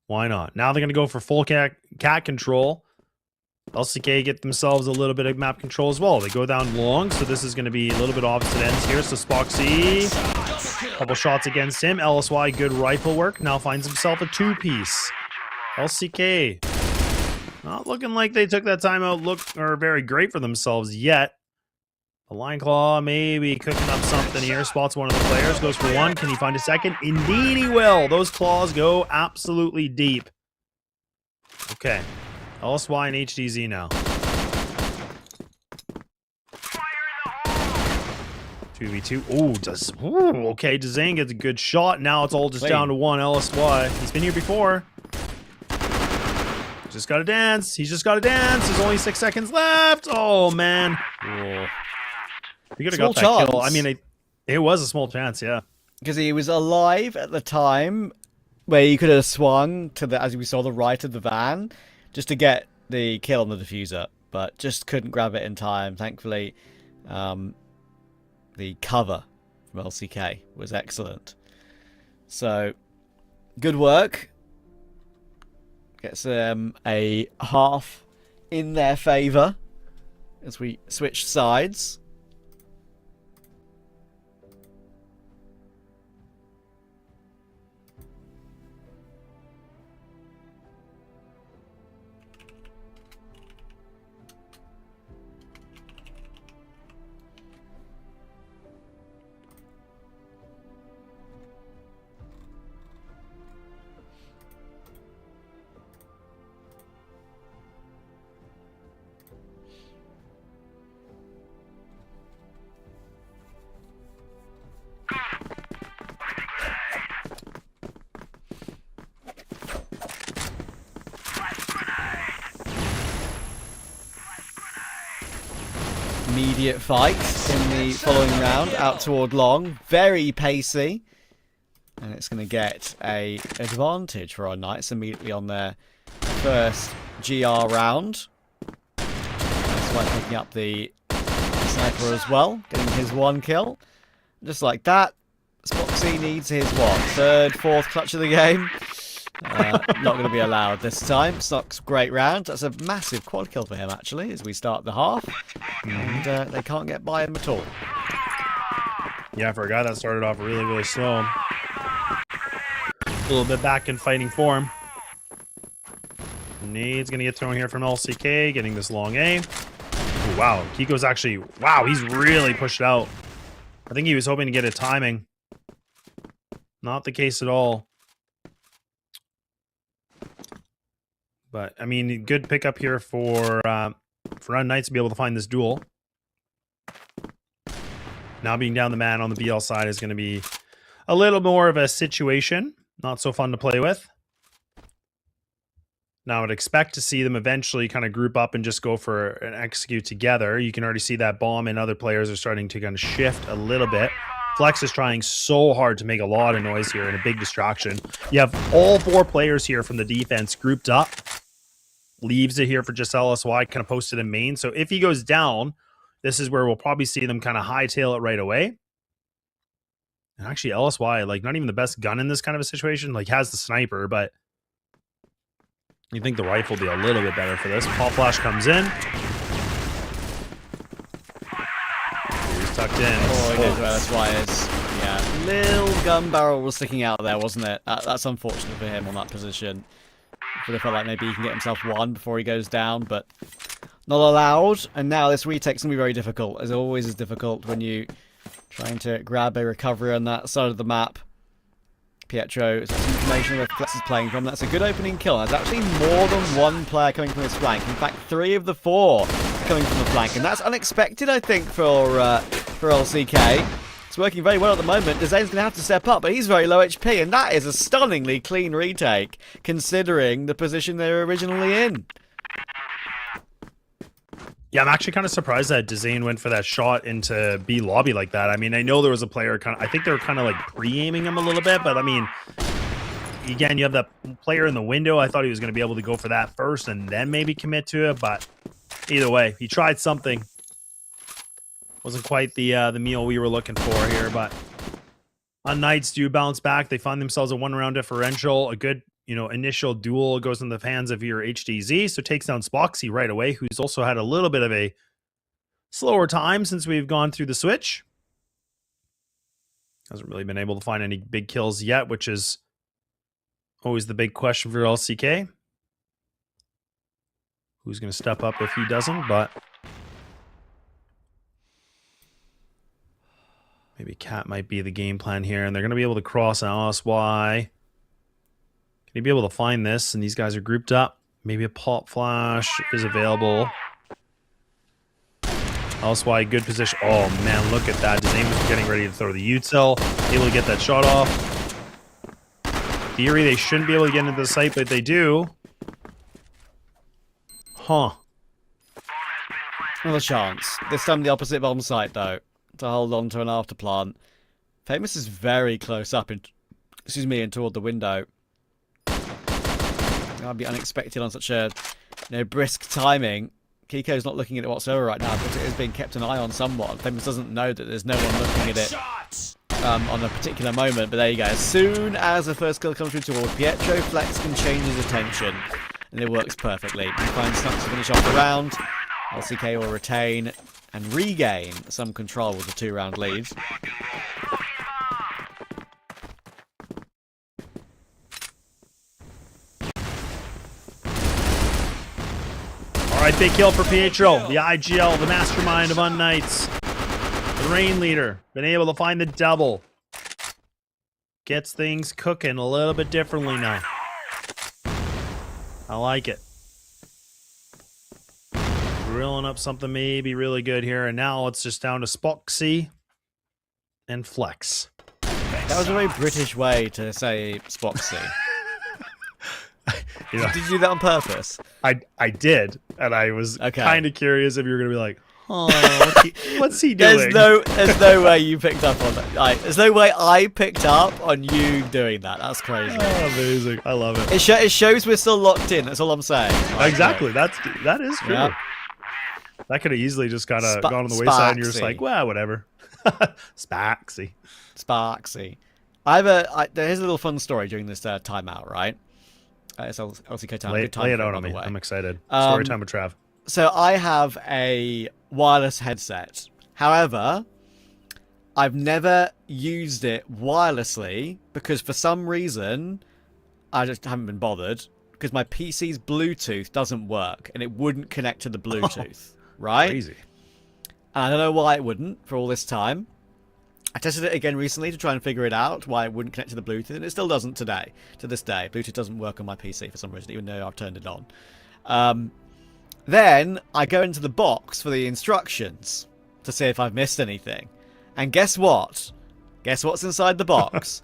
Why not? Now they're going to go for full cat control. LCK get themselves a little bit of map control as well. They go down long, so this is going to be a little bit opposite ends here. So Spoxy, couple shots against him. LSY, good rifle work. Now finds himself a 2-piece. LCK, not looking like they took that timeout or very great for themselves yet. The Lion Claw maybe cooking up something here. Spots one of the players, goes for one. Can he find a second? Indeed he will. Those claws go absolutely deep. Okay. LSY and HDZ now. 2v2. Ooh, okay, Dezane gets a good shot. Now it's all just down to one. LSY. He's been here before. Just gotta dance. He's just gotta dance. There's only 6 seconds left. Oh, man. Whoa. You could have got that chance. kill. I mean, it was a small chance, yeah. Because he was alive at the time where he could have swung to the, as we saw, the right of the van just to get the kill on the diffuser, but just couldn't grab it in time. Thankfully, the cover from LCK was excellent. So, good work. Gets a half in their favour. as we switch sides. Immediate fight in the following round, out toward long, very pacey, and it's going to get a advantage for our Knights immediately on their first GR round. That's why picking up the sniper as well, getting his 1 kill. Just like that, Spoxy needs his what, 3rd, 4th clutch of the game. Not going to be allowed this time. Snock's great round. That's a massive quad kill for him, actually, as we start the half. And they can't get by him at all. Yeah, for a guy that started off really, really slow. A little bit back in fighting form. Nade's going to get thrown here from LCK, getting this long A. Ooh, wow, Kiko's actually... Wow, he's really pushed out. I think he was hoping to get a timing. Not the case at all. But, I mean, good pickup here for unKnights to be able to find this duel. Now being down the man on the BL side is going to be a little more of a situation. Not so fun to play with. Now I would expect to see them eventually kind of group up and just go for an execute together. You can already see that bomb and other players are starting to kind of shift a little bit. Flex is trying so hard to make a lot of noise here and a big distraction. You have all 4 players here from the defense grouped up. Leaves it here for just LSY, kind of posted in main. So if he goes down, this is where we'll probably see them kind of hightail it right away. And actually LSY, like not even the best gun in this kind of a situation, like has the sniper, but you think the rifle will be a little bit better for this. Pop flash comes in. He's tucked in. Oh, he knows where LSY is. Yeah, little gun barrel was sticking out there, wasn't it? That's unfortunate for him on that position. Would have felt like maybe he can get himself 1 before he goes down, but not allowed. And now this retake's going to be very difficult, as it always is difficult when you trying to grab a recovery on that side of the map. Pietro has got some information where Flex is playing from. That's a good opening kill. There's actually more than 1 player coming from his flank. In fact, 3 of the 4 coming from the flank, and that's unexpected, I think, for LCK. It's working very well at the moment. Dezane's going to have to step up, but he's very low HP, and that is a stunningly clean retake, considering the position they were originally in. Yeah, I'm actually kind of surprised that Dezane went for that shot into B lobby like that. I mean, I know there was a player I think they were kind of like pre-aiming him a little bit, but I mean, again, you have that player in the window. I thought he was going to be able to go for that first and then maybe commit to it, but either way, he tried something. Wasn't quite the meal we were looking for here, but unKnights do bounce back. They find themselves a 1-round differential. A good, initial duel goes in the hands of your HDZ, so takes down Spoxy right away, who's also had a little bit of a slower time since we've gone through the switch. Hasn't really been able to find any big kills yet, which is always the big question for LCK. Who's going to step up if he doesn't, but maybe Cat might be the game plan here, and they're going to be able to cross an LSY. Can you be able to find this? And these guys are grouped up. Maybe a pop flash is available. LSY, good position. Oh, man, look at that. Dezane was getting ready to throw the util. Able to get that shot off. Theory, they shouldn't be able to get into the site, but they do. Huh. Another chance. This time the opposite bomb site, though, to hold on to an after plant. Famous is very close up, and toward the window. That'd be unexpected on such a brisk timing. Kiko's not looking at it whatsoever right now, but it is being kept an eye on somewhat. Famous doesn't know that there's no one looking at it on a particular moment, but there you go. As soon as the first kill comes through toward Pietro, Flex can change his attention, and it works perfectly. He finds Snux to finish off the round, LCK will retain and regain some control with the 2-round lead. Alright, big kill for Pietro, the IGL, the mastermind of unKnights. The rain leader, been able to find the double. Gets things cooking a little bit differently now. I like it. Grilling up something maybe really good here, and now it's just down to Spoxy and Flex. That was a very British way to say Spoxy. You know, did you do that on purpose? I did, and I was kind of curious if you were going to be like, oh, what's he doing? There's no way you picked up on that. Like, there's no way I picked up on you doing that. That's crazy. Oh, amazing. I love it. It shows we're still locked in. That's all I'm saying. Exactly. That is true. Yep. That could have easily just kind of gone on the wayside, and you're just like, well, whatever. Sparksy. Here's a little fun story during this timeout, right? It's LCK time. Lay it out on me. I'm excited. Story time with Trav. So I have a wireless headset. However, I've never used it wirelessly because for some reason I just haven't been bothered because my PC's Bluetooth doesn't work and it wouldn't connect to the Bluetooth, right? Crazy. And I don't know why it wouldn't for all this time. I tested it again recently to try and figure it out, why it wouldn't connect to the Bluetooth, and it still doesn't today. To this day, Bluetooth doesn't work on my PC for some reason, even though I've turned it on. Then I go into the box for the instructions to see if I've missed anything. And guess what? Guess what's inside the box?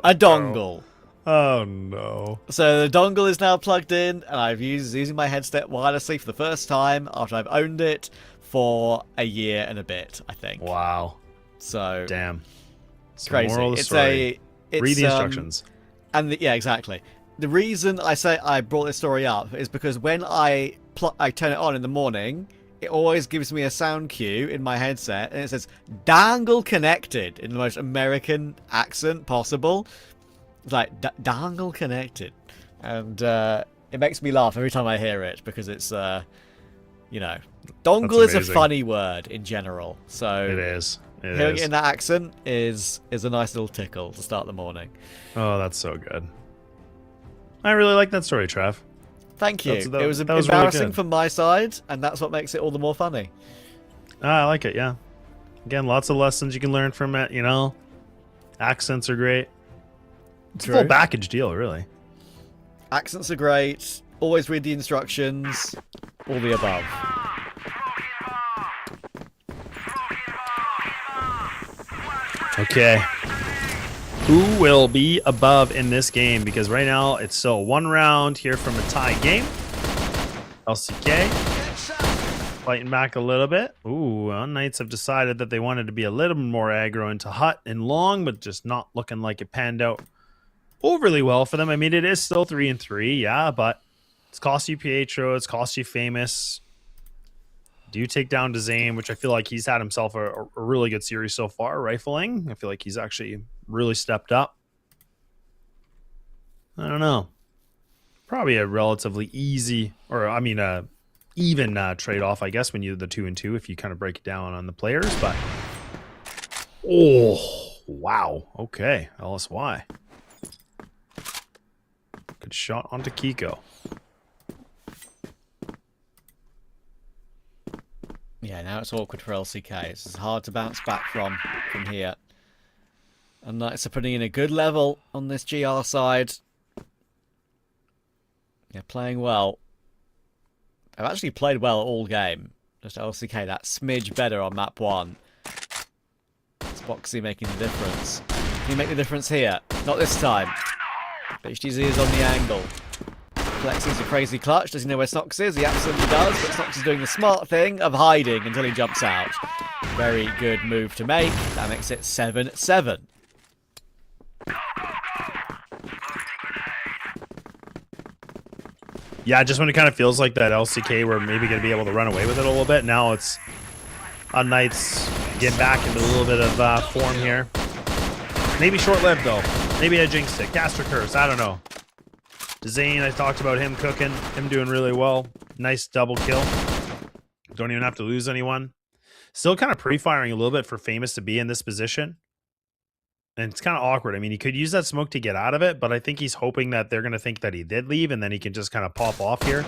A dongle. Oh no. So the dongle is now plugged in, and I've using my headset wirelessly for the first time after I've owned it for a year and a bit, I think. Wow. So damn. It's crazy. Read the instructions. Yeah, exactly. The reason I say I brought this story up is because when I turn it on in the morning, it always gives me a sound cue in my headset, and it says "dangle connected" in the most American accent possible. It's like "dangle connected," and it makes me laugh every time I hear it because it's dongle is a funny word in general. So it is. Hearing it in that accent is a nice little tickle to start the morning. Oh, that's so good. I really like that story, Trav. Thank you. It was embarrassing really from my side, and that's what makes it all the more funny. I like it, yeah. Again, lots of lessons you can learn from it, Accents are great. It's a full package deal, really. Accents are great. Always read the instructions. All the above. Okay. Who will be above in this game? Because right now it's still 1 round here from a tie game. LCK fighting back a little bit. Ooh, unKnights have decided that they wanted to be a little more aggro into Hut and Long, but just not looking like it panned out overly well for them. I mean, it is still 3-3, yeah, but it's cost you Pietro, it's cost you Famous. Do you take down Zane, which I feel like he's had himself a really good series so far, rifling. I feel like he's actually really stepped up. I don't know. Probably a relatively easy, even trade-off, I guess, when you do the 2-2, if you kind of break it down on the players. But, oh, wow. Okay, LSY. Good shot onto Kiko. Yeah, now it's awkward for LCK. It's hard to bounce back from here. unKnights are putting in a good level on this GR side. Yeah, playing well. I've actually played well all game. Just LCK that smidge better on map 1. It's Boxy making the difference. Can he make the difference here? Not this time. HTZ is on the angle. Flex is a crazy clutch. Does he know where Snox is? He absolutely does, but Snox is doing the smart thing of hiding until he jumps out. Very good move to make. That makes it 7-7. Yeah, just when it kind of feels like that LCK were maybe going to be able to run away with it a little bit. Now it's unKnights get back into a little bit of form here. Maybe short-lived, though. Maybe a Jinx stick, Caster Curse, I don't know. Zane, I talked about him cooking, him doing really well. Nice double kill. Don't even have to lose anyone. Still kind of pre-firing a little bit for Famous to be in this position. And it's kind of awkward. I mean, he could use that smoke to get out of it, but I think he's hoping that they're going to think that he did leave, and then he can just kind of pop off here.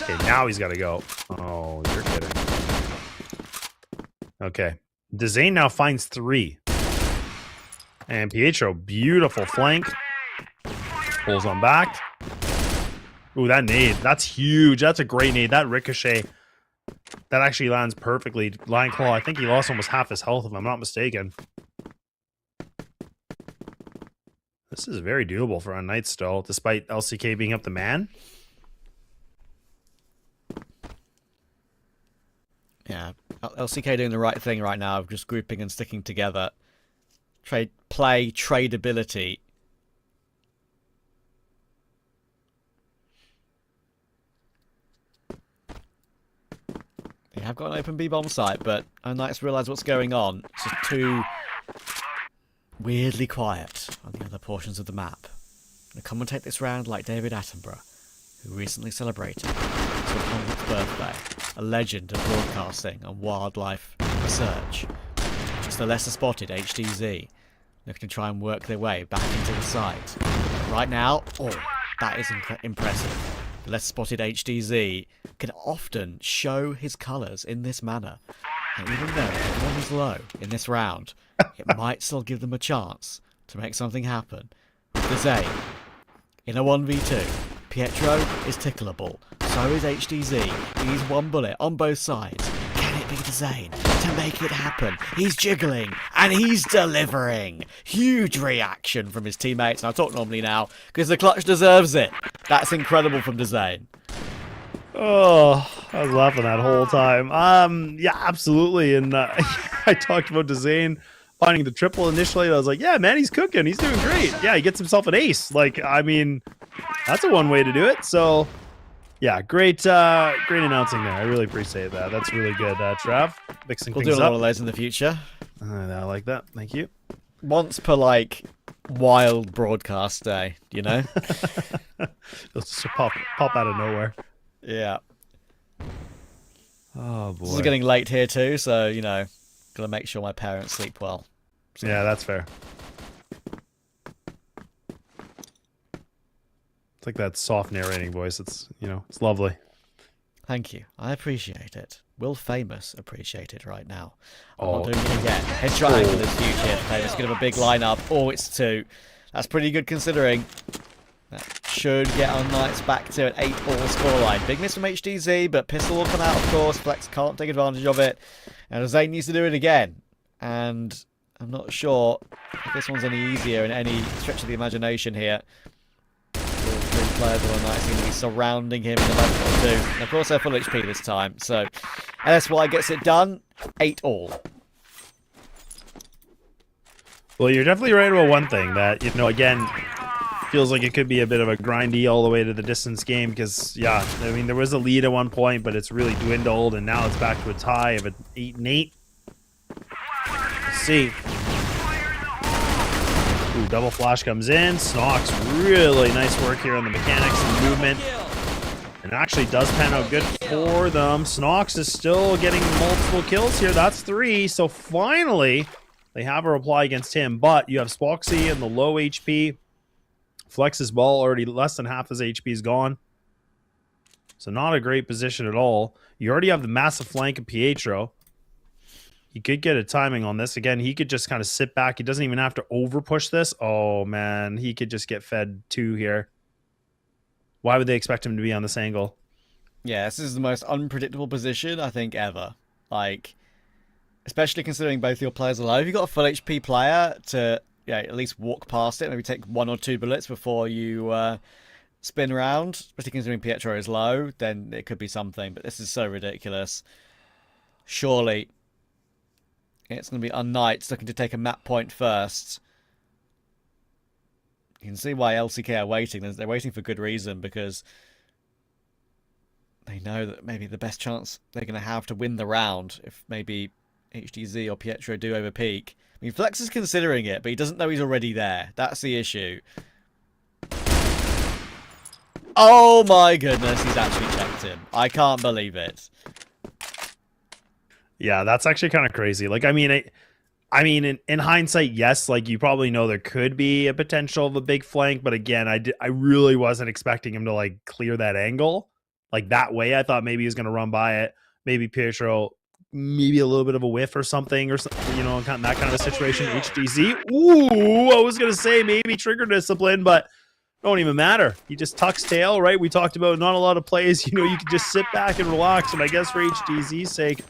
Okay, now he's got to go. Oh, you're kidding. Okay. Dezane now finds 3. And Pietro, beautiful flank. Pulls on back. Ooh, that nade. That's huge. That's a great nade. That ricochet. That actually lands perfectly. Lion Claw, I think he lost almost half his health, if I'm not mistaken. This is very doable for unKnights still, despite LCK being up the man. Yeah, LCK doing the right thing right now of just grouping and sticking together. Play, tradeability. They have got an open B-bomb site, but unKnights realise what's going on. It's just too weirdly quiet on the other portions of the map. I'm going to commentate this round like David Attenborough, who recently celebrated his 100th birthday, a legend of broadcasting and wildlife research. It's the lesser spotted HDZ, looking to try and work their way back into the site. Right now, oh, that is impressive. The lesser spotted HDZ can often show his colours in this manner. And even though everyone is low in this round, it might still give them a chance to make something happen. With the Zane, in a 1v2, Pietro is tickleable, so is HDZ. He's one bullet on both sides. Can it be the Zane to make it happen? He's jiggling, and he's delivering. Huge reaction from his teammates, and I'll talk normally now, because the clutch deserves it. That's incredible from the Zane. Oh, I was laughing that whole time. Yeah, absolutely. And I talked about Dezane finding the triple initially. And I was like, yeah, man, he's cooking. He's doing great. Yeah, he gets himself an ace. Like, I mean, that's a one way to do it. So, yeah, great announcing there. I really appreciate that. That's really good, Trav. Mixing we'll things do a up. lot of those in the future. I like that. Thank you. Once per, like, wild broadcast day, you know? It'll just pop out of nowhere. Yeah. Oh, boy. This is getting late here too, so, you know, gotta make sure my parents sleep well. So, yeah, that's fair. It's like that soft narrating voice. It's, you know, it's lovely. Thank you. I appreciate it. Will Famous appreciate it right now? I'm not doing it again. Head triangle is huge here. Famous gonna have a big lineup. Oh, it's 2. That's pretty good considering. That should get unKnights back to an 8-all scoreline. Big miss from HDZ, but pistol will come out, of course. Flex can't take advantage of it. And Zane needs to do it again. And I'm not sure if this one's any easier in any stretch of the imagination here. All 3 players of unKnights seem to be surrounding him in the left or 2. And of course, they're full HP this time. So LSY gets it done. 8-all. Well, you're definitely right about one thing. That, you know, again, feels like it could be a bit of a grindy all the way to the distance game because, yeah, I mean, there was a lead at one point, but it's really dwindled, and now it's back to a tie of an 8-8. Let's see. Ooh, double flash comes in. Snox, really nice work here on the mechanics and movement. And actually does pan out good for them. Snox is still getting multiple kills here. That's 3. So finally, they have a reply against him. But you have Spoxy in the low HP. Flex's ball already less than half his HP is gone. So not a great position at all. You already have the massive flank of Pietro. He could get a timing on this. Again, he could just kind of sit back. He doesn't even have to over push this. Oh, man. He could just get fed 2 here. Why would they expect him to be on this angle? Yeah, this is the most unpredictable position, I think, ever. Like, especially considering both your players are low. If you've got a full HP player to... yeah, at least walk past it. Maybe take 1 or 2 bullets before you spin around. Especially considering Pietro is low, then it could be something. But this is so ridiculous. Surely, it's going to be unKnights looking to take a map point first. You can see why LCK are waiting. They're waiting for good reason because they know that maybe the best chance they're going to have to win the round if maybe HDZ or Pietro do overpeak. I mean, Flex is considering it, but he doesn't know he's already there. That's the issue. Oh my goodness, he's actually checked him. I can't believe it. Yeah, that's actually kind of crazy. Like, I mean, in hindsight, yes, like you probably know there could be a potential of a big flank, but again, I really wasn't expecting him to like clear that angle like that way. I thought maybe he was going to run by it. Maybe Pietro, maybe a little bit of a whiff or something, you know, kind of that kind of a situation. HDZ. Ooh, I was going to say maybe trigger discipline, but don't even matter. He just tucks tail, right? We talked about not a lot of plays. You know, you can just sit back and relax. And I guess for HDZ's sake,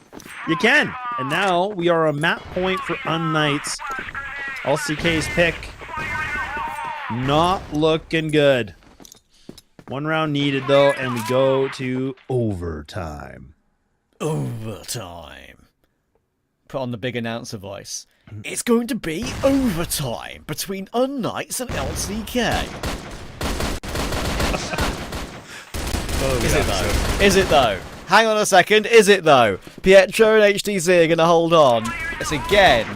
you can. And now we are a map point for unKnights. LCK's pick. Not looking good. One round needed, though, and we go to overtime. Overtime. Put on the big announcer voice. It's going to be overtime between unKnights and LCK. Is it though? Is it though? Hang on a second, is it though? Pietro and HDZ are going to hold on. It's again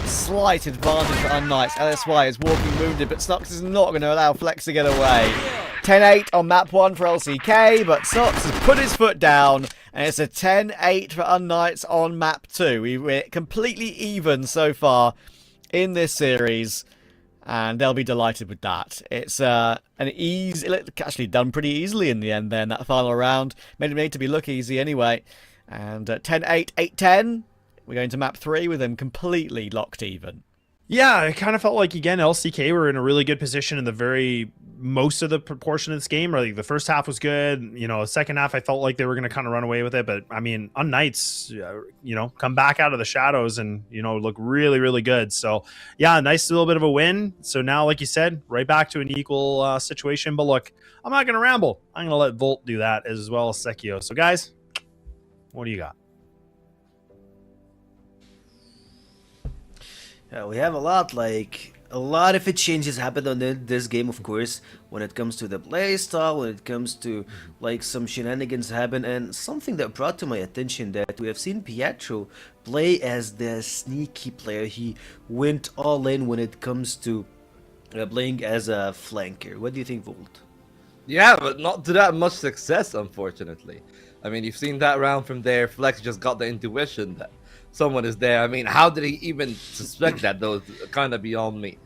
slight advantage for unKnights. LSY is walking wounded, but Snux is not going to allow Flex to get away. 10-8 on map 1 for LCK, but Snux has put his foot down, and it's a 10-8 for unKnights on map 2. We're completely even so far in this series, and they'll be delighted with that. It's an easy, actually done pretty easily in the end there in that final round. Made to be look easy anyway. And 10-8, 8-10, we're going to map 3 with them completely locked even. Yeah, it kind of felt like, again, LCK were in a really good position in the most of the proportion of this game. Like the first half was good. You know, the second half, I felt like they were going to kind of run away with it. But I mean, unKnights, you know, come back out of the shadows and, you know, look really, really good. So yeah, nice little bit of a win. So now, like you said, right back to an equal situation. But look, I'm not going to ramble. I'm going to let Volt do that as well as Sekio. So guys, what do you got? We have a lot of changes happened on this game, of course, when it comes to the play style, when it comes to like some shenanigans happen, and something that brought to my attention that we have seen Pietro play as the sneaky player. He went all in when it comes to playing as a flanker. What do you think, Volt? Yeah, but not to that much success, unfortunately. I mean, you've seen that round from there. Flex just got the intuition that someone is there. I mean, how did he even suspect that, though? It's kind of beyond me.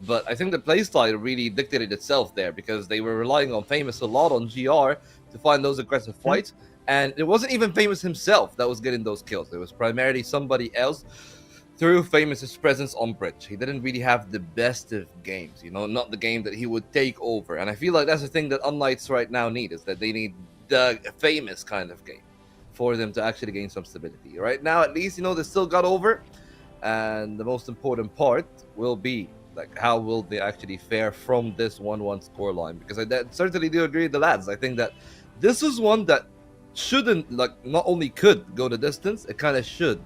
But I think the playstyle really dictated itself there, because they were relying on Famous a lot on GR to find those aggressive fights. And it wasn't even Famous himself that was getting those kills. It was primarily somebody else through Famous's presence on bridge. He didn't really have the best of games, you know, not the game that he would take over. And I feel like that's the thing that unKnights right now need, is that they need the Famous kind of game for them to actually gain some stability. Right now, at least, you know, they still got over. And the most important part will be, like, how will they actually fare from this 1-1 scoreline? Because I certainly do agree with the lads. I think that this is one that shouldn't, like, not only could go the distance, it kind of should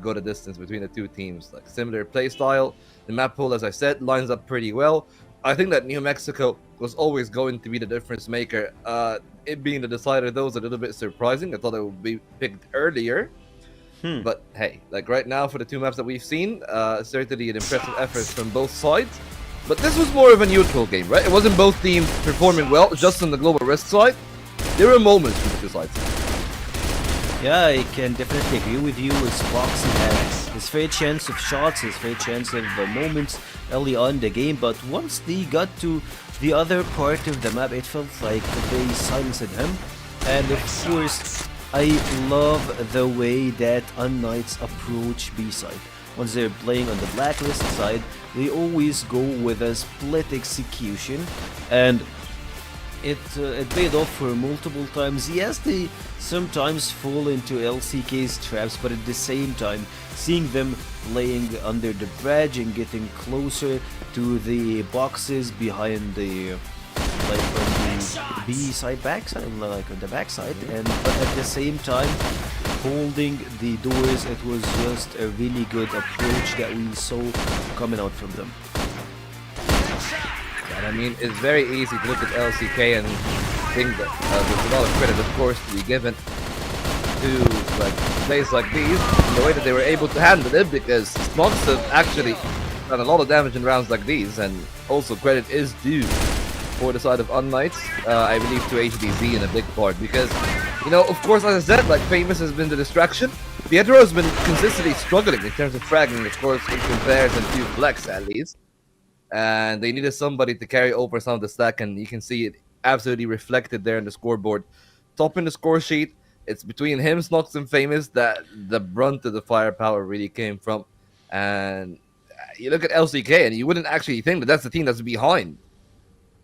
go the distance between the two teams. Like, similar play style. The map pool, as I said, lines up pretty well. I think that New Mexico was always going to be the difference maker. It being the decider, though, was a little bit surprising. I thought it would be picked earlier. But hey, like right now for the two maps that we've seen, certainly an impressive effort from both sides. But this was more of a neutral game, right? It wasn't both teams performing well, just on the global risk side. There were moments from the two sides. Yeah, I can definitely agree with you. Foxy had his fair chance of shots, his fair chance of moments early on in the game, but once they got to the other part of the map, it felt like they silenced him. And of course, I love the way that unKnights approach B-side. Once they're playing on the blacklist side, they always go with a split execution, and it paid off for multiple times. Yes, they sometimes fall into LCK's traps, but at the same time, seeing them playing under the bridge and getting closer to the boxes behind the, like on the B side backside, like on the backside, and but at the same time holding the doors, it was just a really good approach that we saw coming out from them. I mean, it's very easy to look at LCK and think that there's a lot of credit, of course, to be given to like plays like these, and the way that they were able to handle it, because Smogs have actually done a lot of damage in rounds like these, and also credit is due for the side of unKnights. I believe to HDZ in a big part because, you know, of course, as I said, like Famous has been the distraction. Pietro has been consistently struggling in terms of fragging, of course, in comparison to Flex at least. And they needed somebody to carry over some of the slack, and you can see it absolutely reflected there in the scoreboard. Top in the score sheet, it's between him, Snox, and Famous that the brunt of the firepower really came from. And you look at LCK, and you wouldn't actually think that that's the team that's behind.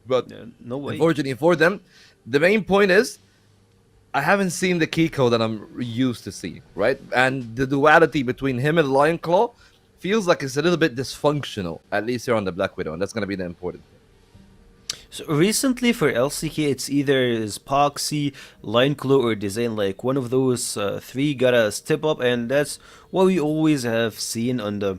But no way. Unfortunately for them, the main point is, I haven't seen the Kiko that I'm used to see, right? And the duality between him and Lion Claw feels like it's a little bit dysfunctional, at least here on the Black Widow, and that's going to be the important thing. So recently for LCK, it's either Poxy, Line Claw, or Design. Like one of those three gotta step up, and that's what we always have seen on the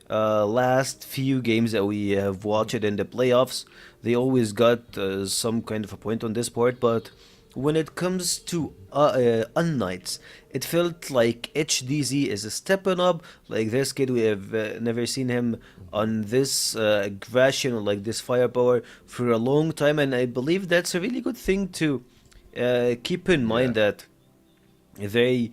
last few games that we have watched in the playoffs. They always got some kind of a point on this part, but when it comes to unKnights, it felt like HDZ is stepping up. Like this kid, we have never seen him on this aggression or like this firepower for a long time, and I believe that's a really good thing to keep in mind, that they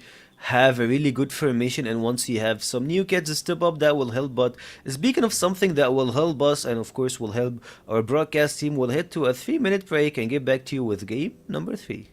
have a really good formation, and once you have some new kids step up, that will help. But speaking of something that will help us, and of course will help our broadcast team, we'll head to a 3-minute break and get back to you with game number 3.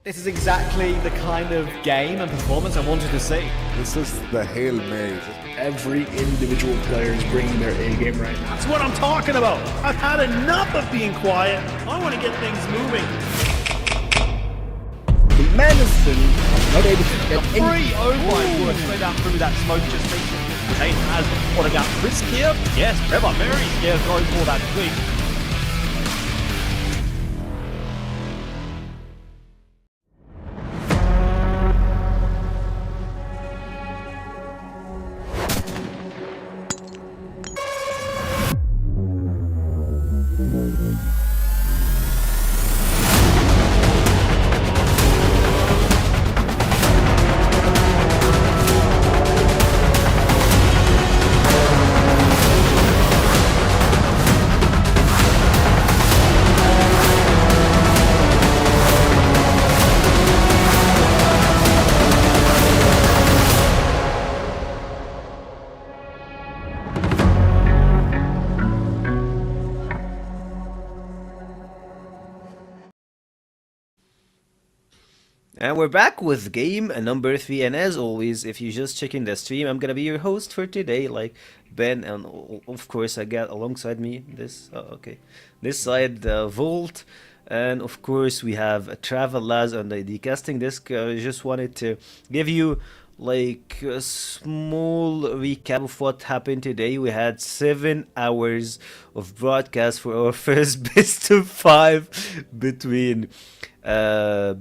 This is exactly the kind of game and performance I wanted to see. This is the Hail Mary. Every individual player is bringing their A game right now. That's what I'm talking about. I've had enough of being quiet. I want to get things moving. The Medicine not able to get any. Oh my god, straight down through that smoke just makes it Tate has what about risk here? Yes, Trevor very scared going for that sweep. And we're back with game number 3, and as always, if you're just checking the stream, I'm gonna be your host for today, like Ben, and of course I got alongside me this, this side, Volt, and of course we have Travel Laz on the casting disc. I just wanted to give you like a small recap of what happened today. We had 7 hours of broadcast for our first best of 5 between not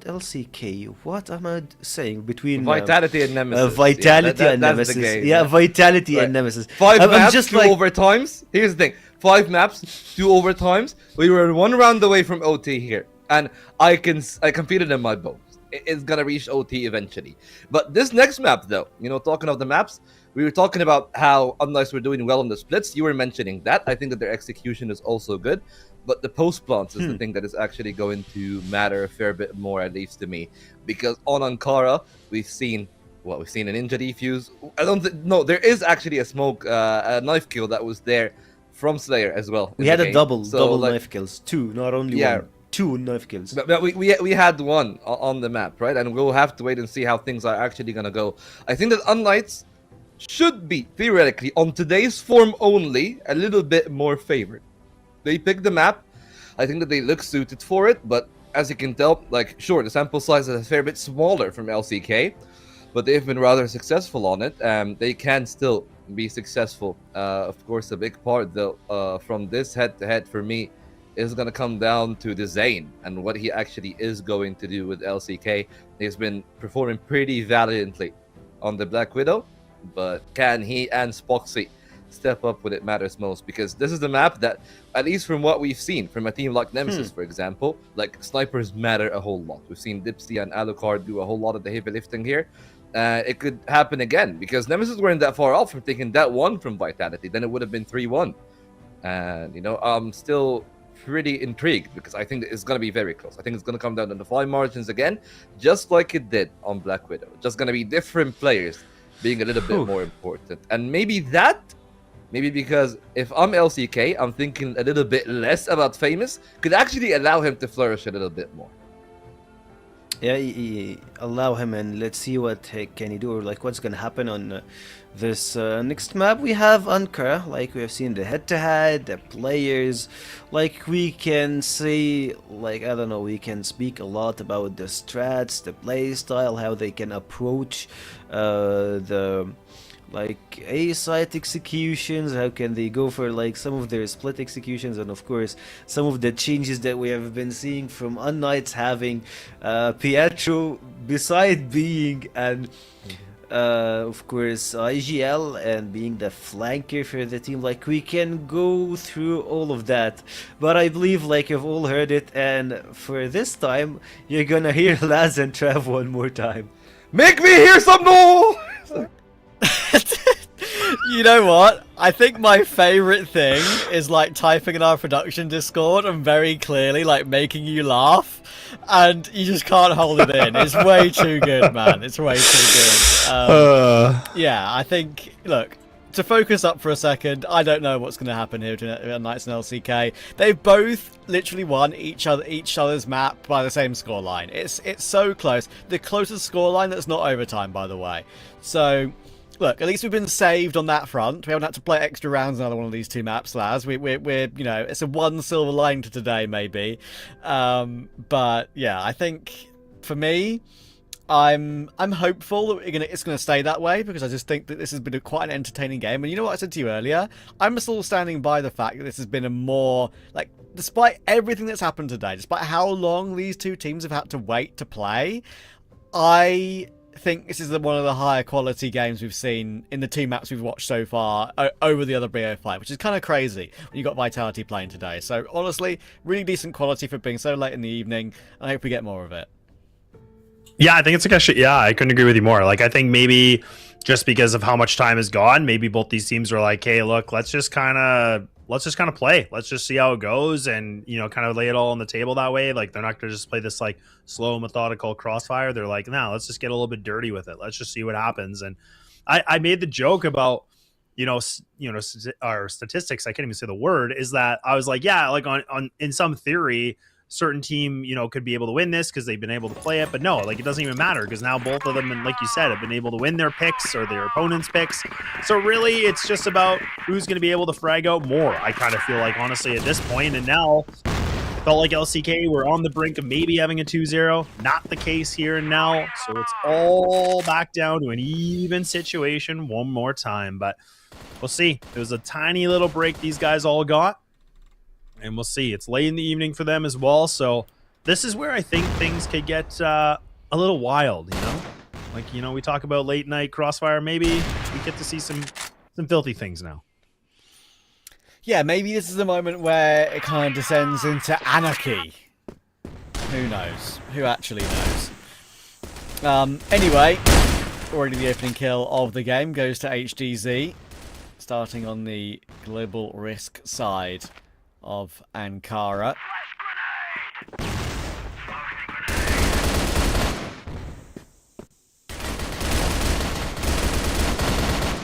LCK, what am I saying, between Vitality and Nemesis. Vitality and that's Nemesis. the game. Yeah, Vitality Right. and Nemesis. 5 I'm maps, just 2 like, overtimes. Here's the thing: 5 maps, 2 overtimes. We were 1 round away from OT here, and I competed in my bones. It's gonna reach OT eventually. But this next map, though, talking of the maps, we were talking about how unKnights were doing well on the splits. You were mentioning that. I think that their execution is also good. But the post plants is the thing that is actually going to matter a fair bit more, at least to me, because on Ankara we've seen an ninja defuse. I don't think there is actually a smoke, a knife kill that was there from Slayer as well. we had a double like, knife kills, 2, not only Yeah. 1. 2 knife kills. But we had 1 on the map, right? And we'll have to wait and see how things are actually gonna go. I think that unKnights should be theoretically on today's form only a little bit more favored. They picked the map. I think that they look suited for it, but as you can tell, like, sure, the sample size is a fair bit smaller from LCK, but they've been rather successful on it. They can still be successful. Of course, a big part, though, from this head-to-head for me is going to come down to the Zane and what he actually is going to do with LCK. He's been performing pretty valiantly on the Black Widow, but can he and Spoxy step up when it matters most? Because this is the map that, at least from what we've seen from a team like Nemesis, for example, like, snipers matter a whole lot. We've seen Dipsy and Alucard do a whole lot of the heavy lifting here. It could happen again, because Nemesis weren't that far off from taking that 1 from Vitality. Then it would have been 3-1. And, I'm still pretty intrigued, because I think it's going to be very close. I think it's going to come down to the fine margins again, just like it did on Black Widow. Just going to be different players being a little bit more important. And maybe because if I'm LCK, I'm thinking a little bit less about Famous, could actually allow him to flourish a little bit more. Yeah, allow him, and let's see what can he do, or like what's gonna happen on this next map. We have Ankara, like we have seen the head-to-head, the players, like we can say, like, I don't know, we can speak a lot about the strats, the play style, how they can approach the like A-site executions, how can they go for like some of their split executions, and of course some of the changes that we have been seeing from unKnights, having Pietro beside being and of course IGL and being the flanker for the team. Like, we can go through all of that, but I believe, like, you've all heard it, and for this time you're gonna hear Laz and Trav one more time. Make me hear some noise! You know what? I think my favorite thing is like typing in our production Discord and very clearly like making you laugh, and you just can't hold it in. It's way too good, man. It's way too good. Yeah, I think, look, to focus up for a second, I don't know what's going to happen here between unKnights and LCK. They've both literally won each other's map by the same scoreline. It's so close. The closest scoreline that's not overtime, by the way. So, look, at least we've been saved on that front. We haven't had to play extra rounds on another one of these 2 maps, Laz. We're you know, it's a one silver line to today, maybe. But yeah, I think for me, I'm hopeful that it's gonna stay that way, because I just think that this has been quite an entertaining game. And you know what I said to you earlier? I'm still standing by the fact that this has been a more, like, despite everything that's happened today, despite how long these two teams have had to wait to play, I think this is one of the higher quality games we've seen in the two maps we've watched so far over the other BO5, which is kind of crazy when you got Vitality playing today. So honestly, really decent quality for being so late in the evening, and I hope we get more of it. Yeah, I think it's like yeah, I couldn't agree with you more. Like, I think maybe just because of how much time has gone, maybe both these teams are like, hey, look, let's just kind of play. Let's just see how it goes, and, you know, kind of lay it all on the table that way. Like, they're not going to just play this like slow, methodical Crossfire. They're like, no, let's just get a little bit dirty with it. Let's just see what happens. And I made the joke about, our statistics. I can't even say the word. Is that I was like, yeah, like on in some theory, certain team, could be able to win this because they've been able to play it, but no, like, it doesn't even matter, because now both of them, and like you said, have been able to win their picks or their opponent's picks. So really, it's just about who's going to be able to frag out more, I kind of feel like, honestly, at this point. And now it felt like LCK were on the brink of maybe having a 2-0. Not the case here and now, so it's all back down to an even situation one more time. But we'll see. It was a tiny little break these guys all got, and we'll see. It's late in the evening for them as well, so this is where I think things could get a little wild, Like, we talk about late night Crossfire. Maybe we get to see some filthy things now. Yeah, maybe this is the moment where it kind of descends into anarchy. Who knows? Who actually knows? Anyway, already the opening kill of the game goes to HDZ, starting on the global risk side of Ankara.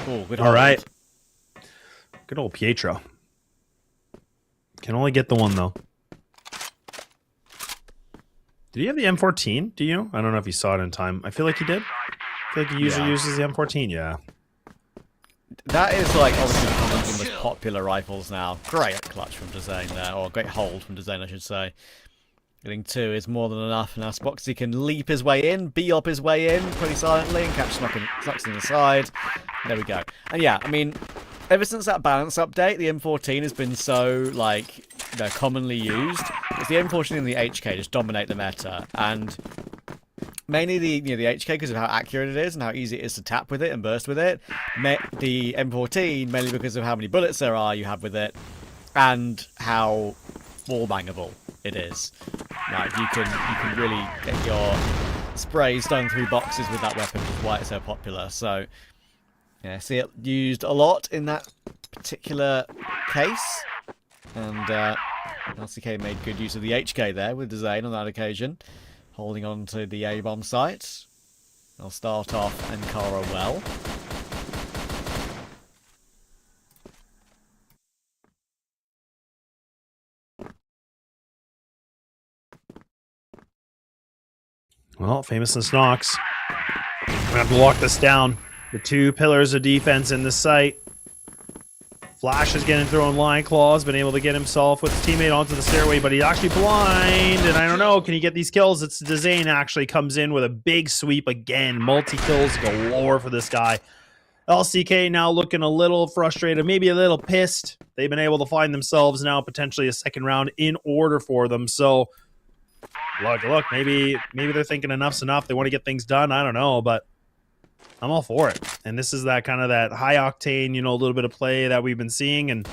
Oh, good. All right. Good old Pietro. Can only get the one, though. Did he have the M14? Do you? I don't know if you saw it in time. I feel like he did. I feel like he usually uses the M14. Yeah. That is, like, obviously one of the most popular rifles now. Great clutch from Dezane there, or great hold from Dezane, I should say. Getting 2 is more than enough. Now Spoxy can leap his way in, B-op his way in pretty silently, and catch Snucks in the side. There we go. And yeah, I mean, ever since that balance update, the M14 has been so, like, commonly used. It's the M14 and the HK just dominate the meta, and mainly the HK because of how accurate it is and how easy it is to tap with it and burst with it. The M14 mainly because of how many bullets you have with it, and how wall bangable it is. Like, you can really get your sprays done through boxes with that weapon, which is why it's so popular. So yeah, see it used a lot in that particular case, and LCK made good use of the HK there with Dezane on that occasion, holding on to the A-bomb site. They'll start off Ankara well. Well, Famous and Snox, we're going to have to lock this down. The 2 pillars of defense in the site. Flash is getting thrown line claws, been able to get himself with his teammate onto the stairway, but he's actually blind, and I don't know, can he get these kills? It's Dezane actually comes in with a big sweep again. Multi-kills galore for this guy. LCK now looking a little frustrated, maybe a little pissed. They've been able to find themselves now potentially a second round in order for them, so look, maybe they're thinking enough's enough. They want to get things done. I don't know, but I'm all for it. And this is that kind of that high octane, a little bit of play that we've been seeing, and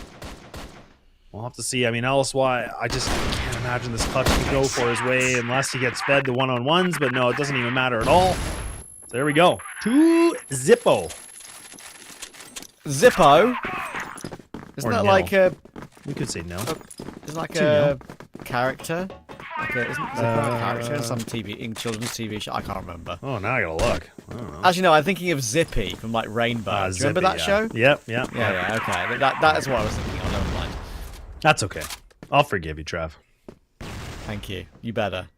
we'll have to see. I mean, LSY, I just can't imagine this clutch can go for his way unless he gets fed the one-on-ones, but no, it doesn't even matter at all. So there we go. 2 Zippo. Zippo? Isn't that like a... We could say no. Isn't like a character? Isn't Zippo a character in some children's TV show? I can't remember. Oh, now I gotta look. I don't know. Actually, no, I'm thinking of Zippy from, like, Rainbow. Do you remember that show? Yep. Yeah, okay. That is what I was thinking of. Never mind. That's okay. I'll forgive you, Trev. Thank you. You better.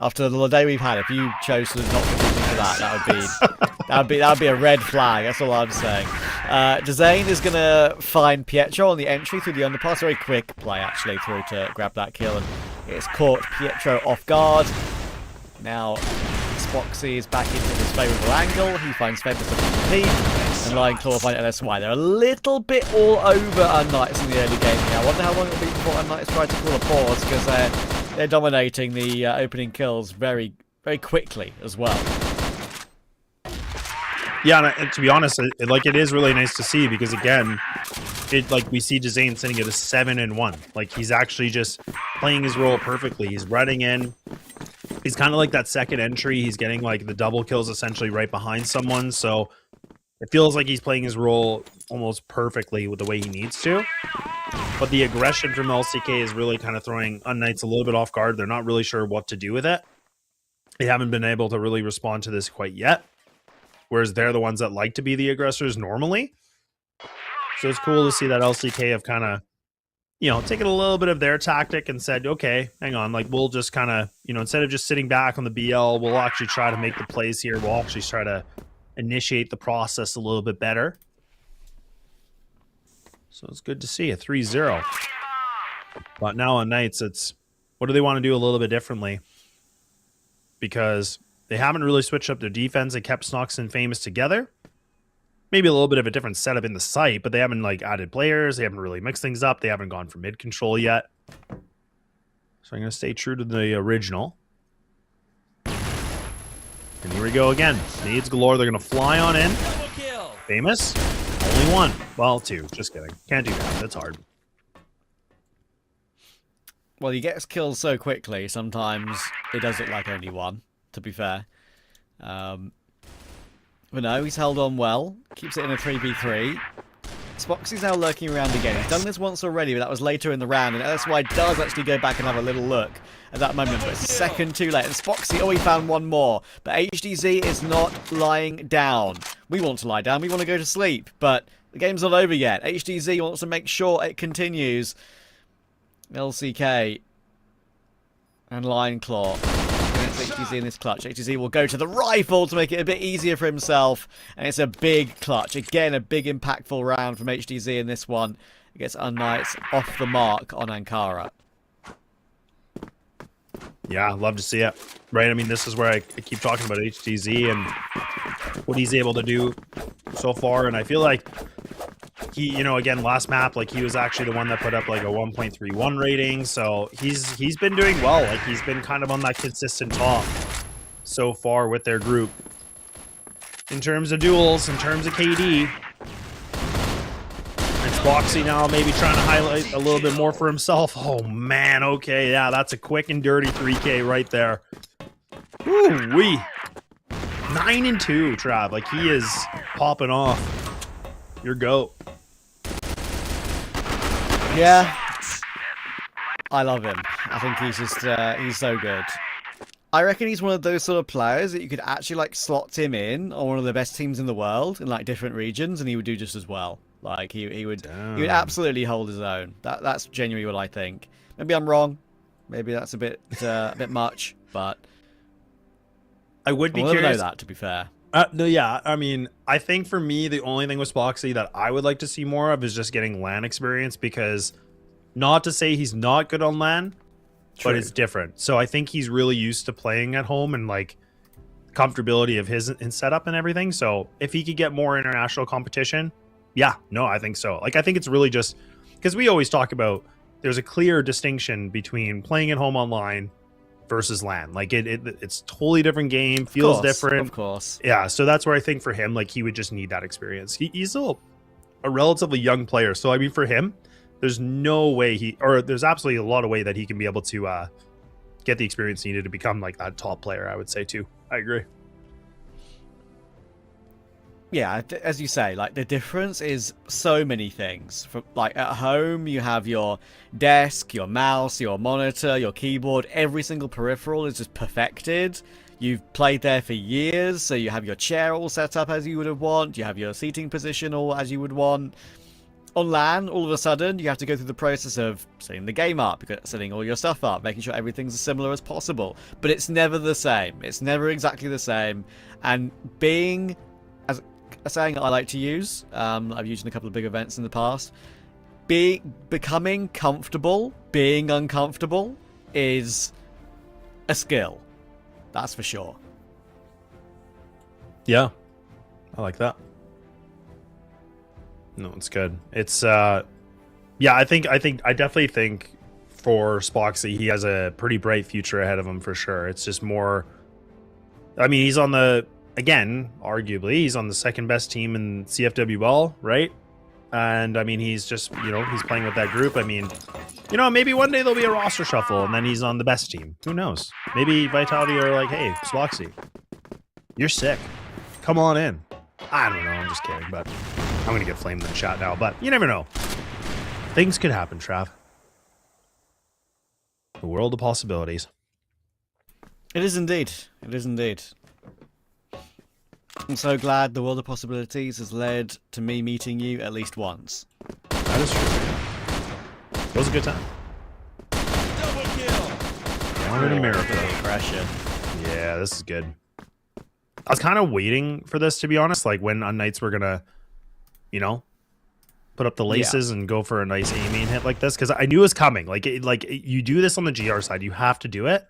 After the day we've had, if you chose to not forgive me for that would be a red flag. That's all I'm saying. Dezane is gonna find Pietro on the entry through the underpass. Very quick play actually through to grab that kill, and it's caught Pietro off guard. Now Spoxy is back into this favourable angle. He finds Feathers up in the peak, and Lion Claw find LSY. They're a little bit all over unKnights in the early game here. I wonder how long it'll be before unKnights try to call a pause, because they're dominating the opening kills very, very quickly as well. Yeah, and to be honest, it is really nice to see, because again, we see Dezane sitting at a 7-1. Like, he's actually just playing his role perfectly. He's running in. He's kind of like that second entry. He's getting like the double kills essentially right behind someone. So it feels like he's playing his role almost perfectly with the way he needs to. But the aggression from LCK is really kind of throwing unKnights a little bit off guard. They're not really sure what to do with it. They haven't been able to really respond to this quite yet. Whereas they're the ones that like to be the aggressors normally. So it's cool to see that LCK have kind of, taken a little bit of their tactic and said, okay, hang on, like, we'll just kind of, instead of just sitting back on the BL, we'll actually try to make the plays here. We'll actually try to initiate the process a little bit better. So it's good to see a 3-0. But now on Knights, it's, what do they want to do a little bit differently? Because they haven't really switched up their defense and kept Snox and Famous together. Maybe a little bit of a different setup in the site, but they haven't added players. They haven't really mixed things up. They haven't gone for mid control yet. So I'm going to stay true to the original. And here we go again. Nades galore. They're going to fly on in. Famous. Only one. Well, two. Just kidding. Can't do that. That's hard. Well, he gets killed so quickly, sometimes it does look like only one, to be fair. But no, he's held on well. Keeps it in a 3v3. Spoxy's now lurking around again. He's done this once already, but that was later in the round. And LSY does actually go back and have a little look at that moment. But a second too late. And Spoxy, he found one more. But HDZ is not lying down. We want to lie down. We want to go to sleep. But the game's not over yet. HDZ wants to make sure it continues. LCK and Lion Claw against HTZ in this clutch. HTZ will go to the rifle to make it a bit easier for himself, and it's a big clutch. Again, a big impactful round from HTZ in this one. It gets unKnights off the mark on Ankara. Yeah, love to see it. Right, I mean, this is where I keep talking about HTZ and what he's able to do so far, and I feel like he, again, last map, he was actually the one that put up a 1.31 rating, so he's been doing well. He's been kind of on that consistent top so far with their group. In terms of duels, in terms of KD, it's Boxy now maybe trying to highlight a little bit more for himself. Oh man, okay, yeah, that's a quick and dirty 3K right there. Woo-wee. 9-2, Trav. He is popping off. Your GOAT. Yeah, I love him. I think he's just, he's so good. I reckon he's one of those sort of players that you could actually, slot him in on one of the best teams in the world in, different regions, and he would do just as well. He would absolutely hold his own. That's genuinely what I think. Maybe I'm wrong. Maybe that's a bit much, but I would be curious. curious. Know that, to be fair. No, yeah. I mean, I think for me, the only thing with Spoxy that I would like to see more of is just getting LAN experience, because not to say he's not good on LAN, but it's different. So I think he's really used to playing at home and comfortability of his in setup and everything. So if he could get more international competition, yeah, no, I think so. I think it's really just because we always talk about there's a clear distinction between playing at home online versus LAN. It's totally different game, feels different. Of course. Yeah, so that's where I think for him, he would just need that experience. He's still a relatively young player, so I mean, for him, there's no way there's absolutely a lot of way that he can be able to get the experience needed to become that top player, I would say too. I agree. Yeah, as you say, the difference is so many things. From at home, you have your desk, your mouse, your monitor, your keyboard. Every single peripheral is just perfected. You've played there for years, so you have your chair all set up as you would have want. You have your seating position all as you would want. On LAN, all of a sudden, you have to go through the process of setting the game up, setting all your stuff up, making sure everything's as similar as possible. But it's never the same. It's never exactly the same. And being... a saying that I like to use, I've used in a couple of big events in the past, becoming comfortable being uncomfortable is a skill. That's for sure. Yeah, I like that. No, it's good. It's yeah, I definitely think for Spoxy, he has a pretty bright future ahead of him for sure. It's just more, I mean, he's on the, again, arguably, he's on the second best team in CFWL, right? And I mean, he's just, you know, he's playing with that group. I mean, you know, maybe one day there'll be a roster shuffle and then he's on the best team. Who knows? Maybe Vitality are like, hey, Spoxy, you're sick. Come on in. I don't know. I'm just kidding, but I'm going to get flamed in the chat now. But you never know. Things could happen, Trav. The world of possibilities. It is indeed. It is indeed. I'm so glad the world of possibilities has led to me meeting you at least once. That is true. It was a good time. Double kill. Down in America. Pressure. Yeah, this is good. I was kind of waiting for this, to be honest. Like when unKnights were gonna, you know, put up the laces and go for a nice aiming hit like this, because I knew it was coming. Like you do this on the GR side, you have to do it.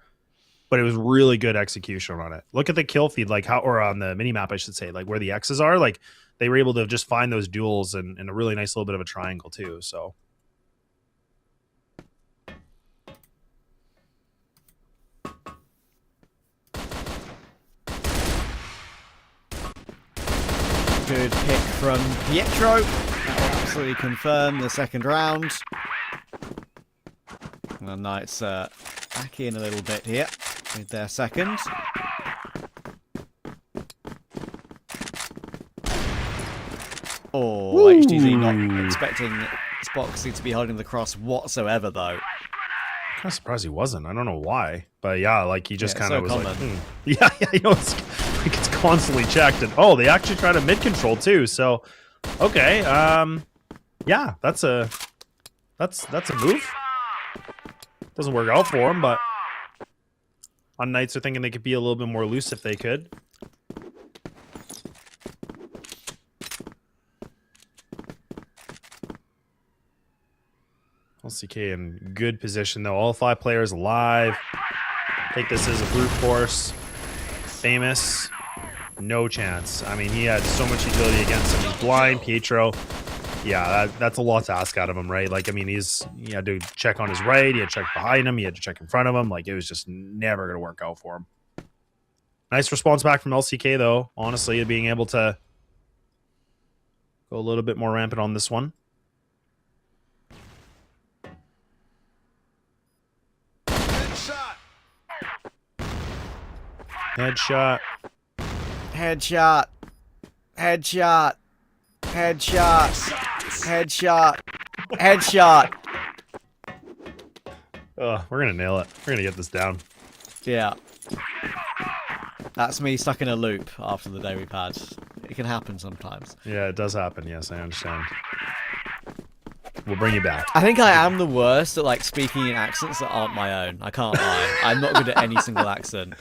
But it was really good execution on it. Look at the kill feed, like how, or on the mini map, I should say, like where the X's are. Like they were able to just find those duels in a really nice little bit of a triangle too. So. Good pick from Pietro. That will absolutely confirm the second round. The Knights back in a little bit here with their second. Oh, HTZ not expecting Spoxy to be holding the cross whatsoever, though. Kind of surprised he wasn't. I don't know why, but yeah, like he just kind of was common. like, yeah, you know, it's like it's constantly checked, and oh, they actually try to mid control too. So, okay, yeah, that's a move. Doesn't work out for him, but unKnights are thinking they could be a little bit more loose if they could. LCK in good position though. All 5 players alive. Take this as a brute force. Famous. No chance. I mean, he had so much utility against him. He's blind. Pietro. Yeah, that's a lot to ask out of him, right? Like, I mean, he had to check on his right. He had to check behind him. He had to check in front of him. Like, it was just never going to work out for him. Nice response back from LCK, though. Honestly, being able to go a little bit more rampant on this one. Headshot. Headshot. Headshot. Headshot. Headshot. Headshot. Oh, we're going to nail it. We're going to get this down. Yeah. That's me stuck in a loop after the day we've had. It can happen sometimes. Yeah, it does happen. Yes, I understand. We'll bring you back. I think I am the worst at like speaking in accents that aren't my own. I can't lie. I'm not good at any single accent.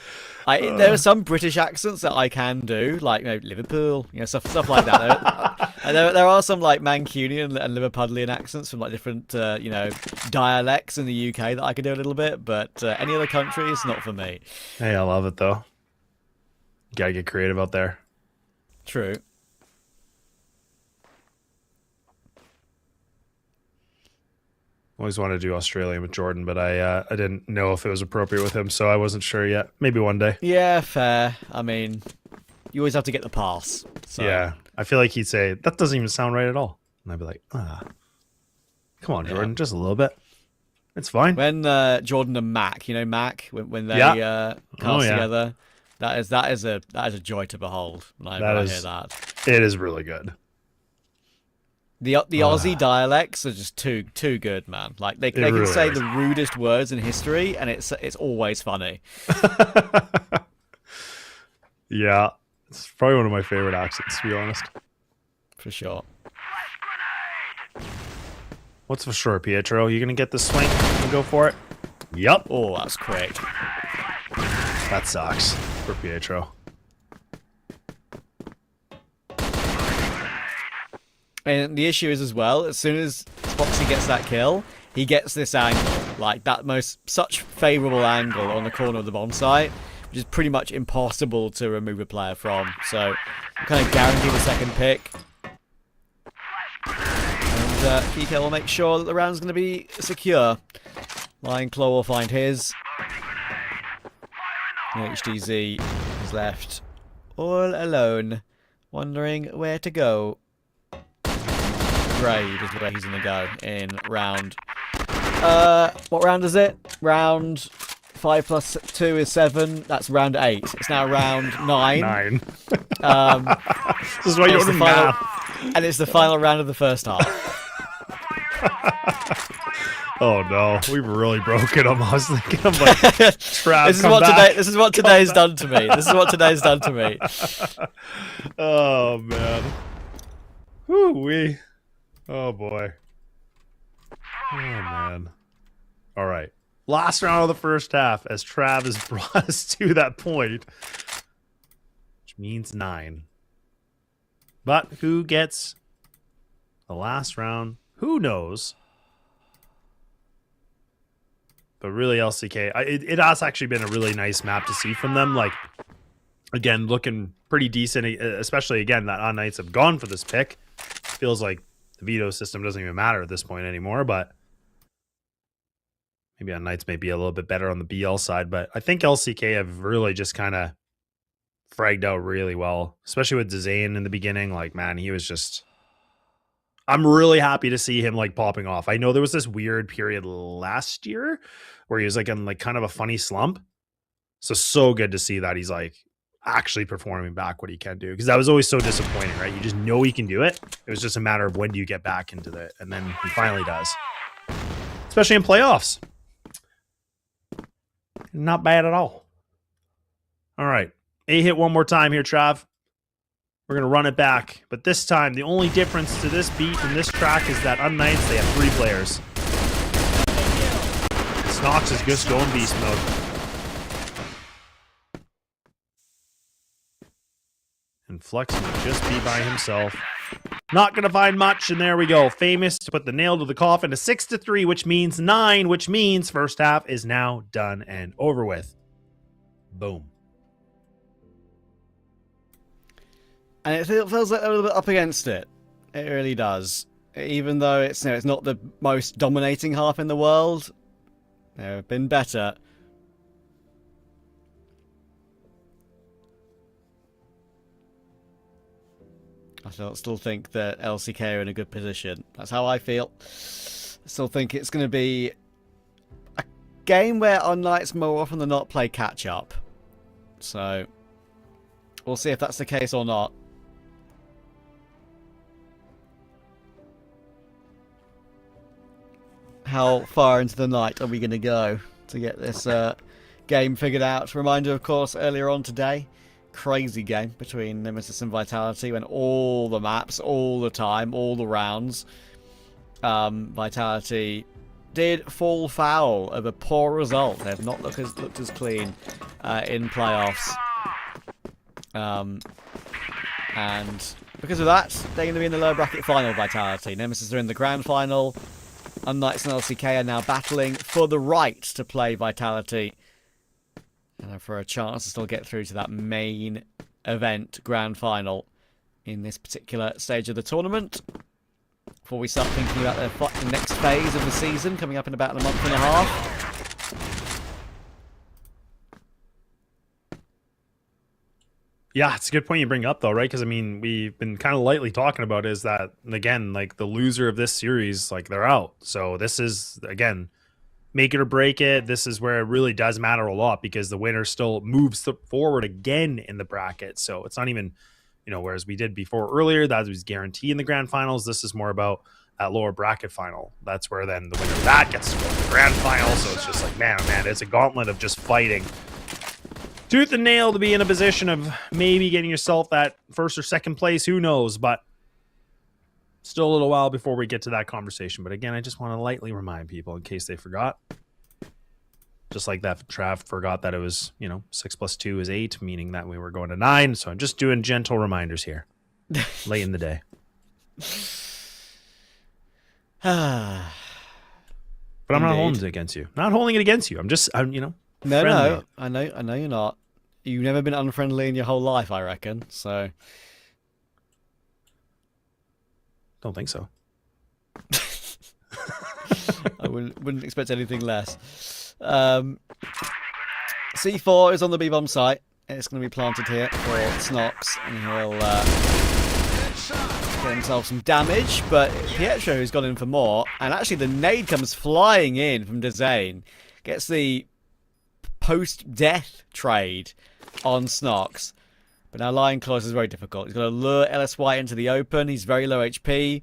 There are some British accents that I can do, like Liverpool, stuff like that. There are some like Mancunian and Liverpudlian accents from like different dialects in the UK that I can do a little bit, but any other country is not for me. Hey, I love it though. You gotta get creative out there. True. Always wanted to do Australia with Jordan, but I didn't know if it was appropriate with him, so I wasn't sure yet. Maybe one day. Yeah, fair. I mean, you always have to get the pass. So. Yeah, I feel like he'd say, that doesn't even sound right at all. And I'd be like, come on, Jordan, just a little bit. It's fine. When Jordan and Mac, Mac, when they cast together, that is a joy to behold when I hear that. It is really good. The Aussie dialects are just too good, man. Like they can say the rudest words in history, and it's always funny. Yeah, it's probably one of my favorite accents, to be honest. For sure. What's for sure, Pietro? You gonna get the swing and go for it? Yup. Oh, that's quick. That sucks for Pietro. And the issue is as well, as soon as Spoxy gets that kill, he gets this angle, like that such favourable angle on the corner of the bomb site, which is pretty much impossible to remove a player from. So I'm kind of guaranteed a second pick. And PK will make sure that the round's going to be secure. Lion Claw will find his. And HDZ is left all alone, wondering where to go. Grade is where he's going to go in round. What round is it? Round 5 plus 2 is 7. That's round 8. It's now round 9. 9. This is why you're doing math. And it's the final round of the first half. Oh no, we've really broken him. I was thinking of like Trav. This is what today's done to me. This is what today's done to me. Oh man. Whoo-wee. Oh boy. Oh man. All right. Last round of the first half as Trav has brought us to that point, which means 9. But who gets the last round? Who knows? But really, LCK, it has actually been a really nice map to see from them. Like, again, looking pretty decent, especially, again, that unKnights have gone for this pick. Feels like the veto system doesn't even matter at this point anymore, but maybe unKnights may be a little bit better on the BL side. But I think LCK have really just kind of fragged out really well, especially with Zane in the beginning. Like, man, he was just... I'm really happy to see him like popping off. I know there was this weird period last year where he was like in like kind of a funny slump. So good to see that he's like actually performing back what he can do, because that was always so disappointing, right? You just know he can do it. It was just a matter of when do you get back into it, and then he finally does, especially in playoffs. Not bad at all. All right, A hit one more time here, Trav. We're going to run it back, but this time, the only difference to this beat and this track is that unKnights, they have 3 players. Snox is just going beast mode. And Flex might just be by himself. Not going to find much, and there we go. Famous to put the nail to the coffin. A 6-3, which means 9, which means first half is now done and over with. Boom. And it feels like they're a little bit up against it. It really does. Even though it's, you know, it's not the most dominating half in the world, there have been better. I still think that LCK are in a good position. That's how I feel. I still think it's going to be a game where unKnights more often than not play catch up. So we'll see if that's the case or not. How far into the night are we going to go to get this game figured out? Reminder, of course, earlier on today, crazy game between Nemesis and Vitality when all the maps, all the time, all the rounds, Vitality did fall foul of a poor result. They have not looked as clean in playoffs. And because of that, they're going to be in the lower bracket final, Vitality. Nemesis are in the grand final. unKnights and LCK are now battling for the right to play Vitality and for a chance to still get through to that main event grand final in this particular stage of the tournament. Before we start thinking about the next phase of the season coming up in about a month and a half. Yeah, it's a good point you bring up, though, right? Because, I mean, we've been kind of lightly talking about is that, again, like, the loser of this series, like, they're out. So this is, again, make it or break it. This is where it really does matter a lot because the winner still moves forward again in the bracket. So it's not even, you know, whereas we did before earlier, that was guaranteed in the grand finals. This is more about that lower bracket final. That's where then the winner of that gets to go to the grand final. So it's just like, man, oh man, it's a gauntlet of just fighting tooth and nail to be in a position of maybe getting yourself that first or second place. Who knows? But still a little while before we get to that conversation. But again, I just want to lightly remind people in case they forgot. Just like that, Trav forgot that it was, you know, 6 + 2 is 8, meaning that we were going to 9. So I'm just doing gentle reminders here late in the day. But I'm not holding it against you. Not holding it against you. I'm, you know. No, friendly. no, I know you're not. You've never been unfriendly in your whole life, I reckon. So, Don't think so. I wouldn't expect anything less. C4 is on the B-bomb site. It's going to be planted here for Snox, and he'll get himself some damage. But Pietro has gone in for more, and actually the nade comes flying in from Dezane. Gets the post-death trade on Snox. But now Lion Claws is very difficult. He's got to lure LSY into the open. He's very low HP.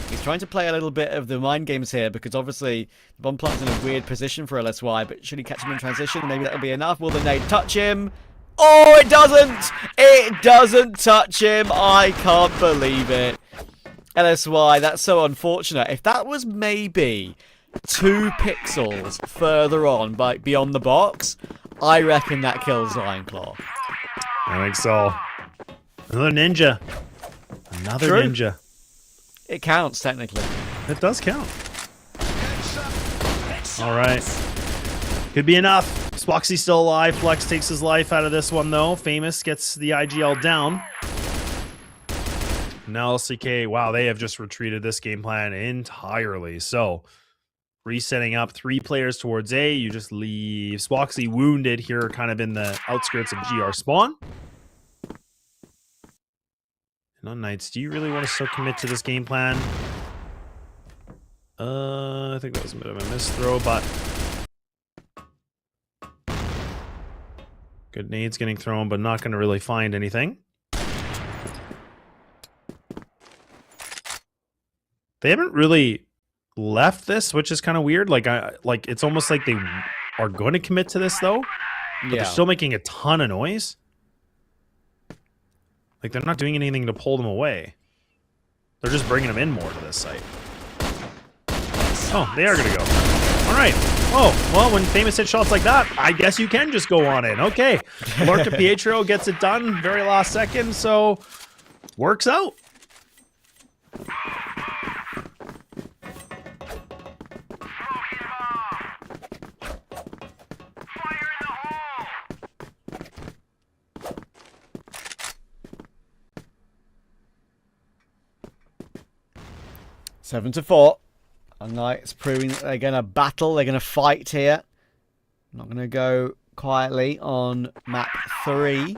He's trying to play a little bit of the mind games here because obviously the bomb plant's in a weird position for LSY, but should he catch him in transition? Maybe that'll be enough. Will the nade touch him? Oh, it doesn't! It doesn't touch him! I can't believe it. LSY, that's so unfortunate. If that was maybe 2 pixels further on, beyond the box, I reckon that kills Lion Claw. I think so. Another ninja. Another True. ninja. It counts, technically. It does count. All right. Could be enough. Spoxy's still alive. Flex takes his life out of this one, though. Famous gets the IGL down. Now LCK, wow, they have just retreated this game plan entirely. So, resetting up 3 players towards A. You just leave Spoxy wounded here, kind of in the outskirts of GR spawn. And unKnights, do you really want to still commit to this game plan? I think that was a bit of a misthrow, but good nades getting thrown, but not going to really find anything. They haven't really left this, which is kind of weird. Like it's almost like they are going to commit to this though, but they're still making a ton of noise. Like they're not doing anything to pull them away. They're just bringing them in more to this site. Oh, they are going to go. All right. Oh, well, when Famous hits shots like that, I guess you can just go on in. Okay. Lorca Pietro gets it done very last second, so works out. Seven to 4. unKnights proving that they're going to battle. They're going to fight here. Not going to go quietly on map 3.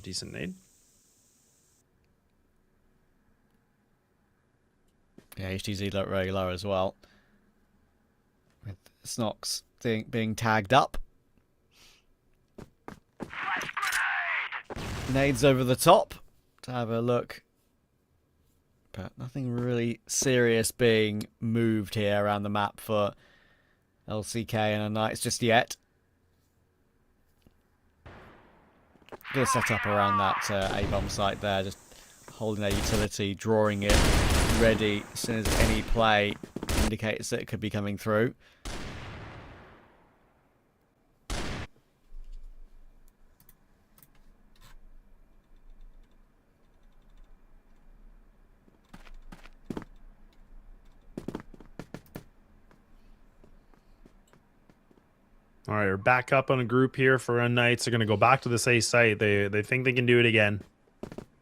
Decent nade. Yeah, HTZ look very low as well. With Snox being tagged up. Nades over the top to have a look. But nothing really serious being moved here around the map for LCK and unKnights just yet. Gonna set up around that A-bomb site there, just holding their utility, drawing it ready as soon as any play indicates that it could be coming through. All right, we're back up on a group here for unKnights. They're going to go back to this A site. They think they can do it again.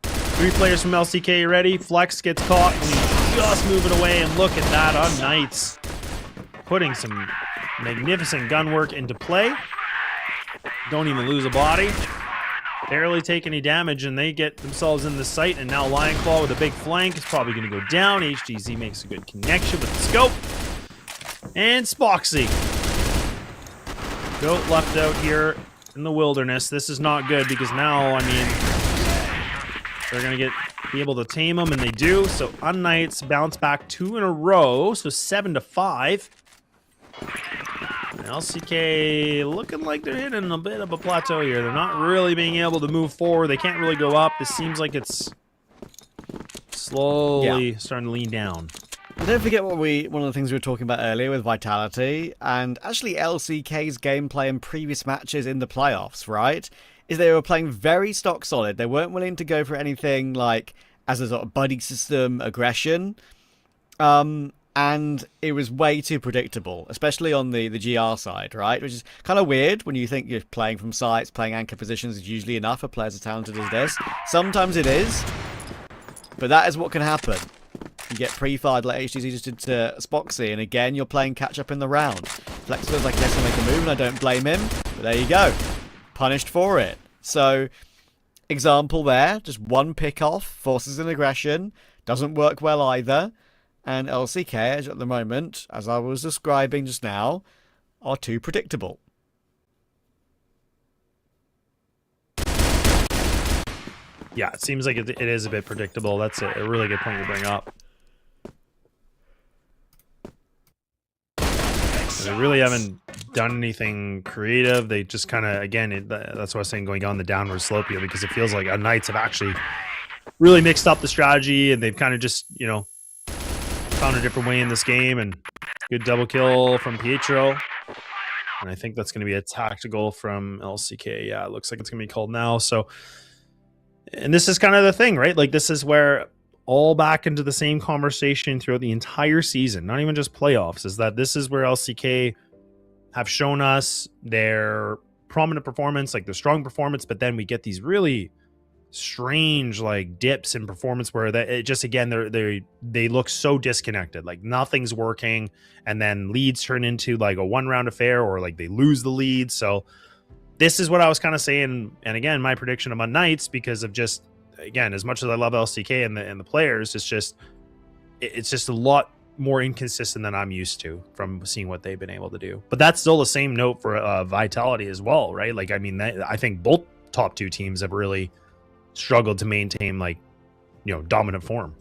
3 players from LCK ready. Flex gets caught, and he's just moving away. And look at that, unKnights putting some magnificent gun work into play. Don't even lose a body. Barely take any damage, and they get themselves in the site. And now Lion Claw with a big flank is probably going to go down. HGZ makes a good connection with the scope. And Spoxy. Goat left out here in the wilderness. This is not good because now, I mean, they're going to be able to tame them, and they do. So unKnights bounce back 2 in a row, so 7 to 5. And LCK looking like they're hitting a bit of a plateau here. They're not really being able to move forward. They can't really go up. This seems like it's slowly starting to lean down. And don't forget one of the things we were talking about earlier with Vitality, and actually LCK's gameplay in previous matches in the playoffs, right? Is they were playing very stock solid. They weren't willing to go for anything like as a sort of buddy system aggression. And and it was way too predictable, especially on the GR side, right? Which is kind of weird when you think you're playing from sites, playing anchor positions is usually enough for players as talented as this. Sometimes it is, but that is what can happen. You get pre-fired like HTZ just did to Spoxy, and again, you're playing catch-up in the round. Flex feels like he has to make a move, and I don't blame him, but there you go. Punished for it. So, example there, just one pick-off, forces an aggression, doesn't work well either, and LCK, at the moment, as I was describing just now, are too predictable. Yeah, it seems like it is a bit predictable. That's a really good point to bring up. They really haven't done anything creative. They just kind of, again, that's what I was saying, going on the downward slope here, because it feels like unKnights have actually really mixed up the strategy, and they've kind of just, you know, found a different way in this game. And good double kill from Pietro. And I think that's going to be a tactical from LCK. Yeah, it looks like it's going to be called now. So, and this is kind of the thing, right? Like, this is where all back into the same conversation throughout the entire season, not even just playoffs, is that this is where LCK have shown us their prominent performance, like their strong performance, but then we get these really strange like dips in performance where it just, again, they look so disconnected, like nothing's working, and then leads turn into like a one-round affair, or like they lose the lead. So this is what I was kind of saying, and again, my prediction of unKnights, because of just, again, as much as I love LCK and the players, it's just a lot more inconsistent than I'm used to from seeing what they've been able to do. But that's still the same note for Vitality as well, right? Like, I mean, I think both top two teams have really struggled to maintain, like, you know, dominant form.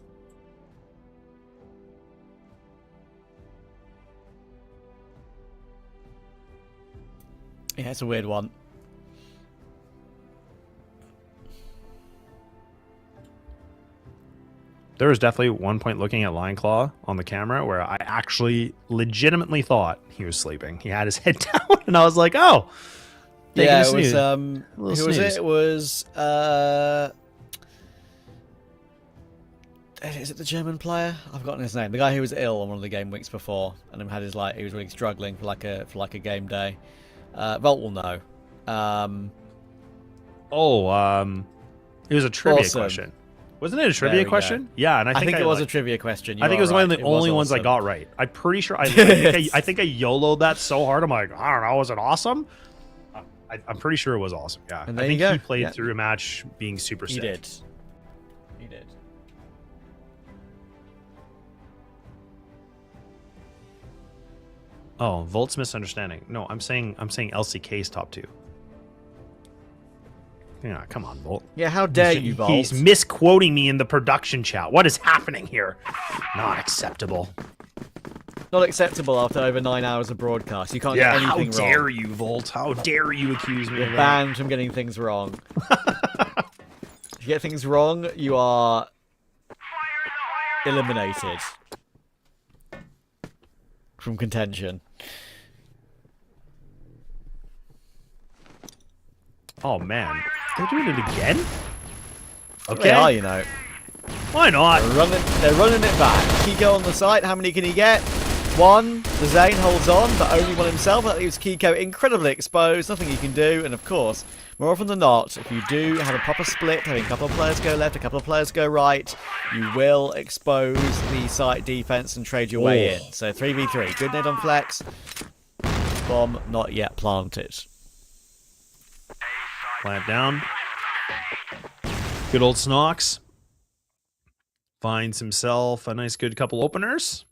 Yeah, it's a weird one. There was definitely one point looking at Lineclaw on the camera where I actually legitimately thought he was sleeping. He had his head down, and I was like, "Oh, yeah." It was who was it? It was is it the German player? I've forgotten his name. The guy who was ill on one of the game weeks before, and had his he was really struggling for like a game day. Volt will know. It was a trivia question. Wasn't it a trivia question? Yeah, and I think it was a trivia question. I think it was one of the only ones I got right. I'm pretty sure. I think I YOLO'd that so hard. I'm like, I don't know, was it awesome? I'm pretty sure it was awesome. Yeah, I think he played through a match being super sick. He did. Oh, Volt's misunderstanding. No, I'm saying LCK's top two. Yeah, come on, Volt. Yeah, how dare you, Volt? He's misquoting me in the production chat. What is happening here? Not acceptable. Not acceptable after over 9 hours of broadcast. You can't get anything wrong. How dare you, Volt? How dare you accuse me of that? You're banned from getting things wrong. If you get things wrong, you are eliminated from contention. Oh, man. They're doing it again? Okay. They are, you know. Why not? They're running it back. Kiko on the site. How many can he get? One. The Zane holds on, but only one himself. That leaves Kiko incredibly exposed. Nothing he can do. And of course, more often than not, if you do have a proper split, having a couple of players go left, a couple of players go right, you will expose the site defense and trade your way in. So 3v3. Good nade on Flex. Bomb not yet planted. Plant down. Good old Snox. Finds himself a nice good couple openers.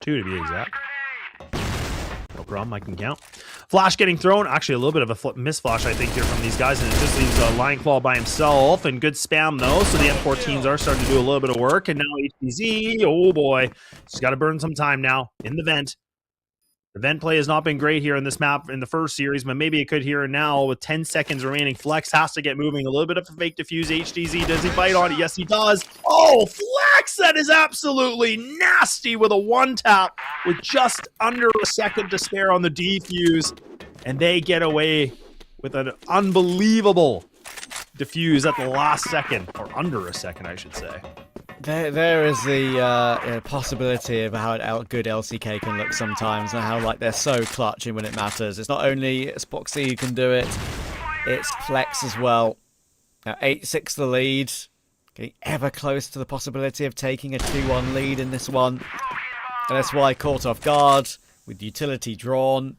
2 to be exact. No problem, I can count. Flash getting thrown. Actually, a little bit of a miss flash, I think, here from these guys. And it just leaves Lineclaw by himself. And good spam, though. So the M14s are starting to do a little bit of work. And now HTZ, oh boy. He's got to burn some time now in the vent. The vent play has not been great here in this map in the first series, but maybe it could here and now with 10 seconds remaining. Flex has to get moving. A little bit of a fake defuse. HDZ, does he bite on it? Yes, he does. Oh, Flex, that is absolutely nasty with a one-tap with just under a second to spare on the defuse. And they get away with an unbelievable defuse at the last second, or under a second, I should say. There is the possibility of how good LCK can look sometimes, and how like they're so clutching when it matters. It's not only Spoxy who can do it, it's Flex as well. Now 8-6 the lead, getting ever close to the possibility of taking a 2-1 lead in this one. And that's why caught off guard with utility drawn,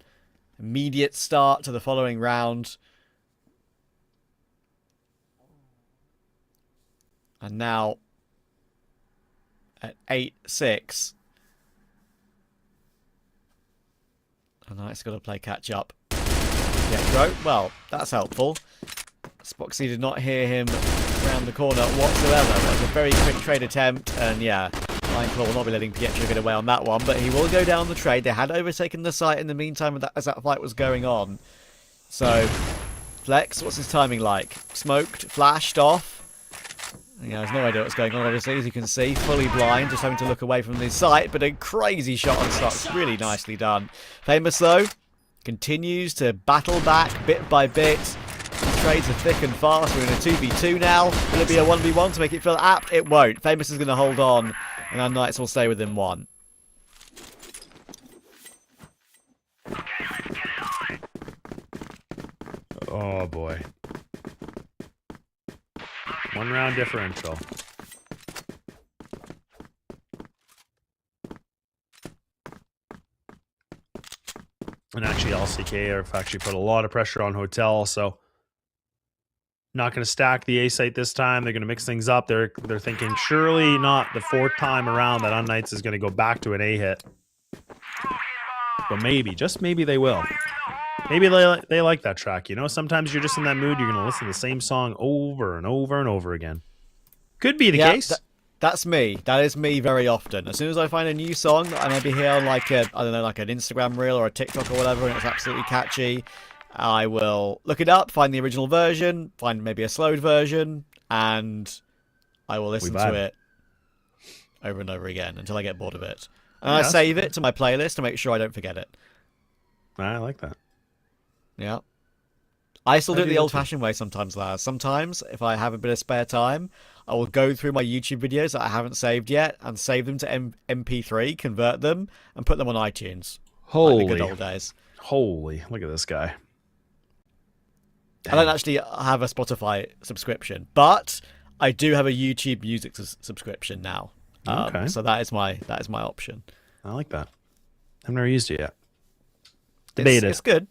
immediate start to the following round. And now at 8-6. And now it's got to play catch up. Yeah, well, that's helpful. Spoxy did not hear him around the corner whatsoever. That was a very quick trade attempt, and yeah, Claw will not be letting Pietro get away on that one, but he will go down the trade. They had overtaken the site in the meantime as that fight was going on. So, Flex, what's his timing like? Smoked, flashed off. He has no idea what's going on, obviously, as you can see. Fully blind, just having to look away from the site, but a crazy shot on stocks. Really nicely done. Famous, though, continues to battle back bit by bit. The trades are thick and fast. We're in a 2v2 now. Will it be a 1v1 to make it feel apt? It won't. Famous is going to hold on, and unKnights will stay within 1. Oh boy. 1 round differential. And actually LCK have actually put a lot of pressure on Hotel, so not going to stack the A site this time. They're going to mix things up. They're thinking surely not the 4th time around that unKnights is going to go back to an A hit. But maybe, just maybe they will. Maybe they like that track, you know? Sometimes you're just in that mood, you're going to listen to the same song over and over and over again. Could be the case. That's me. That is me very often. As soon as I find a new song that I maybe hear on like I don't know, like an Instagram reel or a TikTok or whatever, and it's absolutely catchy, I will look it up, find the original version, find maybe a slowed version, and I will listen to it over and over again until I get bored of it. And I save it to my playlist to make sure I don't forget it. I like that. Yeah. I still do it the old-fashioned way sometimes, Laz. Sometimes, if I have a bit of spare time, I will go through my YouTube videos that I haven't saved yet and save them to MP3, convert them, and put them on iTunes. Holy. Like the good old days. Holy. Look at this guy. I don't actually have a Spotify subscription, but I do have a YouTube Music subscription now. Okay. So that is my option. I like that. I've never used it yet. It's good.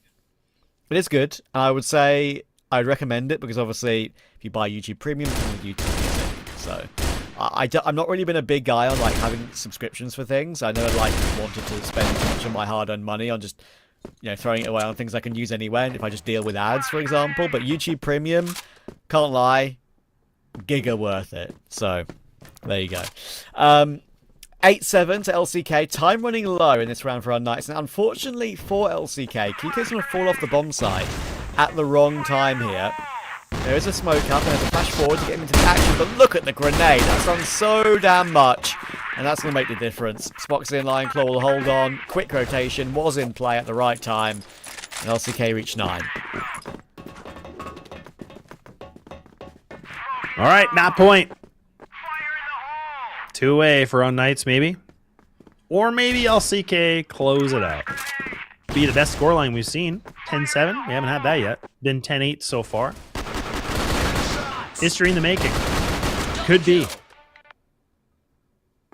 It is good. I would say I'd recommend it because obviously if you buy YouTube Premium, it comes with YouTube Music. So I'm not really been a big guy on like having subscriptions for things. I never like wanted to spend too much of my hard-earned money on just throwing it away on things I can use anyway. And if I just deal with ads, for example, but YouTube Premium, can't lie, giga worth it. So there you go. 8-7 to LCK. Time running low in this round for unKnights. And unfortunately for LCK, Kiko's going to fall off the bomb side at the wrong time here. There is a smoke up and there's a flash forward to get him into the action. But look at the grenade. That's done so damn much. And that's going to make the difference. Spoxy and Claw will hold on. Quick rotation was in play at the right time. And LCK reached 9. All right, that point. 2-way for unKnights, maybe. Or maybe LCK close it out. Be the best scoreline we've seen. 10-7. We haven't had that yet. Been 10-8 so far. History in the making. Could be.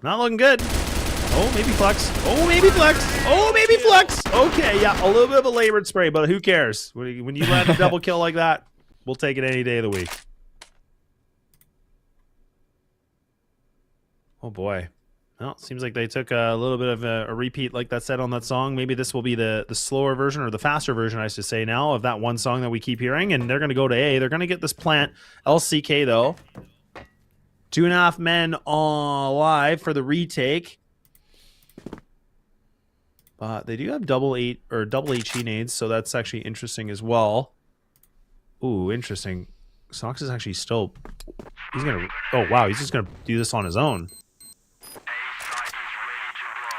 Not looking good. Oh, maybe Flex. Oh, maybe Flex. Oh, maybe Flex. Okay, yeah, a little bit of a labored spray, but who cares? When you land a double kill like that, we'll take it any day of the week. Oh boy. Well, seems like they took a little bit of a repeat, like that said on that song. Maybe this will be the slower version, or the faster version, I should say now, of that one song that we keep hearing. And they're going to go to A. They're going to get this plant. LCK, though. 2.5 men alive for the retake. But they do have double HE nades, so that's actually interesting as well. Ooh, interesting. Sox is actually still... He's going to... Oh, wow. He's just going to do this on his own.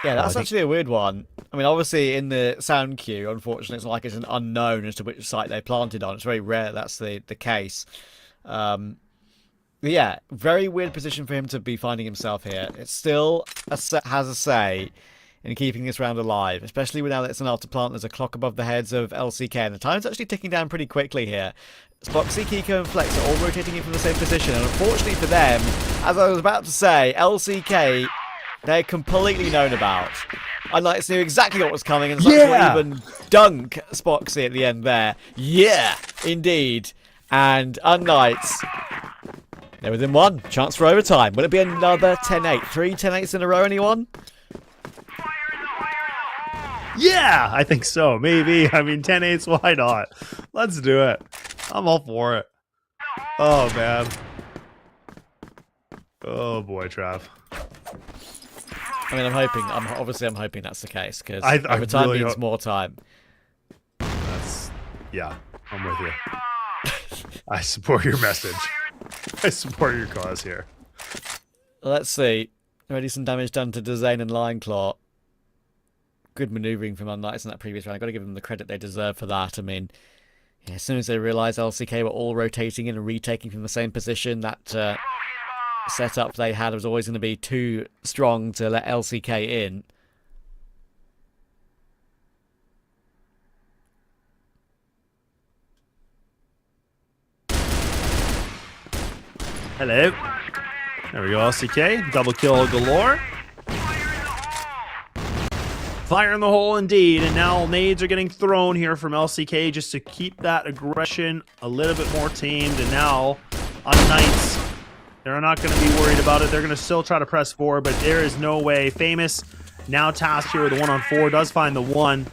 Yeah, that's actually a weird one. I mean, obviously in the sound queue, unfortunately, it's not like it's an unknown as to which site they planted on. It's very rare that's the case. Yeah, very weird position for him to be finding himself here. It still has a say in keeping this round alive, especially now that it's an after plant. There's a clock above the heads of LCK, and the time's actually ticking down pretty quickly here. Spoxy, Kiko, and Flex are all rotating in from the same position, and unfortunately for them, as I was about to say, LCK, they're completely known about. unKnights knew exactly what was coming, and yeah! Even dunk Spoxy at the end there. Yeah, indeed. And unKnights, they're within one. Chance for overtime. Will it be another 10-8? 3 10-8s in a row, anyone? Yeah, I think so. Maybe. I mean, 10-8s, why not? Let's do it. I'm all for it. Oh, man. Oh, boy, Trav. I mean, I'm hoping that's the case, because I overtime really means more time. Yeah, I'm with you. I support your message. I support your cause here. Let's see. Already some damage done to Dezane and Lionclaw. Good maneuvering from unKnights in that previous round. I've got to give them the credit they deserve for that. I mean, yeah, as soon as they realised LCK were all rotating in and retaking from the same position, that setup they had was always going to be too strong to let LCK in. Hello. There we go, LCK. Double kill galore. Fire in the hole indeed, and now nades are getting thrown here from LCK just to keep that aggression a little bit more tamed, and now unKnights, they're not going to be worried about it. They're going to still try to press forward, but there is no way. Famous now tasked here with a 1-on-4, does find the 1.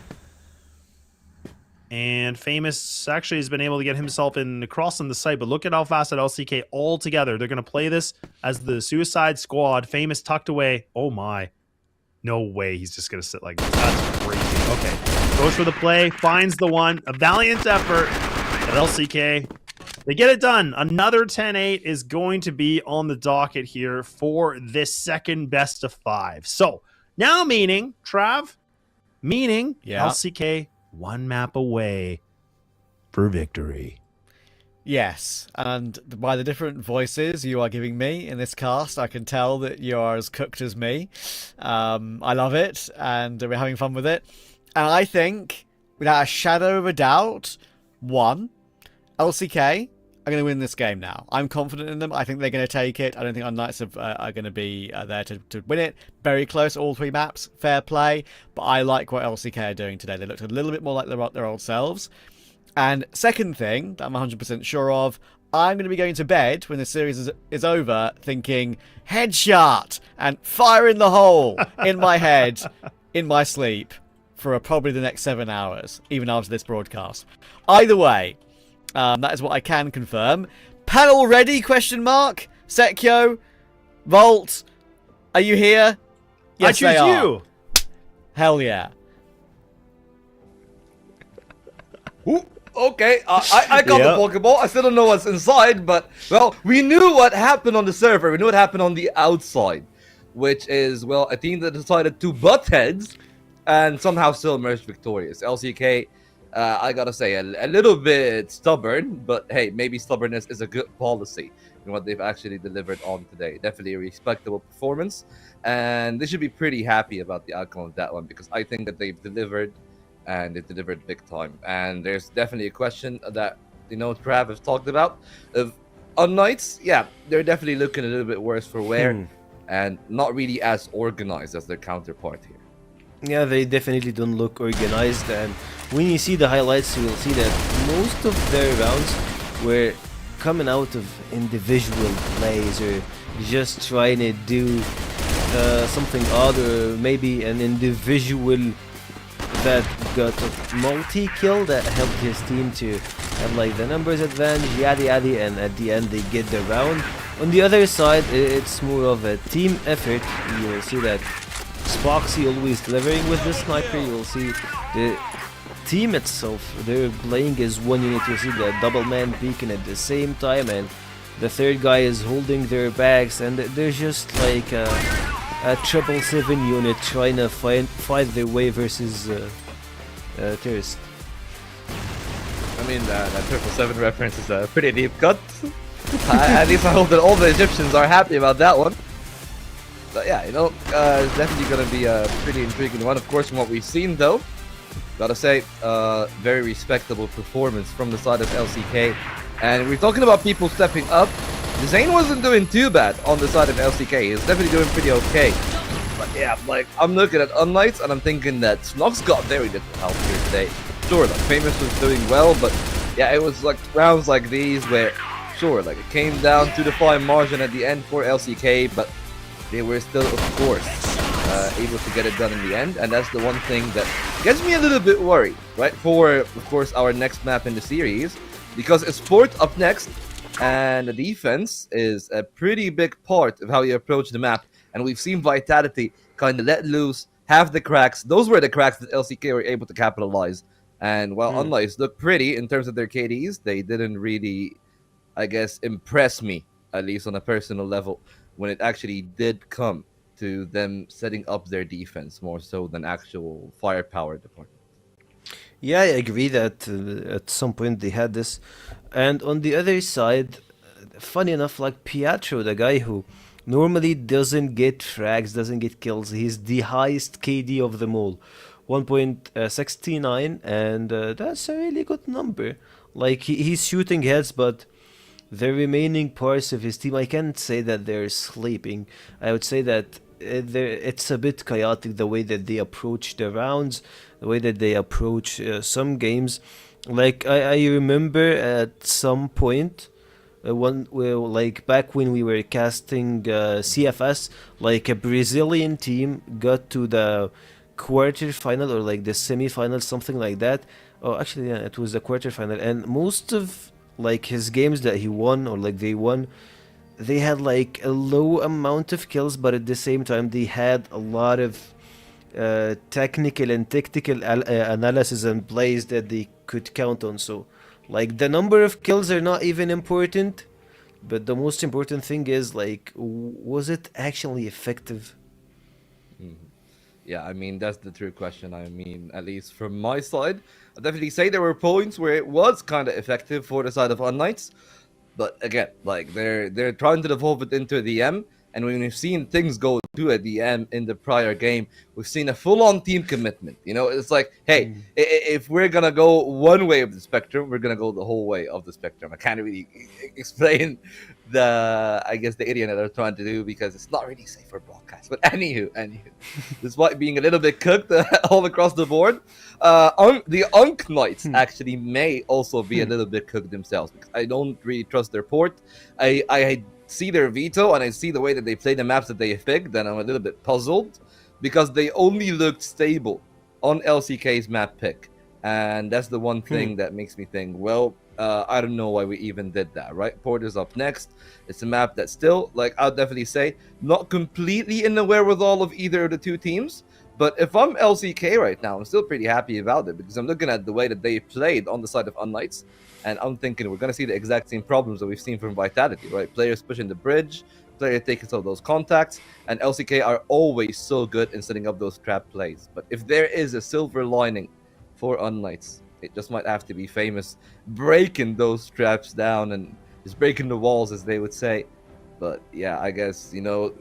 And Famous actually has been able to get himself across on the site, but look at how fast at LCK all together. They're going to play this as the Suicide Squad. Famous tucked away. Oh my. No way he's just going to sit like this. That's crazy. Okay. Goes for the play. Finds the 1. A valiant effort at LCK. They get it done. Another 10-8 is going to be on the docket here for this second best of 5. So now meaning, Trav, LCK 1 map away for victory. Yes, and by the different voices you are giving me in this cast, I can tell that you are as cooked as me. I love it, and we're having fun with it. And I think, without a shadow of a doubt, LCK are going to win this game now. I'm confident in them. I think they're going to take it. I don't think unKnights are going to be there to win it. Very close, all 3 maps. Fair play. But I like what LCK are doing today. They looked a little bit more like their old selves. And second thing that I'm 100% sure of, I'm going to be going to bed when the series is over thinking headshot and fire in the hole in my head, in my sleep, for probably the next 7 hours, even after this broadcast. Either way, that is what I can confirm. Panel ready? Question mark. Sekyo, Volt, are you here? Yes, I choose you. Hell yeah. Ooh, okay, I got the Pokeball. I still don't know what's inside, but, well, we knew what happened on the server. We knew what happened on the outside, which is, well, a team that decided to butt heads and somehow still emerged victorious. LCK, I gotta say, a little bit stubborn, but hey, maybe stubbornness is a good policy in what they've actually delivered on today. Definitely a respectable performance, and they should be pretty happy about the outcome of that one, because I think that they've delivered, and they've delivered big time. And there's definitely a question that, Trav has talked about, of unKnights, yeah, they're definitely looking a little bit worse for wear, and not really as organized as their counterpart here. Yeah, they definitely don't look organized, and when you see the highlights, you will see that most of their rounds were coming out of individual plays, or just trying to do something odd, or maybe an individual that got a multi-kill that helped his team to have like the numbers advantage, yada, and at the end they get the round. On the other side, it's more of a team effort. You will see that Spoxy always delivering with the sniper. You will see the team itself, they're playing as one unit. You see the double man peeking at the same time, and the third guy is holding their bags, and they're just like a 777 unit trying to fight their way versus terrorist. I mean, that 777 reference is a pretty deep cut. At least I hope that all the Egyptians are happy about that one. But yeah, it's definitely going to be a pretty intriguing one. Of course, from what we've seen, though, gotta say, very respectable performance from the side of LCK. And we're talking about people stepping up. Zane wasn't doing too bad on the side of LCK. He's definitely doing pretty okay. But yeah, like, I'm looking at unKnights and I'm thinking that Snox got very little help here today. Sure, like, Famous was doing well, but yeah, it was like rounds like these where, sure, like, it came down to the fine margin at the end for LCK, but they were still, of course, able to get it done in the end. And that's the one thing that gets me a little bit worried, right? For, of course, our next map in the series, because it's Sport up next, and the defense is a pretty big part of how you approach the map. And we've seen Vitality kind of let loose, have the cracks. Those were the cracks that LCK were able to capitalize. And while unKnights look pretty in terms of their KDs, they didn't really, I guess, impress me, at least on a personal level, when it actually did come to them setting up their defense more so than actual firepower department. Yeah, I agree that at some point they had this. And on the other side, funny enough, like Pietro, the guy who normally doesn't get frags, doesn't get kills, he's the highest KD of them all. 1.69, and that's a really good number. Like, he's shooting heads, but the remaining parts of his team, I can't say that they're sleeping. I would say that it's a bit chaotic, the way that they approach the rounds, the way that they approach some games. Like, I remember at some point, like back when we were casting CFS, like a Brazilian team got to the quarterfinal or like the semi-final, something like that. Oh, actually, yeah, it was the quarterfinal, and most of like his games that he won or like they won, they had like a low amount of kills, but at the same time they had a lot of technical and tactical analysis and plays that they could count on. So like the number of kills are not even important, but the most important thing is like, was it actually effective? Yeah, I mean, that's the true question. I mean, at least from my side, I'd definitely say there were points where it was kind of effective for the side of unKnights. But again, like, they're trying to evolve it into a DM. And when we've seen things go to a DM in the prior game, we've seen a full-on team commitment. You know, it's like, hey, if we're going to go one way of the spectrum, we're going to go the whole way of the spectrum. I can't really explain I guess the idiot that they're trying to do, because it's not really safe for broadcast. But anywho, despite being a little bit cooked all across the board, the unKnights actually may also be a little bit cooked themselves, because I don't really trust their port. I see their veto and I see the way that they play the maps that they have picked, and I'm a little bit puzzled, because they only looked stable on LCK's map pick. And that's the one thing that makes me think, well, I don't know why we even did that, right? Porter's up next. It's a map that's still, like, I'll definitely say, not completely in the wherewithal of either of the two teams. But if I'm LCK right now, I'm still pretty happy about it, because I'm looking at the way that they played on the side of unKnights, and I'm thinking we're going to see the exact same problems that we've seen from Vitality, right? Players pushing the bridge, players taking some of those contacts, and LCK are always so good in setting up those trap plays. But if there is a silver lining for unKnights, it just might have to be Famous breaking those traps down and just breaking the walls, as they would say. But yeah, I guess,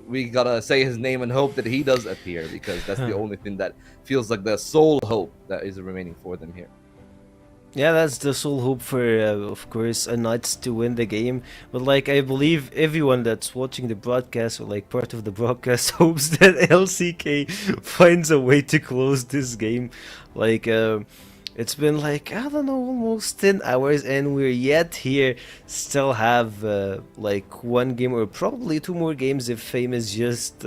we gotta say his name and hope that he does appear, because that's the only thing that feels like the sole hope that is remaining for them here. Yeah, that's the sole hope for, of course, unKnights to win the game. But like, I believe everyone that's watching the broadcast, or like part of the broadcast, hopes that LCK finds a way to close this game. Like, it's been like, I don't know, almost 10 hours, and we're yet here. Still have like one game or probably two more games if Famous just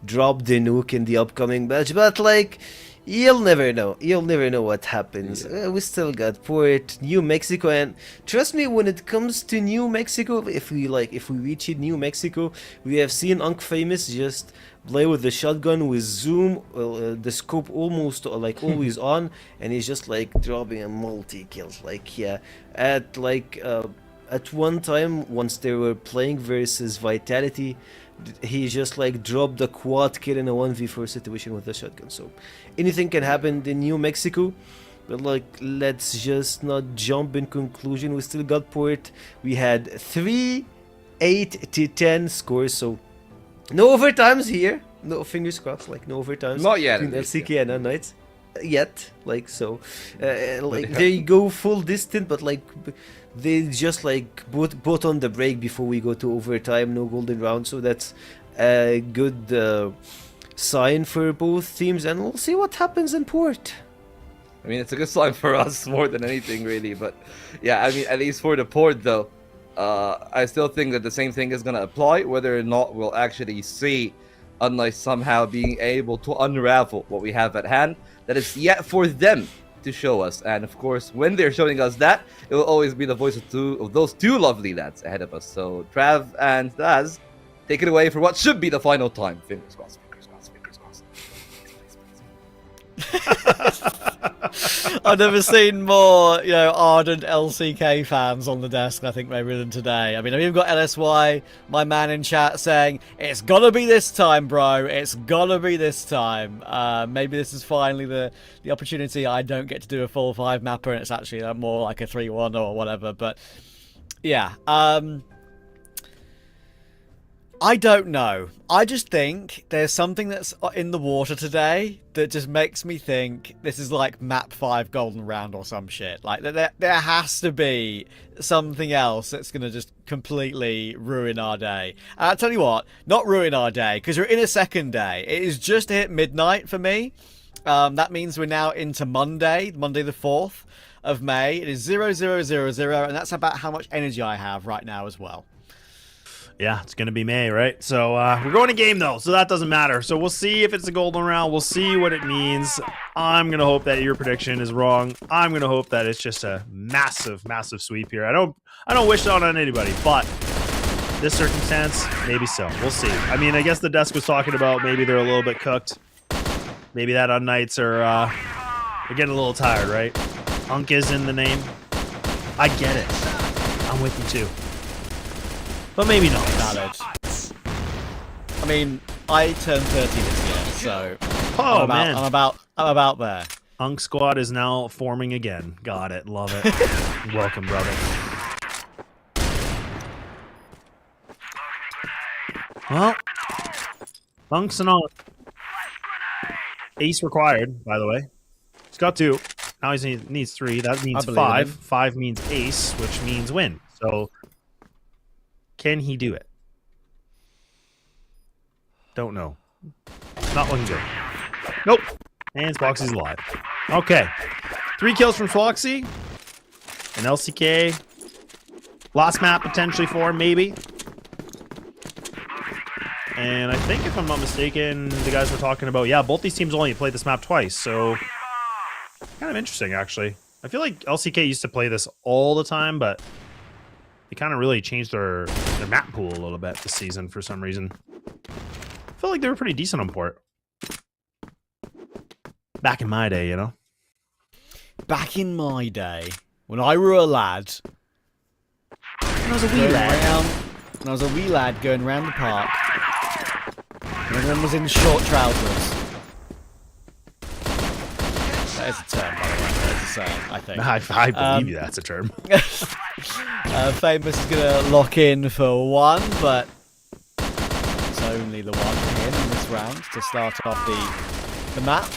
drop the nuke in the upcoming match. But like, you'll never know. You'll never know what happens. We still got Port, New Mexico, and trust me, when it comes to New Mexico, if we reach New Mexico, we have seen Famous just play with the shotgun with zoom, the scope almost like always on, and he's just like dropping a multi kills. Like, yeah, at one time, once they were playing versus Vitality, he just like dropped the quad kill in a 1v4 situation with the shotgun. So anything can happen in New Mexico. But like, let's just not jump in conclusion. We still got port. We had 3, 8 to 10 scores, so no overtimes here. No, fingers crossed, like no overtimes. Not yet, Between at least, LCK and unKnights. Yet, like, so, like, they go full distance, but like, they just like both on the break before we go to overtime. No golden round, so that's a good sign for both teams, and we'll see what happens in port. I mean, it's a good sign for us more than anything, really. But yeah, I mean, at least for the port, though, I still think that the same thing is going to apply, whether or not we'll actually see unKnights somehow being able to unravel what we have at hand. That is yet for them to show us. And of course, when they're showing us that, it will always be the voice of those two lovely lads ahead of us. So Trav and Daz, take it away for what should be the final time. Fingers crossed, fingers crossed, fingers crossed. I've never seen more, ardent LCK fans on the desk, I think, maybe than today. I mean, I've even got LSY, my man in chat, saying, it's gotta be this time, bro. It's gotta be this time. Maybe this is finally the opportunity I don't get to do a full 5 mapper and it's actually more like a 3-1 or whatever. But, yeah. I don't know. I just think there's something that's in the water today that just makes me think this is like map 5 golden round or some shit. Like there has to be something else that's going to just completely ruin our day. And I'll tell you what, not ruin our day, because we're in a second day. It is just hit midnight for me. That means we're now into Monday the 4th of May. It is 0000, and that's about how much energy I have right now as well. Yeah, it's going to be May, right? So we're going to game, though, so that doesn't matter. So we'll see if it's a golden round. We'll see what it means. I'm going to hope that your prediction is wrong. I'm going to hope that it's just a massive, massive sweep here. I don't wish that on anybody, but this circumstance, maybe so. We'll see. I mean, I guess the desk was talking about maybe they're a little bit cooked. Maybe that unKnights are they're getting a little tired, right? Unk is in the name. I get it. I'm with you, too. But maybe not. Valid. I mean, I turned 30 this year, so I'm about there. Unk squad is now forming again. Got it. Love it. Welcome, brother. Well, Unk's and all. Ace required, by the way. He's got 2. Now he needs 3. That means 5. 5 means ace, which means win. So can he do it? Don't know. Not looking good. Nope. And Spoxy's alive. Okay. 3 kills from Swoxy. An LCK. Last map, potentially 4, maybe. And I think, if I'm not mistaken, the guys were talking about, yeah, both these teams only played this map twice, so kind of interesting, actually. I feel like LCK used to play this all the time, but they kind of really changed their map pool a little bit this season for some reason. I feel like they were pretty decent on port. Back in my day, you know? Back in my day, when I were a lad, When I was a wee lad. when I was a wee lad going around the park, and everyone was in short trousers. That is a term, by the way. That is a saying, I think. I believe you, that's a term. Famous is going to lock in for 1, but it's only the 1 for him in this round to start off the map.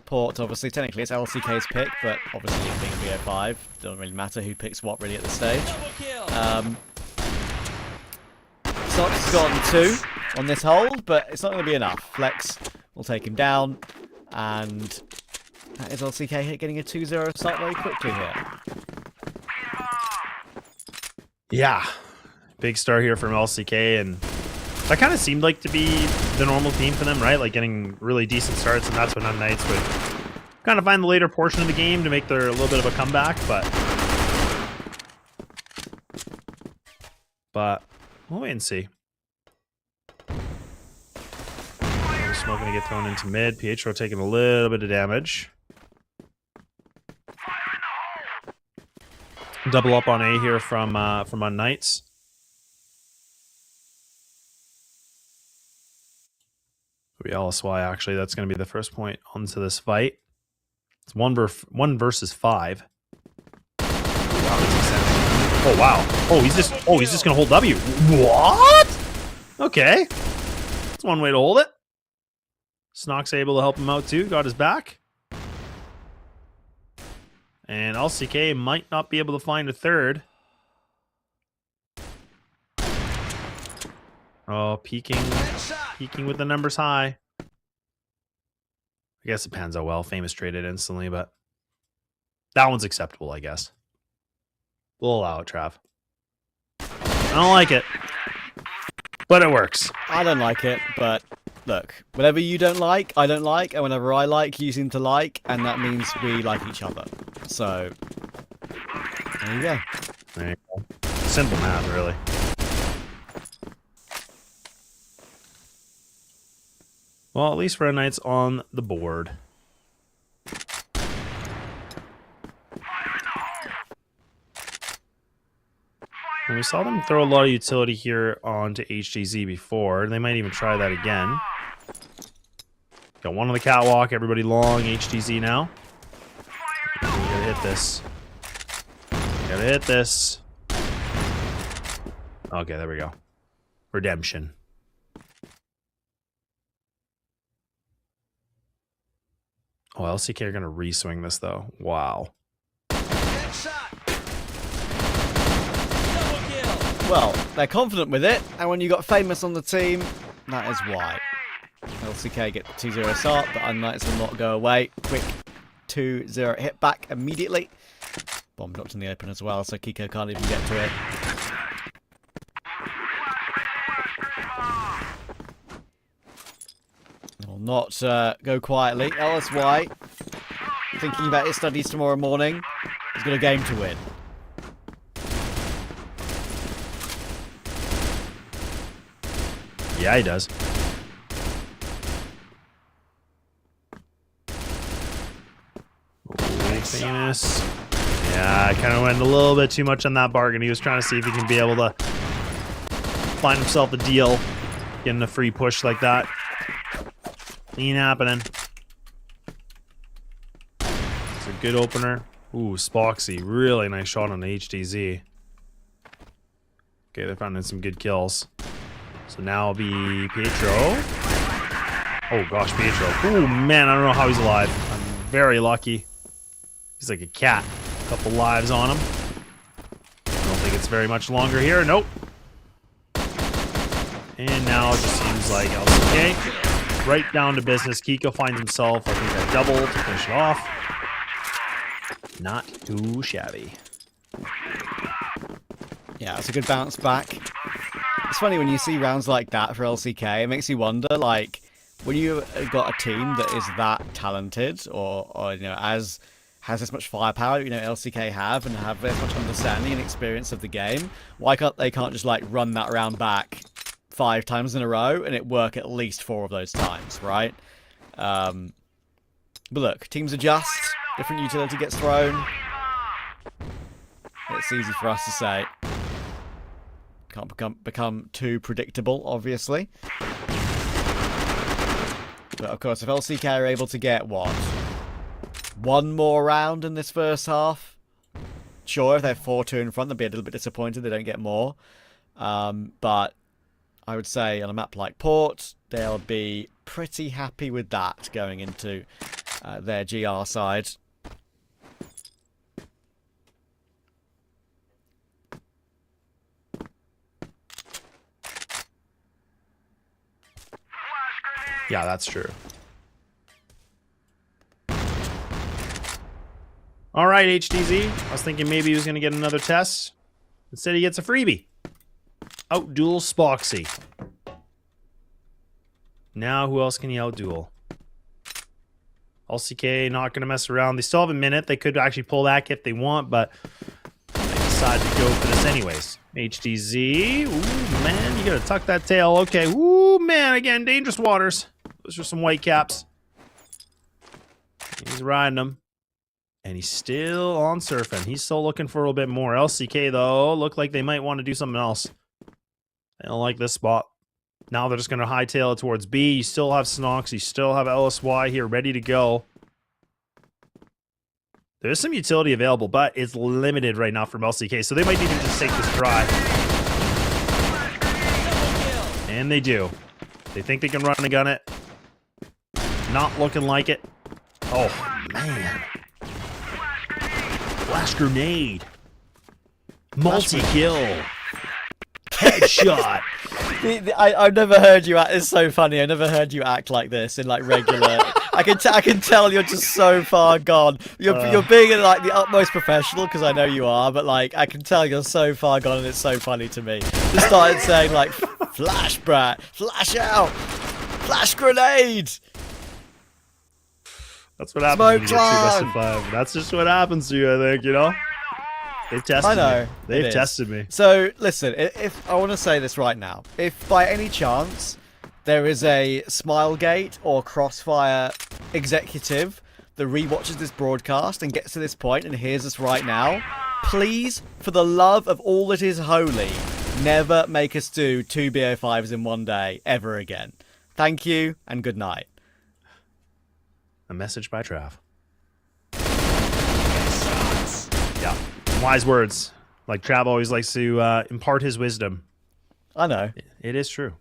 Port, obviously, technically it's LCK's pick, but obviously it being BO5, doesn't really matter who picks what really at this stage. Sox has gotten 2 on this hold, but it's not going to be enough. Flex will take him down, and that is LCK getting a 2-0 start very quickly here. Yeah. Big start here from LCK, and that kind of seemed like to be the normal theme for them, right? Like getting really decent starts, and that's when unKnights would kind of find the later portion of the game to make their a little bit of a comeback, but we'll wait and see. Smoke gonna get thrown into mid. Pietro taking a little bit of damage. Double up on A here from unKnights. LSY, actually, that's going to be the first point onto this fight. It's one versus 5. Oh wow! Oh, he's just gonna hold W. What? Okay, that's one way to hold it. Snock's able to help him out too. Got his back. And LCK might not be able to find a third. Oh, peeking with the numbers high. I guess it depends how well Famous traded instantly, but that one's acceptable, I guess. We'll allow it, Trav. I don't like it, but it works. I don't like it, but look, whatever you don't like, I don't like, and whenever I like, you seem to like, and that means we like each other. So, there you go. There you go. Simple math, really. Well, at least Red Knight's on the board. And we saw them throw a lot of utility here onto HTZ before. They might even try that again. Got one on the catwalk. Everybody long. HTZ now. We gotta hit this. Gotta hit this. Okay, there we go. Redemption. Oh, LCK are gonna re-swing this though. Wow. Well, they're confident with it, and when you got Famous on the team, that is why. LCK get the 2-0 start, but unKnights will not go away. Quick 2-0 hit back immediately. Bomb dropped in the open as well, so Kiko can't even get to it. Will not go quietly. LSY, thinking about his studies tomorrow morning, he's got a game to win. Yeah, he does. Famous. Yeah, I kind of went a little bit too much on that bargain. He was trying to see if he can be able to find himself a deal, getting a free push like that. Ain't happening. It's a good opener. Ooh, Spoxy. Really nice shot on the HDZ. Okay, they're finding some good kills. So now it'll be Pietro. Oh gosh, Pietro. Oh man, I don't know how he's alive. I'm very lucky. He's like a cat. A couple lives on him. I don't think it's very much longer here. Nope. And now it just seems like LCK. Right down to business. Kiko finds himself, I think, a double to finish it off. Not too shabby. Yeah, it's a good bounce back. It's funny when you see rounds like that for LCK, it makes you wonder, like, when you've got a team that is that talented, or you know, has as much firepower, you know, LCK have, and have as much understanding and experience of the game, why can't they just, like, run that round back 5 times in a row, and it work at least 4 of those times, right? But look, teams adjust, different utility gets thrown. It's easy for us to say. Can't become too predictable, obviously. But of course, if LCK are able to get, what, 1 more round in this first half? Sure, if they're 4-2 in front, they'll be a little bit disappointed they don't get more. But I would say on a map like Port, they'll be pretty happy with that going into their GR side. Yeah, that's true. All right, HDZ. I was thinking maybe he was going to get another test. Instead, he gets a freebie. Outduel Spoxy. Now, who else can he outduel? LCK not going to mess around. They still have a minute. They could actually pull back if they want, but they decide to go for this anyways. HDZ. Ooh, man, you got to tuck that tail. Okay. Ooh, man, again, dangerous waters. Those are some white caps. He's riding them. And he's still on surfing. He's still looking for a little bit more. LCK, though, look like they might want to do something else. They don't like this spot. Now they're just going to hightail it towards B. You still have Snox. You still have LSY here ready to go. There's some utility available, but it's limited right now from LCK, so they might need to just take this try. And they do. They think they can run and gun it. Not looking like it. Oh, man. Flash grenade. Multi-kill. Headshot. I've never heard you act. It's so funny. I never heard you act like this in like regular. I can tell you're just so far gone. You're being like the utmost professional because I know you are, but like I can tell you're so far gone, and it's so funny to me. Just started saying like, "Flash, brat, flash out, flash grenade." That's what happens when you get 2 best of 5. That's just what happens to you, I think. You know. They've tested me. They've tested me. So, listen, if I want to say this right now. If by any chance there is a Smilegate or Crossfire executive that rewatches this broadcast and gets to this point and hears us right now, please, for the love of all that is holy, never make us do 2 BO5s in one day ever again. Thank you and good night. A message by Trav. Yeah. Wise words. Like Trav always likes to impart his wisdom. I know. It is true.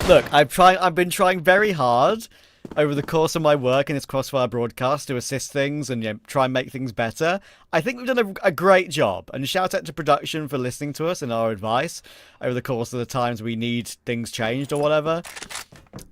Look, I've been trying very hard over the course of my work in this Crossfire broadcast to assist things and try and make things better. I think we've done a great job. And shout out to production for listening to us and our advice over the course of the times we need things changed or whatever.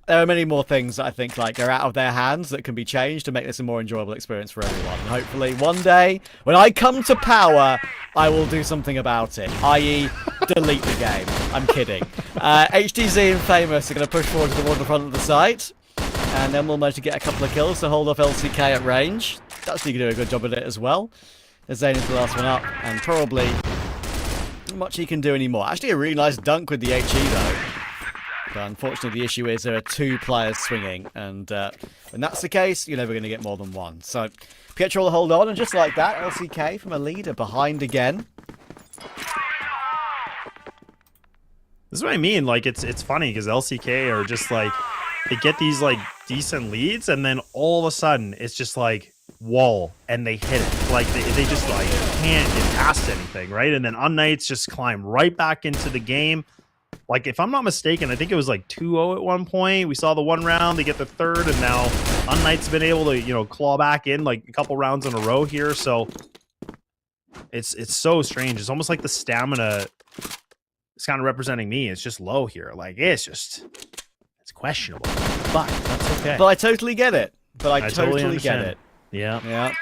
There are many more things that I think like are out of their hands that can be changed to make this a more enjoyable experience for everyone. And hopefully one day, when I come to power, I will do something about it, i.e. delete the game. I'm kidding. HTZ and Famous are going to push forward to the front of the site, and then we'll manage to get a couple of kills to hold off LCK at range. That's you can do a good job at it as well. Zane is the last one up, and probably not much he can do anymore. Actually, a really nice dunk with the HE though. But unfortunately, the issue is there are 2 players swinging, and when that's the case, you're never going to get more than one. So, Pietro will hold on, and just like that, LCK from a leader behind again. This is what I mean. Like, it's funny because LCK are just like, they get these like decent leads, and then all of a sudden, it's just like wall, and they hit it. Like, they just like can't get past anything, right? And then unKnights just climb right back into the game. Like, if I'm not mistaken, I think it was like 2-0 at one point. We saw the 1 round, they get the 3rd, and now unKnights have been able to, claw back in like a couple rounds in a row here. So it's so strange. It's almost like the stamina is kind of representing me. It's just low here. Like, it's questionable. But that's okay. But I totally get it. I totally get it. Yeah. Yeah.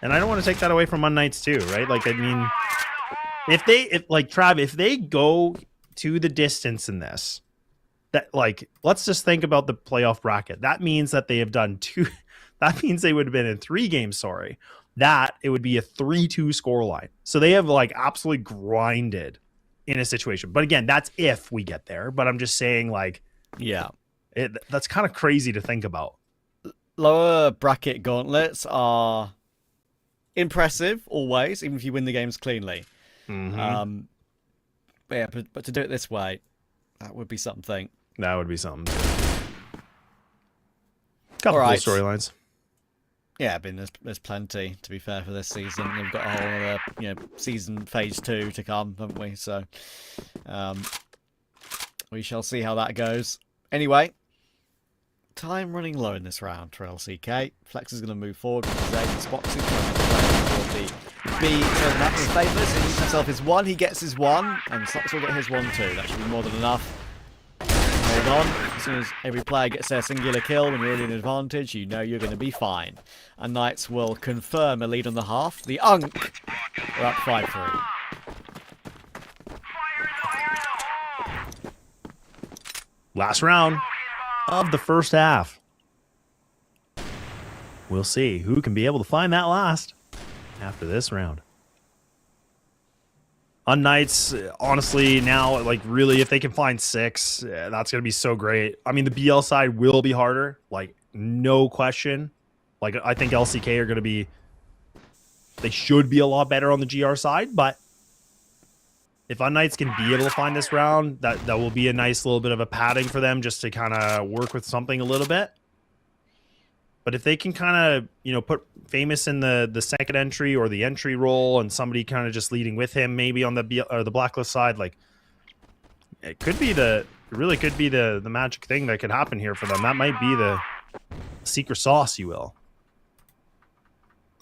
And I don't want to take that away from unKnights too, right? Like, I mean, if Trav, if they go to the distance in this, that like, let's just think about the playoff bracket. That means that they have done 2. That means they would have been in 3 games. Sorry, that it would be a 3-2 scoreline. So they have like absolutely grinded in a situation. But again, that's if we get there. But I'm just saying, like, yeah, that's kind of crazy to think about. Lower bracket gauntlets are impressive always, even if you win the games cleanly. Mm-hmm. Yeah, but to do it this way, that would be something. That would be something. Couple cool storylines. Yeah, I mean, there's plenty, to be fair, for this season. We've got a whole other, season phase 2 to come, haven't we? So, we shall see how that goes. Anyway, time running low in this round for LCK. Flex is going to move forward with Zane and Spoxy trying to play the B turn that in favours. He needs himself his 1. He gets his 1, and Slox will get his 1 too. That should be more than enough. Hold on. As soon as every player gets their singular kill when you're already in advantage, you know you're going to be fine. And Knights will confirm a lead on the half. The Unk are up 5-3. Last round of the first half. We'll see who can be able to find that last after this round. unKnights, honestly, now, like, really, if they can find 6, that's going to be so great. I mean, the BL side will be harder, like, no question. Like, I think LCK are going to be, they should be a lot better on the GR side, but if unKnights can be able to find this round, that will be a nice little bit of a padding for them just to kind of work with something a little bit. But if they can kind of, you know, put Famous in the second entry or the entry role, and somebody kind of just leading with him, maybe on the Blacklist side, like it really could be the magic thing that could happen here for them. That might be the secret sauce, you will.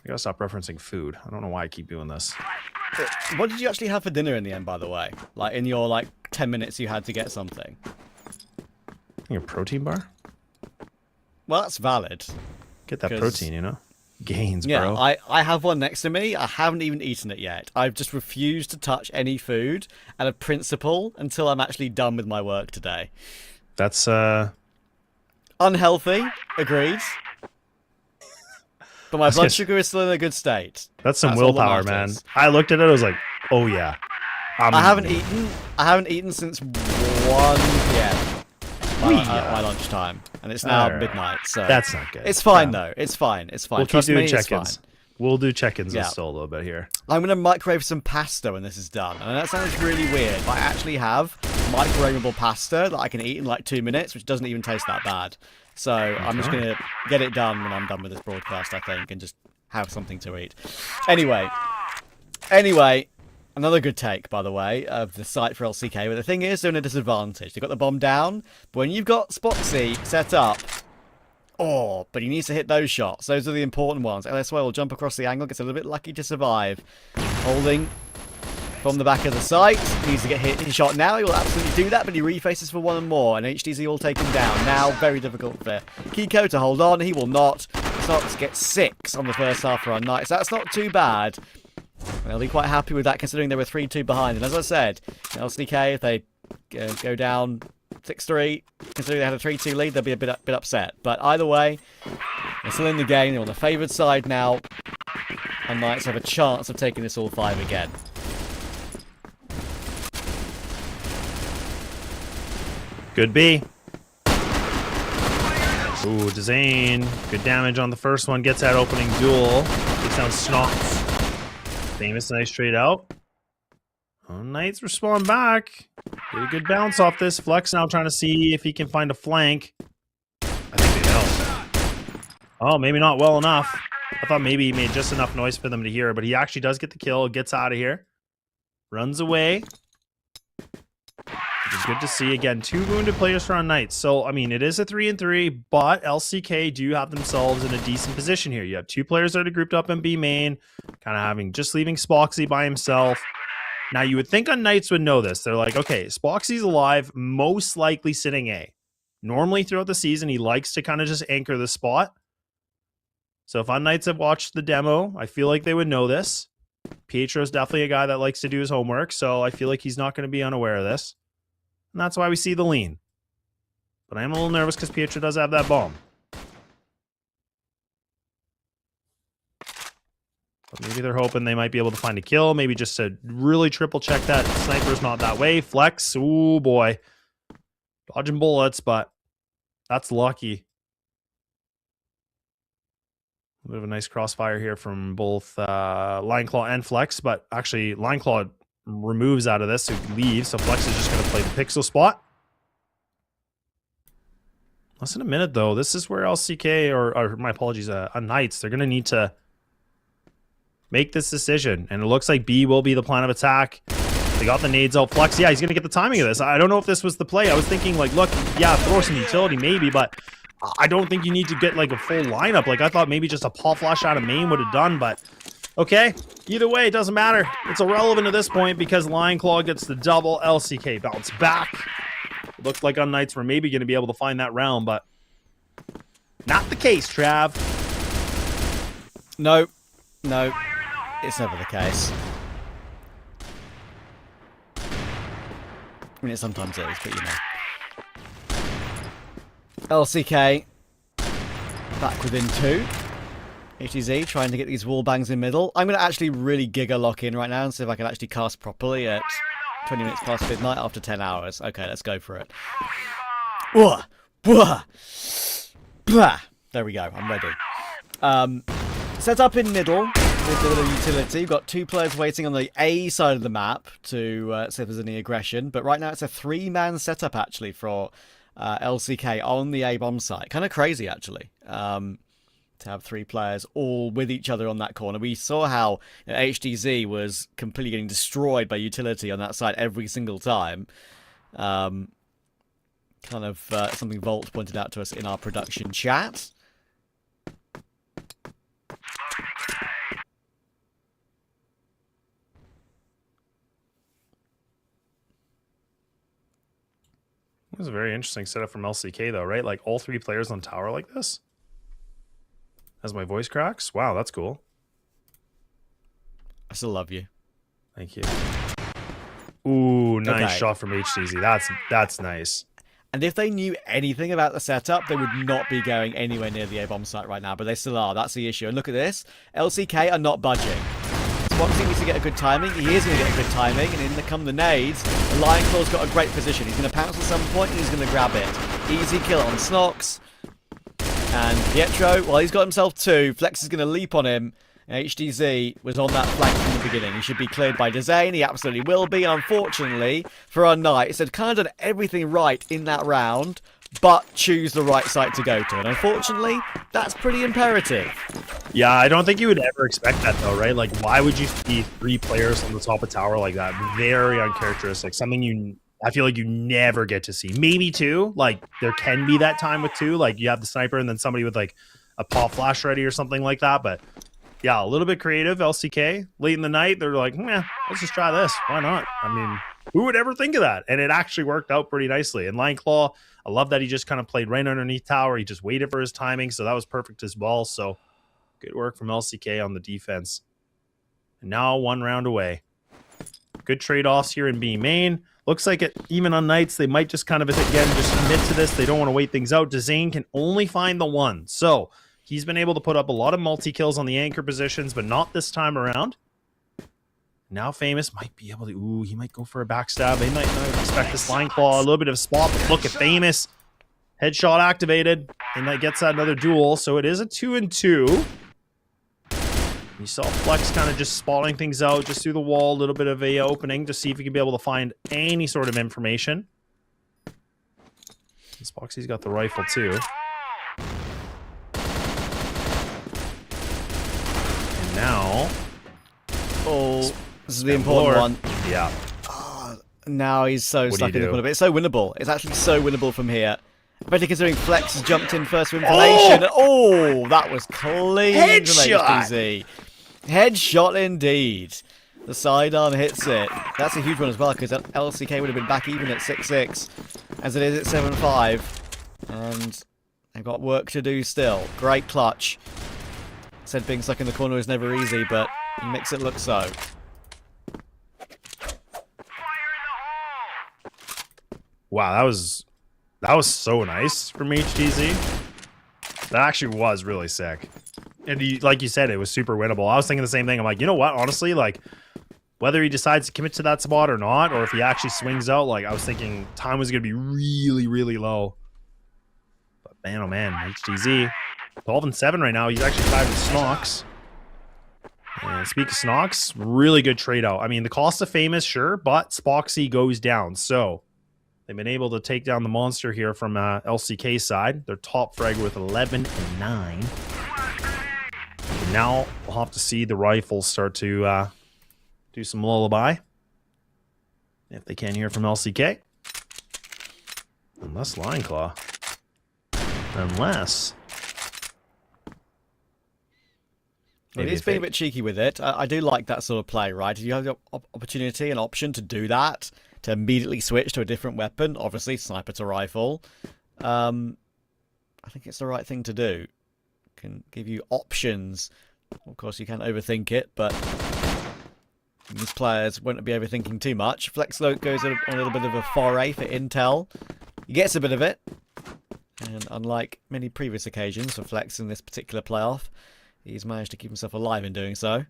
I gotta stop referencing food. I don't know why I keep doing this. What did you actually have for dinner in the end, by the way? Like in your 10 minutes you had to get something. A protein bar? Well, that's valid. Get that protein, you know? Gains, yeah, bro. I have one next to me. I haven't even eaten it yet. I've just refused to touch any food out of principle until I'm actually done with my work today. That's unhealthy, agreed. But my blood sugar is still in a good state. That's some willpower, man. I looked at it, I was like, oh yeah. I haven't eaten since 1 p.m. By lunchtime, and it's now midnight. So that's not good. It's fine though. It's fine. It's fine. We'll Trust keep doing me, check-ins. We'll do check-ins Yeah. still a little bit here. I'm gonna microwave some pasta when this is done. And that sounds really weird, but I actually have microwavable pasta that I can eat in 2 minutes, which doesn't even taste that bad. So I'm just gonna get it done when I'm done with this broadcast, I think, and just have something to eat. Anyway, another good take, by the way, of the site for LCK. But the thing is, they're in a disadvantage. They've got the bomb down, but when you've got Spotsy set up, but he needs to hit those shots. Those are the important ones. LSY will jump across the angle, gets a little bit lucky to survive. Holding from the back of the site. Needs to get his shot now. He will absolutely do that, but he refaces for one more, and HTZ will take him down. Now, very difficult for Kiko to hold on. He will not. Starts to get 6 on the first half for unKnights. That's not too bad. They'll be quite happy with that, considering they were 3-2 behind. And as I said, LCK, if they go down 6-3, considering they had a 3-2 lead, they'll be a bit upset. But either way, they're still in the game. They're on the favoured side now. And unKnights have a chance of taking this all 5 again. Could be. Ooh, Dezane. Good damage on the first one. Gets that opening duel. Takes down Snots. Famous, nice trade out. unKnights respond back. Get a good bounce off this. Flex now trying to see if he can find a flank. I think they know. Oh, maybe not well enough. I thought maybe he made just enough noise for them to hear, but he actually does get the kill. Gets out of here. Runs away. Which is good to see. Again, 2 wounded players for unKnights. So, I mean, it is a 3-3, but LCK do have themselves in a decent position here. You have 2 players that are grouped up in B main, kind of just leaving Spoxy by himself. Now, you would think unKnights would know this. They're like, okay, Spoxy's alive, most likely sitting A. Normally, throughout the season, he likes to kind of just anchor the spot. So, if unKnights have watched the demo, I feel like they would know this. Pietro's definitely a guy that likes to do his homework, so I feel like he's not going to be unaware of this. And that's why we see the lean. But I am a little nervous because Pietro does have that bomb. But maybe they're hoping they might be able to find a kill. Maybe just to really triple check that sniper's not that way. Flex. Ooh, boy. Dodging bullets, but that's lucky. A bit of a nice crossfire here from both Lineclaw and Flex. But actually, Lineclaw removes out of this, so he leaves. So Flex is just going to play the pixel spot. Less than a minute, though. This is where LCK, or my apologies, unKnights, they're going to need to make this decision. And it looks like B will be the plan of attack. They got the nades out. Flex, yeah, he's going to get the timing of this. I don't know if this was the play. I was thinking, like, look, yeah, throw some utility maybe, but I don't think you need to get, like, a full lineup. Like, I thought maybe just a paw flash out of main would have done, but okay, either way, it doesn't matter. It's irrelevant at this point because Lineclaw gets the double. LCK bounce back. It looked like unKnights were maybe going to be able to find that round, but not the case, Trav. No, it's never the case. I mean, it sometimes is, but you know. LCK back within 2. HTZ trying to get these wall bangs in middle. I'm going to actually really giga lock in right now and see if I can actually cast properly at 20 minutes past midnight after 10 hours. Okay, let's go for it. There we go, I'm ready. Set up in middle with a bit of utility. We've got 2 players waiting on the A side of the map to see if there's any aggression. But right now it's a 3-man setup actually for LCK on the A bomb site. Kind of crazy actually. to have 3 players all with each other on that corner. We saw how HDZ was completely getting destroyed by utility on that side every single time. Kind of something Volt pointed out to us in our production chat. It was a very interesting setup from LCK, though, right? Like, all 3 players on tower like this? As my voice cracks? Wow, that's cool. I still love you. Thank you. Ooh, nice Okay. shot from HTZ. That's nice. And if they knew anything about the setup, they would not be going anywhere near the A-bomb site right now, but they still are. That's the issue. And look at this. LCK are not budging. Spoxy needs to get a good timing. He is going to get a good timing, and in come the nades. The Lion Claw's got a great position. He's going to pounce at some point, and he's going to grab it. Easy kill on Snox. And Pietro, well, he's got himself 2. Flex is going to leap on him. HDZ was on that flank from the beginning. He should be cleared by Dezane. He absolutely will be. And unfortunately, for our Knights, they'd kind of done everything right in that round, but choose the right site to go to. And unfortunately, that's pretty imperative. Yeah, I don't think you would ever expect that, though, right? Like, why would you see 3 players on the top of tower like that? Very uncharacteristic. Something I feel like you never get to see. Maybe 2. Like, there can be that time with 2. Like, you have the sniper and then somebody with, like, a pop flash ready or something like that. But, yeah, a little bit creative, LCK. Late in the night, they're like, let's just try this. Why not? I mean, who would ever think of that? And it actually worked out pretty nicely. And Lion Claw, I love that he just kind of played right underneath tower. He just waited for his timing, so that was perfect as well. So, good work from LCK on the defense. And now 1 round away. Good trade-offs here in B main. Looks like even on Knights, they might just kind of, again, just commit to this. They don't want to wait things out. Dezane can only find the 1. So, he's been able to put up a lot of multi-kills on the anchor positions, but not this time around. Now Famous might be able to... Ooh, he might go for a backstab. They might not expect this Line Claw. A little bit of a spot, but look at Famous. Headshot activated. And that gets that another duel. So it is a 2-2. You saw Flex kind of just spotting things out just through the wall. A little bit of a opening to see if he can be able to find any sort of information. Spoxy's got the rifle too. And now... Oh, this is the important one. Yeah. Oh, now he's so What stuck do in you the do? corner, but it's so winnable. It's actually so winnable from here. Especially considering Flex has jumped in first for information. Oh, that was clean Headshot! from HDZ. Headshot indeed. The sidearm hits it. That's a huge one as well, because LCK would have been back even at 6-6, as it is at 7-5. And they've got work to do still. Great clutch. Said being stuck in the corner is never easy, but he makes it look so. Wow, that was so nice from HTZ. That actually was really sick. And like you said, it was super winnable. I was thinking the same thing. I'm like, you know what? Honestly, like, whether he decides to commit to that spot or not, or if he actually swings out, like, I was thinking time was going to be really, really low. But man, oh man, HTZ, 12-7 right now. He's actually tied with Snox. And speaking of Snox, really good trade out. I mean, the cost of Famous, sure, but Spoxy goes down. So they've been able to take down the monster here from LCK side. They're top frag with 11-9. And now we'll have to see the rifles start to do some lullaby. If they can hear from LCK. Unless Lion Claw. Unless... He's being a bit cheeky with it. I do like that sort of play, right? If you have the opportunity and option to do that, to immediately switch to a different weapon, obviously sniper to rifle, I think it's the right thing to do. Can give you options. Of course, you can't overthink it, but these players won't be overthinking too much. Flex goes on a little bit of a foray for intel. He gets a bit of it, and unlike many previous occasions for Flex in this particular playoff, he's managed to keep himself alive in doing so.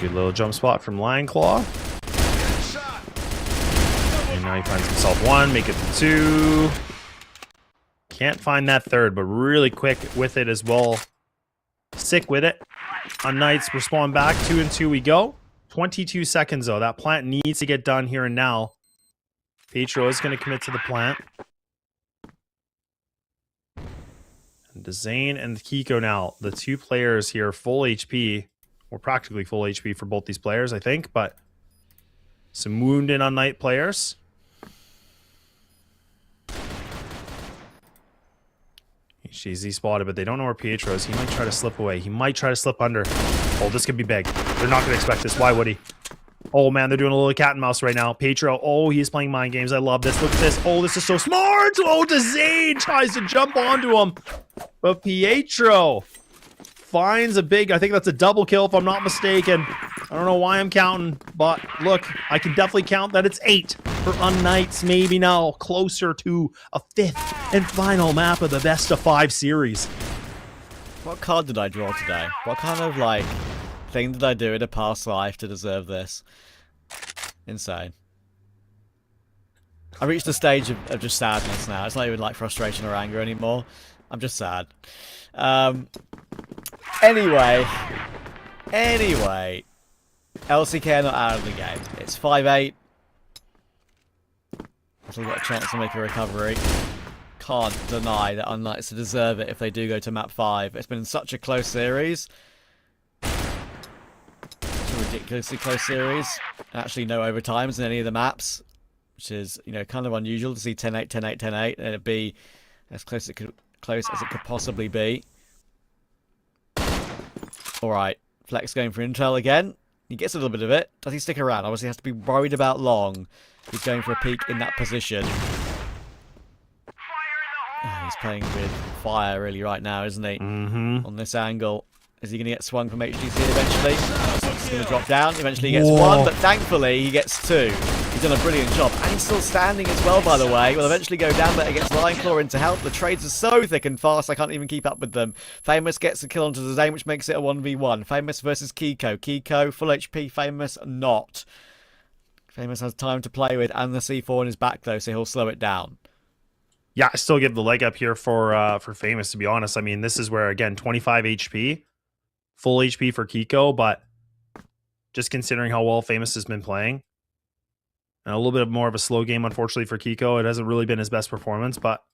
Good little jump spot from Lion Claw. And now he finds himself 1, make it 2. Can't find that 3rd, but really quick with it as well. Sick with it. unKnights respond back. 2-2 we go. 22 seconds though. That plant needs to get done here and now. Pietro is going to commit to the plant. And Zane and Kiko now, the two players here, full HP, or practically full HP for both these players, I think, but some wounded unKnight players. He's easy spotted, but they don't know where Pietro is. He might try to slip away. He might try to slip under. Oh, this could be big. They're not going to expect this. Why would he? Oh, man, they're doing a little cat and mouse right now. Pietro, oh, he's playing mind games. I love this. Look at this. Oh, this is so smart. Oh, Zane tries to jump onto him. But Pietro finds a big, I think that's a double kill if I'm not mistaken. I don't know why I'm counting, but look, I can definitely count that it's 8 for unKnights. Maybe now closer to a 5th and final map of the best of 5 series. What card did I draw today? What kind of, like, thing did I do in a past life to deserve this? Insane. I reached a stage of just sadness now. It's not even like frustration or anger anymore. I'm just sad. Anyway, LCK are not out of the game. It's 5-8. Still got a chance to make a recovery. Can't deny that unKnights to deserve it if they do go to map 5. It's been such a close series. It's a ridiculously close series. Actually, no overtimes in any of the maps, which is, you know, kind of unusual to see 10-8, 10-8, 10-8, and it be as close as it could possibly be. Alright, Flex going for intel again. He gets a little bit of it. Does he stick around? Obviously, he has to be worried about long. He's going for a peek in that position. He's playing with fire really right now, isn't he? On this angle. Is he going to get swung from HTC eventually? He's going to drop down. Eventually he gets 1, but thankfully he gets 2. He's done a brilliant job. And he's still standing as well, by the way. Will eventually go down, but against Lion Claw in to help. The trades are so thick and fast, I can't even keep up with them. Famous gets a kill onto the Zane, which makes it a 1v1. Famous versus Kiko. Kiko, full HP. Famous, not. Famous has time to play with, and the C4 in his back, though, so he'll slow it down. Yeah, I still give the leg up here for Famous, to be honest. I mean, this is where, again, 25 HP. Full HP for Kiko, but just considering how well Famous has been playing, and a little bit more of a slow game, unfortunately, for Kiko. It hasn't really been his best performance, but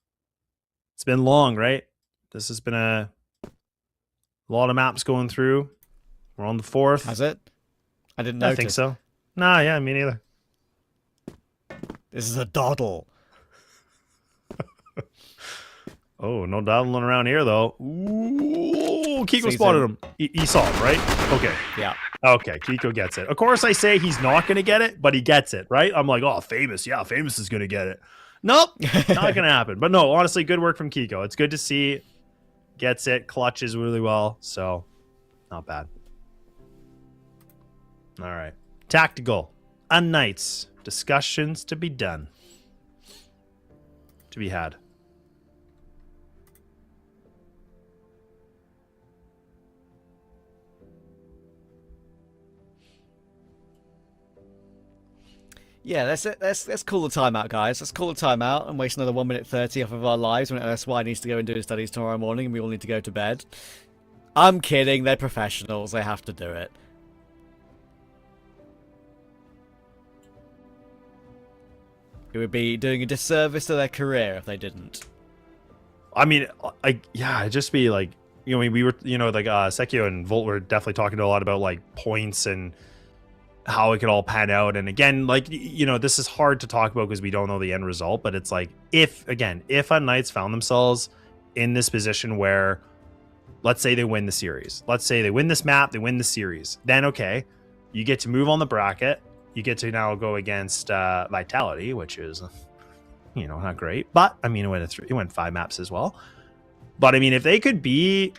it's been long, right? This has been a lot of maps going through. We're on the 4th. Has it? I didn't notice. I think so. Nah, yeah, me neither. This is a doddle. Oh, no dawdling around here, though. Ooh, Kiko spotted him. He saw him, right? Okay. Yeah. Okay, Kiko gets it. Of course, I say he's not going to get it, but he gets it, right? I'm like, oh, Famous. Yeah, Famous is going to get it. Nope, not going to happen. But no, honestly, good work from Kiko. It's good to see. Gets it, clutches really well, so not bad. All right. Tactical. unKnights. Discussions to be done. To be had. Yeah, let's call the timeout, guys. Let's call the timeout and waste another 1 minute 30 off of our lives when SY needs to go and do his studies tomorrow morning and we all need to go to bed. I'm kidding. They're professionals. They have to do it. It would be doing a disservice to their career if they didn't. I mean, it'd just be like, you know, we were, you know, like Sekio and Volt were definitely talking a lot about like points and how it could all pan out. And again, like, you know, this is hard to talk about because we don't know the end result, but it's like, if unKnights found themselves in this position where, let's say they win the series, let's say they win this map, they win the series, then okay, you get to move on the bracket, you get to now go against Vitality, which is, you know, not great, but I mean, it went 5 maps as well. But I mean, if they could be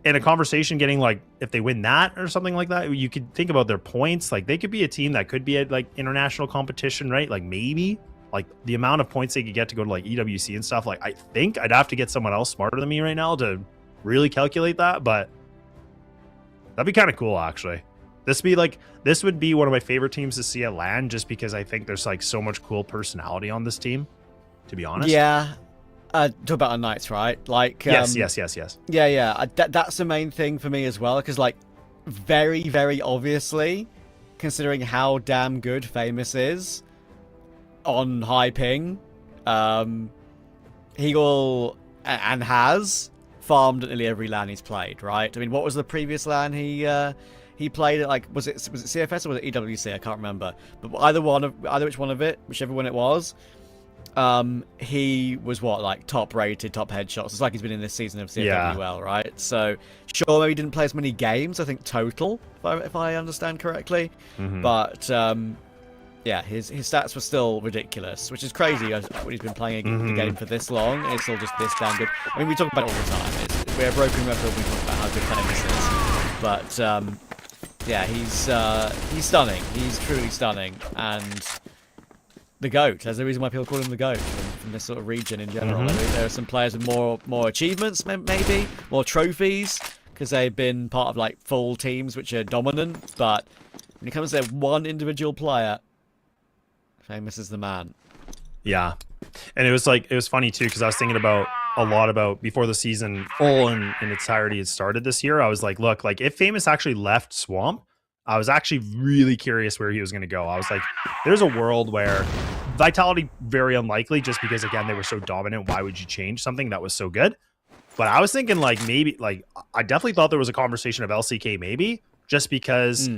in a conversation getting like, if they win that or something like that, you could think about their points. Like they could be a team that could be at like international competition, right? Like maybe like the amount of points they could get to go to like EWC and stuff. Like I think I'd have to get someone else smarter than me right now to really calculate that, but that'd be kind of cool actually. This would be one of my favorite teams to see at LAN, just because I think there's like so much cool personality on this team, to be honest. Yeah. Talk about unKnights, right? Like yes. Yeah. That's the main thing for me as well, because like very, very obviously, considering how damn good Famous is, on high ping, he will and has farmed at nearly every LAN he's played, right? I mean, what was the previous LAN he played at? Like, was it CFS or was it EWC? I can't remember. But either whichever one it was, he was like top rated, top headshots. It's like he's been in this season of CFWL, right? So sure, maybe he didn't play as many games, I think total, if I understand correctly. But yeah, his stats were still ridiculous, which is crazy when he's been playing the game for this long. It's still just this damn good. I mean, we talk about it all the time. We're a broken record when we talk about how good Nemesis is. But yeah, he's stunning. He's truly stunning, and the GOAT. There's a reason why people call him the GOAT from this sort of region in general. I mean, there are some players with more achievements, maybe more trophies, because they've been part of like full teams which are dominant. But when it comes to one individual player, Famous is the man. Yeah, and it was funny too, because I was thinking about a lot about before the season full in its entirety had started this year. I was like, look, like if Famous actually left Swamp, I was actually really curious where he was going to go. I was like, there's a world where Vitality, very unlikely, just because again they were so dominant. Why would you change something that was so good? But I was thinking like maybe, like I definitely thought there was a conversation of LCK maybe, just because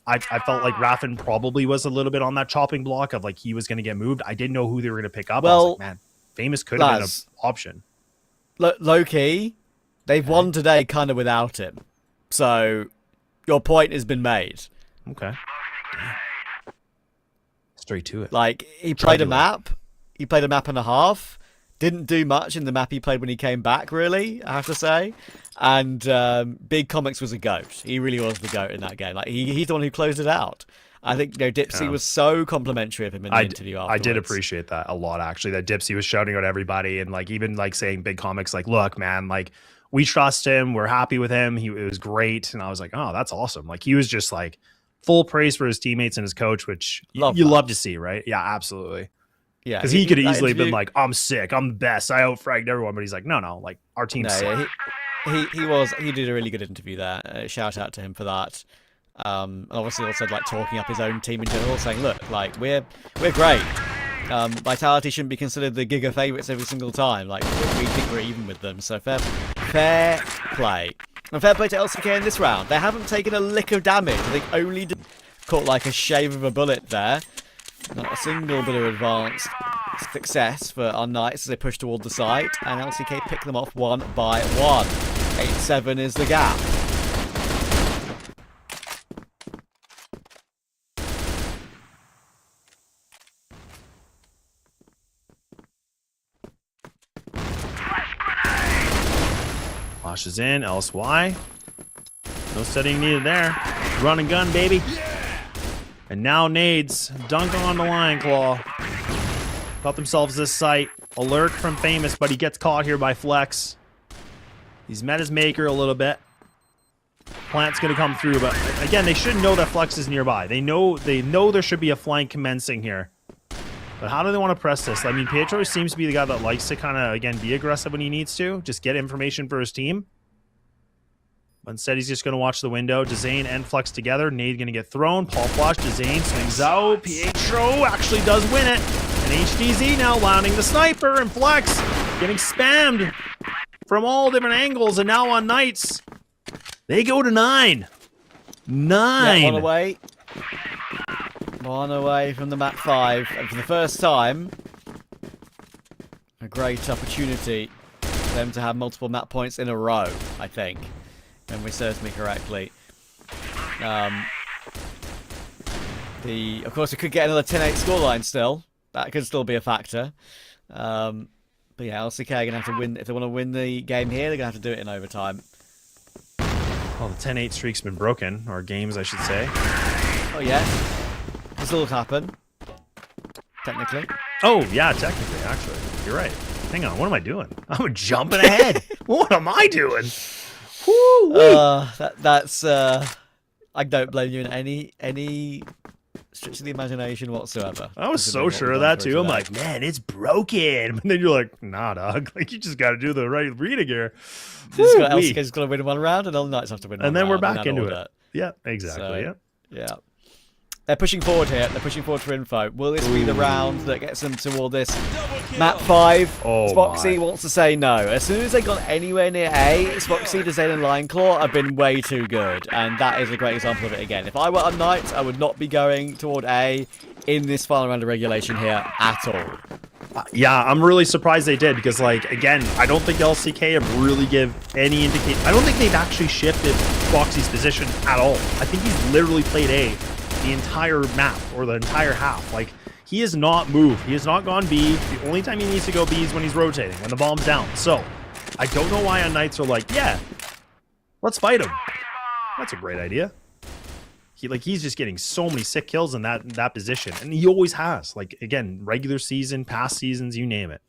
I felt like Raffin probably was a little bit on that chopping block of like he was going to get moved. I didn't know who they were going to pick up. Well, I was like, man, Famous could have been an option. Low key, they've won today kind of without him. So your point has been made. Okay. Straight to it. Like he played a map. He played a map and a half. Didn't do much in the map he played when he came back, really, I have to say. And Big Comics was a GOAT. He really was the GOAT in that game. Like he's the one who closed it out. I think Dipsy was so complimentary of him in the interview afterwards. I did appreciate that a lot, actually, that Dipsy was shouting out everybody and like even like saying Big Comics, like, look, man, like we trust him. We're happy with him. It was great. And I was like, oh, that's awesome. Like he was just like full praise for his teammates and his coach, which you love to see, right? Yeah, absolutely. Yeah, because he could have easily been like, I'm sick, I'm the best, I outfragged everyone, but he's like, no, like our team's sick. Yeah, he did a really good interview there. Shout out to him for that. And obviously also like talking up his own team in general, saying, look, like we're great. Vitality shouldn't be considered the Giga favourites every single time. Like we think we're even with them. So fair play. And fair play to LCK in this round. They haven't taken a lick of damage. I think only caught like a shave of a bullet there. Not a single bit of advanced success for unKnights as they push toward the site, and LCK pick them off one by one. 8-7 is the gap. Flashes in, LSY. No setting needed there. Run and gun, baby. And now nades. Dunk on the Lion Claw. Got themselves this site. Alert from Famous, but he gets caught here by Flex. He's met his maker a little bit. Plant's going to come through, but again, they should know that Flex is nearby. They know there should be a flank commencing here. But how do they want to press this? I mean, Pietro seems to be the guy that likes to kind of, again, be aggressive when he needs to. Just get information for his team. But instead, he's just going to watch the window. Dezane and Flex together. Nade going to get thrown. Paul flash. Dezane swings out. Pietro actually does win it. And HDZ now landing the sniper. And Flex getting spammed from all different angles. And now unKnights, they go to 9. 9. Yeah, one away from the map 5. And for the first time, a great opportunity for them to have multiple map points in a row, I think. Memory serves me correctly. Of course, we could get another 10-8 scoreline still. That could still be a factor. But yeah, LCK are going to have to win. If they want to win the game here, they're going to have to do it in overtime. Well, the 10-8 streak's been broken. Or games, I should say. Oh, yeah. This will happen. Technically. Oh, yeah, technically, actually. You're right. Hang on, what am I doing? I'm jumping ahead. What am I doing? That's I don't blame you in any stretch of the imagination whatsoever. I was so sure of that too. I'm like, man, it's broken. And then you're like, nah, dog. Like you just got to do the right reading here. LCK's got to win one round, and unKnights have to win. And then we're back into it. Yeah, exactly. So, yeah. They're pushing forward here. They're pushing forward for info. Will this be the round that gets them toward this map 5? Oh Spoxy my. wants to say no. As soon as they got anywhere near A, Spoxy, Dezane, and Lineclaw have been way too good. And that is a great example of it again. If I were unKnights, I would not be going toward A in this final round of regulation here at all. Yeah, I'm really surprised they did because, like, again, I don't think LCK have really give any indication. I don't think they've actually shifted Spoxy's position at all. I think he's literally played A the entire map or the entire half. Like, he has not moved. He has not gone B. The only time he needs to go B is when he's rotating, when the bomb's down. So, I don't know why unKnights are like, yeah, let's fight him. That's a great idea. He's just getting so many sick kills in that position, and he always has. Like, again, regular season, past seasons, you name it.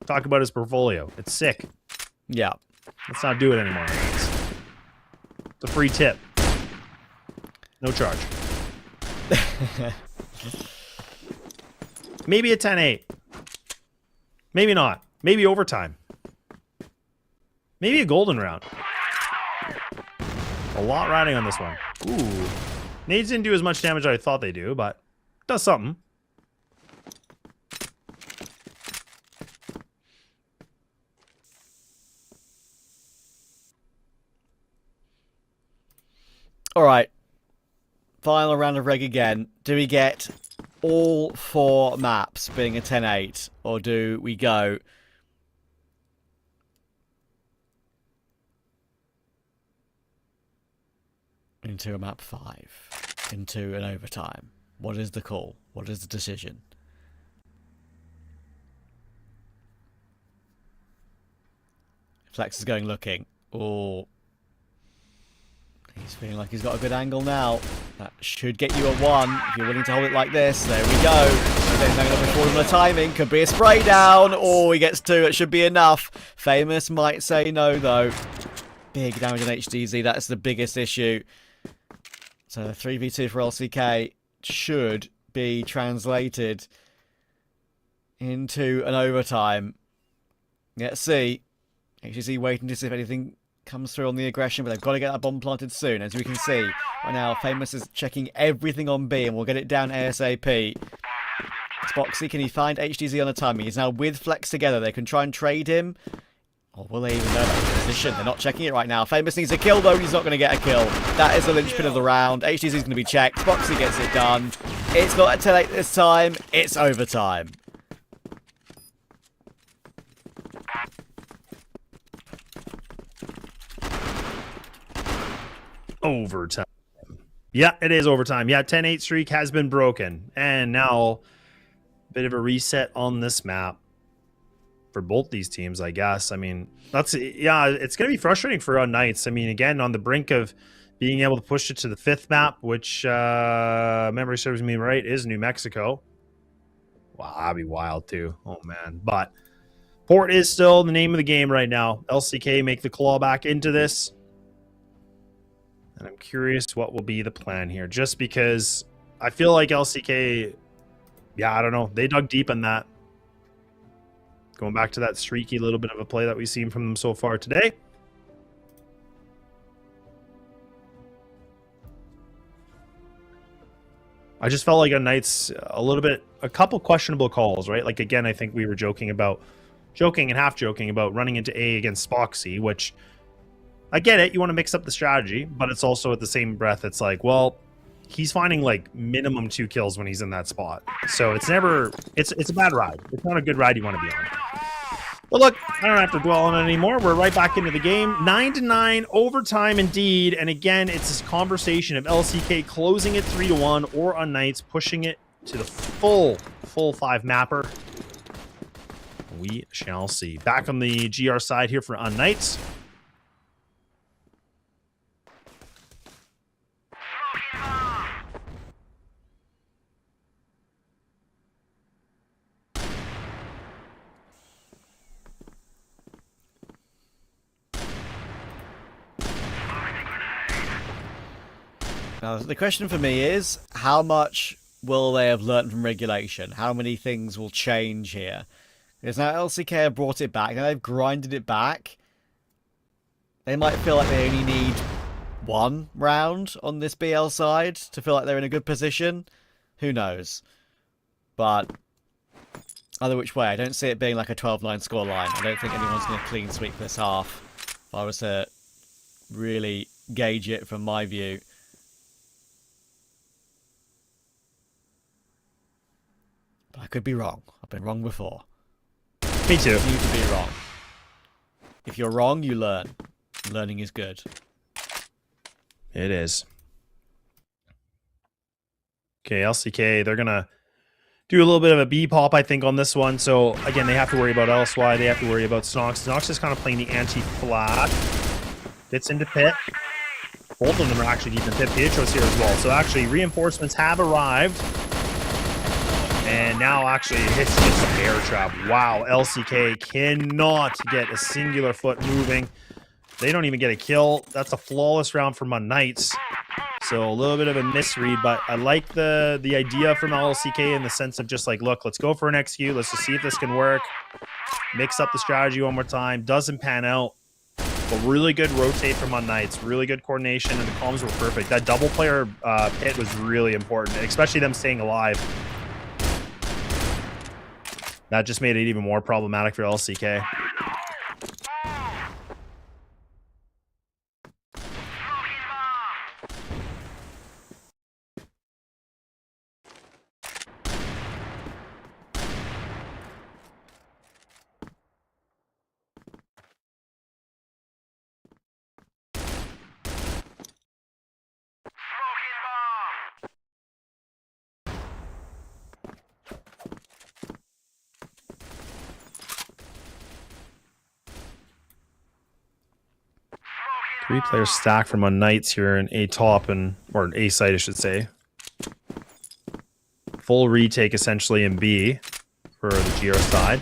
Talk about his portfolio. It's sick. Yeah. Let's not do it anymore. It's a free tip. No charge. Maybe a 10-8. Maybe not. Maybe overtime. Maybe a golden round. A lot riding on this one. Ooh. Nades didn't do as much damage as I thought they do, but does something. All right. Final round of reg again. Do we get all 4 maps being a 10-8, or do we go into a map 5, into an overtime? What is the call? What is the decision? Flex is going looking. Oh, he's feeling like he's got a good angle now. That should get you a 1 if you're willing to hold it like this. There we go. Then going up before the timing. Could be a spray down. Oh, he gets 2. It should be enough. Famous might say no, though. Big damage on HDZ. That's the biggest issue. So the 3v2 for LCK should be translated into an overtime. Let's see. HDZ waiting to see if anything comes through on the aggression, but they've got to get that bomb planted soon. As we can see right now, Famous is checking everything on B, and we'll get it down ASAP. Spoxy, can he find HDZ on a timing? He's now with Flex together. They can try and trade him. Or will they even know about his position? They're not checking it right now. Famous needs a kill, though. He's not going to get a kill. That is the linchpin of the round. HDZ is going to be checked. Spoxy gets it done. It's not a 10-8 this time. It's overtime. Overtime. Yeah, it is overtime. Yeah, 10-8 streak has been broken. And now, a bit of a reset on this map for both these teams, I guess. I mean, yeah, it's going to be frustrating for unKnights. I mean, again, on the brink of being able to push it to the 5th map, which, memory serves me right, is New Mexico. Wow, that'd be wild, too. Oh, man. But Port is still the name of the game right now. LCK make the claw back into this. And I'm curious what will be the plan here. Just because I feel like LCK, yeah, I don't know. They dug deep in that. Going back to that streaky little bit of a play that we've seen from them so far today. I just felt like unKnights a couple questionable calls, right? Like, again, I think we were joking and half joking about running into A against Spoxy, which I get it. You want to mix up the strategy, but it's also at the same breath, it's like, well, he's finding like minimum 2 kills when he's in that spot. So it's a bad ride. It's not a good ride you want to be on. But look, I don't have to dwell on it anymore. We're right back into the game. 9-9, overtime indeed. And again, it's this conversation of LCK closing it 3-1 or unKnights pushing it to the full 5 mapper. We shall see. Back on the GR side here for unKnights. Now, the question for me is, how much will they have learned from regulation? How many things will change here? Because now LCK have brought it back, and they've grinded it back. They might feel like they only need one round on this BL side to feel like they're in a good position. Who knows? But either which way, I don't see it being like a 12-9 scoreline. I don't think anyone's going to clean sweep this half. If I was to really gauge it from my view. But I could be wrong. I've been wrong before. Me too. You to be wrong. If you're wrong, you learn. Learning is good. It is. Okay, LCK, they're going to do a little bit of a B pop, I think, on this one. So, again, they have to worry about LSY. They have to worry about Snox. Snox is kind of playing the anti-flat. Fits into pit. Both of them are actually deep in pit. Pietro's here as well. So, actually, reinforcements have arrived. And now, actually, it hits just a bear trap. Wow, LCK cannot get a singular foot moving. They don't even get a kill. That's a flawless round for unKnights. So a little bit of a misread, but I like the idea from LCK in the sense of just like, look, let's go for an XQ. Let's just see if this can work. Mix up the strategy one more time. Doesn't pan out. But really good rotate from unKnights. Really good coordination, and the comms were perfect. That double player pit was really important, especially them staying alive. That just made it even more problematic for LCK. Three-player stack from unKnights here in A top or an A site, I should say. Full retake essentially in B for the GR side.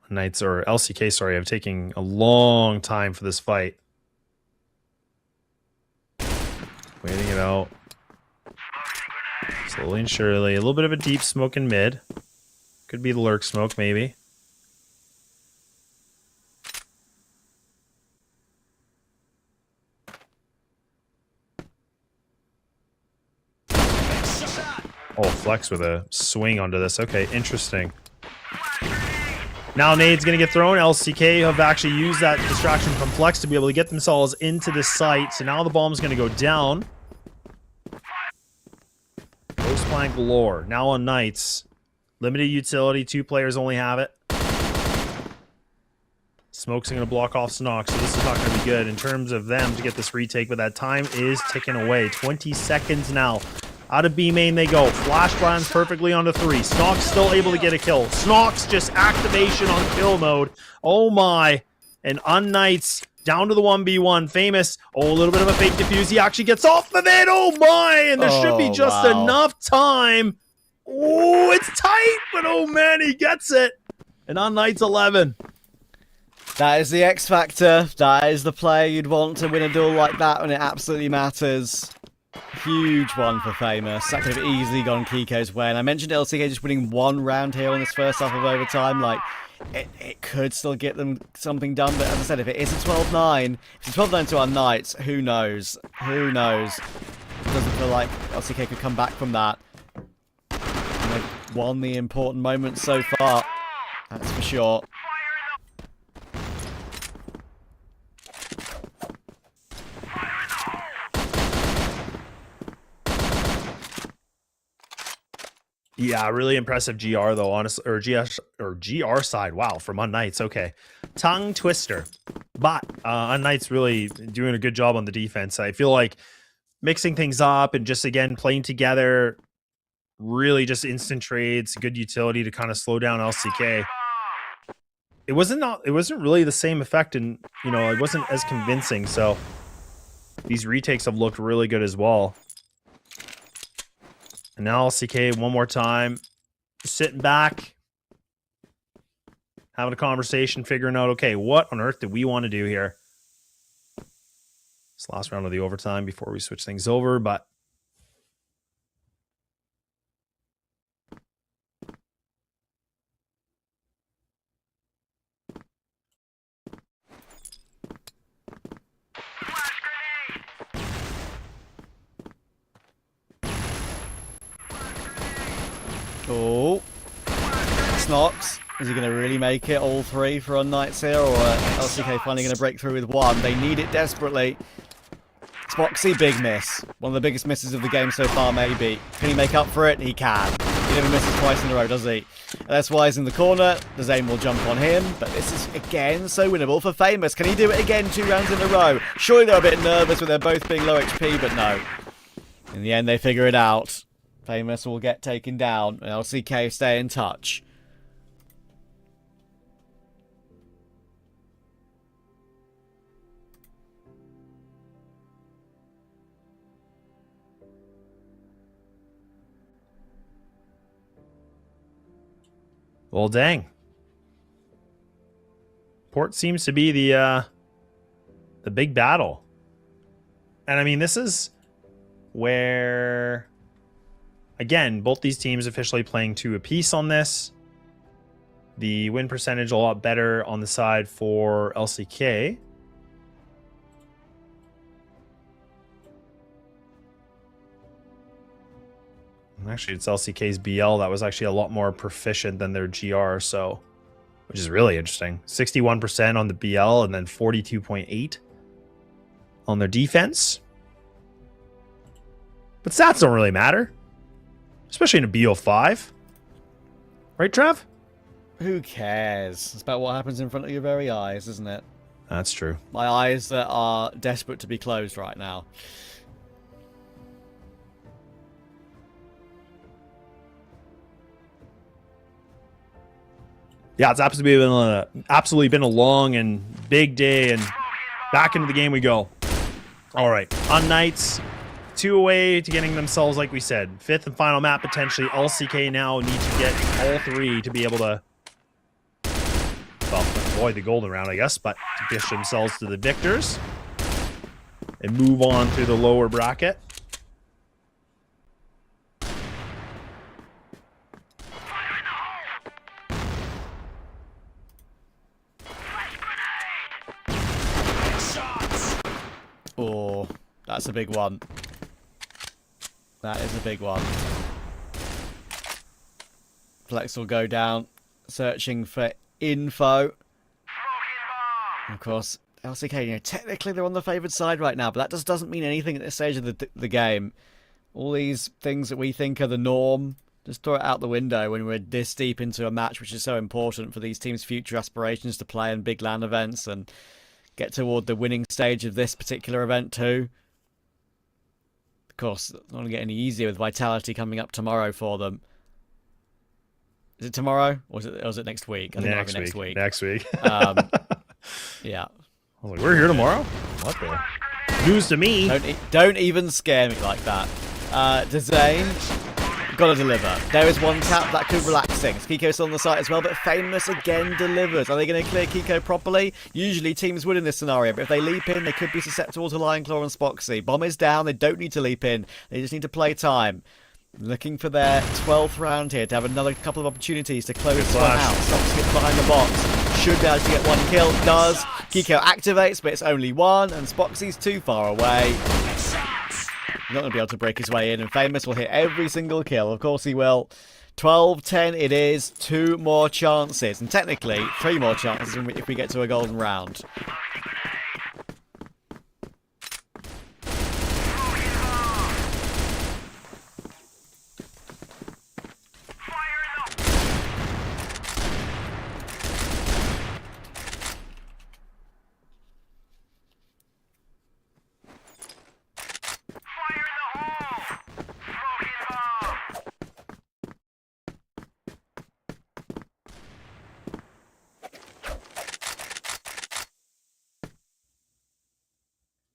Knights or LCK, sorry, I'm taking a long time for this fight. Waiting it out. Slowly and surely. A little bit of a deep smoke in mid. Could be the lurk smoke, maybe. Oh, Flex with a swing onto this. Okay, interesting. Now nade's going to get thrown. LCK have actually used that distraction from Flex to be able to get themselves into this site. So now the bomb's going to go down. Ghost Plank galore. Now unKnights. Limited utility. 2 players only have it. Smoke's going to block off Snox, so this is not going to be good in terms of them to get this retake, but that time is ticking away. 20 seconds now. Out of B main they go. Flash lands perfectly onto 3. Snox still able to get a kill. Snox just activation on kill mode. Oh my. And unKnights down to the 1v1. Famous. Oh, a little bit of a fake defuse. He actually gets off of it. Oh my. And there should be just enough time. Oh, it's tight, but oh man, he gets it. And unKnights 11. That is the X factor. That is the player you'd want to win a duel like that when it absolutely matters. Huge one for Famous. That could have easily gone Kiko's way. And I mentioned LCK just winning 1 round here on this first half of overtime. Like, it could still get them something done. But as I said, if it is a 12-9, if it's 12-9 to unKnights, who knows? Who knows? It doesn't feel like LCK could come back from that. And they've won the important moments so far. That's for sure. Yeah, really impressive GR though, honestly, or GR side. Wow, from unKnights. Okay, tongue twister, but unKnights really doing a good job on the defense. I feel like mixing things up and just again playing together. Really, just instant trades, good utility to kind of slow down LCK. It wasn't really the same effect, and it wasn't as convincing. So these retakes have looked really good as well. And now LCK one more time, sitting back, having a conversation, figuring out, okay, what on earth do we want to do here? This last round of the overtime before we switch things over, but Oh. Snox. Is he going to really make it all three for unKnights here, or LCK finally going to break through with one? They need it desperately. Spoxy, big miss. One of the biggest misses of the game so far, maybe. Can he make up for it? He can. He never misses twice in a row, does he? That's why he's in the corner. The Zane will jump on him, but this is, again, so winnable for Famous. Can he do it again 2 rounds in a row? Surely they're a bit nervous with them both being low HP, but no. In the end, they figure it out. Famous will get taken down, and LCK stay in touch. Well, dang. Port seems to be the big battle. And I mean, this is where, again, both these teams officially playing 2 apiece on this. The win percentage a lot better on the side for LCK. Actually, it's LCK's BL that was actually a lot more proficient than their GR, so, which is really interesting. 61% on the BL and then 42.8 on their defense. But stats don't really matter, especially in a BO5. Right, Trev? Who cares? It's about what happens in front of your very eyes, isn't it? That's true. My eyes that are desperate to be closed right now. Yeah, it's absolutely been a long and big day, and back into the game we go. All right, unKnights, 2 away to getting themselves, like we said, 5th and final map potentially. LCK now need to get all 3 to be able to, well, avoid the golden round, I guess, but to dish themselves to the victors and move on through the lower bracket. Oh, that's a big one. That is a big one. Flex will go down, searching for info. Of course, LCK, technically they're on the favoured side right now, but that just doesn't mean anything at this stage of the game. All these things that we think are the norm, just throw it out the window when we're this deep into a match, which is so important for these teams' future aspirations to play in big LAN events and get toward the winning stage of this particular event too. Of course, it's not going to get any easier with Vitality coming up tomorrow for them. Is it tomorrow? Or is it next week? I think it might be next week. Next week. Yeah. I was like, we're here tomorrow? What the? News to me. Don't even scare me like that. Dezane, gotta deliver. There is one tap that could relax things. Kiko's on the site as well, but Famous again delivers. Are they going to clear Kiko properly? Usually teams would in this scenario, but if they leap in, they could be susceptible to Lion Claw and Spoxy. Bomb is down. They don't need to leap in. They just need to play time. Looking for their 12th round here to have another couple of opportunities to close this one out. Spoxy gets behind the box. Should be able to get 1 kill. Does. Kiko activates, but it's only 1, and Spoxy's too far away. Not going to be able to break his way in, and Famous will hit every single kill. Of course he will. 12-10 it is. 2 more chances, and technically 3 more chances if we get to a golden round.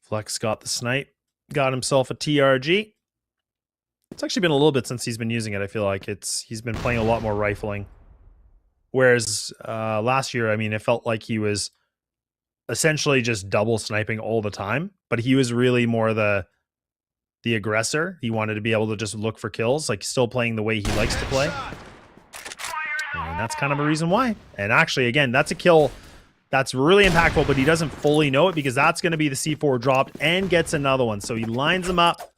Flex got the snipe, got himself a TRG. It's actually been a little bit since he's been using it. I feel like he's been playing a lot more rifling. Whereas last year, I mean, it felt like he was essentially just double sniping all the time, but he was really more the aggressor. He wanted to be able to just look for kills, like still playing the way he likes to play. And that's kind of a reason why. And actually, again, that's a kill that's really impactful, but he doesn't fully know it because that's going to be the C4 dropped and gets another one. So he lines them up,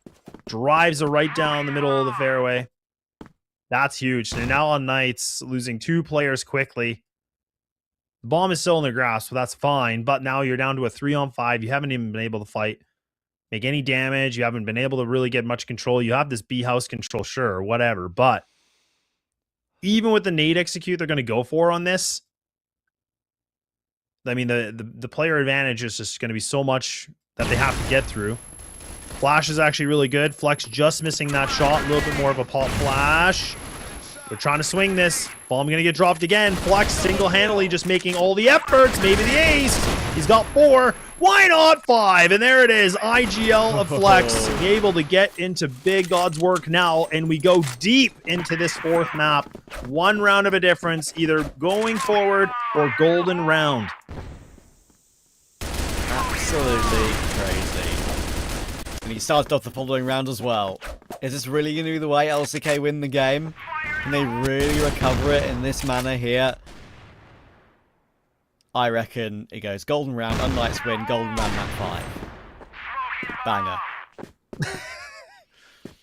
drives it right down the middle of the fairway. That's huge. They're now on Knights, losing 2 players quickly. The bomb is still in their grasp, so that's fine. But now you're down to a 3-on-5. You haven't even been able to make any damage. You haven't been able to really get much control. You have this B house control, sure, whatever. But even with the nade execute they're going to go for on this, I mean, the player advantage is just going to be so much that they have to get through. Flash is actually really good. Flex just missing that shot. A little bit more of a pop flash. They're trying to swing this. Bomb going to get dropped again. Flex single-handedly just making all the efforts. Maybe the ace. He's got 4. Why not 5? And there it is. IGL of Flex able to get into big God's work now. And we go deep into this 4th map. 1 round of a difference. Either going forward or golden round. Absolutely crazy. And he started off the following round as well. Is this really going to be the way LCK win the game? Can they really recover it in this manner here? I reckon it goes golden round, unKnights win, golden round map 5. Banger.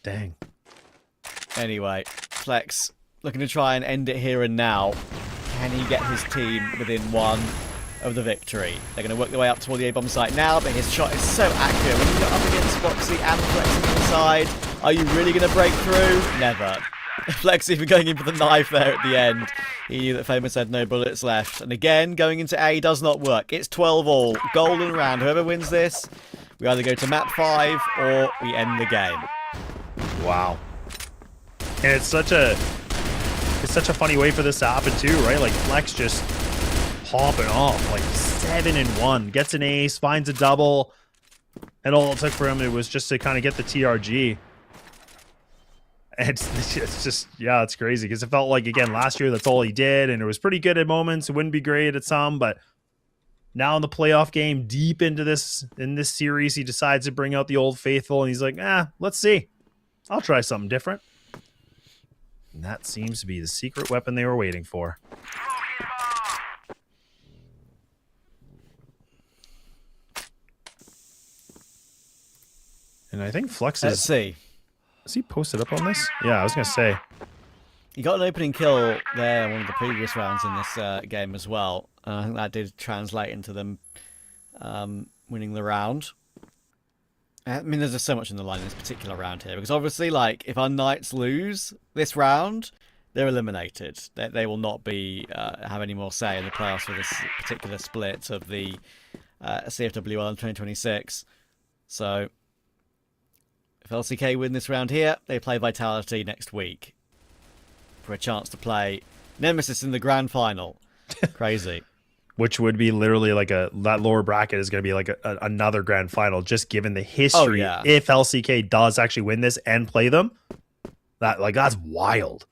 Dang. Anyway, Flex looking to try and end it here and now. Can he get his team within 1 of the victory? They're going to work their way up toward the A-bomb site now, but his shot is so accurate. When you go up against Foxy and Flex on the side, are you really going to break through? Never. Flex even going in for the knife there at the end. He knew that Famous had no bullets left. And again, going into A does not work. It's 12 all. Golden round. Whoever wins this, we either go to map 5 or we end the game. Wow. And it's such a funny way for this to happen too, right? Like Flex just popping off like 7-1, gets an ace, finds a double, and all it took for him it was just to kind of get the TRG. It's just, yeah, it's crazy because it felt like, again, last year that's all he did, and it was pretty good at moments. It wouldn't be great at some, but now in the playoff game, deep into this series, he decides to bring out the old faithful, and he's like, let's see. I'll try something different. And that seems to be the secret weapon they were waiting for. And I think Flex Let's see. Is he posted up on this? Yeah, I was going to say. He got an opening kill there in one of the previous rounds in this game as well. I think that did translate into them winning the round. I mean, there's just so much in the line in this particular round here. Because obviously, like, if unKnights lose this round, they're eliminated. They will not be have any more say in the playoffs for this particular split of the CFWL in 2026. So if LCK win this round here, they play Vitality next week for a chance to play Nemesis in the grand final. Crazy. Which would be literally like that lower bracket is going to be like another grand final, just given the history. Oh, yeah. If LCK does actually win this and play them, that's wild.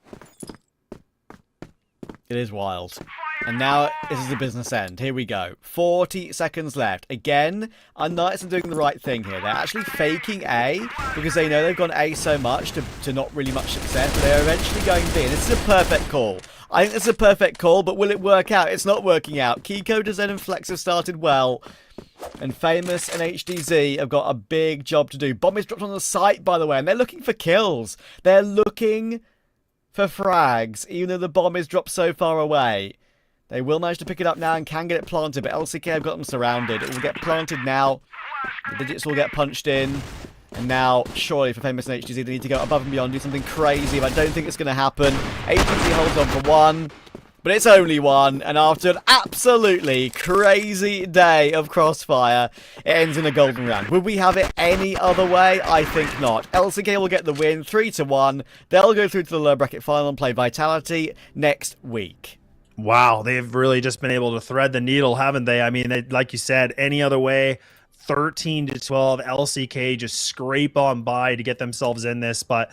It is wild. And now this is the business end. Here we go. 40 seconds left. Again, unKnights are doing the right thing here. They're actually faking A because they know they've gone A so much to not really much success. But they're eventually going B. And this is a perfect call. I think this is a perfect call, but will it work out? It's not working out. Kiko, Zen, and Flex have started well. And Famous and HDZ have got a big job to do. Bomb is dropped on the site, by the way, and they're looking for kills. They're looking for frags, even though the bomb is dropped so far away. They will manage to pick it up now and can get it planted, but LCK have got them surrounded. It will get planted now. The digits will get punched in. And now, surely for Famous and HTZ, they need to go above and beyond, do something crazy, but I don't think it's going to happen. HTZ holds on for 1, but it's only 1. And after an absolutely crazy day of CrossFire, it ends in a golden round. Would we have it any other way? I think not. LCK will get the win, 3-1. They'll go through to the lower bracket final and play Vitality next week. Wow, they've really just been able to thread the needle, haven't they? I mean, like you said, any other way, 13-12, LCK just scrape on by to get themselves in this. But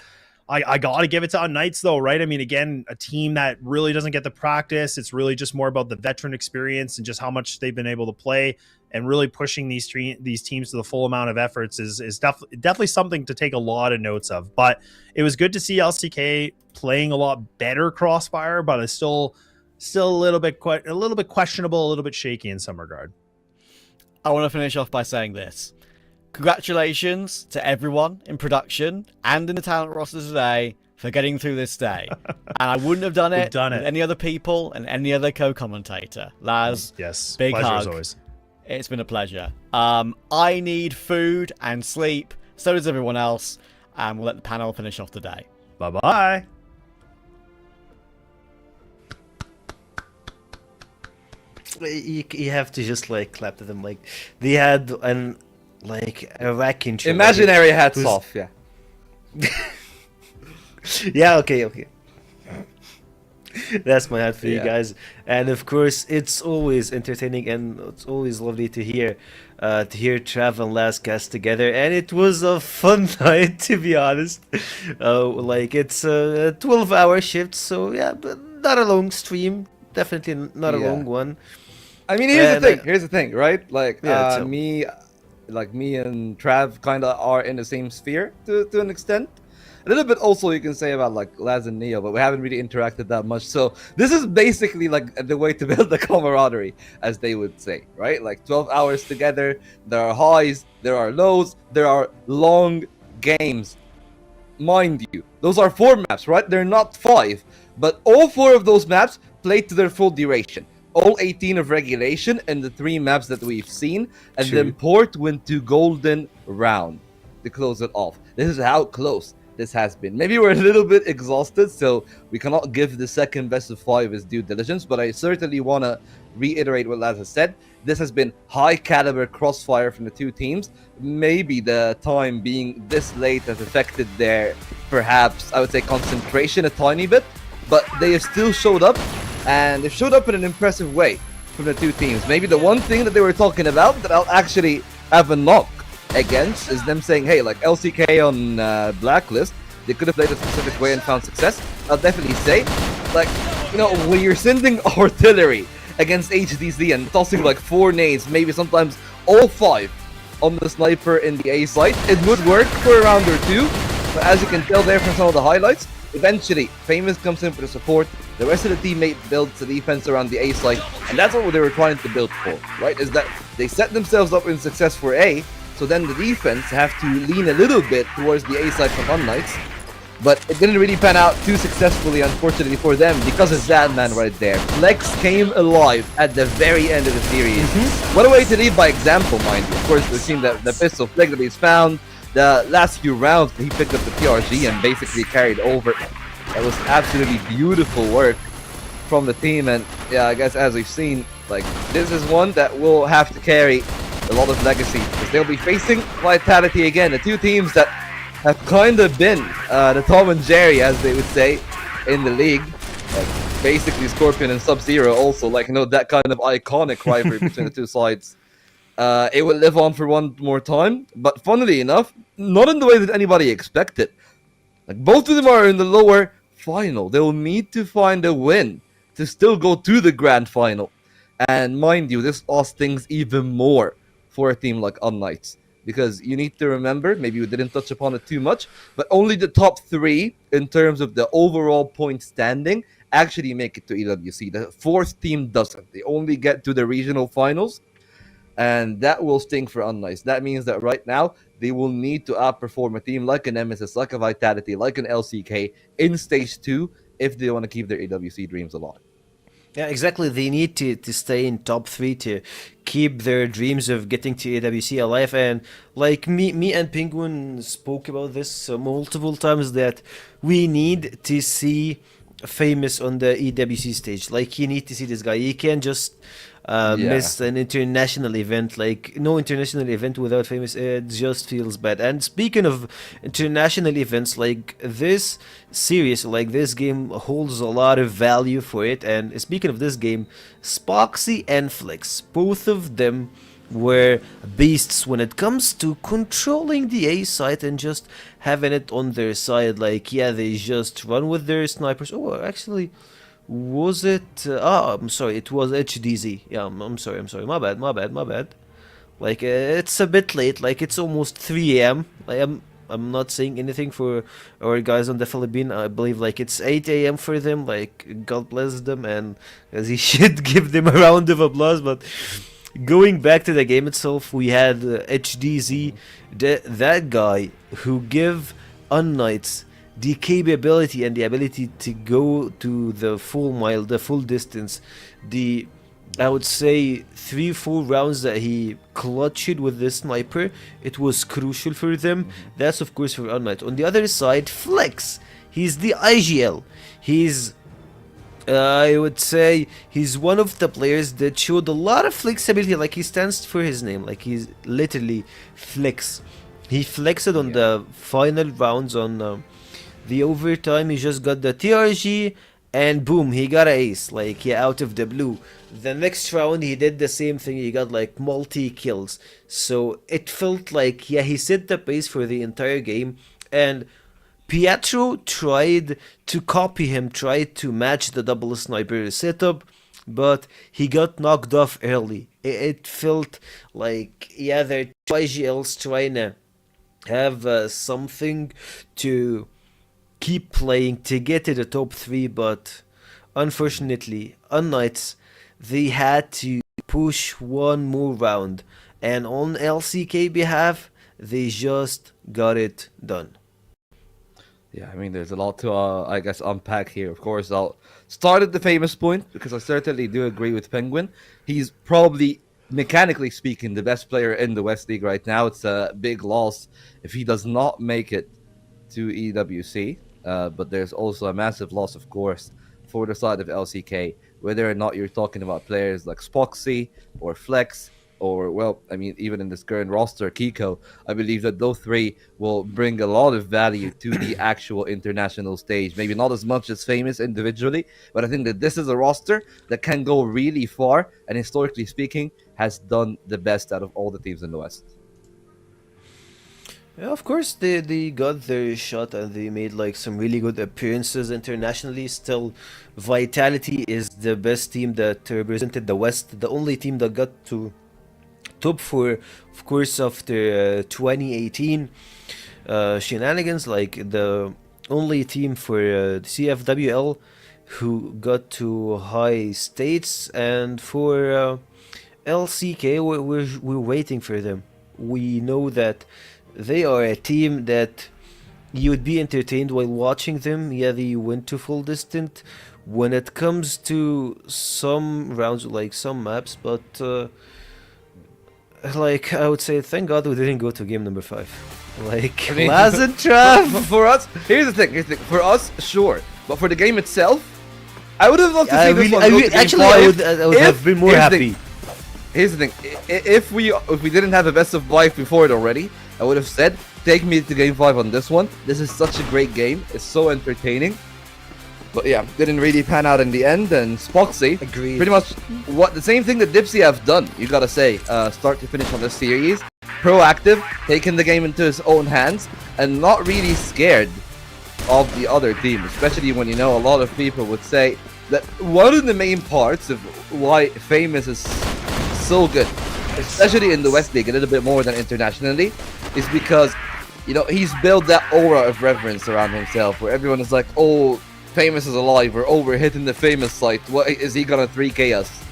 I got to give it to unKnights, though, right? I mean, again, a team that really doesn't get the practice. It's really just more about the veteran experience and just how much they've been able to play, and really pushing these teams to the full amount of efforts is definitely something to take a lot of notes of. But it was good to see LCK playing a lot better CrossFire, but it's still a little bit questionable, a little bit shaky in some regard. I want to finish off by saying this. Congratulations to everyone in production and in the talent roster today for getting through this day. And I wouldn't have done it done it. with any other people and any other co-commentator. Laz, Yes. big Pleasure hug. as always. It's been a pleasure. I need food and sleep. So does everyone else. And we'll let the panel finish off the day. Bye-bye. You have to just like clap to them. Like they had an like a rack intro. Imaginary hats who's- off, yeah. Yeah, okay. That's my heart for you Yeah. guys. And of course, it's always entertaining and it's always lovely to hear Trav and Last cast together. And it was a fun night, to be honest. Like it's a 12-hour shift, so yeah, but not a long stream. Definitely not a Yeah. long one. I mean, here's And, the thing. Here's the thing, right? Like, Yeah, tell me and Trav kind of are in the same sphere to an extent. A little bit also you can say about like Laz and Neo, but we haven't really interacted that much. So this is basically like the way to build the camaraderie, as they would say, right? Like 12 hours together. There are highs, there are lows, there are long games. Mind you, those are 4 maps, right? They're not 5, but all 4 of those maps played to their full duration. All 18 of regulation and the 3 maps that we've seen, and True. then Port went to golden round to close it off. This is how close this has been. Maybe we're a little bit exhausted, so we cannot give the second best of 5 his due diligence, but I certainly want to reiterate what Laz has said. This has been high caliber crossfire from the 2 teams. Maybe the time being this late has affected their, perhaps, I would say, concentration a tiny bit, but they have still showed up, and they've showed up in an impressive way from the 2 teams. Maybe the one thing that they were talking about that I'll actually have a knock against is them saying, hey, like LCK on Blacklist, they could have played a specific way and found success. I'll definitely say, like, you know, when you're sending artillery against HDC and tossing like 4 nades, maybe sometimes all 5 on the sniper in the A site, it would work for a round or 2, but as you can tell there from some of the highlights, eventually Famous comes in for the support, the rest of the teammate builds the defense around the A site, and that's what they were trying to build for, right? Is that they set themselves up in success for A, so then the defense have to lean a little bit towards the A side from unKnights, but it didn't really pan out too successfully, unfortunately for them, because of that man right there. Flex came alive at the very end of the series. What a way to lead by example, mind you. Of course, we've seen the pistol flick that he's found, the last few rounds he picked up the PRG and basically carried over. That was absolutely beautiful work from the team, and yeah, I guess as we've seen, like, this is one that will have to carry a lot of legacy, because they'll be facing Vitality again, the 2 teams that have kind of been the Tom and Jerry, as they would say, in the league. Like, basically Scorpion and Sub-Zero also, like, you know, that kind of iconic rivalry between the 2 sides. It will live on for one more time, but funnily enough, not in the way that anybody expected. Like, both of them are in the lower final. They will need to find a win to still go to the grand final. And mind you, this odds things even more for a team like unKnights, because you need to remember, maybe we didn't touch upon it too much, but only the top 3 in terms of the overall point standing actually make it to EWC. The 4th team doesn't. They only get to the regional finals, and that will sting for unKnights. That means that right now they will need to outperform a team like a Nemesis, like a Vitality, like an LCK in stage 2 if they want to keep their EWC dreams alive. Yeah, exactly. They need to stay in top 3 to keep their dreams of getting to AWC alive. And like me and Penguin spoke about this multiple times, that we need to see Famous on the EWC stage. Like, you need to see this guy. You can't just miss an international event. Like, no international event without Famous, it just feels bad. And speaking of international events, like, this series, like, this game holds a lot of value for it. And speaking of this game, Spoxy and Flex, both of them were beasts when it comes to controlling the A site and just having it on their side. Like, yeah, they just run with their snipers. Oh, actually, was it? I'm sorry, it was HDZ. Yeah, I'm sorry. My bad. Like, it's a bit late. Like, it's almost 3 a.m. I'm not saying anything for our guys on the Philippines. I believe like it's 8 a.m. for them. Like, God bless them, and as he should give them a round of applause. But going back to the game itself, we had HDZ, that guy who give unKnights the capability and the ability to go to the full mile, the full distance, I would say 3-4 rounds that he clutched with this sniper, it was crucial for them. That's of course for unKnights. On the other side, Flex, he's the IGL. He's I would say he's one of the players that showed a lot of flexibility, like he stands for his name, like he's literally flex. He flexed on the final rounds on the overtime. He just got the TRG and boom, he got an ace, like out of the blue. The next round he did the same thing, he got like multi kills. So it felt like he set the pace for the entire game, and Pietro tried to copy him, tried to match the double sniper setup, but he got knocked off early. It felt like, there are two IGLs trying to have something to keep playing to get to the top 3, but unfortunately, unKnights, they had to push one more round, and on LCK behalf, they just got it done. Yeah, I mean, there's a lot to, I guess, unpack here. Of course, I'll start at the famous point, because I certainly do agree with Penguin. He's probably, mechanically speaking, the best player in the West League right now. It's a big loss if he does not make it to EWC. But there's also a massive loss, of course, for the side of LCK, whether or not you're talking about players like Spoxy or Flex, or, well, I mean, even in this current roster, Kiko. I believe that those three will bring a lot of value to the actual international stage. Maybe not as much as Famous individually, but I think that this is a roster that can go really far, and historically speaking, has done the best out of all the teams in the West. Yeah, of course, they got their shot and they made like some really good appearances internationally. Still, Vitality is the best team that represented the West, the only team that got to top 4, of course, after 2018 shenanigans, like the only team for CFWL who got to high states, and for LCK, we're waiting for them. We know that they are a team that you would be entertained while watching them. Yeah, they went to full distance when it comes to some rounds, like some maps, but like I would say, thank God we didn't go to game number 5. Like, I mean, Lazentrav. For us, here's the thing. For us, sure, but for the game itself, I would have loved to see this one go to game 5. I would have been more happy. Here's the thing. If we didn't have a best of 5 before it already, I would have said, take me to game 5 on this one. This is such a great game. It's so entertaining. But yeah, didn't really pan out in the end. And Spoxy, agreed, pretty much the same thing that Dipsy have done, you gotta say, start to finish on this series. Proactive, taking the game into his own hands, and not really scared of the other team, especially when, you know, a lot of people would say that one of the main parts of why Famous is so good, especially in the West League, a little bit more than internationally, is because, you know, he's built that aura of reverence around himself, where everyone is like, oh, Famous is alive, or oh, we're hitting the Famous site, what is he gonna 3k us?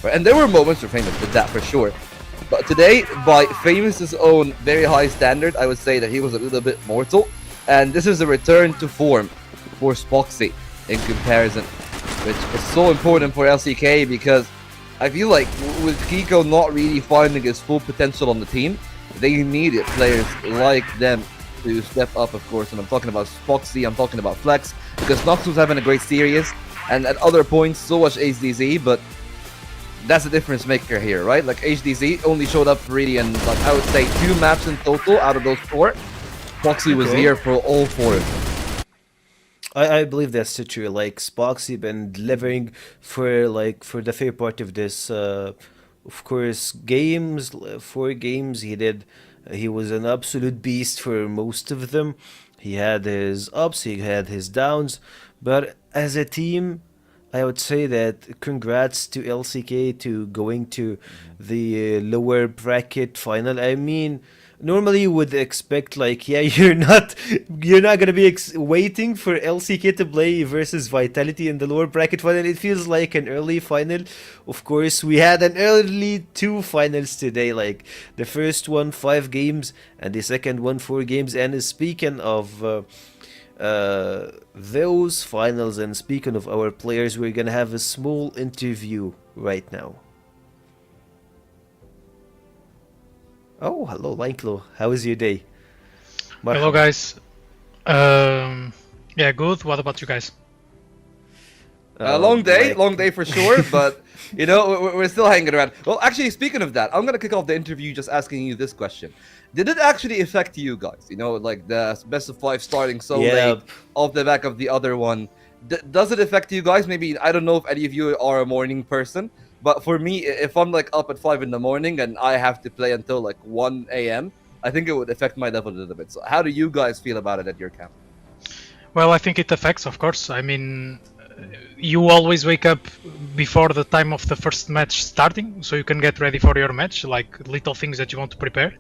Right? And there were moments where Famous did that for sure, but today, by Famous's own very high standard, I would say that he was a little bit mortal, and this is a return to form for Spoxy in comparison, which is so important for LCK, because I feel like with Kiko not really finding his full potential on the team, they needed players like them to step up, of course. And I'm talking about Spoxy, I'm talking about Flex, because Nox was having a great series, and at other points, so was HDZ, but that's the difference maker here, right? Like, HDZ only showed up really in, like, I would say 2 maps in total out of those 4. Spoxy was here for all 4 of them. I believe that's so true. Like, Spoxy been delivering for the fair part of this. Of course, 4 games he did. He was an absolute beast for most of them. He had his ups, he had his downs, but as a team, I would say that congrats to LCK to going to the lower bracket final. I mean, normally you would expect, like, yeah, you're not gonna be waiting for LCK to play versus Vitality in the lower bracket final. It feels like an early final. Of course, we had an early 2 finals today, like the first one 5 games and the second one 4 games. And speaking of those finals. And speaking of our players, we're gonna have a small interview right now. Oh, hello, Linklo. How is your day? Hello, guys. Yeah, good. What about you guys? Long day for sure, but you know we're still hanging around. Well, actually, speaking of that, I'm gonna kick off the interview just asking you this question: did it actually affect you guys? You know, like the best of 5 starting so late off the back of the other one. Does it affect you guys? Maybe I don't know if any of you are a morning person, but for me, if I'm like up at 5 in the morning and I have to play until like 1 a.m., I think it would affect my level a little bit. So, how do you guys feel about it at your camp? Well, I think it affects, of course. I mean, you always wake up before the time of the first match starting, so you can get ready for your match, like little things that you want to prepare.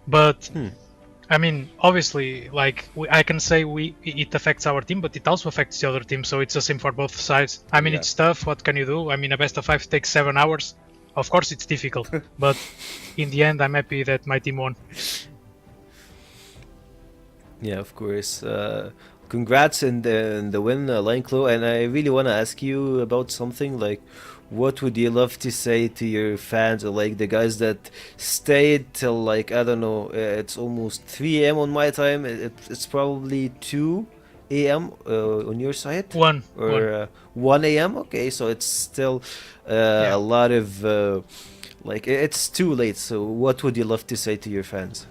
But I mean, obviously, like I can say it affects our team, but it also affects the other team, so it's the same for both sides. I mean, it's tough. What can you do? I mean, a best of 5 takes 7 hours. Of course, it's difficult, but in the end, I'm happy that my team won. Yeah, of course. Congrats in the win, Linklo. And I really want to ask you about something like, what would you love to say to your fans, or like the guys that stayed till like, I don't know, it's almost 3 a.m. on my time. It's probably 2 a.m. On your side? 1 or 1 a.m. Okay, so it's still a lot of like it's too late. So what would you love to say to your fans?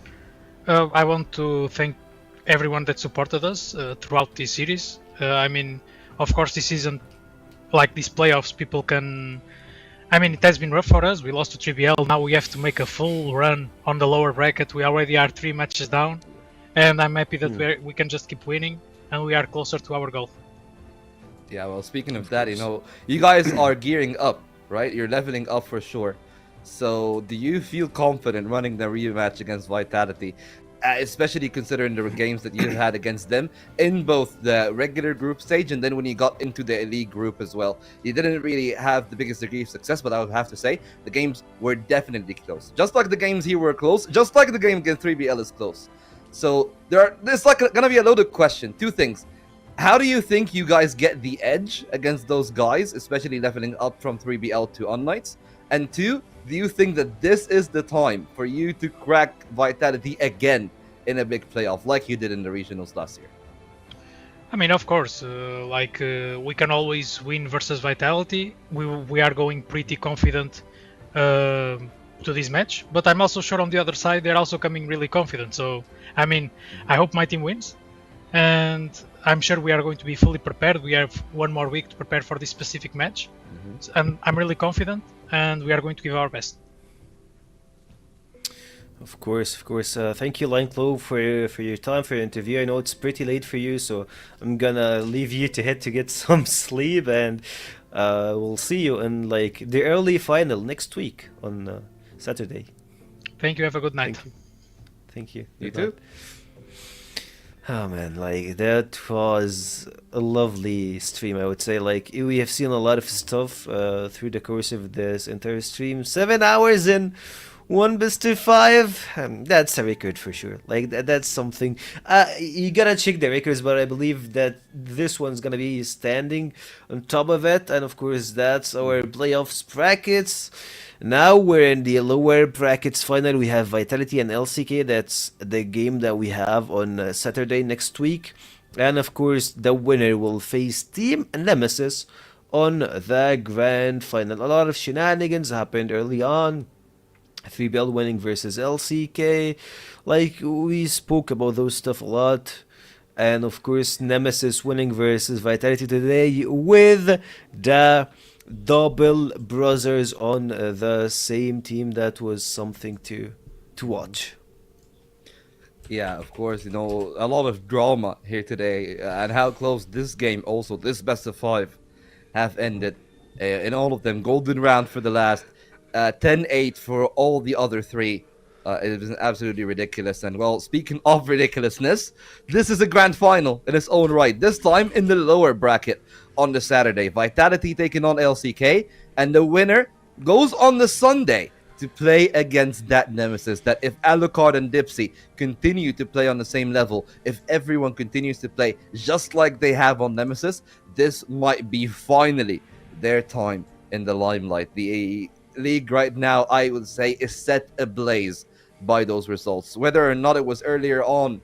I want to thank everyone that supported us throughout this series. I mean, of course, this isn't like these playoffs. People can. I mean, it has been rough for us. We lost to 3BL. Now we have to make a full run on the lower bracket. We already are 3 matches down, and I'm happy that we can just keep winning, and we are closer to our goal. Yeah, well, speaking of that, you know, you guys are gearing up, right? You're leveling up for sure. So, do you feel confident running the rematch against Vitality? Especially considering the games that you've had against them in both the regular group stage and then when you got into the elite group as well. You didn't really have the biggest degree of success, but I would have to say the games were definitely close. Just like the games here were close, just like the game against 3BL is close. So there's like gonna be a loaded question. 2 things. How do you think you guys get the edge against those guys, especially leveling up from 3BL to unKnights? And 2, do you think that this is the time for you to crack Vitality again in a big playoff like you did in the regionals last year? I mean, of course, we can always win versus Vitality. We are going pretty confident to this match, but I'm also sure on the other side they're also coming really confident. So, I mean, I hope my team wins, and I'm sure we are going to be fully prepared. We have 1 more week to prepare for this specific match, and I'm really confident, and we are going to give our best. Of course. Thank you, Linklo, for your time, for your interview. I know it's pretty late for you, so I'm gonna leave you to head to get some sleep, and we'll see you in like the early final next week on Saturday. Thank you. Have a good night. Thank you. You too. Oh man, like that was a lovely stream, I would say. Like we have seen a lot of stuff through the course of this entire stream. 7 hours in 1 best of 5. That's a record for sure. Like that's something. You gotta check the records, but I believe that this one's gonna be standing on top of it. And of course, that's our playoffs brackets. Now we're in the lower brackets final. We have Vitality and LCK. That's the game that we have on Saturday next week. And of course, the winner will face Team Nemesis on the grand final. A lot of shenanigans happened early on. 3BL winning versus LCK. Like, we spoke about those stuff a lot. And of course, Nemesis winning versus Vitality today with the double brothers on the same team. That was something to watch. Yeah, of course, you know, a lot of drama here today, and how close this game also, this best of 5, have ended. In all of them, golden round for the last, 10-8 for all the other 3. It was absolutely ridiculous. And well, speaking of ridiculousness, this is a grand final in its own right. This time in the lower bracket on the Saturday. Vitality taking on LCK, and the winner goes on the Sunday to play against that Nemesis. That if Alucard and Dipsy continue to play on the same level, if everyone continues to play just like they have on Nemesis, this might be finally their time in the limelight. The league right now, I would say, is set ablaze by those results. Whether or not it was earlier on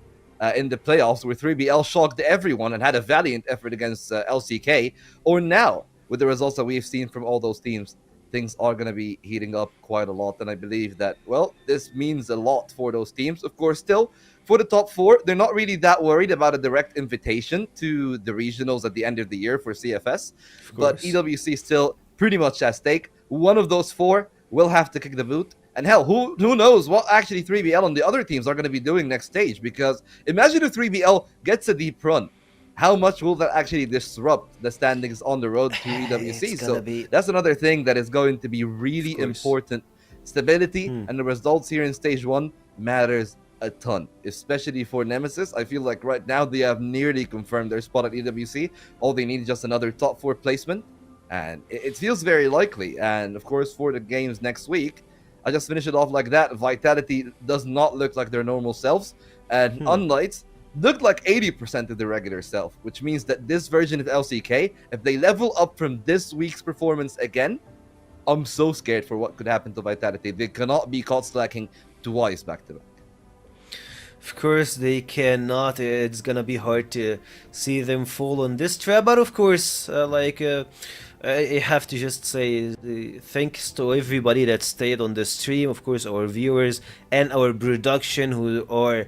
in the playoffs where 3BL shocked everyone and had a valiant effort against LCK, or now with the results that we've seen from all those teams, things are going to be heating up quite a lot. And I believe that, well, this means a lot for those teams. Of course, still, for the top four, they're not really that worried about a direct invitation to the regionals at the end of the year for CFS. But EWC still pretty much at stake. One of those four will have to kick the boot. And hell, who knows what actually 3BL and the other teams are going to be doing next stage? Because imagine if 3BL gets a deep run. How much will that actually disrupt the standings on the road to EWC? So that's another thing that is going to be really important. Stability and the results here in stage 1 matters a ton, especially for Nemesis. I feel like right now they have nearly confirmed their spot at EWC. All they need is just another top 4 placement, and it feels very likely. And of course, for the games next week, I just finish it off like that. Vitality does not look like their normal selves, and unKnights look like 80% of the regular self, which means that this version of LCK, if they level up from this week's performance again, I'm so scared for what could happen to Vitality. They cannot be caught slacking twice back to back. Of course, they cannot. It's gonna be hard to see them fall on this trap, but of course, I have to just say thanks to everybody that stayed on the stream, of course, our viewers and our production who are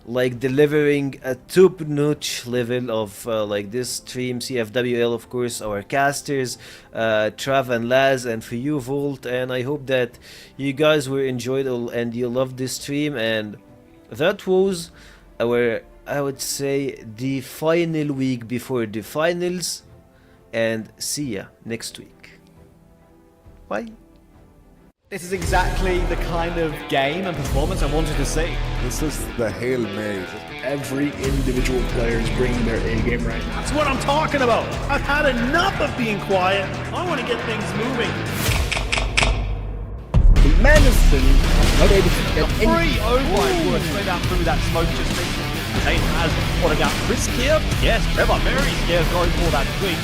like delivering a top-notch level of like this stream. CFWL, of course, our casters, Trav and Laz, and for you, Volt. And I hope that you guys were enjoyed and you loved this stream. And that was our, I would say, the final week before the finals. And see ya next week. Bye. This is exactly the kind of game and performance I wanted to see. This is the Hail Mary. Every individual player is bringing their A game right now. That's what I'm talking about. I've had enough of being quiet. I want to get things moving. Madison not able to get Free overlay straight out through that smoke just recently. Zane has what about Risk here? Yes, Trevor very scared going for that tweak.